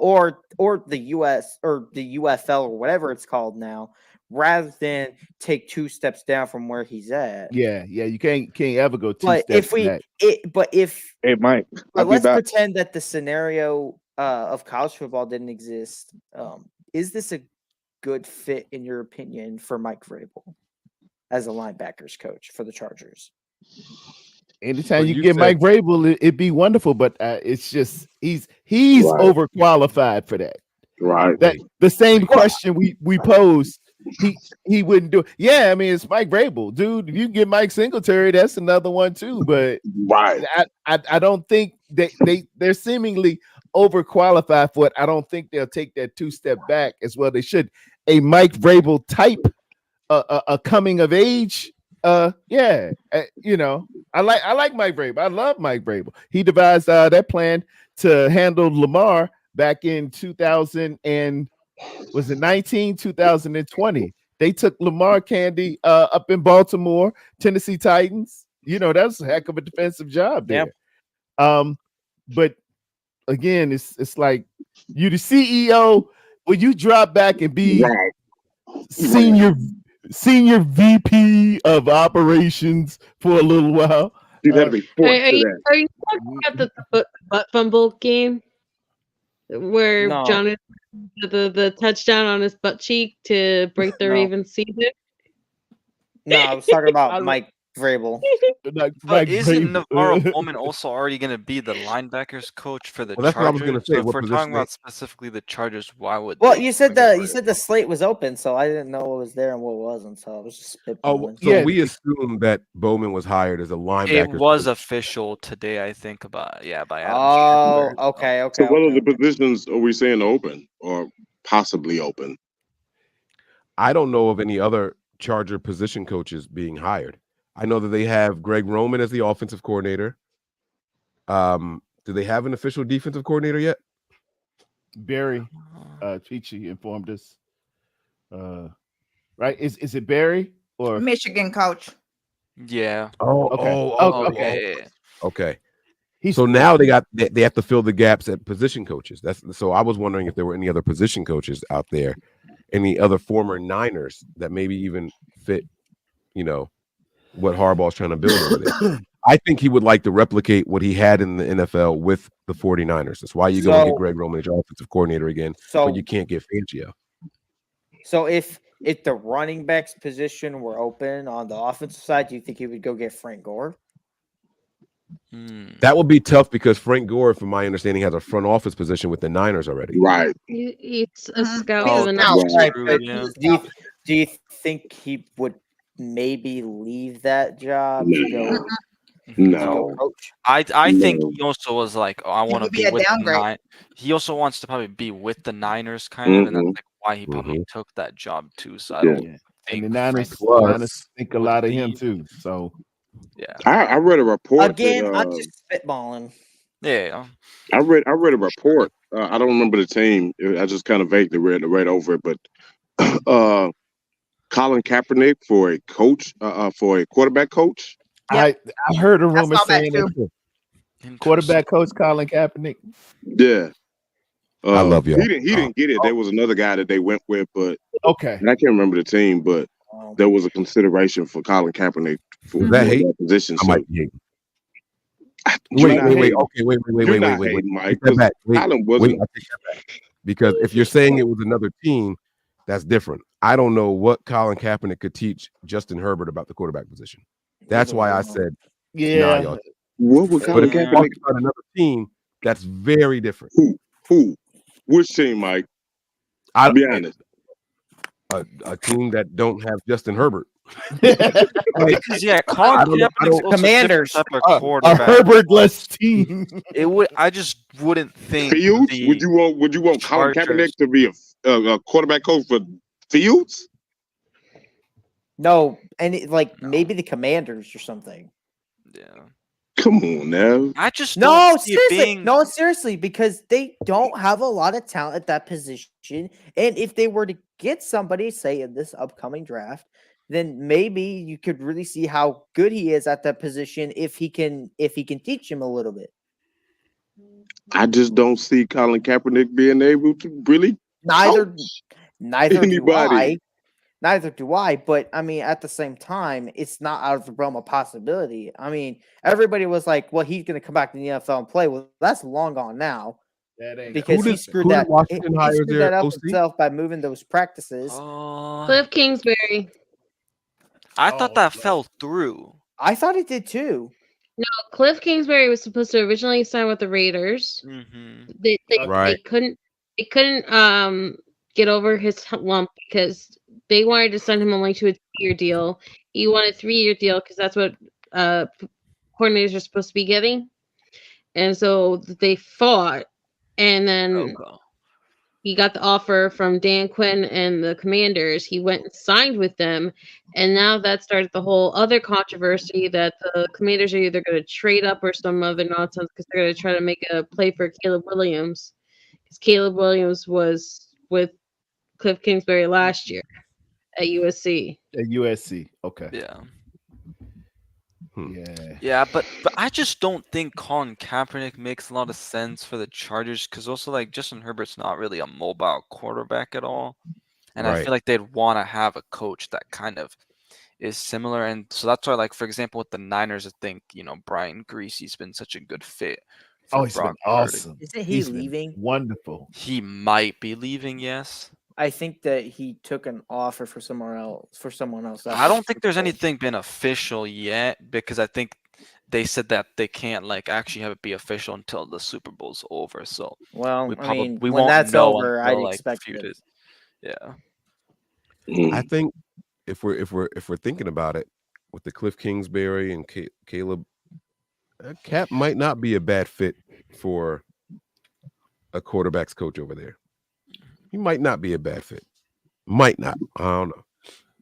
S4: or the US or the UFL or whatever it's called now, rather than take two steps down from where he's at.
S20: Yeah, you can't ever go two steps back.
S14: Hey Mike,
S4: let's pretend that the scenario of college football didn't exist. Is this a good fit, in your opinion, for Mike Vrabel as a linebackers coach for the Chargers?
S20: Anytime you get Mike Vrabel, it'd be wonderful, but it's just he's overqualified for that.
S1: Right.
S20: That the same question we posed he wouldn't do it. Yeah, I mean it's Mike Vrabel, dude. If you get Mike Singletary, that's another one too. But
S3: right,
S20: I don't think they're seemingly overqualified for it. I don't think they'll take that 2-step back as well. They should. A Mike Vrabel type, a coming of age. You know, I like Mike Vrabel. I love Mike Vrabel. He devised that plan to handle Lamar back in 2020. They took Lamar Candy up in Baltimore, Tennessee Titans. You know, that's a heck of a defensive job there. But again, it's like you the CEO, will you drop back and be senior VP of operations for a little while?
S3: You got to be forced to that.
S17: Are you talking about the butt fumble game where
S4: No.
S17: Jonathan the touchdown on his butt cheek to break the
S4: No.
S17: Ravens season?
S4: No, I was talking about Mike Vrabel.
S18: But isn't Navarro Bowman also already going to be the linebackers coach for the
S7: Well, that's what I was
S18: Chargers?
S7: gonna say.
S18: So if
S7: What
S18: we're
S7: position
S18: talking
S7: they-
S18: about specifically the Chargers, why would
S4: Well,
S18: they
S4: you said
S18: bring
S4: the slate was open, so I didn't know what was there and what wasn't. So I was just spitballing.
S7: So we assumed that Bowman was hired as a
S18: It
S7: linebacker.
S18: was official today, I think, by Adam
S4: Oh,
S18: Schefter.
S4: okay.
S1: So what are the positions are we saying open or possibly open?
S7: I don't know of any other Charger position coaches being hired. I know that they have Greg Roman as the offensive coordinator. Do they have an official defensive coordinator yet?
S20: Barry Chichi informed us. Right? Is it Barry or
S9: Michigan coach.
S18: Yeah.
S20: Okay.
S7: Okay. So now they have to fill the gaps at position coaches. So I was wondering if there were any other position coaches out there, any other former Niners that maybe even fit, you know, what Harbaugh's trying to build over there. I think he would like to replicate what he had in the NFL with the 49ers. That's why you go and get Greg Roman as your offensive coordinator again, but you can't get Fangio.
S4: So if the running backs position were open on the offensive side, do you think he would go get Frank Gore?
S7: That would be tough because Frank Gore, from my understanding, has a front office position with the Niners already.
S1: Right.
S17: He's a scout.
S4: Oh,
S17: for the
S4: that's
S17: Niners.
S4: right.
S18: true,
S4: But
S18: yeah.
S4: do you think he would maybe leave that job to go?
S1: No.
S4: Coach?
S18: I think he also was like, oh, I want to
S9: would be
S18: be
S9: a
S18: with the
S9: downgrade.
S18: Niners. He also wants to probably be with the Niners, kind of, and that's like why he probably took that job too. So I don't
S20: And
S18: think
S20: the Niners,
S18: Frank
S20: think a lot of him too. So
S18: yeah.
S1: I read a report
S4: Again,
S1: that,
S4: I'm just spitballing.
S18: Yeah.
S1: I read a report. I don't remember the team. I just kind of vaguely read over it, but Colin Kaepernick for a coach, for a quarterback coach.
S20: I heard a rumor
S9: saw that
S20: saying
S9: too.
S20: that quarterback coach Colin Kaepernick.
S1: Yeah.
S7: I love y'all.
S1: He didn't get it. There was another guy that they went with, but
S20: Okay.
S1: and I can't remember the team, but there was a consideration for Colin Kaepernick for
S7: Was that hate?
S1: that position.
S7: I
S1: So
S7: might be hating.
S1: You're not
S7: Wait.
S1: hating.
S7: Okay, wait.
S1: You're not hating, Mike,
S7: Take that back. Wait,
S1: Colin
S7: wait,
S1: wasn't.
S7: I take that back. Because if you're saying it was another team, that's different. I don't know what Colin Kaepernick could teach Justin Herbert about the quarterback position. That's why I said,
S20: Yeah.
S7: nah, y'all.
S1: What would
S7: But
S1: Colin
S7: if you're
S1: Kaepernick?
S7: talking about another team, that's very different.
S1: Who? Which team, Mike? Be honest.
S7: A team that don't have Justin Herbert.
S18: Because Colin Kaepernick's also
S4: Commanders.
S18: a different type
S20: A
S18: of quarterback.
S20: Herbert-less team.
S18: It would. I just wouldn't think.
S1: Fields? Would you want Colin
S18: Chargers-
S1: Kaepernick to be a quarterback coach for Fields?
S4: No, and maybe the Commanders or something.
S18: Yeah.
S1: Come on now.
S18: I just
S4: No,
S18: don't see it
S4: seriously,
S18: being.
S4: no, seriously, because they don't have a lot of talent at that position. And if they were to get somebody, say in this upcoming draft, then maybe you could really see how good he is at that position if he can teach him a little bit.
S1: I just don't see Colin Kaepernick being able to really
S4: Neither
S1: coach
S4: do
S1: anybody.
S4: I. Neither do I, but I mean, at the same time, it's not out of the realm of possibility. I mean, everybody was like, well, he's going to come back to the NFL and play. Well, that's long gone now.
S20: That ain't
S4: Because he screwed that up himself by moving those practices.
S17: Cliff Kingsbury.
S18: I thought that fell through.
S4: I thought it did too.
S17: No, Cliff Kingsbury was supposed to originally sign with the Raiders.
S18: Mm-hmm.
S17: They
S7: Right.
S17: couldn't get over his lump because they wanted to sign him only to a 2-year deal. He wanted a 3-year deal because that's what coordinators are supposed to be getting. And so they fought, and then he got the offer from Dan Quinn and the Commanders. He went and signed with them, and now that started the whole other controversy that the Commanders are either going to trade up or some other nonsense because they're going to try to make a play for Caleb Williams. Because Caleb Williams was with Cliff Kingsbury last year at USC.
S20: At USC, okay.
S18: Yeah.
S20: Yeah.
S18: Yeah, but I just don't think Colin Kaepernick makes a lot of sense for the Chargers because also like Justin Herbert's not really a mobile quarterback at all, and I
S7: Right.
S18: feel like they'd want to have a coach that kind of is similar, and so that's why like for example with the Niners, I think Brian Greasy's been such a good fit for
S20: He's been
S18: Brock Purdy.
S20: awesome.
S10: Isn't he
S20: He's been
S10: leaving?
S20: wonderful.
S18: He might be leaving, yes.
S10: I think that he took an offer for someone else.
S18: I don't think there's anything been official yet because I think they said that they can't like actually have it be official until the Super Bowl's over. So
S10: Well,
S18: we
S10: I mean,
S18: we
S10: when
S18: won't
S10: that's
S18: know
S10: over,
S18: until,
S10: I'd
S18: like,
S10: expect
S18: few
S10: it.
S18: days. Yeah.
S7: I think if we're thinking about it, with the Cliff Kingsbury and Caleb, Cap might not be a bad fit for a quarterback's coach over there. He might not be a bad fit. Might not. I don't know.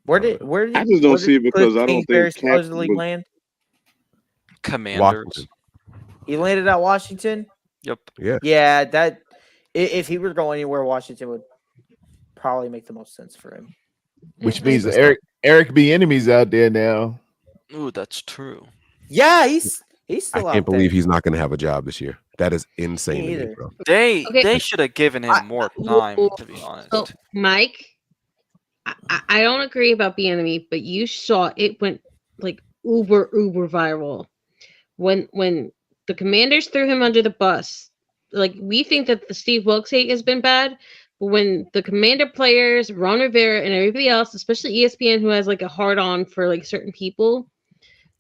S10: Where did
S1: I just don't see it because I don't
S10: Kingsbury
S1: think Cap
S10: supposedly
S1: was-
S10: land?
S18: Commanders.
S7: Washington.
S10: He landed at Washington.
S18: Yep.
S7: Yeah.
S10: Yeah, that if he were to go anywhere, Washington would probably make the most sense for him.
S20: Which means Eric Bieniemy's out there now.
S18: Ooh, that's true.
S10: Yeah, he's
S7: I
S10: still out
S7: can't
S10: there.
S7: believe he's not going to have a job this year. That is insane to me, bro.
S18: They
S17: Okay.
S18: should have given him more time, to be honest.
S17: So, Mike, I don't agree about Bieniemy, but you saw it went like uber viral when the Commanders threw him under the bus. Like we think that the Steve Wilkes hate has been bad, but when the Commander players, Ron Rivera, and everybody else, especially ESPN, who has like a hard on for like certain people,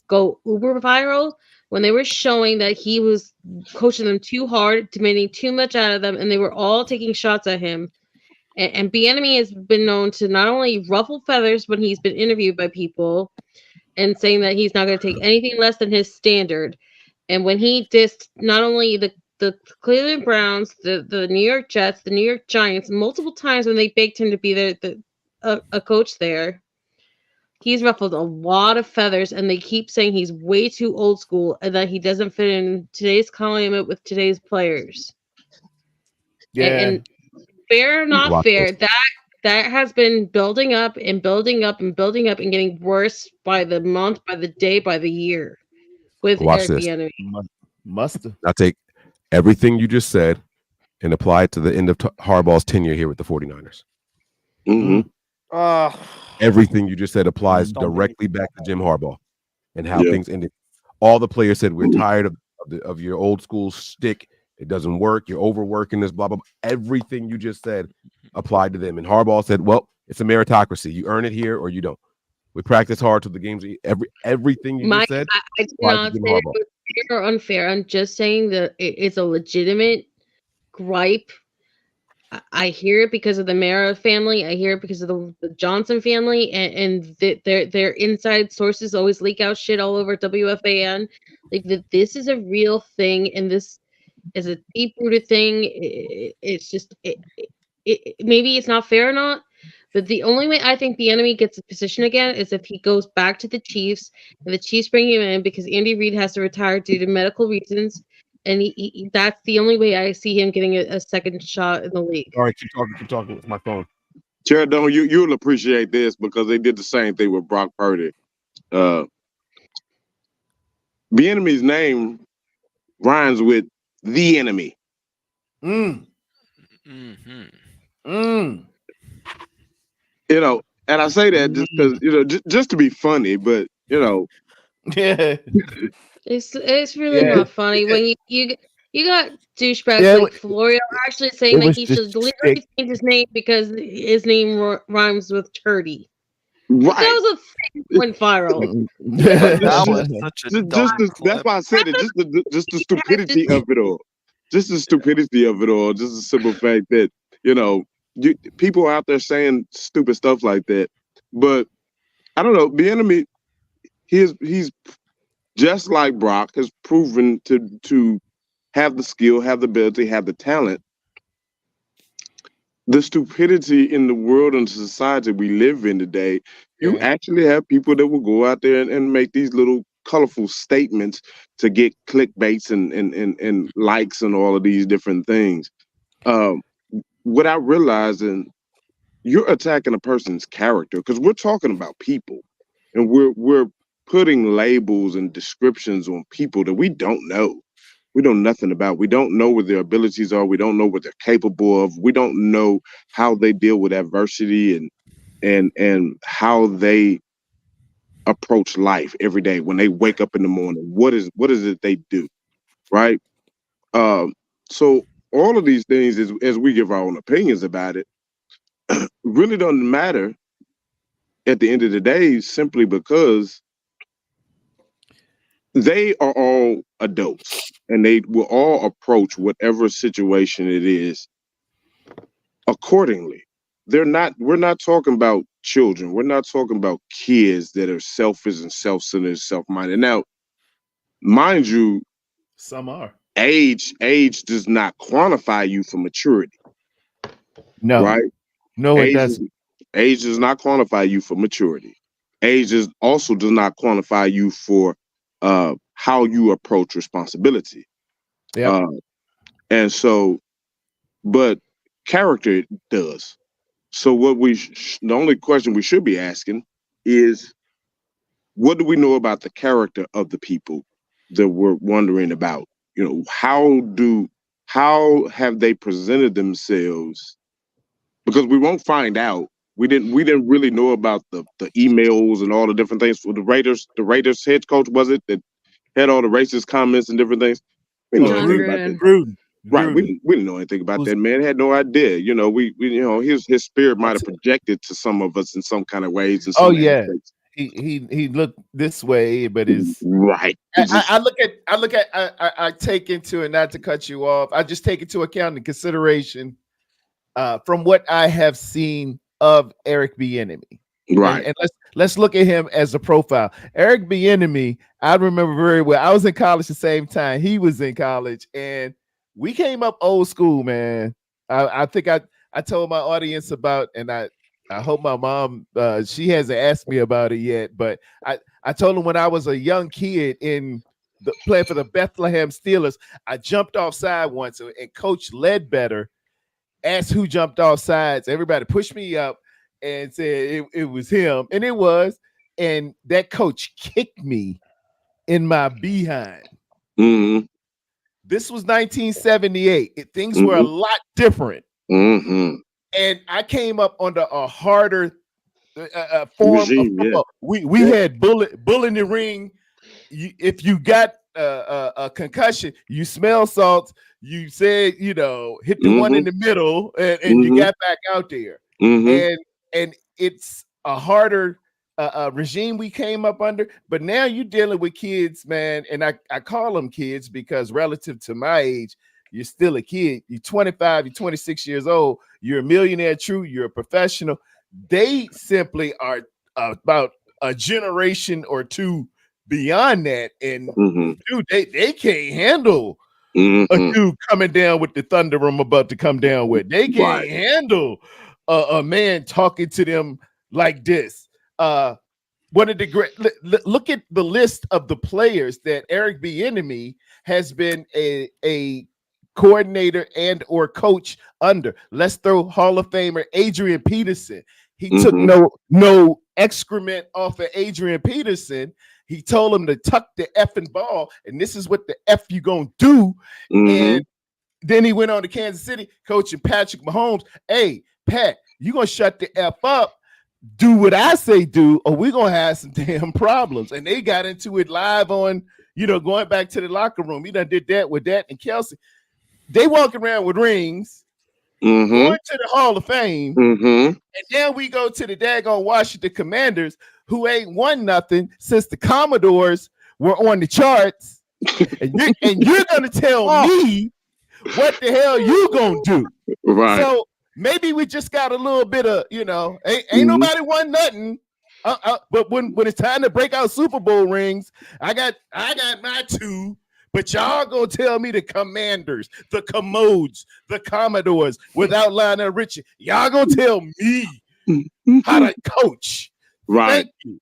S17: go uber viral when they were showing that he was coaching them too hard, demanding too much out of them, and they were all taking shots at him. And Bieniemy has been known to not only ruffle feathers when he's been interviewed by people and saying that he's not going to take anything less than his standard. And when he dissed not only the Cleveland Browns, the New York Jets, the New York Giants, multiple times when they begged him to be a coach there, he's ruffled a lot of feathers, and they keep saying he's way too old school and that he doesn't fit in today's climate with today's players.
S20: Yeah.
S17: And fair or not
S7: Watch
S17: fair, that has been building up and building up and building up and getting worse by the month, by the day, by the year with
S7: Watch
S17: Eric
S7: this.
S17: Bieniemy.
S20: Musta.
S7: I'll take everything you just said and apply it to the end of Harbaugh's tenure here with the 49ers. Everything you just said applies directly back to Jim Harbaugh and how things ended. All the players said, we're tired of your old school stick. It doesn't work. You're overworking this, blah, blah, blah. Everything you just said applied to them. And Harbaugh said, well, it's a meritocracy. You earn it here or you don't. We practice hard till the games. Everything you just said.
S17: I do
S7: applied to
S17: not
S7: Jim
S17: say it
S7: Harbaugh.
S17: was fair or unfair. I'm just saying that it's a legitimate gripe. I hear it because of the Mara family. I hear it because of the Johnson family, and their inside sources always leak out shit all over WFAN. Like this is a real thing, and this is a deep-rooted thing. It's just maybe it's not fair or not, but the only way I think Bieniemy gets a position again is if he goes back to the Chiefs, and the Chiefs bring him in because Andy Reid has to retire due to medical reasons. And that's the only way I see him getting a second shot in the league.
S7: All right, keep talking with my phone.
S1: Jared, you'll appreciate this because they did the same thing with Brock Purdy. Bieniemy's name rhymes with the enemy. You know, and I say that just because just to be funny, but
S20: yeah,
S17: it's really not funny when you got douchebags like Florio actually saying that he should literally change his name because his name rhymes with turdy.
S1: Right.
S17: That was a thing that went viral.
S18: That was such a dumb
S1: that's why I said it. Just the stupidity of it all. Just the stupidity of it all. Just the simple fact that people out there saying stupid stuff like that. But I don't know. Bieniemy, he's just like Brock, has proven to have the skill, have the ability, have the talent. The stupidity in the world and society we live in today, you actually have people that will go out there and make these little colorful statements to get clickbaits and likes and all of these different things. Without realizing you're attacking a person's character, because we're talking about people and we're putting labels and descriptions on people that we don't know. We know nothing about. We don't know what their abilities are. We don't know what they're capable of. We don't know how they deal with adversity and how they approach life every day when they wake up in the morning. What is it they do, right? So all of these things, as we give our own opinions about it, really doesn't matter at the end of the day, simply because they are all adults and they will all approach whatever situation it is accordingly. We're not talking about children. We're not talking about kids that are selfish and self-centered, self-minded. Now, mind you,
S20: some are.
S1: Age does not quantify you for maturity.
S20: No.
S1: Right?
S20: No, it doesn't.
S1: Age does not quantify you for maturity. Age also does not quantify you for how you approach responsibility.
S20: Yeah.
S1: And so, but character does. So what the only question we should be asking is, what do we know about the character of the people that we're wondering about? You know, how have they presented themselves? Because we won't find out. We didn't really know about the emails and all the different things for the Raiders. The Raiders head coach, was it, that had all the racist comments and different things? We didn't know anything about that.
S20: Gruden.
S1: Right. We didn't know anything about that. Man had no idea. You know, we his spirit might have projected to some of us in some kind of ways. And
S20: Oh yeah, he looked this way, but it's
S1: right.
S20: I take into, and not to cut you off, I just take into account the consideration from what I have seen of Eric Bieniemy.
S1: Right.
S20: And let's look at him as a profile. Eric Bieniemy, I remember very well. I was in college the same time he was in college, and we came up old school, man. I think I told my audience about, and I hope my mom, she hasn't asked me about it yet, but I told him when I was a young kid in playing for the Bethlehem Steelers, I jumped offside once, and Coach Ledbetter asked who jumped off sides. Everybody pushed me up and said it was him, and it was. And that coach kicked me in my behind.
S1: Mm-hmm.
S20: This was 1978. Things were a lot different.
S1: Mm-hmm.
S20: And I came up under a harder form
S1: regime,
S20: of football. We had bull in the ring. If you got a concussion, you smell salt. You said, hit the one in the middle, and you got back out there. And it's a harder regime we came up under. But now you're dealing with kids, man. And I call them kids because relative to my age, you're still a kid. You're 25, you're 26 years old. You're a millionaire, true. You're a professional. They simply are about a generation or two beyond that. And dude, they can't handle a dude coming down with the thunder I'm about to come down with. They can't handle a man talking to them like this. One of the great, look at the list of the players that Eric Bieniemy has been a coordinator and or coach under. Let's throw Hall of Famer Adrian Peterson. He took no excrement off of Adrian Peterson. He told him to tuck the effing ball, and this is what the F you gonna do. And then he went on to Kansas City, coaching Patrick Mahomes. Hey, Pat, you gonna shut the F up, do what I say do, or we're gonna have some damn problems. And they got into it live on, going back to the locker room. He done did that with that and Kelsey. They walking around with rings, going to the Hall of Fame, and then we go to the daggone Washington Commanders, who ain't won nothing since the Commodores were on the charts. And you're gonna tell me what the hell you gonna do?
S1: Right.
S20: So maybe we just got a little bit of, ain't nobody won nothing. But when it's time to break out Super Bowl rings, I got my 2. But y'all gonna tell me the Commanders, the Commodes, the Commodores, without Lionel Richie, y'all gonna tell me how to coach?
S1: Right.
S20: Thank you.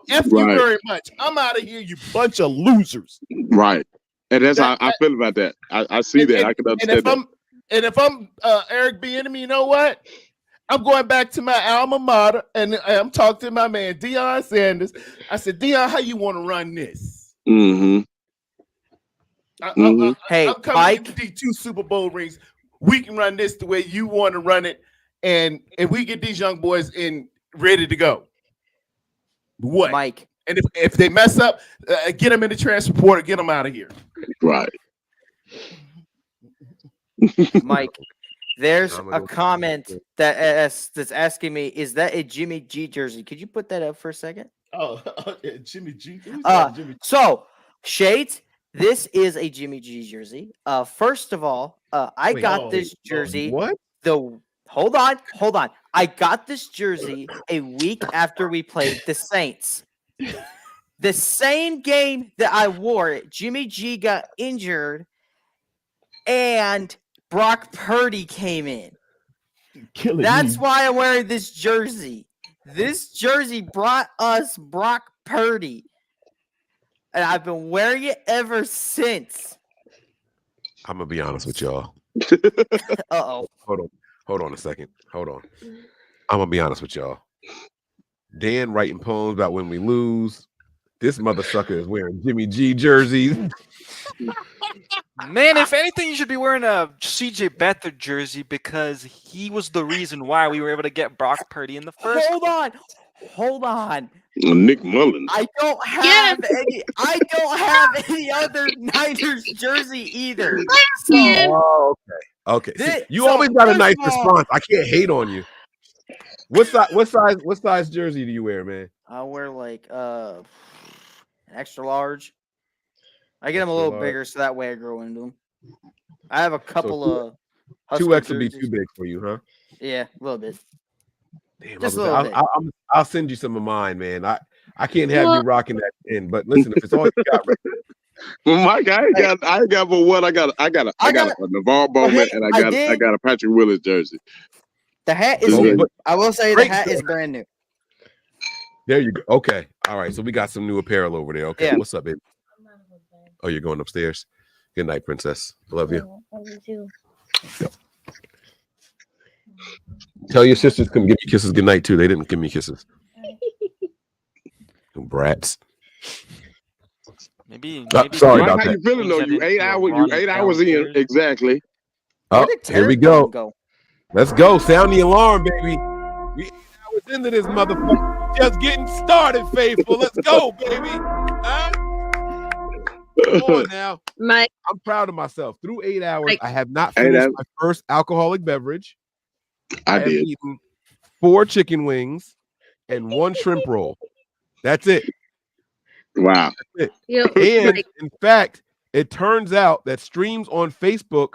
S20: F you very much. I'm out of here, you bunch of losers.
S1: Right. And that's how I feel about that. I see that. I can understand that.
S20: And if I'm Eric Bieniemy, you know what? I'm going back to my alma mater, and I'm talking to my man Deion Sanders. I said, Deion, how you want to run this?
S1: Mm-hmm.
S20: Hey, I'm coming to these 2 Super Bowl rings. We can run this the way you want to run it, and we get these young boys in ready to go. What,
S10: Mike?
S20: And if they mess up, get them in the transfer portal, get them out of here.
S1: Right.
S10: Mike, there's a comment that's asking me, is that a Jimmy G jersey? Could you put that up for a second?
S20: Oh, Jimmy G.
S10: So, Shades, this is a Jimmy G jersey. First of all, I got this jersey.
S7: What?
S10: Hold on. I got this jersey a week after we played the Saints. The same game that I wore it, Jimmy G got injured, and Brock Purdy came in. That's why I'm wearing this jersey. This jersey brought us Brock Purdy, and I've been wearing it ever since.
S7: I'm gonna be honest with y'all.
S10: Uh-oh.
S7: Hold on a second. Hold on. I'm gonna be honest with y'all. Dan writing poems about when we lose. This mother sucker is wearing Jimmy G jerseys.
S18: Man, if anything, you should be wearing a CJ Beathard jersey because he was the reason why we were able to get Brock Purdy in the first.
S10: Hold on.
S1: Nick Mullins.
S10: I don't have any other Niners jersey either. So,
S7: Okay. See, you always got a nice response. I can't hate on you. What size jersey do you wear, man?
S10: I wear like an extra large. I get them a little bigger so that way I grow into them. I have a couple of
S7: 2X would be too big for you, huh?
S10: Yeah, a little bit.
S7: Damn,
S10: just a little bit.
S7: I'll send you some of mine, man. I can't have you rocking that in, but listen, if it's all you got,
S1: well, Mike, I ain't got but what I got a Navarre Bowman and I got a Patrick Willis jersey.
S10: The hat is new. I will say the hat is brand new.
S7: There you go. Okay. All right. So we got some new apparel over there. Okay. Yeah. What's up, baby? Oh, you're going upstairs. Good night, princess. Love you. Go. Tell your sisters to come give me kisses. Good night too. They didn't give me kisses. Brats.
S18: Maybe
S7: sorry about
S1: how
S7: that.
S1: You feeling though? You 8 hours in exactly.
S7: Oh, here we go. Let's go. Sound the alarm, baby. We 8 hours into this motherfucker. Just getting started, faithful. Let's go, baby. Huh? Come on now. I'm proud of myself. Through 8 hours, I have not finished my first alcoholic beverage.
S1: I did.
S7: Eaten 4 chicken wings and 1 shrimp roll. That's it.
S1: Wow.
S7: That's it. And in fact, it turns out that streams on Facebook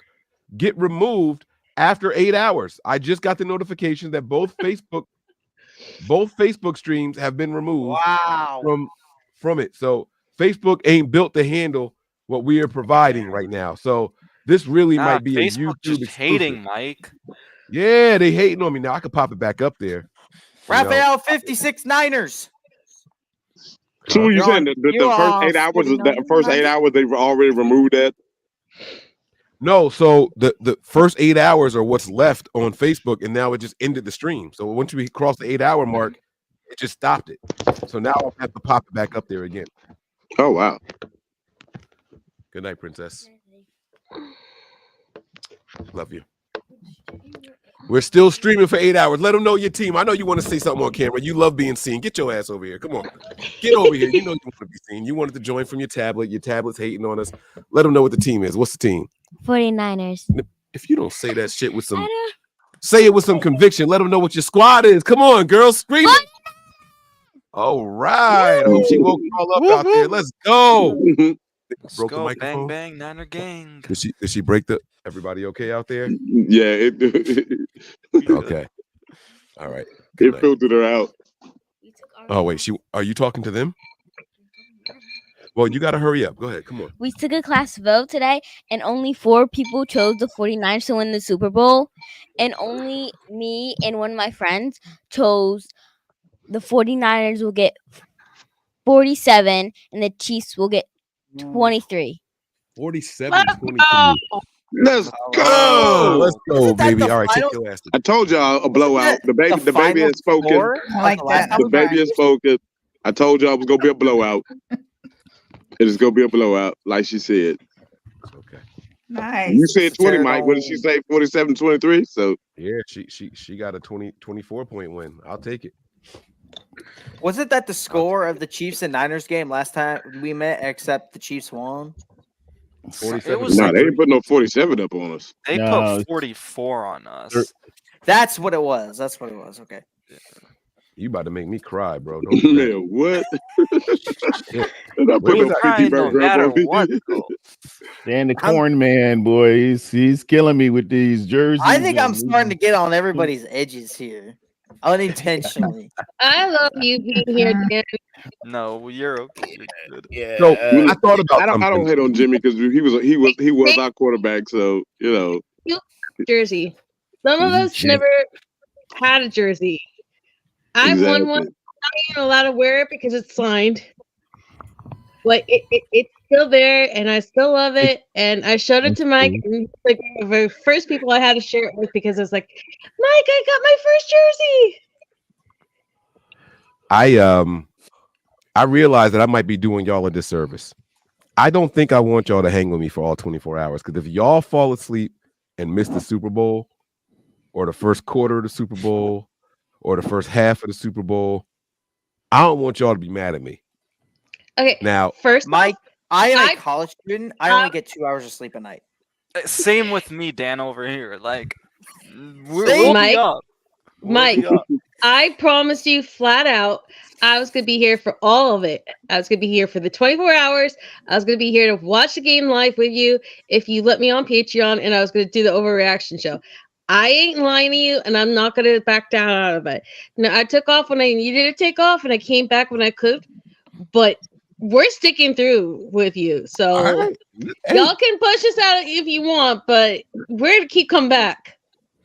S7: get removed after 8 hours. I just got the notification that both Facebook streams have been removed from it. So Facebook ain't built to handle what we are providing right now. So this really might be
S18: Facebook
S7: a YouTube
S18: just
S7: exclusive.
S18: hating, Mike.
S7: Yeah, they hating on me now. I could pop it back up there.
S10: Raphael 56 Niners.
S1: So you saying that the first 8 hours, the first 8 hours, they've already removed that?
S7: No, so the first 8 hours are what's left on Facebook, and now it just ended the stream. So once we crossed the 8 hour mark, it just stopped it. So now I'll have to pop it back up there again.
S1: Oh wow.
S7: Good night, princess. Love you. We're still streaming for 8 hours. Let them know your team. I know you want to say something on camera. You love being seen. Get your ass over here. Come on. Get over here. You know you want to be seen. You wanted to join from your tablet. Your tablet's hating on us. Let them know what the team is. What's the team?
S16: 49ers.
S7: If you don't say that shit with some, say it with some conviction. Let them know what your squad is. Come on, girls. Scream it. All right. I hope she woke all up out there. Let's go.
S18: Let's
S7: Broke
S18: go.
S7: the microphone.
S18: Bang, bang, Niner gang.
S7: Did she break the? Everybody okay out there?
S1: Yeah.
S7: Okay. All right.
S1: It filtered her out.
S7: Oh wait, are you talking to them? Well, you got to hurry up. Go ahead. Come on.
S16: We took a class vote today, and only 4 people chose the 49ers to win the Super Bowl. And only me and one of my friends chose the 49ers will get 47 and the Chiefs will get 23.
S7: 47-23.
S1: Let's go.
S7: Oh, let's go, baby. All right, kick
S1: final?
S7: your ass.
S1: I told y'all a blowout. The baby has spoken.
S9: score? I like that.
S1: The baby has spoken. I told y'all it was gonna be a blowout. It is gonna be a blowout, like she said.
S7: Okay.
S9: Nice.
S1: You said 20, Mike. What did she say? 47-23. So
S7: Yeah, she got a 24-point win. I'll take it.
S10: Wasn't that the score of the Chiefs and Niners game last time we met, except the Chiefs won?
S18: 47. It was
S1: no,
S18: like-
S1: they ain't put no 47 up on us.
S18: They put 44 on us.
S10: That's what it was. That's what it was. Okay.
S7: You about to make me cry, bro. Don't do that.
S1: Man, what?
S7: Yeah.
S1: Don't put
S7: Where was
S1: no
S7: that?
S1: 50 burger up on me.
S20: Dan the corn man, boy, he's killing me with these jerseys.
S10: I think I'm starting to get on everybody's edges here, unintentionally.
S17: I love you being here, Dan.
S18: No, you're okay. You're good.
S20: Yeah.
S7: So I thought about
S1: I don't
S7: something.
S1: hate on Jimmy because he was our quarterback. So
S17: Jersey. Some of us never had a jersey. I won one. I'm not even allowed to wear it because it's signed. But it's still there, and I still love it. And I showed it to Mike, and he's like one of the first people I had to share it with because I was like, Mike, I got my first jersey.
S7: I realize that I might be doing y'all a disservice. I don't think I want y'all to hang with me for all 24 hours because if y'all fall asleep and miss the Super Bowl or the first quarter of the Super Bowl or the first half of the Super Bowl, I don't want y'all to be mad at me.
S17: Okay.
S7: Now,
S17: first,
S10: Mike, I am a college student. I only get 2 hours of sleep a night.
S18: Same with me, Dan, over here. Like, we'll
S17: Mike,
S18: be up.
S17: Mike, I promised you flat out I was going to be here for all of it. I was going to be here for the 24 hours. I was going to be here to watch the game live with you if you let me on Patreon, and I was going to do the overreaction show. I ain't lying to you, and I'm not going to back down out of it. Now, I took off when I needed to take off, and I came back when I could, but we're sticking through with you. So y'all can push us out if you want, but we're going to keep coming back.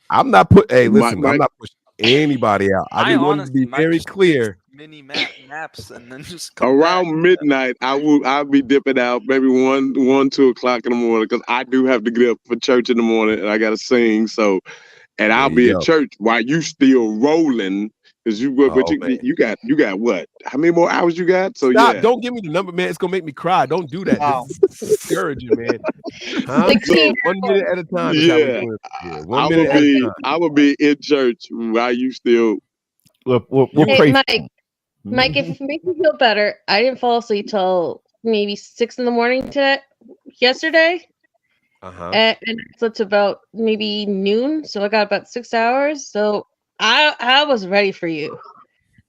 S7: I'm not I'm not pushing anybody out. I just wanted to be very clear.
S18: Mini naps and then just
S1: around midnight, I'll be dipping out maybe 2 o'clock in the morning because I do have to get up for church in the morning and I got to sing. So, and I'll be at church while you still rolling because you got what? How many more hours you got? So
S7: Stop!
S1: yeah,
S7: Don't give me the number, man. It's gonna make me cry. Don't do that. This is discouraging, man. Huh? So 1 minute at a time. Is how we doing it here. 1 minute at a time.
S1: I will be in church while you still.
S20: We'll
S17: Hey,
S20: pray.
S17: Mike, if it makes you feel better, I didn't fall asleep till maybe 6 a.m. yesterday. And I slept about maybe noon, so I got about 6 hours. So I was ready for you.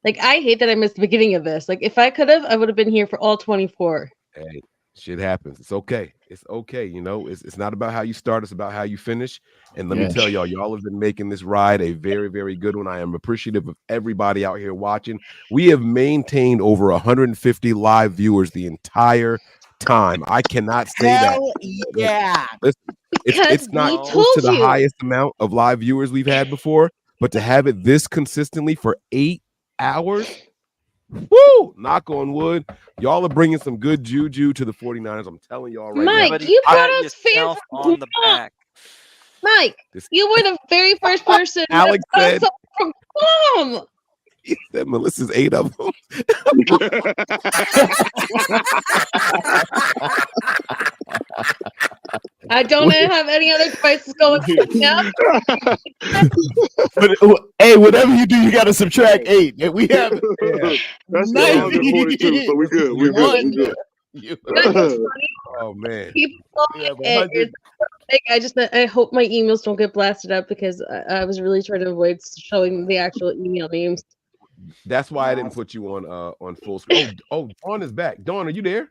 S17: Like, I hate that I missed the beginning of this. Like, if I could have, I would have been here for all 24.
S7: Hey, shit happens. It's okay. It's okay. You know, it's not about how you start. It's about how you finish. And let me tell y'all have been making this ride a very, very good one. I am appreciative of everybody out here watching. We have maintained over 150 live viewers the entire time. I cannot say that.
S10: Yeah.
S7: Listen, it's not close to the highest amount of live viewers we've had before, but to have it this consistently for 8 hours, woo, knock on wood, y'all are bringing some good juju to the 49ers. I'm telling y'all right now.
S17: Mike, you brought us fans
S18: on the back.
S17: Mike, you were the very first person
S7: Alex
S17: that
S7: said-
S17: brought us from Guam.
S7: He said Melissa's 8 of them.
S17: I don't have any other devices going now.
S20: But hey, whatever you do, you got to subtract 8. We have
S1: That's
S20: 142,
S1: so we good. We good. We good.
S7: Oh man.
S17: I hope my emails don't get blasted up because I was really trying to avoid showing the actual email names.
S7: That's why I didn't put you on full screen. Oh, Dawn is back. Dawn, are you there?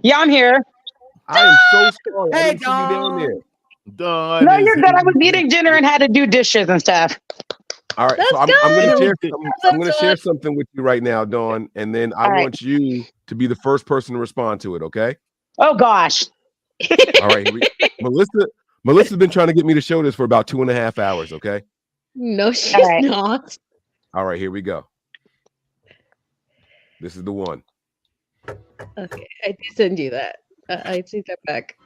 S15: Yeah, I'm here.
S7: I am so sorry. I
S10: Hey,
S7: didn't see you down there.
S20: Dawn
S15: No,
S20: is
S15: you're good. I was eating dinner and had to do dishes and stuff.
S7: All right, so I'm going to share something. I'm going to share something with you right now, Dawn, and then I want you to be the first person to respond to it. Okay?
S15: Oh gosh.
S7: All right, here we Melissa's been trying to get me to show this for about 2.5 hours. Okay?
S17: No, she's
S15: right.
S17: not.
S7: All right, here we go. This is the one.
S17: Okay, I did send you that. I take that back.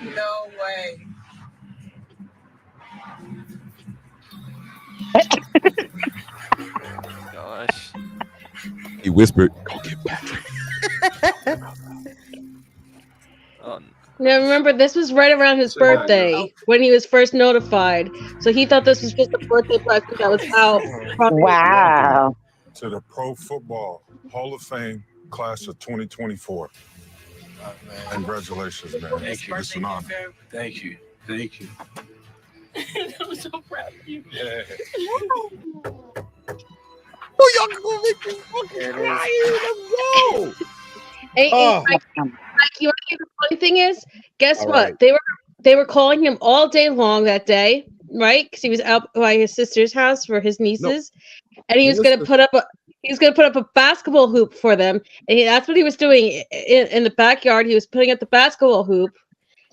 S13: No way.
S8: Gosh.
S7: He whispered, "Go get Patrick."
S17: Now remember, this was right around his birthday when he was first notified. So he thought this was just a birthday present that was out.
S15: Wow.
S5: To the Pro Football Hall of Fame class of 2024. Congratulations, man.
S13: Thank you.
S5: It's an honor.
S13: Thank you. Thank you. I'm so proud of you.
S5: Yeah.
S7: Oh, y'all gonna make me fucking cry. Let's go.
S17: Hey, Mike, you want to hear the funny thing is? Guess
S7: All
S17: what?
S7: right.
S17: They were calling him all day long that day, right? Because he was out by his sister's house for his nieces, and he was going to put up a basketball hoop for them, and that's what he was doing in the backyard. He was putting up the basketball hoop,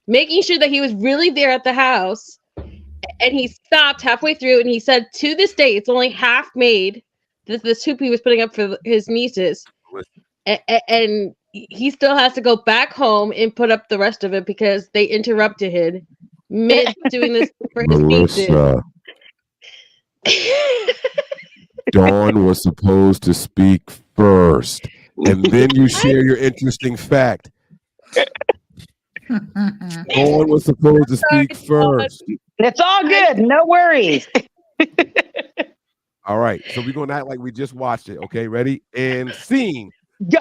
S17: making sure that he was really there at the house, and he stopped halfway through, and he said, to this day, it's only half made. This hoop he was putting up for his nieces, and he still has to go back home and put up the rest of it because they interrupted him mid doing this for his nieces.
S7: Melissa. Dawn was supposed to speak first, and then you share your interesting fact. Dawn was supposed to speak first.
S15: It's all good. No worries.
S7: All right, so we're gonna act like we just watched it. Okay, ready? And scene.
S15: Go.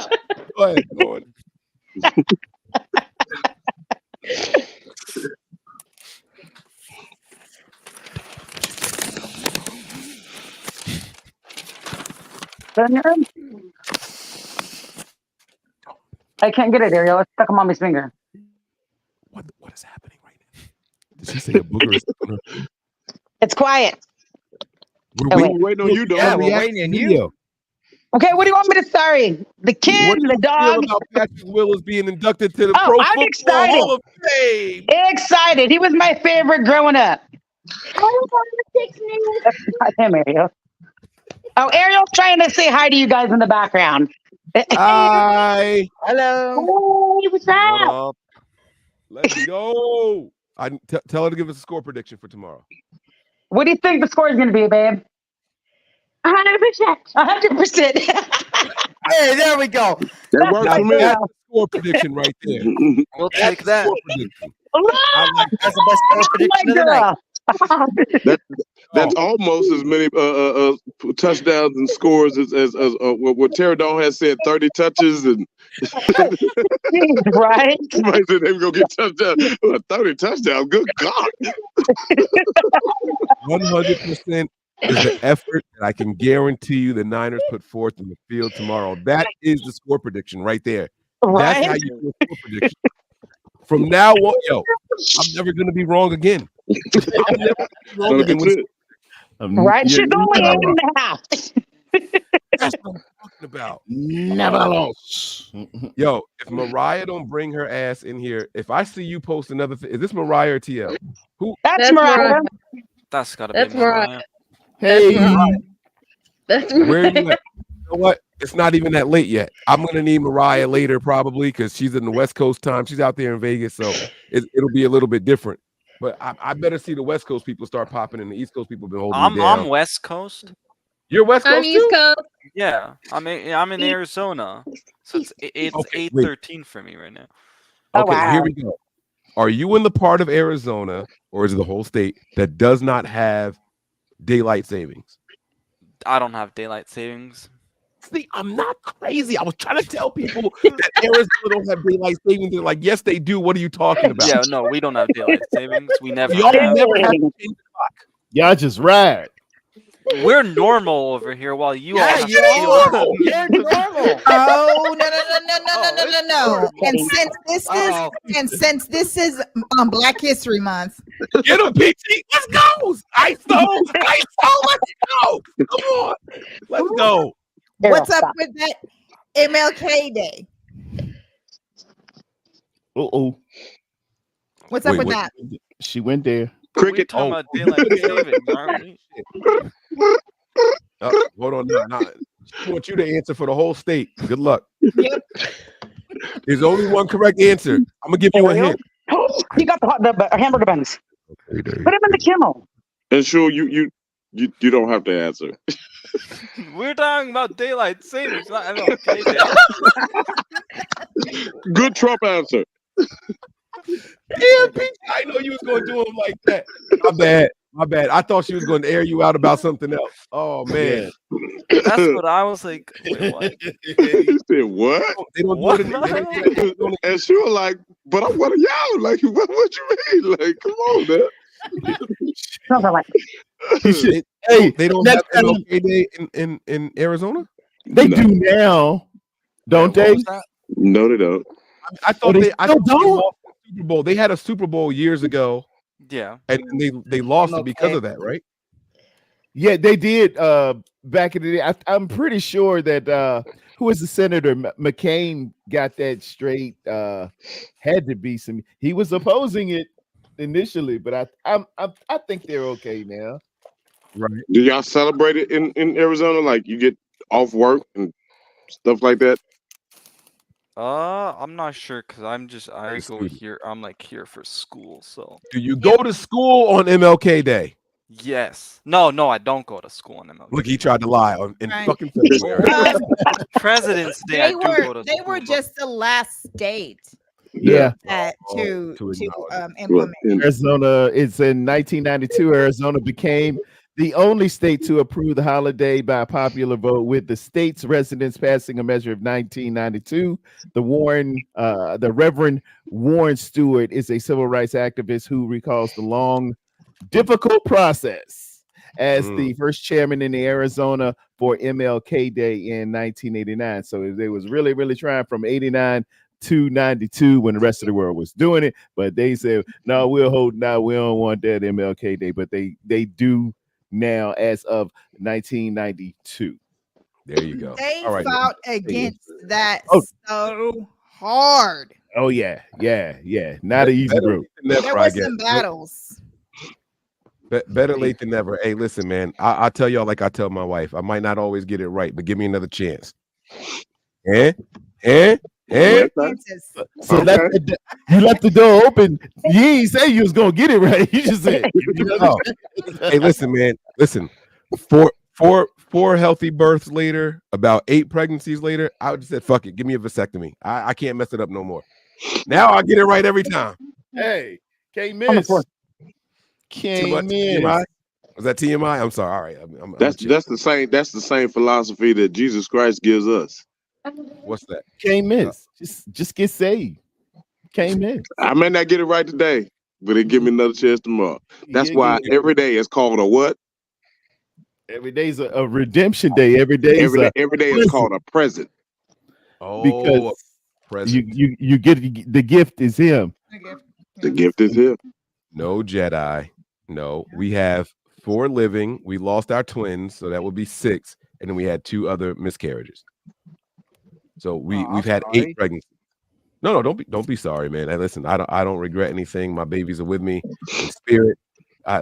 S7: Go ahead, Dawn.
S15: I can't get it, Ariel. It's stuck on mommy's finger.
S7: What is happening right now? Did she say a booger is on her?
S15: It's quiet.
S7: We're
S1: waiting on you, Dawn.
S7: Yeah, we're waiting on you.
S15: Okay, what do you want me to sorry? The kid,
S7: What do
S15: the
S7: you
S15: dog.
S7: feel about Patrick Willis being inducted to the
S15: Oh,
S7: Pro
S15: I'm
S7: Football
S15: excited.
S7: Hall of Fame?
S15: Excited. He was my favorite growing up. That's not him, Ariel. Oh, Ariel's trying to say hi to you guys in the background.
S7: Hi.
S15: Hello. Hey, what's up?
S7: Let's go. Tell her to give us a score prediction for tomorrow.
S15: What do you think the score is going to be, babe? 100%. 100%.
S4: Hey, there we go.
S1: That works for me.
S7: That's the score prediction right there.
S8: We'll take that.
S7: Score prediction.
S4: That's the best score prediction of the night.
S1: That's almost as many touchdowns and scores as what Terry Dawn has said, 30 touches and
S15: right.
S1: Somebody said they were gonna get touchdown. 30 touchdowns. Good God.
S7: 100% is the effort that I can guarantee you the Niners put forth in the field tomorrow. That is the score prediction right there.
S15: Right?
S7: That's how you do a score prediction. From now on, I'm never going to be wrong again. I'm never gonna be wrong again.
S15: Right? She's only 8.5.
S7: That's what I'm talking about.
S20: Never lost.
S7: Yo, if Mariah don't bring her ass in here, if I see you post another thing, is this Mariah or TL? Who?
S15: That's Mariah.
S8: That's gotta
S17: That's
S8: be Mariah.
S20: Hey.
S17: That's
S7: Where are you at? You know what? It's not even that late yet. I'm gonna need Mariah later probably because she's in the West Coast time. She's out there in Vegas, so it'll be a little bit different. But I better see the West Coast people start popping, and the East Coast people have been holding me down.
S8: I'm West Coast.
S7: You're West Coast
S17: I'm East
S7: too?
S17: Coast.
S8: Yeah, I'm in Arizona, so it's
S7: Okay, wait.
S8: 8:13 for me right now.
S7: Okay, here we go. Are you in the part of Arizona, or is it the whole state that does not have daylight savings?
S8: I don't have daylight savings.
S7: See, I'm not crazy. I was trying to tell people that Arizona don't have daylight savings. They're like, yes, they do. What are you talking about?
S8: Yeah, no, we don't have daylight savings. We never
S7: Y'all
S8: have.
S7: never have to change the clock.
S20: Y'all just ride.
S8: We're normal over here while you all have
S4: you
S8: to deal
S4: are.
S8: with
S4: You're normal. Oh, no.
S9: No. And since this is Black History Month,
S7: Get him, PT. Let's go. Ice Stone. Ice Stone. Let's go. Come on. Let's go.
S9: what's up with that MLK Day?
S20: Uh-oh.
S9: What's up
S7: Wait,
S9: with
S7: wait.
S9: that?
S20: She went there.
S8: Cricket. Talking about daylight savings, aren't we?
S7: Hold on. No. I want you to answer for the whole state. Good luck.
S9: Yep.
S7: There's only one correct answer. I'm gonna give you a hint.
S15: Oh, he got the hamburger buns. Put him in the kennel.
S1: And sure, you don't have to answer.
S8: We're talking about daylight savings, not MLK Day.
S1: Good Trump answer.
S7: Yeah, Pete, I know you was gonna do him like that. My bad. I thought she was going to air you out about something else. Oh man,
S8: That's what I was like. Wait, what?
S1: He said what?
S7: They don't
S8: What?
S7: do it.
S1: And she was like, "But I'm one of y'all. Like, what you mean? Like, come on, man."
S7: Hey, they don't have MLK Day in Arizona.
S20: They do now, don't they?
S1: No, they don't.
S7: I thought
S20: they
S7: they
S20: still don't?
S7: lost the Super Bowl. They had a Super Bowl years ago.
S8: Yeah,
S7: and they lost it because of that, right?
S20: Yeah, they did back in the day. I'm pretty sure that who was the senator? McCain got that straight. Had to be some. He was opposing it initially, but I think they're okay now.
S7: Right?
S1: Do y'all celebrate it in Arizona? Like, you get off work and stuff like that?
S8: I'm not sure because I go here. I'm like here for school. So
S7: Do you go to school on MLK Day?
S8: yes, no, I don't go to school on MLK.
S7: Look, he tried to lie in
S9: Right.
S7: fucking February.
S8: President's Day. I do go to
S9: They
S8: school,
S9: were
S8: but-
S9: just the last state
S20: Yeah.
S9: to
S20: Well,
S9: implement.
S20: Arizona, it's in 1992. Arizona became the only state to approve the holiday by popular vote, with the state's residents passing a measure of 1992. The Reverend Warren Stewart is a civil rights activist who recalls the long, difficult process as the first chairman in Arizona for MLK Day in 1989. So they was really, really trying from 89 to 92 when the rest of the world was doing it, but they said, no, we'll hold now. We don't want that MLK Day, but they do now as of 1992.
S7: There you go.
S9: They
S7: All right,
S9: fought
S7: then.
S9: against that
S20: Oh.
S9: so hard.
S20: Oh yeah. Not an easy road.
S9: There were some battles.
S7: Better late than never. Hey, listen, man. I tell y'all like I tell my wife. I might not always get it right, but give me another chance.
S20: So you left the door open. You ain't say you was gonna get it right. You just said.
S7: Hey, listen, man. Listen. Four healthy births later, about 8 pregnancies later, I would just said, fuck it, give me a vasectomy. I can't mess it up no more. Now I get it right every time.
S20: Hey, can't miss. Can't miss.
S7: TMI? Was that TMI? I'm sorry. All right. I'm
S1: That's the same philosophy that Jesus Christ gives us.
S7: What's that?
S20: Can't miss. Just get saved. Can't miss.
S1: I may not get it right today, but it give me another chance tomorrow. That's why every day is called a what?
S20: Every day's a redemption day. Every day
S1: is called a present.
S7: Oh,
S20: because you get the gift is him.
S1: The gift is him.
S7: No Jedi. No, we have 4 living. We lost our twins, so that would be 6, and then we had 2 other miscarriages. So we've had 8 pregnancies. No, don't be sorry, man. Hey, listen, I don't regret anything. My babies are with me in spirit.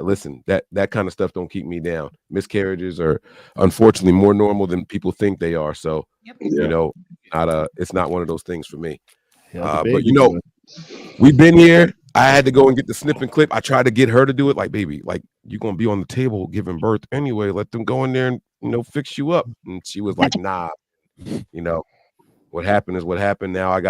S7: Listen, that kind of stuff don't keep me down. Miscarriages are unfortunately more normal than people think they are. So you know, it's not one of those things for me. But you know, we've been here. I had to go and get the snip and clip. I tried to get her to do it. Like, baby, like you're gonna be on the table giving birth anyway. Let them go in there and fix you up. And she was like, nah. What happened is what happened. Now I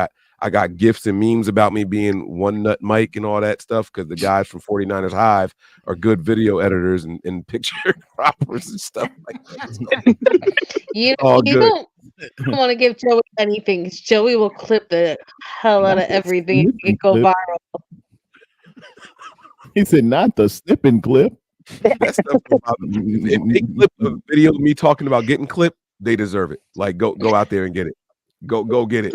S7: got gifs and memes about me being one nut Mike and all that stuff because the guys from 49ers Hive are good video editors and picture croppers and stuff like that.
S17: You
S7: All good.
S17: don't want to give Joey anything, 'cause Joey will clip the hell out of everything and go viral.
S20: He said, not the snipping clip.
S7: That stuff if they clip a video of me talking about getting clipped, they deserve it. Like go out there and get it. Go get it.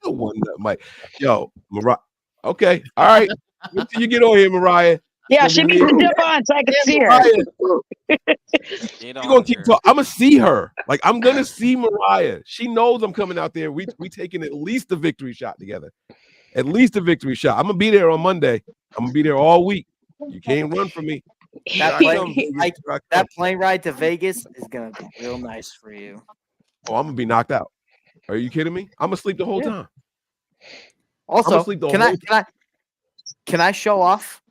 S7: One nut, Mike. Yo, Mariah. Okay, all right. Wait till you get on here, Mariah.
S15: Yeah, she needs to jump on so I can see her.
S7: You're gonna keep talking. I'm gonna see her. Like I'm gonna see Mariah. She knows I'm coming out there. We taking at least a victory shot together. At least a victory shot. I'm gonna be there on Monday. I'm gonna be there all week. You can't run from me.
S4: That plane ride to Vegas is gonna be real nice for you.
S7: Oh, I'm gonna be knocked out. Are you kidding me? I'm gonna sleep the whole time.
S4: Also,
S7: sleep the
S4: can
S7: whole
S4: I show off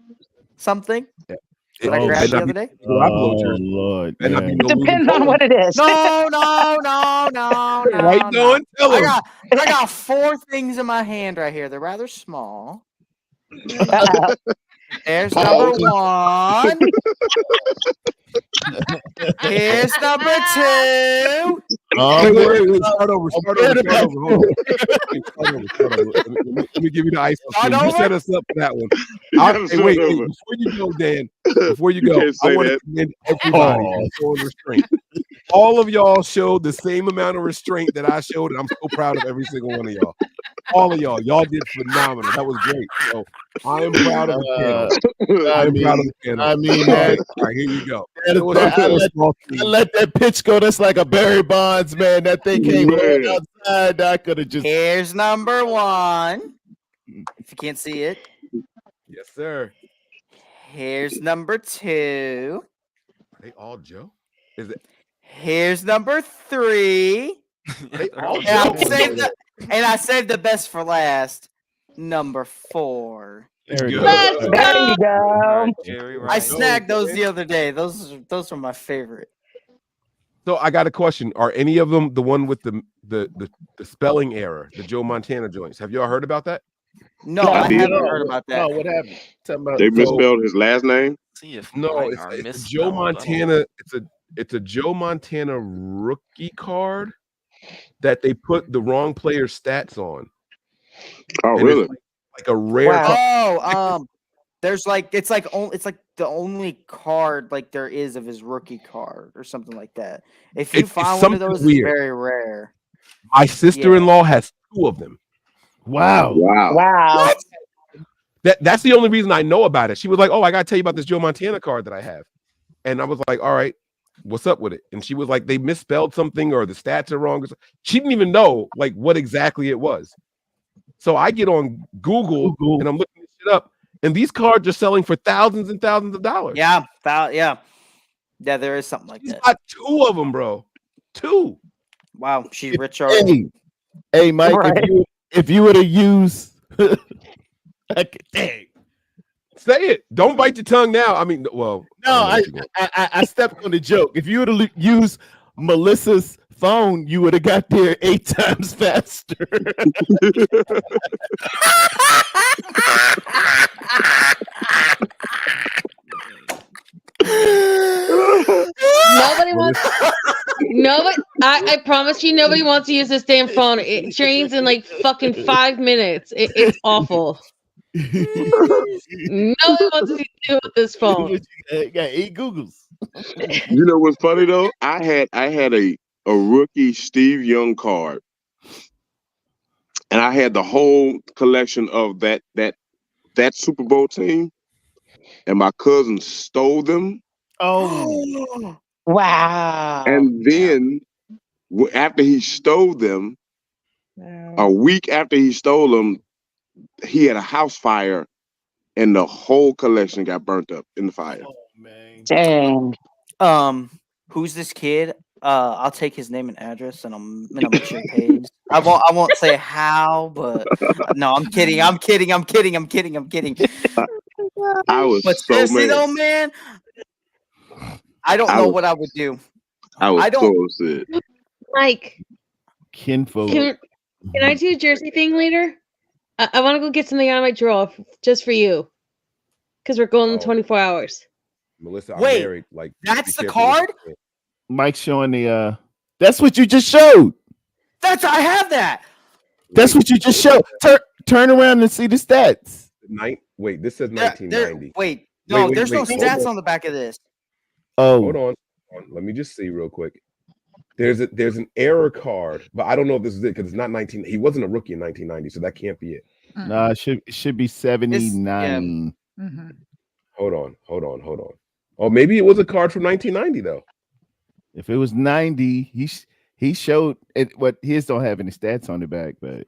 S4: something?
S7: Yeah.
S4: That I grabbed the other day?
S20: Lord.
S15: It depends on what it is.
S4: No.
S7: Right, Dawn? Tell him.
S4: I got 4 things in my hand right here. They're rather small. There's number 1. Here's number 2.
S7: Wait. Start over. Hold on. Let me give you the ice. You set us up for that one. Wait. Before you go, Dan. Before you go, I want to commend everybody on showing restraint. All of y'all showed the same amount of restraint that I showed, and I'm so proud of every single one of y'all. All of y'all did phenomenal. That was great. So I am proud of the panel. I am proud of the panel.
S20: I mean,
S7: all right, here you go.
S20: I let that pitch go. That's like a Barry Bonds, man. That thing came right outside. I could have just.
S4: Here's number 1. If you can't see it.
S7: Yes, sir.
S4: Here's number 2.
S7: Are they all Joe? Is it?
S4: Here's number 3.
S7: They all
S4: And I saved the best for last. Number 4.
S15: There you go.
S4: I snagged those the other day. Those are my favorite.
S7: So I got a question. Are any of them the one with the spelling error, the Joe Montana joints? Have y'all heard about that?
S4: No, I haven't heard about that.
S20: No, what happened?
S3: They misspelled his last name.
S7: No, it's a Joe Montana. It's a Joe Montana rookie card that they put the wrong player's stats on.
S3: Oh, really?
S7: Like a rare.
S4: Wow. There's like it's like the only card like there is of his rookie card or something like that. If you find one of those, it's very rare.
S7: My sister-in-law has 2 of them.
S20: Wow.
S7: What? That's the only reason I know about it. She was like, "Oh, I gotta tell you about this Joe Montana card that I have," and I was like, "All right, what's up with it?" And she was like, "They misspelled something or the stats are wrong." She didn't even know like what exactly it was. So I get on Google and I'm looking this shit up, and these cards are selling for thousands and thousands of dollars.
S4: Yeah, there is something like that.
S7: Got 2 of them, bro. 2.
S4: Wow, she's rich already.
S20: Hey, Mike, if you were to use,
S7: dang, say it. Don't bite your tongue now. I mean, well,
S20: no, I stepped on the joke. If you were to use Melissa's phone, you would have got there 8 times faster.
S17: Nobody wants. I promise you, nobody wants to use this damn phone. It trains in like fucking 5 minutes. It's awful. Nobody wants to deal with this phone.
S20: You got 8 Googles.
S3: You know what's funny though? I had a rookie Steve Young card, and I had the whole collection of that Super Bowl team, and my cousin stole them.
S20: Oh,
S15: wow!
S3: And then after he stole them, a week after he stole them, he had a house fire, and the whole collection got burnt up in the fire.
S20: Oh, man.
S15: Dang.
S4: Who's this kid? I'll take his name and address, and I'm make sure he pays. I won't say how, but no, I'm kidding. I'm kidding.
S3: I was
S4: But
S3: so
S4: seriously
S3: mad.
S4: though, man, I don't know what I would do.
S3: I was
S4: don't.
S3: so upset.
S17: Mike,
S20: Kinfolk.
S17: can I do a jersey thing later? I want to go get something out of my drawer just for you, because we're going in 24 hours.
S7: Melissa, I'm
S4: Wait,
S7: married. Like
S4: that's
S7: be
S4: the
S7: careful with
S4: card?
S7: it.
S20: Mike's showing the. That's what you just showed.
S4: I have that.
S20: That's what you just showed. Turn around and see the stats.
S7: Wait, this says 1990.
S4: Wait, no, there's no stats on the back of this.
S20: Oh,
S7: hold on. Let me just see real quick. There's an error card, but I don't know if this is it because it's not 19. He wasn't a rookie in 1990, so that can't be it.
S20: No, it should be 79.
S9: Mm-hmm.
S7: Hold on. Oh, maybe it was a card from 1990 though.
S20: If it was 90, he showed it. What his don't have any stats on the back, but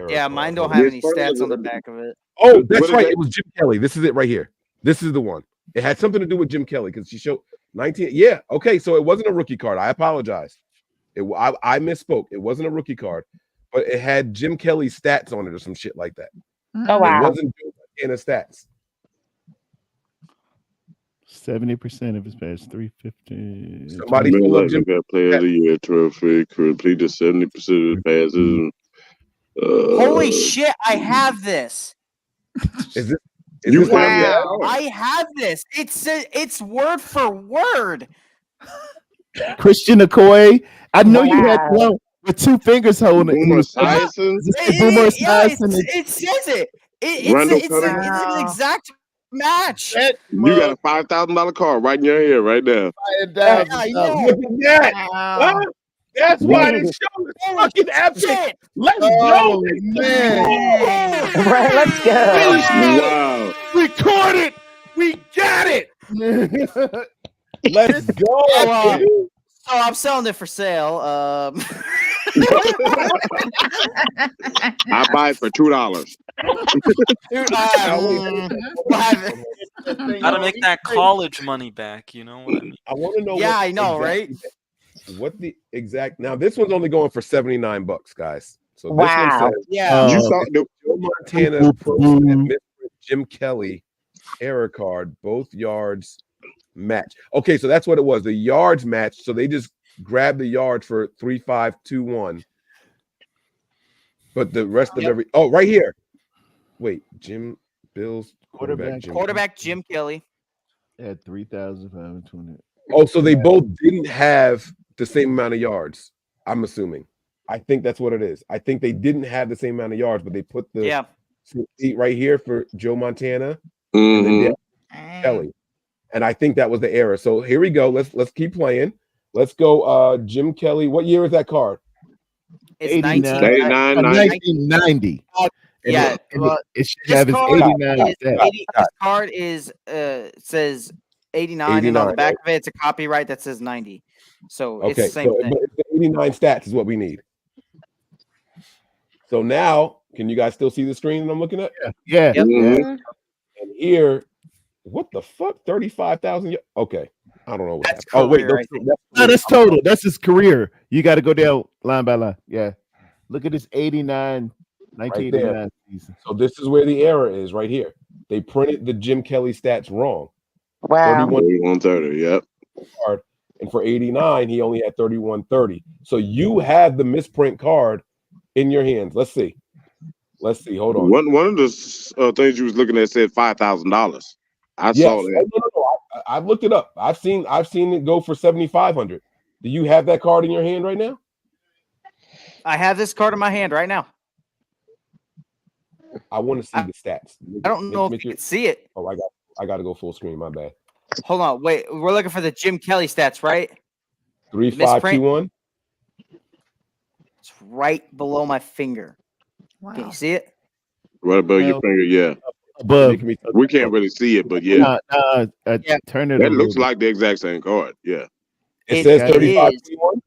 S10: Yeah, mine don't have any stats on the back of it.
S7: Oh, that's right. It was Jim Kelly. This is it right here. This is the one. It had something to do with Jim Kelly because she showed 19. Yeah. Okay. So it wasn't a rookie card. I apologize. I misspoke. It wasn't a rookie card, but it had Jim Kelly's stats on it or some shit like that.
S6: Oh, wow.
S7: It wasn't in the stats.
S20: 70% of his pass, 350.
S7: Somebody pull up Jim
S1: got Player of the Year trophy, completed 70% of the passes.
S10: Holy shit! I have this.
S7: Is it?
S1: You
S10: Wow! I have this. It's word for word.
S20: Christian Okoye. I know you had one with two fingers holding
S1: Boomer
S20: it.
S1: Esiason.
S20: Boomer
S10: Yeah,
S20: Esiason.
S10: it says it.
S1: Randall
S10: It's an exact match.
S1: You got a $5,000 card right in your head right now.
S7: Look at that. Huh? That's why this show is fucking epic. Let's go.
S20: Man.
S6: Right, let's go.
S1: Wow.
S7: We caught it. We got it. Let's go.
S10: So I'm selling it for sale.
S1: I buy it for $2.
S18: Gotta make that college money back, you know what I mean?
S7: I want to know.
S10: Yeah, I know, right?
S7: What the exact? Now this one's only going for $79, guys. So this
S6: Wow.
S7: one says,
S10: Yeah.
S1: You saw the
S7: Joe Montana and Jim Kelly error card, both yards match. Okay, so that's what it was. The yards match. So they just grabbed the yards for 3-5-2-1. But the rest of every right here. Wait, Jim Bills
S10: quarterback Jim Kelly
S20: had 3,520.
S7: Oh, so they both didn't have the same amount of yards. I'm assuming. I think that's what it is. I think they didn't have the same amount of yards, but they put the seat right here for Joe Montana and then Kelly. And I think that was the error. So here we go. Let's keep playing. Let's go. Jim Kelly. What year is that card?
S10: It's
S20: 1990.
S10: Yeah,
S20: it should have his 89.
S10: This card is says 89, and on the back of it, it's a copyright that says 90. So it's the same thing.
S7: But the 89 stats is what we need. So now, can you guys still see the screen that I'm looking at?
S20: Yeah.
S10: Yep.
S7: And here, what the fuck? 35,000. Okay, I don't know what happened. Oh wait,
S20: that's total. That's his career. You got to go down line by line. Yeah. Look at this 89, 1989
S7: right
S20: season.
S7: So this is where the error is right here. They printed the Jim Kelly stats wrong.
S6: Wow.
S1: 3130. Yep.
S7: Card, and for 89, he only had 3130. So you have the misprint card in your hands. Let's see. Hold on.
S1: One of the things you was looking at said $5,000. I saw that.
S7: No. I've looked it up. I've seen it go for 7,500. Do you have that card in your hand right now?
S10: I have this card in my hand right now.
S7: I want to see the stats.
S10: I don't know if you can see it.
S7: Oh, I got to go full screen. My bad.
S10: Hold on. Wait, we're looking for the Jim Kelly stats, right?
S7: 3-5-2-1.
S10: It's right below my finger.
S9: Wow.
S10: Can you see it?
S1: Right above your finger, yeah.
S20: Above.
S1: We can't really see it, but yeah.
S20: Turn it.
S1: That looks like the exact same card. Yeah.
S7: It says 35-2-1.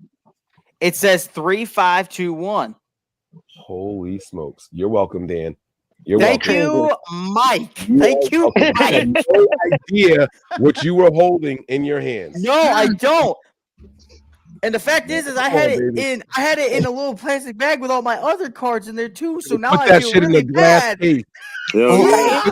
S10: It says 3-5-2-1.
S7: Holy smokes! You're welcome, Dan.
S10: Thank you, Mike. Thank you,
S7: I
S10: Mike.
S7: had no idea what you were holding in your hands.
S10: No, I don't. And the fact is I had it in a little plastic bag with all my other cards in there too. So now
S7: Put
S10: I
S7: that
S10: feel
S7: shit
S10: really
S7: in the glass
S10: bad.
S7: case.
S10: Yeah.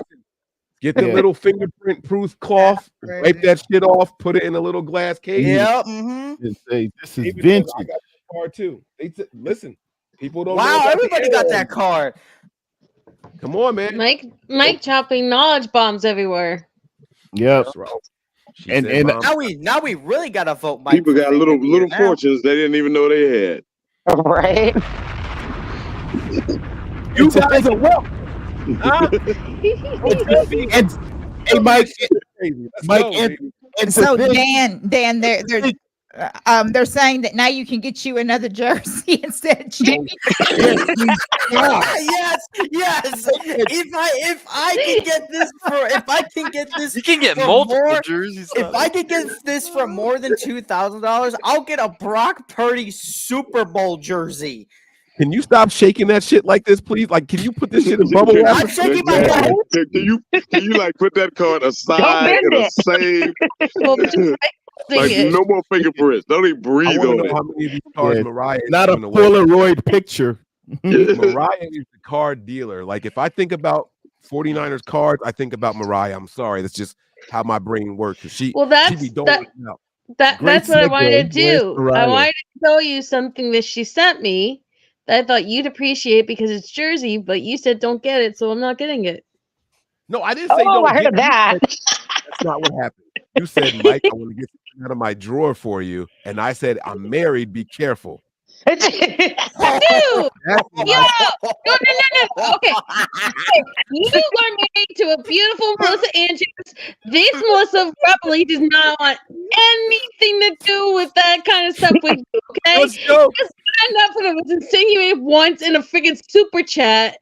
S7: Get the little fingerprint proof cloth, wipe that shit off, put it in a little glass case.
S10: Yep. Mm-hmm.
S20: Say, this is
S7: Even
S20: vintage.
S7: I got the card too. Listen, people don't.
S10: Wow,
S7: know
S10: everybody got that card.
S7: Come on, man.
S17: Mike dropping knowledge bombs everywhere.
S20: Yep.
S7: And
S10: now we really gotta vote Mike.
S1: People got little fortunes they didn't even know they had.
S6: Right.
S7: You guys are welcome.
S20: Hey, Mike. And
S9: So Dan, there's they're saying that now you can get you another jersey instead of Jimmy.
S4: Yes. If I can get this,
S8: You can get
S4: for
S8: multiple
S4: more,
S8: jerseys.
S4: If I can get this for more than $2,000, I'll get a Brock Purdy Super Bowl jersey.
S7: Can you stop shaking that shit like this, please? Like, can you put this shit in bubble wrap?
S4: I'm shaking my head.
S1: Can you like put that card aside
S15: bend
S1: in a
S15: it.
S1: safe?
S12: Well, just
S1: Like
S12: it.
S1: no more fingerprints. Don't even
S7: I
S1: breathe
S7: want to
S1: on
S7: know
S1: it.
S7: how many of these cards
S20: Yeah,
S7: Mariah is
S20: not a
S7: giving away.
S20: Polaroid picture.
S7: Mariah is the card dealer. Like, if I think about 49ers cards, I think about Mariah. I'm sorry. That's just how my brain works. She
S17: Well,
S7: be
S17: that's
S7: doling it out.
S17: that's what I wanted to
S20: Where's
S17: do. I
S20: Mariah?
S17: wanted to show you something that she sent me that I thought you'd appreciate because it's Jersey, but you said don't get it, so I'm not getting it.
S7: No, I didn't say
S15: Oh,
S7: don't
S15: I
S7: get
S15: heard that.
S7: That's not what happened. You said, Mike, I want to get something out of my drawer for you. And I said, I'm married. Be careful.
S17: Dude! Yo!
S7: That's
S17: No. Okay. You are married to a beautiful Melissa Andrews. This Melissa probably does not want anything to do with that kind of stuff we do, okay?
S7: Let's go.
S17: Just enough of it was insinuated once in a freaking super chat.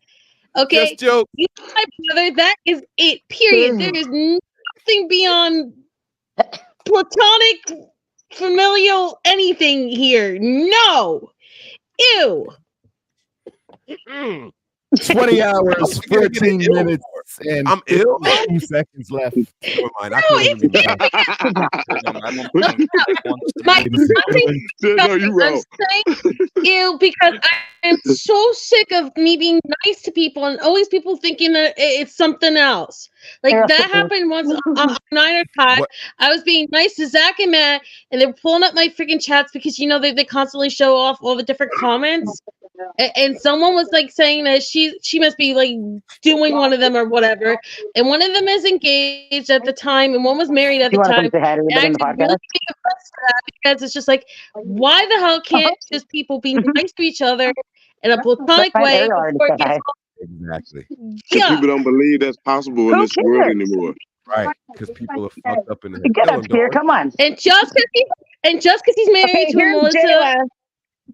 S17: Okay?
S7: Just joke.
S17: You my brother, that is it. Period. There is nothing beyond platonic, familial anything here. No. Ew.
S20: 20 hours, 14 minutes, and
S7: I'm ill.
S20: 2 seconds left.
S7: Never mind. I
S17: No,
S7: couldn't
S17: it's
S7: even be
S1: No, you
S17: I'm
S1: wrong.
S17: saying ew because I am so sick of me being nice to people and always people thinking that it's something else. Like that happened once on Niner Pod.
S7: What?
S17: I was being nice to Zach and Matt, and they were pulling up my freaking chats because you know they constantly show off all the different comments. And someone was like saying that she must be like doing one of them or whatever, and one of them is engaged at the time, and one was married at the
S15: You want to
S17: time.
S15: come say hi to
S17: And
S15: everybody
S17: I
S15: in the
S17: could really
S15: podcast?
S17: be impressed with that because it's just like, why the hell can't just people be nice to each other in a platonic
S15: Fine,
S17: way
S15: Ariel already
S17: before it
S15: said
S17: gets
S15: hi.
S7: Exactly.
S1: Because
S17: yeah.
S1: people don't believe that's possible in
S15: Who
S1: this world
S15: cares?
S1: anymore.
S7: Right. Because people are fucked up in the head.
S15: Get
S7: Tell
S15: up
S7: them,
S15: here.
S7: dog.
S15: Come on.
S17: And just because he's married
S15: Okay,
S17: to
S15: here's
S17: Melissa,
S15: Jayla.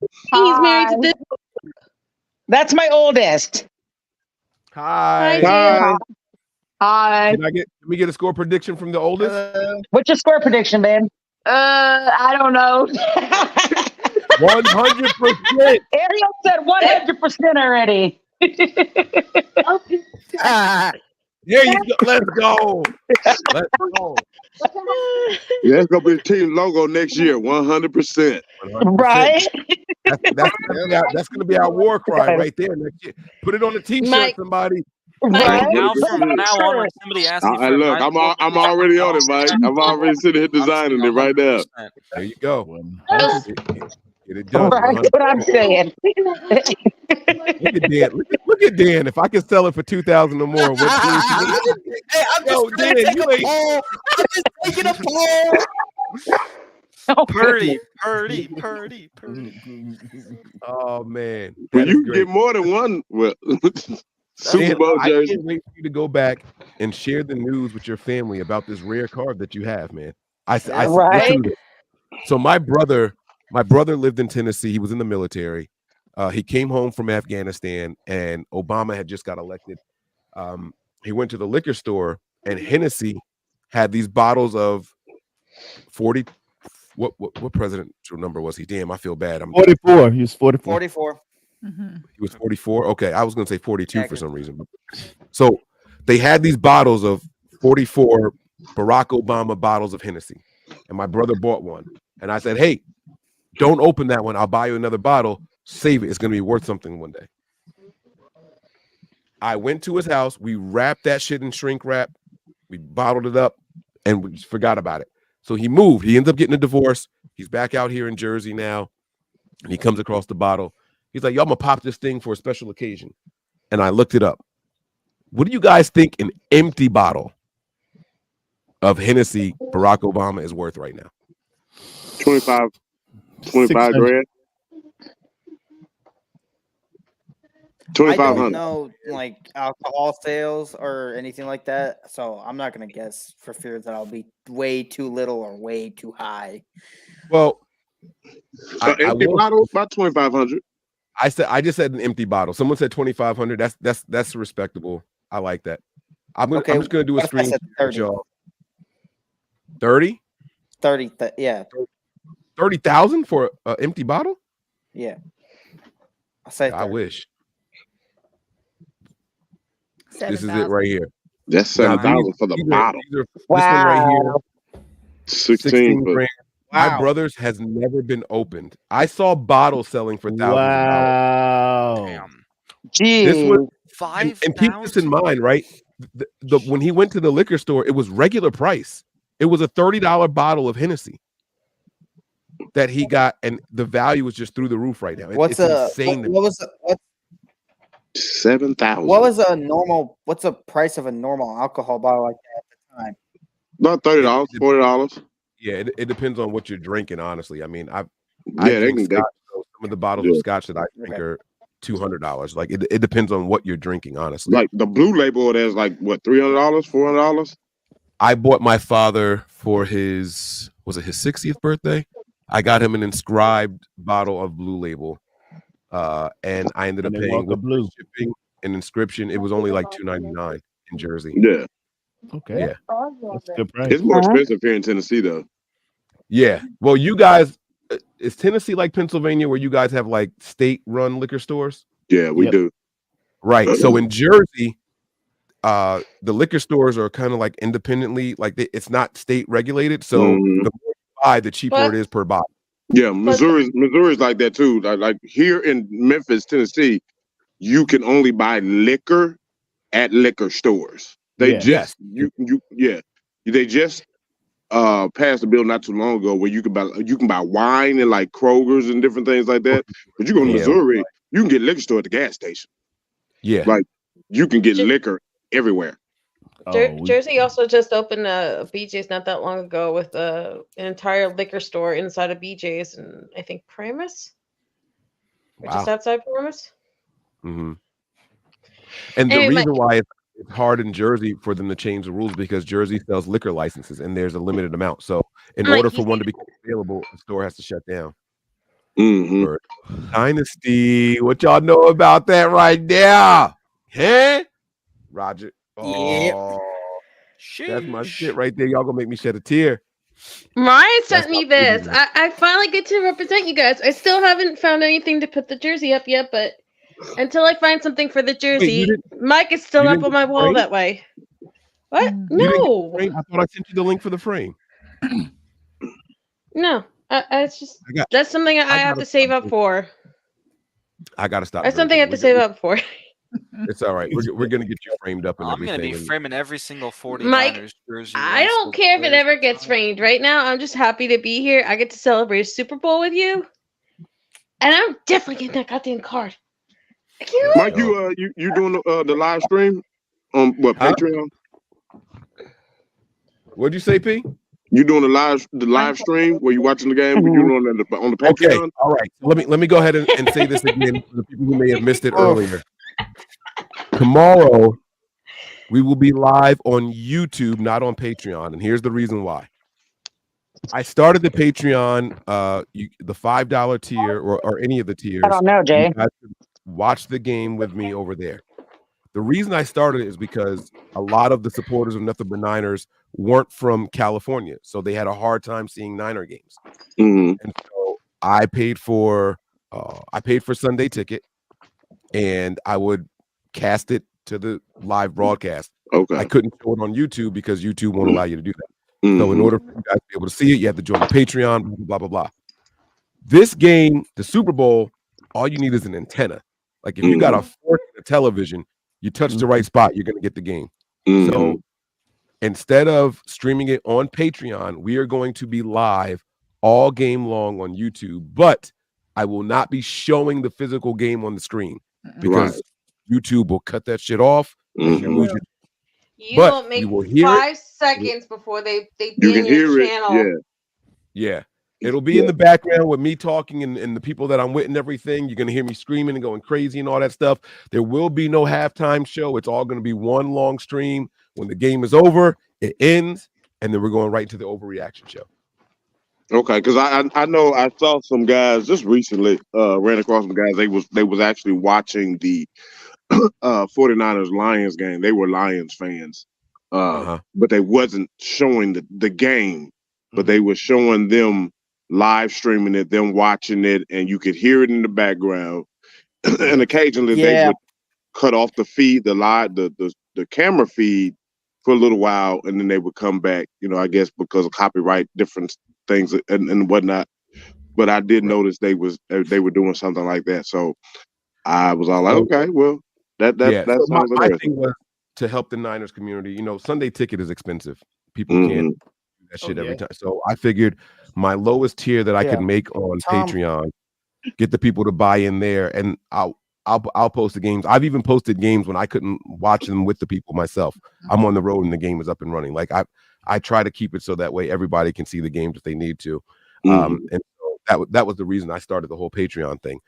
S17: he's married
S15: Hi.
S17: to this.
S15: That's my oldest.
S7: Hi.
S17: Jayla.
S15: Hi.
S7: Can we get a score prediction from the oldest?
S15: What's your score prediction, babe? I don't know.
S7: 100%.
S15: Ariel said 100% already.
S7: There you go. Let's go. Let's go.
S1: Yeah, it's gonna be the team logo next year, 100%.
S7: 100%.
S15: Right?
S7: That's gonna be our war cry right there next year. Put it on a t-shirt,
S17: Mike.
S7: somebody.
S15: Right?
S18: Now,
S15: Look
S18: from
S15: at
S18: now
S15: that
S18: on, when
S15: shirt.
S18: somebody asks you for
S1: Look, I'm already on it, Mike. I'm already sitting here designing it right now.
S7: There you go.
S17: Yes.
S7: Get it done.
S15: Right, that's what I'm saying.
S7: Look at Dan. Look at Dan. If I can sell it for 2,000 or more, what
S4: Hey, I'm just
S7: Yo,
S4: trying
S7: Dan,
S4: to take
S7: you
S4: a
S7: ain't-
S4: poll. I'm just taking a poll.
S18: Purdy.
S7: Oh man.
S1: Well,
S7: That is
S1: you
S7: great.
S1: get more than one. Well, Super
S7: Dan,
S1: Bowl
S7: I
S1: jersey.
S7: can't wait for you to go back and share the news with your family about this rare card that you have, man.
S15: Right.
S7: Listen to this. So my brother lived in Tennessee. He was in the military. He came home from Afghanistan, and Obama had just got elected. He went to the liquor store, and Hennessy had these bottles of 40. What presidential number was he? Damn, I feel bad. I'm
S20: 44. He was 44.
S4: 44.
S7: He was 44. Okay, I was gonna say 42 for some reason. So they had these bottles of 44 Barack Obama bottles of Hennessy, and my brother bought one. And I said, "Hey, don't open that one. I'll buy you another bottle. Save it. It's gonna be worth something one day." I went to his house. We wrapped that shit in shrink wrap. We bottled it up, and we just forgot about it. So he moved. He ends up getting a divorce. He's back out here in Jersey now, and he comes across the bottle. He's like, "Yo, I'm gonna pop this thing for a special occasion." And I looked it up. What do you guys think an empty bottle of Hennessy Barack Obama is worth right now?
S1: 25
S20: 600.
S1: grand.
S4: I
S1: 2,500.
S4: don't know like alcohol sales or anything like that, so I'm not gonna guess for fear that I'll be way too little or way too high.
S7: Well,
S1: Empty bottle about 2,500.
S7: I just said an empty bottle. Someone said 2,500. That's respectable. I like that. I'm just gonna do a screen with y'all. 30?
S10: 30, yeah.
S7: 30,000 for an empty bottle?
S10: Yeah. I say 30.
S7: I wish.
S9: 7,
S7: This is it right here.
S1: That's 7,000 for the bottle.
S7: This one right here.
S1: 16
S7: grand. My brother's has never been opened. I saw bottles selling for thousands of dollars.
S20: Damn.
S7: This was
S18: $5,000.
S7: And keep this in mind, right? When he went to the liquor store, it was regular price. It was a $30 bottle of Hennessy that he got, and the value was just through the roof right now. It's insane.
S10: What
S1: 7,000.
S10: What's the price of a normal alcohol bottle like that at the time?
S1: About $30, $40.
S7: Yeah, it depends on what you're drinking. Honestly, I mean, I
S1: they
S7: drink
S1: can
S7: scotch, so some of the bottles of scotch that I drink are $200. Like it depends on what you're drinking. Honestly,
S1: like the blue label, there's like what $300, $400.
S7: I bought my father for his 60th birthday. I got him an inscribed bottle of Blue Label, and I ended up paying with shipping and inscription. It was only like $2.99 in Jersey.
S1: Yeah.
S20: Okay.
S7: Yeah.
S20: That's a good price.
S1: It's more expensive here in Tennessee, though.
S7: Yeah. Well, you guys, is Tennessee like Pennsylvania, where you guys have like state-run liquor stores?
S1: Yeah, we do.
S7: Right. So in Jersey, the liquor stores are kind of like independently, like it's not state regulated. So the more you buy, the cheaper it is per bottle.
S1: Yeah, Missouri's like that too. Like here in Memphis, Tennessee, you can only buy liquor at liquor stores. They just they just passed a bill not too long ago where you can buy wine and like Kroger's and different things like that. But you go to Missouri, you can get liquor store at the gas station.
S7: Yeah,
S1: like you can get liquor everywhere.
S17: Jersey also just opened a BJ's not that long ago with an entire liquor store inside of BJ's, and I think Primus, or just outside Primus.
S7: Mm-hmm. And the reason why it's hard in Jersey for them to change the rules because Jersey sells liquor licenses and there's a limited amount. So in order for one to become available, the store has to shut down. Dynasty, what y'all know about that right now? Huh? Roger. Oh, that's my shit right there. Y'all gonna make me shed a tear.
S17: Ryan sent me this. I finally get to represent you guys. I still haven't found anything to put the jersey up yet, but until I find something for the jersey, Mike is still up on my wall that way. What? No.
S7: I thought I sent you the link for the frame.
S17: No. It's just that's something I have to save up for.
S7: I gotta stop.
S17: That's something I have to save up for.
S7: It's all right. We're gonna get you framed up and everything.
S18: I'm gonna be framing every single 49ers
S17: Mike,
S18: jersey.
S17: I don't care if it ever gets framed. Right now, I'm just happy to be here. I get to celebrate a Super Bowl with you, and I'm definitely getting that goddamn card.
S1: Mike, you doing the live stream on what Patreon?
S7: What'd you say, P?
S1: You doing the live stream where you watching the game? You doing on the Patreon?
S7: Okay, all right. So let me go ahead and say this again for the people who may have missed it earlier. Tomorrow, we will be live on YouTube, not on Patreon, and here's the reason why. I started the Patreon, the $5 tier or any of the tiers.
S15: I don't know, Jay.
S7: You guys can watch the game with me over there. The reason I started it is because a lot of the supporters of Nothing But Niners weren't from California, so they had a hard time seeing Niner games. And so I paid for Sunday Ticket, and I would cast it to the live broadcast.
S1: Okay.
S7: I couldn't show it on YouTube because YouTube won't allow you to do that. So in order for you guys to be able to see it, you have to join the Patreon, blah, blah, blah. This game, the Super Bowl, all you need is an antenna. Like if you got a fork and a television, you touch the right spot, you're going to get the game. So instead of streaming it on Patreon, we are going to be live all game long on YouTube, but I will not be showing the physical game on the screen because YouTube will cut that shit off. And you lose
S17: You don't make 5 seconds before they ban your channel.
S7: Yeah. It'll be in the background with me talking and the people that I'm with and everything. You're going to hear me screaming and going crazy and all that stuff. There will be no halftime show. It's all going to be one long stream. When the game is over, it ends, and then we're going right to the overreaction show.
S1: Okay, because I know I saw some guys just recently ran across some guys. They was actually watching the 49ers Lions game. They were Lions fans. But they wasn't showing the game, but they were showing them live streaming it, them watching it, and you could hear it in the background. And occasionally they would cut off the feed, the camera feed for a little while, and then they would come back, I guess because of copyright, different things and whatnot. But I did notice they were doing something like that. So I was all like, okay, well, that
S7: So my
S1: sounds interesting.
S7: thing was to help the Niners community. Sunday ticket is expensive. People can't do that shit every time. So I figured my lowest tier that I could make on Patreon, get the people to buy in there, and I'll post the games. I've even posted games when I couldn't watch them with the people myself. I'm on the road and the game is up and running. Like I try to keep it so that way everybody can see the games if they need to. And so that was the reason I started the whole Patreon thing.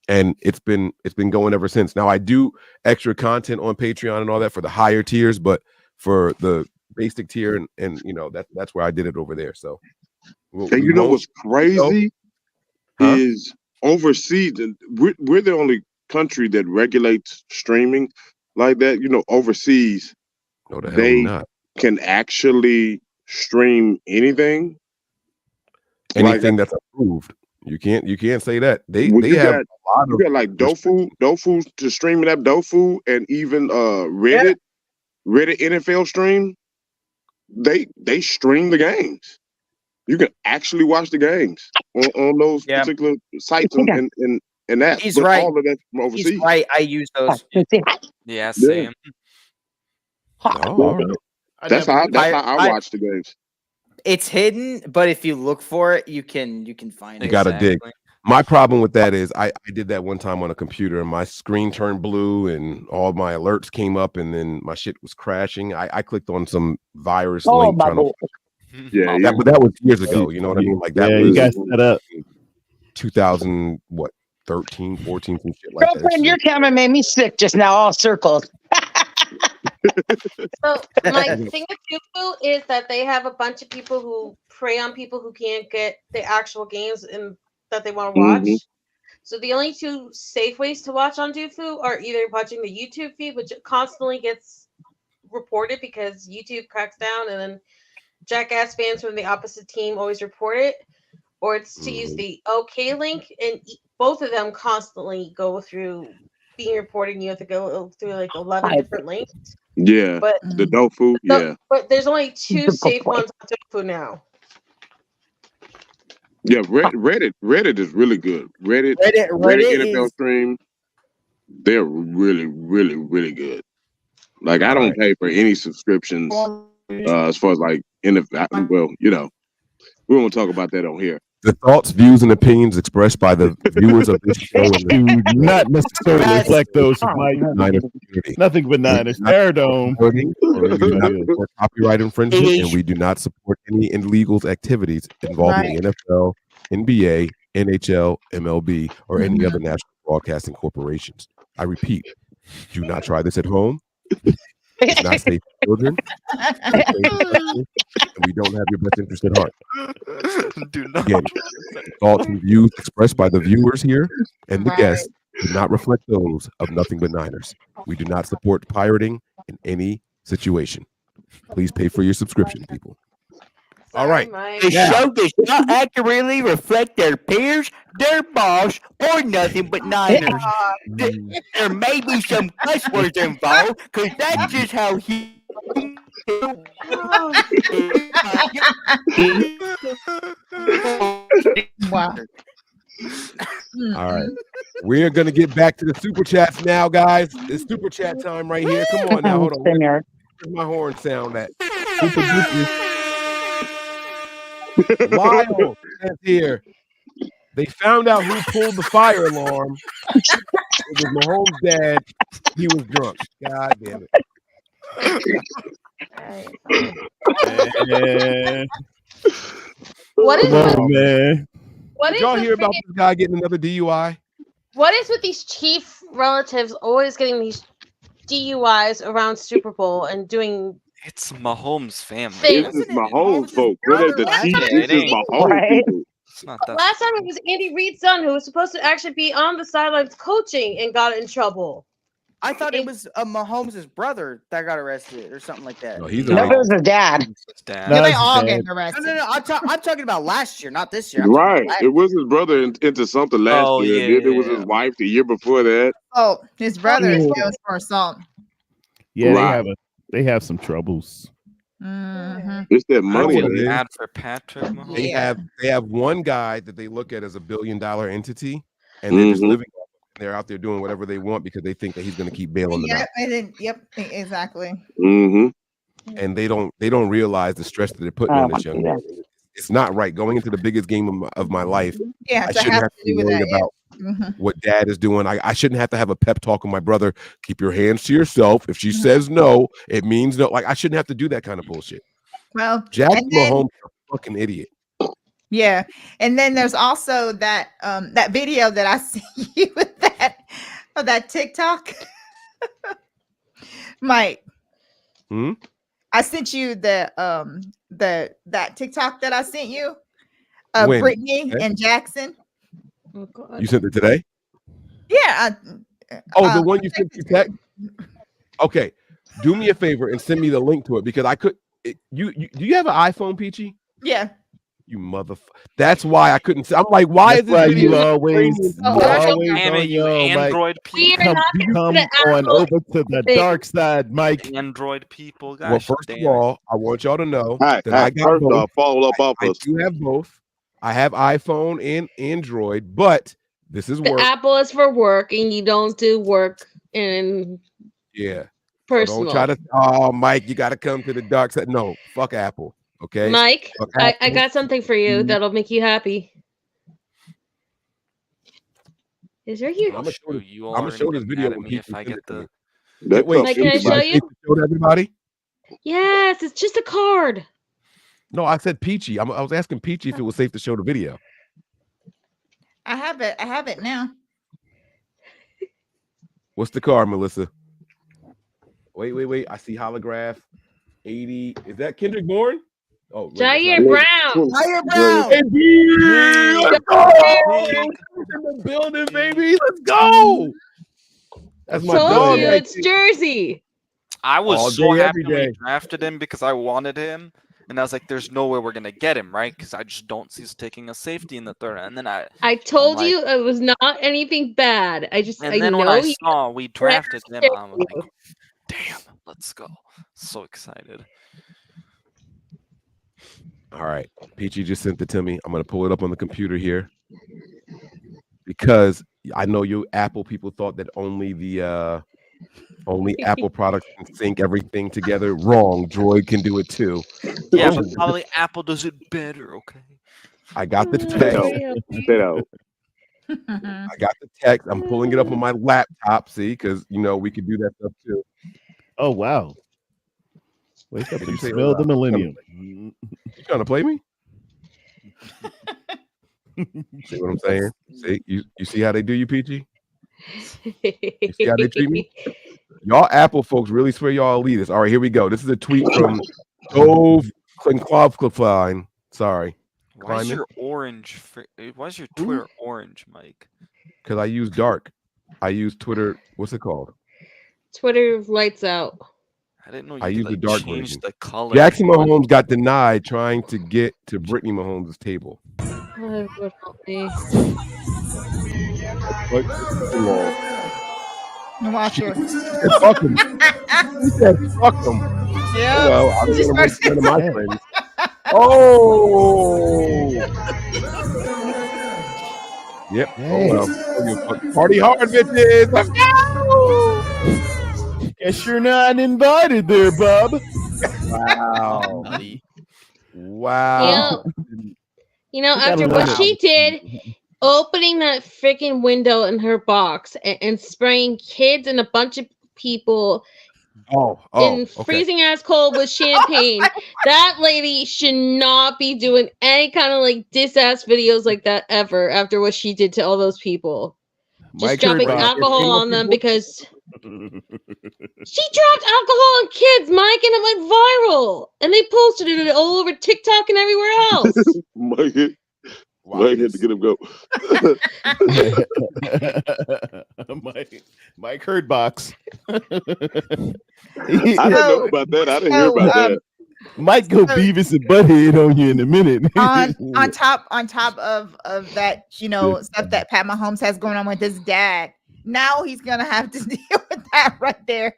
S7: And it's been going ever since. Now I do extra content on Patreon and all that for the higher tiers, but for the basic tier and that's where I did it over there. So
S1: and you know what's crazy is overseas. We're the only country that regulates streaming like that. Overseas, they can actually stream anything
S7: that's approved. You can't say that. They have a lot
S1: you got like Dofu to streaming app Dofu, and even Reddit NFL stream. They stream the games. You can actually watch the games on those particular sites and apps.
S4: He's
S1: but
S4: right.
S1: all of that from overseas.
S4: He's right. I use those.
S18: Yeah, same.
S7: Oh, all right.
S1: That's how I watch the games.
S4: It's hidden, but if you look for it, you can find it.
S7: You gotta dig. My problem with that is I did that one time on a computer and my screen turned blue and all my alerts came up and then my shit was crashing. I clicked on some virus link trying to that was years ago, you know what I mean? Like that was
S20: you got set up
S7: 13, 14, some shit like
S15: Girlfriend,
S7: that.
S15: your camera made me sick just now, all circled.
S17: So my thing with Jufu is that they have a bunch of people who prey on people who can't get the actual games and that they want to watch. So the only two safe ways to watch on Jufu are either watching the YouTube feed, which constantly gets reported because YouTube cracks down, and then jackass fans from the opposite team always report it, or it's to use the OK link, and both of them constantly go through being reported. And you have to go through like 11 different links.
S1: Yeah,
S17: but
S1: the Dofu.
S17: But there's only two safe ones on Tofu now.
S1: Yeah, Reddit is really good. Reddit NFL stream, they're really, really, really good. Like I don't pay for any subscriptions as far as like NFL. Well, we won't talk about that on here.
S7: The thoughts, views, and opinions expressed by the viewers of this show
S20: do not necessarily reflect those of my
S7: Niners community.
S20: Nothing but Niners. Aerodome.
S7: We do not support copyright infringement, and we do not support any illegal activities involving the NFL, NBA, NHL, MLB, or any other national broadcasting corporations. I repeat, do not try this at home. It's not safe for children. And we don't have your best interest at heart.
S18: Do not.
S7: Again, thoughts and views expressed by the viewers here and the guests do not reflect those of Nothing But Niners. We do not support pirating in any situation. Please pay for your subscription, people. All right.
S10: The show does not accurately reflect their peers, their boss, or Nothing But Niners. There may be some cuss words involved, because that's just how he.
S9: Wow.
S7: All right. We're going to get back to the super chats now, guys. It's super chat time right here. Come on now. Hold on. Where's my horn sound at? Super duper. Lyle says here, they found out who pulled the fire alarm. It was Mahomes' dad. He was drunk. God damn it.
S17: What is
S7: man?
S17: What
S7: Did
S17: is
S7: y'all
S17: with
S7: hear about
S17: freaking-
S7: this guy getting another DUI?
S17: What is with these chief relatives always getting these DUIs around Super Bowl and doing
S18: It's Mahomes' family.
S1: This is Mahomes folks. It ain't the Chiefs. This is Mahomes
S15: Right.
S1: people.
S18: It's not that.
S17: Last time it was Andy Reid's son who was supposed to actually be on the sidelines coaching and got in trouble.
S4: I thought it was Mahomes' brother that got arrested or something like that.
S7: No, he's
S15: No, it was his dad.
S18: Dad.
S9: No, they
S20: it's
S9: all
S20: bad.
S9: getting
S4: No,
S9: arrested.
S4: no. I'm talking about last year, not this year. I'm talking
S1: Right.
S4: about last
S1: It was his brother into something last
S18: Oh,
S1: year.
S18: yeah,
S1: Then it was
S18: yeah.
S1: his wife the year before that.
S9: Oh, his brother is goes for assault.
S20: Yeah,
S1: Right.
S20: they have some troubles.
S9: Mm-hmm.
S1: It's that
S7: I know
S1: money,
S7: what it is.
S1: man.
S18: Bad for Patrick Mahomes.
S7: They have one guy that they look at as a $1 billion entity, and they're just
S1: Mhm.
S7: living. They're out there doing whatever they want because they think that he's going to keep bailing them out.
S9: Yep, and then exactly.
S1: Mm-hmm.
S7: And they don't realize the stress that they're putting on this young man. It's not right. Going into the biggest game of my life,
S9: Yeah,
S7: I
S9: so
S7: shouldn't have to
S9: do
S7: be
S9: with
S7: worried
S9: that, yeah.
S7: about
S9: Mhm.
S7: what dad is doing. I shouldn't have to have a pep talk with my brother. Keep your hands to yourself. If she says no, it means no. Like, I shouldn't have to do that kind of bullshit.
S9: Well,
S7: Jackson
S9: and then
S7: Mahomes is a fucking idiot.
S9: yeah, and then there's also that that video that I see you with that TikTok, Mike.
S7: Hmm?
S9: I sent you that TikTok that I sent you of
S7: When?
S9: Brittany
S7: Okay.
S9: and Jackson.
S17: Oh God.
S7: You sent it today?
S9: Yeah.
S7: Oh, the one you sent to text? Okay. Do me a favor and send me the link to it because I could. Do you have an iPhone, Peachy?
S9: Yeah.
S7: You motherfucker. That's why I couldn't. I'm like, why
S20: That's
S7: is
S20: why
S7: this
S20: you
S7: video
S20: always
S18: Damn it, you
S20: on yo, Mike.
S18: Android
S17: We
S18: people.
S17: are not
S20: Come
S17: the
S20: on
S17: Apple
S20: over to the
S17: thing.
S20: dark side, Mike.
S18: Android people. Gosh,
S7: Well, first
S18: damn
S7: of all, I want y'all to know that I got
S1: First
S7: both.
S1: off, follow up off
S7: I
S1: us.
S7: do have both. I have iPhone and Android, but this is
S17: The
S7: work.
S17: Apple is for work, and you don't do work in
S7: Yeah. So
S17: personal.
S7: don't try to. Oh, Mike, you got to come to the dark side. No, fuck Apple. Okay.
S17: Mike,
S7: Fuck
S17: I
S7: Apple.
S17: got something for you that'll make you happy. Is there you?
S7: I'm gonna show this,
S18: You
S7: I'm gonna
S18: already
S7: show this
S18: get
S7: video
S18: mad at
S7: when
S18: me if
S7: people
S18: I
S7: send
S18: get
S7: it to me.
S1: That
S7: Wait,
S17: Mike, can I
S7: is it
S17: show
S7: safe
S17: you?
S7: to show to everybody?
S17: Yes, it's just a card.
S7: No, I said Peachy. I was asking Peachy if it was safe to show the video.
S9: I have it. I have it now.
S7: What's the card, Melissa? Wait. I see holograph 80. Is that Kendrick Bourne? Oh, wait, that's
S17: Jair
S7: not it.
S17: Brown.
S9: Jair Brown.
S7: Hey, let's go! He's in the building, baby. Let's go. That's my
S17: Told
S7: dog.
S17: you
S7: Right
S17: it's Jersey.
S18: I was
S7: All
S18: so
S7: day,
S18: happy
S7: every
S18: when we
S7: day.
S18: drafted him because I wanted him, and I was like, "There's no way we're gonna get him, right?" Because I just don't see us taking a safety in the third. And then
S17: I told
S18: like-
S17: you it was not anything bad. I
S18: then
S17: know
S18: when I
S17: you
S18: saw we drafted him,
S17: share
S18: I'm like, "Damn, let's go!" So excited.
S7: All right. Peachy just sent it to me. I'm going to pull it up on the computer here because I know you Apple people thought that only Apple products can sync everything together. Wrong. Droid can do it too.
S18: Yeah,
S7: Oh,
S18: but probably Apple does it better. Okay.
S7: I got the
S1: Stay
S7: text.
S1: out.
S7: I got the text. I'm pulling it up on my laptop. See, because we could do that stuff too.
S20: Oh wow. Wake up
S7: Did
S20: and
S7: you say
S20: smell the
S7: loud?
S20: millennium.
S7: You trying to play me? See what I'm saying? See, you see how they do you, Peachy? You see how they treat me? Y'all Apple folks really swear y'all elitists. All right, here we go. This is a tweet from Dove Klinklovkline. Sorry.
S18: Why is
S7: Kleiman?
S18: your orange? Why is your Twitter orange, Mike?
S7: Because I use dark. I use Twitter. What's it called?
S17: Twitter lights out.
S18: I didn't know you
S7: I
S18: could,
S7: use the
S18: like,
S7: dark
S18: change
S7: version.
S18: the color.
S7: Jackson Mahomes got denied trying to get to Brittany Mahomes' table.
S17: Oh, Lord help me.
S7: But too long.
S9: Watch her.
S7: He said, fuck him. He said, fuck him.
S9: Yeah.
S7: Oh, well, I don't
S9: Just
S7: want to
S9: starts-
S7: make fun of my friends. Oh. Yep.
S20: Hey.
S7: Oh, well. Party hard, bitches. Let's go.
S20: Guess you're not invited there, Bob.
S7: Wow. Wow.
S17: You know,
S20: We gotta
S17: after
S20: learn
S17: what
S20: it.
S17: she did, opening that freaking window in her box and spraying kids and a bunch of people
S7: Oh,
S17: in
S7: okay.
S17: freezing ass cold with champagne, that lady should not be doing any kind of like diss-ass videos like that ever after what she did to all those people. Just
S20: Mike heard
S17: dropping
S20: Bob.
S17: alcohol on them because She dropped alcohol on kids, Mike, and it went viral. And they posted it all over TikTok and everywhere else.
S1: Mike had to get him go.
S20: Mike heard box.
S1: I didn't know about that. I didn't hear about that.
S20: Mike go Beavis and Butthead on you in a minute.
S9: on top of that, stuff that Pat Mahomes has going on with his dad. Now he's gonna have to deal with that right there.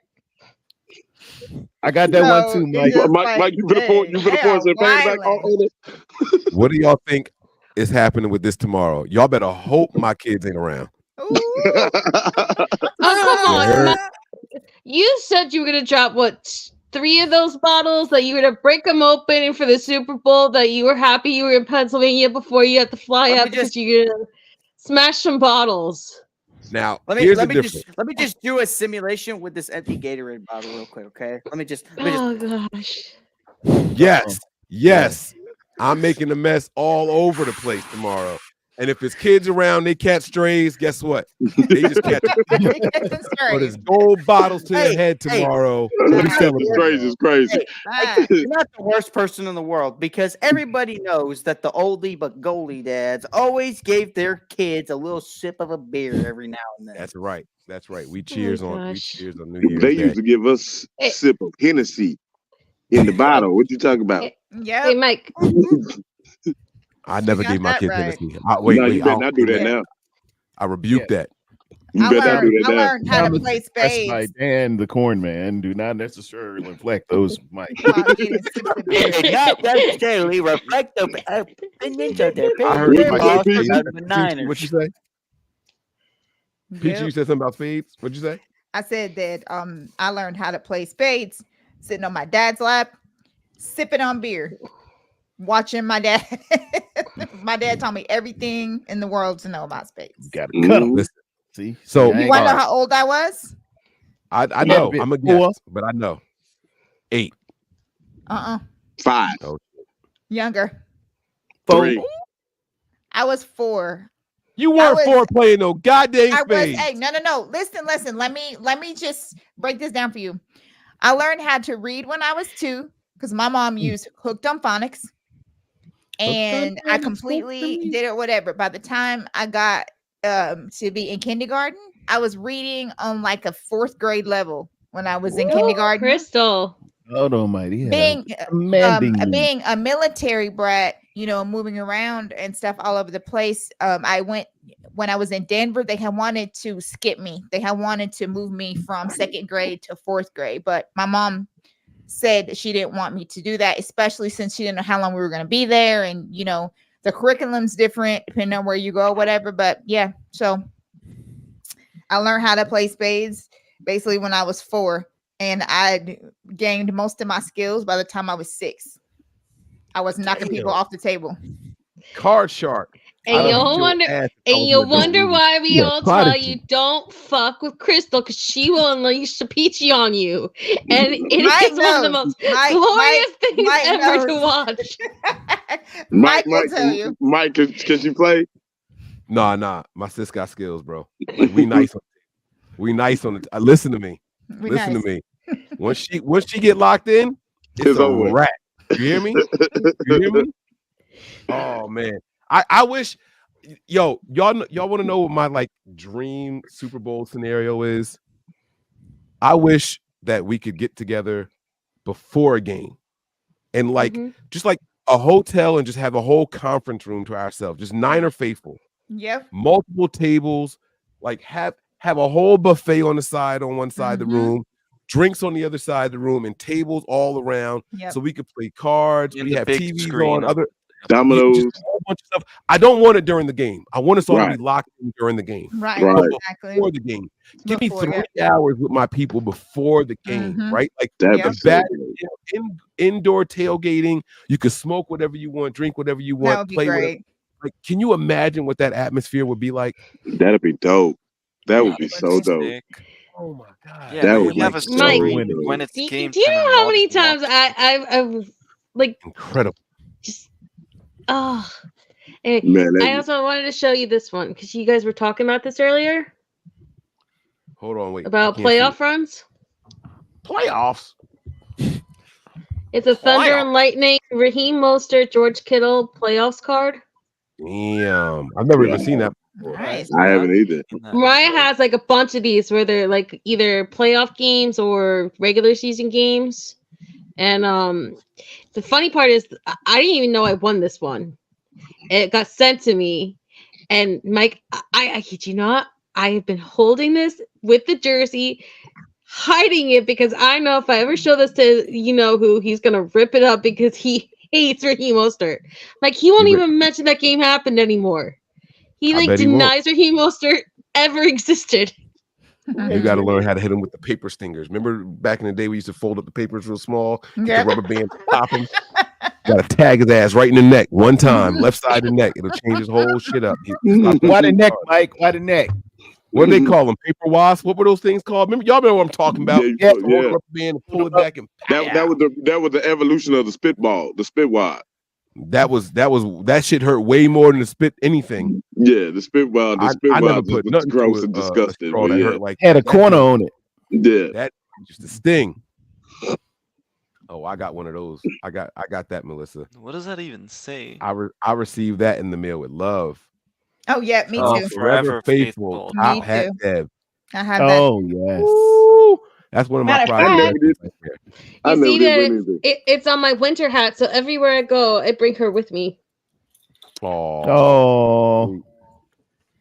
S20: I got that one too, Mike.
S1: Mike, you put a point. You put a point. Back on it.
S7: What do y'all think is happening with this tomorrow? Y'all better hope my kids ain't around.
S17: Oh, come on. Mike. You said you were going to drop, 3 of those bottles, that you were going to break them open and for the Super Bowl, that you were happy you were in Pennsylvania before you had to fly out because you're going to smash some bottles.
S7: Now,
S4: let me just do a simulation with this empty Gatorade bottle real quick, okay? Let me just.
S17: Gosh.
S7: Yes. I'm making a mess all over the place tomorrow. And if it's kids around, they catch strays. Guess what? They just catch. So there's gold bottles to their head tomorrow.
S1: It's crazy.
S4: You're not the worst person in the world, because everybody knows that the oldie but goalie dads always gave their kids a little sip of a beer every now and then.
S7: That's right. We cheers on New Year's
S1: They
S7: Day.
S1: used to give us a sip of Hennessy in the bottle. What you talking about?
S9: Yeah.
S17: Hey, Mike.
S7: I never gave my kids Hennessy.
S1: You better not do that now.
S7: I rebuke that.
S1: You better not do that
S9: I
S1: now.
S9: learned how to play spades.
S20: By Dan the Corn Man do not necessarily reflect those, Mike.
S4: Not necessarily reflect the opinions of their
S7: I heard
S4: Niners.
S7: What you say? Peachy, you said something about spades. What'd you say?
S9: I said that I learned how to play spades sitting on my dad's lap, sipping on beer, watching my dad. My dad taught me everything in the world to know about spades.
S20: Got to cut them.
S7: Listen.
S20: See,
S7: so
S9: you want to know how old I was?
S7: I know. I'm a guess, but I know. 8.
S1: 5.
S7: Oh.
S9: Younger.
S1: 3.
S9: I was 4.
S7: You weren't 4 playing no goddamn spades.
S9: Hey, no. Listen. Let me just break this down for you. I learned how to read when I was 2 because my mom used Hooked on Phonics, and I completely did it. Whatever. By the time I got to be in kindergarten, I was reading on like a 4th grade level when I was in kindergarten.
S17: Crystal.
S20: Oh, almighty.
S9: Being a military brat, moving around and stuff all over the place. I went when I was in Denver. They had wanted to skip me. They had wanted to move me from 2nd grade to 4th grade, but my mom said that she didn't want me to do that, especially since she didn't know how long we were going to be there, and the curriculum's different depending on where you go, whatever. But yeah, so I learned how to play spades basically when I was 4. And I gained most of my skills by the time I was 6. I was knocking people off the table.
S7: Card shark.
S17: And you'll wonder why we all tell you don't fuck with Crystal, because she will unleash the peachy on you. And it is one of the most glorious things ever to watch.
S1: Mike will tell you. Mike, can you play?
S7: Nah. My sis got skills, bro. Like, we nice on it. Listen to me. Listen to me. Once she get locked in, it's a wrap. You hear me? Oh man, I wish. Y'all want to know what my dream Super Bowl scenario is? I wish that we could get together before a game and just like a hotel and just have a whole conference room to ourselves, just Niner faithful.
S9: Yep.
S7: Multiple tables, have a whole buffet on the side on one side of the room, drinks on the other side of the room, and tables all around, so we could play cards. We have TVs on, other
S1: dominoes,
S7: just a whole bunch of stuff. I don't want it during the game. I want us all to be locked in during the game.
S9: Right.
S7: Exactly. Before the game. Give me 3 hours with my people before the game, right? Like indoor tailgating. You could smoke whatever you want, drink whatever you want,
S9: that would be
S7: play
S9: great.
S7: Like, can you imagine what that atmosphere would be like?
S1: That'd be dope. That would be so dope.
S7: Oh my god!
S18: Yeah,
S1: that
S18: we
S1: would
S18: have
S1: be
S18: a
S1: so
S18: story
S1: dope.
S18: when it's game.
S17: Do you know how many times I've
S7: incredible.
S17: Oh, and
S1: Man,
S17: I also wanted to show you this one because you guys were talking about this earlier.
S7: Hold on, wait.
S17: About playoff runs?
S7: Playoffs?
S17: It's a Thunder and Lightning, Raheem Mostert, George Kittle playoffs card.
S7: Damn. I've never even seen that.
S9: Nice.
S1: I haven't either.
S17: Mariah has like a bunch of these where they're like either playoff games or regular season games. And the funny part is I didn't even know I won this one. It got sent to me. And Mike, I kid you not, I have been holding this with the jersey, hiding it because I know if I ever show this to you know who, he's gonna rip it up because he hates Raheem Mostert. Like he won't even mention that game happened anymore. He
S7: I
S17: like
S7: bet he won't.
S17: denies Raheem Mostert ever existed.
S7: You got to learn how to hit them with the paper stingers. Remember back in the day we used to fold up the papers real small, get
S9: Yeah.
S7: the rubber band top him. Got to tag his ass right in the neck one time, left side of the neck. It'll change his whole shit up.
S20: Why the neck, Mike? Why the neck?
S7: What do they call them? Paper wasps? What were those things called? Y'all remember what I'm talking about?
S1: Yeah.
S7: Hold the rubber band and pull it back and
S1: That was the evolution of the spitball, the spit wad.
S7: that shit hurt way more than the spit anything.
S1: Yeah, the spitball. The
S7: I never
S1: spitball
S7: put
S1: was
S7: nothing
S1: gross
S7: through
S1: and
S7: a
S1: disgusting.
S7: straw
S1: But
S7: that
S1: yeah,
S7: hurt like
S20: Had a
S7: that.
S20: corner on it.
S1: Yeah,
S7: That used to sting. Oh, I got one of those. I got that, Melissa.
S8: What does that even say?
S7: I received that in the mail with love.
S9: Oh yeah, me
S8: Oh,
S9: too.
S7: Forever faithful.
S9: Me
S7: Top hat
S9: too.
S7: Deb.
S9: I have that.
S20: Oh yes.
S7: Woo! That's one of my
S9: Matter of
S7: private
S9: fact-
S7: possessions right there.
S1: I
S17: You
S1: never
S17: see
S1: did
S17: that
S1: win anything.
S17: it's on my winter hat, so everywhere I go, I bring her with me.
S20: Oh.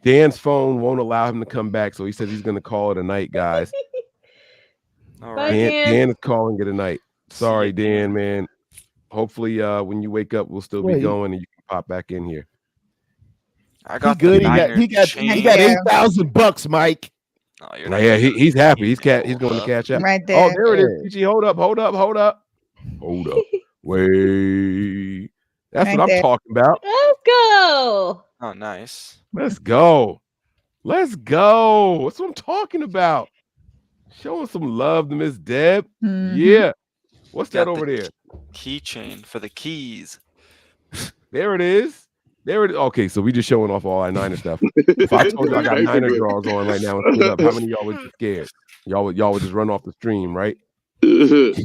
S7: Dan's phone won't allow him to come back, so he says he's going to call it a night, guys.
S8: All
S17: Bye,
S8: right.
S7: Dan is calling it a night. Sorry,
S8: you,
S7: Dan, man. Hopefully, when you wake up, we'll still be
S20: Wait.
S7: going and you can pop back in here.
S8: I
S20: He
S8: got
S20: good.
S8: the Niner
S20: He got
S8: chain.
S20: $8,000, Mike.
S8: Oh, you're not
S7: Yeah,
S8: gonna
S7: he's happy. He's
S8: get
S7: he's going to
S8: up.
S7: cash out.
S9: Right
S7: Oh,
S9: there.
S7: there it is. PG, hold up. Wait. That's
S9: Right
S7: what I'm
S9: there.
S7: talking about.
S17: Let's go.
S8: Oh, nice.
S7: Let's go. That's what I'm talking about. Showing some love to Miss Deb.
S9: Mhm.
S7: Yeah. What's
S8: Got
S7: that over there?
S8: Keychain for the keys.
S7: There it is. Okay, so we just showing off all our Niner stuff. If I told you I got Niner draws on right now and stood up, how many of y'all would be scared? Y'all would just run off the stream, right?
S1: Look,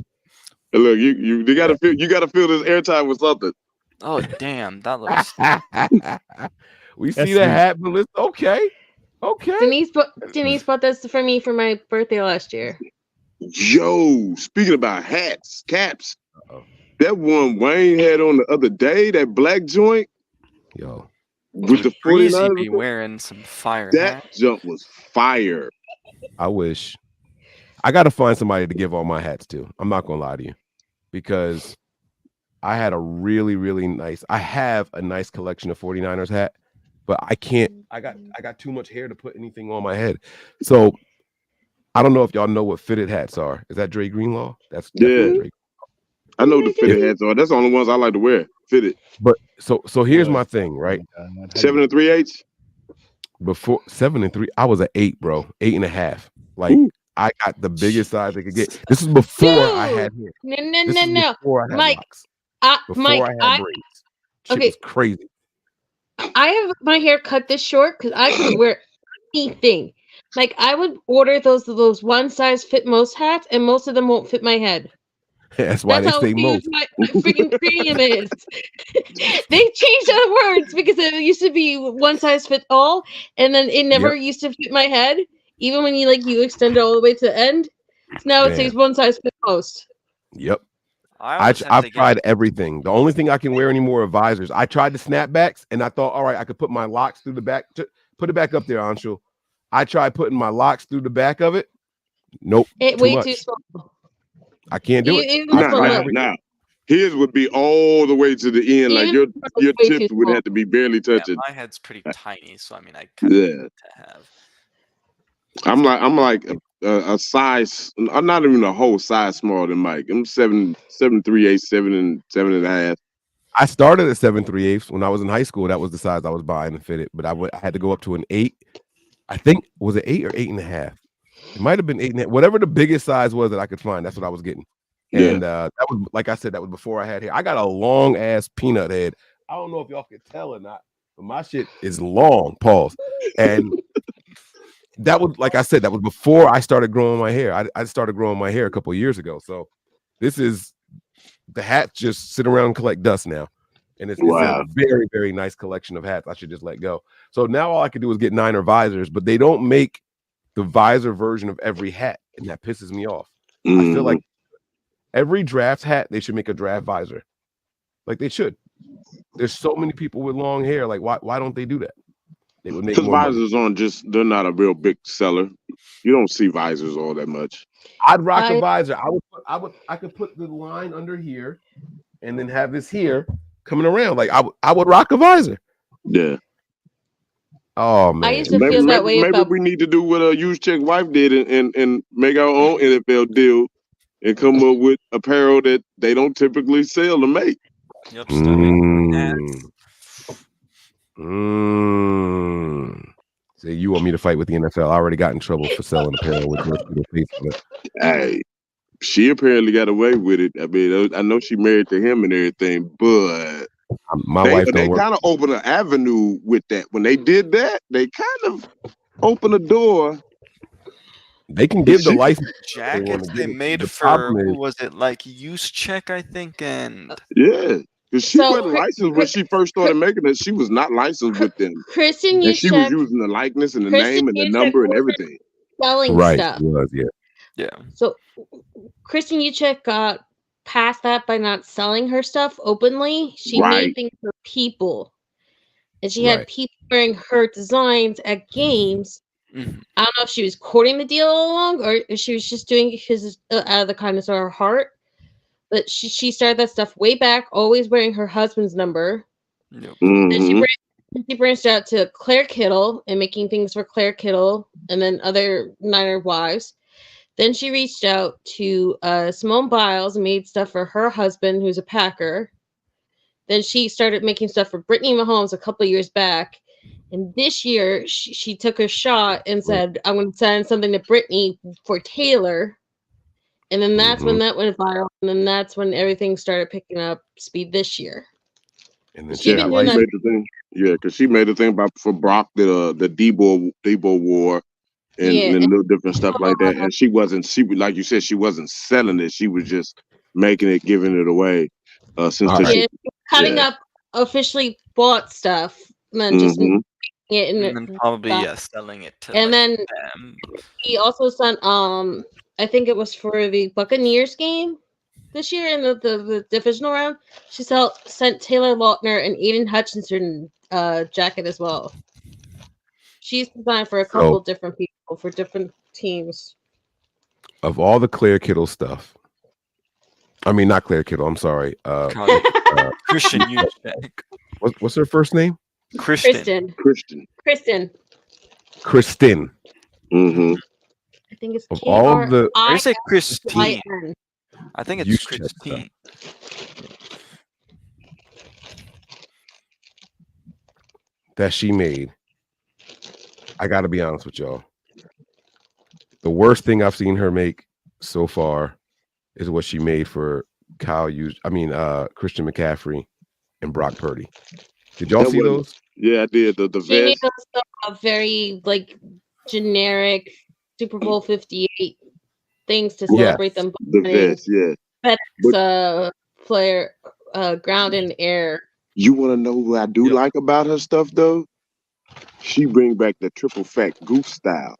S1: you gotta feel this airtime with something.
S8: Oh, damn. That looks.
S7: We
S20: That's
S7: see the
S20: sweet.
S7: hat, but listen, okay.
S17: Denise bought this for me for my birthday last year.
S1: Yo, speaking about hats, caps,
S7: Uh-oh.
S1: that one Wayne had on the other day, that black joint
S7: Yo.
S1: with the
S8: Breezy
S1: 49ers,
S8: be wearing some fire
S1: that
S8: hat.
S1: jump was fire.
S7: I wish. I got to find somebody to give all my hats to. I'm not going to lie to you. Because I had a really, really nice, I have a nice collection of 49ers hat, but I can't, I got too much hair to put anything on my head. So I don't know if y'all know what fitted hats are. Is that Dre Greenlaw? That's definitely Dre.
S1: I know the fitted hats are. That's the only ones I like to wear. Fitted.
S7: But so here's my thing, right?
S1: 7 3/8.
S7: Before 7 3, I was an 8, bro. 8.5. Like I got the biggest size I could get. This is before I had hair.
S17: No.
S7: Before I had
S17: Mike,
S7: locks.
S17: Before
S7: Mike, I had braids. Shit was crazy.
S17: I have my hair cut this short because I couldn't wear anything. Like I would order those one size fit most hats, and most of them won't fit my head.
S7: That's why
S17: That's how
S7: they say
S17: huge
S7: most.
S17: my freaking cranium is. They changed the words because it used to be one size fit all, and then it never used to fit my head. Even when you extend it all the way to the end, so now it
S7: Man.
S17: says one size fit most.
S7: Yep.
S8: I've
S7: I've tried everything. The only thing I can wear anymore are visors. I tried the snapbacks, and I thought, all right, I could put my locks through the back. Put it back up there, Anshul. I tried putting my locks through the back of it. Nope.
S17: It
S7: too
S17: way
S7: much.
S17: too small.
S7: I can't do it.
S1: Now, his would be all the way to the end. Like
S17: Ian
S1: your
S17: was way
S1: tips
S17: too
S1: would
S17: small.
S1: have to be barely touching.
S8: My head's pretty tiny, so I mean, I kind of
S1: Yeah.
S8: need to have.
S1: I'm like a size. I'm not even a whole size smaller than Mike. I'm 7 3/8, 7.5.
S7: I started at 7 3/8 when I was in high school. That was the size I was buying and fitted, but I had to go up to an 8. I think was it 8 or 8.5? It might have been 8.5. Whatever the biggest size was that I could find, that's what I was getting.
S1: Yeah.
S7: And that was, like I said, that was before I had hair. I got a long ass peanut head. I don't know if y'all can tell or not, but my shit is long. Pause. And that was, like I said, that was before I started growing my hair. I started growing my hair a couple of years ago. So this is the hats just sit around and collect dust now. And it's a very, very nice collection of hats. I should just let go. So now all I can do is get Niner visors, but they don't make the visor version of every hat, and that pisses me off. I feel like every draft hat, they should make a draft visor. Like they should. There's so many people with long hair. Like, why don't they do that? They would make
S1: Because
S7: more money.
S1: visors they're not a real big seller. You don't see visors all that much.
S7: I'd rock a visor. I could put the line under here and then have this here coming around. Like I would rock a visor.
S1: Yeah.
S17: I
S7: Oh man.
S17: used to feel that way
S1: Maybe
S17: about.
S1: we need to do what a used chick wife did and make our own NFL deal and come up with apparel that they don't typically sell to make.
S18: Yep.
S7: So you want me to fight with the NFL? I already got in trouble for selling apparel with the face on it.
S1: Hey, she apparently got away with it. I mean, I know she married to him and everything, but they kind of opened an avenue with that. When they did that, they kind of opened a door.
S7: They can give the license
S8: jackets they made for who was it, like use check, I think, and
S1: yeah. Because she wasn't licensed when she first started making it. She was not licensed with them.
S17: Kristen,
S1: and she was using the likeness and the name and the number and everything.
S17: Selling stuff.
S8: Yeah.
S17: So Kristen Uchek got past that by not selling her stuff openly. She made things for people. And she had people wearing her designs at games. I don't know if she was courting the deal all along or if she was just doing it because out of the kindness of her heart. But she started that stuff way back, always wearing her husband's number.
S8: Yep.
S17: And she branched out to Claire Kittle and making things for Claire Kittle and then other Niner wives. Then she reached out to Simone Biles and made stuff for her husband, who's a Packer. Then she started making stuff for Brittany Mahomes a couple of years back. And this year, she took a shot and said, I'm going to send something to Brittany for Taylor. And then that's when that went viral. And then that's when everything started picking up speed this year.
S7: And then
S1: She made the thing. Yeah, because she made the thing about for Brock the Debo war and little different stuff like that. And she like you said, she wasn't selling it. She was just making it, giving it away.
S17: Cutting up officially bought stuff and then just making it
S8: and then probably selling it to
S17: and then
S8: them.
S17: He also sent I think it was for the Buccaneers game this year in the divisional round. She sent Taylor Lautner and Aiden Hutchinson jacket as well. She's designed for a couple different people for different teams.
S7: Of all the Claire Kittle stuff, I mean not Claire Kittle. I'm sorry.
S8: Christian Uchek.
S7: What's her first name?
S17: Kristen.
S1: Mm-hmm.
S17: I think it's
S7: of all of the.
S8: I say Christine. I think it's Christine.
S7: That she made. I got to be honest with y'all. The worst thing I've seen her make so far is what she made for Christian McCaffrey and Brock Purdy. Did y'all see those?
S1: Yeah, I did. The
S17: She made
S1: vest.
S17: those very generic Super Bowl 58 things to celebrate them.
S1: The vest, yeah.
S17: FedEx player, ground and air.
S1: You want to know what I do like about her stuff though? She bring back the triple fat goose style.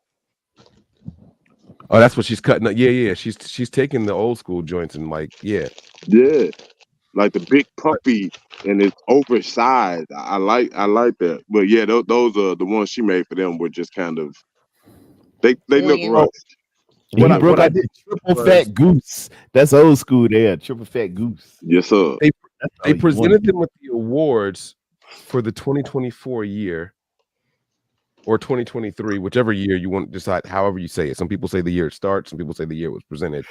S7: Oh, that's what she's cutting up. Yeah. She's taking the old school joints and
S1: Yeah. Like the big puppy and it's oversized. I like that. But yeah, those are the ones she made for them were just kind of they look rushed.
S20: What I did triple fat goose. That's old school there. Triple fat goose.
S1: Yes, sir.
S7: They presented them with the awards for the 2024 year or 2023, whichever year you want to decide, however you say it. Some people say the year it starts, some people say the year it was presented.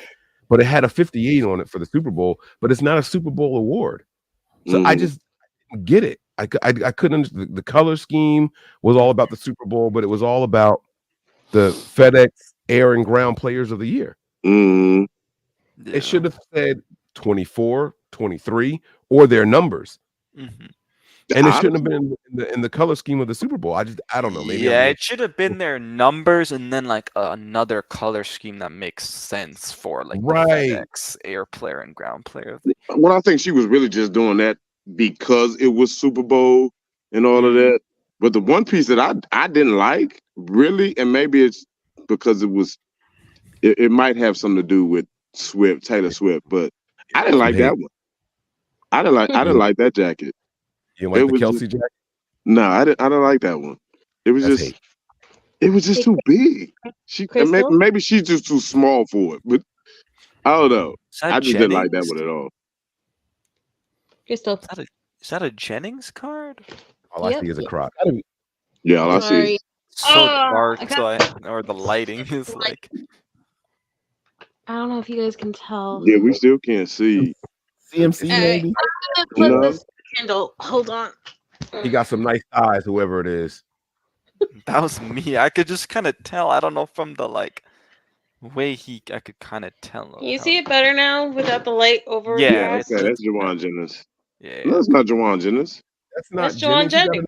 S7: But it had a 58 on it for the Super Bowl, but it's not a Super Bowl award. So I just didn't get it. I couldn't understand. The color scheme was all about the Super Bowl, but it was all about the FedEx Air and Ground Players of the Year. It should have said 24, 23, or their numbers. And it shouldn't have been in the color scheme of the Super Bowl. I don't know. Maybe
S18: yeah, it should have been their numbers and then like another color scheme that makes sense for like the FedEx air player and ground player.
S1: Well, I think she was really just doing that because it was Super Bowl and all of that. But the one piece that I didn't like really, and maybe it's because it might have something to do with Taylor Swift, but I didn't like that one. I didn't like that jacket.
S7: You like the Kelsey jacket?
S1: No, I didn't like that one. It was just too big. Maybe she's just too small for it, but I don't know. I just didn't like that one at all.
S17: Crystal,
S18: is that a Jennings card?
S7: All I see is a croc.
S1: Yeah, all I see.
S18: So dark, or the lighting is like.
S17: I don't know if you guys can tell.
S1: Yeah, we still can't see.
S20: CMC maybe.
S17: I'm gonna flip this candle. Hold on.
S7: He got some nice eyes, whoever it is.
S18: That was me. I could just kind of tell. I don't know from the way I could kind of tell.
S17: Can you see it better now without the light over?
S18: Yeah,
S1: okay, that's Jawan Jennings.
S18: Yeah,
S1: no, that's not Jawan Jennings.
S7: That's not
S17: Jawan Jennings.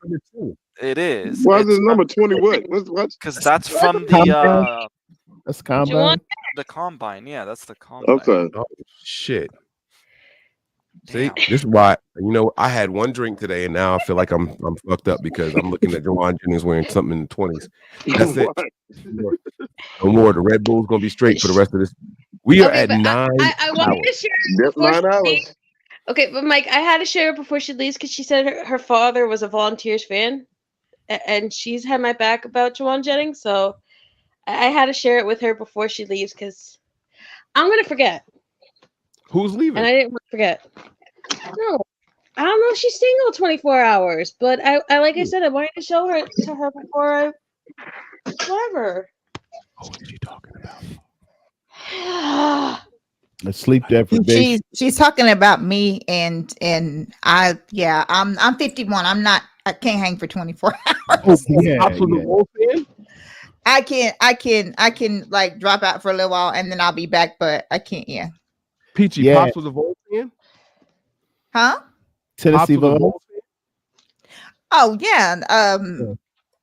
S18: It is.
S1: Why is this number 20? What?
S18: Because that's from the
S20: That's combine.
S18: The combine. Yeah, that's the combine.
S1: Okay.
S7: Oh shit. See, this is why I had one drink today, and now I feel like I'm fucked up because I'm looking at Jawan Jennings wearing something in the 20s. That's it. No more. The Red Bull's gonna be straight for the rest of this. We are at 9
S17: I wanted to share it before
S1: 9 hours.
S17: leaves. Okay, but Mike, I had to share it before she leaves because she said her father was a Volunteers fan, and she's had my back about Jawan Jennings, so I had to share it with her before she leaves because I'm gonna forget.
S7: Who's leaving?
S17: And I didn't want to forget. No, I don't know if she's single 24 hours, but I like I said, I wanted to show her to her before I whatever.
S7: What are you talking about?
S20: A sleep deprivation.
S9: She's talking about me and I'm 51. I can't hang for 24 hours. I can like drop out for a little while and then I'll be back, but I can't. Yeah.
S7: Peachy Pops was a Vols fan?
S9: Huh?
S20: Tennessee Vols.
S9: Oh yeah.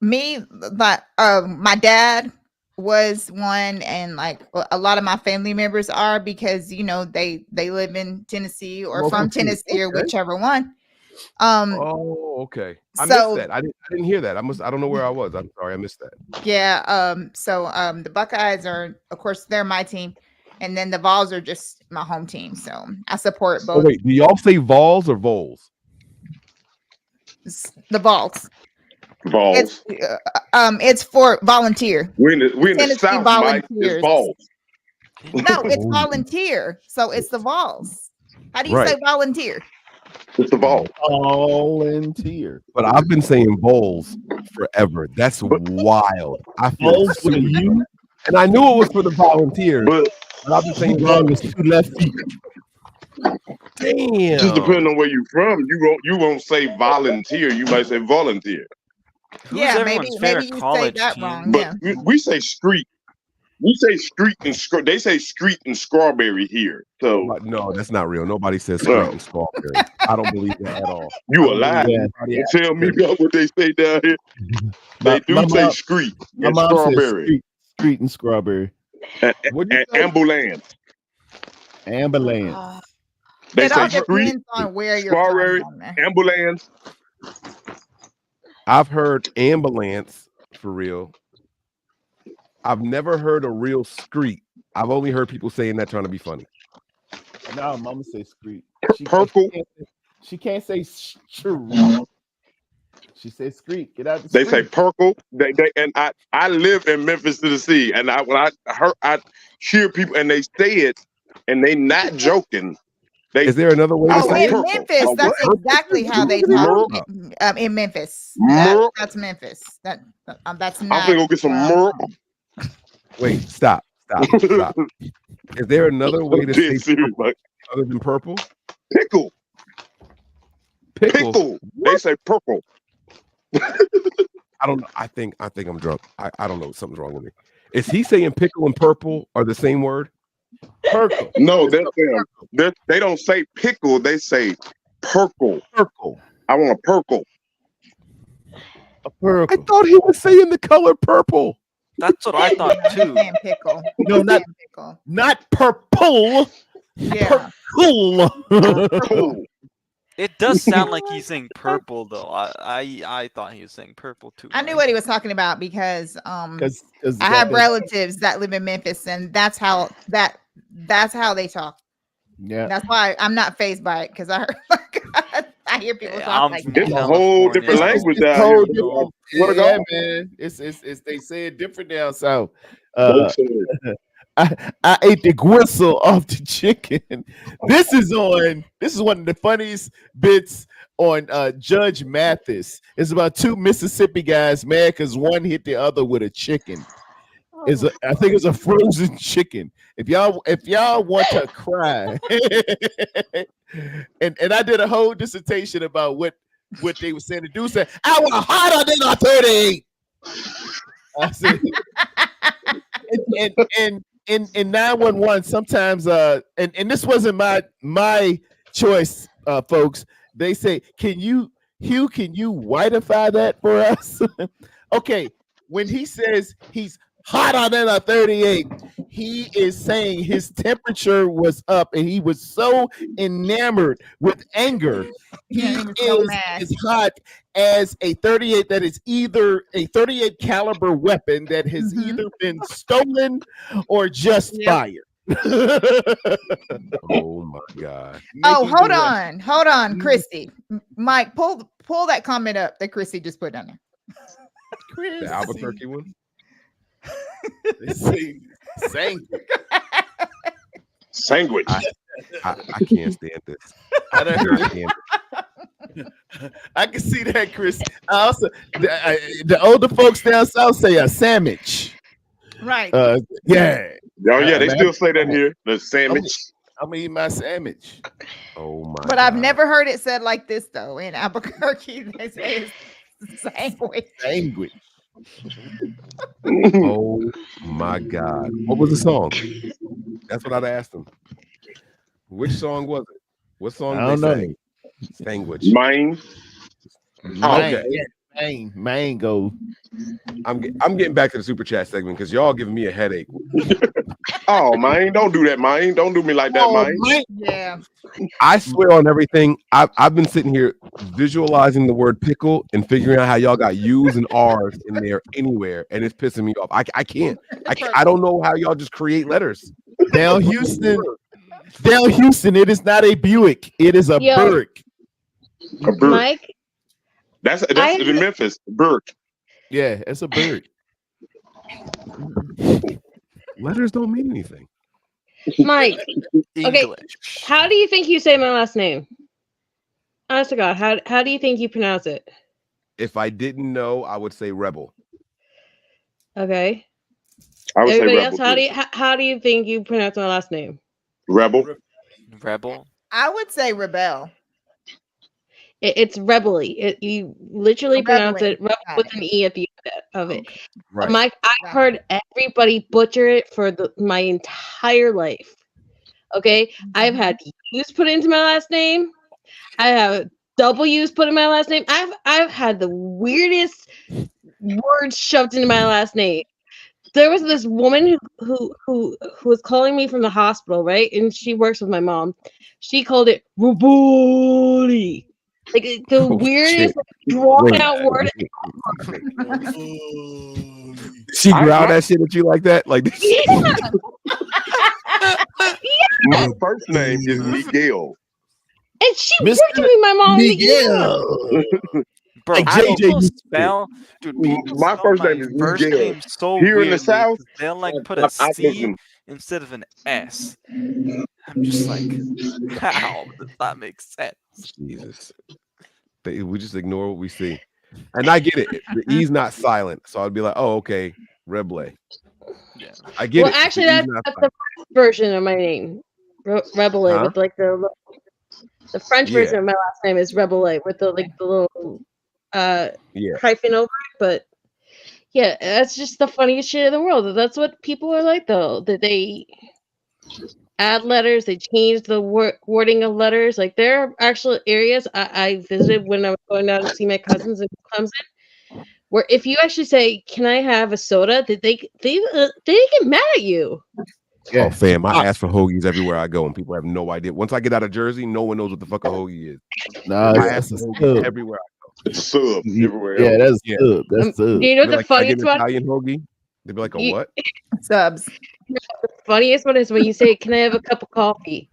S9: Me, but my dad was one, and like a lot of my family members are because they live in Tennessee or from Tennessee or whichever one.
S7: Okay. I missed that. I didn't hear that. I don't know where I was. I'm sorry, I missed that.
S9: Yeah. So the Buckeyes are, of course, they're my team, and then the Vols are just my home team. So I support both.
S7: Oh, wait, do y'all say Vols or Vols?
S9: The Vols.
S1: Vols.
S9: It's for volunteer.
S1: We in the
S9: Tennessee
S1: South, Mike. It's Vols.
S9: No, it's volunteer. So it's the Vols. How do you say volunteer?
S1: It's the Vols.
S20: Volunteer.
S7: But I've been saying Vols forever. That's wild. I feel
S20: Vols for you,
S7: and I knew it was for the volunteers. But I've been saying
S20: wrong is two left feet.
S7: Damn.
S1: Just depending on where you're from, you won't say volunteer. You might say volunteer.
S9: Yeah, maybe you say that wrong.
S1: But we say street. We say street and they say street and strawberry here. So
S7: no, that's not real. Nobody says street and strawberry. I don't believe that at all.
S1: You a lie. Tell me about what they say down here. They do say street and strawberry.
S20: Street and strawberry.
S1: And ambulance.
S20: Ambulance.
S1: They
S9: it
S1: say
S9: all
S1: street,
S9: depends on where you're
S1: strawberry,
S9: from.
S1: ambulance.
S7: I've heard ambulance for real. I've never heard a real street. I've only heard people saying that trying to be funny.
S20: No, mama say street.
S1: Purple.
S20: She can't say street. She says street. Get out the
S1: They
S20: street.
S1: say purple. They and I live in Memphis, Tennessee, and when I hear people and they say it, and they not joking.
S7: Is there another way to say
S9: in
S7: it?
S9: Memphis, that's exactly how they talk. In Memphis, that's Memphis. That's not.
S1: I'm gonna go get some merp.
S7: Wait, stop. Is there another way to say purple other than purple?
S1: Pickle. They say purple.
S7: I don't know. I think I'm drunk. I don't know. Something's wrong with me. Is he saying pickle and purple are the same word?
S20: Purple.
S1: No, they don't say pickle. They say purple.
S3: I want a purple.
S20: A purple.
S7: I thought he was saying the color purple.
S18: That's what I thought too.
S9: And pickle.
S20: No, not
S9: pickle.
S20: not purple.
S9: Yeah.
S20: Purple.
S18: It does sound like he's saying purple though. I thought he was saying purple too.
S9: I knew what he was talking about because
S20: Cause
S9: I have relatives that live in Memphis, and that's how they talk.
S20: Yeah,
S9: that's why I'm not fazed by it because I heard, I hear people talk like
S3: It's
S9: that.
S3: a whole different language
S20: It's a
S3: down
S20: whole
S3: here.
S20: different-
S3: Where to
S20: yeah,
S3: go?
S20: man. It's they say it different down south.
S3: Both sides.
S20: I ate the gristle off the chicken. This is one of the funniest bits on Judge Mathis. It's about two Mississippi guys mad because one hit the other with a chicken. I think it's a frozen chicken. If y'all want to cry, and I did a whole dissertation about what they were saying. The dude said, "I was hotter than a 38." I said, and in 911 sometimes and this wasn't my choice, folks. They say, can you whiteify that for us? Okay, when he says he's hotter than a 38, he is saying his temperature was up and he was so enamored with anger. He is as hot as a 38 that is either a 38 caliber weapon that has either been stolen or just fired.
S7: Oh my God.
S9: Oh, hold on, Christy. Mike, pull that comment up that Christy just put on there.
S7: The Albuquerque one.
S3: Sandwich.
S7: I can't stand this.
S20: I can see that, Chris. I also the older folks down south say a sandwich.
S9: Right.
S20: Yeah.
S3: Oh yeah, they
S20: man,
S3: still say that here. The sandwich.
S20: I'm gonna eat my sandwich.
S7: Oh my.
S9: But I've never heard it said like this though. In Albuquerque, they say it's sandwich.
S20: Sandwich.
S7: Oh my God. What was the song? That's what I'd asked them. Which song was it? What song
S20: I don't
S7: did
S20: know.
S7: they sang? Sandwich.
S3: Mine.
S7: Okay.
S20: Mango.
S7: I'm getting back to the super chat segment because y'all giving me a headache.
S3: Oh, man, don't do that, man. Don't do me like that, man.
S9: Yeah.
S7: I swear on everything. I've been sitting here visualizing the word pickle and figuring out how y'all got U's and R's in there anywhere, and it's pissing me off. I can't. I don't know how y'all just create letters.
S20: Down Houston, it is not a Buick. It is a Burke.
S3: A Burke.
S17: Mike,
S3: That's in Memphis. Burke.
S20: Yeah, it's a Burke.
S7: Letters don't mean anything.
S17: Mike. Okay, how do you think you say my last name? Honest to God, how do you think you pronounce it?
S7: If I didn't know, I would say rebel.
S17: Okay.
S3: I would
S17: Everybody
S3: say
S17: else,
S3: rebel.
S17: how do you think you pronounce my last name?
S3: Rebel.
S18: Rebel.
S9: I would say rebel.
S17: It's rebelly. You literally pronounce it rebel
S9: Got
S17: with an E at the end of it.
S7: Right.
S17: Mike, I've heard everybody butcher it for my entire life. Okay, I've had U's put into my last name. I have W's put in my last name. I've had the weirdest words shoved into my last name. There was this woman who was calling me from the hospital, right? And she works with my mom. She called it Raboli. Like the weirdest drawn out word.
S7: She growled that shit at you like that? Like this?
S3: My first name is Miguel.
S17: And she worked with me, my mom.
S20: Miguel.
S18: Bro,
S20: Like
S18: people
S20: JJ
S18: spell, dude. People
S3: My
S18: spell
S3: first
S18: my
S3: name is
S18: first
S3: Miguel.
S18: name so
S3: Here in
S18: weirdly,
S3: the South,
S18: 'cause they'll like put
S3: I
S18: a C
S3: wasn't-
S18: instead of an S. I'm just like, how does that make sense?
S7: Jesus. We just ignore what we see. And I get it. The E's not silent. So I'd be like, oh, okay, Reble.
S18: Yeah.
S7: I get
S17: Well,
S7: it.
S17: actually,
S7: The E's
S17: that's
S7: not
S17: the
S7: silent.
S17: French version of my name, Rebele,
S7: Huh?
S17: with like the French
S7: Yeah.
S17: version of my last name is Rebele with the little
S7: Yeah.
S17: hyphen over it. But yeah, that's just the funniest shit in the world. That's what people are like, though. That they add letters. They changed the wording of letters. Like there are actual areas I visited when I was going down to see my cousins in Clemson, where if you actually say, "Can I have a soda?" that they get mad at you.
S7: Yeah. Oh, fam, I ask for hoagies everywhere I go, and people have no idea. Once I get out of Jersey, no one knows what the fuck a hoagie is.
S20: Nah,
S7: I
S20: that's
S7: ask
S20: a
S7: for hoagies
S20: sub.
S7: everywhere I go.
S3: It's a sub everywhere
S20: Yeah,
S3: else.
S20: that's sub. That's sub.
S17: Do you know
S7: They're
S17: the
S7: like, "Can I get
S17: funniest
S7: an
S17: one?
S7: Italian hoagie?" They'd be like, "A what?"
S9: Subs.
S17: The funniest one is when you say, "Can I have a cup of coffee?"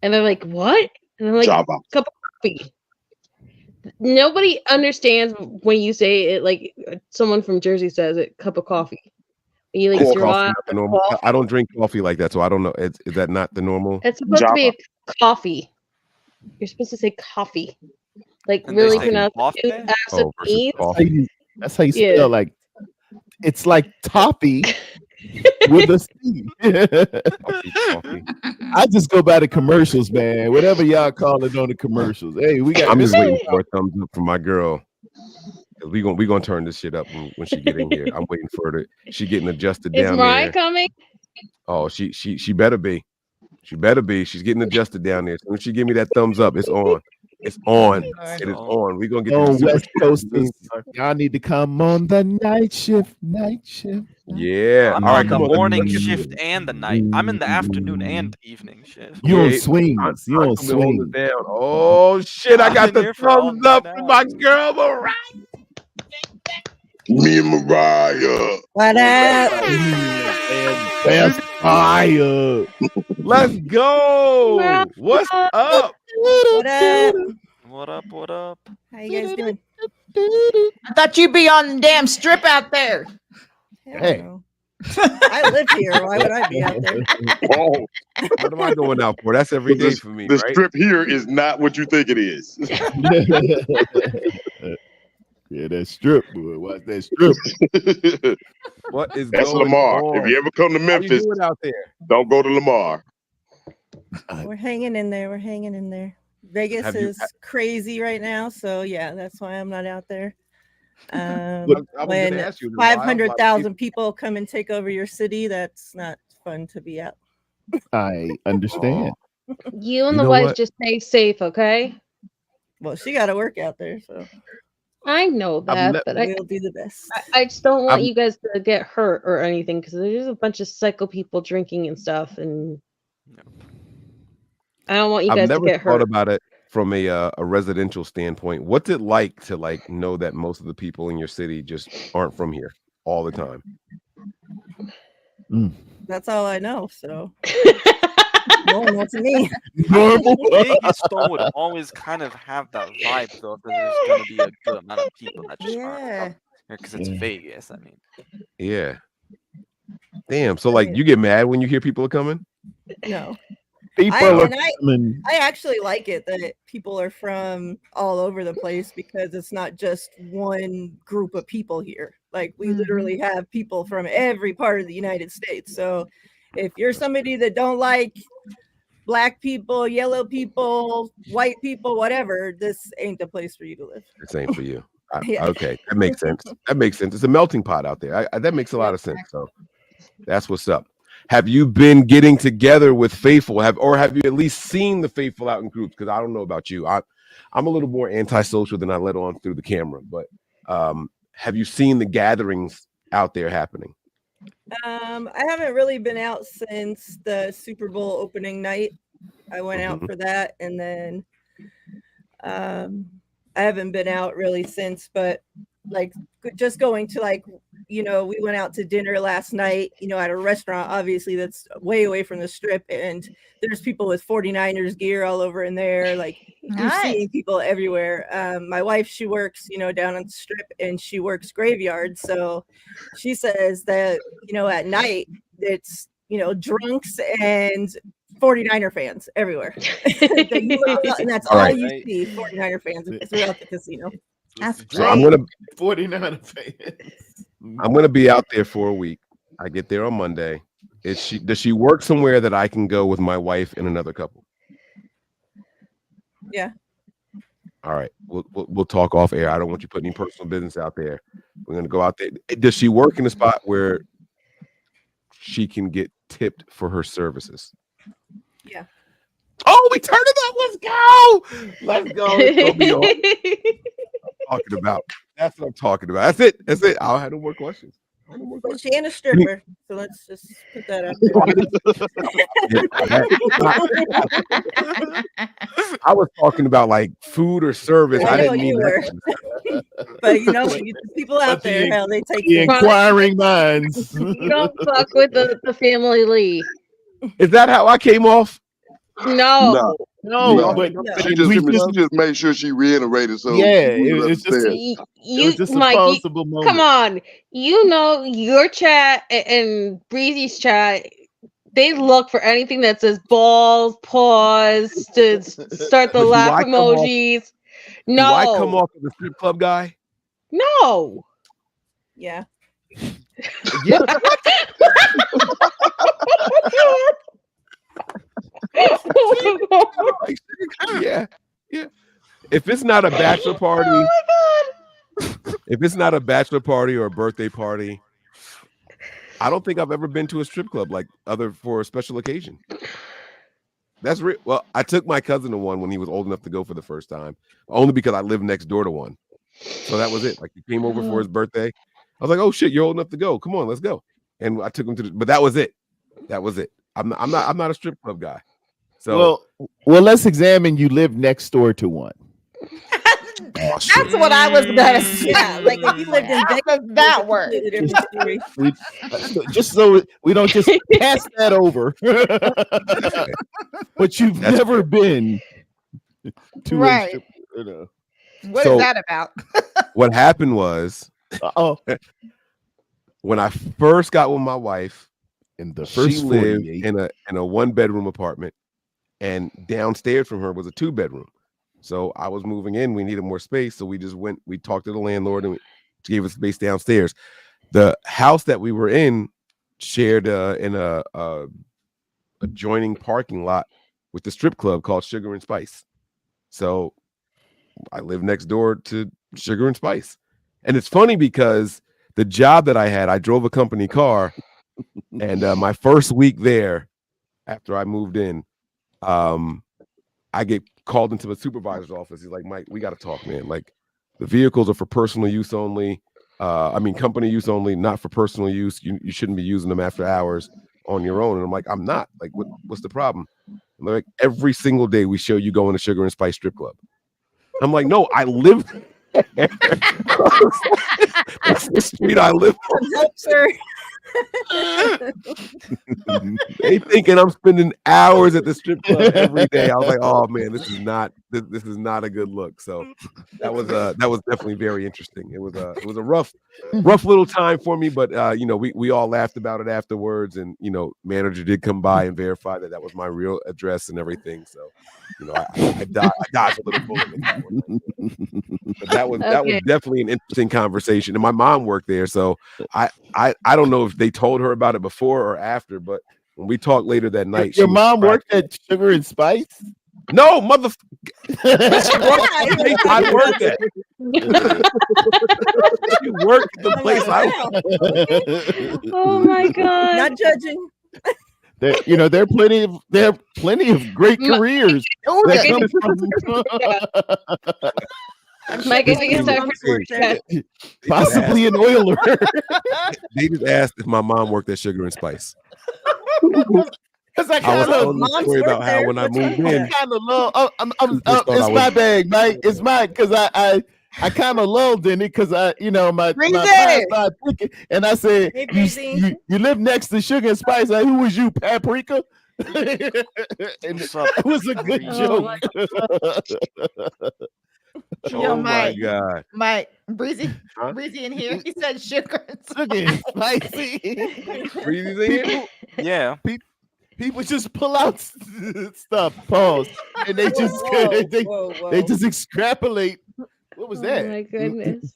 S17: And they're like, "What?" And I'm like,
S3: Java.
S17: "Cup of coffee." Nobody understands when you say it like someone from Jersey says it, cup of coffee. You like
S7: Is
S17: draw
S7: coffee
S17: out
S7: not the
S17: the
S7: normal?
S17: coffee.
S7: I don't drink coffee like that, so I don't know. Is that not the normal?
S17: It's supposed to be
S3: Java.
S17: a coffee. You're supposed to say coffee. Like
S18: And they
S17: really
S18: say
S17: pronounce
S18: coffee?
S17: it as
S7: Oh, versus
S17: means.
S7: coffee.
S20: That's how you
S17: Yeah.
S20: spell like it's like toffee with a C.
S7: Coffee.
S20: I just go by the commercials, man. Whatever y'all call it on the commercials. Hey, we got.
S7: I'm just waiting for a thumbs up from my girl. We gonna turn this shit up when she get in here. I'm waiting for her to. She getting adjusted
S17: Is
S7: down
S17: Mariah
S7: there.
S17: coming?
S7: Oh, she better be. She better be. She's getting adjusted down there. So when she give me that thumbs up, it's on. It's on. It is on. We gonna get
S20: Oh,
S7: the super
S20: West
S7: chat.
S20: Coasters, y'all need to come on the night shift. Night shift.
S7: Yeah.
S18: I'm
S7: All right.
S18: on the
S7: Come on.
S18: morning
S7: Let's get
S18: shift and the night. I'm in the afternoon and evening shift.
S20: You on
S7: Yeah,
S20: swings. You on
S7: Been holding
S20: swings.
S7: it down. Oh shit! I
S18: I'm
S7: got
S18: in
S7: the
S18: here for all
S7: thumbs up
S18: night
S7: from
S18: now,
S7: my
S18: dude.
S7: girl Mariah.
S3: Me and Mariah.
S19: What up?
S20: That's fire.
S7: Let's go. What's up?
S19: What up?
S18: What up? What up?
S19: How you guys doing?
S9: I thought you'd be on the damn strip out there.
S20: Hey.
S19: I live here. Why would I be out there?
S3: Oh,
S7: What am I going out for? That's every day for me,
S3: the
S7: right?
S3: strip here is not what you think it is.
S20: Yeah, that strip, boy. Watch that strip.
S7: What is
S3: That's
S7: going
S3: Lamar.
S7: on?
S3: If you ever come to
S7: How you
S3: Memphis,
S7: doing out there?
S3: don't go to Lamar.
S19: We're hanging in there. We're hanging in there. Vegas
S7: Have you-
S19: is crazy right now, so yeah, that's why I'm not out there.
S7: I was
S19: When
S7: gonna ask you, there's a lot of
S19: 500,000 people come and take over your city, that's not fun to be out.
S20: I understand.
S17: You and
S7: You
S17: the
S7: know
S17: wife
S7: what?
S17: just stay safe, okay?
S19: Well, she got to work out there, so
S17: I know that, but
S19: we'll do the best.
S17: I just don't want
S7: I've-
S17: you guys to get hurt or anything because there's a bunch of psycho people drinking and stuff, and I don't want you
S7: I've
S17: guys to
S7: never
S17: get
S7: thought
S17: hurt.
S7: about it from a residential standpoint. What's it like to know that most of the people in your city just aren't from here all the time?
S19: That's all I know. So normal to me.
S18: Vegas though would always kind of have that vibe though, that there's gonna be a good amount of people that just aren't because it's Vegas. I mean,
S7: Yeah. Damn. So you get mad when you hear people are coming?
S19: No.
S20: People
S19: I actually like it that people are from all over the place because it's not just one group of people here. Like we literally have people from every part of the United States. So if you're somebody that don't like black people, yellow people, white people, whatever, this ain't the place for you to live.
S7: This ain't for you.
S19: Yeah.
S7: Okay, that makes sense. That makes sense. It's a melting pot out there. That makes a lot of sense. So that's what's up. Have you been getting together with Faithful? Have you at least seen the Faithful out in groups? Because I don't know about you. I'm a little more antisocial than I let on through the camera. But have you seen the gatherings out there happening?
S19: I haven't really been out since the Super Bowl opening night. I went out for that, and then I haven't been out really since, but just going to we went out to dinner last night, at a restaurant, obviously that's way away from the strip, and there's people with 49ers gear all over in there. You're seeing people everywhere. My wife, she works, down on the strip, and she works graveyard. So she says that, at night it's, drunks and 49er fans everywhere. And that's all you see, 49er fans throughout the casino.
S9: That's
S7: So I'm gonna
S20: 49 fans.
S7: I'm gonna be out there for a week. I get there on Monday. Does she work somewhere that I can go with my wife and another couple?
S19: Yeah.
S7: All right. We'll talk off air. I don't want you putting any personal business out there. We're gonna go out there. Does she work in a spot where she can get tipped for her services?
S19: Yeah.
S7: Oh, we turned it up. Let's go. Let's go. Let's go. Talking about. That's what I'm talking about. That's it. I'll have no more questions.
S19: But she ain't a stripper, so let's just put that out there.
S7: I was talking about like food or service. I
S19: I know
S7: didn't mean
S19: you
S7: that.
S19: But you know, people out there, hell, they take
S20: The
S19: things.
S20: inquiring minds.
S17: You don't fuck with the family Lee.
S7: Is that how I came off?
S17: No.
S20: No, but
S1: She just made sure she reiterated. So
S20: it's just
S17: Mike,
S20: a possible moment.
S17: come on. You know your chat and Breezy's chat. They look for anything that says balls, pause, to start the
S7: But do
S17: laugh
S7: I come off-
S17: emojis.
S7: Do
S17: No.
S7: I come off as a strip club guy?
S17: No.
S19: Yeah.
S7: Yeah. Yeah. If it's not a bachelor party,
S17: Oh my God.
S7: if it's not a bachelor party or a birthday party, I don't think I've ever been to a strip club like other for a special occasion. That's real. Well, I took my cousin to one when he was old enough to go for the first time, only because I lived next door to one. So that was it. Like he came over for his birthday. I was like, "Oh shit, you're old enough to go. Come on, let's go." And I took him to but that was it. That was it. I'm not a strip club guy. So
S20: well, let's examine. You live next door to one.
S9: That's what I was gonna say.
S19: Yeah, like if you lived in
S9: How does that work?
S20: Just so we don't just pass that over. But you've never been to
S9: Right.
S20: a strip. You know.
S9: What is that about?
S7: What happened was, when I first got with my wife,
S20: in the
S7: she
S20: first
S7: lived
S20: 48.
S7: in a 1-bedroom apartment, and downstairs from her was a 2-bedroom. So I was moving in. We needed more space, so we just went. We talked to the landlord and we gave us space downstairs. The house that we were in shared in a adjoining parking lot with the strip club called Sugar and Spice. So I live next door to Sugar and Spice. And it's funny because the job that I had, I drove a company car, and my first week there, after I moved in, I get called into the supervisor's office. He's like, "Mike, we got to talk, man. Like, the vehicles are for personal use only. Company use only, not for personal use. You shouldn't be using them after hours on your own." And I'm like, "I'm not. Like, what's the problem?" And they're like, "Every single day we show you going to Sugar and Spice strip club." I'm like, "No, I live there." That's the street I live on.
S19: Help, sir.
S7: They thinking I'm spending hours at the strip club every day. I was like, "Oh man, this is not a good look." So that was definitely very interesting. It was a rough little time for me, but we all laughed about it afterwards, and manager did come by and verify that was my real address and everything. So I dodged a little bullet with that one. But that was definitely an interesting conversation, and my mom worked there, so I don't know if they told her about it before or after, but when we talked later that night,
S20: Your mom worked at Sugar and Spice?
S7: No, mother. I worked at. She worked at the place I worked.
S17: Oh my God.
S19: Not judging.
S20: There are plenty of great careers that come from
S17: Mike, I think it's time for chat.
S20: Possibly an Oiler.
S7: They just asked if my mom worked at Sugar and Spice.
S20: Because I
S7: was
S20: kind of
S7: telling the story about how when I moved in,
S20: kind of love. It's my bag, Mike. It's mine because I kind of lulled in it because my mind started thinking, and I said,
S19: Hey,
S20: you live next to Sugar and Spice. Like, who was you, Paprika? And it was a good joke.
S7: Oh my God.
S9: Mike, Breezy in here. He said sugar and
S20: spicy.
S7: Breezy's in here?
S18: Yeah.
S20: People just pull out stuff, pause, and they just they just extrapolate. What was that?
S17: Oh my goodness.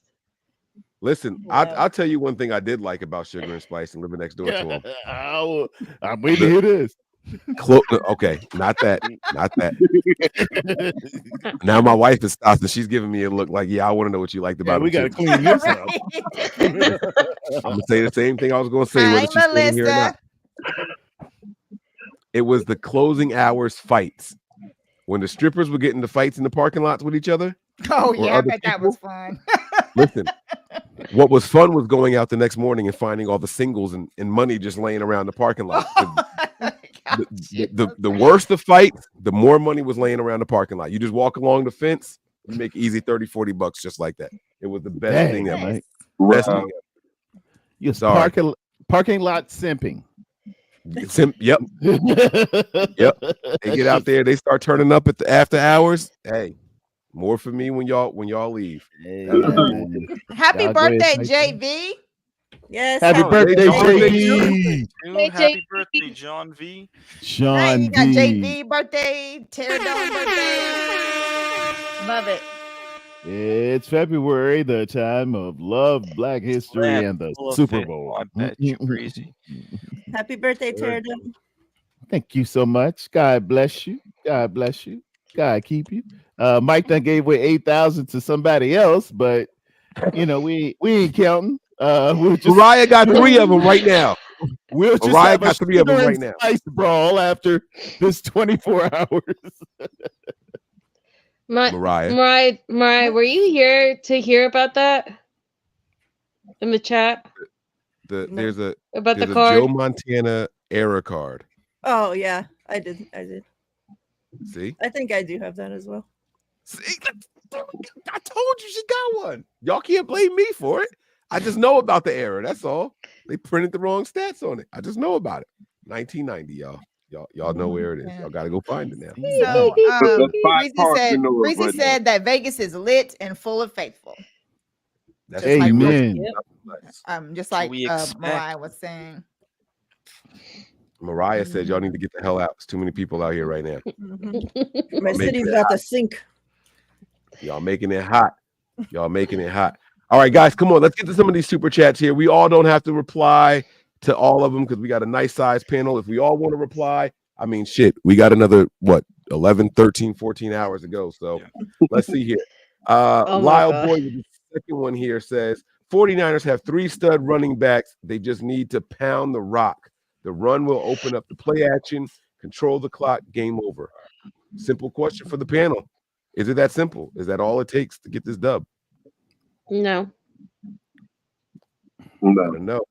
S7: Listen, I'll tell you one thing I did like about Sugar and Spice and living next door to them.
S20: I'm waiting to hear this.
S7: Okay, not that. Now my wife is stopped and she's giving me a look like, yeah, I want to know what you liked about
S20: we got to clean this up.
S7: I'm gonna say the same thing I was gonna say, whether she's sitting here or not. It was the closing hours fights. When the strippers were getting the fights in the parking lots with each other.
S9: Oh
S7: or
S9: yeah, I
S7: other
S9: bet that
S7: people.
S9: was fun.
S7: Listen, what was fun was going out the next morning and finding all the singles and money just laying around the parking lot. The worse the fight, the more money was laying around the parking lot. You just walk along the fence, you make easy $30-$40 just like that. It was the best thing ever.
S20: Mike.
S7: Best thing ever.
S20: You
S7: Sorry.
S20: parking lot simping.
S7: Yep. Yep. They get out there, they start turning up at the after hours. Hey, more for me when y'all leave.
S9: Happy birthday, JV.
S19: Yes.
S20: Happy birthday,
S8: John
S20: JV.
S8: Happy birthday, John V.
S20: John
S9: You got
S20: V.
S9: JV birthday, Pterodon birthday. Love it.
S20: It's February, the time of love, Black history, and the
S8: full of
S20: Super
S8: it.
S20: Bowl.
S8: I bet you crazy.
S19: Happy birthday, Pterodon.
S20: Thank you so much. God bless you. God bless you. God keep you. Mike done gave away 8,000 to somebody else, but you know we ain't counting. We'll just
S7: Mariah got 3 of them right now.
S20: We'll just
S7: Mariah
S20: have a
S7: got 3 of them
S20: sugar
S7: right
S20: and
S7: now.
S20: spice brawl after this 24 hours.
S7: Mariah.
S17: Mariah, were you here to hear about that in the chat?
S7: There's a
S17: About the
S7: there's a
S17: card?
S7: Joe Montana era card.
S19: Oh yeah, I did.
S7: See?
S19: I think I do have that as well.
S7: See, I told you she got one. Y'all can't blame me for it. I just know about the era. That's all. They printed the wrong stats on it. I just know about it. 1990, y'all. Y'all know where it is. Y'all got to go find it now.
S9: So
S3: entrepreneur,
S9: Breezy
S3: but-
S9: said that Vegas is lit and full of faithful.
S7: That's
S9: Just like
S20: Amen.
S9: just like
S8: we expect?
S9: Mariah was saying.
S7: Mariah said y'all need to get the hell out. There's too many people out here right now.
S19: My city's about to sink.
S7: Y'all making it hot. Y'all making it hot. All right, guys, come on. Let's get to some of these super chats here. We all don't have to reply to all of them because we got a nice size panel. If we all want to reply, I mean, shit, we got another, 11, 13, 14 hours to go. So let's see here.
S17: Oh my
S7: Lyle
S17: gosh.
S7: Boyd, the second one here says, 49ers have 3 stud running backs. They just need to pound the rock. The run will open up the play action, control the clock, game over. Simple question for the panel. Is it that simple? Is that all it takes to get this dub?
S17: No.
S7: I don't know.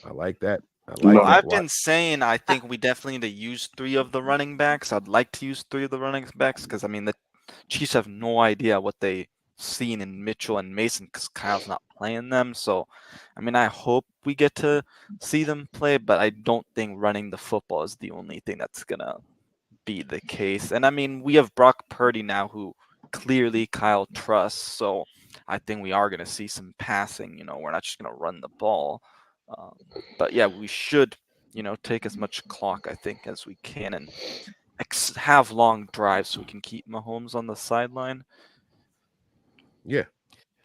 S7: I like that. I like
S8: Well,
S7: that.
S8: I've been saying I think we definitely need to use 3 of the running backs. I'd like to use 3 of the running backs because I mean the Chiefs have no idea what they've seen in Mitchell and Mason because Kyle's not playing them. So, I mean, I hope we get to see them play, but I don't think running the football is the only thing that's gonna be the case. And I mean, we have Brock Purdy now, who clearly Kyle trusts. So I think we are gonna see some passing. You know, we're not just gonna run the ball. But yeah, we should, take as much clock, I think, as we can and have long drives so we can keep Mahomes on the sideline.
S7: Yeah.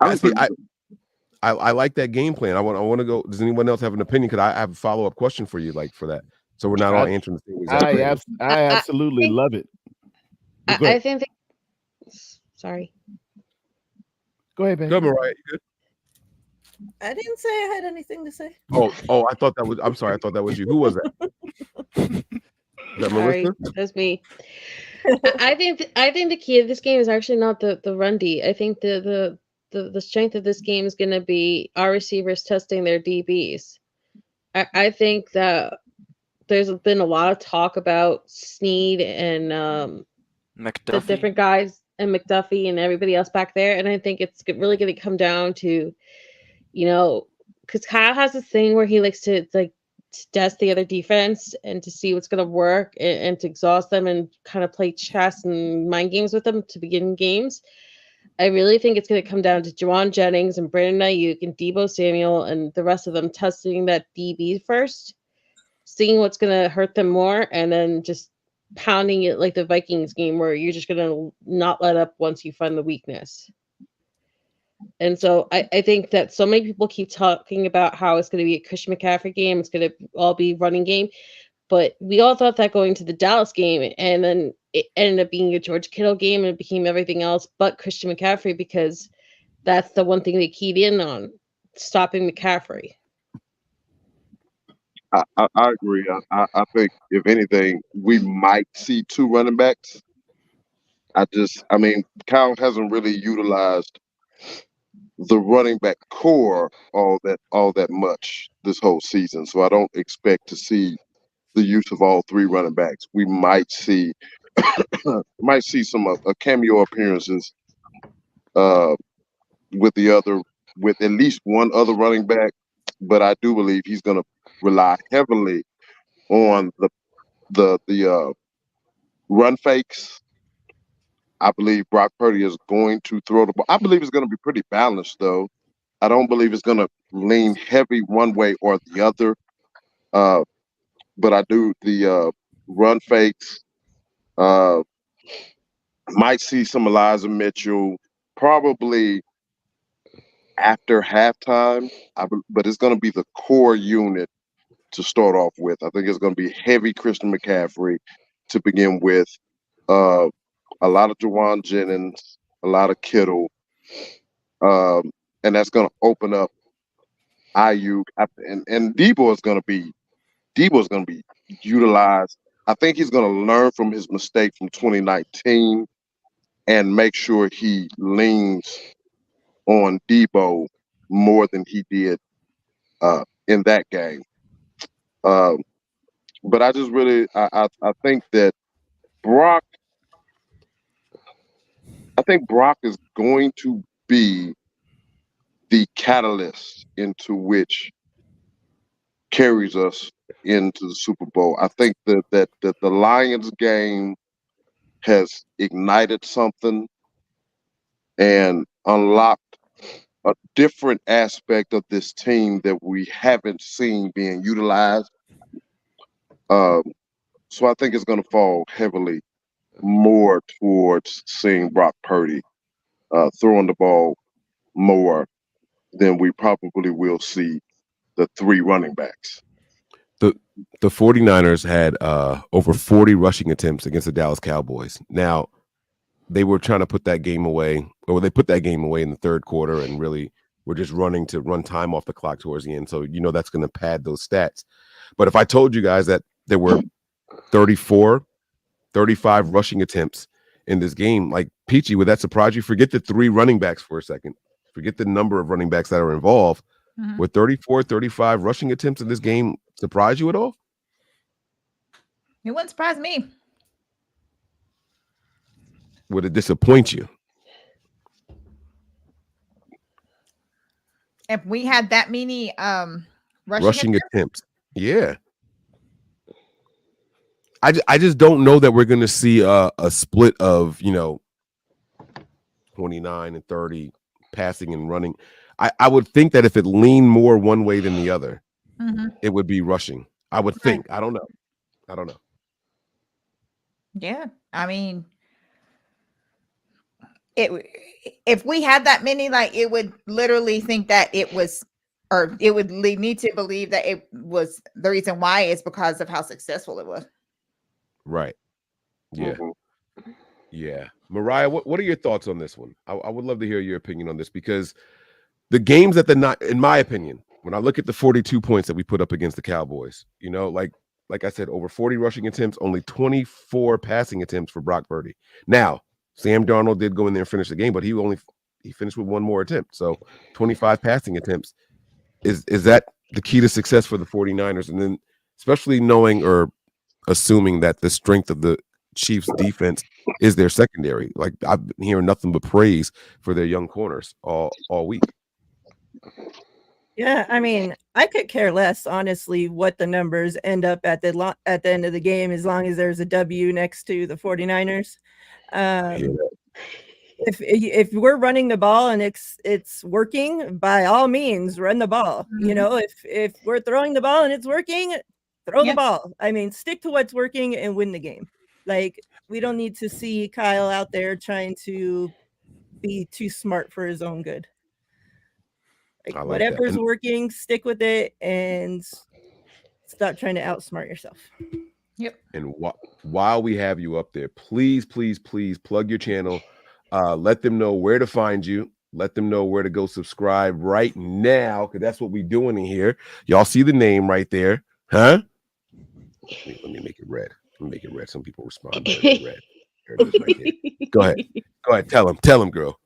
S7: I like that game plan. I want to go. Does anyone else have an opinion? Because I have a follow-up question for you, for that. So we're not all answering the same exact thing.
S20: I absolutely love it.
S17: I think. Sorry.
S20: Go ahead, baby.
S7: Go, Mariah. You good?
S19: I didn't say I had anything to say.
S7: Oh, I thought that was. I'm sorry. I thought that was you. Who was that? Is that
S17: Sorry,
S7: Melissa?
S17: that's me. I think the key of this game is actually not the run D. I think the strength of this game is going to be our receivers testing their DBs. I think that there's been a lot of talk about Snead and the
S8: McDuffie.
S17: different guys and McDuffie and everybody else back there, and I think it's really going to come down to, because Kyle has this thing where he likes to test the other defense and to see what's going to work and to exhaust them and kind of play chess and mind games with them to begin games. I really think it's going to come down to Juwan Jennings and Brandon Ayuk and Deebo Samuel and the rest of them testing that DB first, seeing what's going to hurt them more, and then just pounding it like the Vikings game where you're just going to not let up once you find the weakness. And so I think that so many people keep talking about how it's going to be a Christian McCaffrey game. It's going to all be running game. But we all thought that going to the Dallas game, and then it ended up being a George Kittle game, and it became everything else but Christian McCaffrey because that's the one thing they keyed in on, stopping McCaffrey.
S3: I agree. I think if anything, we might see two running backs. I mean, Kyle hasn't really utilized the running back core all that much this whole season. So I don't expect to see the use of all three running backs. We might see some cameo appearances uh, with at least one other running back, but I do believe he's going to rely heavily on the run fakes. I believe Brock Purdy is going to throw the ball. I believe it's going to be pretty balanced, though. I don't believe it's going to lean heavy one way or the other. But I do the run fakes. Uh, might see some Elijah Mitchell probably after halftime, but it's going to be the core unit to start off with. I think it's going to be heavy Christian McCaffrey to begin with. A lot of Jawan Jennings, a lot of Kittle, and that's going to open up Ayuk, and Debo is going to be utilized. I think he's going to learn from his mistake from 2019 and make sure he leans on Debo more than he did in that game. But I just really, I think that Brock, I think Brock is going to be the catalyst into which carries us into the Super Bowl. I think that the Lions game has ignited something and unlocked a different aspect of this team that we haven't seen being utilized. So I think it's going to fall heavily more towards seeing Brock Purdy throwing the ball more than we probably will see the three running backs.
S7: The 49ers had over 40 rushing attempts against the Dallas Cowboys. Now, they were trying to put that game away, or they put that game away in the third quarter and really were just running to run time off the clock towards the end. So, that's going to pad those stats. But if I told you guys that there were 35 rushing attempts in this game, like Peachy, would that surprise you? Forget the three running backs for a second. Forget the number of running backs that are involved.
S9: Mhm.
S7: Would 35 rushing attempts in this game surprise you at all?
S9: It wouldn't surprise me.
S7: Would it disappoint you?
S9: If we had that many
S7: Rushing attempts. Yeah. I just don't know that we're going to see a split of, 29 and 30 passing and running. I would think that if it leaned more one way than the other, it would be rushing. I would think. I don't know.
S9: Yeah, I mean, if we had that many, like it would literally think that it was, or it would lead me to believe that it was the reason why is because of how successful it was.
S7: Right. Yeah. Yeah. Mariah, what are your thoughts on this one? I would love to hear your opinion on this, because the games that in my opinion, when I look at the 42 points that we put up against the Cowboys, like I said, over 40 rushing attempts, only 24 passing attempts for Brock Purdy. Now, Sam Darnold did go in there and finish the game, but he finished with one more attempt. So 25 passing attempts. Is that the key to success for the 49ers? And then especially knowing or assuming that the strength of the Chiefs defense is their secondary. Like, I've been hearing nothing but praise for their young corners all week.
S19: Yeah, I mean, I could care less, honestly, what the numbers end up at the end of the game, as long as there's a W next to the 49ers. If we're running the ball and it's working, by all means, run the ball. If we're throwing the ball and it's working, throw the ball. I mean, stick to what's working and win the game. Like, we don't need to see Kyle out there trying to be too smart for his own good. Like, whatever's working, stick with it and stop trying to outsmart yourself.
S9: Yep.
S7: And while we have you up there, please plug your channel. Let them know where to find you. Let them know where to go subscribe right now, because that's what we're doing in here. Y'all see the name right there. Huh? Let me make it red. Let me make it red. Some people respond better than red. There it is right there. Go ahead. Go ahead. Tell him, girl.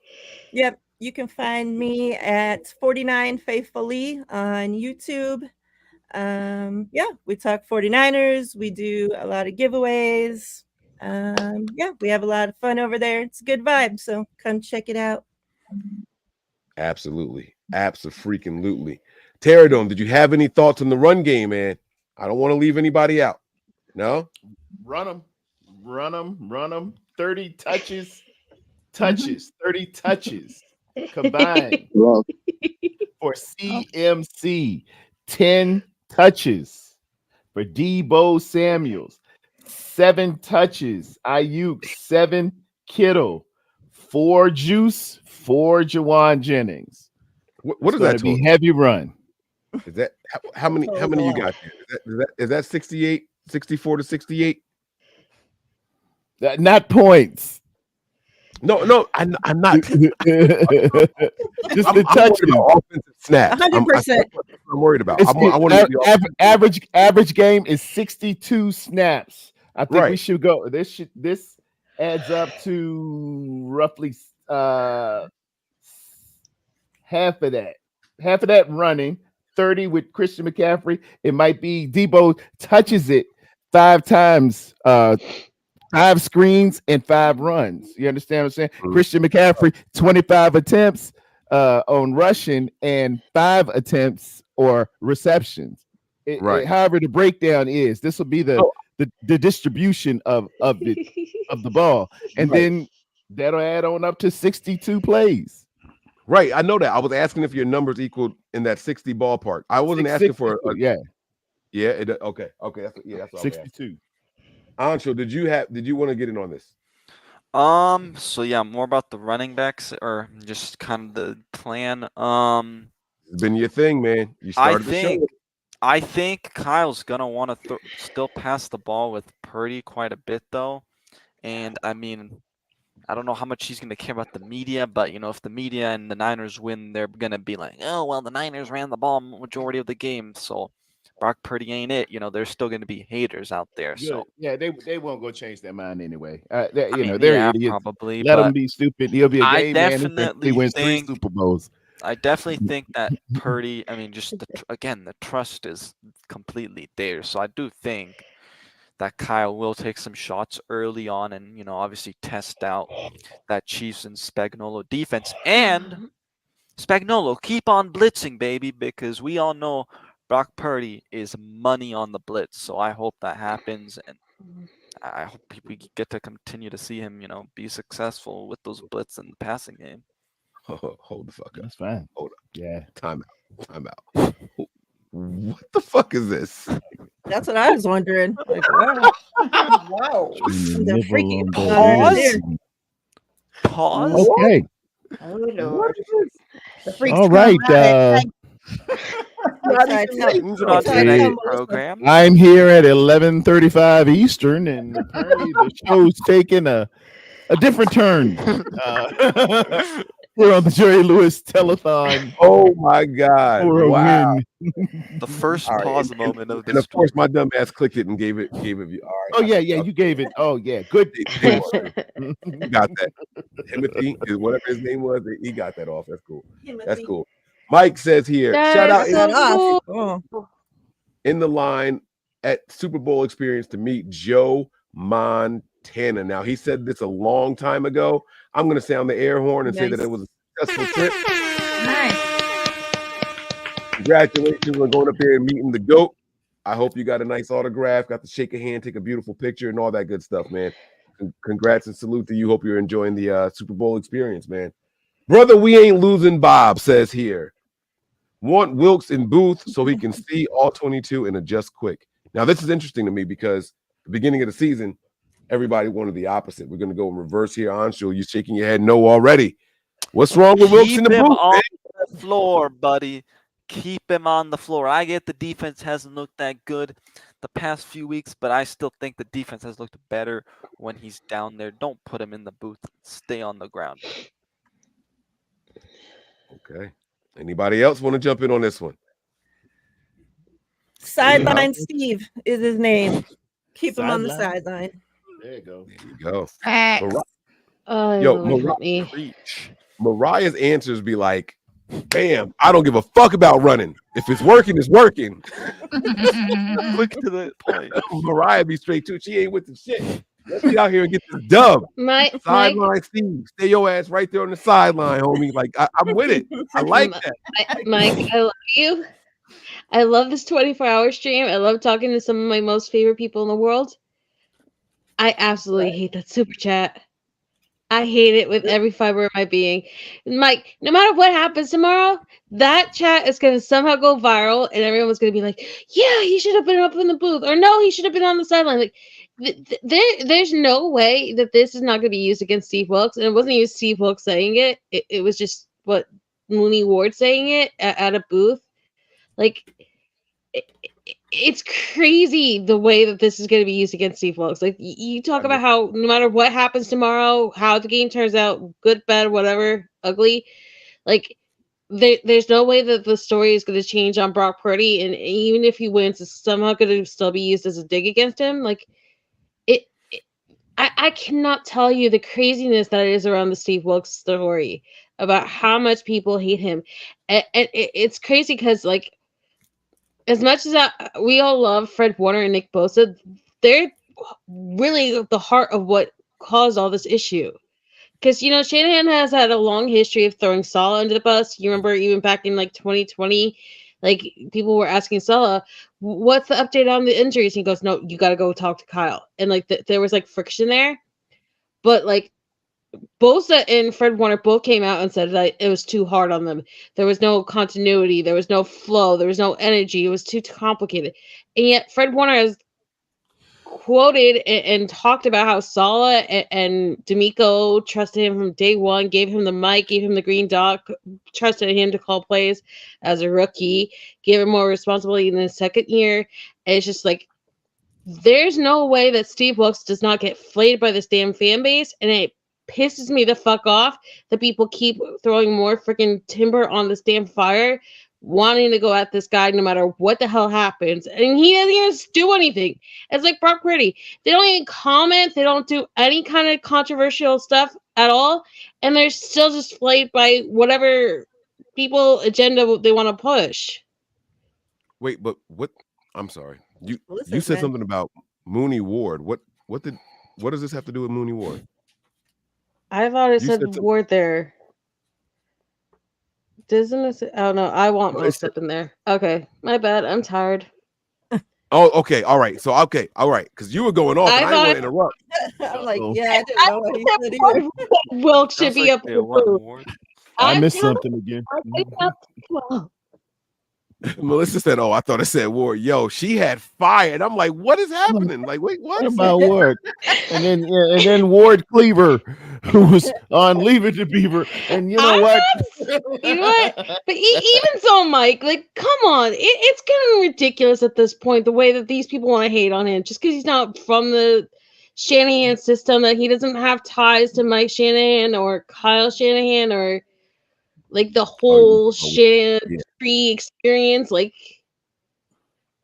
S19: Yep. You can find me at 49 Faithfully on YouTube. Yeah, we talk 49ers. We do a lot of giveaways. Yeah, we have a lot of fun over there. It's a good vibe. So come check it out.
S7: Absolutely. Abso-freaking-lutely. Pterodome, did you have any thoughts on the run game, man? I don't want to leave anybody out. No?
S20: Run them. 30 touches, 30 touches combined for CMC. 10 touches for Debo Samuels. 7 touches. Ayuk, 7 Kittle. 4 Juice, 4 Jawan Jennings.
S7: What is that?
S20: Going to be heavy run.
S7: Is that how many you got there? Is that 68, 64 to 68?
S20: Not points.
S7: No, I'm not.
S20: Just the touches.
S7: Offensive snaps.
S19: 100%.
S7: I'm worried about. I want to
S20: average game is 62 snaps. I think we
S7: Right.
S20: should go. This adds up to roughly half of that. Half of that running, 30 with Christian McCaffrey. It might be Debo touches it 5 times, 5 screens and 5 runs. You understand what I'm saying? Christian McCaffrey, 25 attempts on rushing and 5 attempts or receptions. However, the breakdown is this will be the distribution of the ball, and then that'll add on up to 62 plays.
S7: Right, I know that. I was asking if your numbers equaled in that 60 ballpark. I wasn't asking for
S20: yeah.
S7: Okay. That's all
S20: 62.
S7: Anshul, did you want to get in on this?
S18: So yeah, more about the running backs or just kind of the plan.
S7: It's been your thing, man. You started the show.
S18: I think Kyle's gonna want to still pass the ball with Purdy quite a bit though, and I mean, I don't know how much he's gonna care about the media, but if the media and the Niners win, they're gonna be like, oh well, the Niners ran the ball majority of the game, so Brock Purdy ain't it. There's still gonna be haters out there.
S20: Good.
S18: So
S20: Yeah, they won't go change their mind anyway.
S18: I mean,
S20: they're
S18: yeah,
S20: idiots.
S18: probably,
S20: Let
S18: but
S20: them be stupid. He'll be a
S18: I
S20: game manager. He
S18: definitely
S20: wins 3
S18: think
S20: Super Bowls.
S18: I definitely think that Purdy, I mean, just the trust is completely there. So I do think that Kyle will take some shots early on and, obviously test out that Chiefs and Spagnuolo defense. And Spagnuolo, keep on blitzing, baby, because we all know Brock Purdy is money on the blitz. So I hope that happens. And I hope we get to continue to see him, be successful with those blitz in the passing game.
S7: Hold the fuck up.
S20: That's fine.
S7: Hold up.
S20: Yeah.
S7: Time out. What the fuck is this?
S19: That's what I was wondering. Like, wow. Wow. The freaky
S18: Pause.
S20: Okay.
S11: Oh Lord. The freaks
S20: All
S11: come
S20: right.
S18: Program.
S20: I'm here at 11:35 Eastern, and apparently the show's taking a different turn. We're on the Jerry Lewis telethon.
S7: Oh my God! Wow.
S18: The first pause moment of this.
S7: And of course, my dumb ass clicked it and gave it view. All right.
S20: Oh yeah, you gave it. Oh yeah, good.
S7: You got that. Timothy, whatever his name was, he got that off. That's cool. That's cool. Mike says here, shout out in the line at Super Bowl experience to meet Joe Montana. Now, he said this a long time ago. I'm going to sound the air horn and say that it was a successful trip.
S11: Nice.
S7: Congratulations on going up there and meeting the GOAT. I hope you got a nice autograph, got to shake a hand, take a beautiful picture, and all that good stuff, man. Congrats and salute to you. Hope you're enjoying the Super Bowl experience, man. Brother, we ain't losing Bob, says here. Want Wilkes in booth so he can see all 22 and adjust quick. Now, this is interesting to me because the beginning of the season, everybody wanted the opposite. We're going to go in reverse here. Anshul, you're shaking your head no already. What's wrong with Wilkes in the
S18: Keep him
S7: booth,
S18: on
S7: man?
S18: the floor, buddy. Keep him on the floor. I get the defense hasn't looked that good the past few weeks, but I still think the defense has looked better when he's down there. Don't put him in the booth. Stay on the ground.
S7: Okay. Anybody else want to jump in on this one?
S19: Sideline Steve is his name. Keep him on the
S20: Sideline.
S19: sideline.
S20: There you go.
S7: There you go.
S9: Facts.
S7: Mariah's answers be like, bam, I don't give a fuck about running. If it's working, it's working.
S18: Quick to the point.
S7: Mariah be straight to it. She ain't with the shit. Let's get out here and get this dub. Sideline Steve. Stay your ass right there on the sideline, homie. Like, I'm with it. I like that.
S17: Mike, I love you. I love this 24-hour stream. I love talking to some of my most favorite people in the world. I absolutely hate that super chat. I hate it with every fiber of my being. Mike, no matter what happens tomorrow, that chat is going to somehow go viral and everyone's going to be like, yeah, he should have been up in the booth. Or no, he should have been on the sideline. Like, there's no way that this is not going to be used against Steve Wilkes. And it wasn't even Steve Wilkes saying it. It was just what Mooney Ward saying it at a booth. Like, it's crazy the way that this is going to be used against Steve Wilkes. Like, you talk about how no matter what happens tomorrow, how the game turns out, good, bad, whatever, ugly, like there's no way that the story is going to change on Brock Purdy, and even if he wins, it's somehow going to still be used as a dig against him. Like, I cannot tell you the craziness that is around the Steve Wilkes story about how much people hate him, and it's crazy because like, as much as we all love Fred Warner and Nick Bosa, they're really the heart of what caused all this issue. Because, you know, Shanahan has had a long history of throwing Saleh under the bus. You remember even back in like 2020, like people were asking Saleh, what's the update on the injuries? And he goes, no, you got to go talk to Kyle. And like there was like friction there. But like Bosa and Fred Warner both came out and said that it was too hard on them. There was no continuity. There was no flow. There was no energy. It was too complicated. And yet Fred Warner has quoted and talked about how Saleh and D'Amico trusted him from day one, gave him the mic, gave him the green dot, trusted him to call plays as a rookie, gave him more responsibility in his second year. And it's just like, there's no way that Steve Wilkes does not get flayed by this damn fan base. And it pisses me the fuck off that people keep throwing more freaking timber on this damn fire, wanting to go at this guy no matter what the hell happens. And he doesn't even do anything. It's like Brock Purdy. They don't even comment. They don't do any kind of controversial stuff at all. And they're still just flayed by whatever people agenda they want to push.
S7: Wait, but what? I'm sorry. You said something about Mooney Ward. What does this have to do with Mooney Ward?
S17: I thought it said Ward there. Doesn't it say, oh no, I want most up in there. Okay, my bad. I'm tired.
S7: Oh, okay, all right. So all right, because you were going off, and I didn't want to interrupt.
S19: I'm like, yeah, I didn't know what he said either.
S17: Wilkes should be up in the booth.
S20: I missed something again.
S7: Melissa said, "Oh, I thought it said Ward." Yo, she had fire, and I'm like, "What is happening?" Like, wait, what
S20: about Ward? And then Ward Cleaver, who was on Leave It to Beaver, and you know what?
S17: You know what? But even so, Mike, like, come on, it's getting ridiculous at this point. The way that these people want to hate on him, just because he's not from the Shanahan system, that he doesn't have ties to Mike Shanahan or Kyle Shanahan or like the whole Shanahan tree experience, like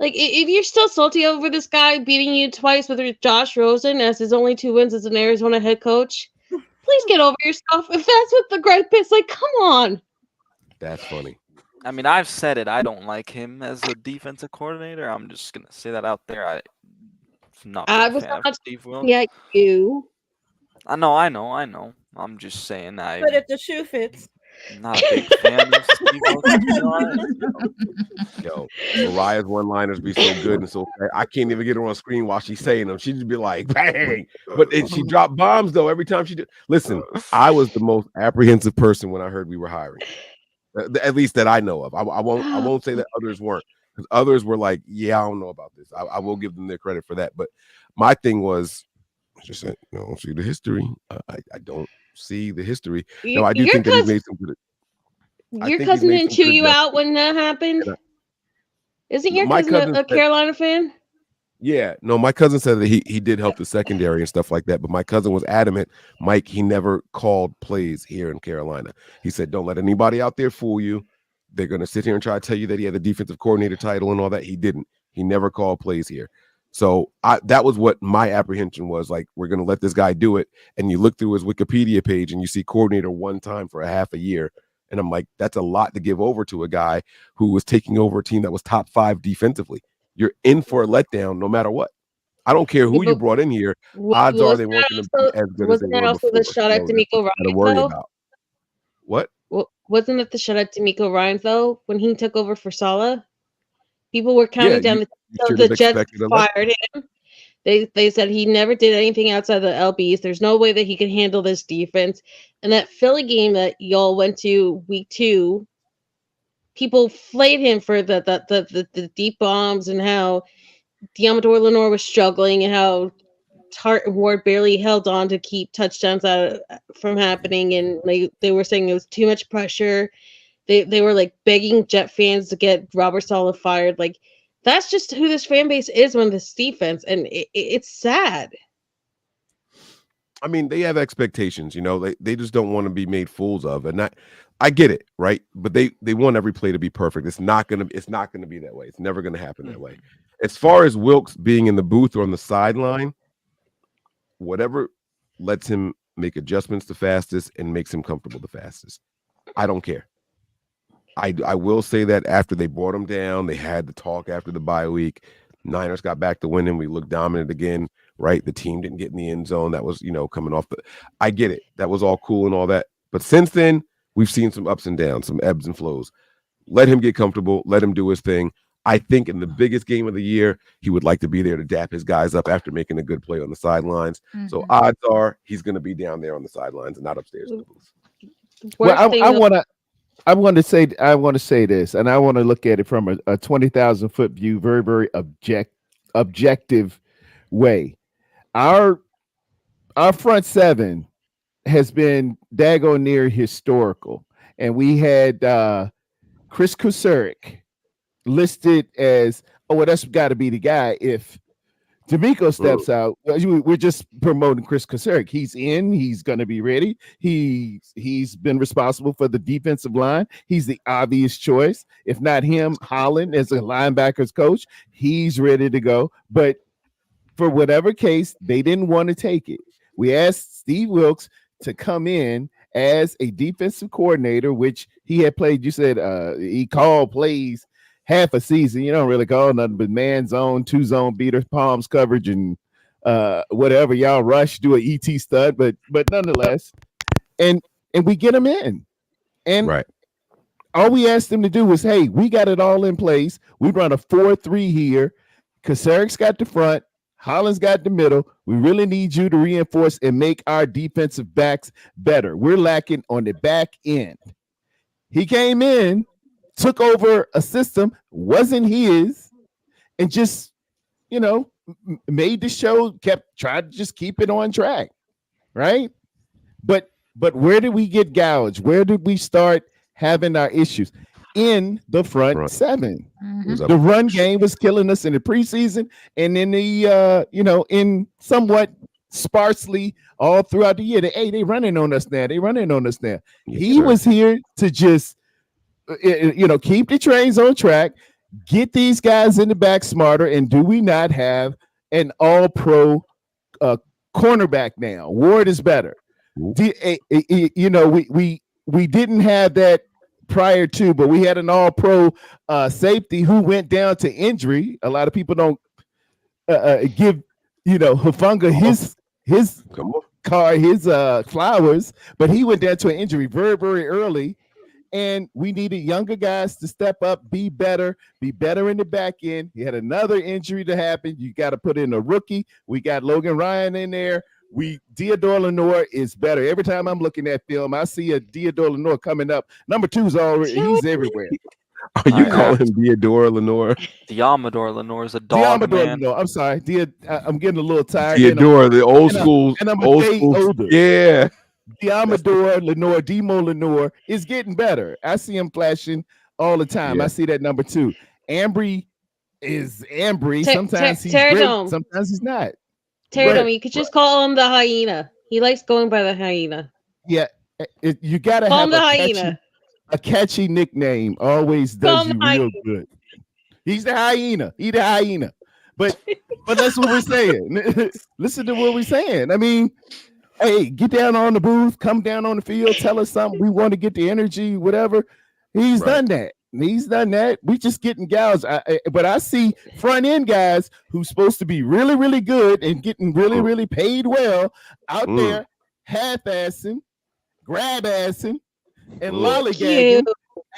S17: if you're still salty over this guy beating you twice with Josh Rosen as his only 2 wins as an Arizona head coach, please get over yourself. If that's what the gripe is, like, come on.
S7: That's funny.
S18: I mean, I've said it. I don't like him as a defensive coordinator. I'm just gonna say that out there. I'm not a fan of Steve Wilkes.
S17: Yeah, you.
S18: I know. I'm just saying.
S19: But if the shoe fits.
S18: I'm not a big fan of Steve Wilkes.
S7: Yo, Mariah's one-liners be so good and so I can't even get her on screen while she's saying them. She just be like, bang. But she dropped bombs though every time she did. Listen, I was the most apprehensive person when I heard we were hiring. At least that I know of. I won't say that others weren't, because others were like, yeah, I don't know about this. I will give them their credit for that. But my thing was just saying, I don't see the history. I don't see the history. No, I do think that he's made some good.
S17: Your cousin didn't chew you out when that happened? Isn't your cousin a Carolina fan?
S7: Yeah, no, my cousin said that he did help the secondary and stuff like that, but my cousin was adamant, Mike, he never called plays here in Carolina. He said, don't let anybody out there fool you. They're going to sit here and try to tell you that he had the defensive coordinator title and all that. He didn't. He never called plays here. So that was what my apprehension was. Like, we're going to let this guy do it. And you look through his Wikipedia page and you see coordinator one time for a half a year. And I'm like, that's a lot to give over to a guy who was taking over a team that was top 5 defensively. You're in for a letdown no matter what. I don't care who you brought in here. Odds are they weren't going to be as good as they
S17: Wasn't that
S7: were
S17: also
S7: before.
S17: the shot at
S7: So
S17: D'Amico
S7: that's what you gotta
S17: Ryans,
S7: worry
S17: though?
S7: about. What?
S17: Well, wasn't it the shot at D'Amico Ryans, though, when he took over for Saleh? People were counting down
S7: you
S17: so
S7: should
S17: the
S7: have
S17: Jets
S7: expected a
S17: fired him. They said he never did anything outside the LBs. There's no way that he could handle this defense. And that Philly game that y'all went to week 2, people flayed him for the deep bombs and how Diamador Lenore was struggling and how Hart and Ward barely held on to keep touchdowns from happening. And they were saying it was too much pressure. They were like begging Jet fans to get Robert Saleh fired. Like, that's just who this fan base is on this defense, and it's sad.
S7: I mean, they have expectations, they just don't want to be made fools of. And I get it, right? But they want every play to be perfect. It's not gonna be that way. It's never gonna happen that way. As far as Wilkes being in the booth or on the sideline, whatever lets him make adjustments the fastest and makes him comfortable the fastest. I don't care. I will say that after they brought him down, they had the talk after the bye week. Niners got back to winning. We looked dominant again, right? The team didn't get in the end zone. That was, coming off. I get it. That was all cool and all that. But since then, we've seen some ups and downs, some ebbs and flows. Let him get comfortable. Let him do his thing. I think in the biggest game of the year, he would like to be there to dap his guys up after making a good play on the sidelines. Mm-hmm. So odds are he's going to be down there on the sidelines and not upstairs in the booth.
S20: Well, I want to say this, and I want to look at it from a 20,000 foot view, very, very objective way. Our front seven has been daggone near historical, and we had Chris Kusarik listed as, that's got to be the guy if D'Amico steps out. We're just promoting Chris Kusarik. He's in. He's going to be ready. He's been responsible for the defensive line. He's the obvious choice. If not him, Holland as a linebackers coach, he's ready to go. But for whatever case, they didn't want to take it. We asked Steve Wilkes to come in as a defensive coordinator, which he had played. You said he called plays half a season. You don't really call nothing but man zone, 2-zone beaters, palms coverage, and whatever. Y'all rush, do an ET stud, but nonetheless, and we get them in. And
S7: right.
S20: All we asked them to do was, hey, we got it all in place. We run a 4-3 here. Kasarik's got the front. Holland's got the middle. We really need you to reinforce and make our defensive backs better. We're lacking on the back end. He came in, took over a system, wasn't his, and just, made the show, tried to just keep it on track, right? But where did we get gouged? Where did we start having our issues? In the front seven. Mm-hmm. The run game was killing us in the preseason, and in the in somewhat sparsely all throughout the year. They running on us now. Yes, he was here to just keep the trains on track, get these guys in the back smarter, and do we not have an all-pro cornerback now? Ward is better. We didn't have that prior to, but we had an all-pro safety who went down to injury. A lot of people don't give Hufanga his flowers, but he went down to an injury very, very early. And we needed younger guys to step up, be better in the back end. He had another injury to happen. You got to put in a rookie. We got Logan Ryan in there. Theodore Lenore is better. Every time I'm looking at film, I see a Theodore Lenore coming up. Number 2's already, he's everywhere.
S7: Are you calling him Theodore Lenore?
S8: Diamador Lenore is a dog, man.
S20: Lenore. I'm sorry. I'm getting a little tired.
S7: Theodore, the old school.
S20: And I'm a day older.
S7: Yeah.
S20: Diamador Lenore, Demo Lenore is getting better. I see him flashing all the time. I see that number 2. Ambry is Ambry. Sometimes he's great. Sometimes he's not.
S17: Pterodome, you could just call him the hyena. He likes going by the hyena.
S20: Yeah, you gotta
S17: call
S20: have
S17: him the hyena.
S20: A catchy nickname always does you real good. He's the hyena. He the hyena. But that's what we're saying. Listen to what we're saying. I mean, hey, get down on the booth, come down on the field, tell us something. We want to get the energy, whatever. He's done that. He's done that. We just getting gouged. But I see front end guys who's supposed to be really, really good and getting really, really paid well out there half-assing, grab-assing, and lollygagging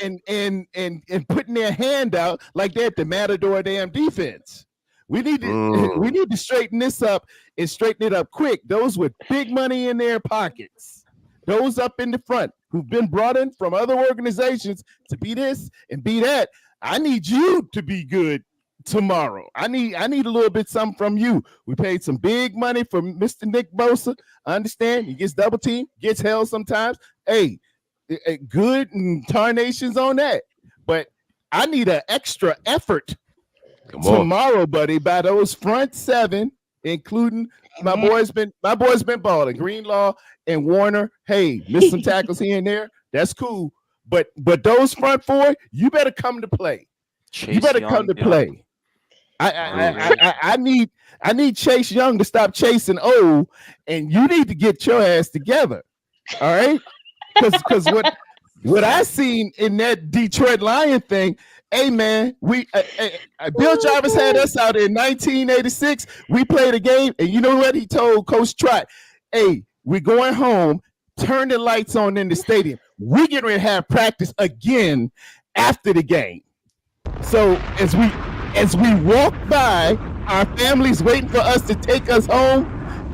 S20: and putting their hand out like they're at the Matador damn defense. We need to straighten this up and straighten it up quick. Those with big money in their pockets, those up in the front who've been brought in from other organizations to be this and be that. I need you to be good tomorrow. I need a little bit something from you. We paid some big money for Mr. Nick Bosa. I understand he gets double teamed, gets held sometimes. Hey, good and tarnations on that. But I need an extra effort tomorrow, buddy, by those front seven, including my boy's been balling. Greenlaw and Warner. Hey, missed some tackles here and there. That's cool. But those front four, you better come to play. You better come to play. I need Chase Young to stop chasing old, and you need to get your ass together. All right, because what I seen in that Detroit Lion thing. Hey man, Bill Jarvis had us out in 1986. We played a game, and you know what he told Coach Trott? Hey, we're going home. Turn the lights on in the stadium. We're getting ready to have practice again after the game. So as we walk by, our families waiting for us to take us home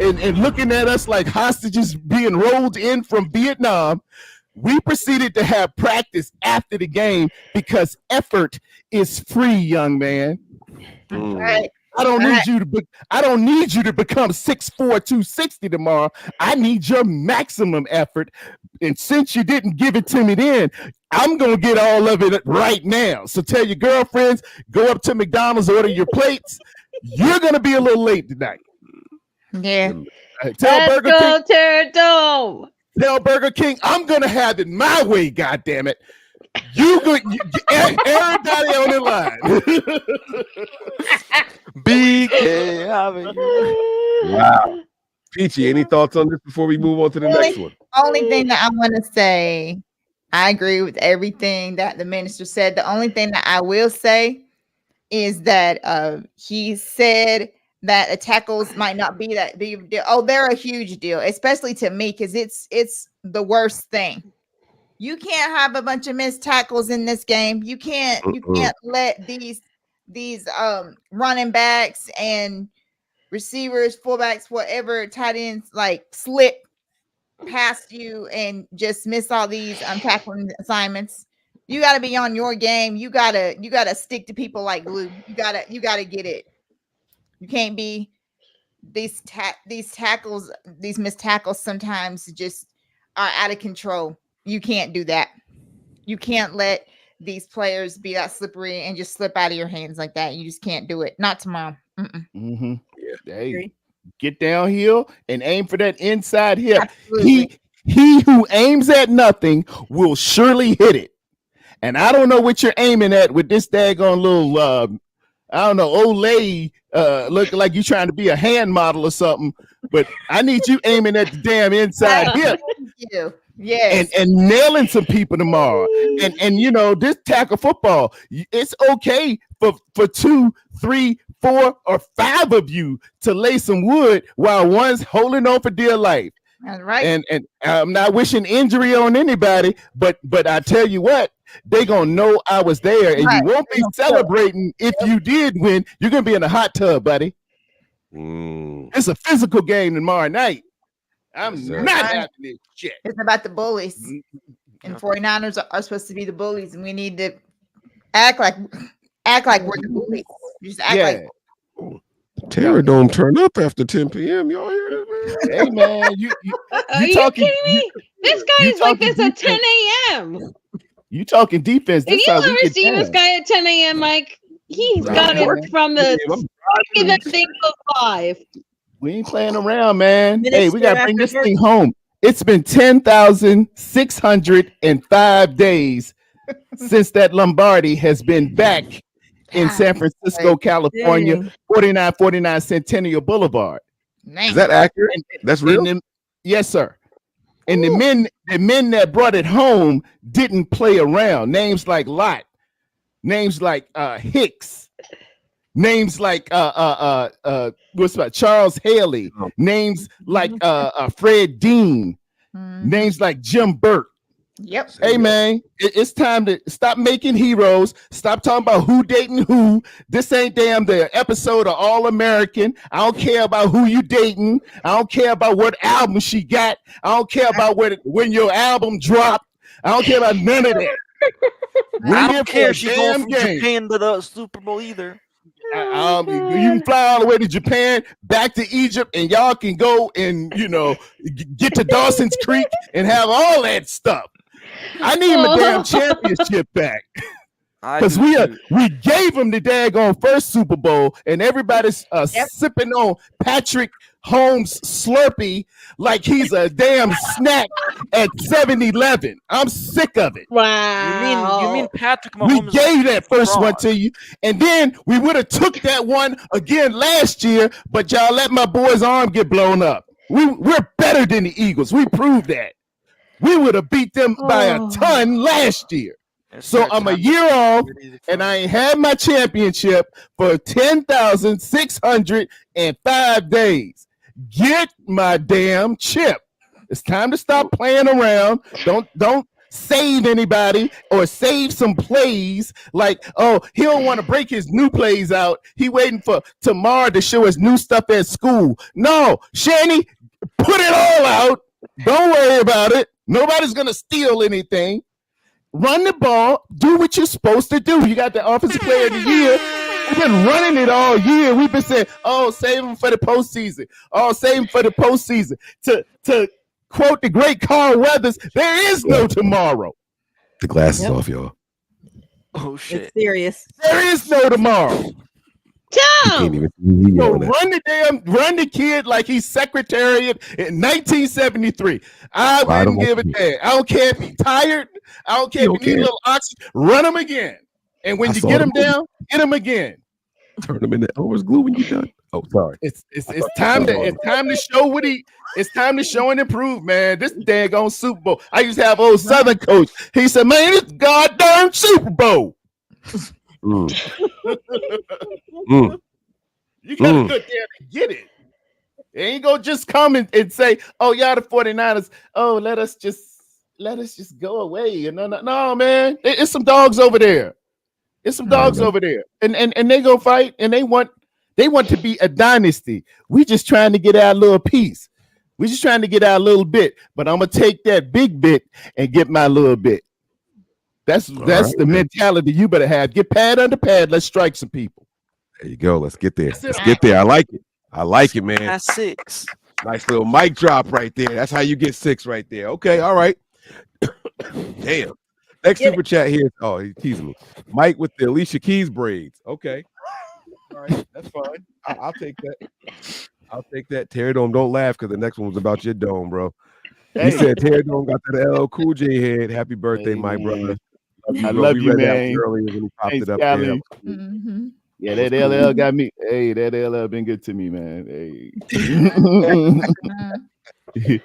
S20: and looking at us like hostages being rolled in from Vietnam. We proceeded to have practice after the game because effort is free, young man.
S11: Right.
S20: I don't need you to become 6'4", 260 tomorrow. I need your maximum effort. And since you didn't give it to me then, I'm gonna get all of it right now. So tell your girlfriends, go up to McDonald's, order your plates. You're gonna be a little late tonight.
S9: Yeah.
S20: Tell Burger King.
S11: Pterodome.
S20: Tell Burger King, I'm gonna have it my way. God damn it! Everybody on the line.
S18: BK,
S7: wow. Peachy, any thoughts on this before we move on to the next one?
S9: Only thing that I want to say, I agree with everything that the minister said. The only thing that I will say is that he said that the tackles might not be that big of a deal. Oh, they're a huge deal, especially to me, because it's the worst thing. You can't have a bunch of missed tackles in this game. You can't let these running backs and receivers, fullbacks, whatever, tight ends like slip past you and just miss all these tackling assignments. You got to be on your game. You gotta stick to people like glue. You gotta get it. You can't be these tackles, these missed tackles sometimes just are out of control. You can't do that. You can't let these players be that slippery and just slip out of your hands like that. You just can't do it. Not tomorrow.
S20: Mm-hmm. Yeah. Hey, get downhill and aim for that inside hip. Absolutely. He who aims at nothing will surely hit it. And I don't know what you're aiming at with this daggone little I don't know, old lady looking like you're trying to be a hand model or something, but I need you aiming at the damn inside hip.
S9: Yes.
S20: And nailing some people tomorrow. And you know, this tackle football, it's okay for 2, 3, 4, or 5 of you to lay some wood while one's holding on for dear life.
S9: That's right.
S20: And I'm not wishing injury on anybody, but I tell you what, they gonna know I was there, and you won't be celebrating if you did win. You're gonna be in a hot tub, buddy. It's a physical game tomorrow night. I'm not having this shit.
S9: It's about the bullies. And 49ers are supposed to be the bullies, and we need to act like we're the bullies. Just act like.
S1: Terror Dome turn up after 10 p.m. Y'all hear this, man?
S20: Hey, man,
S11: Are you kidding me? This guy is like this at 10 a.m.
S20: You talking defense?
S11: Did you ever see this guy at 10 a.m., Mike? He's got it from the that thing goes live.
S20: We ain't playing around, man. Hey, we gotta bring this thing home. It's been 10,605 days since that Lombardi has been back in San Francisco, California, 4949 Centennial Boulevard.
S7: Is that accurate? That's real?
S20: Yes, sir. And the men that brought it home didn't play around. Names like Lott, names like Hicks, names like Charles Haley, names like Fred Dean, names like Jim Burke.
S9: Yep.
S20: Hey man, it's time to stop making heroes. Stop talking about who dating who. This ain't damn the episode of All American. I don't care about who you dating. I don't care about what album she got. I don't care about when your album dropped. I don't care about none of that.
S18: I don't care if she's going from Japan to the Super Bowl either.
S20: You can fly all the way to Japan, back to Egypt, and y'all can go and get to Dawson's Creek and have all that stuff. I need my damn championship back because we gave him the daggone first Super Bowl, and everybody's sipping on Patrick Holmes Slurpee like he's a damn snack at 7-Eleven. I'm sick of it.
S11: Wow.
S18: You mean Patrick Mahomes?
S20: We gave that first one to you, and then we would have took that one again last year, but y'all let my boy's arm get blown up. We're better than the Eagles. We proved that. We would have beat them by a ton last year. So I'm a year off, and I ain't had my championship for 10,605 days. Get my damn chip. It's time to stop playing around. Don't save anybody or save some plays. Like, oh, he don't want to break his new plays out. He waiting for tomorrow to show his new stuff at school. No, Shanny, put it all out. Don't worry about it. Nobody's gonna steal anything. Run the ball. Do what you're supposed to do. You got the offensive player of the year. We've been running it all year. We've been saying, "Oh, save him for the postseason. Oh, save him for the postseason." To quote the great Carl Weathers, there is no tomorrow.
S7: The glasses off, y'all.
S18: Oh shit!
S19: It's serious.
S20: There is no tomorrow.
S7: Can't even
S20: So run the kid like he's Secretariat in 1973. I wouldn't give a damn. I don't care if he's tired. I don't care if he needs a little oxygen. Run him again. And when you get him down, hit him again.
S7: Turn him into Elmer's glue when you're done. Oh, sorry.
S20: It's time to show what it's time to show and improve, man. This daggone Super Bowl. I used to have old Southern coach. He said, "Man, it's goddamn Super Bowl." You gotta go there and get it. It ain't gonna just come and say, "Oh, y'all the 49ers. Oh, let us just go away." No, man. It's some dogs over there. It's some dogs over there. And they go fight and they want to be a dynasty. We just trying to get our little piece. We just trying to get our little bit. But I'm gonna take that big bit and get my little bit. That's the mentality you better have. Get pad under pad. Let's strike some people.
S7: There you go. Let's get there. Let's get there. I like it. I like it, man.
S18: That's 6.
S7: Nice little mic drop right there. That's how you get 6 right there. Okay, all right. Damn. Next super chat here. Oh, he's teasing me. Mike with the Alicia Keys braids. Okay. All right, that's fine. I'll take that. I'll take that. Terry Dome, don't laugh because the next one was about your dome, bro. He said Terry Dome got the LL Cool J head. Happy birthday, my brother.
S20: I love you, man.
S7: Earlier when he popped it up there.
S20: Yeah, that LL got me. Hey, that LL been good to me, man. Hey.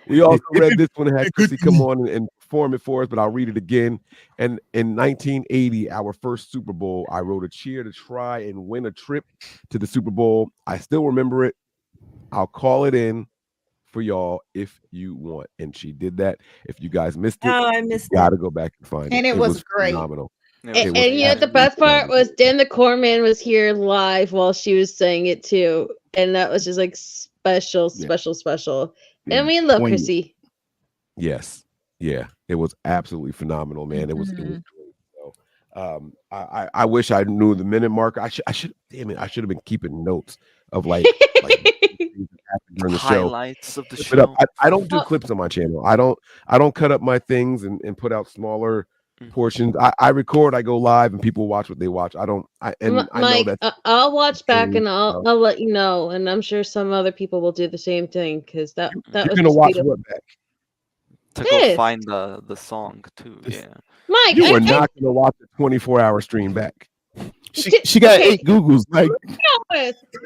S7: We also read this one, had Chrissy come on and perform it for us, but I'll read it again. And in 1980, our first Super Bowl, I wrote a cheer to try and win a trip to the Super Bowl. I still remember it. I'll call it in for y'all if you want. And she did that. If you guys missed it,
S19: I missed
S7: you gotta go back and find it.
S9: And it was great.
S7: Phenomenal.
S17: And you know the best part was Dan the Corpsman was here live while she was saying it too, and that was just like special. And we love Chrissy.
S7: Yes, yeah, it was absolutely phenomenal, man. It was great. So, I wish I knew the minute marker. I should. Damn it, I should have been keeping notes of like during the
S18: highlights
S7: show.
S18: Of the show.
S7: I don't do clips on my channel. I don't cut up my things and put out smaller portions. I record, I go live, and people watch what they watch. I know that
S17: I'll watch back and I'll let you know, and I'm sure some other people will do the same thing because that
S7: you're
S17: was
S7: gonna watch
S17: beautiful.
S7: what back
S18: to go find the song too. Yeah,
S17: Mike,
S7: you are not gonna watch a 24-hour stream back.
S20: She got 8 Googles. Like,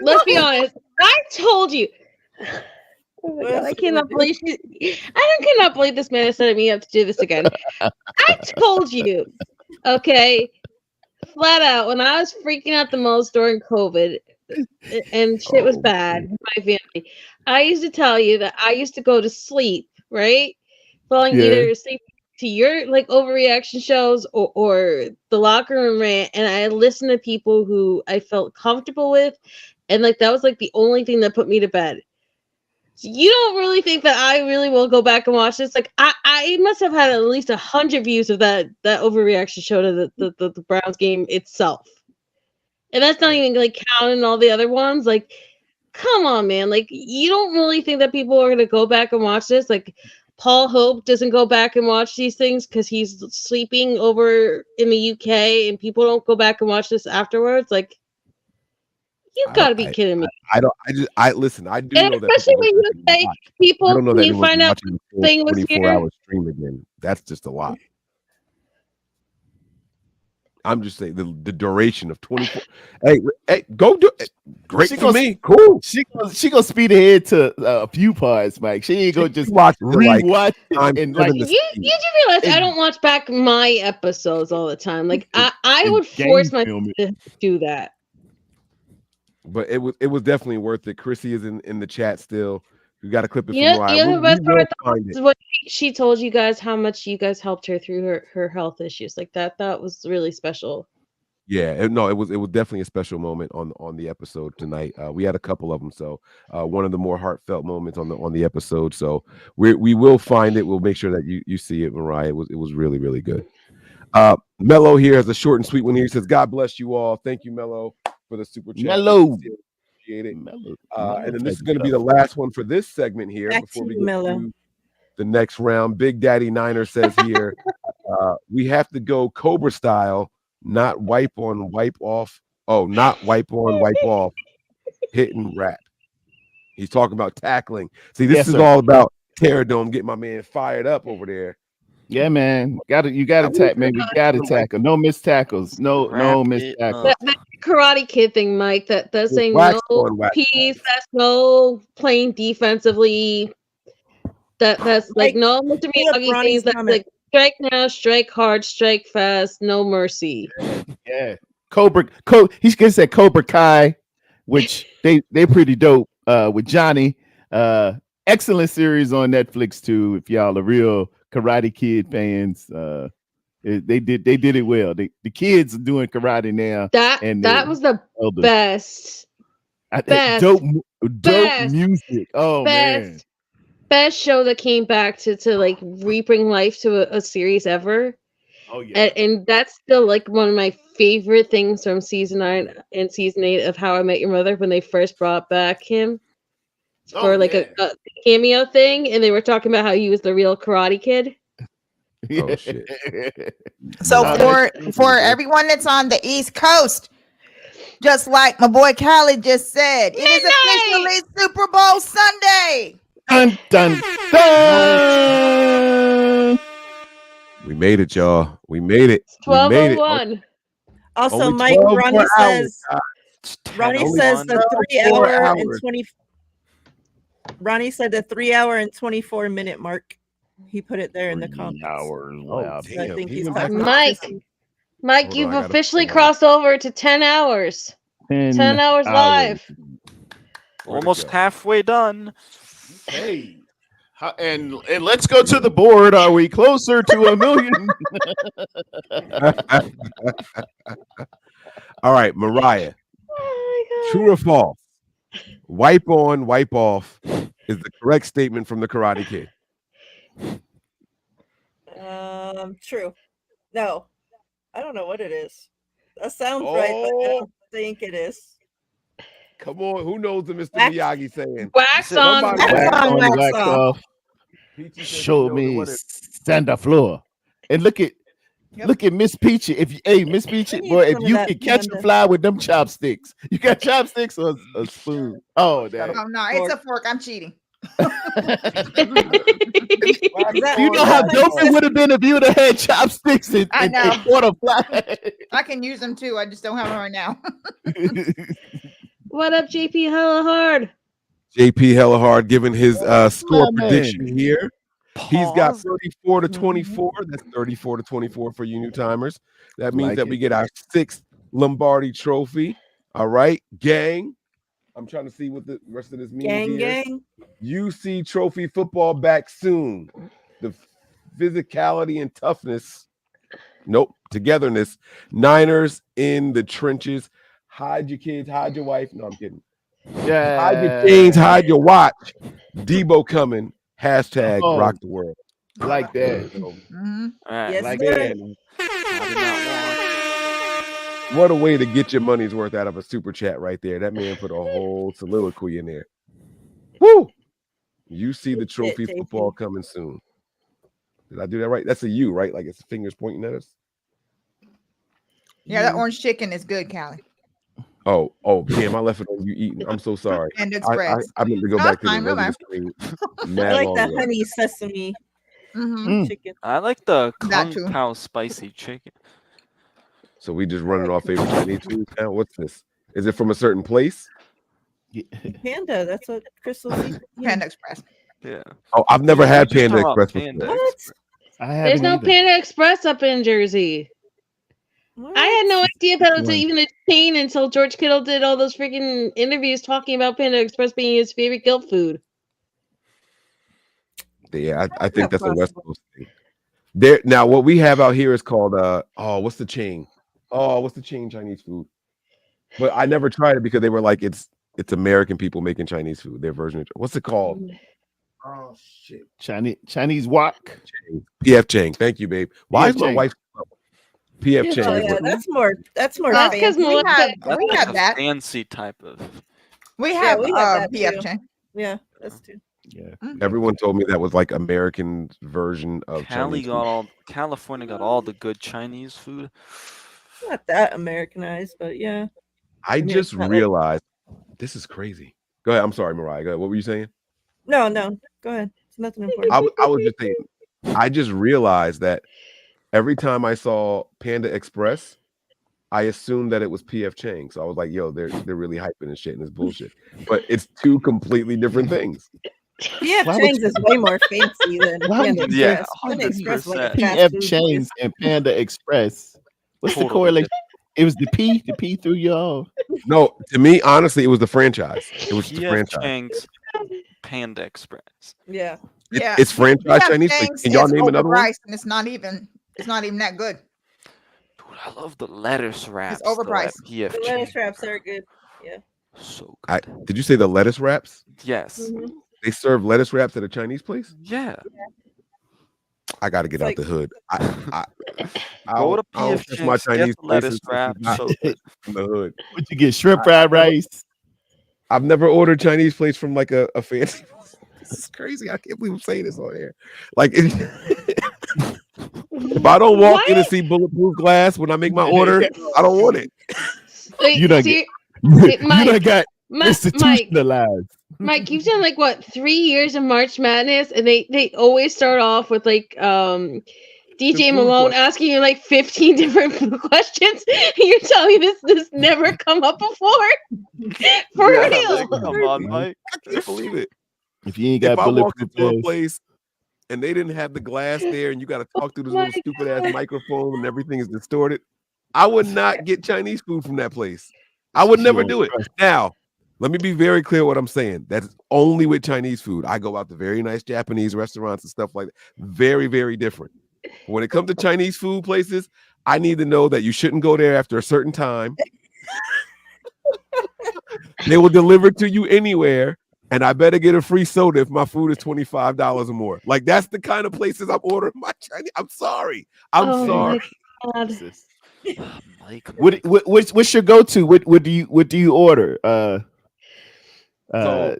S17: Let's be honest. I told you. Oh my God, I cannot believe I cannot believe this man is setting me up to do this again. I told you, okay, flat out, when I was freaking out the most during COVID and shit was bad with my family, I used to tell you that I used to go to sleep, right? Falling either asleep to your like overreaction shows or the locker room rant, and I listened to people who I felt comfortable with, and like that was like the only thing that put me to bed. So you don't really think that I really will go back and watch this? Like I must have had at least 100 views of that overreaction show to the Browns game itself, and that's not even like counting all the other ones. Like, come on, man! Like you don't really think that people are gonna go back and watch this? Like Paul Hope doesn't go back and watch these things because he's sleeping over in the UK, and people don't go back and watch this afterwards. Like, you've got to be kidding me!
S7: Listen. I do
S17: And
S7: know that,
S17: especially when you say people,
S7: I don't know that
S17: you
S7: anyone's
S17: find out
S7: watching the
S17: thing
S7: full
S17: was
S7: 24
S17: here.
S7: hour stream again. That's just a lot. I'm just saying the duration of 24. Hey, go do it. Great for me. Cool.
S20: She gonna speed ahead to a few parts, Mike. She ain't gonna just rewatch it and like.
S17: You do realize I don't watch back my episodes all the time. Like I would force myself to do that.
S7: But it was definitely worth it. Chrissy is in the chat still. We got a clip of
S17: Yeah,
S7: Mariah.
S17: the best part
S7: find
S17: is
S7: it.
S17: what she told you guys how much you guys helped her through her health issues. Like that was really special.
S7: Yeah, no, it was definitely a special moment on the episode tonight. We had a couple of them, so one of the more heartfelt moments on the episode. So we will find it. We'll make sure that you see it, Mariah. It was really, really good. Mello here has a short and sweet one here. He says, "God bless you all." Thank you, Mello, for the super chat.
S20: Mello.
S7: Appreciate it. And then this is going to be the last one for this segment here before we get to the next round. Big Daddy Niner says here, we have to go Cobra style, not wipe on, wipe off. Oh, not wipe on, wipe off, hit and rap. He's talking about tackling. See, this is all about Terror Dome, getting my man fired up over there.
S20: Yeah, man. You gotta tackle, man. We gotta tackle. No missed tackles. No missed tackles.
S17: That Karate Kid thing, Mike. That's saying
S20: wax
S17: no
S20: on, wax
S17: piece. That's no playing defensively. That's like no Mr. Miyagi things. That's like strike now, strike hard, strike fast, no mercy.
S20: Yeah, He's gonna say Cobra Kai, which they pretty dope. With Johnny, excellent series on Netflix too. If y'all are real Karate Kid fans, they did it well. The kids are doing karate now.
S17: That was the best.
S20: Dope music. Oh man.
S17: Best show that came back to like re-bring life to a series ever.
S20: Oh yeah.
S17: And that's still like one of my favorite things from season 9 and season 8 of How I Met Your Mother when they first brought back him for a cameo thing, and they were talking about how he was the real Karate Kid.
S7: Oh shit.
S9: So for everyone that's on the East Coast, just like my boy Khaled just said, it is officially Super Bowl Sunday.
S20: Dun dun dun.
S7: We made it, y'all. We made it.
S17: 12:01.
S19: Also,
S7: Only
S19: Mike,
S7: 12
S19: Ronnie
S7: more
S19: says
S7: hours.
S19: the 3 hour and
S7: hours.
S19: 20. Ronnie said the 3 hour and 24 minute mark. He put it there in the comments. So I think he's talking about
S17: Mike,
S7: Hold
S17: you've
S7: on, I gotta
S17: officially
S7: pull it
S17: crossed over to 10 hours. 10 hours live.
S18: Almost halfway done.
S20: Hey, and let's go to the board. Are we closer to 1 million?
S7: All right, Mariah. True or false? Wipe on, wipe off is the correct statement from the Karate Kid.
S19: True. No, I don't know what it is. That sounds right, but I don't think it is.
S7: Come on, who knows what Mr. Miyagi saying?
S17: Wax on,
S20: wax off. Show me stand the floor. And look at Miss Peachy. Miss Peachy, boy, if you can catch a fly with them chopsticks, you got chopsticks or a spoon. Oh,
S9: Oh no, it's a fork. I'm cheating.
S20: You know how dope it would have been if you would have had chopsticks and caught a fly.
S9: I can use them too. I just don't have them right now.
S17: What up, JP Hella Hard?
S7: JP hella hard giving his score
S20: man.
S7: prediction here. He's got
S8: Pause.
S7: 34 to 24. That's 34 to 24 for you new timers. That means
S20: Like
S7: that
S20: it.
S7: we get our 6th Lombardi trophy. All right, gang. I'm trying to see what the rest of this means
S19: Gang,
S7: here.
S19: gang.
S7: UC trophy football back soon. The physicality and toughness. Nope. Togetherness. Niners in the trenches. Hide your kids. Hide your wife. No, I'm kidding.
S20: Yeah.
S7: Hide your chains. Hide your watch. Debo coming. Hashtag
S20: Oh.
S7: rock the world.
S20: Like that.
S9: Mm-hmm.
S8: All right.
S19: Yes,
S20: Like
S19: sir.
S7: Man, what a way to get your money's worth out of a super chat right there. That man put a whole soliloquy in there. Woo! You see the trophy
S19: JP.
S7: football coming soon. Did I do that right? That's a U, right? Like it's fingers pointing at us.
S9: Yeah, that orange chicken is good, Callie.
S7: Oh, damn! I left it on you eating. I'm so sorry.
S9: And Express.
S7: I meant to go
S9: No,
S7: back to
S9: fine,
S7: the
S9: go back.
S7: screen.
S19: I
S7: Mad
S19: like
S7: long
S19: the
S7: ago.
S19: honey sesame
S9: Mm-hmm.
S19: chicken.
S8: I like the
S9: That
S8: Kung
S9: too.
S8: Pao spicy chicken.
S7: So we just running off favorite Chinese food now. What's this? Is it from a certain place?
S19: Panda. That's what Crystal's eating.
S9: Panda Express.
S8: Yeah.
S7: Oh, I've never had
S8: We just
S7: Panda
S8: talking about
S7: Express
S8: Panda
S7: before.
S19: What?
S20: I
S17: There's
S20: haven't
S17: no
S20: either.
S17: Panda Express up in Jersey.
S19: What?
S17: I had no idea that it was
S20: One.
S17: even a chain until George Kittle did all those freaking interviews talking about Panda Express being his favorite guilt food.
S7: Yeah, I think
S19: That's
S7: that's a West
S19: possible.
S7: Coast thing. There now, what we have out here is called what's the chain? Oh, what's the chain Chinese food? But I never tried it because they were like, it's American people making Chinese food. Their version of what's it called? Oh shit,
S20: Chinese wok.
S7: PF Chang. Thank you, babe. Why is my
S20: Chang.
S7: wife PF
S19: Oh
S7: Chang?
S19: yeah, that's more. That's more.
S17: That's because
S19: fancy.
S9: We have
S8: That's
S9: we
S8: like
S9: have
S8: a
S9: that.
S8: fancy type of.
S9: We
S19: Yeah,
S9: have
S19: we have that
S9: PF
S19: too.
S9: Chang.
S19: Yeah, that's too.
S20: Yeah.
S7: Everyone told me that was like American version of Chinese food.
S8: California got all the good Chinese food.
S19: Not that Americanized, but yeah.
S7: I
S19: mean,
S7: just
S19: it's not like-
S7: realized this is crazy. Go ahead. I'm sorry, Mariah. Go ahead. What were you saying?
S19: No, go ahead. It's nothing important.
S7: I was just saying, I just realized that every time I saw Panda Express, I assumed that it was PF Chang. So I was like, yo, they're really hyping and shit and it's bullshit. But it's two completely different things.
S19: PF
S20: Why would
S19: Chang's is way more fancy than
S20: Why would
S19: Panda
S20: you-
S8: Yeah,
S19: Express. Panda Express is like a
S8: 100%.
S19: fast
S20: PF
S19: food
S20: Chang's
S19: place.
S20: and Panda Express. What's the
S8: Totally
S20: correlation? It was the P threw you off.
S7: No, to me, honestly, it was the franchise. It was the
S8: PF
S7: franchise.
S8: Chang's Panda Express.
S19: Yeah.
S9: Yeah.
S7: It's franchise
S9: PF
S7: Chinese.
S9: Chang's
S7: Can y'all
S9: is
S7: name another one?
S9: overpriced, and it's not even that good.
S8: Dude, I love the lettuce wraps.
S9: It's overpriced.
S8: Though, at PF
S19: The
S8: Chang's.
S19: lettuce wraps are good. Yeah.
S8: So good.
S7: Did you say the lettuce wraps?
S8: Yes.
S19: Mhm.
S7: They serve lettuce wraps at a Chinese place?
S8: Yeah.
S7: I got to get
S19: It's
S7: out
S19: like-
S7: the hood.
S8: Go to
S7: I'll
S8: PF
S7: test my
S8: Chang's, get
S7: Chinese
S8: the lettuce
S7: places
S8: wrap.
S7: not
S8: So good.
S7: in the hood.
S20: What you get? Shrimp fried rice.
S7: I've never ordered Chinese place from like a fancy. This is crazy. I can't believe I'm saying this on air. Like, if I don't walk in and see bulletproof glass when I make my order, I don't want it.
S17: Wait,
S20: You done
S17: see,
S20: You
S17: Mike,
S20: done got
S17: Mike,
S20: institutionalized.
S17: Mike, you've done like what 3 years of March Madness, and they always start off with like DJ
S7: food
S17: Malone
S7: question.
S17: asking you like 15 different food questions. You're telling me this never come up before? For
S8: Yeah,
S17: real?
S8: like, come on, Mike.
S7: I can't believe it.
S20: If you ain't
S7: If
S20: got
S7: I walked
S20: bulletproof
S7: into a
S20: glass,
S7: place and they didn't have the glass there and you got to talk through this little stupid ass microphone and everything is distorted, I would not get Chinese food from that place. I would never do it. Now, let me be very clear what I'm saying. That's only with Chinese food. I go out to very nice Japanese restaurants and stuff like that. Very, very different. When it comes to Chinese food places, I need to know that you shouldn't go there after a certain time. They will deliver to you anywhere, and I better get a free soda if my food is $25 or more. Like, that's the kind of places I'm ordering my Chinese. I'm sorry. I'm sorry.
S17: My God.
S8: Mike,
S20: what's your go-to? What do you order?
S7: So, I've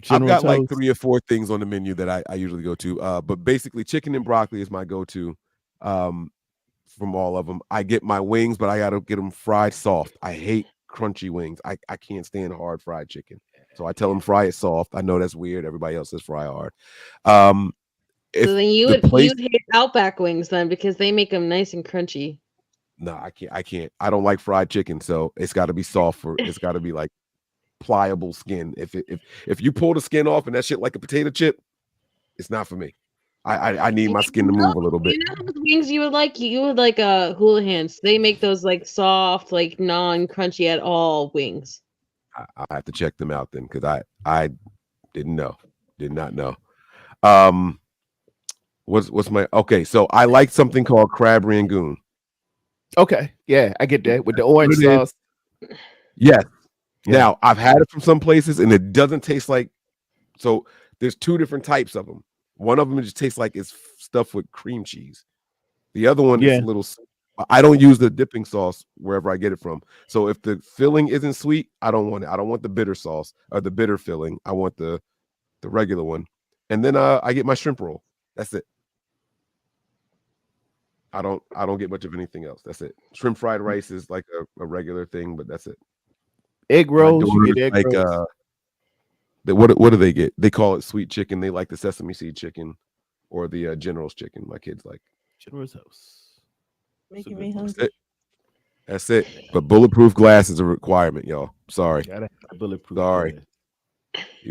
S20: General
S7: got like
S20: Tso's?
S7: 3 or 4 things on the menu that I usually go to. But basically, chicken and broccoli is my go-to from all of them. I get my wings, but I got to get them fried soft. I hate crunchy wings. I can't stand hard fried chicken. So I tell them fry it soft. I know that's weird. Everybody else says fry hard. If
S17: So then you
S7: the
S17: would
S7: place,
S17: hate Outback wings then because they make them nice and crunchy.
S7: no, I can't. I don't like fried chicken, so it's got to be soft. It's got to be like pliable skin. If you pull the skin off and that shit like a potato chip, it's not for me. I need my skin to move a little bit.
S17: You know those wings you would like? You would like Houlihan's. They make those like soft, like non-crunchy at all wings.
S7: I have to check them out then because I did not know. What's my okay? So I like something called crab rangoon.
S20: Okay, yeah, I get that with the orange sauce.
S7: Yes.
S20: Yeah.
S7: Now I've had it from some places and it doesn't taste like. So there's two different types of them. One of them just tastes like it's stuffed with cream cheese. The other one is a little. I don't use the dipping sauce wherever I get it from. So if the filling isn't sweet, I don't want it. I don't want the bitter sauce or the bitter filling. I want the regular one. And then I get my shrimp roll. That's it. I don't get much of anything else. That's it. Shrimp fried rice is like a regular thing, but that's it.
S20: Egg rolls, you get egg rolls.
S7: What do they get? They call it sweet chicken. They like the sesame seed chicken or the General's chicken. My kids like
S20: General's House.
S19: Making me hungry.
S7: That's it. But bulletproof glass is a requirement, y'all. Sorry.
S20: Bulletproof.
S7: Sorry.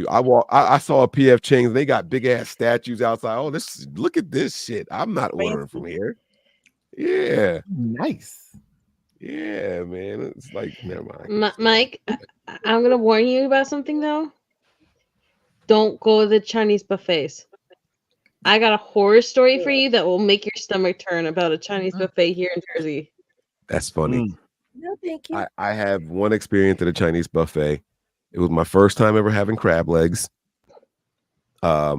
S7: I saw a PF Chang's. They got big ass statues outside. Oh, look at this shit. I'm not ordering from here. Yeah.
S20: Nice.
S7: Yeah, man. It's like never mind.
S17: Mike, I'm gonna warn you about something though. Don't go to the Chinese buffets. I got a horror story for you that will make your stomach turn about a Chinese buffet here in Jersey.
S7: That's funny.
S19: No, thank you.
S7: I have one experience at a Chinese buffet. It was my first time ever having crab legs. I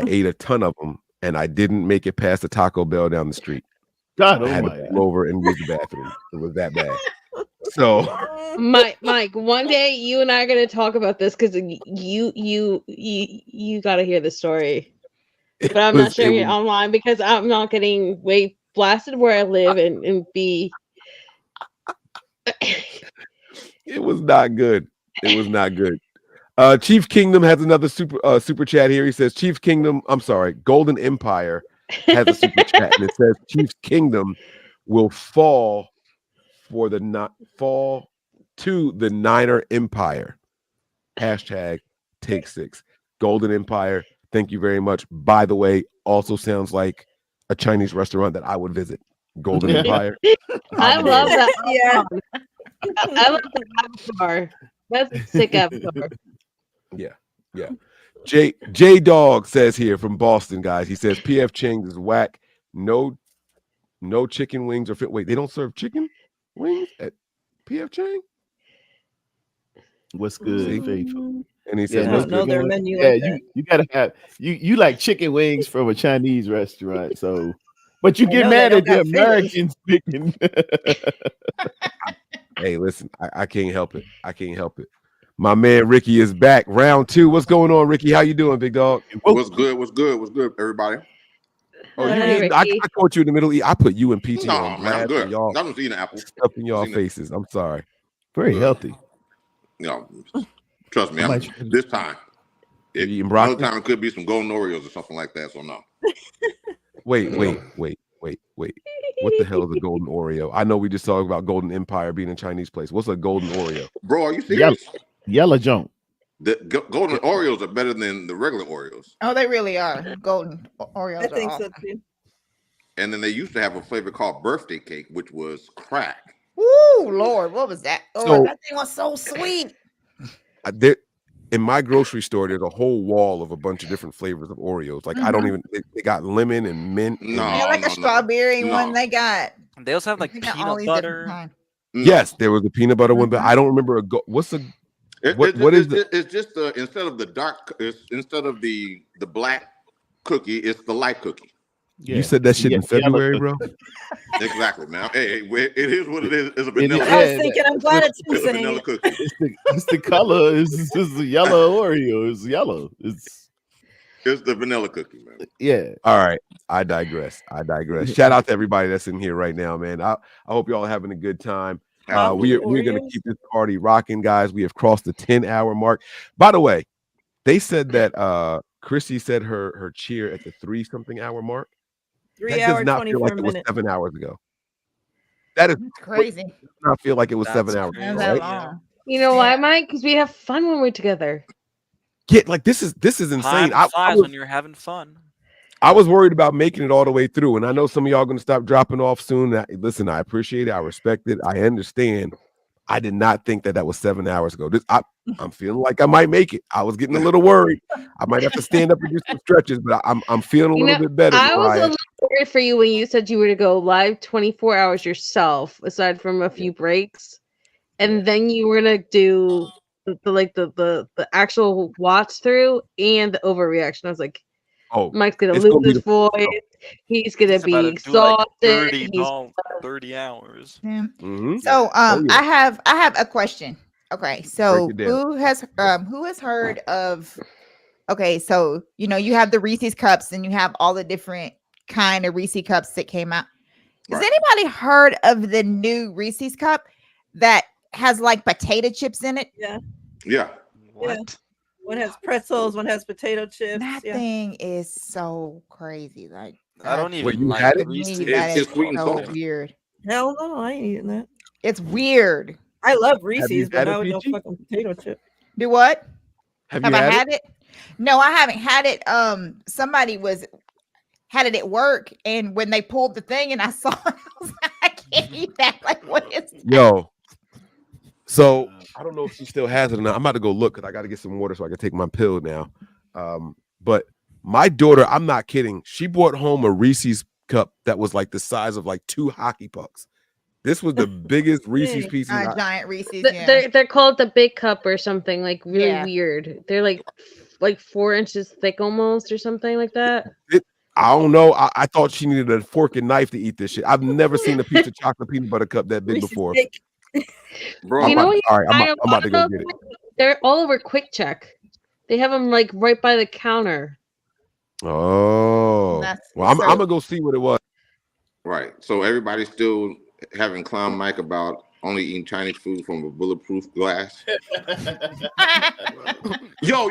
S7: ate a ton of them, and I didn't make it past the Taco Bell down the street.
S20: God,
S7: I had to pull over and use the bathroom. It was that bad. So,
S17: Mike, one day you and I are gonna talk about this because you got to hear the story. But I'm not sharing it online because I'm not getting way blasted where I live and be.
S7: It was not good. It was not good. Chief Kingdom has another super chat here. He says, Golden Empire has a super chat, and it says Chief's Kingdom will fall to the Niner Empire. Hashtag take 6. Golden Empire. Thank you very much. By the way, also sounds like a Chinese restaurant that I would visit. Golden Empire.
S17: I love that. Yeah. I love the avatar. That's a sick avatar.
S7: Yeah. J Dog says here from Boston, guys. He says PF Chang's is whack. No chicken wings or wait, they don't serve chicken wings at PF Chang?
S20: What's good, faithful?
S7: And he said,
S19: their menu.
S20: Yeah, you gotta have you like chicken wings from a Chinese restaurant, so but you get mad at the Americans picking.
S7: Hey, listen, I can't help it. My man Ricky is back. Round 2. What's going on, Ricky? How you doing, big dog?
S21: What's good, everybody?
S7: Oh, I caught you in the Middle East. I put you and Peachy on
S21: man, I'm good.
S7: y'all.
S21: I'm just eating an apple.
S7: Stuff in y'all faces. I'm sorry.
S20: Very healthy.
S21: Trust me. This time. Another time it could be some golden Oreos or something like that. So no.
S7: Wait. What the hell is a golden Oreo? I know we just talked about Golden Empire being a Chinese place. What's a golden Oreo?
S21: Bro, are you serious?
S20: Yellow junk.
S21: The golden Oreos are better than the regular Oreos.
S9: Oh, they really are. Golden Oreos.
S19: I think so too.
S21: And then they used to have a flavor called birthday cake, which was crack.
S9: Woo, Lord, what was that?
S7: So,
S9: that thing was so sweet.
S7: In my grocery store, there's a whole wall of a bunch of different flavors of Oreos. Like I don't even. They got lemon and mint.
S9: A strawberry one. They got.
S18: They also have like peanut butter.
S7: Yes, there was a peanut butter one, but I don't remember what's the.
S21: It's just instead of the black cookie, it's the light cookie.
S7: Yeah. You said that shit in February, bro.
S21: Exactly, man. Hey, it is what it is. It's a vanilla.
S19: I was thinking, I'm glad it's
S21: a vanilla cookie.
S20: It's the color. It's the yellow Oreo. It's yellow. It's
S21: the vanilla cookie, man.
S20: Yeah.
S7: All right. I digress. Shout out to everybody that's in here right now, man. I hope y'all are having a good time. We're going to keep this party rocking, guys. We have crossed the 10-hour mark. By the way, they said that Chrissy said her cheer at the 3-something hour mark.
S19: 3
S7: That
S19: hour,
S7: does not feel
S19: 24
S7: like it was
S19: minutes.
S7: 7 hours ago. That is
S9: crazy.
S7: Does not feel like it was 7 hours
S9: Not
S7: ago,
S9: that
S7: right?
S9: long.
S17: You know why, Mike? Because we have fun when we're together.
S7: Yeah, like this is insane.
S18: Time flies when you're having fun.
S7: I was worried about making it all the way through, and I know some of y'all are going to stop dropping off soon. Listen, I appreciate it. I respect it. I understand. I did not think that was 7 hours ago. I'm feeling like I might make it. I was getting a little worried. I might have to stand up and do some stretches, but I'm feeling a little bit better.
S17: I was a
S7: Mariah.
S17: little worried for you when you said you were to go live 24 hours yourself, aside from a few breaks, and then you were gonna do the actual watch through and the overreaction. I I was
S7: Oh,
S17: Mike's gonna
S7: it's
S17: lose
S7: gonna be
S17: his voice. He's gonna
S18: He's
S17: be
S18: about to do like
S17: exhausted.
S18: 30 hours.
S9: Yeah.
S7: Mhm.
S9: So
S7: Oh, yeah.
S9: I have a question. Okay, so
S7: Break it down.
S9: who has heard of so you have the Reese's cups and you have all the different kind of Reese's cups that came out. Has anybody heard of the new Reese's cup that has like potato chips in it?
S19: Yeah.
S21: Yeah.
S19: Yeah. One has pretzels, one has potato chips.
S9: That thing is so crazy. Like
S18: I don't
S7: Wait,
S18: even
S7: you
S18: like
S7: had it?
S18: Reese's.
S9: That is
S21: It's sweet and
S9: so
S21: salty.
S9: weird.
S19: Hell no, I ain't eating that.
S9: It's weird.
S19: I love
S7: you
S19: Reese's, but
S7: had it,
S19: not with no
S7: Peachy?
S19: fucking potato chip.
S9: Do what?
S7: Have
S9: Have
S7: you
S9: I
S7: had
S9: had it? No, I haven't had it. Somebody had it at work, and when they pulled the thing, and I saw it, I was like, I can't eat that. Like, what is that?
S7: Yo. So I don't know if she still has it or not. I'm about to go look because I got to get some water so I can take my pill now. But my daughter, I'm not kidding. She brought home a Reese's cup that was like the size of like 2 hockey pucks. This was the biggest Reese's pieces.
S9: Giant Reese's.
S17: They're called the big cup or something really
S9: Yeah.
S17: weird. They're like 4 inches thick almost or something like that.
S7: I don't know. I thought she needed a fork and knife to eat this shit. I've never seen a piece of chocolate peanut butter cup that big before.
S21: Bro,
S17: You know what?
S7: All right, I'm about to go get it.
S17: They're all over Quick Check. They have them like right by the counter.
S7: Oh, well, I'm gonna go see what it was.
S21: Right. So everybody's still having clown Mike about only eating Chinese food from a bulletproof glass. Yo,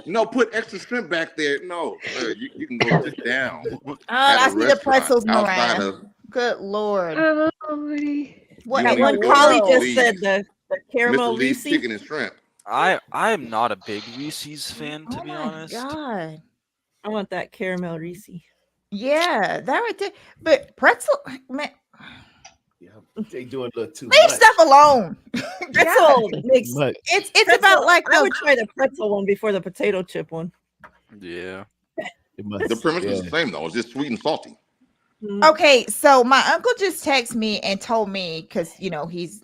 S21: no, put extra shrimp back there. No, you can go sit down.
S9: I see the pretzels,
S21: outside
S9: Mariah.
S21: of
S9: Good Lord.
S21: What
S19: That one Collie just said the caramel
S21: Mr. Lee's
S19: Reese.
S21: chicken and shrimp.
S18: I am not a big Reese's fan, to be honest.
S9: God.
S19: I want that caramel Reese.
S9: Yeah, that right there. But pretzel, man,
S20: They doing a little too
S9: leave
S20: much.
S9: stuff alone.
S19: Pretzel makes
S20: Much.
S9: It's
S19: pretzel,
S9: about like
S19: I would try the pretzel one before the potato chip one.
S18: Yeah.
S21: The premise is the same though. It's just sweet and salty.
S9: Okay, so my uncle just texted me and told me because he's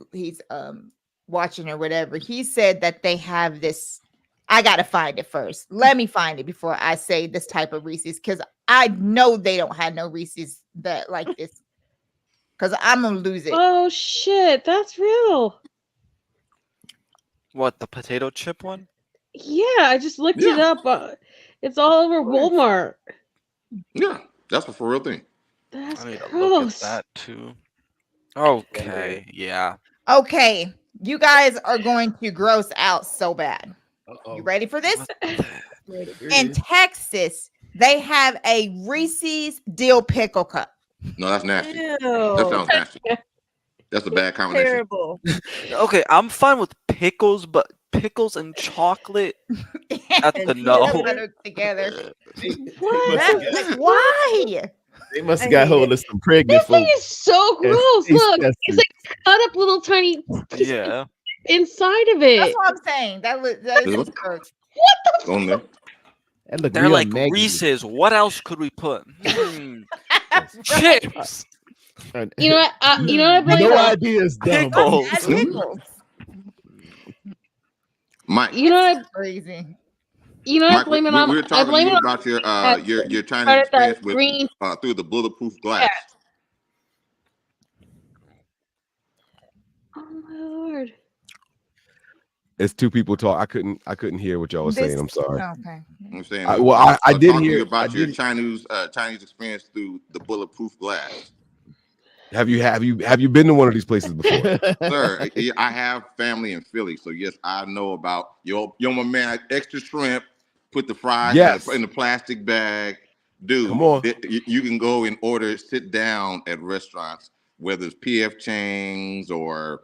S9: watching or whatever. He said that they have this. I gotta find it first. Let me find it before I say this type of Reese's because I know they don't have no Reese's that like this. Because I'm gonna lose it.
S17: Oh shit, that's real.
S18: What, the potato chip one?
S17: Yeah, I just looked it up. It's all over Walmart.
S21: Yeah, that's a for real thing.
S17: That's
S18: I need to look at
S17: gross.
S18: that too. Okay, yeah.
S9: Okay, you guys are going to gross out so bad. You ready for this? In Texas, they have a Reese's dill pickle cup.
S21: No, that's nasty.
S19: Ew.
S21: That sounds nasty. That's a bad combination.
S19: Terrible.
S18: Okay, I'm fine with pickles, but pickles and chocolate, that's a no.
S9: Together.
S20: What?
S9: Why?
S20: They must have got hold of some pregnant
S17: This thing
S20: folks.
S17: is so gross. Look, it's like cut up little tiny
S18: Yeah.
S17: inside of it.
S9: That's what I'm saying. That is
S21: Look.
S9: gross.
S17: What the
S21: On there.
S20: That look
S18: They're
S20: real
S18: like
S20: negative.
S18: Reese's. What else could we put? Chips.
S17: You know what? You know what I blame
S20: No
S17: on?
S20: ideas, dumb.
S18: Pickles.
S9: Pickles.
S21: Mike.
S17: You know what?
S9: Crazy.
S17: You know what I
S21: Mike,
S17: blame it
S21: we
S17: on?
S21: were
S17: I
S21: talking to
S17: blame
S21: you
S17: it on
S21: about your
S17: that
S21: Chinese
S17: part of that
S21: experience with
S17: green.
S21: through the bulletproof glass.
S17: Oh my lord!
S7: It's two people talk. I couldn't hear what y'all was saying. I'm sorry.
S9: Okay.
S21: I'm saying.
S7: I did
S21: talking to
S7: hear
S21: you about your Chinese experience through the bulletproof glass.
S7: Have you been to one of these places before?
S21: Sir, I have family in Philly, so yes, I know about yo my man. Extra shrimp, put the fries in the plastic bag. Dude,
S7: come on.
S21: You can go and order, sit down at restaurants, whether it's PF Chang's or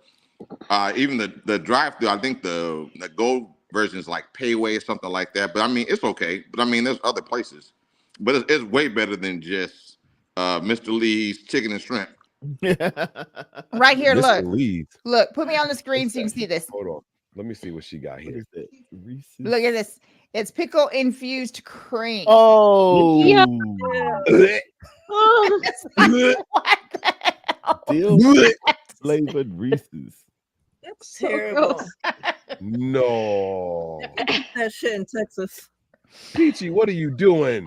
S21: even the drive-thru. I think the gold version is like Payway or something like that. But I mean, it's okay. But I mean, there's other places. But it's way better than just Mr. Lee's chicken and shrimp.
S9: Right here,
S7: Mr.
S9: look.
S7: Lee's.
S9: Look, put me on the screen so you can see this.
S7: Hold on. Let me see what she got here.
S9: Look at this. It's pickle infused cream.
S20: Oh.
S9: Yeah.
S20: Oh.
S9: What the hell?
S20: Dill flavored Reese's.
S19: That's terrible.
S7: No.
S19: That shit in Texas.
S7: Peachy, what are you doing?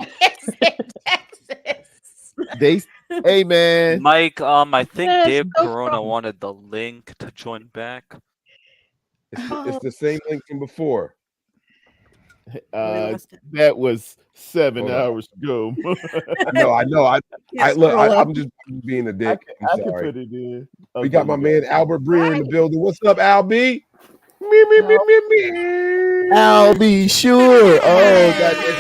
S20: Hey man,
S18: Mike. I think
S19: Yes,
S18: Dave
S19: no
S18: Corona
S19: problem.
S18: wanted the link to join back.
S7: It's the same link from before.
S20: That was 7
S7: Hold on.
S20: hours ago.
S7: No, I know. I'm just being a dick.
S20: I
S7: I'm
S20: can
S7: sorry.
S20: put it in.
S7: We got my man Albert Breer in the building. What's up, Albie?
S20: I'll be sure. Oh, got the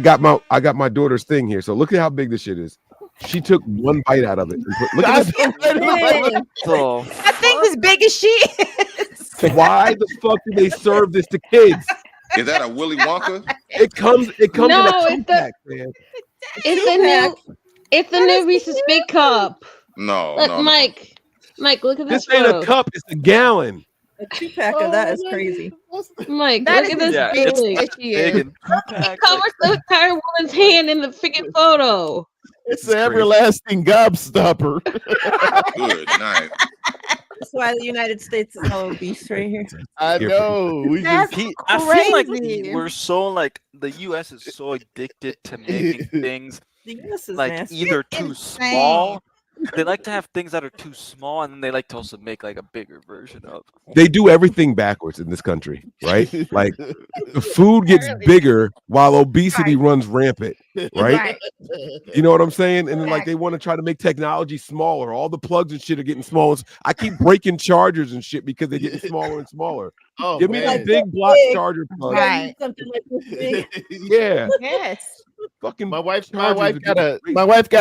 S20: helmet.
S7: I got my daughter's thing here. So look at how big this shit is. She took one bite out of it. Look at this. So
S9: I think as big as she is.
S7: why the fuck do they serve this to kids?
S21: Is that a Willy Wonka?
S7: It comes
S17: No,
S7: in a
S17: it's the-
S7: two-pack, man.
S17: It's the new Reese's Big Cup.
S21: No,
S17: Look,
S21: no,
S17: Mike, look at this
S7: This ain't
S17: photo.
S7: a cup, it's a gallon.
S19: A 2-pack of that is crazy.
S17: Mike,
S9: That
S17: look
S9: is
S17: at this
S9: as
S17: big.
S9: big as she is.
S17: It covers the entire woman's hand in the freaking photo.
S20: It's an everlasting gobstopper.
S21: Good night.
S19: That's why the United States is all obese right here.
S20: I know. We
S19: That's
S20: just
S18: I feel like
S19: crazy.
S18: we're so like the U.S. is so addicted to making things
S19: The US is
S18: like
S19: nasty.
S18: either
S19: It's
S18: too
S19: insane.
S18: small. They like to have things that are too small, and then they like to also make like a bigger version of.
S7: They do everything backwards in this country, right? Like the food gets bigger while obesity runs rampant, right? You know what I'm saying? And then like they want to try to make technology smaller. All the plugs and shit are getting smaller. I keep breaking chargers and shit because they're getting smaller and smaller.
S20: Oh,
S7: Give me
S20: man.
S7: that big block charger plug.
S9: Right.
S19: Something like this big.
S7: Yeah.
S9: Yes.
S7: Fucking
S20: my wife
S7: chargers
S20: got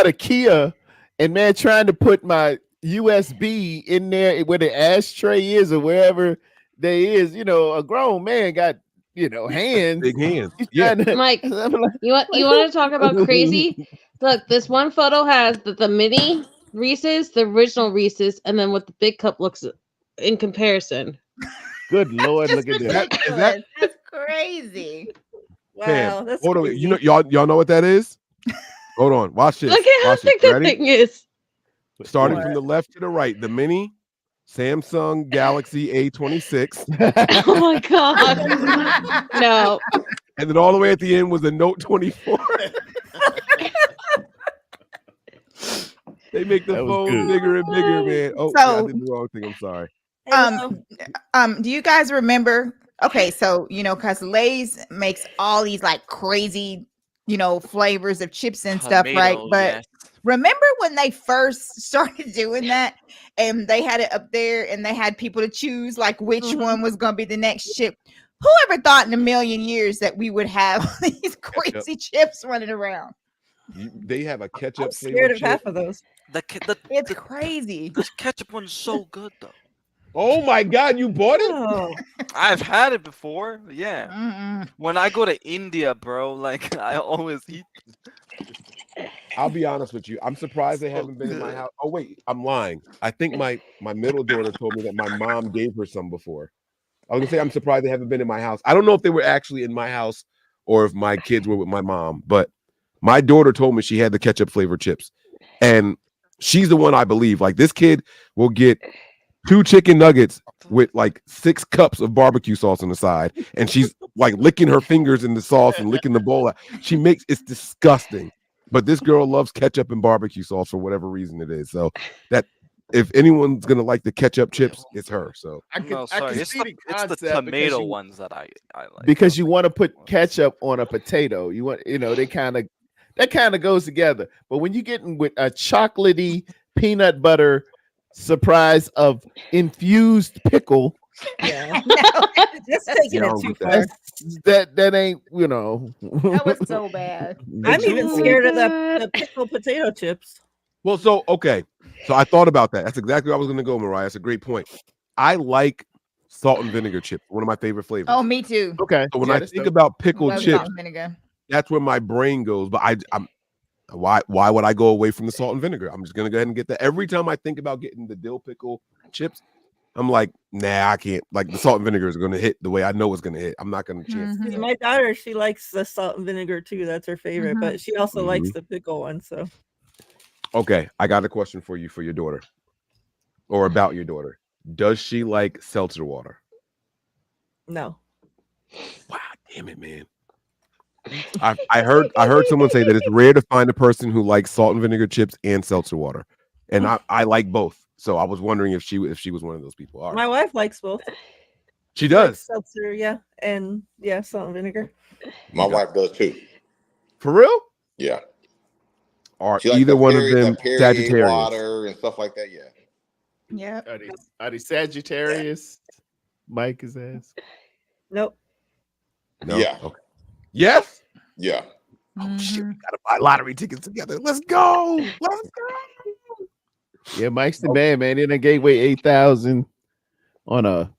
S7: are
S20: a Kia, and man, trying to put my USB in there where the ashtray is or wherever there is, a grown man got hands.
S7: big hands.
S20: He's
S7: Yeah.
S20: trying to-
S17: Mike,
S20: I'm like,
S17: you want to talk about crazy? Look, this one photo has the mini Reese's, the original Reese's, and then what the big cup looks in comparison.
S20: Good Lord, look at that.
S7: Is that
S9: That's crazy.
S19: Wow,
S7: Fam,
S19: that's
S7: hold on.
S19: crazy.
S7: You know, y'all know what that is? Hold on. Watch this.
S17: Look at how
S7: Watch
S17: big
S7: this.
S17: that
S7: Ready?
S17: thing is.
S7: Starting
S19: What?
S7: from the left to the right, the mini Samsung Galaxy A26,
S17: Oh my god. No.
S7: and then all the way at the end was the Note 24. They make the
S20: That was
S7: phone
S20: good.
S7: bigger and bigger, man. Oh, yeah, I
S9: So-
S7: did the wrong thing. I'm sorry.
S9: Do you guys remember? Okay, so because Lay's makes all these like crazy, flavors of chips and stuff, right?
S18: Tomato,
S9: But
S18: yes.
S9: remember when they first started doing that, and they had it up there, and they had people to choose like which one was going to be the next chip? Whoever thought in a million years that we would have these crazy chips running around?
S7: They have a ketchup
S19: I'm
S7: flavor
S19: scared of
S7: chip.
S19: half of those.
S9: It's crazy.
S18: This ketchup one's so good though.
S7: Oh my God, you bought it?
S19: Oh,
S18: I've had it before. Yeah.
S9: Mm-mm.
S18: When I go to India, bro, like I always eat.
S7: I'll be honest with you. I'm surprised they haven't been in my house. Oh wait, I'm lying. I think my middle daughter told me that my mom gave her some before. I was gonna say I'm surprised they haven't been in my house. I don't know if they were actually in my house or if my kids were with my mom, but my daughter told me she had the ketchup flavored chips, and she's the one I believe. Like this kid will get 2 chicken nuggets with like 6 cups of barbecue sauce on the side, and she's like licking her fingers in the sauce and licking the bowl out. It's disgusting. But this girl loves ketchup and barbecue sauce for whatever reason it is. So that if anyone's gonna like the ketchup chips, it's her. So
S18: No, sorry, it's
S20: see
S18: the,
S20: the
S18: it's the
S20: concept because
S18: tomato
S20: you-
S18: ones that I like.
S20: because you want to put ketchup on a potato. You want, they kind of that kind of goes together. But when you get in with a chocolatey peanut butter surprise of infused pickle,
S19: Yeah. That's taking it too far.
S20: that ain't, you know.
S9: That was so bad.
S19: I'm even
S7: Oh my
S19: scared of the pickle potato chips.
S7: Well, so okay. So I thought about that. That's exactly where I was gonna go, Mariah. That's a great point. I like salt and vinegar chips, one of my favorite flavors.
S9: Oh, me too.
S20: Okay.
S7: So when
S20: Yeah,
S7: I
S20: that's
S7: think
S20: dope.
S7: about pickled
S9: Love
S7: chips,
S9: salt and vinegar.
S7: that's where my brain goes. But I'm why would I go away from the salt and vinegar? I'm just gonna go ahead and get that. Every time I think about getting the dill pickle chips, I'm like, nah, I can't. Like the salt and vinegar is gonna hit the way I know it's gonna hit. I'm not gonna chance.
S19: See, my daughter, she likes the salt and vinegar too. That's her favorite, but she also likes
S7: Mhm.
S19: the pickle one. So
S7: Okay, I got a question for you for your daughter, or about your daughter. Does she like seltzer water?
S19: no.
S7: Wow, damn it, man. I heard someone say that it's rare to find a person who likes salt and vinegar chips and seltzer water, and I like both. So I was wondering if she was one of those people. All right,
S19: My wife likes both.
S7: she
S19: She likes
S7: does.
S19: seltzer, yeah, and yeah, salt and vinegar.
S21: My wife does too.
S7: For real?
S21: Yeah.
S7: Are
S21: She likes
S7: either
S21: the
S7: one of
S21: Perrier,
S7: them
S21: that Perrier
S7: Sagittarius?
S21: water and stuff like that. Yeah.
S9: Yep.
S20: Are they Sagittarius? Mike is asking.
S19: Nope.
S7: No.
S21: Yeah.
S7: Okay. Yes.
S21: Yeah.
S7: Oh shit! We gotta buy lottery tickets together. Let's go. Let's go.
S20: Yeah, Mike's the man. They done gave away 8,000 on a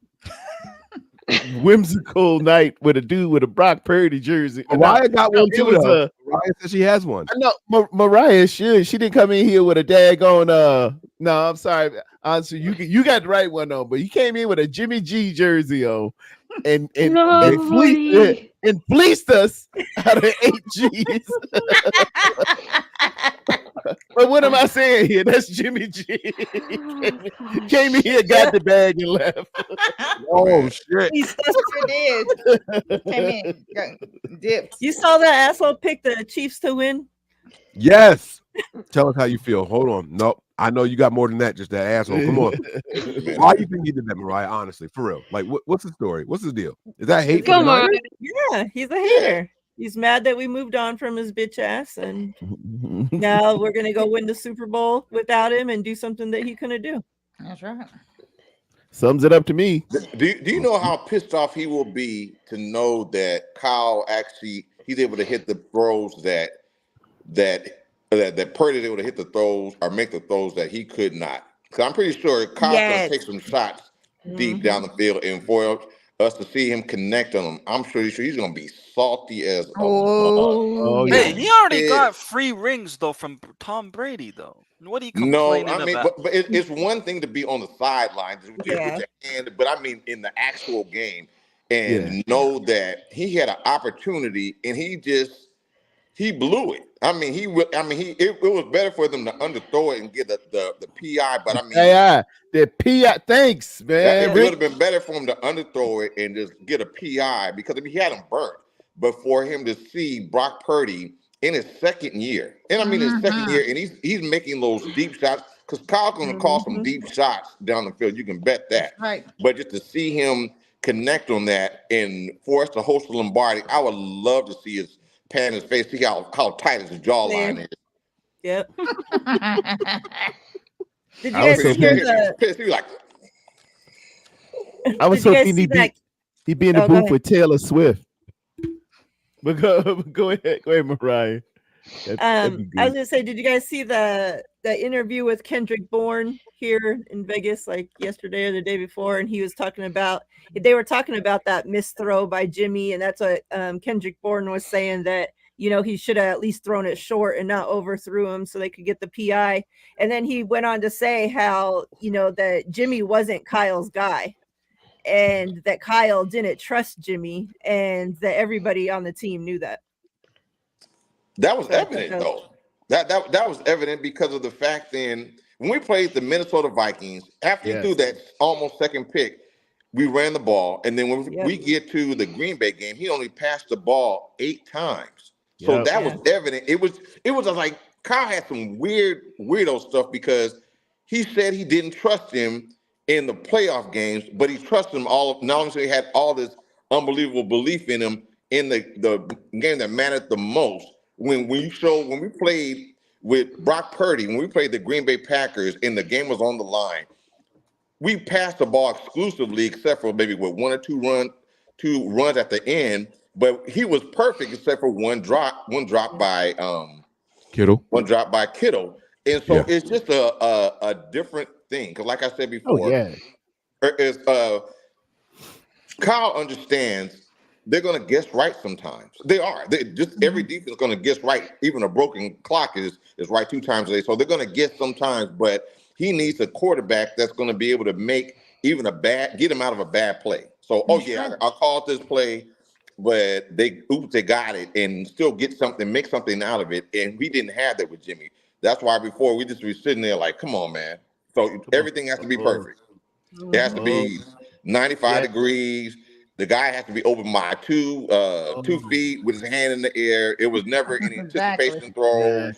S20: whimsical night with a dude with a Brock Purdy jersey.
S7: Mariah got one
S20: it
S7: too,
S20: was
S7: though. Mariah said she has one.
S20: I know Mariah should. She didn't come in here with a daggone. No, I'm sorry. So you got the right one on, but you came in with a Jimmy G jersey on, and fleeced us out of 8 G's. But what am I saying here? That's Jimmy G. came in here, got the bag, and left.
S7: Oh shit!
S19: He
S9: sure did. Came in, dipped.
S19: You saw that asshole pick the Chiefs to win?
S7: Yes. Tell us how you feel. Hold on. Nope. I know you got more than that. Just that asshole. Come on. Why do you think he did that, Mariah? Honestly, for real. Like, what's the story? What's the deal? Is that hate?
S19: Come on. Yeah, he's a hater. He's mad that we moved on from his bitch ass, and now we're gonna go win the Super Bowl without him and do something that he couldn't do.
S9: That's right.
S20: Sums it up to me.
S21: Do you know how pissed off he will be to know that Kyle actually he's able to hit the throws that Purdy is able to hit the throws or make the throws that he could not. Because I'm pretty sure Kyle's gonna take some shots deep down the field, and for us to see him connect on them, I'm sure he's gonna be salty as
S18: Man, he already got 3 rings though from Tom Brady though. What are you complaining
S21: No, I mean,
S18: about?
S21: but it's one thing to be on the sidelines with your hand, but I mean in the actual game and know that he had an opportunity and he blew it. I mean, it was better for them to underthrow it and get the PI, but I mean,
S20: the PI. Thanks, man.
S21: It would have been better for him to underthrow it and just get a PI because I mean, he had him burnt. But for him to see Brock Purdy in his second year, and I mean his second year, and he's making those deep shots because Kyle's going to call some deep shots down the field. You can bet that.
S9: Right.
S21: But just to see him connect on that and for us to host the Lombardi, I would love to see his pan his face, see how tight his jawline is.
S19: Yep. Did you guys hear the?
S21: Pissed. He was like,
S20: I was hoping he'd be in the booth with Taylor Swift. But go ahead, Mariah.
S19: I was gonna say, did you guys see the interview with Kendrick Bourne here in Vegas, like yesterday or the day before? And they were talking about that missed throw by Jimmy, and that's what Kendrick Bourne was saying, that he should have at least thrown it short and not overthrew him so they could get the PI. And then he went on to say how that Jimmy wasn't Kyle's guy, and that Kyle didn't trust Jimmy, and that everybody on the team knew that.
S21: That was evident, though. That was evident because of the fact when we played the Minnesota Vikings, after he threw that almost second pick, we ran the ball. And then when we get to the Green Bay game, he only passed the ball 8 times. So that was evident. It was like Kyle had some weirdo stuff because he said he didn't trust him in the playoff games, but he trusted him not only so he had all this unbelievable belief in him in the game that mattered the most when we played with Brock Purdy, when we played the Green Bay Packers and the game was on the line, we passed the ball exclusively, except for maybe with one or two runs at the end. But he was perfect except for one drop by
S7: Kittle.
S21: One drop by Kittle. And so it's just a different thing. Because like I said before, Kyle understands they're going to guess right sometimes. They are. Every defense is going to guess right. Even a broken clock is right 2 times a day. So they're going to guess sometimes, but he needs a quarterback that's going to be able to make even get him out of a bad play. So, I called this play, but they got it and still make something out of it. And we didn't have that with Jimmy. That's why before we just be sitting there like, come on, man. So everything has to be perfect. It has to be 95 degrees. The guy has to be open by 2 feet with his hand in the air. It was never any anticipation throws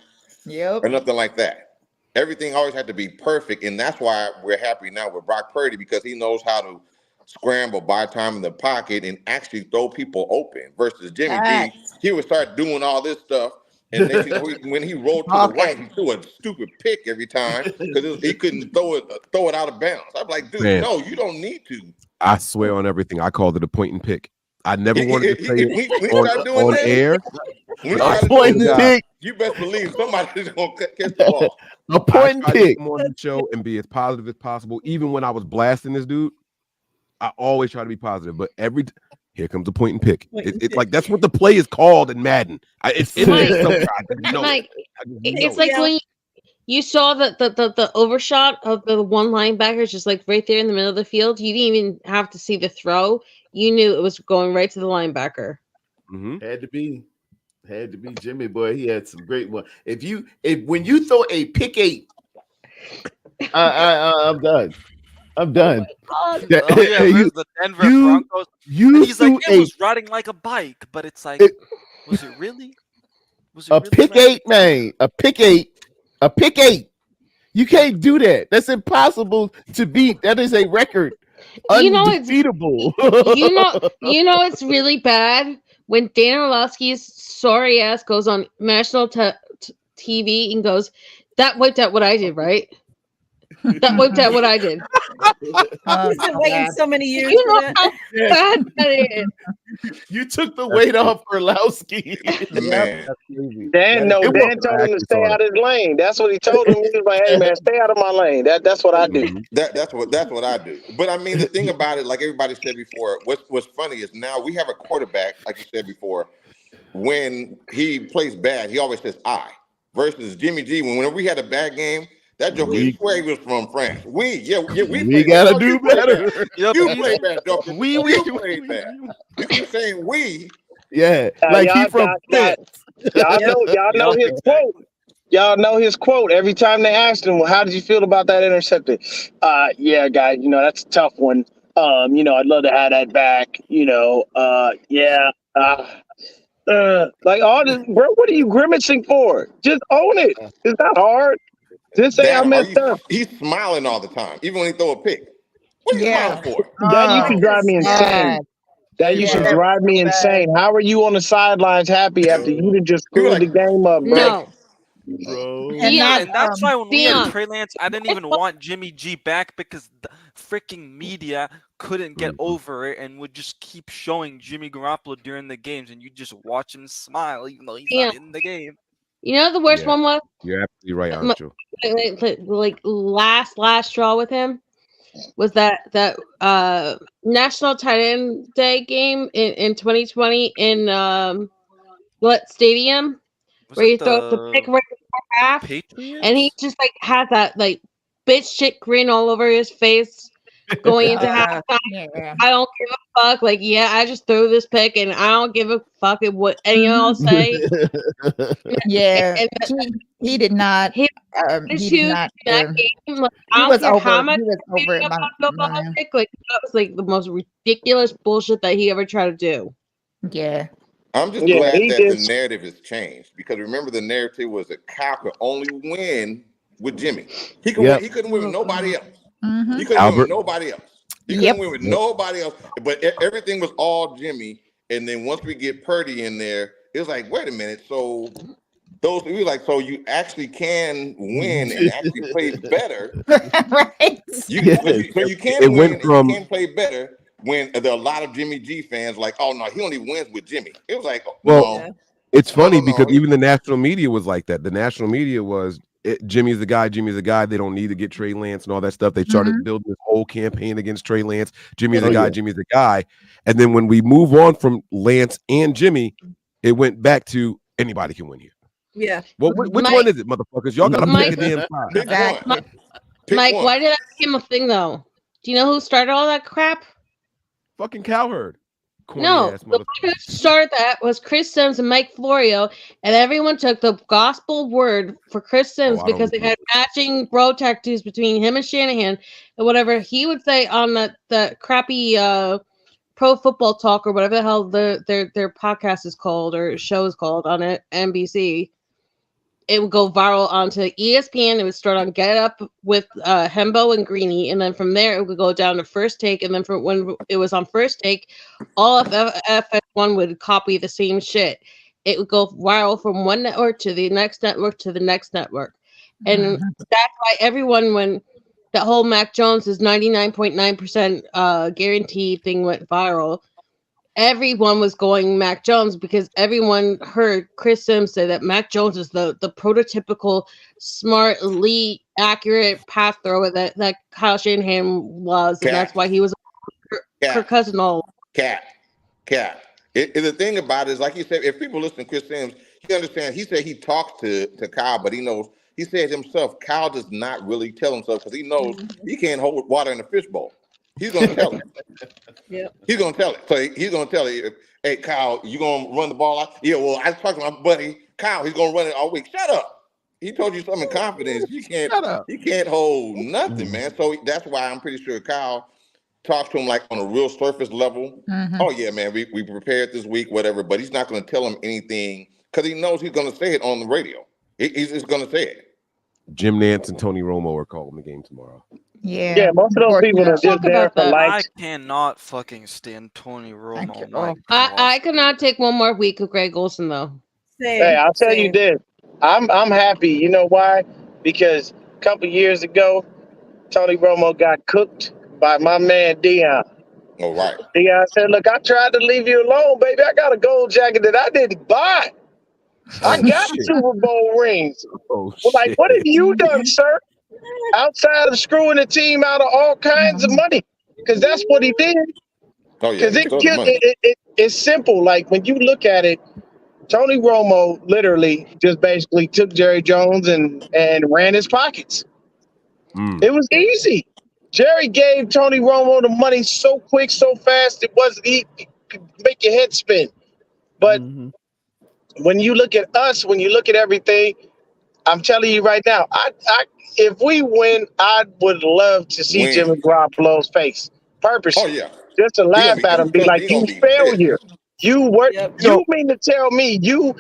S21: or nothing like that. Everything always had to be perfect, and that's why we're happy now with Brock Purdy, because he knows how to scramble, buy time in the pocket, and actually throw people open. Versus Jimmy G, he would start doing all this stuff, and next thing you know, when he rolled to the right, he threw a stupid pick every time because he couldn't throw it out of bounds. I'm like, dude, no, you don't need to.
S7: I swear on everything, I called it a point and pick. I never wanted to say it on air.
S21: A point and pick. You best believe somebody's gonna catch the ball.
S7: A point and pick. Come on the show and be as positive as possible. Even when I was blasting this dude, I always try to be positive. But here comes a point and pick. It's like that's what the play is called in Madden. It's
S17: Mike, it's like when you saw the overshot of the one linebacker just like right there in the middle of the field. You didn't even have to see the throw. You knew it was going right to the linebacker.
S20: Had to be Jimmy, boy. He had some great one. When you throw a pick 8, I'm done.
S18: The Denver Broncos. He's like, it was riding like a bike, but it's like, was it really?
S20: Pick 8, man. A pick 8. You can't do that. That's impossible to beat. That is a record. Undefeatable.
S17: You know it's really bad when Dan Orlovsky's sorry ass goes on national TV and goes, "That wiped out what I did, right? That wiped out what I did."
S19: He's been waiting so many years.
S17: You know how bad that is.
S20: You took the weight off Orlovsky.
S21: Man.
S2: Dan told him to stay out of his lane. That's what he told him. He was like, "Hey man, stay out of my lane." That's what I do.
S21: That's what I do. But I mean, the thing about it, like everybody said before, what's funny is now we have a quarterback, like you said before, when he plays bad, he always says "I." Versus Jimmy G, whenever we had a bad game, that joker swear he was from France. We
S20: gotta do better.
S21: You play bad, joker. We play bad. You keep saying we.
S20: Yeah, like he from France.
S2: Y'all know his quote. Y'all know his quote. Every time they asked him, "Well, how did you feel about that interception?" Yeah, guys, that's a tough one. I'd love to have that back. Like all this, bro. What are you grimacing for? Just own it. It's not hard. Just say I messed up.
S21: He's smiling all the time, even when he throw a pick. What are you smiling for?
S2: That used to drive me insane. That used to drive me insane. How are you on the sidelines happy after you just screwed the game up, bro?
S17: No.
S20: Bro.
S18: And that's why when we had Trey Lance, I didn't even want Jimmy G back because the freaking media couldn't get over it and would just keep showing Jimmy Garoppolo during the games, and you just watch him smile even though he's not in the game.
S17: You know the worst one was?
S7: You're absolutely right, Ancho.
S17: Like last straw with him was that National Tight End Day game in 2020 in what stadium? Where you throw the pick right before half, and he just like had that like bitch shit grin all over his face going into halftime.
S9: Yeah.
S17: I don't give a fuck. Like, I just threw this pick, and I don't give a fuck what any of y'all say.
S9: Yeah, he did not. He did not.
S17: That game. Like,
S9: He was over.
S17: How much
S9: He was over it.
S17: Like that was like the most ridiculous bullshit that he ever tried to do.
S9: Yeah.
S21: I'm just glad that the narrative has changed, because remember the narrative was that Kyle could only win with Jimmy. He couldn't win with nobody else.
S9: Mm-hmm.
S21: He couldn't win with nobody else. He couldn't win with nobody else. But everything was all Jimmy. And then once we get Purdy in there, It was like, wait a minute. So we were like, so you actually can win and actually play better.
S9: Right.
S21: So you
S7: It
S21: can win
S7: went
S21: and
S7: from
S21: you can play better when there are a lot of Jimmy G fans like, oh no, he only wins with Jimmy. It was like,
S7: well, it's funny because
S21: no.
S7: even the national media was like that. The national media was Jimmy's the guy. Jimmy's the guy. They don't need to get Trey Lance and all that stuff. They started building this whole campaign against Trey Lance. Jimmy's the guy. Jimmy's the guy. And then when we move on from Lance and Jimmy, it went back to anybody can win here.
S19: Yeah.
S7: Well, which one is it, motherfuckers? Y'all gotta pick a damn side.
S17: Mike, why did that become a thing though? Do you know who started all that crap?
S7: Fucking Cowherd.
S17: No, the one who started that was Chris Sims and Mike Florio, and everyone took the gospel word for Chris Sims because they had matching bro tattoos between him and Shanahan, and whatever he would say on the crappy Pro Football Talk or whatever the hell their podcast is called or show is called on it, NBC. It would go viral onto ESPN. It would start on Get Up with Hembo and Greeny, and then from there it would go down to First Take. And then from when it was on First Take, all of FS1 would copy the same shit. It would go viral from one network to the next network to the next network, and that's why everyone when that whole Mac Jones is 99.9% guaranteed thing went viral. Everyone was going Mac Jones because everyone heard Chris Sims say that Mac Jones is the prototypical smart, elite, accurate pass thrower that Kyle Shanahan was, and that's why he was Kirk Cousins all.
S21: Cap. The thing about it is, like you said, if people listen to Chris Sims, he understands. He said he talks to Kyle, but he knows. He said himself, Kyle does not really tell himself because he knows he can't hold water in a fishbowl. He's going to tell him. He's going to tell it. So he's going to tell it, hey, Kyle, you going to run the ball out? Yeah, well, I talked to my buddy, Kyle. He's going to run it all week. Shut up. He told you something in confidence. You can't hold nothing, man. So that's why I'm pretty sure Kyle talks to him like on a real surface level. Oh, yeah, man, we prepared this week, whatever. But he's not going to tell him anything because he knows he's going to say it on the radio. He's just going to say it.
S7: Jim Nantz and Tony Romo are calling the game tomorrow.
S2: Yeah, most of those people are just there for likes.
S18: I cannot fucking stand Tony Romo.
S17: I could not take one more week of Greg Olsen though.
S2: Hey, I'll tell you this. I'm happy. You know why? Because a couple years ago, Tony Romo got cooked by my man Dion.
S21: Oh, right.
S2: Dion said, look, I tried to leave you alone, baby. I got a gold jacket that I didn't buy. I got Super Bowl rings. Like, what have you done, sir? Outside of screwing the team out of all kinds of money. Because that's what he did.
S21: Oh, yeah.
S2: Because it's simple. Like, when you look at it, Tony Romo literally just basically took Jerry Jones and ran his pockets. It was easy. Jerry gave Tony Romo the money so quick, so fast, he could make your head spin. But when you look at us, when you look at everything, I'm telling you right now, if we win, I would love to see Jimmy Garoppolo's face purposely.
S21: Oh, yeah.
S2: Just to laugh at him, be like, you failure. You were. You mean to tell me you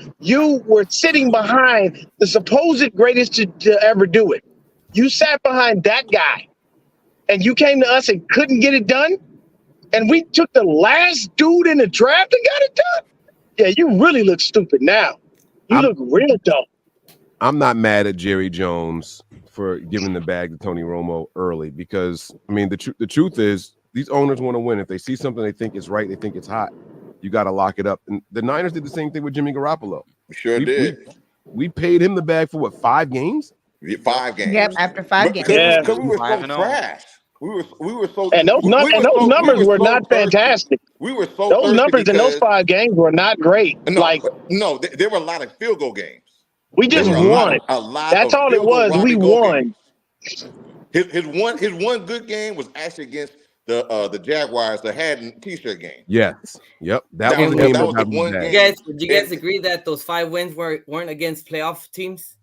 S2: were sitting behind the supposed greatest to ever do it? You sat behind that guy, and you came to us and couldn't get it done, and we took the last dude in the draft and got it done. Yeah, you really look stupid now. You look real dumb.
S7: I'm not mad at Jerry Jones for giving the bag to Tony Romo early because, I mean, the truth is these owners want to win. If they see something they think is right, they think it's hot, you got to lock it up. And the Niners did the same thing with Jimmy Garoppolo.
S21: We sure did.
S7: We paid him the bag for what, 5 games?
S21: 5 games.
S9: Yep, after 5 games.
S21: Because we were so trash. We were so,
S2: and those numbers were not fantastic.
S21: We were so
S2: those numbers in those 5 games were not great.
S21: No, there were a lot of field goal games.
S2: We just won. That's all it was. We won.
S21: His one good game was actually against the Jaguars, the Haddon T-shirt game.
S7: Yes. Yep. That was the game.
S21: That was the one game.
S14: Do you guys agree that those 5 wins weren't against playoff teams?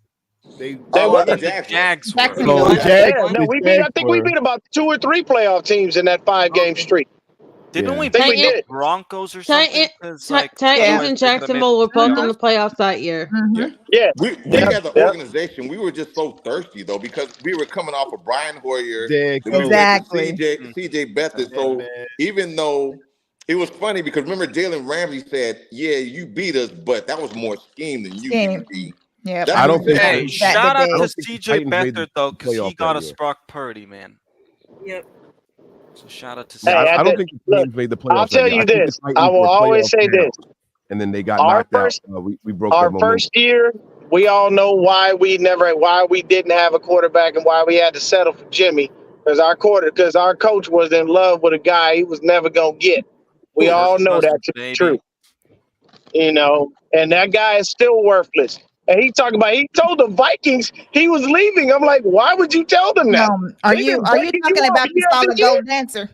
S21: They were the Jags.
S2: I think we beat about 2 or 3 playoff teams in that 5-game streak.
S18: Didn't we beat the Broncos or something?
S17: Titans and Jacksonville were both in the playoffs that year.
S2: Yeah.
S21: We as an organization, we were just so thirsty though because we were coming off of Brian Hoyer,
S9: exactly,
S21: CJ Beathard. So even though It was funny because remember Jalen Ramsey said, "Yeah, you beat us, but that was more scheme than you
S9: Scheme.
S21: beat me."
S9: Yeah,
S21: That's
S7: I don't
S21: what
S7: think.
S21: that
S8: Hey,
S21: was.
S8: shout out
S7: I
S8: to
S7: don't think the
S8: CJ
S7: Titans made
S8: Beathard
S7: the
S8: though, because he
S7: playoff
S8: got
S7: that
S8: us
S7: year.
S8: Brock Purdy, man.
S11: Yep.
S8: So shout out to
S7: Yeah,
S8: CJ.
S7: I don't think the Titans made the
S2: I'll
S7: playoffs that
S2: tell
S7: year. I
S2: you
S7: think the
S2: this. I
S7: Titans
S2: will
S7: were
S2: always
S7: playoff
S2: say this.
S7: bound, and then they got
S2: Our
S7: knocked out.
S2: first,
S7: We broke their
S2: our
S7: momentum.
S2: first year, we all know why we didn't have a quarterback and why we had to settle for Jimmy because our coach was in love with a guy he was never gonna get. We
S8: Kirk
S2: all know that
S8: Cousins,
S2: to be
S8: baby.
S2: true. And that guy is still worthless. And he told the Vikings he was leaving. I'm like, why would you tell them that?
S9: Are
S2: They've
S9: you
S2: been breaking
S9: talking
S2: you off
S9: about the
S2: year after
S9: solid
S2: year.
S9: gold dancer?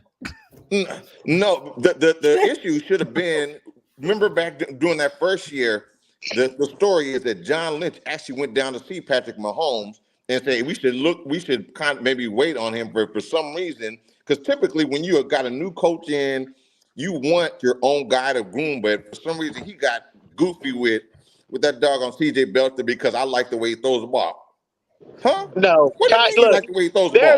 S21: No, the issue should have been. Remember back during that first year, the story is that John Lynch actually went down to see Patrick Mahomes and say we should kind of maybe wait on him for some reason, because typically when you have got a new coach in, you want your own guy to groom, but for some reason he got goofy with that dog on CJ Belter because I like the way he throws the ball. Huh?
S2: No,
S21: What do you mean you
S2: look,
S21: like the way he throws the ball?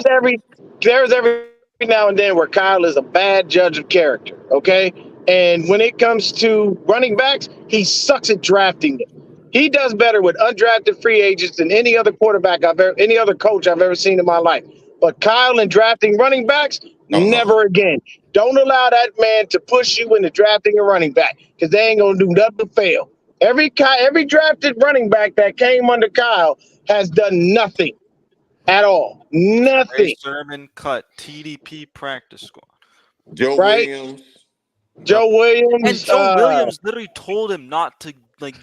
S2: there's every now and then where Kyle is a bad judge of character. Okay, and when it comes to running backs, he sucks at drafting them. He does better with undrafted free agents than any other any other coach I've ever seen in my life. But Kyle in drafting running backs, never again. Don't allow that man to push you into drafting a running back because they ain't gonna do nothing but fail. Every drafted running back that came under Kyle has done nothing at all.
S8: Ray
S2: Nothing.
S8: Sermon cut TDP practice squad.
S21: Joe
S2: Right?
S21: Williams.
S2: Joe Williams.
S8: And Joe Williams literally told him not to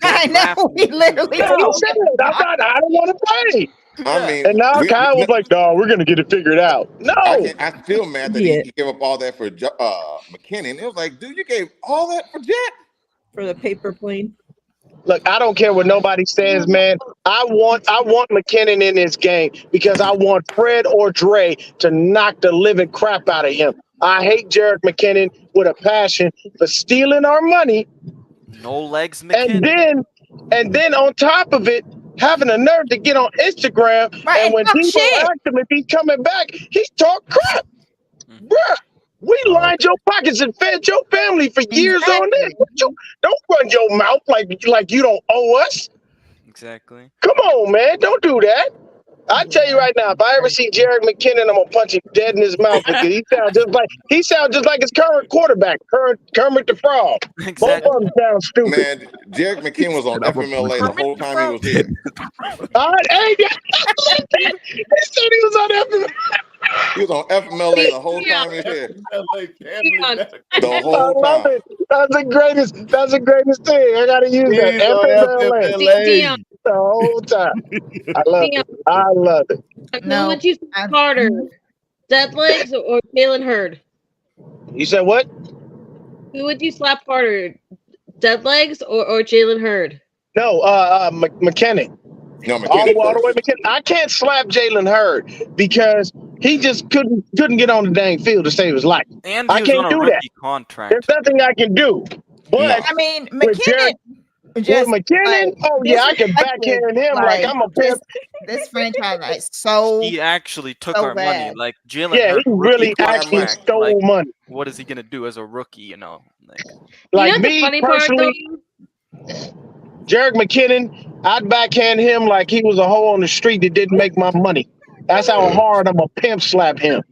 S9: I know. He literally
S2: Yeah, he
S9: told
S2: said,
S9: him.
S2: I don't want to play.
S21: I mean,
S2: And now Kyle was like, "No, we're gonna get it figured out." No,
S21: I still mad that he gave up all that for McKinnon. It was like, dude, you gave all that for Jet?
S11: For the paper plane.
S2: look, I don't care what nobody says, man. I want McKinnon in this game because I want Fred or Dre to knock the living crap out of him. I hate Jerick McKinnon with a passion for stealing our money.
S8: No legs, McKinnon.
S2: And then on top of it, having the nerve to get on Instagram and when people ask him if he's coming back, he's talk crap. Bruh, we lined your pockets and fed your family for years on this. Don't run your mouth like you don't owe us.
S8: Exactly.
S2: Come on, man. Don't do that. I tell you right now, if I ever see Jerick McKinnon, I'm gonna punch him dead in his mouth because he sounds just like his current quarterback, Kermit the Frog.
S8: Exactly.
S2: Both of them sound stupid.
S21: Man, Jerick McKinnon was on FMLA the whole time he was here.
S2: Hey, he said he was on FMLA.
S21: He was on FMLA the whole time he was here. The whole
S2: I love
S21: time.
S2: it. That's the greatest. That's the greatest thing. I gotta use that. FMLA. The whole time. I love it. I love it.
S17: Who would you slap harder, Dead Legs or Jalen Hurd?
S2: You said what?
S17: Who would you slap harder, Dead Legs or Jalen Hurd?
S2: No, McKinnon.
S21: No,
S2: all the way McKinnon. I can't slap Jalen Hurd because he just couldn't get on the dang field to save his life.
S8: And
S2: I
S8: he was
S2: can't
S8: on a
S2: do
S8: rookie
S2: that.
S8: contract.
S2: There's nothing I can do. But
S9: I mean,
S2: with
S9: McKinnon.
S2: with McKinnon, I can backhand him like I'm a pimp.
S9: This franchise is so.
S8: He actually took
S9: so
S8: our
S9: bad.
S8: money. Like Jalen
S2: Yeah,
S8: Hurd,
S2: he really
S8: rookie
S2: actually
S8: contract,
S2: stole
S8: like,
S2: money.
S8: What is he gonna do as a rookie? You know,
S2: Like
S17: you know
S2: me
S17: the funny part
S2: personally,
S17: though?
S2: Jerick McKinnon, I'd backhand him like he was a hoe on the street that didn't make my money. That's how hard I'm a pimp slap him.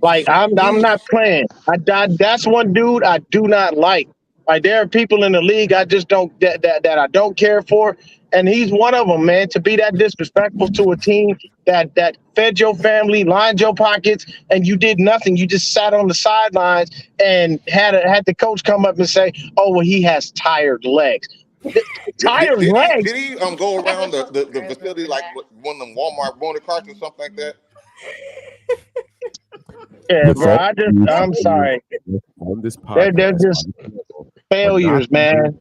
S2: Like I'm not playing. That's one dude I do not like. Like there are people in the league I just don't that I don't care for, and he's one of them, man. To be that disrespectful to a team that fed your family, lined your pockets, and you did nothing. You just sat on the sidelines and had the coach come up and say, "Oh, well, he has tired legs." Tired legs.
S21: Did he go around the facility like one of them Walmart bonus carts or something like that?
S2: Yeah, bro. I'm sorry.
S7: On this
S2: They're
S7: podcast,
S2: just failures, man.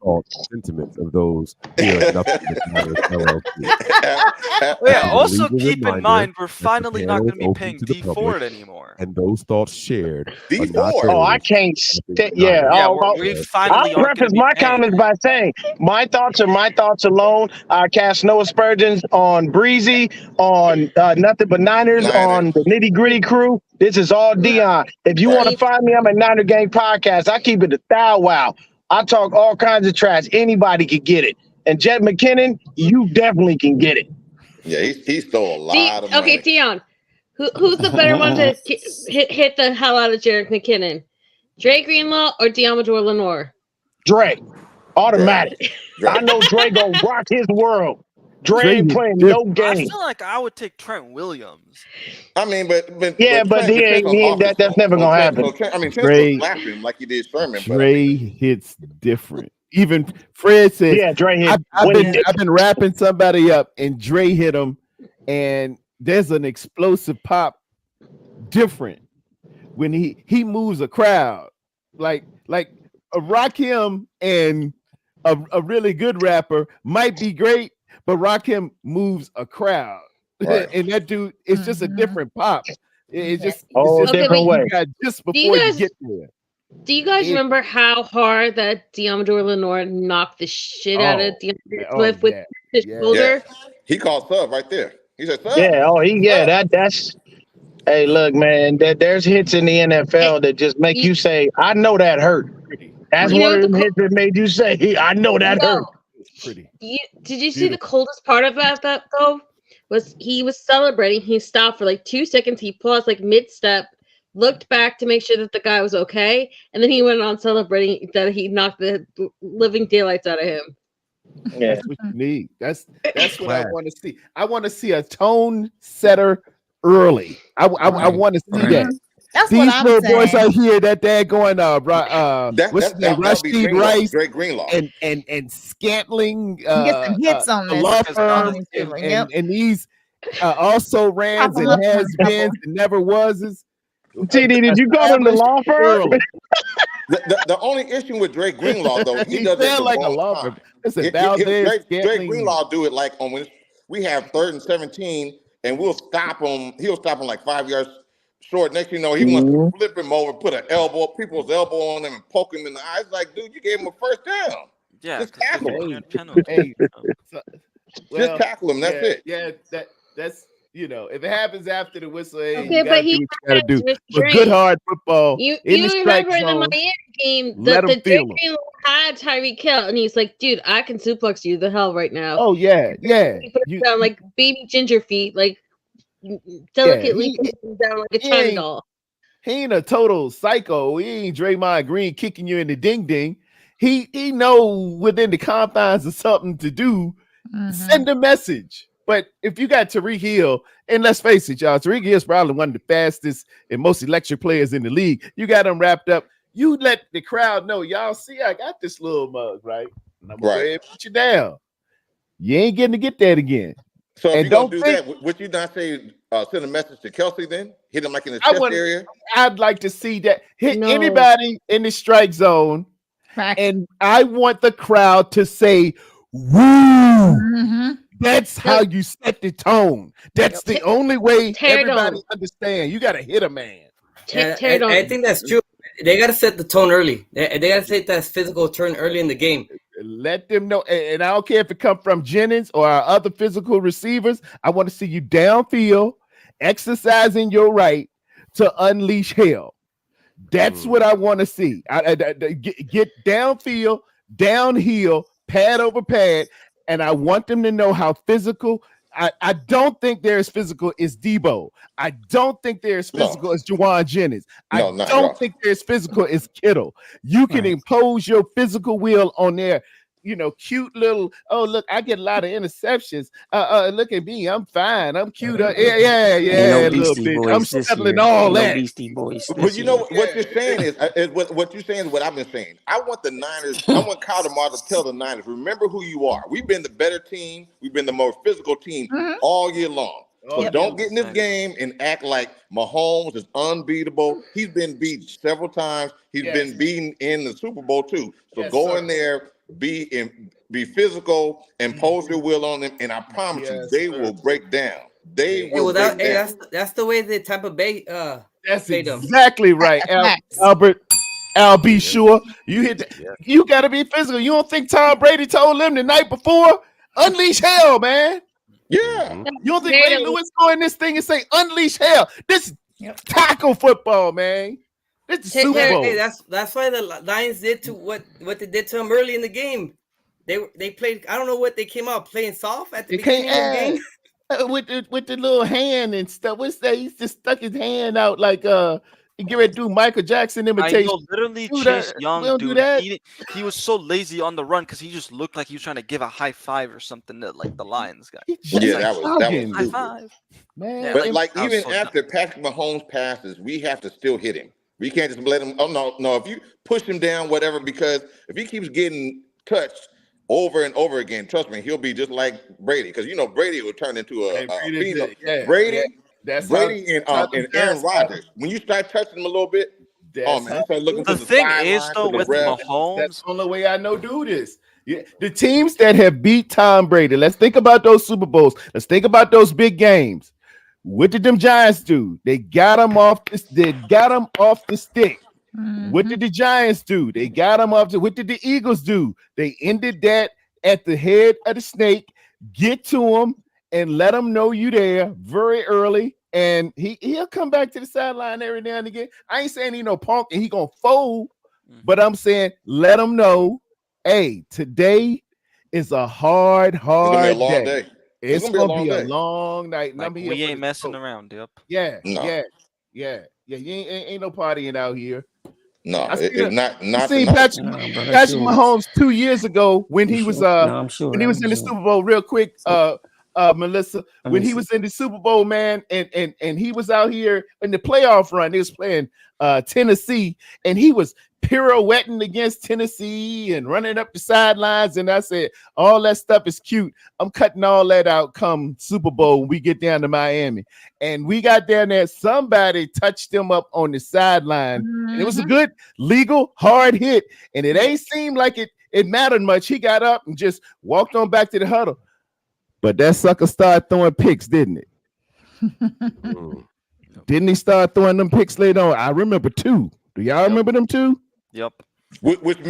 S7: Sentiments of those here at Nothing But Matters LLC.
S8: Yeah, also
S7: Legal
S8: keep in
S7: reminder
S8: mind we're
S7: that the
S8: finally not
S7: panel
S8: going to
S7: is
S8: be
S7: open
S8: paying
S7: to the
S8: D
S7: public,
S8: Ford anymore.
S7: and those thoughts shared.
S2: Oh, I can't. Yeah.
S8: We finally
S2: I'll
S8: aren't going
S2: preface
S8: to be
S2: my
S8: paying.
S2: comments by saying my thoughts are my thoughts alone. I cast no aspersions on Breezy, on Nothing But Niners, on the Nitty Gritty crew. This is all Dion. If you want to find me, I'm a Niner Gang podcast. I keep it a thou wow. I talk all kinds of trash. Anybody can get it. And Jet McKinnon, you definitely can get it.
S21: Yeah, he stole a lot of money.
S17: Okay, Dion. Who's the better one to hit the hell out of Jerick McKinnon? Dre Greenlaw or Diamador Lenore?
S2: Dre. Automatic.
S21: Dre.
S2: I know Dre gonna rock his world. Dre ain't playing no
S18: I
S2: game.
S18: feel like I would take Trent Williams.
S21: I mean, but
S2: Yeah, but
S21: Trent,
S2: he ain't that's never gonna happen.
S21: So Trent, I mean, Trent
S20: Dre-
S21: will slap him like he did Sherman. But
S20: Dre hits different. Even Fred says,
S2: Yeah, Dre hit.
S20: I've been wrapping somebody up, and Dre hit him, and there's an explosive pop different when he moves a crowd. Like a Rakim and a really good rapper might be great, but Rakim moves a crowd.
S21: Right.
S20: And that dude is just a different pop. It's just
S2: different way.
S20: Just before you get there.
S17: Do you guys remember how hard that Diamador Lenore knocked the shit out of DeAndre Swift with his shoulder?
S21: Yeah. He called sub right there. He said sub.
S2: Yeah, that's hey, look, man, there's hits in the NFL that just make you say, I know that hurt. That's one of the hits that made you say, I know that hurt.
S20: Pretty.
S17: Did you see the coldest part about that though? Was he was celebrating, he stopped for like 2 seconds, he paused like mid-step, looked back to make sure that the guy was okay, and then he went on celebrating that he knocked the living daylights out of him.
S2: Yeah.
S20: That's what you need. That's what I want to see. I want to see a tone setter early. I want to see that.
S9: That's
S20: These
S9: what I'm
S20: little boys
S9: saying.
S20: out here that they're going what's his name? Rashid Rice
S21: Drake Greenlaw
S20: and Scantling
S9: Get some hits on
S20: the
S9: this.
S20: law firm and these also rans and has-beens and never wases.
S2: TD, did you go to the law firm?
S21: The only issue with Drake Greenlaw though, he does it
S20: like a law firm. Listen, Valdez,
S21: Drake Greenlaw do it like on when we have 3rd and 17 and we'll stop him. He'll stop him like 5 yards short. Next thing you know, he wants to flip him over, put an people's elbow on him and poke him in the eyes. Like, dude, you gave him a first down.
S18: Yeah,
S21: just tackle him.
S20: Well,
S21: just tackle him. That's it.
S20: Yeah, that's if it happens after the whistle,
S17: Okay,
S20: you
S17: but
S20: do what you gotta do.
S17: Mr.
S20: But
S17: Drake,
S20: good hard football
S17: You
S20: in the strike
S17: remember in the
S20: zone.
S17: Miami game
S20: Let
S17: the
S20: him feel
S17: Drake Greenlaw had Tyreek Hill, and he's like, "Dude, I can suplex you the hell right now."
S20: Oh yeah.
S17: He put him down like baby ginger feet, like delicately put him down like a China doll.
S20: He ain't a total psycho. He ain't Draymond Green kicking you in the ding ding. He know within the confines of something to do. Send a message. But if you got Tariq Hill, and let's face it, y'all, Tariq Hill is probably one of the fastest and most electric players in the league. You got him wrapped up. You let the crowd know, y'all see, I got this little mug, right? And I'm going to go ahead and put you down. You ain't getting to get that again.
S21: So if
S20: and
S21: you're going to do that, would you not say send a message to Kelsey then? Hit him like in the chest area?
S20: I'd like to see that. Hit anybody in the strike zone. And I want the crowd to say, woo. That's how you set the tone. That's the only way everybody understands. You got to hit a man.
S14: I think that's true. They got to set the tone early. They got to take that physical turn early in the game.
S20: Let them know. And I don't care if it comes from Jennings or our other physical receivers. I want to see you downfield, exercising your right to unleash hell. That's what I want to see. Get downfield, downhill, pad over pad. And I want them to know how physical. I don't think they're as physical as Debo. I don't think they're as physical as Juwan Jennings. I don't think they're as physical as Kittle. You can impose your physical will on their, cute little, oh, look, I get a lot of interceptions. Look at me. I'm fine. I'm cute. Yeah, a little bit. I'm settling all that.
S10: Beastie Boys.
S21: But you know what you're saying is what you're saying is what I've been saying. I want the Niners, I want Kyle DeMar to tell the Niners, remember who you are. We've been the better team. We've been the more physical team all year long. So don't get in this game and act like Mahomes is unbeatable. He's been beat several times. He's been beaten in the Super Bowl too. So go in there, be physical, impose your will on them, and I promise you, they will break down. They will break down.
S14: That's the way the Tampa Bay
S20: that's exactly right, Albert. I'll be sure you hit that. You got to be physical. You don't think Tom Brady told them the night before, unleash hell, man?
S21: Yeah.
S20: You don't think Ray Lewis go in this thing and say, unleash hell? This Tackle football, man. This is Super Bowl.
S14: Hey, that's why the Lions did to what they did to them early in the game. They played. I don't know what they came out playing soft at the beginning of the game.
S20: With the little hand and stuff. What's that? He just stuck his hand out like and get ready to do Michael Jackson imitation.
S18: I know, literally
S20: Do
S18: Chase
S20: that.
S18: Young,
S20: We don't do
S18: dude.
S20: that.
S18: He was so lazy on the run because he just looked like he was trying to give a high five or something to like the Lions guy.
S21: Yeah, that was
S18: high
S21: stupid.
S18: five.
S20: Man.
S18: Yeah,
S21: But like
S18: I was
S21: even
S18: so
S21: after Patrick Mahomes passes, we have to still hit him. We can't just let him. Oh no! If you push him down, whatever, because if he keeps getting touched over and over again, trust me, he'll be just like Brady. Because you know Brady will turn into a phenom. Brady and Aaron Rodgers. When you start touching him a little bit, he start looking to the sideline, to the ref.
S20: That's the only way I know do this. Yeah, the teams that have beat Tom Brady. Let's think about those Super Bowls. Let's think about those big games. What did them Giants do? They got him off this. They got him off the stick. What did the Giants do? They got him off. What did the Eagles do? They ended that at the head of the snake. Get to him and let him know you there very early. And he'll come back to the sideline every now and again. I ain't saying he no punk and he gonna fold, but I'm saying let him know, hey, today is a hard
S21: It's gonna be a long
S20: day.
S21: day.
S20: It's gonna be a
S21: day.
S20: long night.
S18: Like, we ain't messing around, yep.
S20: Yeah.
S21: No.
S20: Yeah. You ain't no partying out here.
S21: No,
S20: I
S21: it's not
S20: seen
S21: tonight.
S20: Patrick Mahomes 2 years ago when he was
S16: I'm sure.
S20: when he was in the Super Bowl. Real quick, Melissa, when he was in the Super Bowl, man, and he was out here in the playoff run. He was playing Tennessee, and he was pirouetting against Tennessee and running up the sidelines. And I said, all that stuff is cute. I'm cutting all that out come Super Bowl when we get down to Miami. And we got down there. Somebody touched him up on the sideline. And it was a good, legal, hard hit. And it ain't seemed like it mattered much. He got up and just walked on back to the huddle. But that sucker started throwing picks, didn't it? Didn't he start throwing them picks later on? I remember 2. Do y'all remember them 2?
S18: Yep.
S21: Which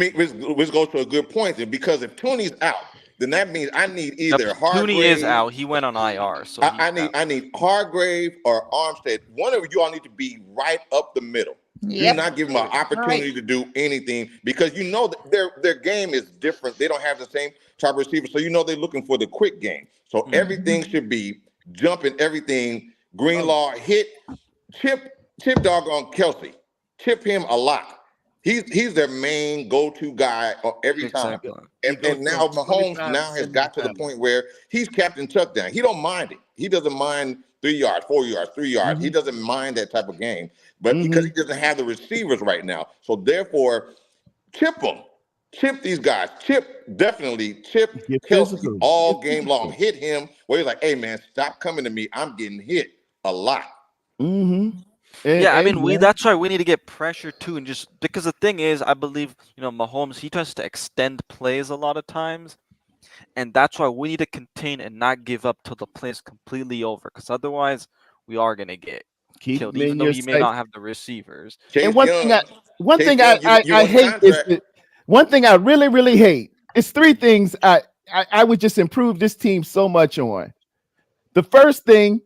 S21: goes to a good point. And because if Tooney's out, then that means I need either Hargrave.
S18: Tooney is out. He went on IR. So
S21: I need Hargrave or Armstead. One of you all need to be right up the middle. Do not give them an opportunity to do anything because you know that their game is different. They don't have the same type of receiver. So you know they're looking for the quick game. So everything should be jumping, everything. Greenlaw hit, chip dog on Kelsey. Chip him a lot. He's their main go-to guy every time. And now Mahomes now has got to the point where he's Captain Touchdown. He don't mind it. He doesn't mind 3 yards, 4 yards, 3 yards. He doesn't mind that type of game. But because he doesn't have the receivers right now. So therefore, chip them. Chip these guys. Chip Kelsey all game long. Hit him where he's like, hey, man, stop coming to me. I'm getting hit a lot.
S18: Yeah, I mean, that's why we need to get pressure too, and just because the thing is, I believe Mahomes, he tries to extend plays a lot of times, and that's why we need to contain and not give up till the play is completely over, because otherwise we are gonna get killed, even though he may not have the receivers.
S20: And one thing I hate is one thing I really hate. It's 3 things I would just improve this team so much on. The first thing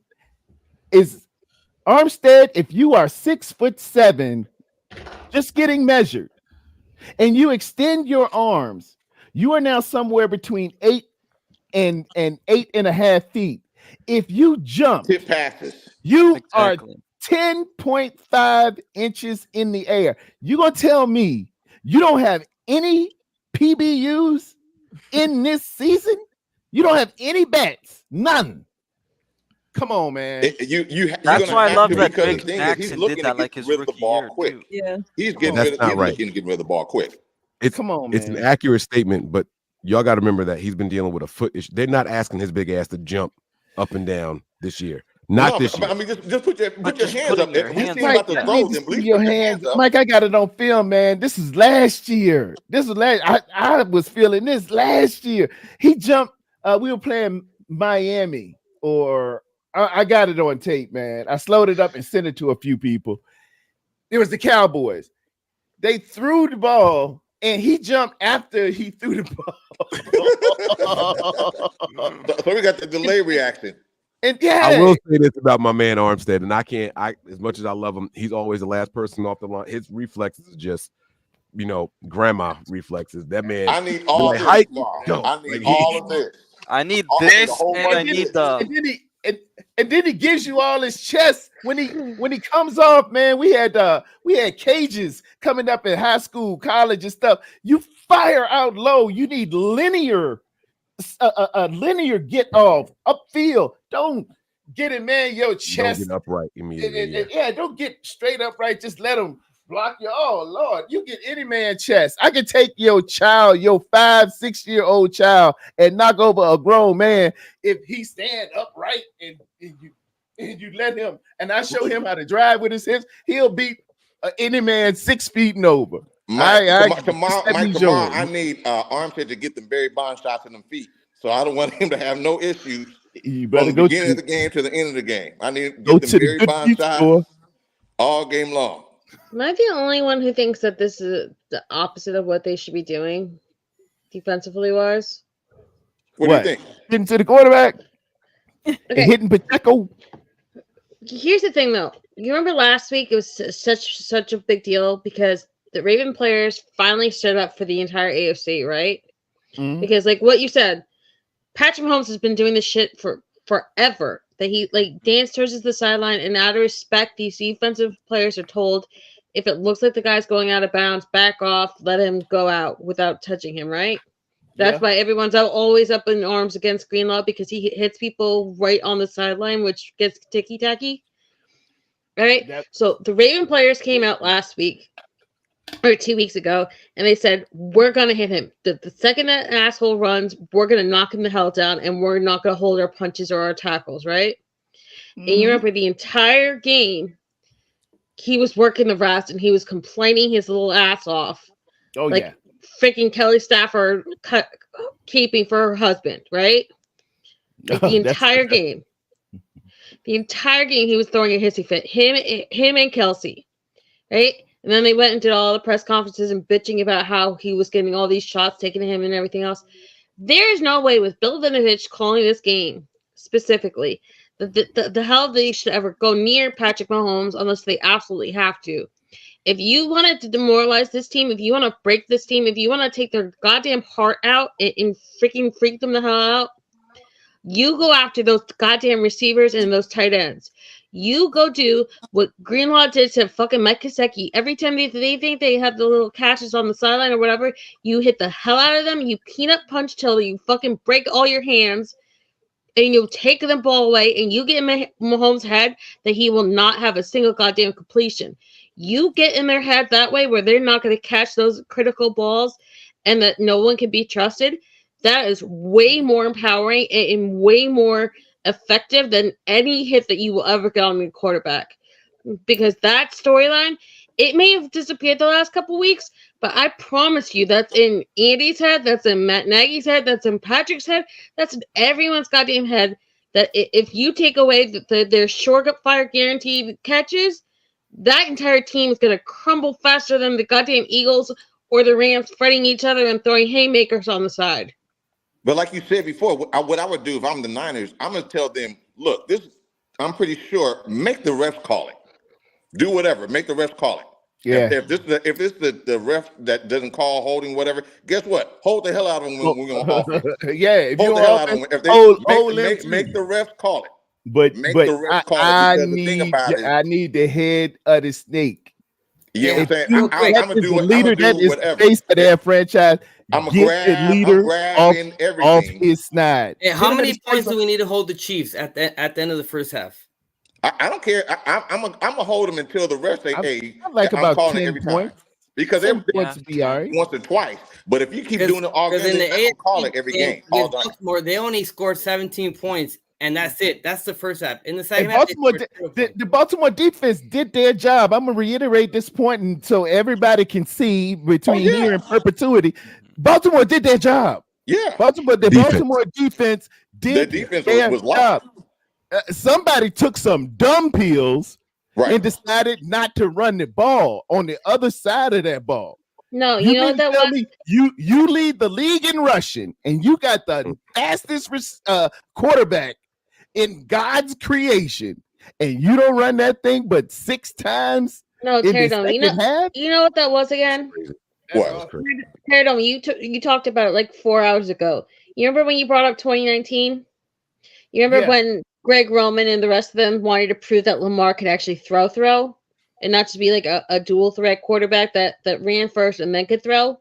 S20: is Armstead, if you are 6'7", just getting measured, and you extend your arms, you are now somewhere between 8 and 8.5 feet. If you jump,
S21: tip passes.
S20: You are 10.5 inches in the air. You gonna tell me you don't have any PBUs in this season? You don't have any bats? None. Come on, man.
S18: That's why I love that Big Jackson did that like his
S21: rid of the
S18: rookie
S21: ball
S18: year
S21: quick.
S18: too.
S19: Yeah.
S21: He's getting
S7: That's
S21: rid
S7: not
S21: of
S7: right.
S21: getting rid of the ball quick.
S20: Come on,
S7: It's
S20: man.
S7: an accurate statement, but y'all got to remember that he's been dealing with a foot issue. They're not asking his big ass to jump up and down this year. Not this year.
S21: I mean, just put your hands up. If he's
S20: Mike,
S21: about to
S20: I
S21: throw,
S20: need to
S21: then
S20: see
S21: please
S20: your
S21: put your
S20: hands.
S21: hands up.
S20: Mike, I got it on film, man. This is last year. I was feeling this last year. He jumped. We were playing Miami, or I got it on tape, man. I slowed it up and sent it to a few people. It was the Cowboys. They threw the ball, and he jumped after he threw the ball.
S21: So we got the delay reaction.
S20: And
S7: I will say this about my man Armstead, and I as much as I love him, he's always the last person off the line. His reflexes are just, grandma reflexes. That man.
S21: I need all this.
S7: Hike,
S21: I need all of this.
S18: I need
S21: the
S18: this,
S21: whole
S18: and I need the.
S20: And then he gives you all his chest when he comes off, man. We had cages coming up in high school, college, and stuff. You fire out low. You need linear get off upfield. Don't get it, man. Your chest.
S7: Don't get upright immediately.
S20: Yeah, don't get straight upright. Just let him block you. Oh Lord, you get any man chest. I can take your child, your 5-6-year-old child, and knock over a grown man if he stand upright and you let him. And I show him how to drive with his hips. He'll beat any man 6 feet and over.
S21: Tomorrow, I need Armstead to get them Barry Bond shots in them feet. So I don't want him to have no issues
S20: from
S21: the beginning of the game to the end of the game. I need to get them Barry Bond shots all game long.
S17: Am I the only one who thinks that this is the opposite of what they should be doing, defensively wise?
S21: What do you think?
S20: Getting to the quarterback, and hitting Pacheco.
S17: Here's the thing, though. You remember last week? It was such a big deal because the Raven players finally stood up for the entire AFC, right? Mm-hmm. Because, like what you said, Patrick Mahomes has been doing this shit for forever. That he dance towards the sideline, and out of respect, these defensive players are told if it looks like the guy's going out of bounds, back off, let him go out without touching him, right? That's why everyone's always up in arms against Greenlaw, because he hits people right on the sideline, which gets ticky-tacky. Right? Yep. So the Raven players came out last week, or 2 weeks ago, and they said, we're going to hit him. The second that asshole runs, we're going to knock him the hell down, and we're not going to hold our punches or our tackles, right? Mm-hmm. And you remember the entire game, he was working the rest, and he was complaining his little ass off.
S20: Oh, yeah.
S17: Freaking Kelly Stafford keeping for her husband, right? The entire game. The entire game, he was throwing a hissy fit. Him and Kelsey, right? And then they went and did all the press conferences and bitching about how he was getting all these shots taken to him and everything else. There is no way with Bill Vinovich calling this game specifically the hell they should ever go near Patrick Mahomes unless they absolutely have to. If you wanted to demoralize this team, if you want to break this team, if you want to take their goddamn heart out and freaking freak them the hell out, you go after those goddamn receivers and those tight ends. You go do what Greenlaw did to fucking Mike Gesicki. Every time they think they have the little catches on the sideline or whatever, you hit the hell out of them. You peanut punch till you fucking break all your hands, and you take the ball away, and you get in Mahomes' head that he will not have a single goddamn completion. You get in their head that way where they're not going to catch those critical balls and that no one can be trusted. That is way more empowering and way more effective than any hit that you will ever get on the quarterback. Because that storyline, it may have disappeared the last couple weeks, but I promise you that's in Andy's head, that's in Matt Nagy's head, that's in Patrick's head, that's in everyone's goddamn head, that if you take away their surefire guaranteed catches, that entire team is going to crumble faster than the goddamn Eagles or the Rams fighting each other and throwing haymakers on the side.
S21: But like you said before, what I would do if I'm the Niners, I'm going to tell them, look, I'm pretty sure, make the refs call it. Do whatever, make the refs call it.
S20: Yeah.
S21: If this the ref that doesn't call holding whatever, guess what? Hold the hell out of them when we're on offense.
S20: Yeah, if
S21: hold
S20: you
S21: the hell out of them. If they make the refs call it.
S20: But
S21: the refs call it, because the thing about it,
S20: I need the head of the snake.
S21: You know what I'm saying? I'm gonna do
S20: it. Leader that is the face of their franchise.
S21: I'm
S20: the leader off his snide.
S14: And how many points do we need to hold the Chiefs at the end of the first half?
S21: I don't care. I'm gonna hold them until the rest say, "Hey,
S20: I'm about
S21: calling
S20: 10
S21: every
S20: points.
S21: time." Because every
S20: points be all right.
S21: once or twice. But if you keep doing it all game, they call it every game. All time.
S14: Baltimore, they only scored 17 points, and that's it. That's the first half. In the second
S20: half,
S14: the
S20: Baltimore defense did their job. I'm gonna reiterate this point, and so everybody can see between here and perpetuity. Baltimore did their job.
S21: Yeah,
S20: Baltimore defense did their job. Somebody took some dumb pills and decided not to run the ball on the other side of that ball.
S17: No, you know what that was?
S20: You lead the league in rushing, and you got the fastest quarterback in God's creation, and you don't run that thing but 6 times
S17: No,
S20: in the
S17: Terradome.
S20: second half?
S17: You know what that was again?
S21: What?
S17: Terradome, you talked about it like 4 hours ago. You remember when you brought up 2019? You remember when Greg Roman and the rest of them wanted to prove that Lamar could actually throw, and not just be like a dual threat quarterback that ran first and then could throw?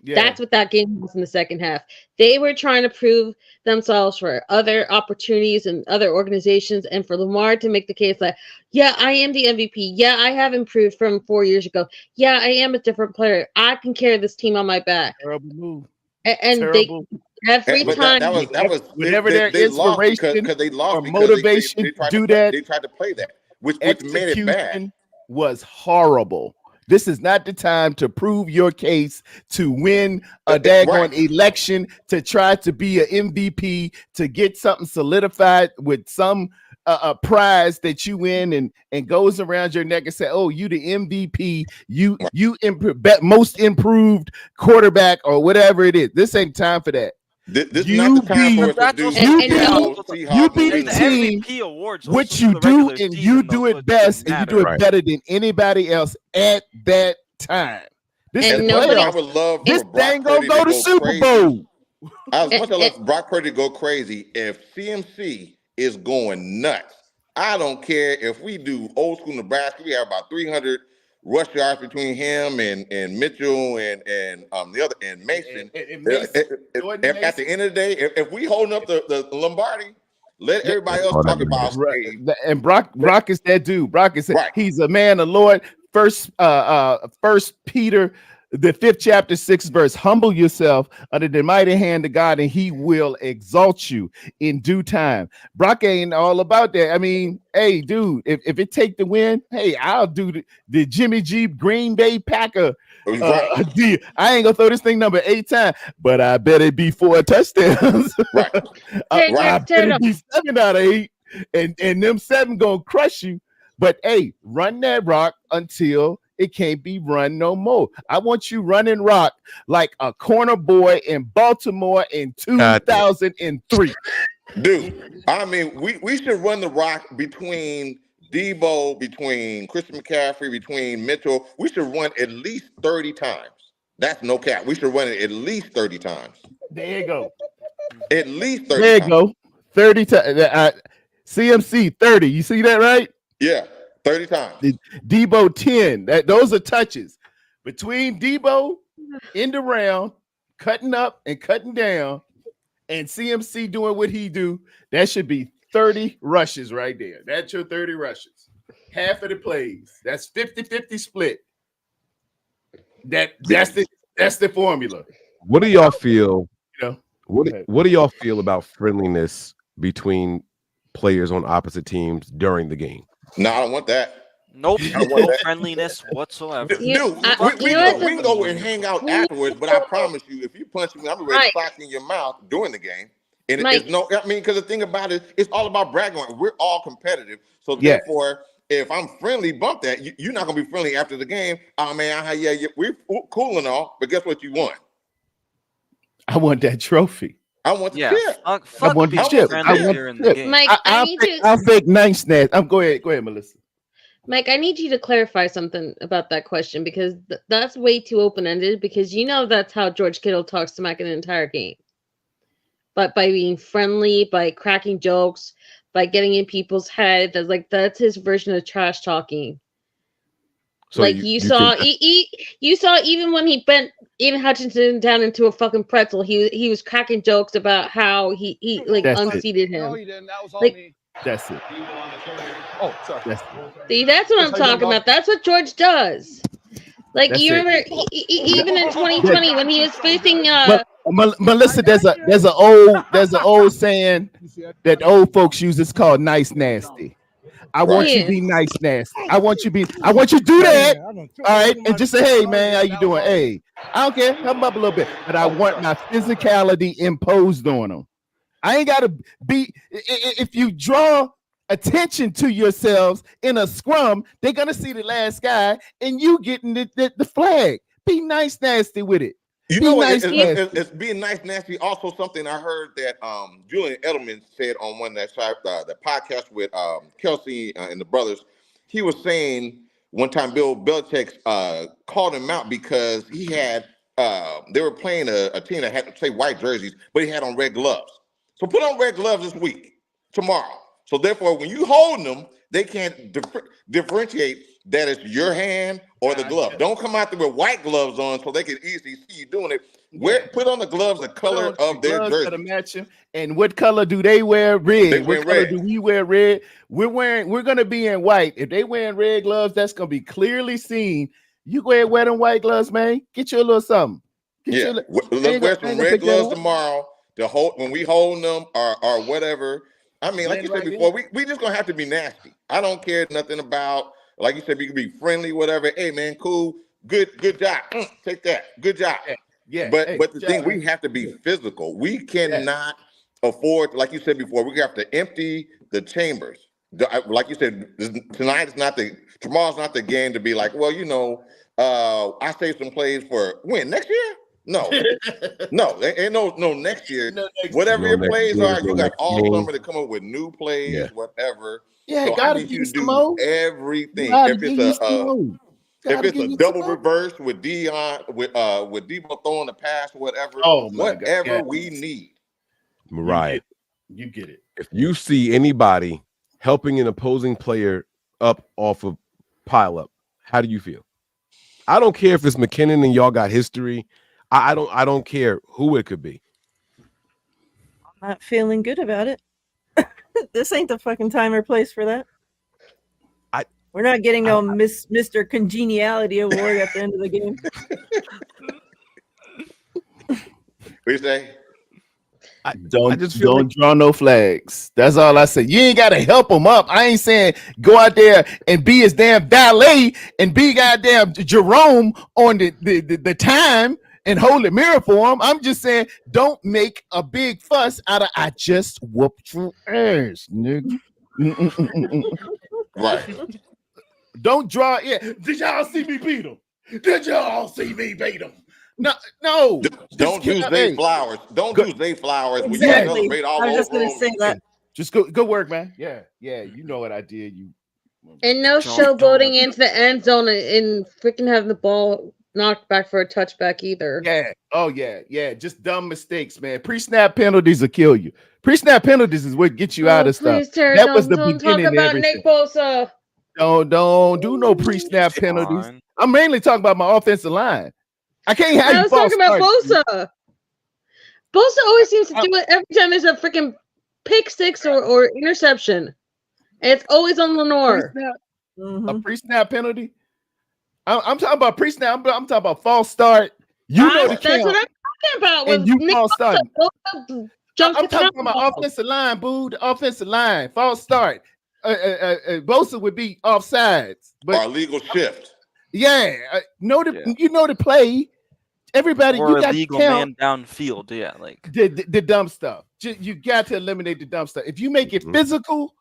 S20: Yeah.
S17: That's what that game was in the second half. They were trying to prove themselves for other opportunities and other organizations, and for Lamar to make the case that, yeah, I am the MVP. Yeah, I have improved from 4 years ago. Yeah, I am a different player. I can carry this team on my back.
S20: Terrible move.
S17: And
S20: Terrible.
S17: every
S21: But
S17: time
S21: that was
S20: whenever
S21: they
S20: their
S21: lost
S20: inspiration
S21: because they lost
S20: or
S21: because
S20: motivation
S21: they tried
S20: do
S21: to
S20: that,
S21: they tried to play that, which made it bad.
S20: execution was horrible. This is not the time to prove your case, to win a daggone election, to try to be an MVP, to get something solidified with some a prize that you win and goes around your neck and say, "Oh, you the MVP, you most improved quarterback," or whatever it is. This ain't time for that.
S21: This is not the time for us to do
S20: you be the team.
S18: MVP awards.
S20: What you do, and you do it best, and you do it better than anybody else at that time. This is
S21: I would love for Brock Purdy to go Super Bowl. As much as I love Brock Purdy to go crazy, if CMC is going nuts, I don't care if we do old school Nebraska. We have about 300 rush yards between him and Mitchell and the other and Mason. At the end of the day, if we holding up the Lombardi, let everybody else talk about.
S20: And Brock is that dude. Brock is he's a man of the Lord. First Peter, the 5th chapter, 6th verse. Humble yourself under the mighty hand of God, and He will exalt you in due time. Brock ain't all about that. I mean, hey, dude, if it take the win, hey, I'll do the Jimmy G Green Bay Packer deal. I ain't gonna throw this thing number 8 times, but I bet it be 4 touchdowns. I bet it be 7 out of 8, and them 7 gonna crush you. But hey, run that rock until it can't be run no more. I want you running rock like a corner boy in Baltimore in 2003.
S21: Dude, I mean, we should run the rock between Debo, between Christian McCaffrey, between Mitchell. We should run at least 30 times. That's no cap. We should run it at least 30 times.
S20: There you go.
S21: At least 30
S20: there you
S21: times.
S20: go. 30 times. CMC 30. You see that, right?
S21: Yeah, 30 times.
S20: Debo 10. Those are touches. Between Debo in the round, cutting up and cutting down, and CMC doing what he do, that should be 30 rushes right there. That's your 30 rushes. Half of the plays. That's 50-50 split. That's the formula.
S7: What do y'all feel?
S20: You know,
S7: what do y'all feel about friendliness between players on opposite teams during the game?
S21: No, I don't want that.
S18: Nope, no friendliness whatsoever.
S21: Dude, we can go and hang out afterwards, but I promise you, if you punch me, I'm ready to sock in your mouth during the game. And it's because the thing about it, it's all about bragging. We're all competitive. So therefore, if I'm friendly, bump that. You're not gonna be friendly after the game. Oh man, we're cool and all, but guess what you want?
S20: I want that trophy.
S21: I want the chip.
S20: I want the chip.
S17: Mike,
S20: I'll fake nice snatch. Go ahead, Melissa.
S17: Mike, I need you to clarify something about that question, because that's way too open-ended, because you know that's how George Kittle talks smack in an entire game. But by being friendly, by cracking jokes, by getting in people's head, that's his version of trash talking. So you saw even when he bent Aiden Hutchinson down into a fucking pretzel, he was cracking jokes about how he unseated him.
S16: No, you didn't. That was all me.
S20: That's it.
S16: Oh, sorry.
S17: See, that's what I'm talking about. That's what George does. You remember, even in 2020 when he was facing.
S20: Melissa, there's an old saying that old folks use. It's called nice nasty. I want you to be nice nasty. I want you to do that. All right, and just say, hey man, how you doing? Hey, I don't care. Come up a little bit, but I want my physicality imposed on them. I ain't gotta be. If you draw attention to yourselves in a scrum, they're gonna see the last guy and you getting the flag. Be nice nasty with it.
S21: You know what?
S20: Nice,
S21: It's being nice, nasty. Also, something I heard that Julian Edelman said on one that the podcast with Kelsey and the brothers. He was saying one time Bill Belichick called him out because he had they were playing a team that had to play white jerseys, but he had on red gloves. So put on red gloves this week, tomorrow. So therefore, when you hold them, they can't differentiate that it's your hand or the glove. Don't come out there with white gloves on so they can easily see you doing it. Put on the gloves the color of their jersey.
S20: Match them. And what color do they wear? Red. What color do we wear? Red. We're gonna be in white. If they wearing red gloves, that's gonna be clearly seen. You go ahead and wear them white gloves, man. Get you a little something.
S21: Let's wear some red gloves tomorrow to hold when we hold them or whatever. I mean, like you said before, we just gonna have to be nasty. I don't care nothing about, like you said, we can be friendly, whatever. Hey man, cool, good job. Take that. Good job.
S20: Yeah.
S21: But the thing, we have to be physical. We cannot afford, like you said before, we have to empty the chambers. Like you said, tomorrow's not the game to be like, well, I saved some plays for when next year. No, ain't no next year. Whatever your plays are, you got all summer to come up with new plays, whatever.
S20: Yeah,
S21: so I need you to do everything. If it's a double reverse with Dion, with Debo throwing the pass, whatever, whatever we need.
S7: Mariah,
S20: you get it.
S7: If you see anybody helping an opposing player up off of pile up, how do you feel? I don't care if it's McKinnon and y'all got history. I don't care who it could be.
S19: I'm not feeling good about it. This ain't the fucking time or place for that. We're not getting no Mr. Congeniality award at the end of the game.
S21: What you say?
S20: Don't draw no flags. That's all I say. You ain't got to help them up. I ain't saying go out there and be his damn valet and be goddamn Jerome on the time and hold the mirror for him. I'm just saying don't make a big fuss out of I just whooped your ass, nigga.
S21: Right.
S20: Don't draw it. Did y'all see me beat him? Did y'all see me beat him? No.
S21: Don't do Zay Flowers. Don't do Zay Flowers.
S19: Exactly.
S21: When you all
S19: I was just
S21: over
S19: gonna say that.
S20: Just go work, man. Yeah. You know what I did.
S17: And no showboating into the end zone and freaking having the ball knocked back for a touchback either.
S20: Yeah. Oh yeah. Just dumb mistakes, man. Pre-snap penalties will kill you. Pre-snap penalties is what gets you out of stuff.
S17: Terry,
S20: that was the
S17: don't
S20: beginning
S17: talk
S20: of
S17: about
S20: everything.
S17: Nick Bosa.
S20: Don't do no pre-snap penalties. I'm mainly talking about my offensive line. I can't have
S17: I was talking about Bosa. Bosa always seems to do it every time there's a freaking pick six or interception. And it's always on Lenore.
S20: A pre-snap penalty? I'm talking about pre-snap. I'm talking about false start.
S17: That's what I'm talking about.
S20: And you false start.
S17: I'm
S20: talking about offensive line, boo. The offensive line. False start. Bosa would be offsides. But
S21: or legal shift.
S20: Yeah. You know the play. Everybody,
S18: or
S20: you got
S18: illegal
S20: to count
S18: man downfield. Yeah, like
S20: the dumb stuff. You got to eliminate the dumb stuff. If you make it physical,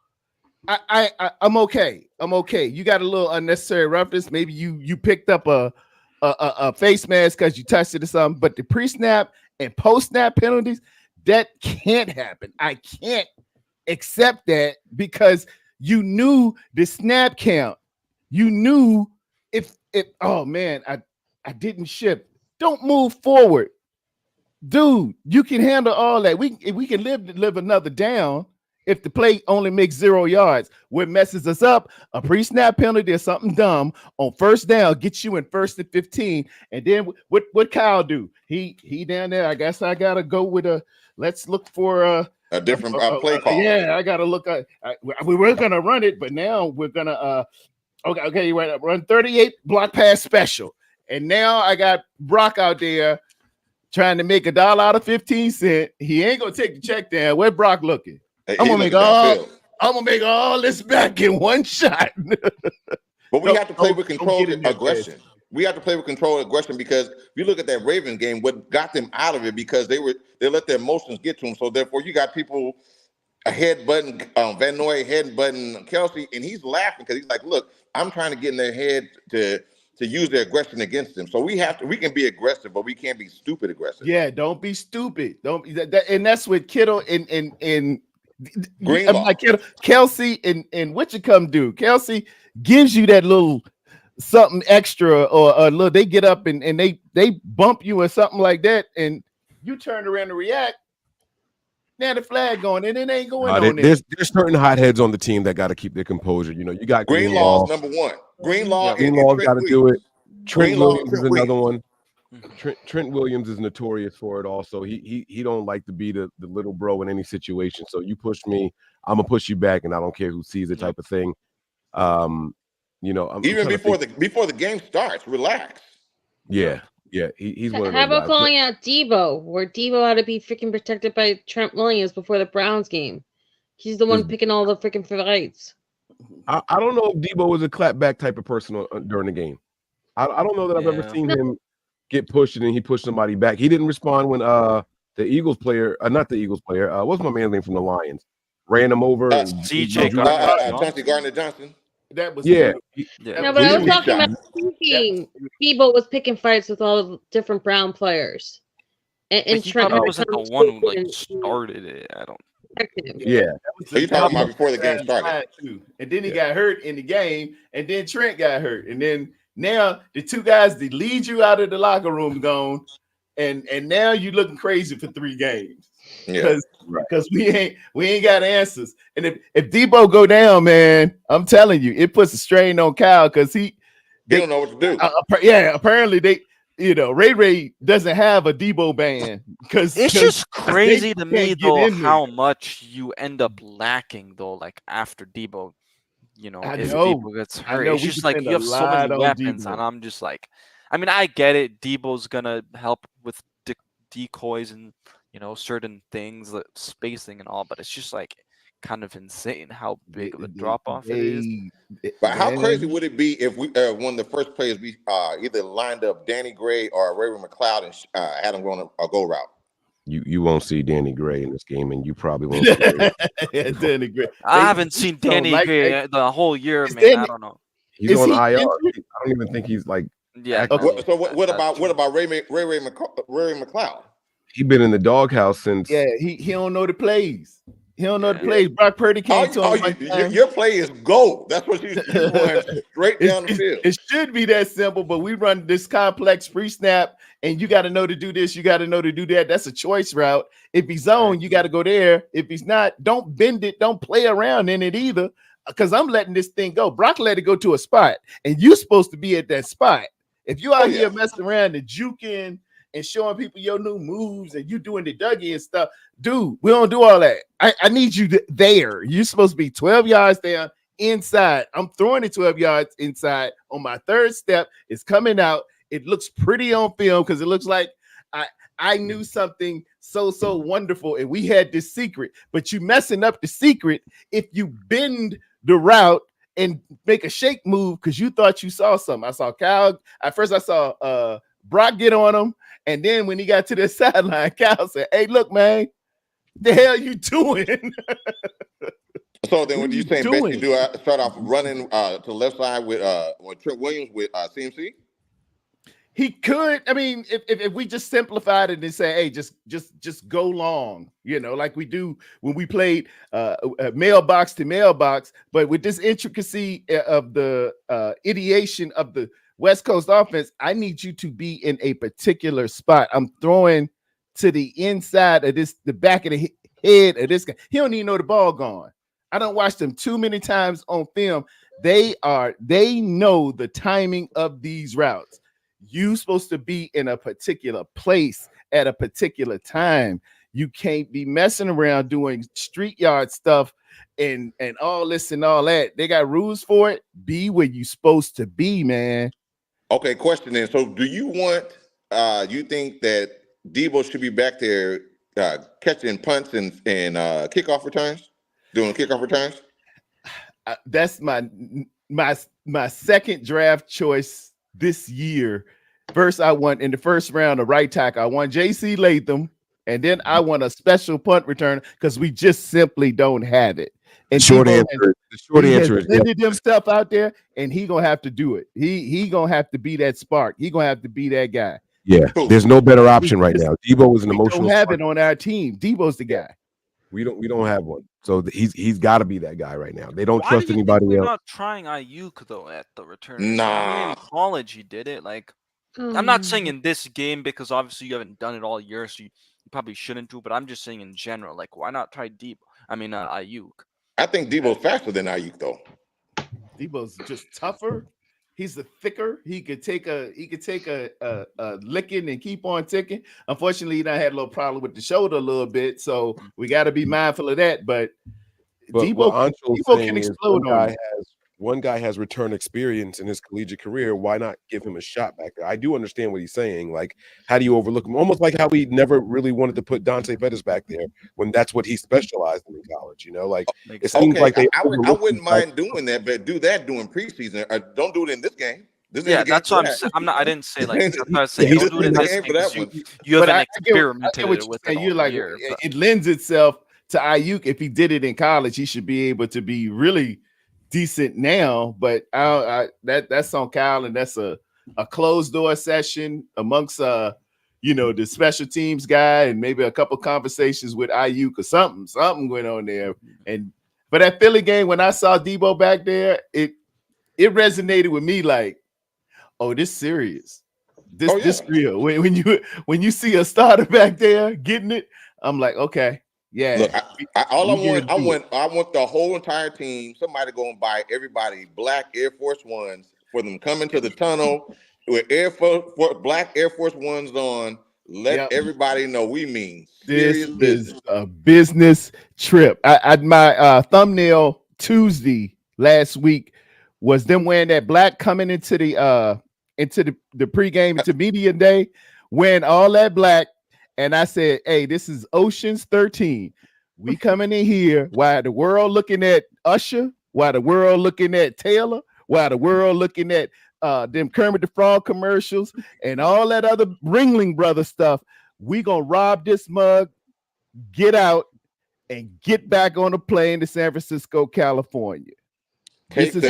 S20: I'm okay. You got a little unnecessary roughness. Maybe you picked up a face mask because you touched it or something. But the pre-snap and post-snap penalties, that can't happen. I can't accept that because you knew the snap count. You knew if oh man, I didn't ship. Don't move forward, dude. You can handle all that. We can live another down if the play only makes 0 yards. What messes us up? A pre-snap penalty or something dumb on first down gets you in 1st and 15. And then what Kyle do? He down there. I guess I gotta go with let's look for
S21: a different play call.
S20: Yeah, I gotta look. We were gonna run it, but now we're gonna okay, you run 38 block pass special. And now I got Brock out there trying to make $1 out of 15 cents. He ain't gonna take the check down. Where Brock looking? I'm gonna make all this back in one shot.
S21: But we have to play with controlled aggression. We have to play with controlled aggression because if you look at that Ravens game, what got them out of it because they let their emotions get to them. So therefore, you got people headbutting Van Noy, headbutting Kelsey, and he's laughing because he's like, "Look, I'm trying to get in their head to to use their aggression against them. So we can be aggressive, but we can't be stupid aggressive.
S20: Yeah, don't be stupid. Don't and that's what Kittle and
S21: Greenlaw.
S20: like Kelsey and what you come do. Kelsey gives you that little something extra or a little. They get up and they bump you or something like that, and you turn around to react. Now the flag going, and it ain't going on.
S7: There's certain hotheads on the team that got to keep their composure. You know, you got
S21: Greenlaw's number one. Greenlaw's
S7: got to do it. Trent
S21: Greenlaw
S7: Williams is another one. Trent Williams is notorious for it. Also, he don't like to be the little bro in any situation. So you push me, I'm gonna push you back, and I don't care who sees it, type of thing. You know,
S21: even before the game starts, relax.
S7: Yeah. He's one of those
S17: How about
S7: guys.
S17: calling out Debo, where Debo had to be freaking protected by Trent Williams before the Browns game? He's the one picking all the freaking fights.
S7: I don't know if Debo was a clapback type of person during the game. I don't know that I've ever seen him get pushed and then he pushed somebody back. He didn't respond when the Eagles player, not the Eagles player, what's my man's name from the Lions? Ran him over.
S21: CJ Gardner-Johnson.
S20: That was
S7: yeah.
S17: No, but I was talking about thinking Debo was picking fights with all the different Brown players. And
S18: Trent wasn't the one who like started it. I don't.
S7: Yeah.
S21: So you're talking about before the game started.
S20: And then he got hurt in the game, and then Trent got hurt. And then now the two guys that lead you out of the locker room gone, and now you looking crazy for 3 games. Because we ain't got answers. And if Debo go down, man, I'm telling you, it puts a strain on Kyle because he
S21: don't know what to do.
S20: Apparently Ray doesn't have a Debo band because
S18: it's just crazy to me though how much you end up lacking though, like after Debo. You know, if Debo gets hurt, it's just like you have so many weapons, and I'm just like, I mean, I get it. Debo's gonna help with decoys and certain things, like spacing and all, but it's just like kind of insane how big of a drop off it is.
S21: But how crazy would it be if we one of the first players we either lined up Danny Gray or Ray-Ray McCloud and had him going a go route?
S7: You won't see Danny Gray in this game, and you probably won't see
S20: Danny Gray.
S18: I haven't seen Danny Gray the whole year, man. I don't know.
S7: He's on IR. I don't even think he's like.
S18: Yeah.
S21: So what about Ray-Ray McCloud?
S7: He been in the doghouse since.
S20: Yeah, he don't know the plays. He don't know the plays. Brock Purdy came to him.
S21: Your play is go. That's what you want straight down the field.
S20: It should be that simple, but we run this complex pre-snap, and you got to know to do this. You got to know to do that. That's a choice route. If he's on, you got to go there. If he's not, don't bend it. Don't play around in it either, because I'm letting this thing go. Brock let it go to a spot, and you're supposed to be at that spot. If you out here messing around and juking and showing people your new moves and you doing the Dougie and stuff, dude, we don't do all that. I need you there. You're supposed to be 12 yards down inside. I'm throwing it 12 yards inside on my third step. It's coming out. It looks pretty on film because it looks like I knew something so wonderful and we had this secret, but you messing up the secret if you bend the route and make a shake move because you thought you saw something. I saw Kyle. At first I saw Brock get on him. And then when he got to the sideline, Kyle said, "Hey, look, man, the hell you doing?"
S21: So then, when you saying basically do start off running to the left side with Trent Williams with CMC?
S20: He could. I mean, if we just simplified it and say, "Hey, just go long," like we do when we played mailbox to mailbox, but with this intricacy of the ideation of the West Coast offense, I need you to be in a particular spot. I'm throwing to the inside of the back of the head of this guy. He don't even know the ball gone. I don't watch them too many times on film. They know the timing of these routes. You supposed to be in a particular place at a particular time. You can't be messing around doing street yard stuff and all this and all that. They got rules for it. Be where you supposed to be, man.
S21: Okay, question then. So do you want you think that Debo should be back there catching punts and kickoff returns, doing kickoff returns?
S20: That's my second draft choice this year. First, I want in the first round a right tackle. I want J.C. Latham, and then I want a special punt return because we just simply don't have it. And
S7: the short
S20: Debo
S7: answer
S20: has
S7: is
S20: blended himself out there, and he gonna have to do it. He gonna have to be that spark. He gonna have to be that guy.
S7: yeah. There's no better option right now. Debo is an
S20: We
S7: emotional
S20: don't have
S7: spark.
S20: it on our team. Debo's the guy.
S7: We don't have one. So he's got to be that guy right now. They don't
S18: Why
S7: trust
S18: do you think
S7: anybody
S18: we're
S7: else.
S18: not trying Ayuk though at the return?
S21: Nah.
S18: In college he did it. Like, I'm not saying in this game because obviously you haven't done it all year, so you probably shouldn't do. But I'm just saying in general, like, why not try Ayuk?
S21: I think Debo's faster than Ayuk though.
S20: Debo's just tougher. He's a thicker. He could take a licking and keep on ticking. Unfortunately, he done had a little problem with the shoulder a little bit, so we got to be mindful of that. But Debo,
S7: what Ansel's
S20: Debo
S7: saying
S20: can
S7: is
S20: explode on you.
S7: one guy has return experience in his collegiate career. Why not give him a shot back there? I do understand what he's saying. Like, how do you overlook him? Almost like how we never really wanted to put Dante Pettis back there when that's what he specialized in college. You know, like it seems
S21: Okay,
S7: like they
S21: I
S7: overlook
S21: wouldn't
S7: him, like,
S21: mind doing that, but do that during preseason. Don't do it in this game. This ain't
S18: Yeah,
S21: the game
S18: that's
S21: for
S18: what I'm
S21: that.
S18: saying. I didn't say like that's what I was saying.
S21: This
S18: Don't do it in
S21: ain't the
S18: this
S21: game
S18: game
S21: for that
S18: because
S21: one.
S18: you
S20: But
S18: haven't
S20: I get
S18: experimented
S20: what you're
S18: with
S20: saying.
S18: it
S20: You're
S18: all
S20: like
S18: year. But
S20: it lends itself to Ayuk. If he did it in college, he should be able to be really decent now. But that's on Kyle, and that's a closed door session amongst the special teams guy and maybe a couple conversations with Ayuk or something went on there. And but that Philly game, when I saw Debo back there, it resonated with me like, oh, this serious. This real. When you see a starter back there getting it, I'm like, okay, yeah.
S21: Look, I want the whole entire team. Somebody go and buy everybody black Air Force Ones for them coming to the tunnel with black Air Force Ones on. Let everybody know we mean
S20: This
S21: serious business.
S20: is a business trip. My thumbnail Tuesday last week was them wearing that black coming into the pregame, into media day, wearing all that black. And I said, hey, this is Ocean's 13. We coming in here while the world looking at Usher, while the world looking at Taylor, while the world looking at them Kermit the Frog commercials and all that other Ringling Brother stuff. We gonna rob this mug, get out, and get back on a plane to San Francisco, California.
S21: Take the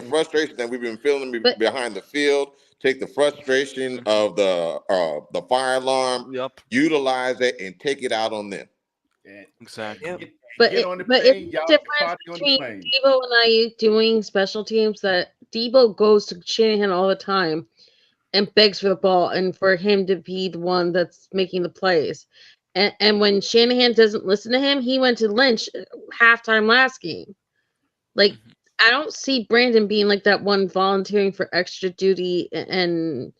S21: frustration that we've been feeling behind the field. Take the frustration of the fire alarm.
S18: Yep.
S21: Utilize it and take it out on them.
S18: Exactly.
S17: But it's the difference between Debo and Ayuk doing special teams that Debo goes to Shanahan all the time and begs for the ball and for him to be the one that's making the plays. And when Shanahan doesn't listen to him, he went to Lynch halftime last game. Like, I don't see Brandon being like that one volunteering for extra duty and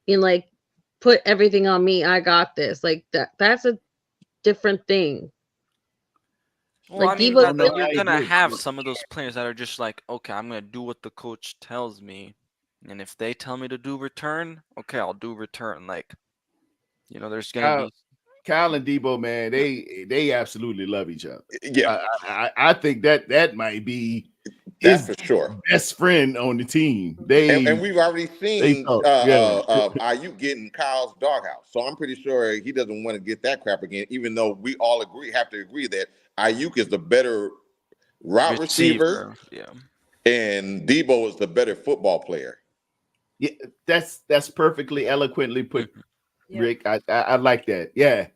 S17: being like, put everything on me. I got this. Like that's a different thing.
S18: Well,
S17: Like,
S18: I mean,
S17: Debo,
S18: you're gonna have some of those players that are just like, okay, I'm gonna do what the coach tells me, and if they tell me to do return, okay, I'll do return. Like, there's gonna be
S20: Kyle and Debo, man, they absolutely love each other.
S21: Yeah,
S20: I think that might be
S21: that's for sure.
S20: Best friend on the team.
S21: And we've already seen
S20: Ayuk
S21: Ayuk getting Kyle's doghouse, so I'm pretty sure he doesn't want to get that crap again. Even though we all have to agree that Ayuk is the better route receiver, and Debo is the better football player.
S20: Yeah, that's perfectly eloquently put, Rick. I like that. Yeah.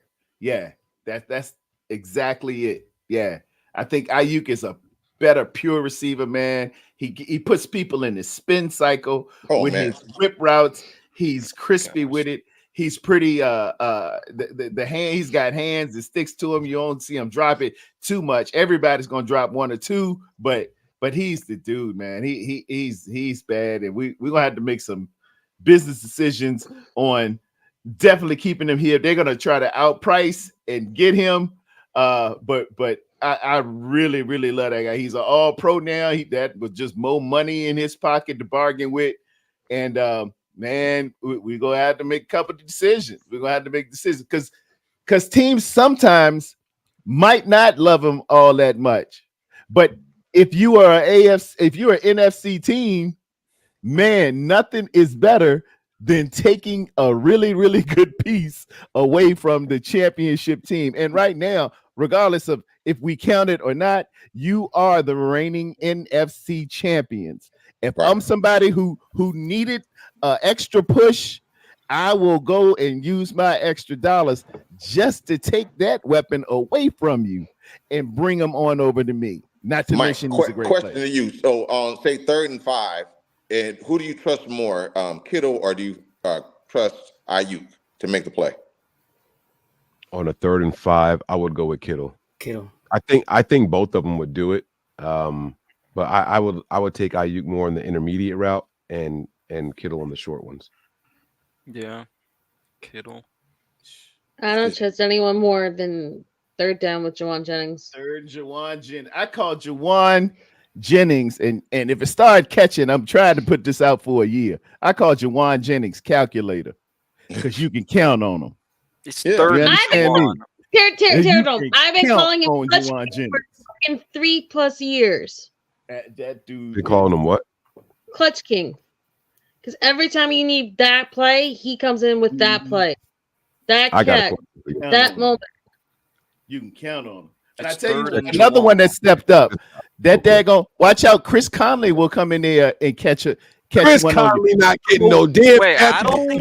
S20: That's exactly it. Yeah, I think Ayuk is a better pure receiver, man. He puts people in the spin cycle with his whip routes. He's crispy with it. He's pretty the hand, he's got hands that sticks to him. You don't see him drop it too much. Everybody's gonna drop one or two, but he's the dude, man. He's bad, and we're gonna have to make some business decisions on definitely keeping him here. They're gonna try to outprice and get him. But I really, really love that guy. He's an all-pro now. That was just more money in his pocket to bargain with. And man, we're gonna have to make a couple of decisions. We're gonna have to make decisions because teams sometimes might not love him all that much. But if you are if you're an NFC team, man, nothing is better than taking a really, really good piece away from the championship team. And right now, regardless of if we count it or not, you are the reigning NFC champions. If I'm somebody who needed extra push, I will go and use my extra dollars just to take that weapon away from you and bring them on over to me. Not to mention he's a great
S21: question
S20: player.
S21: to you. So on say 3rd and 5, and who do you trust more, Kittle or do you trust Ayuk to make the play?
S7: On a 3rd and 5, I would go with Kittle.
S14: Kittle.
S7: I think both of them would do it. But I would take Ayuk more in the intermediate route and Kittle on the short ones.
S18: Yeah, Kittle.
S17: I don't trust anyone more than 3rd down with Jawan Jennings.
S20: Jawan Jennings. I call Jawan Jennings, and if it started catching, I'm trying to put this out for a year. I call Jawan Jennings calculator because you can count on him.
S18: It's
S20: Yeah,
S18: 3rd
S20: you
S18: and
S20: understand me?
S18: 1.
S17: I've been calling him
S20: on
S17: clutch
S20: Jawan
S17: king
S20: Jennings.
S17: for fucking 3+ years.
S20: That dude.
S7: They calling him what?
S17: Clutch king. Because every time you need that play, he comes in with that play. That
S7: I got a
S17: catch.
S7: question for you.
S17: That moment.
S20: You can count on him. And
S18: It's
S20: I tell you
S18: 3rd
S20: what,
S18: and
S20: another
S18: Jawan.
S20: one that stepped up. That daggone, watch out, Chris Conley will come in there and catch
S7: Chris
S20: one on
S7: Conley
S20: you.
S7: not getting no damn
S18: Wait, I
S7: catch.
S18: don't think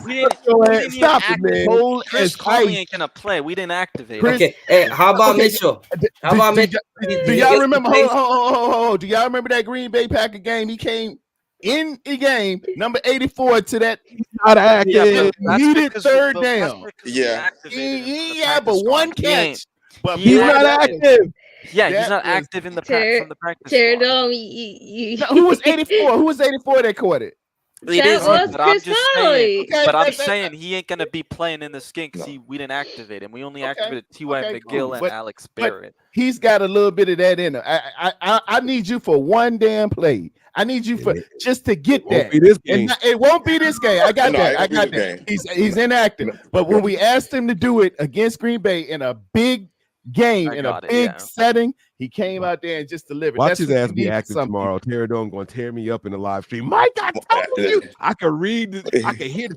S20: We
S18: didn't
S20: Stop
S18: even
S20: it, man.
S18: activate. Chris
S20: As
S18: Conley
S20: ice.
S18: ain't gonna play. We didn't activate.
S20: Chris-
S18: him.
S14: Okay, hey, how about
S20: Okay,
S14: Mitchell? How about Mitchell?
S20: Do y'all remember? Hold. Do y'all remember that Green Bay Packer game? He came in the game, number 84 to that.
S7: Not active.
S18: Yeah, but that's
S20: Needed
S18: because
S20: 3rd
S18: that's
S20: down.
S18: because we activated him
S20: He
S18: from the
S20: had but
S18: practice
S20: one
S18: squad. He ain't-
S20: catch. But
S7: He's
S20: boy,
S7: not
S20: that
S7: active.
S18: Yeah, he's
S20: that
S18: not
S20: was-
S18: active in the from the practice squad.
S17: Pterodome,
S20: No, who was 84? Who was 84 that caught it?
S18: It
S17: That
S18: isn't,
S17: was
S18: but I'm
S17: Chris
S18: just
S17: Conley.
S18: saying.
S20: Okay,
S18: But I'm
S20: that-
S18: saying he ain't gonna be playing in this game because we didn't activate him. We only activated T.Y.
S20: okay,
S18: McGill
S20: cool.
S18: and
S20: But-
S18: Alex
S20: but
S18: Barrett.
S20: He's got a little bit of that in him. I need you for one damn play. I need you for just to get
S7: Won't
S20: that.
S7: be this
S20: And
S7: game.
S20: it won't be this game. I got
S21: No,
S20: that.
S21: it
S20: I
S21: won't be
S20: got
S21: this
S20: that.
S21: game.
S20: He's inactive. But when we asked him to do it against Green Bay in a big game,
S18: I
S20: in a
S18: got it,
S20: big
S18: yeah.
S20: setting, he came out there and just delivered.
S7: Watch
S20: That's
S7: his
S20: what
S7: ass
S20: you
S7: be
S20: need for
S7: active
S20: some
S7: tomorrow. Pterodome going to tear me up in the live stream. Mike, I told you. I can read. I can hear.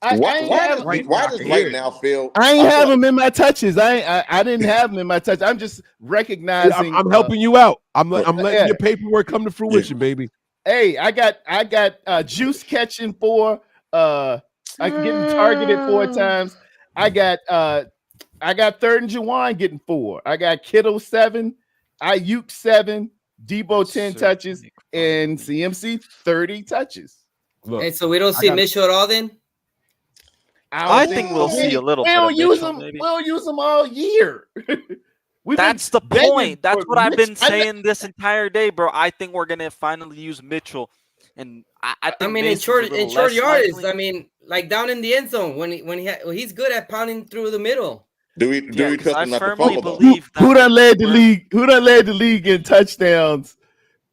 S20: I
S21: Why
S20: ain't
S21: does
S20: have him.
S21: right now feel?
S20: I ain't
S21: I feel
S20: have
S21: like-
S20: him in my touches. I didn't have him in my touch. I'm just recognizing.
S7: I'm helping you out. I'm letting
S20: yeah.
S7: your paperwork come to fruition, baby.
S20: Hey, I got Juice catching 4. I getting targeted 4 times. I got 3rd and Jawan getting 4. I got Kittle 7, Ayuk 7, Debo 10 touches, and CMC 30 touches.
S7: Look,
S14: Hey, so we don't see Mitchell at all then?
S18: I think we'll see a little bit of Mitchell, maybe.
S20: We'll use them all year.
S18: That's the point. That's what I've been saying this entire day, bro. I think we're gonna finally use Mitchell, and I think
S14: mean, in
S18: Mason's
S14: short
S18: a little
S14: yardage.
S18: less likely.
S14: I mean, like down in the end zone he's good at pounding through the middle.
S21: Do we trust him not to
S18: firmly
S21: fumble though?
S18: believe that
S20: Who done led the league? Who done led the league in touchdowns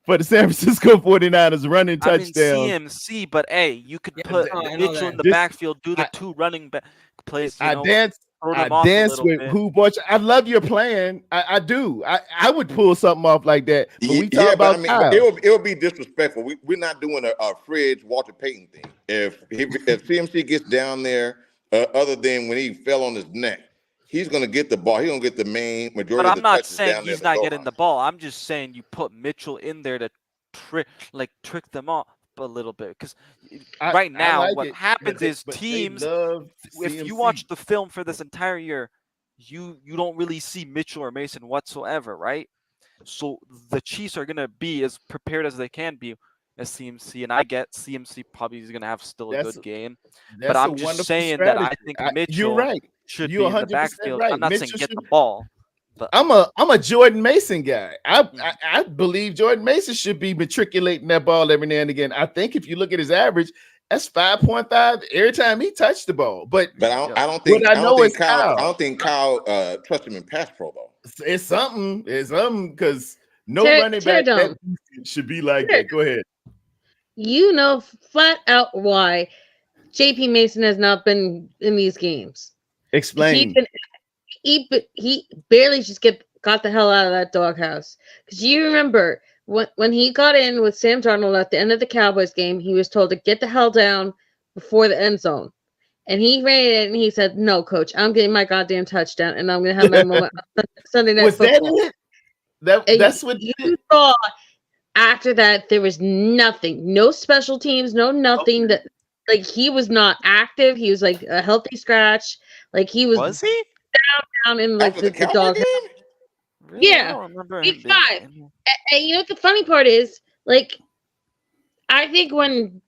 S20: for the San Francisco 49ers running
S18: I mean
S20: touchdowns?
S18: CMC, but hey, you could put
S14: I know
S18: Mitchell
S14: that.
S18: in the
S20: This-
S18: backfield, do the 2 running back plays. You
S20: I
S18: know,
S20: dance.
S18: throw
S20: I
S18: them off a
S20: dance
S18: little
S20: with
S18: bit.
S20: who bought you. I love your plan. I do. I would pull something off like that. But we talk
S21: Yeah,
S20: about
S21: but I mean,
S20: Kyle.
S21: it would be disrespectful. We're not doing a Fridge Walter Payton thing. If CMC gets down there, other than when he fell on his neck, he's gonna get the ball. He's gonna get the main majority
S18: But
S21: of
S18: I'm
S21: the
S18: not
S21: touches
S18: saying
S21: down there.
S18: he's not getting the ball. I'm just saying you put Mitchell in there to trick them off a little bit, because right now
S20: like
S18: what
S20: it,
S18: happens
S20: but
S18: is
S20: they
S18: teams.
S20: love
S18: If
S20: CMC.
S18: you watch the film for this entire year, you don't really see Mitchell or Mason whatsoever, right? So the Chiefs are gonna be as prepared as they can be as CMC, and I get CMC probably is gonna have still a
S20: That's
S18: good game,
S20: that's
S18: but
S20: a
S18: I'm just
S20: wonderful
S18: saying that I
S20: strategy.
S18: think
S20: You're
S18: Mitchell
S20: right.
S18: should
S20: You're
S18: be in the
S20: 100%
S18: backfield.
S20: right.
S18: I'm not
S20: Mitchell
S18: saying get
S20: should-
S18: the ball, but
S20: I'm a Jordan Mason guy. I believe Jordan Mason should be matriculating that ball every now and again. I think if you look at his average, that's 5.5 every time he touched the ball. But
S21: I don't think
S20: what I know is
S21: Kyle.
S20: Kyle.
S21: I don't think Kyle trusts him in pass pro though.
S20: It's something. It's something because no
S17: Tear-
S20: running
S17: tear
S20: back that
S17: down.
S20: should be like that. Go ahead.
S17: You know flat out why JP Mason has not been in these games.
S20: Explain.
S17: He barely just got the hell out of that doghouse. Because you remember when he got in with Sam Darnold at the end of the Cowboys game, he was told to get the hell down before the end zone. And he ran it and he said, "No, coach, I'm getting my goddamn touchdown and I'm gonna have my moment on Sunday Night
S20: Was that
S17: Football."
S20: it? That's what did
S17: You
S20: it?
S17: saw after that there was nothing, no special teams, no nothing that like he was not active. He was like a healthy scratch. Like he was
S18: he?
S17: down in like
S21: After the
S17: the
S21: Cowboy
S17: dog.
S21: game?
S18: Really? I
S17: Yeah,
S18: don't remember
S17: week
S18: him being
S17: 5.
S18: in.
S17: And you know what the funny part is? Like, I think when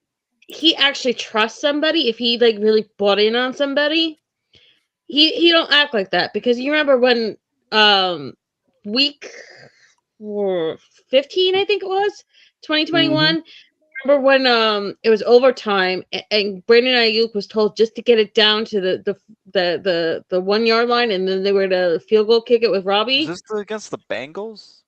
S17: he actually trusts somebody, if he like really bought in on somebody, he don't act like that. Because you remember when week 15, I think it was 2021. Remember when it was overtime and Brandon Ayuk was told just to get it down to the 1 yard line, and then they were to field goal kick it with
S18: Is
S17: Robbie.
S18: this against the Bengals?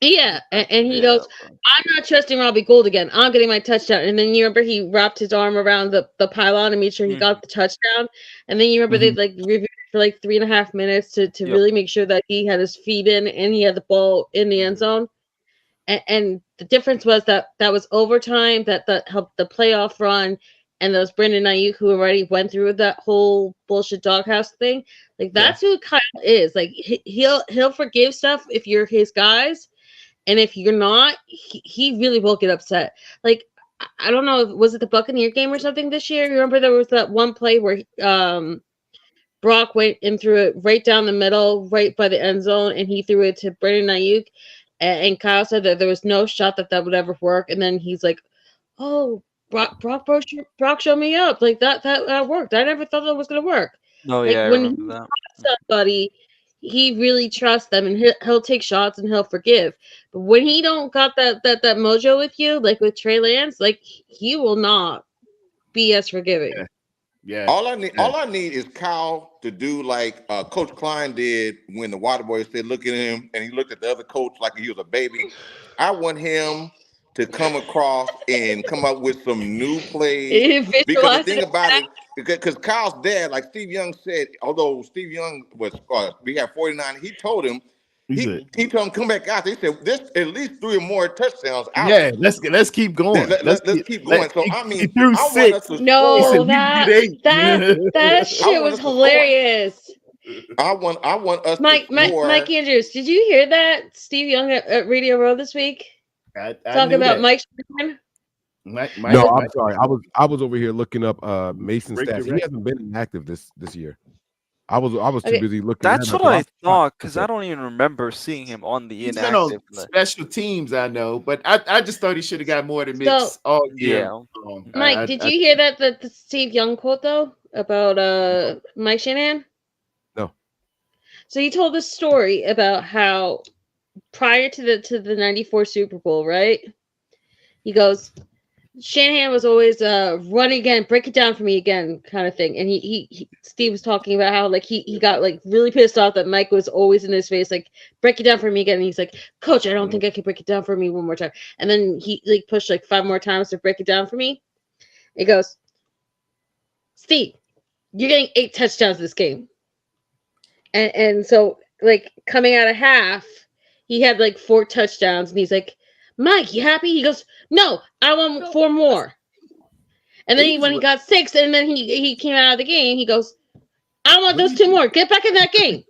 S17: Yeah, and he
S18: Yeah.
S17: goes, "I'm not trusting Robbie Gould again. I'm getting my touchdown." And then you remember he wrapped his arm around the pylon and made sure he got the touchdown. And then you remember they like reviewed it for like 3.5 minutes to
S18: Yep.
S17: really make sure that he had his feet in and he had the ball in the end zone. And the difference was that was overtime, that helped the playoff run, and those Brandon Ayuk who already went through that whole bullshit doghouse thing. Like that's who Kyle is. Like he'll forgive stuff if you're his guys. And if you're not, he really will get upset. Like, I don't know, was it the Buccaneer game or something this year? You remember there was that one play where Brock went and threw it right down the middle, right by the end zone, and he threw it to Brandon Ayuk. And Kyle said that there was no shot that would ever work. And then he's like, "Oh, Brock showed me up. Like that worked. I never thought that was gonna work."
S18: Oh
S17: Like
S18: yeah, I
S17: when he
S18: remember that.
S17: trusts somebody, he really trusts them, and he'll take shots and he'll forgive. But when he don't got that mojo with you, like with Trey Lance, like he will not be as forgiving.
S20: Yeah.
S21: All I need is Kyle to do like Coach Klein did when the Water Boy said, "Look at him," and he looked at the other coach like he was a baby. I want him to come across and come up with some new plays. Because the
S17: Visualize
S21: thing
S17: it.
S21: about it, because Kyle's dad, like Steve Young said, although Steve Young was we had 49, he told him. He told him come back out. He said there's at least 3 or more touchdowns out.
S20: Yeah, let's keep going.
S21: Let's keep going. So I
S20: he
S21: mean,
S20: threw
S21: I want us
S20: 6.
S21: to
S17: No,
S21: score.
S17: that shit was hilarious.
S21: I want us
S17: Mike
S21: to score.
S17: Andrews, did you hear that Steve Young at Radio Row this week?
S20: I
S17: Talking about
S20: that.
S17: Mike Shanahan?
S7: No, I'm sorry. I was over here looking up Mason's
S20: Break
S7: stats.
S20: the
S7: He
S20: record.
S7: hasn't been inactive this year. I was too
S17: Okay.
S7: busy looking.
S18: That's
S7: at
S18: what I thought, because I don't even remember seeing him on the
S20: He's been on
S18: inactive list.
S20: special teams, I know, but I just thought he should have got more than mix all year.
S18: Yeah.
S17: Mike, did you hear that the Steve Young quote though about Mike Shanahan?
S7: No.
S17: So he told this story about how prior to the 94 Super Bowl, right? He goes, Shanahan was always run again, break it down for me again, kind of thing. And he Steve was talking about how like he got like really pissed off that Mike was always in his face, like break it down for me again. And he's like, "Coach, I don't think I can break it down for me one more time." And then he like pushed like 5 more times to break it down for me. He goes, "Steve, you're getting 8 touchdowns this game." And so like coming out of half, he had like 4 touchdowns, and he's like, "Mike, you happy?" He goes, "No, I want 4 more." And then when he got 6, and then he came out of the game, he goes, "I want those 2 more. Get back in that game."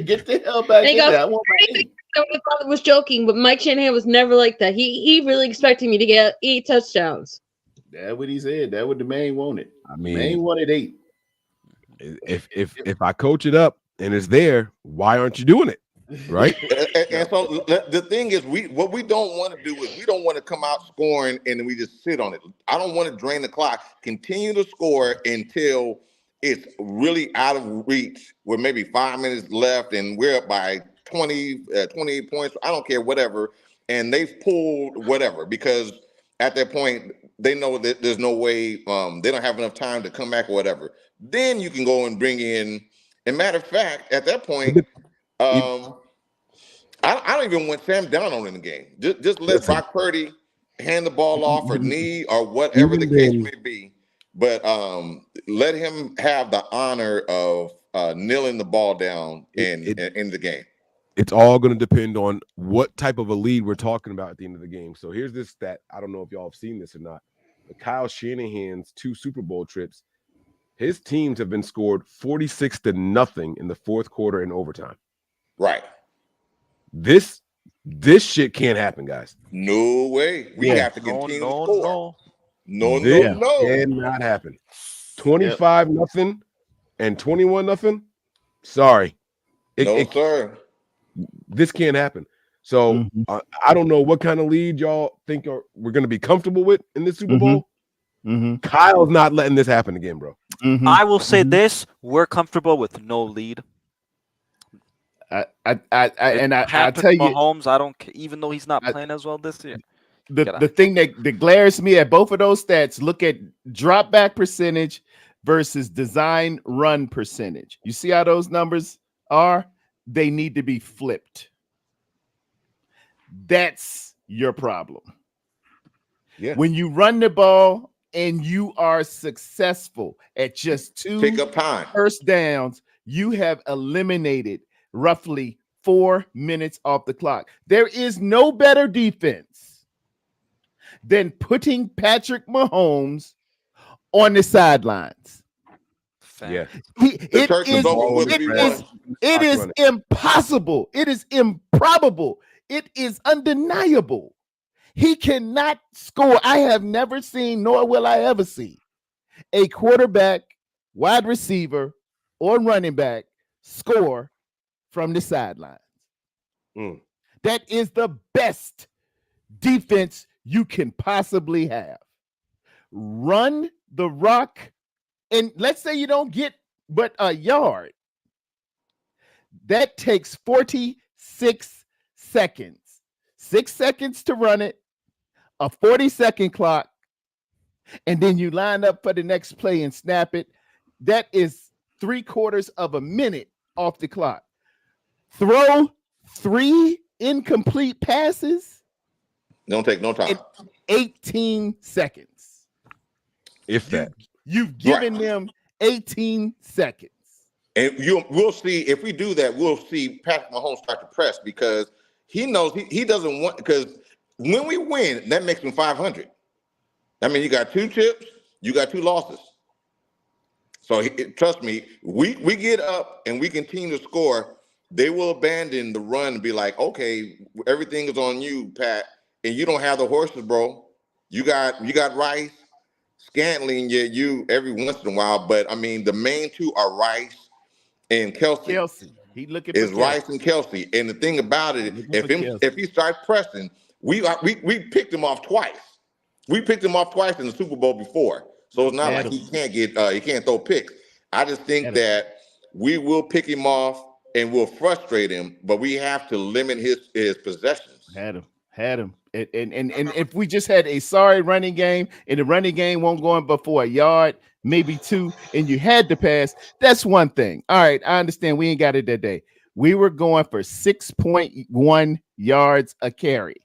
S20: Get the hell back
S17: And he
S20: in
S17: goes,
S20: there. I want my 8.
S17: I was joking, but Mike Shanahan was never like that. He really expected me to get 8 touchdowns.
S20: That's what he said. That's what the man wanted.
S7: I mean,
S20: man wanted 8.
S7: If I coach it up and it's there, why aren't you doing it? Right?
S21: And so the thing is, what we don't want to do is we don't want to come out scoring and then we just sit on it. I don't want to drain the clock. Continue to score until it's really out of reach, where maybe 5 minutes left and we're up by 28 points. I don't care, whatever. And they've pulled whatever, because at that point they know that there's no way they don't have enough time to come back or whatever. Then you can go and bring in. And matter of fact, at that point, I don't even want Sam Darnold in the game. Just let Brock Purdy hand the ball off or knee or whatever the case may be. But let him have the honor of kneeling the ball down in the game.
S7: It's all going to depend on what type of a lead we're talking about at the end of the game. So here's this stat. I don't know if y'all have seen this or not. But Kyle Shanahan's 2 Super Bowl trips, his teams have been scored 46-0 in the fourth quarter and overtime.
S21: Right.
S7: This shit can't happen, guys.
S21: No way. We have to continue to score. No.
S7: This cannot happen. 25-0 and 21-0. Sorry.
S21: Sir.
S7: This can't happen. So I don't know what kind of lead y'all think we're going to be comfortable with in this Super Bowl. Kyle's not letting this happen again, bro.
S18: I will say this: we're comfortable with no lead.
S20: I tell you,
S18: Mahomes, I don't care, even though he's not playing as well this year.
S20: The thing that glares me at both of those stats, look at drop back percentage versus design run percentage. You see how those numbers are? They need to be flipped. That's your problem.
S7: Yeah.
S20: When you run the ball and you are successful at just 2
S21: pick-up time
S20: first downs, you have eliminated roughly 4 minutes off the clock. There is no better defense than putting Patrick Mahomes on the sidelines.
S7: Yeah.
S20: It is impossible. It is improbable. It is undeniable. He cannot score. I have never seen, nor will I ever see, a quarterback, wide receiver, or running back score from the sidelines. That is the best defense you can possibly have. Run the rock, and let's say you don't get but a yard. That takes 46 seconds. 6 seconds to run it, a 40-second clock, and then you line up for the next play and snap it. That is 3/4 of a minute off the clock. Throw 3 incomplete passes.
S21: Don't take no time.
S20: 18 seconds.
S7: If that.
S20: You've given them 18 seconds.
S21: And we'll see if we do that. We'll see Patrick Mahomes start to press because he knows he doesn't want, because when we win, that makes him 500. I mean, you got 2 chips, you got 2 losses. So trust me, we get up and we continue to score, they will abandon the run and be like, okay, everything is on you, Pat, and you don't have the horses, bro. You got Rice, Scantling, you every once in a while, but I mean, the main 2 are Rice and Kelsey.
S20: He looking
S21: is
S20: for
S21: Rice and Kelsey. And the thing about it, if he starts pressing, we picked him off twice. We picked him off twice in the Super Bowl before. So it's not like he can't throw picks. I just think that we will pick him off and we'll frustrate him, but we have to limit his possessions.
S20: Had him. And if we just had a sorry running game and the running game won't go in before a yard, maybe 2, and you had to pass, that's one thing. All right, I understand we ain't got it that day. We were going for 6.1 yards a carry.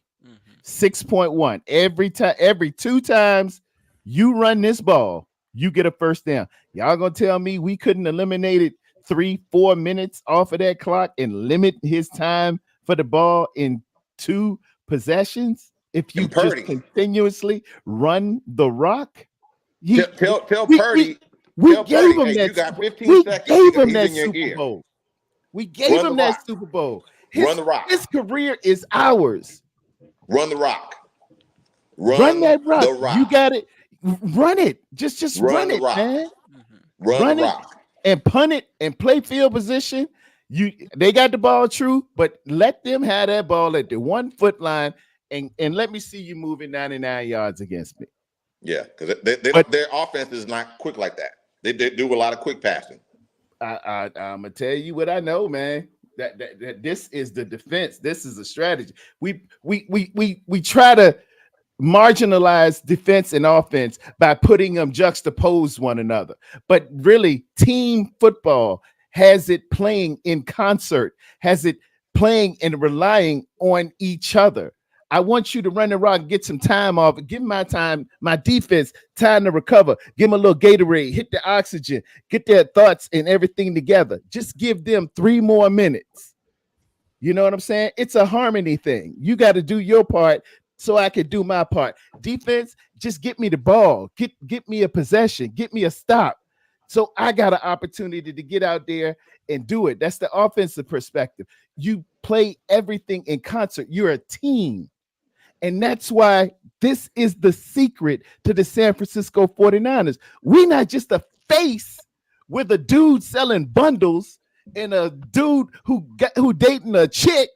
S20: 6.1. Every 2 times you run this ball, you get a first down. Y'all gonna tell me we couldn't eliminate it 3-4 minutes off of that clock and limit his time for the ball in 2 possessions if you just continuously run the rock?
S21: Tell Purdy.
S20: We gave him that.
S21: You got 15 seconds.
S20: We gave him that Super Bowl. We gave him that Super Bowl.
S21: Run the rock.
S20: His career is ours.
S21: Run the rock.
S20: Run that rock. You got it. Run it. Just run it, man.
S21: Run the rock.
S20: And punt it and play field position. They got the ball true, but let them have that ball at the 1 foot line and let me see you moving 99 yards against me.
S21: Yeah, because their offense is not quick like that. They do a lot of quick passing.
S20: I'm gonna tell you what I know, man. That this is the defense. This is a strategy. We try to marginalize defense and offense by putting them juxtapose one another. But really, team football has it playing in concert, has it playing and relying on each other. I want you to run the rock, get some time off, give my defense time to recover, give them a little Gatorade, hit the oxygen, get their thoughts and everything together. Just give them 3 more minutes. You know what I'm saying? It's a harmony thing. You got to do your part so I can do my part. Defense, just get me the ball, get me a possession, get me a stop So I got an opportunity to get out there and do it. That's the offensive perspective. You play everything in concert. You're a team. And that's why this is the secret to the San Francisco 49ers. We're not just a face with a dude selling bundles and a dude who dating a chick.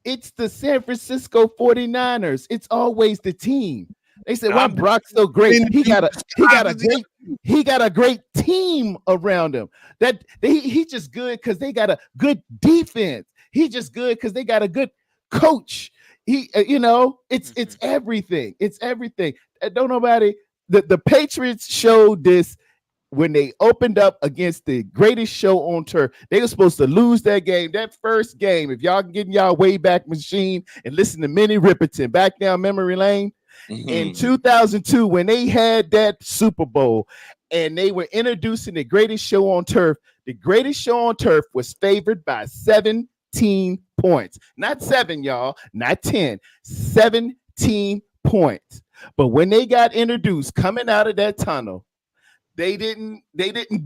S20: It's the San Francisco 49ers. It's always the team. They said, "Why Brock's so great? He got a great team around him. That he's just good because they got a good defense. He's just good because they got a good coach. It's everything. It's everything. Don't nobody. The Patriots showed this when they opened up against the greatest show on turf. They were supposed to lose that game. That first game, if y'all can get in y'all way back machine and listen to Minnie Riperton back down memory lane. In 2002, when they had that Super Bowl and they were introducing the greatest show on turf, the greatest show on turf was favored by 17 points. Not 7, y'all, not 10, 17 points. But when they got introduced coming out of that tunnel, they didn't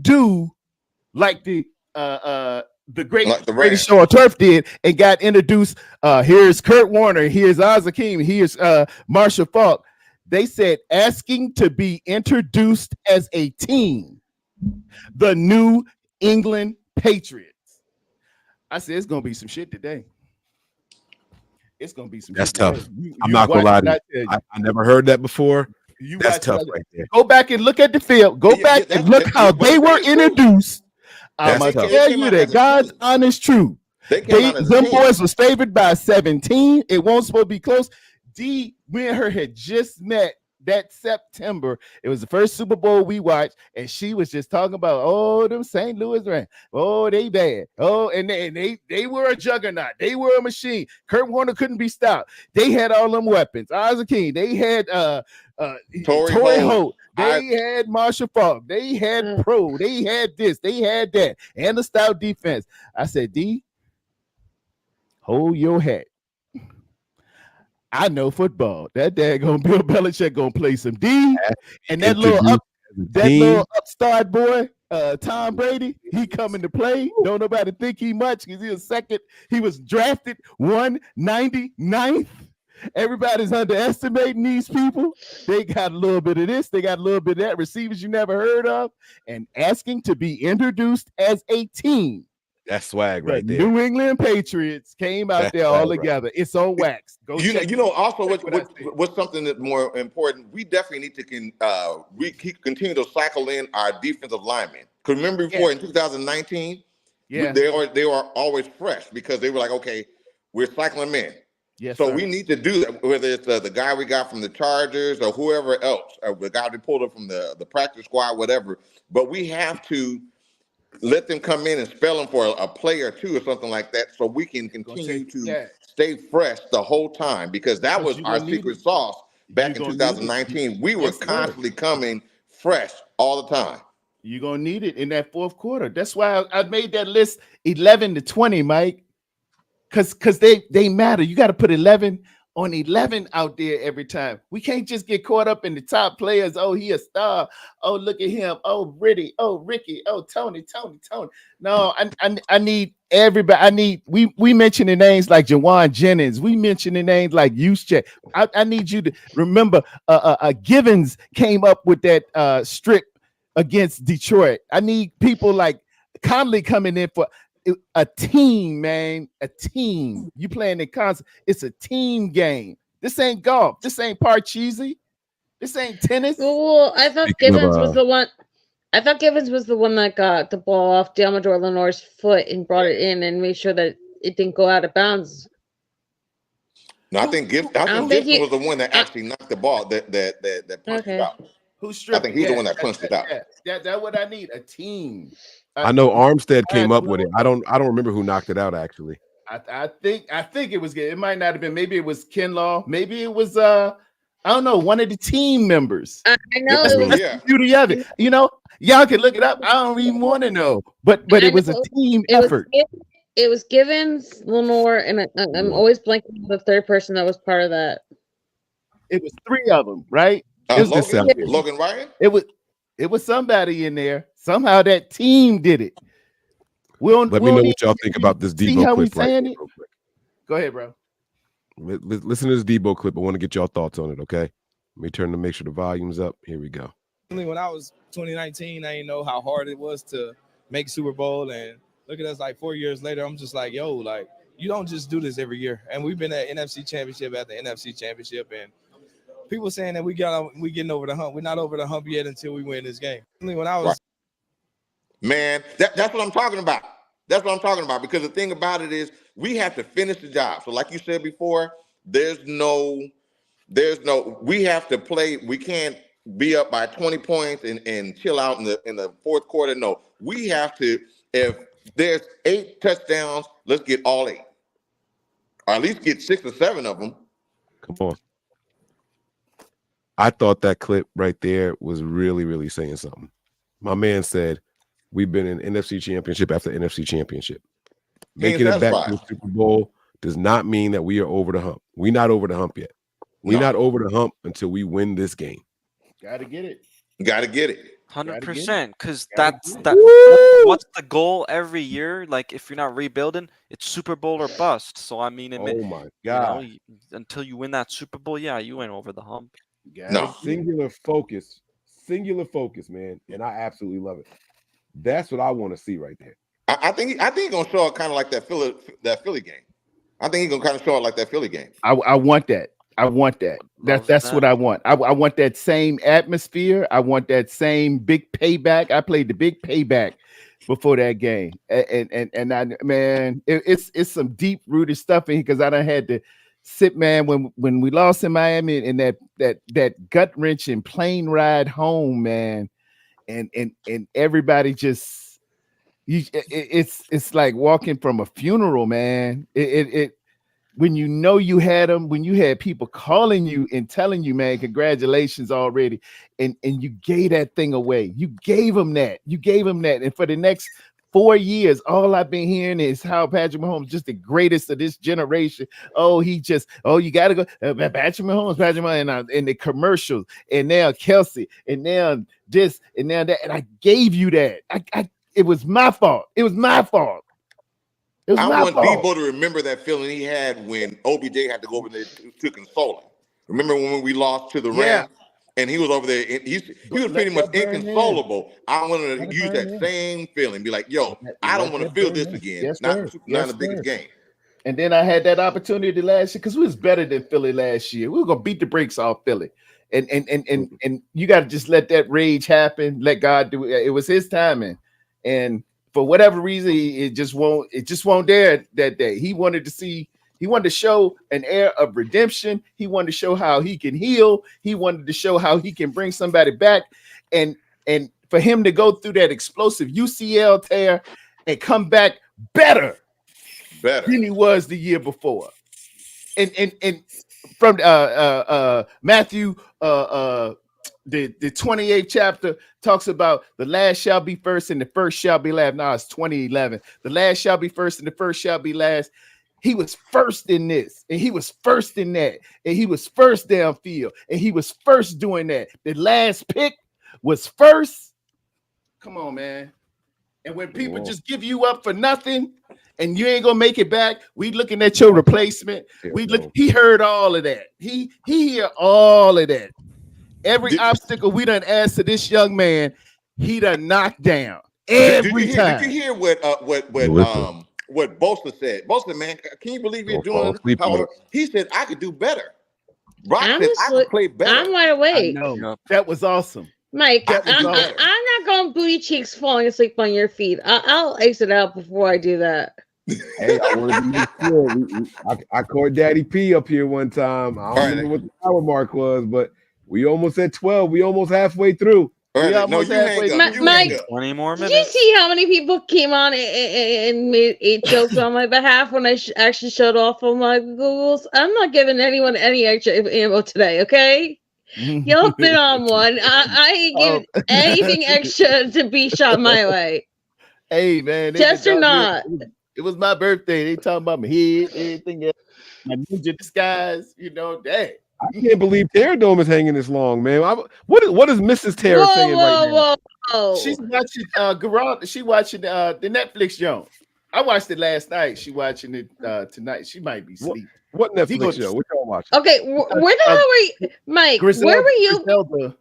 S20: do like the greatest show on turf did and got introduced. Here's Kurt Warner, here's Oz Hakeem, here's Marshall Faulk. They said asking to be introduced as a team, the New England Patriots. I said it's gonna be some shit today. It's gonna be some.
S7: That's
S20: shit
S7: tough.
S20: today.
S7: I'm not gonna lie to you. I never heard that before. That's tough right there.
S20: Go back and look at the field. Go back and look how they were introduced. I'm gonna tell you that God's honest truth. Them boys was favored by 17. It won't supposed to be close. Me and her had just met that September. It was the first Super Bowl we watched, and she was just talking about, oh, them St. Louis Rams. Oh, they bad. Oh, and they were a juggernaut. They were a machine. Kurt Warner couldn't be stopped. They had all them weapons. Isaac King. They had Torrey Holt. They had Marshall Faulk. They had Pro. They had this. They had that. And the stout defense. I said, D, hold your hat. I know football. That daggone Bill Belichick gonna play some D, and that little upstart boy, Tom Brady, he coming to play. Don't nobody think he much because he was second. He was drafted 199th. Everybody's underestimating these people. They got a little bit of this. They got a little bit of that. Receivers you never heard of, and asking to be introduced as a team.
S7: That's swag right there.
S20: New England Patriots came out there all together. Right. It's on wax. Go
S21: Also what's something that's more important, we definitely need to continue to cycle in our defensive linemen. Because remember before in 2019, they were always fresh because they were like, okay, we're cycling them in.
S20: Yes,
S21: so we need to do that, whether it's the guy we got from the Chargers or whoever else, or the guy we pulled up from the practice squad, whatever. But we have to let them come in and spell them for a play or two or something like that, so we can continue to stay fresh the whole time, because that was our secret sauce back in 2019. We were constantly coming fresh all the time.
S20: You're going to need it in that fourth quarter. That's why I made that list 11 to 20, Mike, because they matter. You got to put 11 on 11 out there every time. We can't just get caught up in the top players. Oh, he a star. Oh, look at him. Oh, Ricky. Oh, Ricky. Oh, Tony. No, I need everybody. We mention the names like Jawan Jennings. We mention the names like Juszczyk. I need you to remember Givens came up with that strip against Detroit. I need people like Conley coming in for a team, man. A team. You playing in concert. It's a team game. This ain't golf. This ain't Parcheesi. This ain't tennis.
S17: Well, I thought Givens was the one. I thought Givens was the one that got the ball off Deommodore Lenoir's foot and brought it in and made sure that it didn't go out of bounds.
S21: No, I think Gibson was the one that actually knocked the ball that punched it out.
S20: Who stripped?
S21: I think he's the one that punched it out.
S20: That's what I need. A team.
S7: I know Armstead came up with it. I don't remember who knocked it out actually.
S20: I think it was. It might not have been. Maybe it was Kinlaw. Maybe it was I don't know, one of the team members.
S17: I know
S20: that's the beauty of it. You know, y'all can look it up. I don't even want to know. But it was a team effort.
S17: It was Givens, Lenoir, and I'm always blanking on the third person that was part of that.
S20: It was three of them, right?
S21: Logan Ryan.
S20: It was somebody in there. Somehow that team did it.
S7: Let me know what y'all think about this Debo clip right
S20: saying
S7: here,
S20: it?
S7: real quick.
S20: Go ahead, bro.
S7: Listen to this Debo clip. I want to get y'all thoughts on it, okay? Let me turn to make sure the volume's up. Here we go.
S13: When I was 2019, I didn't know how hard it was to make Super Bowl. And look at us, like 4 years later, I'm just like, yo, like, you don't just do this every year. And we've been at NFC Championship after NFC Championship. And people saying that we getting over the hump. We're not over the hump yet until we win this game. When I was
S21: Man, that's what I'm talking about. That's what I'm talking about. Because the thing about it is we have to finish the job. So like you said before, we have to play. We can't be up by 20 points and chill out in the fourth quarter. No, we have to, if there's 8 touchdowns, let's get all 8. Or at least get 6 or 7 of them.
S7: Come on. I thought that clip right there was really, really saying something. My man said, we've been in NFC Championship after NFC Championship. Making it back to the Super Bowl does not mean that we are over the hump. We're not over the hump yet. We're not over the hump until we win this game.
S20: Gotta get it.
S21: Gotta get it.
S18: 100%, because what's the goal every year? Like, if you're not rebuilding, it's Super Bowl or bust. So I mean,
S7: my God,
S18: until you win that Super Bowl, yeah, you went over the hump.
S7: No, singular focus, man, and I absolutely love it. That's what I want to see right there.
S21: I think he's gonna show it kind of like that Philly game. I think he's gonna kind of show it like that Philly game.
S20: I want that. I want that. That's what I want. I want that same atmosphere. I want that same big payback. I played the big payback before that game, and I, man, it's some deep rooted stuff in here because I done had to sit, man. When we lost in Miami and that gut wrenching plane ride home, man, and everybody just it's like walking from a funeral, man. When you know you had them, when you had people calling you and telling you, man, congratulations already, and you gave that thing away. You gave them that. And for the next 4 years, all I've been hearing is how Patrick Mahomes is just the greatest of this generation. You got to go. Patrick Mahomes, and the commercials, and now Kelsey, and now this, and now that. And I gave you that. It was my fault. It was my fault.
S21: I want Debo to remember that feeling he had when OBJ had to go over there to console him. Remember when we lost to the Rams and he was over there? He was pretty much inconsolable. I want to use that same feeling. Be like, yo, I don't want to feel this again. Not the biggest game.
S20: And then I had that opportunity last year because we was better than Philly last year. We were gonna beat the brakes off Philly. And you got to just let that rage happen. Let God do it. It was His timing, and for whatever reason, it just won't dare that day. He wanted to show an air of redemption. He wanted to show how he can heal. He wanted to show how he can bring somebody back. And for him to go through that explosive UCL tear and come back better than he was the year before. And from Matthew the 28th chapter talks about the last shall be first and the first shall be last. Now it's 2011. The last shall be first and the first shall be last. He was first in this, and he was first in that, and he was first downfield, and he was first doing that. The last pick was first. Come on, man. And when people just give you up for nothing and you ain't gonna make it back, we looking at your replacement. He heard all of that. He hear all of that. Every obstacle we done asked to this young man, he done knocked down every time.
S21: Did you hear what Bosa said? Bosa, man, can you believe you're doing? He said I could do better. Brock said I could play better.
S17: I'm wide awake.
S20: That was awesome.
S17: Mike, I'm not going booty cheeks falling asleep on your feet. I'll exit out before I do that.
S7: Hey, I wanted to make sure. I caught Daddy P up here one time. I don't remember what the hour mark was, but we almost at 12. We almost halfway through.
S17: Mike,
S18: 20 more
S17: did
S18: minutes.
S17: you see how many people came on and made 8 jokes on my behalf when I actually showed off on my Googles? I'm not giving anyone any extra ammo today, okay? Y'all been on one. I ain't give anything extra to be shot my way.
S20: Hey, man.
S17: Just or not.
S20: It was my birthday. They talking about my head, everything else. My ninja disguise, dang.
S7: I can't believe Terror Dome is hanging this long, man. What is Mrs. Terror saying right now?
S20: She's watching Garage. She watching the Netflix show. I watched it last night. She watching it tonight. She might be asleep.
S7: What Netflix show? What y'all watching?
S17: Okay, where the hell were you, Mike? Where were you?
S20: Griselda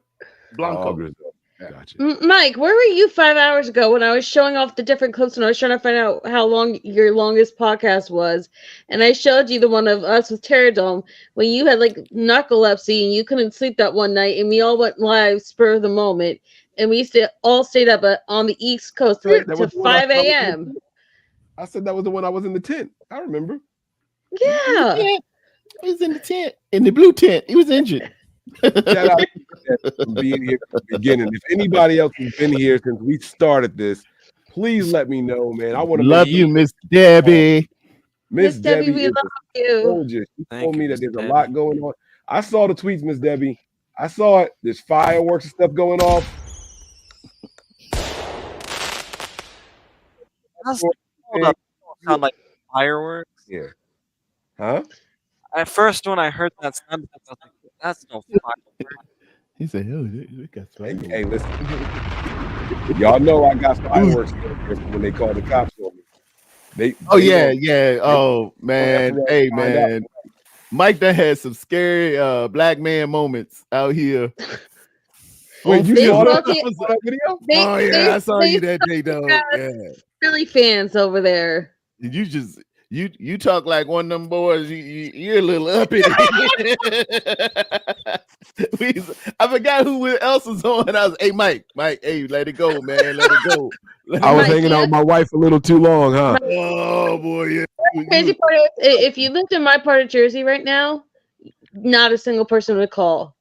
S20: Blanco.
S7: Oh, Griselda. Gotcha.
S17: Mike, where were you 5 hours ago when I was showing off the different clips and I was trying to find out how long your longest podcast was? And I showed you the one of us with Terradome when you had like narcolepsy and you couldn't sleep that one night, and we all went live spur of the moment, and we all stayed up on the East Coast to 5 a.m.
S7: I said that was the one I was in the tent. I remember.
S17: Yeah.
S20: He was in the tent, in the blue tent. He was injured.
S7: Shout out for being here from the beginning. If anybody else has been here since we started this, please let me know, man. I want to
S20: love you, Miss Debbie.
S7: Miss Debbie,
S17: we love you.
S7: Soldier. She told me that there's a lot going on. I saw the tweets, Miss Debbie. I saw it. There's fireworks and stuff going off.
S18: Hold up. Sound like fireworks.
S7: Yeah. Huh?
S18: At first, when I heard that sound, I was like, "That's no fireworks."
S20: He said, "Oh, we got fireworks."
S7: Hey, listen. Y'all know I got fireworks when they call the cops on me.
S20: Oh man. Hey man. Mike done had some scary black man moments out here.
S7: Wait, you saw that video?
S20: I saw you that day, dog. Yeah.
S17: Philly fans over there.
S20: You just you talk like one of them boys. You're a little uppity. I forgot who else was on. I was, hey Mike, hey, let it go, man, let it go.
S7: I was hanging out with my wife a little too long, huh?
S20: Oh boy, yeah.
S17: Crazy part is, if you lived in my part of Jersey right now, not a single person would call.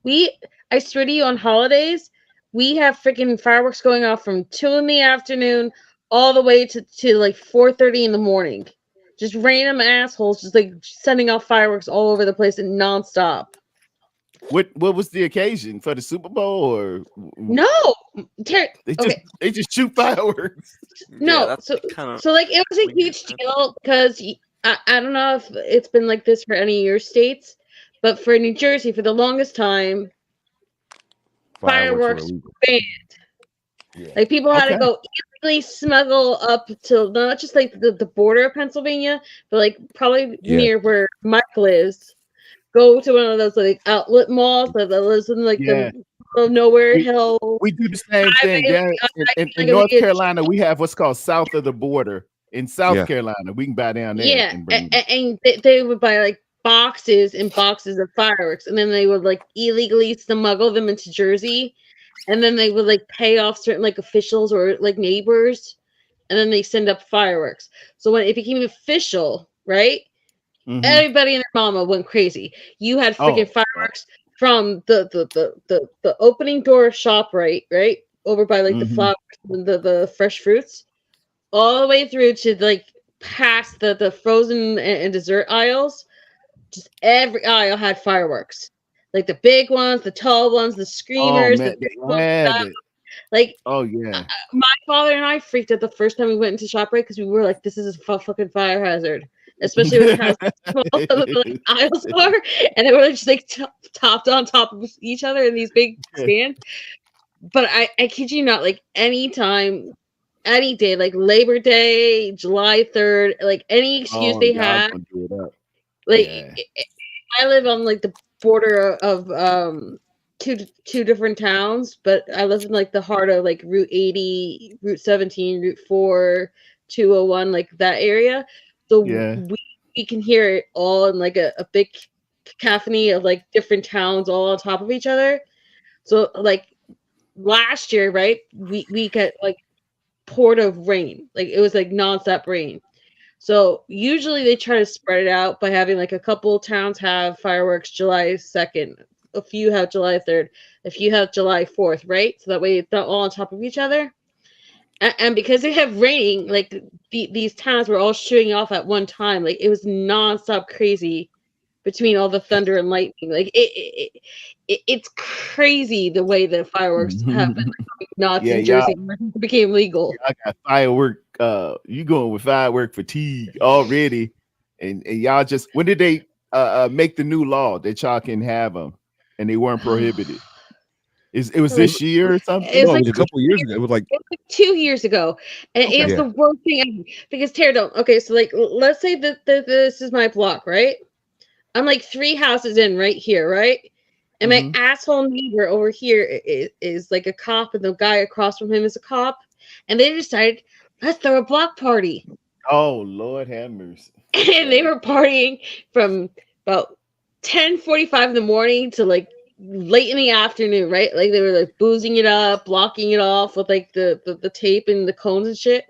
S17: I swear to you, on holidays, we have freaking fireworks going off from 2 in the afternoon all the way to like 4:30 in the morning. Just random assholes just like sending off fireworks all over the place and nonstop.
S20: What was the occasion for the Super Bowl or
S17: no?
S20: They just shoot fireworks.
S17: No,
S20: Yeah,
S17: so like it was a huge deal because I don't know if it's been like this for any of your states, but for New Jersey, for the longest time, fireworks were banned.
S7: Yeah.
S17: Like people had to go illegally smuggle up to not just like the border of Pennsylvania, but like probably near where Mike lives. Go to one of those like outlet malls that lives in like the middle of nowhere hill.
S20: We do the same thing. In North Carolina, we have what's called south of the border. In South Carolina, we can buy down there.
S17: Yeah, and they would buy like boxes and boxes of fireworks, and then they would like illegally smuggle them into Jersey, and then they would like pay off certain like officials or like neighbors, and then they send up fireworks. So when it became official, right? Mm-hmm. Everybody and their mama went crazy. You had freaking fireworks from the opening door of ShopRite, right? Over by like the flowers, the fresh fruits, all the way through to like past the frozen and dessert aisles. Just every aisle had fireworks. Like the big ones, the tall ones, the screamers, the big ones. Like, my father and I freaked out the first time we went into ShopRite because we were like, "This is a fucking fire hazard," especially when it has like, aisles are, and they were just like topped on top of each other in these big stands. But I kid you not, like anytime, any day, like Labor Day, July 3rd, like any excuse they have. Like I live on like the border of two different towns, but I live in like the heart of like Route 80, Route 17, Route 4, 201, like that area. So we can hear it all in like a big cacophony of like different towns all on top of each other. So like last year, right, we got like poured of rain. Like it was like nonstop rain. So usually they try to spread it out by having like a couple towns have fireworks July 2nd, a few have July 3rd, a few have July 4th, right? So that way it's not all on top of each other. And because they have raining, like these towns were all shooting off at one time. Like it was nonstop crazy between all the thunder and lightning. Like it's crazy the way that fireworks happen. Not in Jersey it became legal.
S20: I got firework. You going with firework fatigue already, and y'all just when did they make the new law that y'all can have them and they weren't prohibited? It was this year or something?
S17: It was
S7: No, it
S17: like
S7: was a couple of years ago. It was like
S17: 2 years ago, and
S7: Okay.
S17: it's
S7: Yeah.
S17: the worst thing ever. Because Pterodome. Okay, so like, let's say that this is my block, right? I'm like 3 houses in right here, right? And my asshole neighbor over here is like a cop, and the guy across from him is a cop, and they decided, let's throw a block party.
S20: Oh, Lord have mercy.
S17: And they were partying from about 10:45 in the morning to like late in the afternoon, right? Like they were like boozing it up, blocking it off with like the tape and the cones and shit.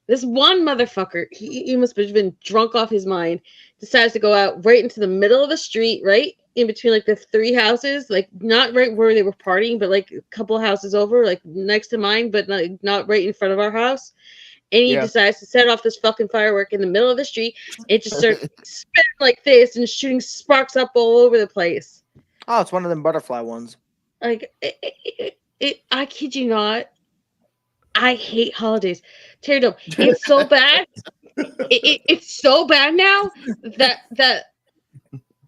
S17: This one motherfucker, he must have been drunk off his mind, decides to go out right into the middle of the street, right in between like the 3 houses, like not right where they were partying, but like a couple houses over, like next to mine, but not right in front of our house. And he decides to set off this fucking firework in the middle of the street. It just starts spinning like this and shooting sparks up all over the place.
S4: Oh, it's one of them butterfly ones.
S17: Like, I kid you not. I hate holidays. Pterodome. It's so bad. It's so bad now that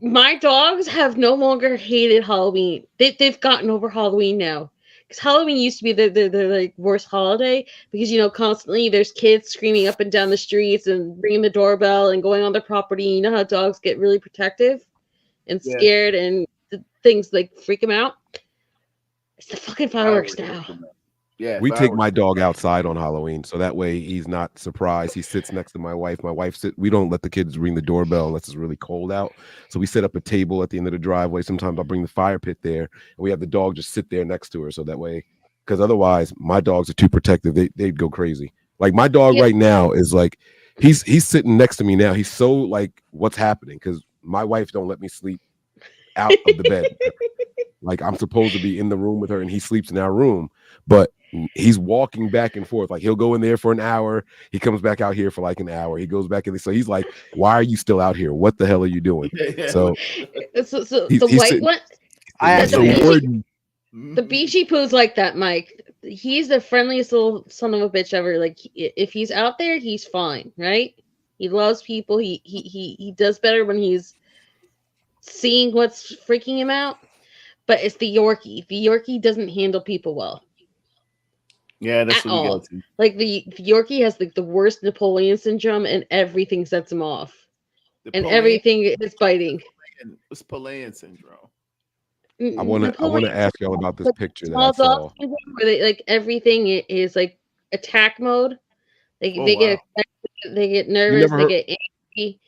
S17: my dogs have no longer hated Halloween. They've gotten over Halloween now. Because Halloween used to be the like worst holiday because constantly there's kids screaming up and down the streets and ringing the doorbell and going on their property. You know how dogs get really protective and scared and things like freak them out. It's the fucking fireworks now.
S20: Yeah,
S7: we take my dog outside on Halloween, so that way he's not surprised. He sits next to my wife. My wife we don't let the kids ring the doorbell unless it's really cold out. So we set up a table at the end of the driveway. Sometimes I'll bring the fire pit there, and we have the dog just sit there next to her. So that way, because otherwise my dogs are too protective. They'd go crazy. Like my dog right now is like, he's sitting next to me now. He's so like, what's happening? Because my wife don't let me sleep out of the bed. Like I'm supposed to be in the room with her, and he sleeps in our room, but he's walking back and forth. Like he'll go in there for an hour, he comes back out here for like an hour, he goes back in. So he's like, why are you still out here? What the hell are you doing? So
S17: the white one, the beachy poo's like that, Mike. He's the friendliest little son of a bitch ever. Like if he's out there, he's fine, right? He loves people. He does better when he's seeing what's freaking him out. But it's the Yorkie. The Yorkie doesn't handle people well.
S20: Yeah, that's what we go to.
S17: Like the Yorkie has like the worst Napoleon syndrome, and everything sets him off. And everything is biting.
S20: It's Napoleon syndrome.
S7: I want to ask y'all about this picture that I saw.
S17: Where they, like everything is like attack mode. They get excited, they get nervous, they get angry.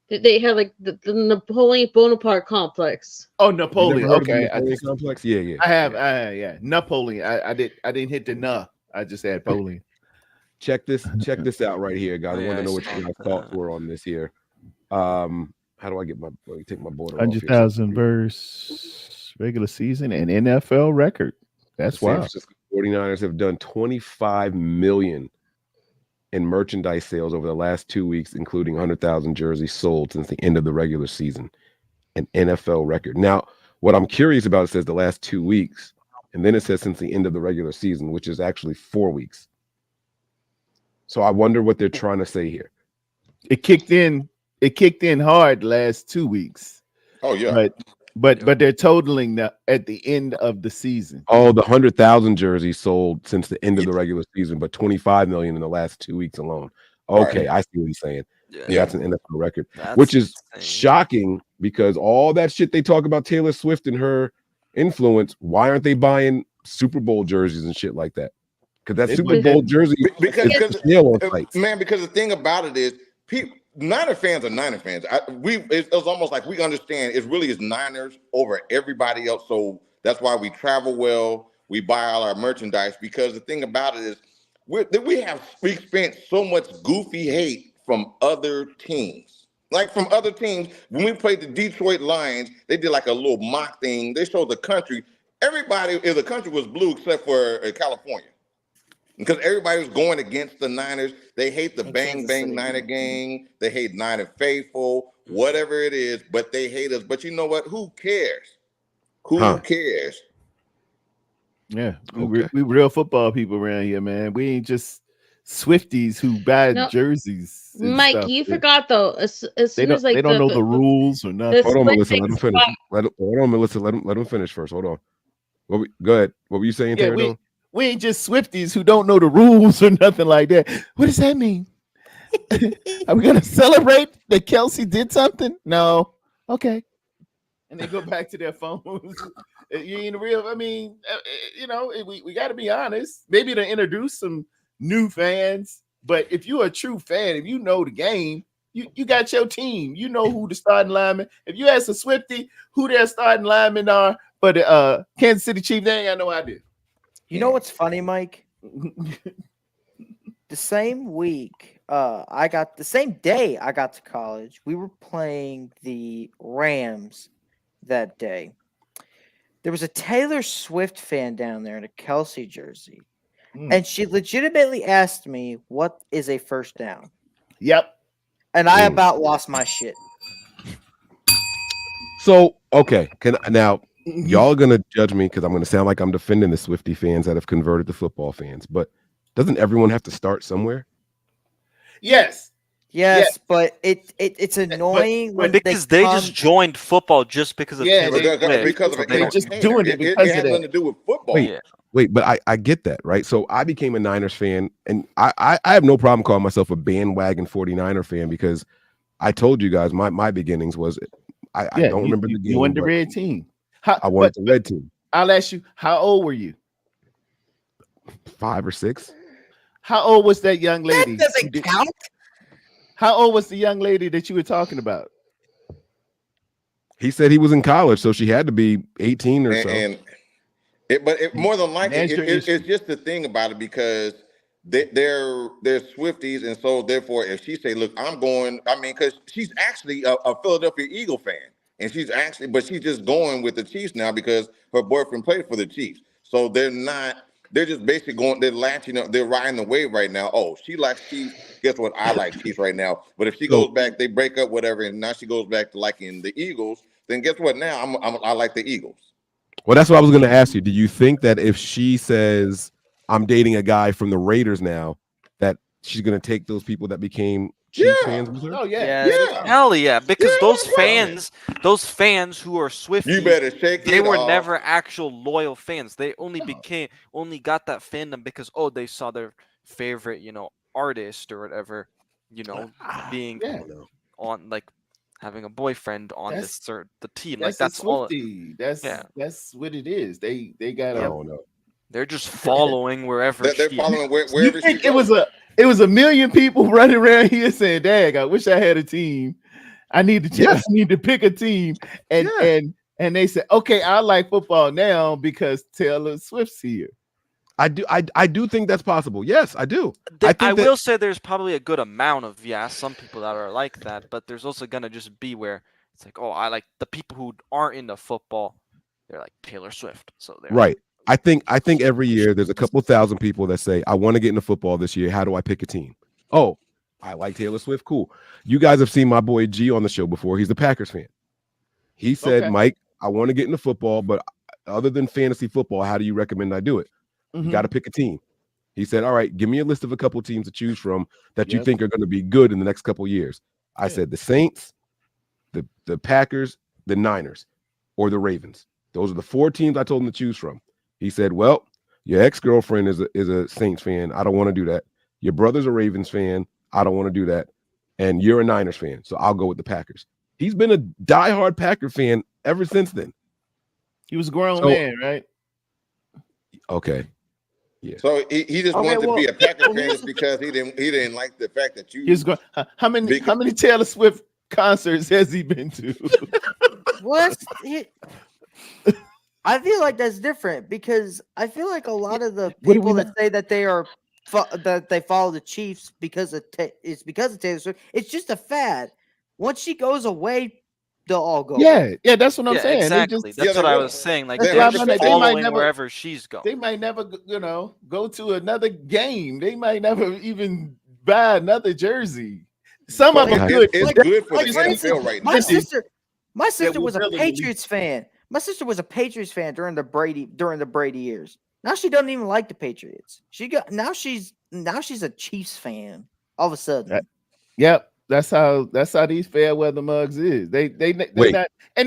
S17: They have like the Napoleon Bonaparte complex.
S20: Oh, Napoleon. Okay,
S7: Napoleon complex. Yeah.
S20: I have. Yeah, Napoleon. I didn't hit the nah. I just had Napoleon.
S7: Check this out right here, guys. I want to know what you guys thoughts were on this here. How do I get take my border?
S20: 100,000 verse regular season and NFL record. That's
S7: San
S20: wild.
S7: Francisco 49ers have done 25 million in merchandise sales over the last 2 weeks, including 100,000 jerseys sold since the end of the regular season. An NFL record. Now, what I'm curious about, it says the last 2 weeks, and then it says since the end of the regular season, which is actually 4 weeks. So I wonder what they're trying to say here.
S20: It kicked in hard last 2 weeks.
S21: Oh yeah.
S20: But they're totaling at the end of the season.
S7: Oh, the 100,000 jerseys sold since the end of the regular season, but 25 million in the last 2 weeks alone. Okay, I see what he's saying. Yeah, that's an NFL record, which is shocking because all that shit they talk about Taylor Swift and her influence, why aren't they buying Super Bowl jerseys and shit like that? Because that Super Bowl jersey
S21: because
S7: sites.
S21: man, because the thing about it is Niner fans are Niner fans. It was almost like we understand it really is Niners over everybody else. So that's why we travel well. We buy all our merchandise because the thing about it is we spent so much goofy hate from other teams. Like from other teams, when we played the Detroit Lions, they did like a little mock thing. They showed the country. Everybody in the country was blue except for California. Because everybody was going against the Niners. They hate the Bang Bang Niner gang. They hate Niner Faithful, whatever it is, but they hate us. But you know what? Who cares? Who cares?
S20: Yeah, we real football people around here, man. We ain't just Swifties who buy jerseys.
S17: Mike,
S20: stuff.
S17: you forgot though. As soon as like
S20: they don't know the rules or nothing.
S7: Hold on, Melissa. Let him finish. Hold on, Melissa. Let him finish first. Hold on. Go ahead. What were you saying,
S20: Yeah,
S7: Taylor?
S20: we ain't just Swifties who don't know the rules or nothing like that. What does that mean? Are we gonna celebrate that Kelsey did something? No. Okay. And they go back to their phones. You ain't real. I mean, we got to be honest. Maybe to introduce some new fans, but if you're a true fan, if you know the game, you got your team. You know who the starting linemen. If you ask a Swiftie who their starting linemen are for the Kansas City Chiefs, they ain't got no idea.
S4: You know what's funny, Mike? The same week, the same day I got to college, we were playing the Rams that day. There was a Taylor Swift fan down there in a Kelsey jersey. And she legitimately asked me, what is a first down?
S20: Yep.
S4: And I about lost my shit.
S7: So, okay. Now, y'all are going to judge me because I'm going to sound like I'm defending the Swiftie fans that have converted to football fans. But doesn't everyone have to start somewhere?
S20: Yes.
S4: Yes, but it's annoying
S18: because they just joined football just because of
S21: because of it.
S20: They're just doing it because
S21: it has nothing to do with football.
S7: Wait, but I get that, right? So I became a Niners fan, and I have no problem calling myself a bandwagon 49er fan because I told you guys my beginnings was I don't remember the game.
S20: You wanted the red team.
S7: I wanted the red team.
S20: I'll ask you, how old were you?
S7: 5 or 6.
S20: How old was that young lady?
S4: That doesn't count.
S20: How old was the young lady that you were talking about?
S7: He said he was in college, so she had to be 18 or so.
S21: But more than likely, it's just the thing about it because they're Swifties, and so therefore, if she say, "Look, I'm going," I mean, because she's actually a Philadelphia Eagle fan, and she's just going with the Chiefs now because her boyfriend played for the Chiefs. So they're just basically going. They're latching up. They're riding the wave right now. Oh, she likes Chiefs. Guess what? I like Chiefs right now. But if she goes back, they break up, whatever, and now she goes back to liking the Eagles. Then guess what? Now I like the Eagles.
S7: Well, that's what I was going to ask you. Do you think that if she says I'm dating a guy from the Raiders now, that she's going to take those people that became Chiefs fans with her?
S20: Oh yeah.
S18: Hell yeah! Because those fans who are Swifties,
S21: you better shake
S18: they
S21: it
S18: were
S21: off.
S18: never actual loyal fans. They only got that fandom because they saw their favorite, artist or whatever, being on having a boyfriend on the team. That's all.
S20: That's what it is. They got.
S7: I don't know.
S18: They're just following wherever.
S21: They're following wherever she
S20: goes.
S21: It
S20: was a million people running around here saying, "Dang, I wish I had a team. I need to pick a team." And they said, "Okay, I like football now because Taylor Swift's here."
S7: I do think that's possible. Yes, I do.
S18: I will say there's probably a good amount of some people that are like that, but there's also gonna just be where it's like, I like the people who aren't into football. They're like Taylor Swift, so they're
S7: right. I think every year there's a couple thousand people that say, I want to get into football this year. How do I pick a team? Oh, I like Taylor Swift. Cool. You guys have seen my boy G on the show before. He's a Packers fan. He said, Mike, I want to get into football, but other than fantasy football, how do you recommend I do it? You got to pick a team. He said, all right, give me a list of a couple teams to choose from that you think are going to be good in the next couple of years. I said the Saints, the Packers, the Niners, or the Ravens. Those are the 4 teams I told him to choose from. He said, well, your ex-girlfriend is a Saints fan. I don't want to do that. Your brother's a Ravens fan. I don't want to do that. And you're a Niners fan, so I'll go with the Packers. He's been a diehard Packer fan ever since then.
S20: He was a grown man, right?
S7: Okay. Yeah.
S21: So he just wanted to be a Packer fan just because he didn't like the fact that you.
S20: How many Taylor Swift concerts has he been to?
S4: I feel like that's different because I feel like a lot of the people that say that they are that they follow the Chiefs because of Taylor Swift. It's just a fad. Once she goes away, they'll all go.
S20: Yeah, that's what I'm saying.
S18: Exactly. That's what I was saying. Like they're just following wherever she's going.
S20: They might never, go to another game. They might never even buy another jersey. Some of them good.
S21: It's good for the NFL right now.
S4: My sister was a Patriots fan. My sister was a Patriots fan during the Brady years. Now she doesn't even like the Patriots. Now she's a Chiefs fan all of a sudden.
S20: Yep. That's how these fair weather mugs is. They not, and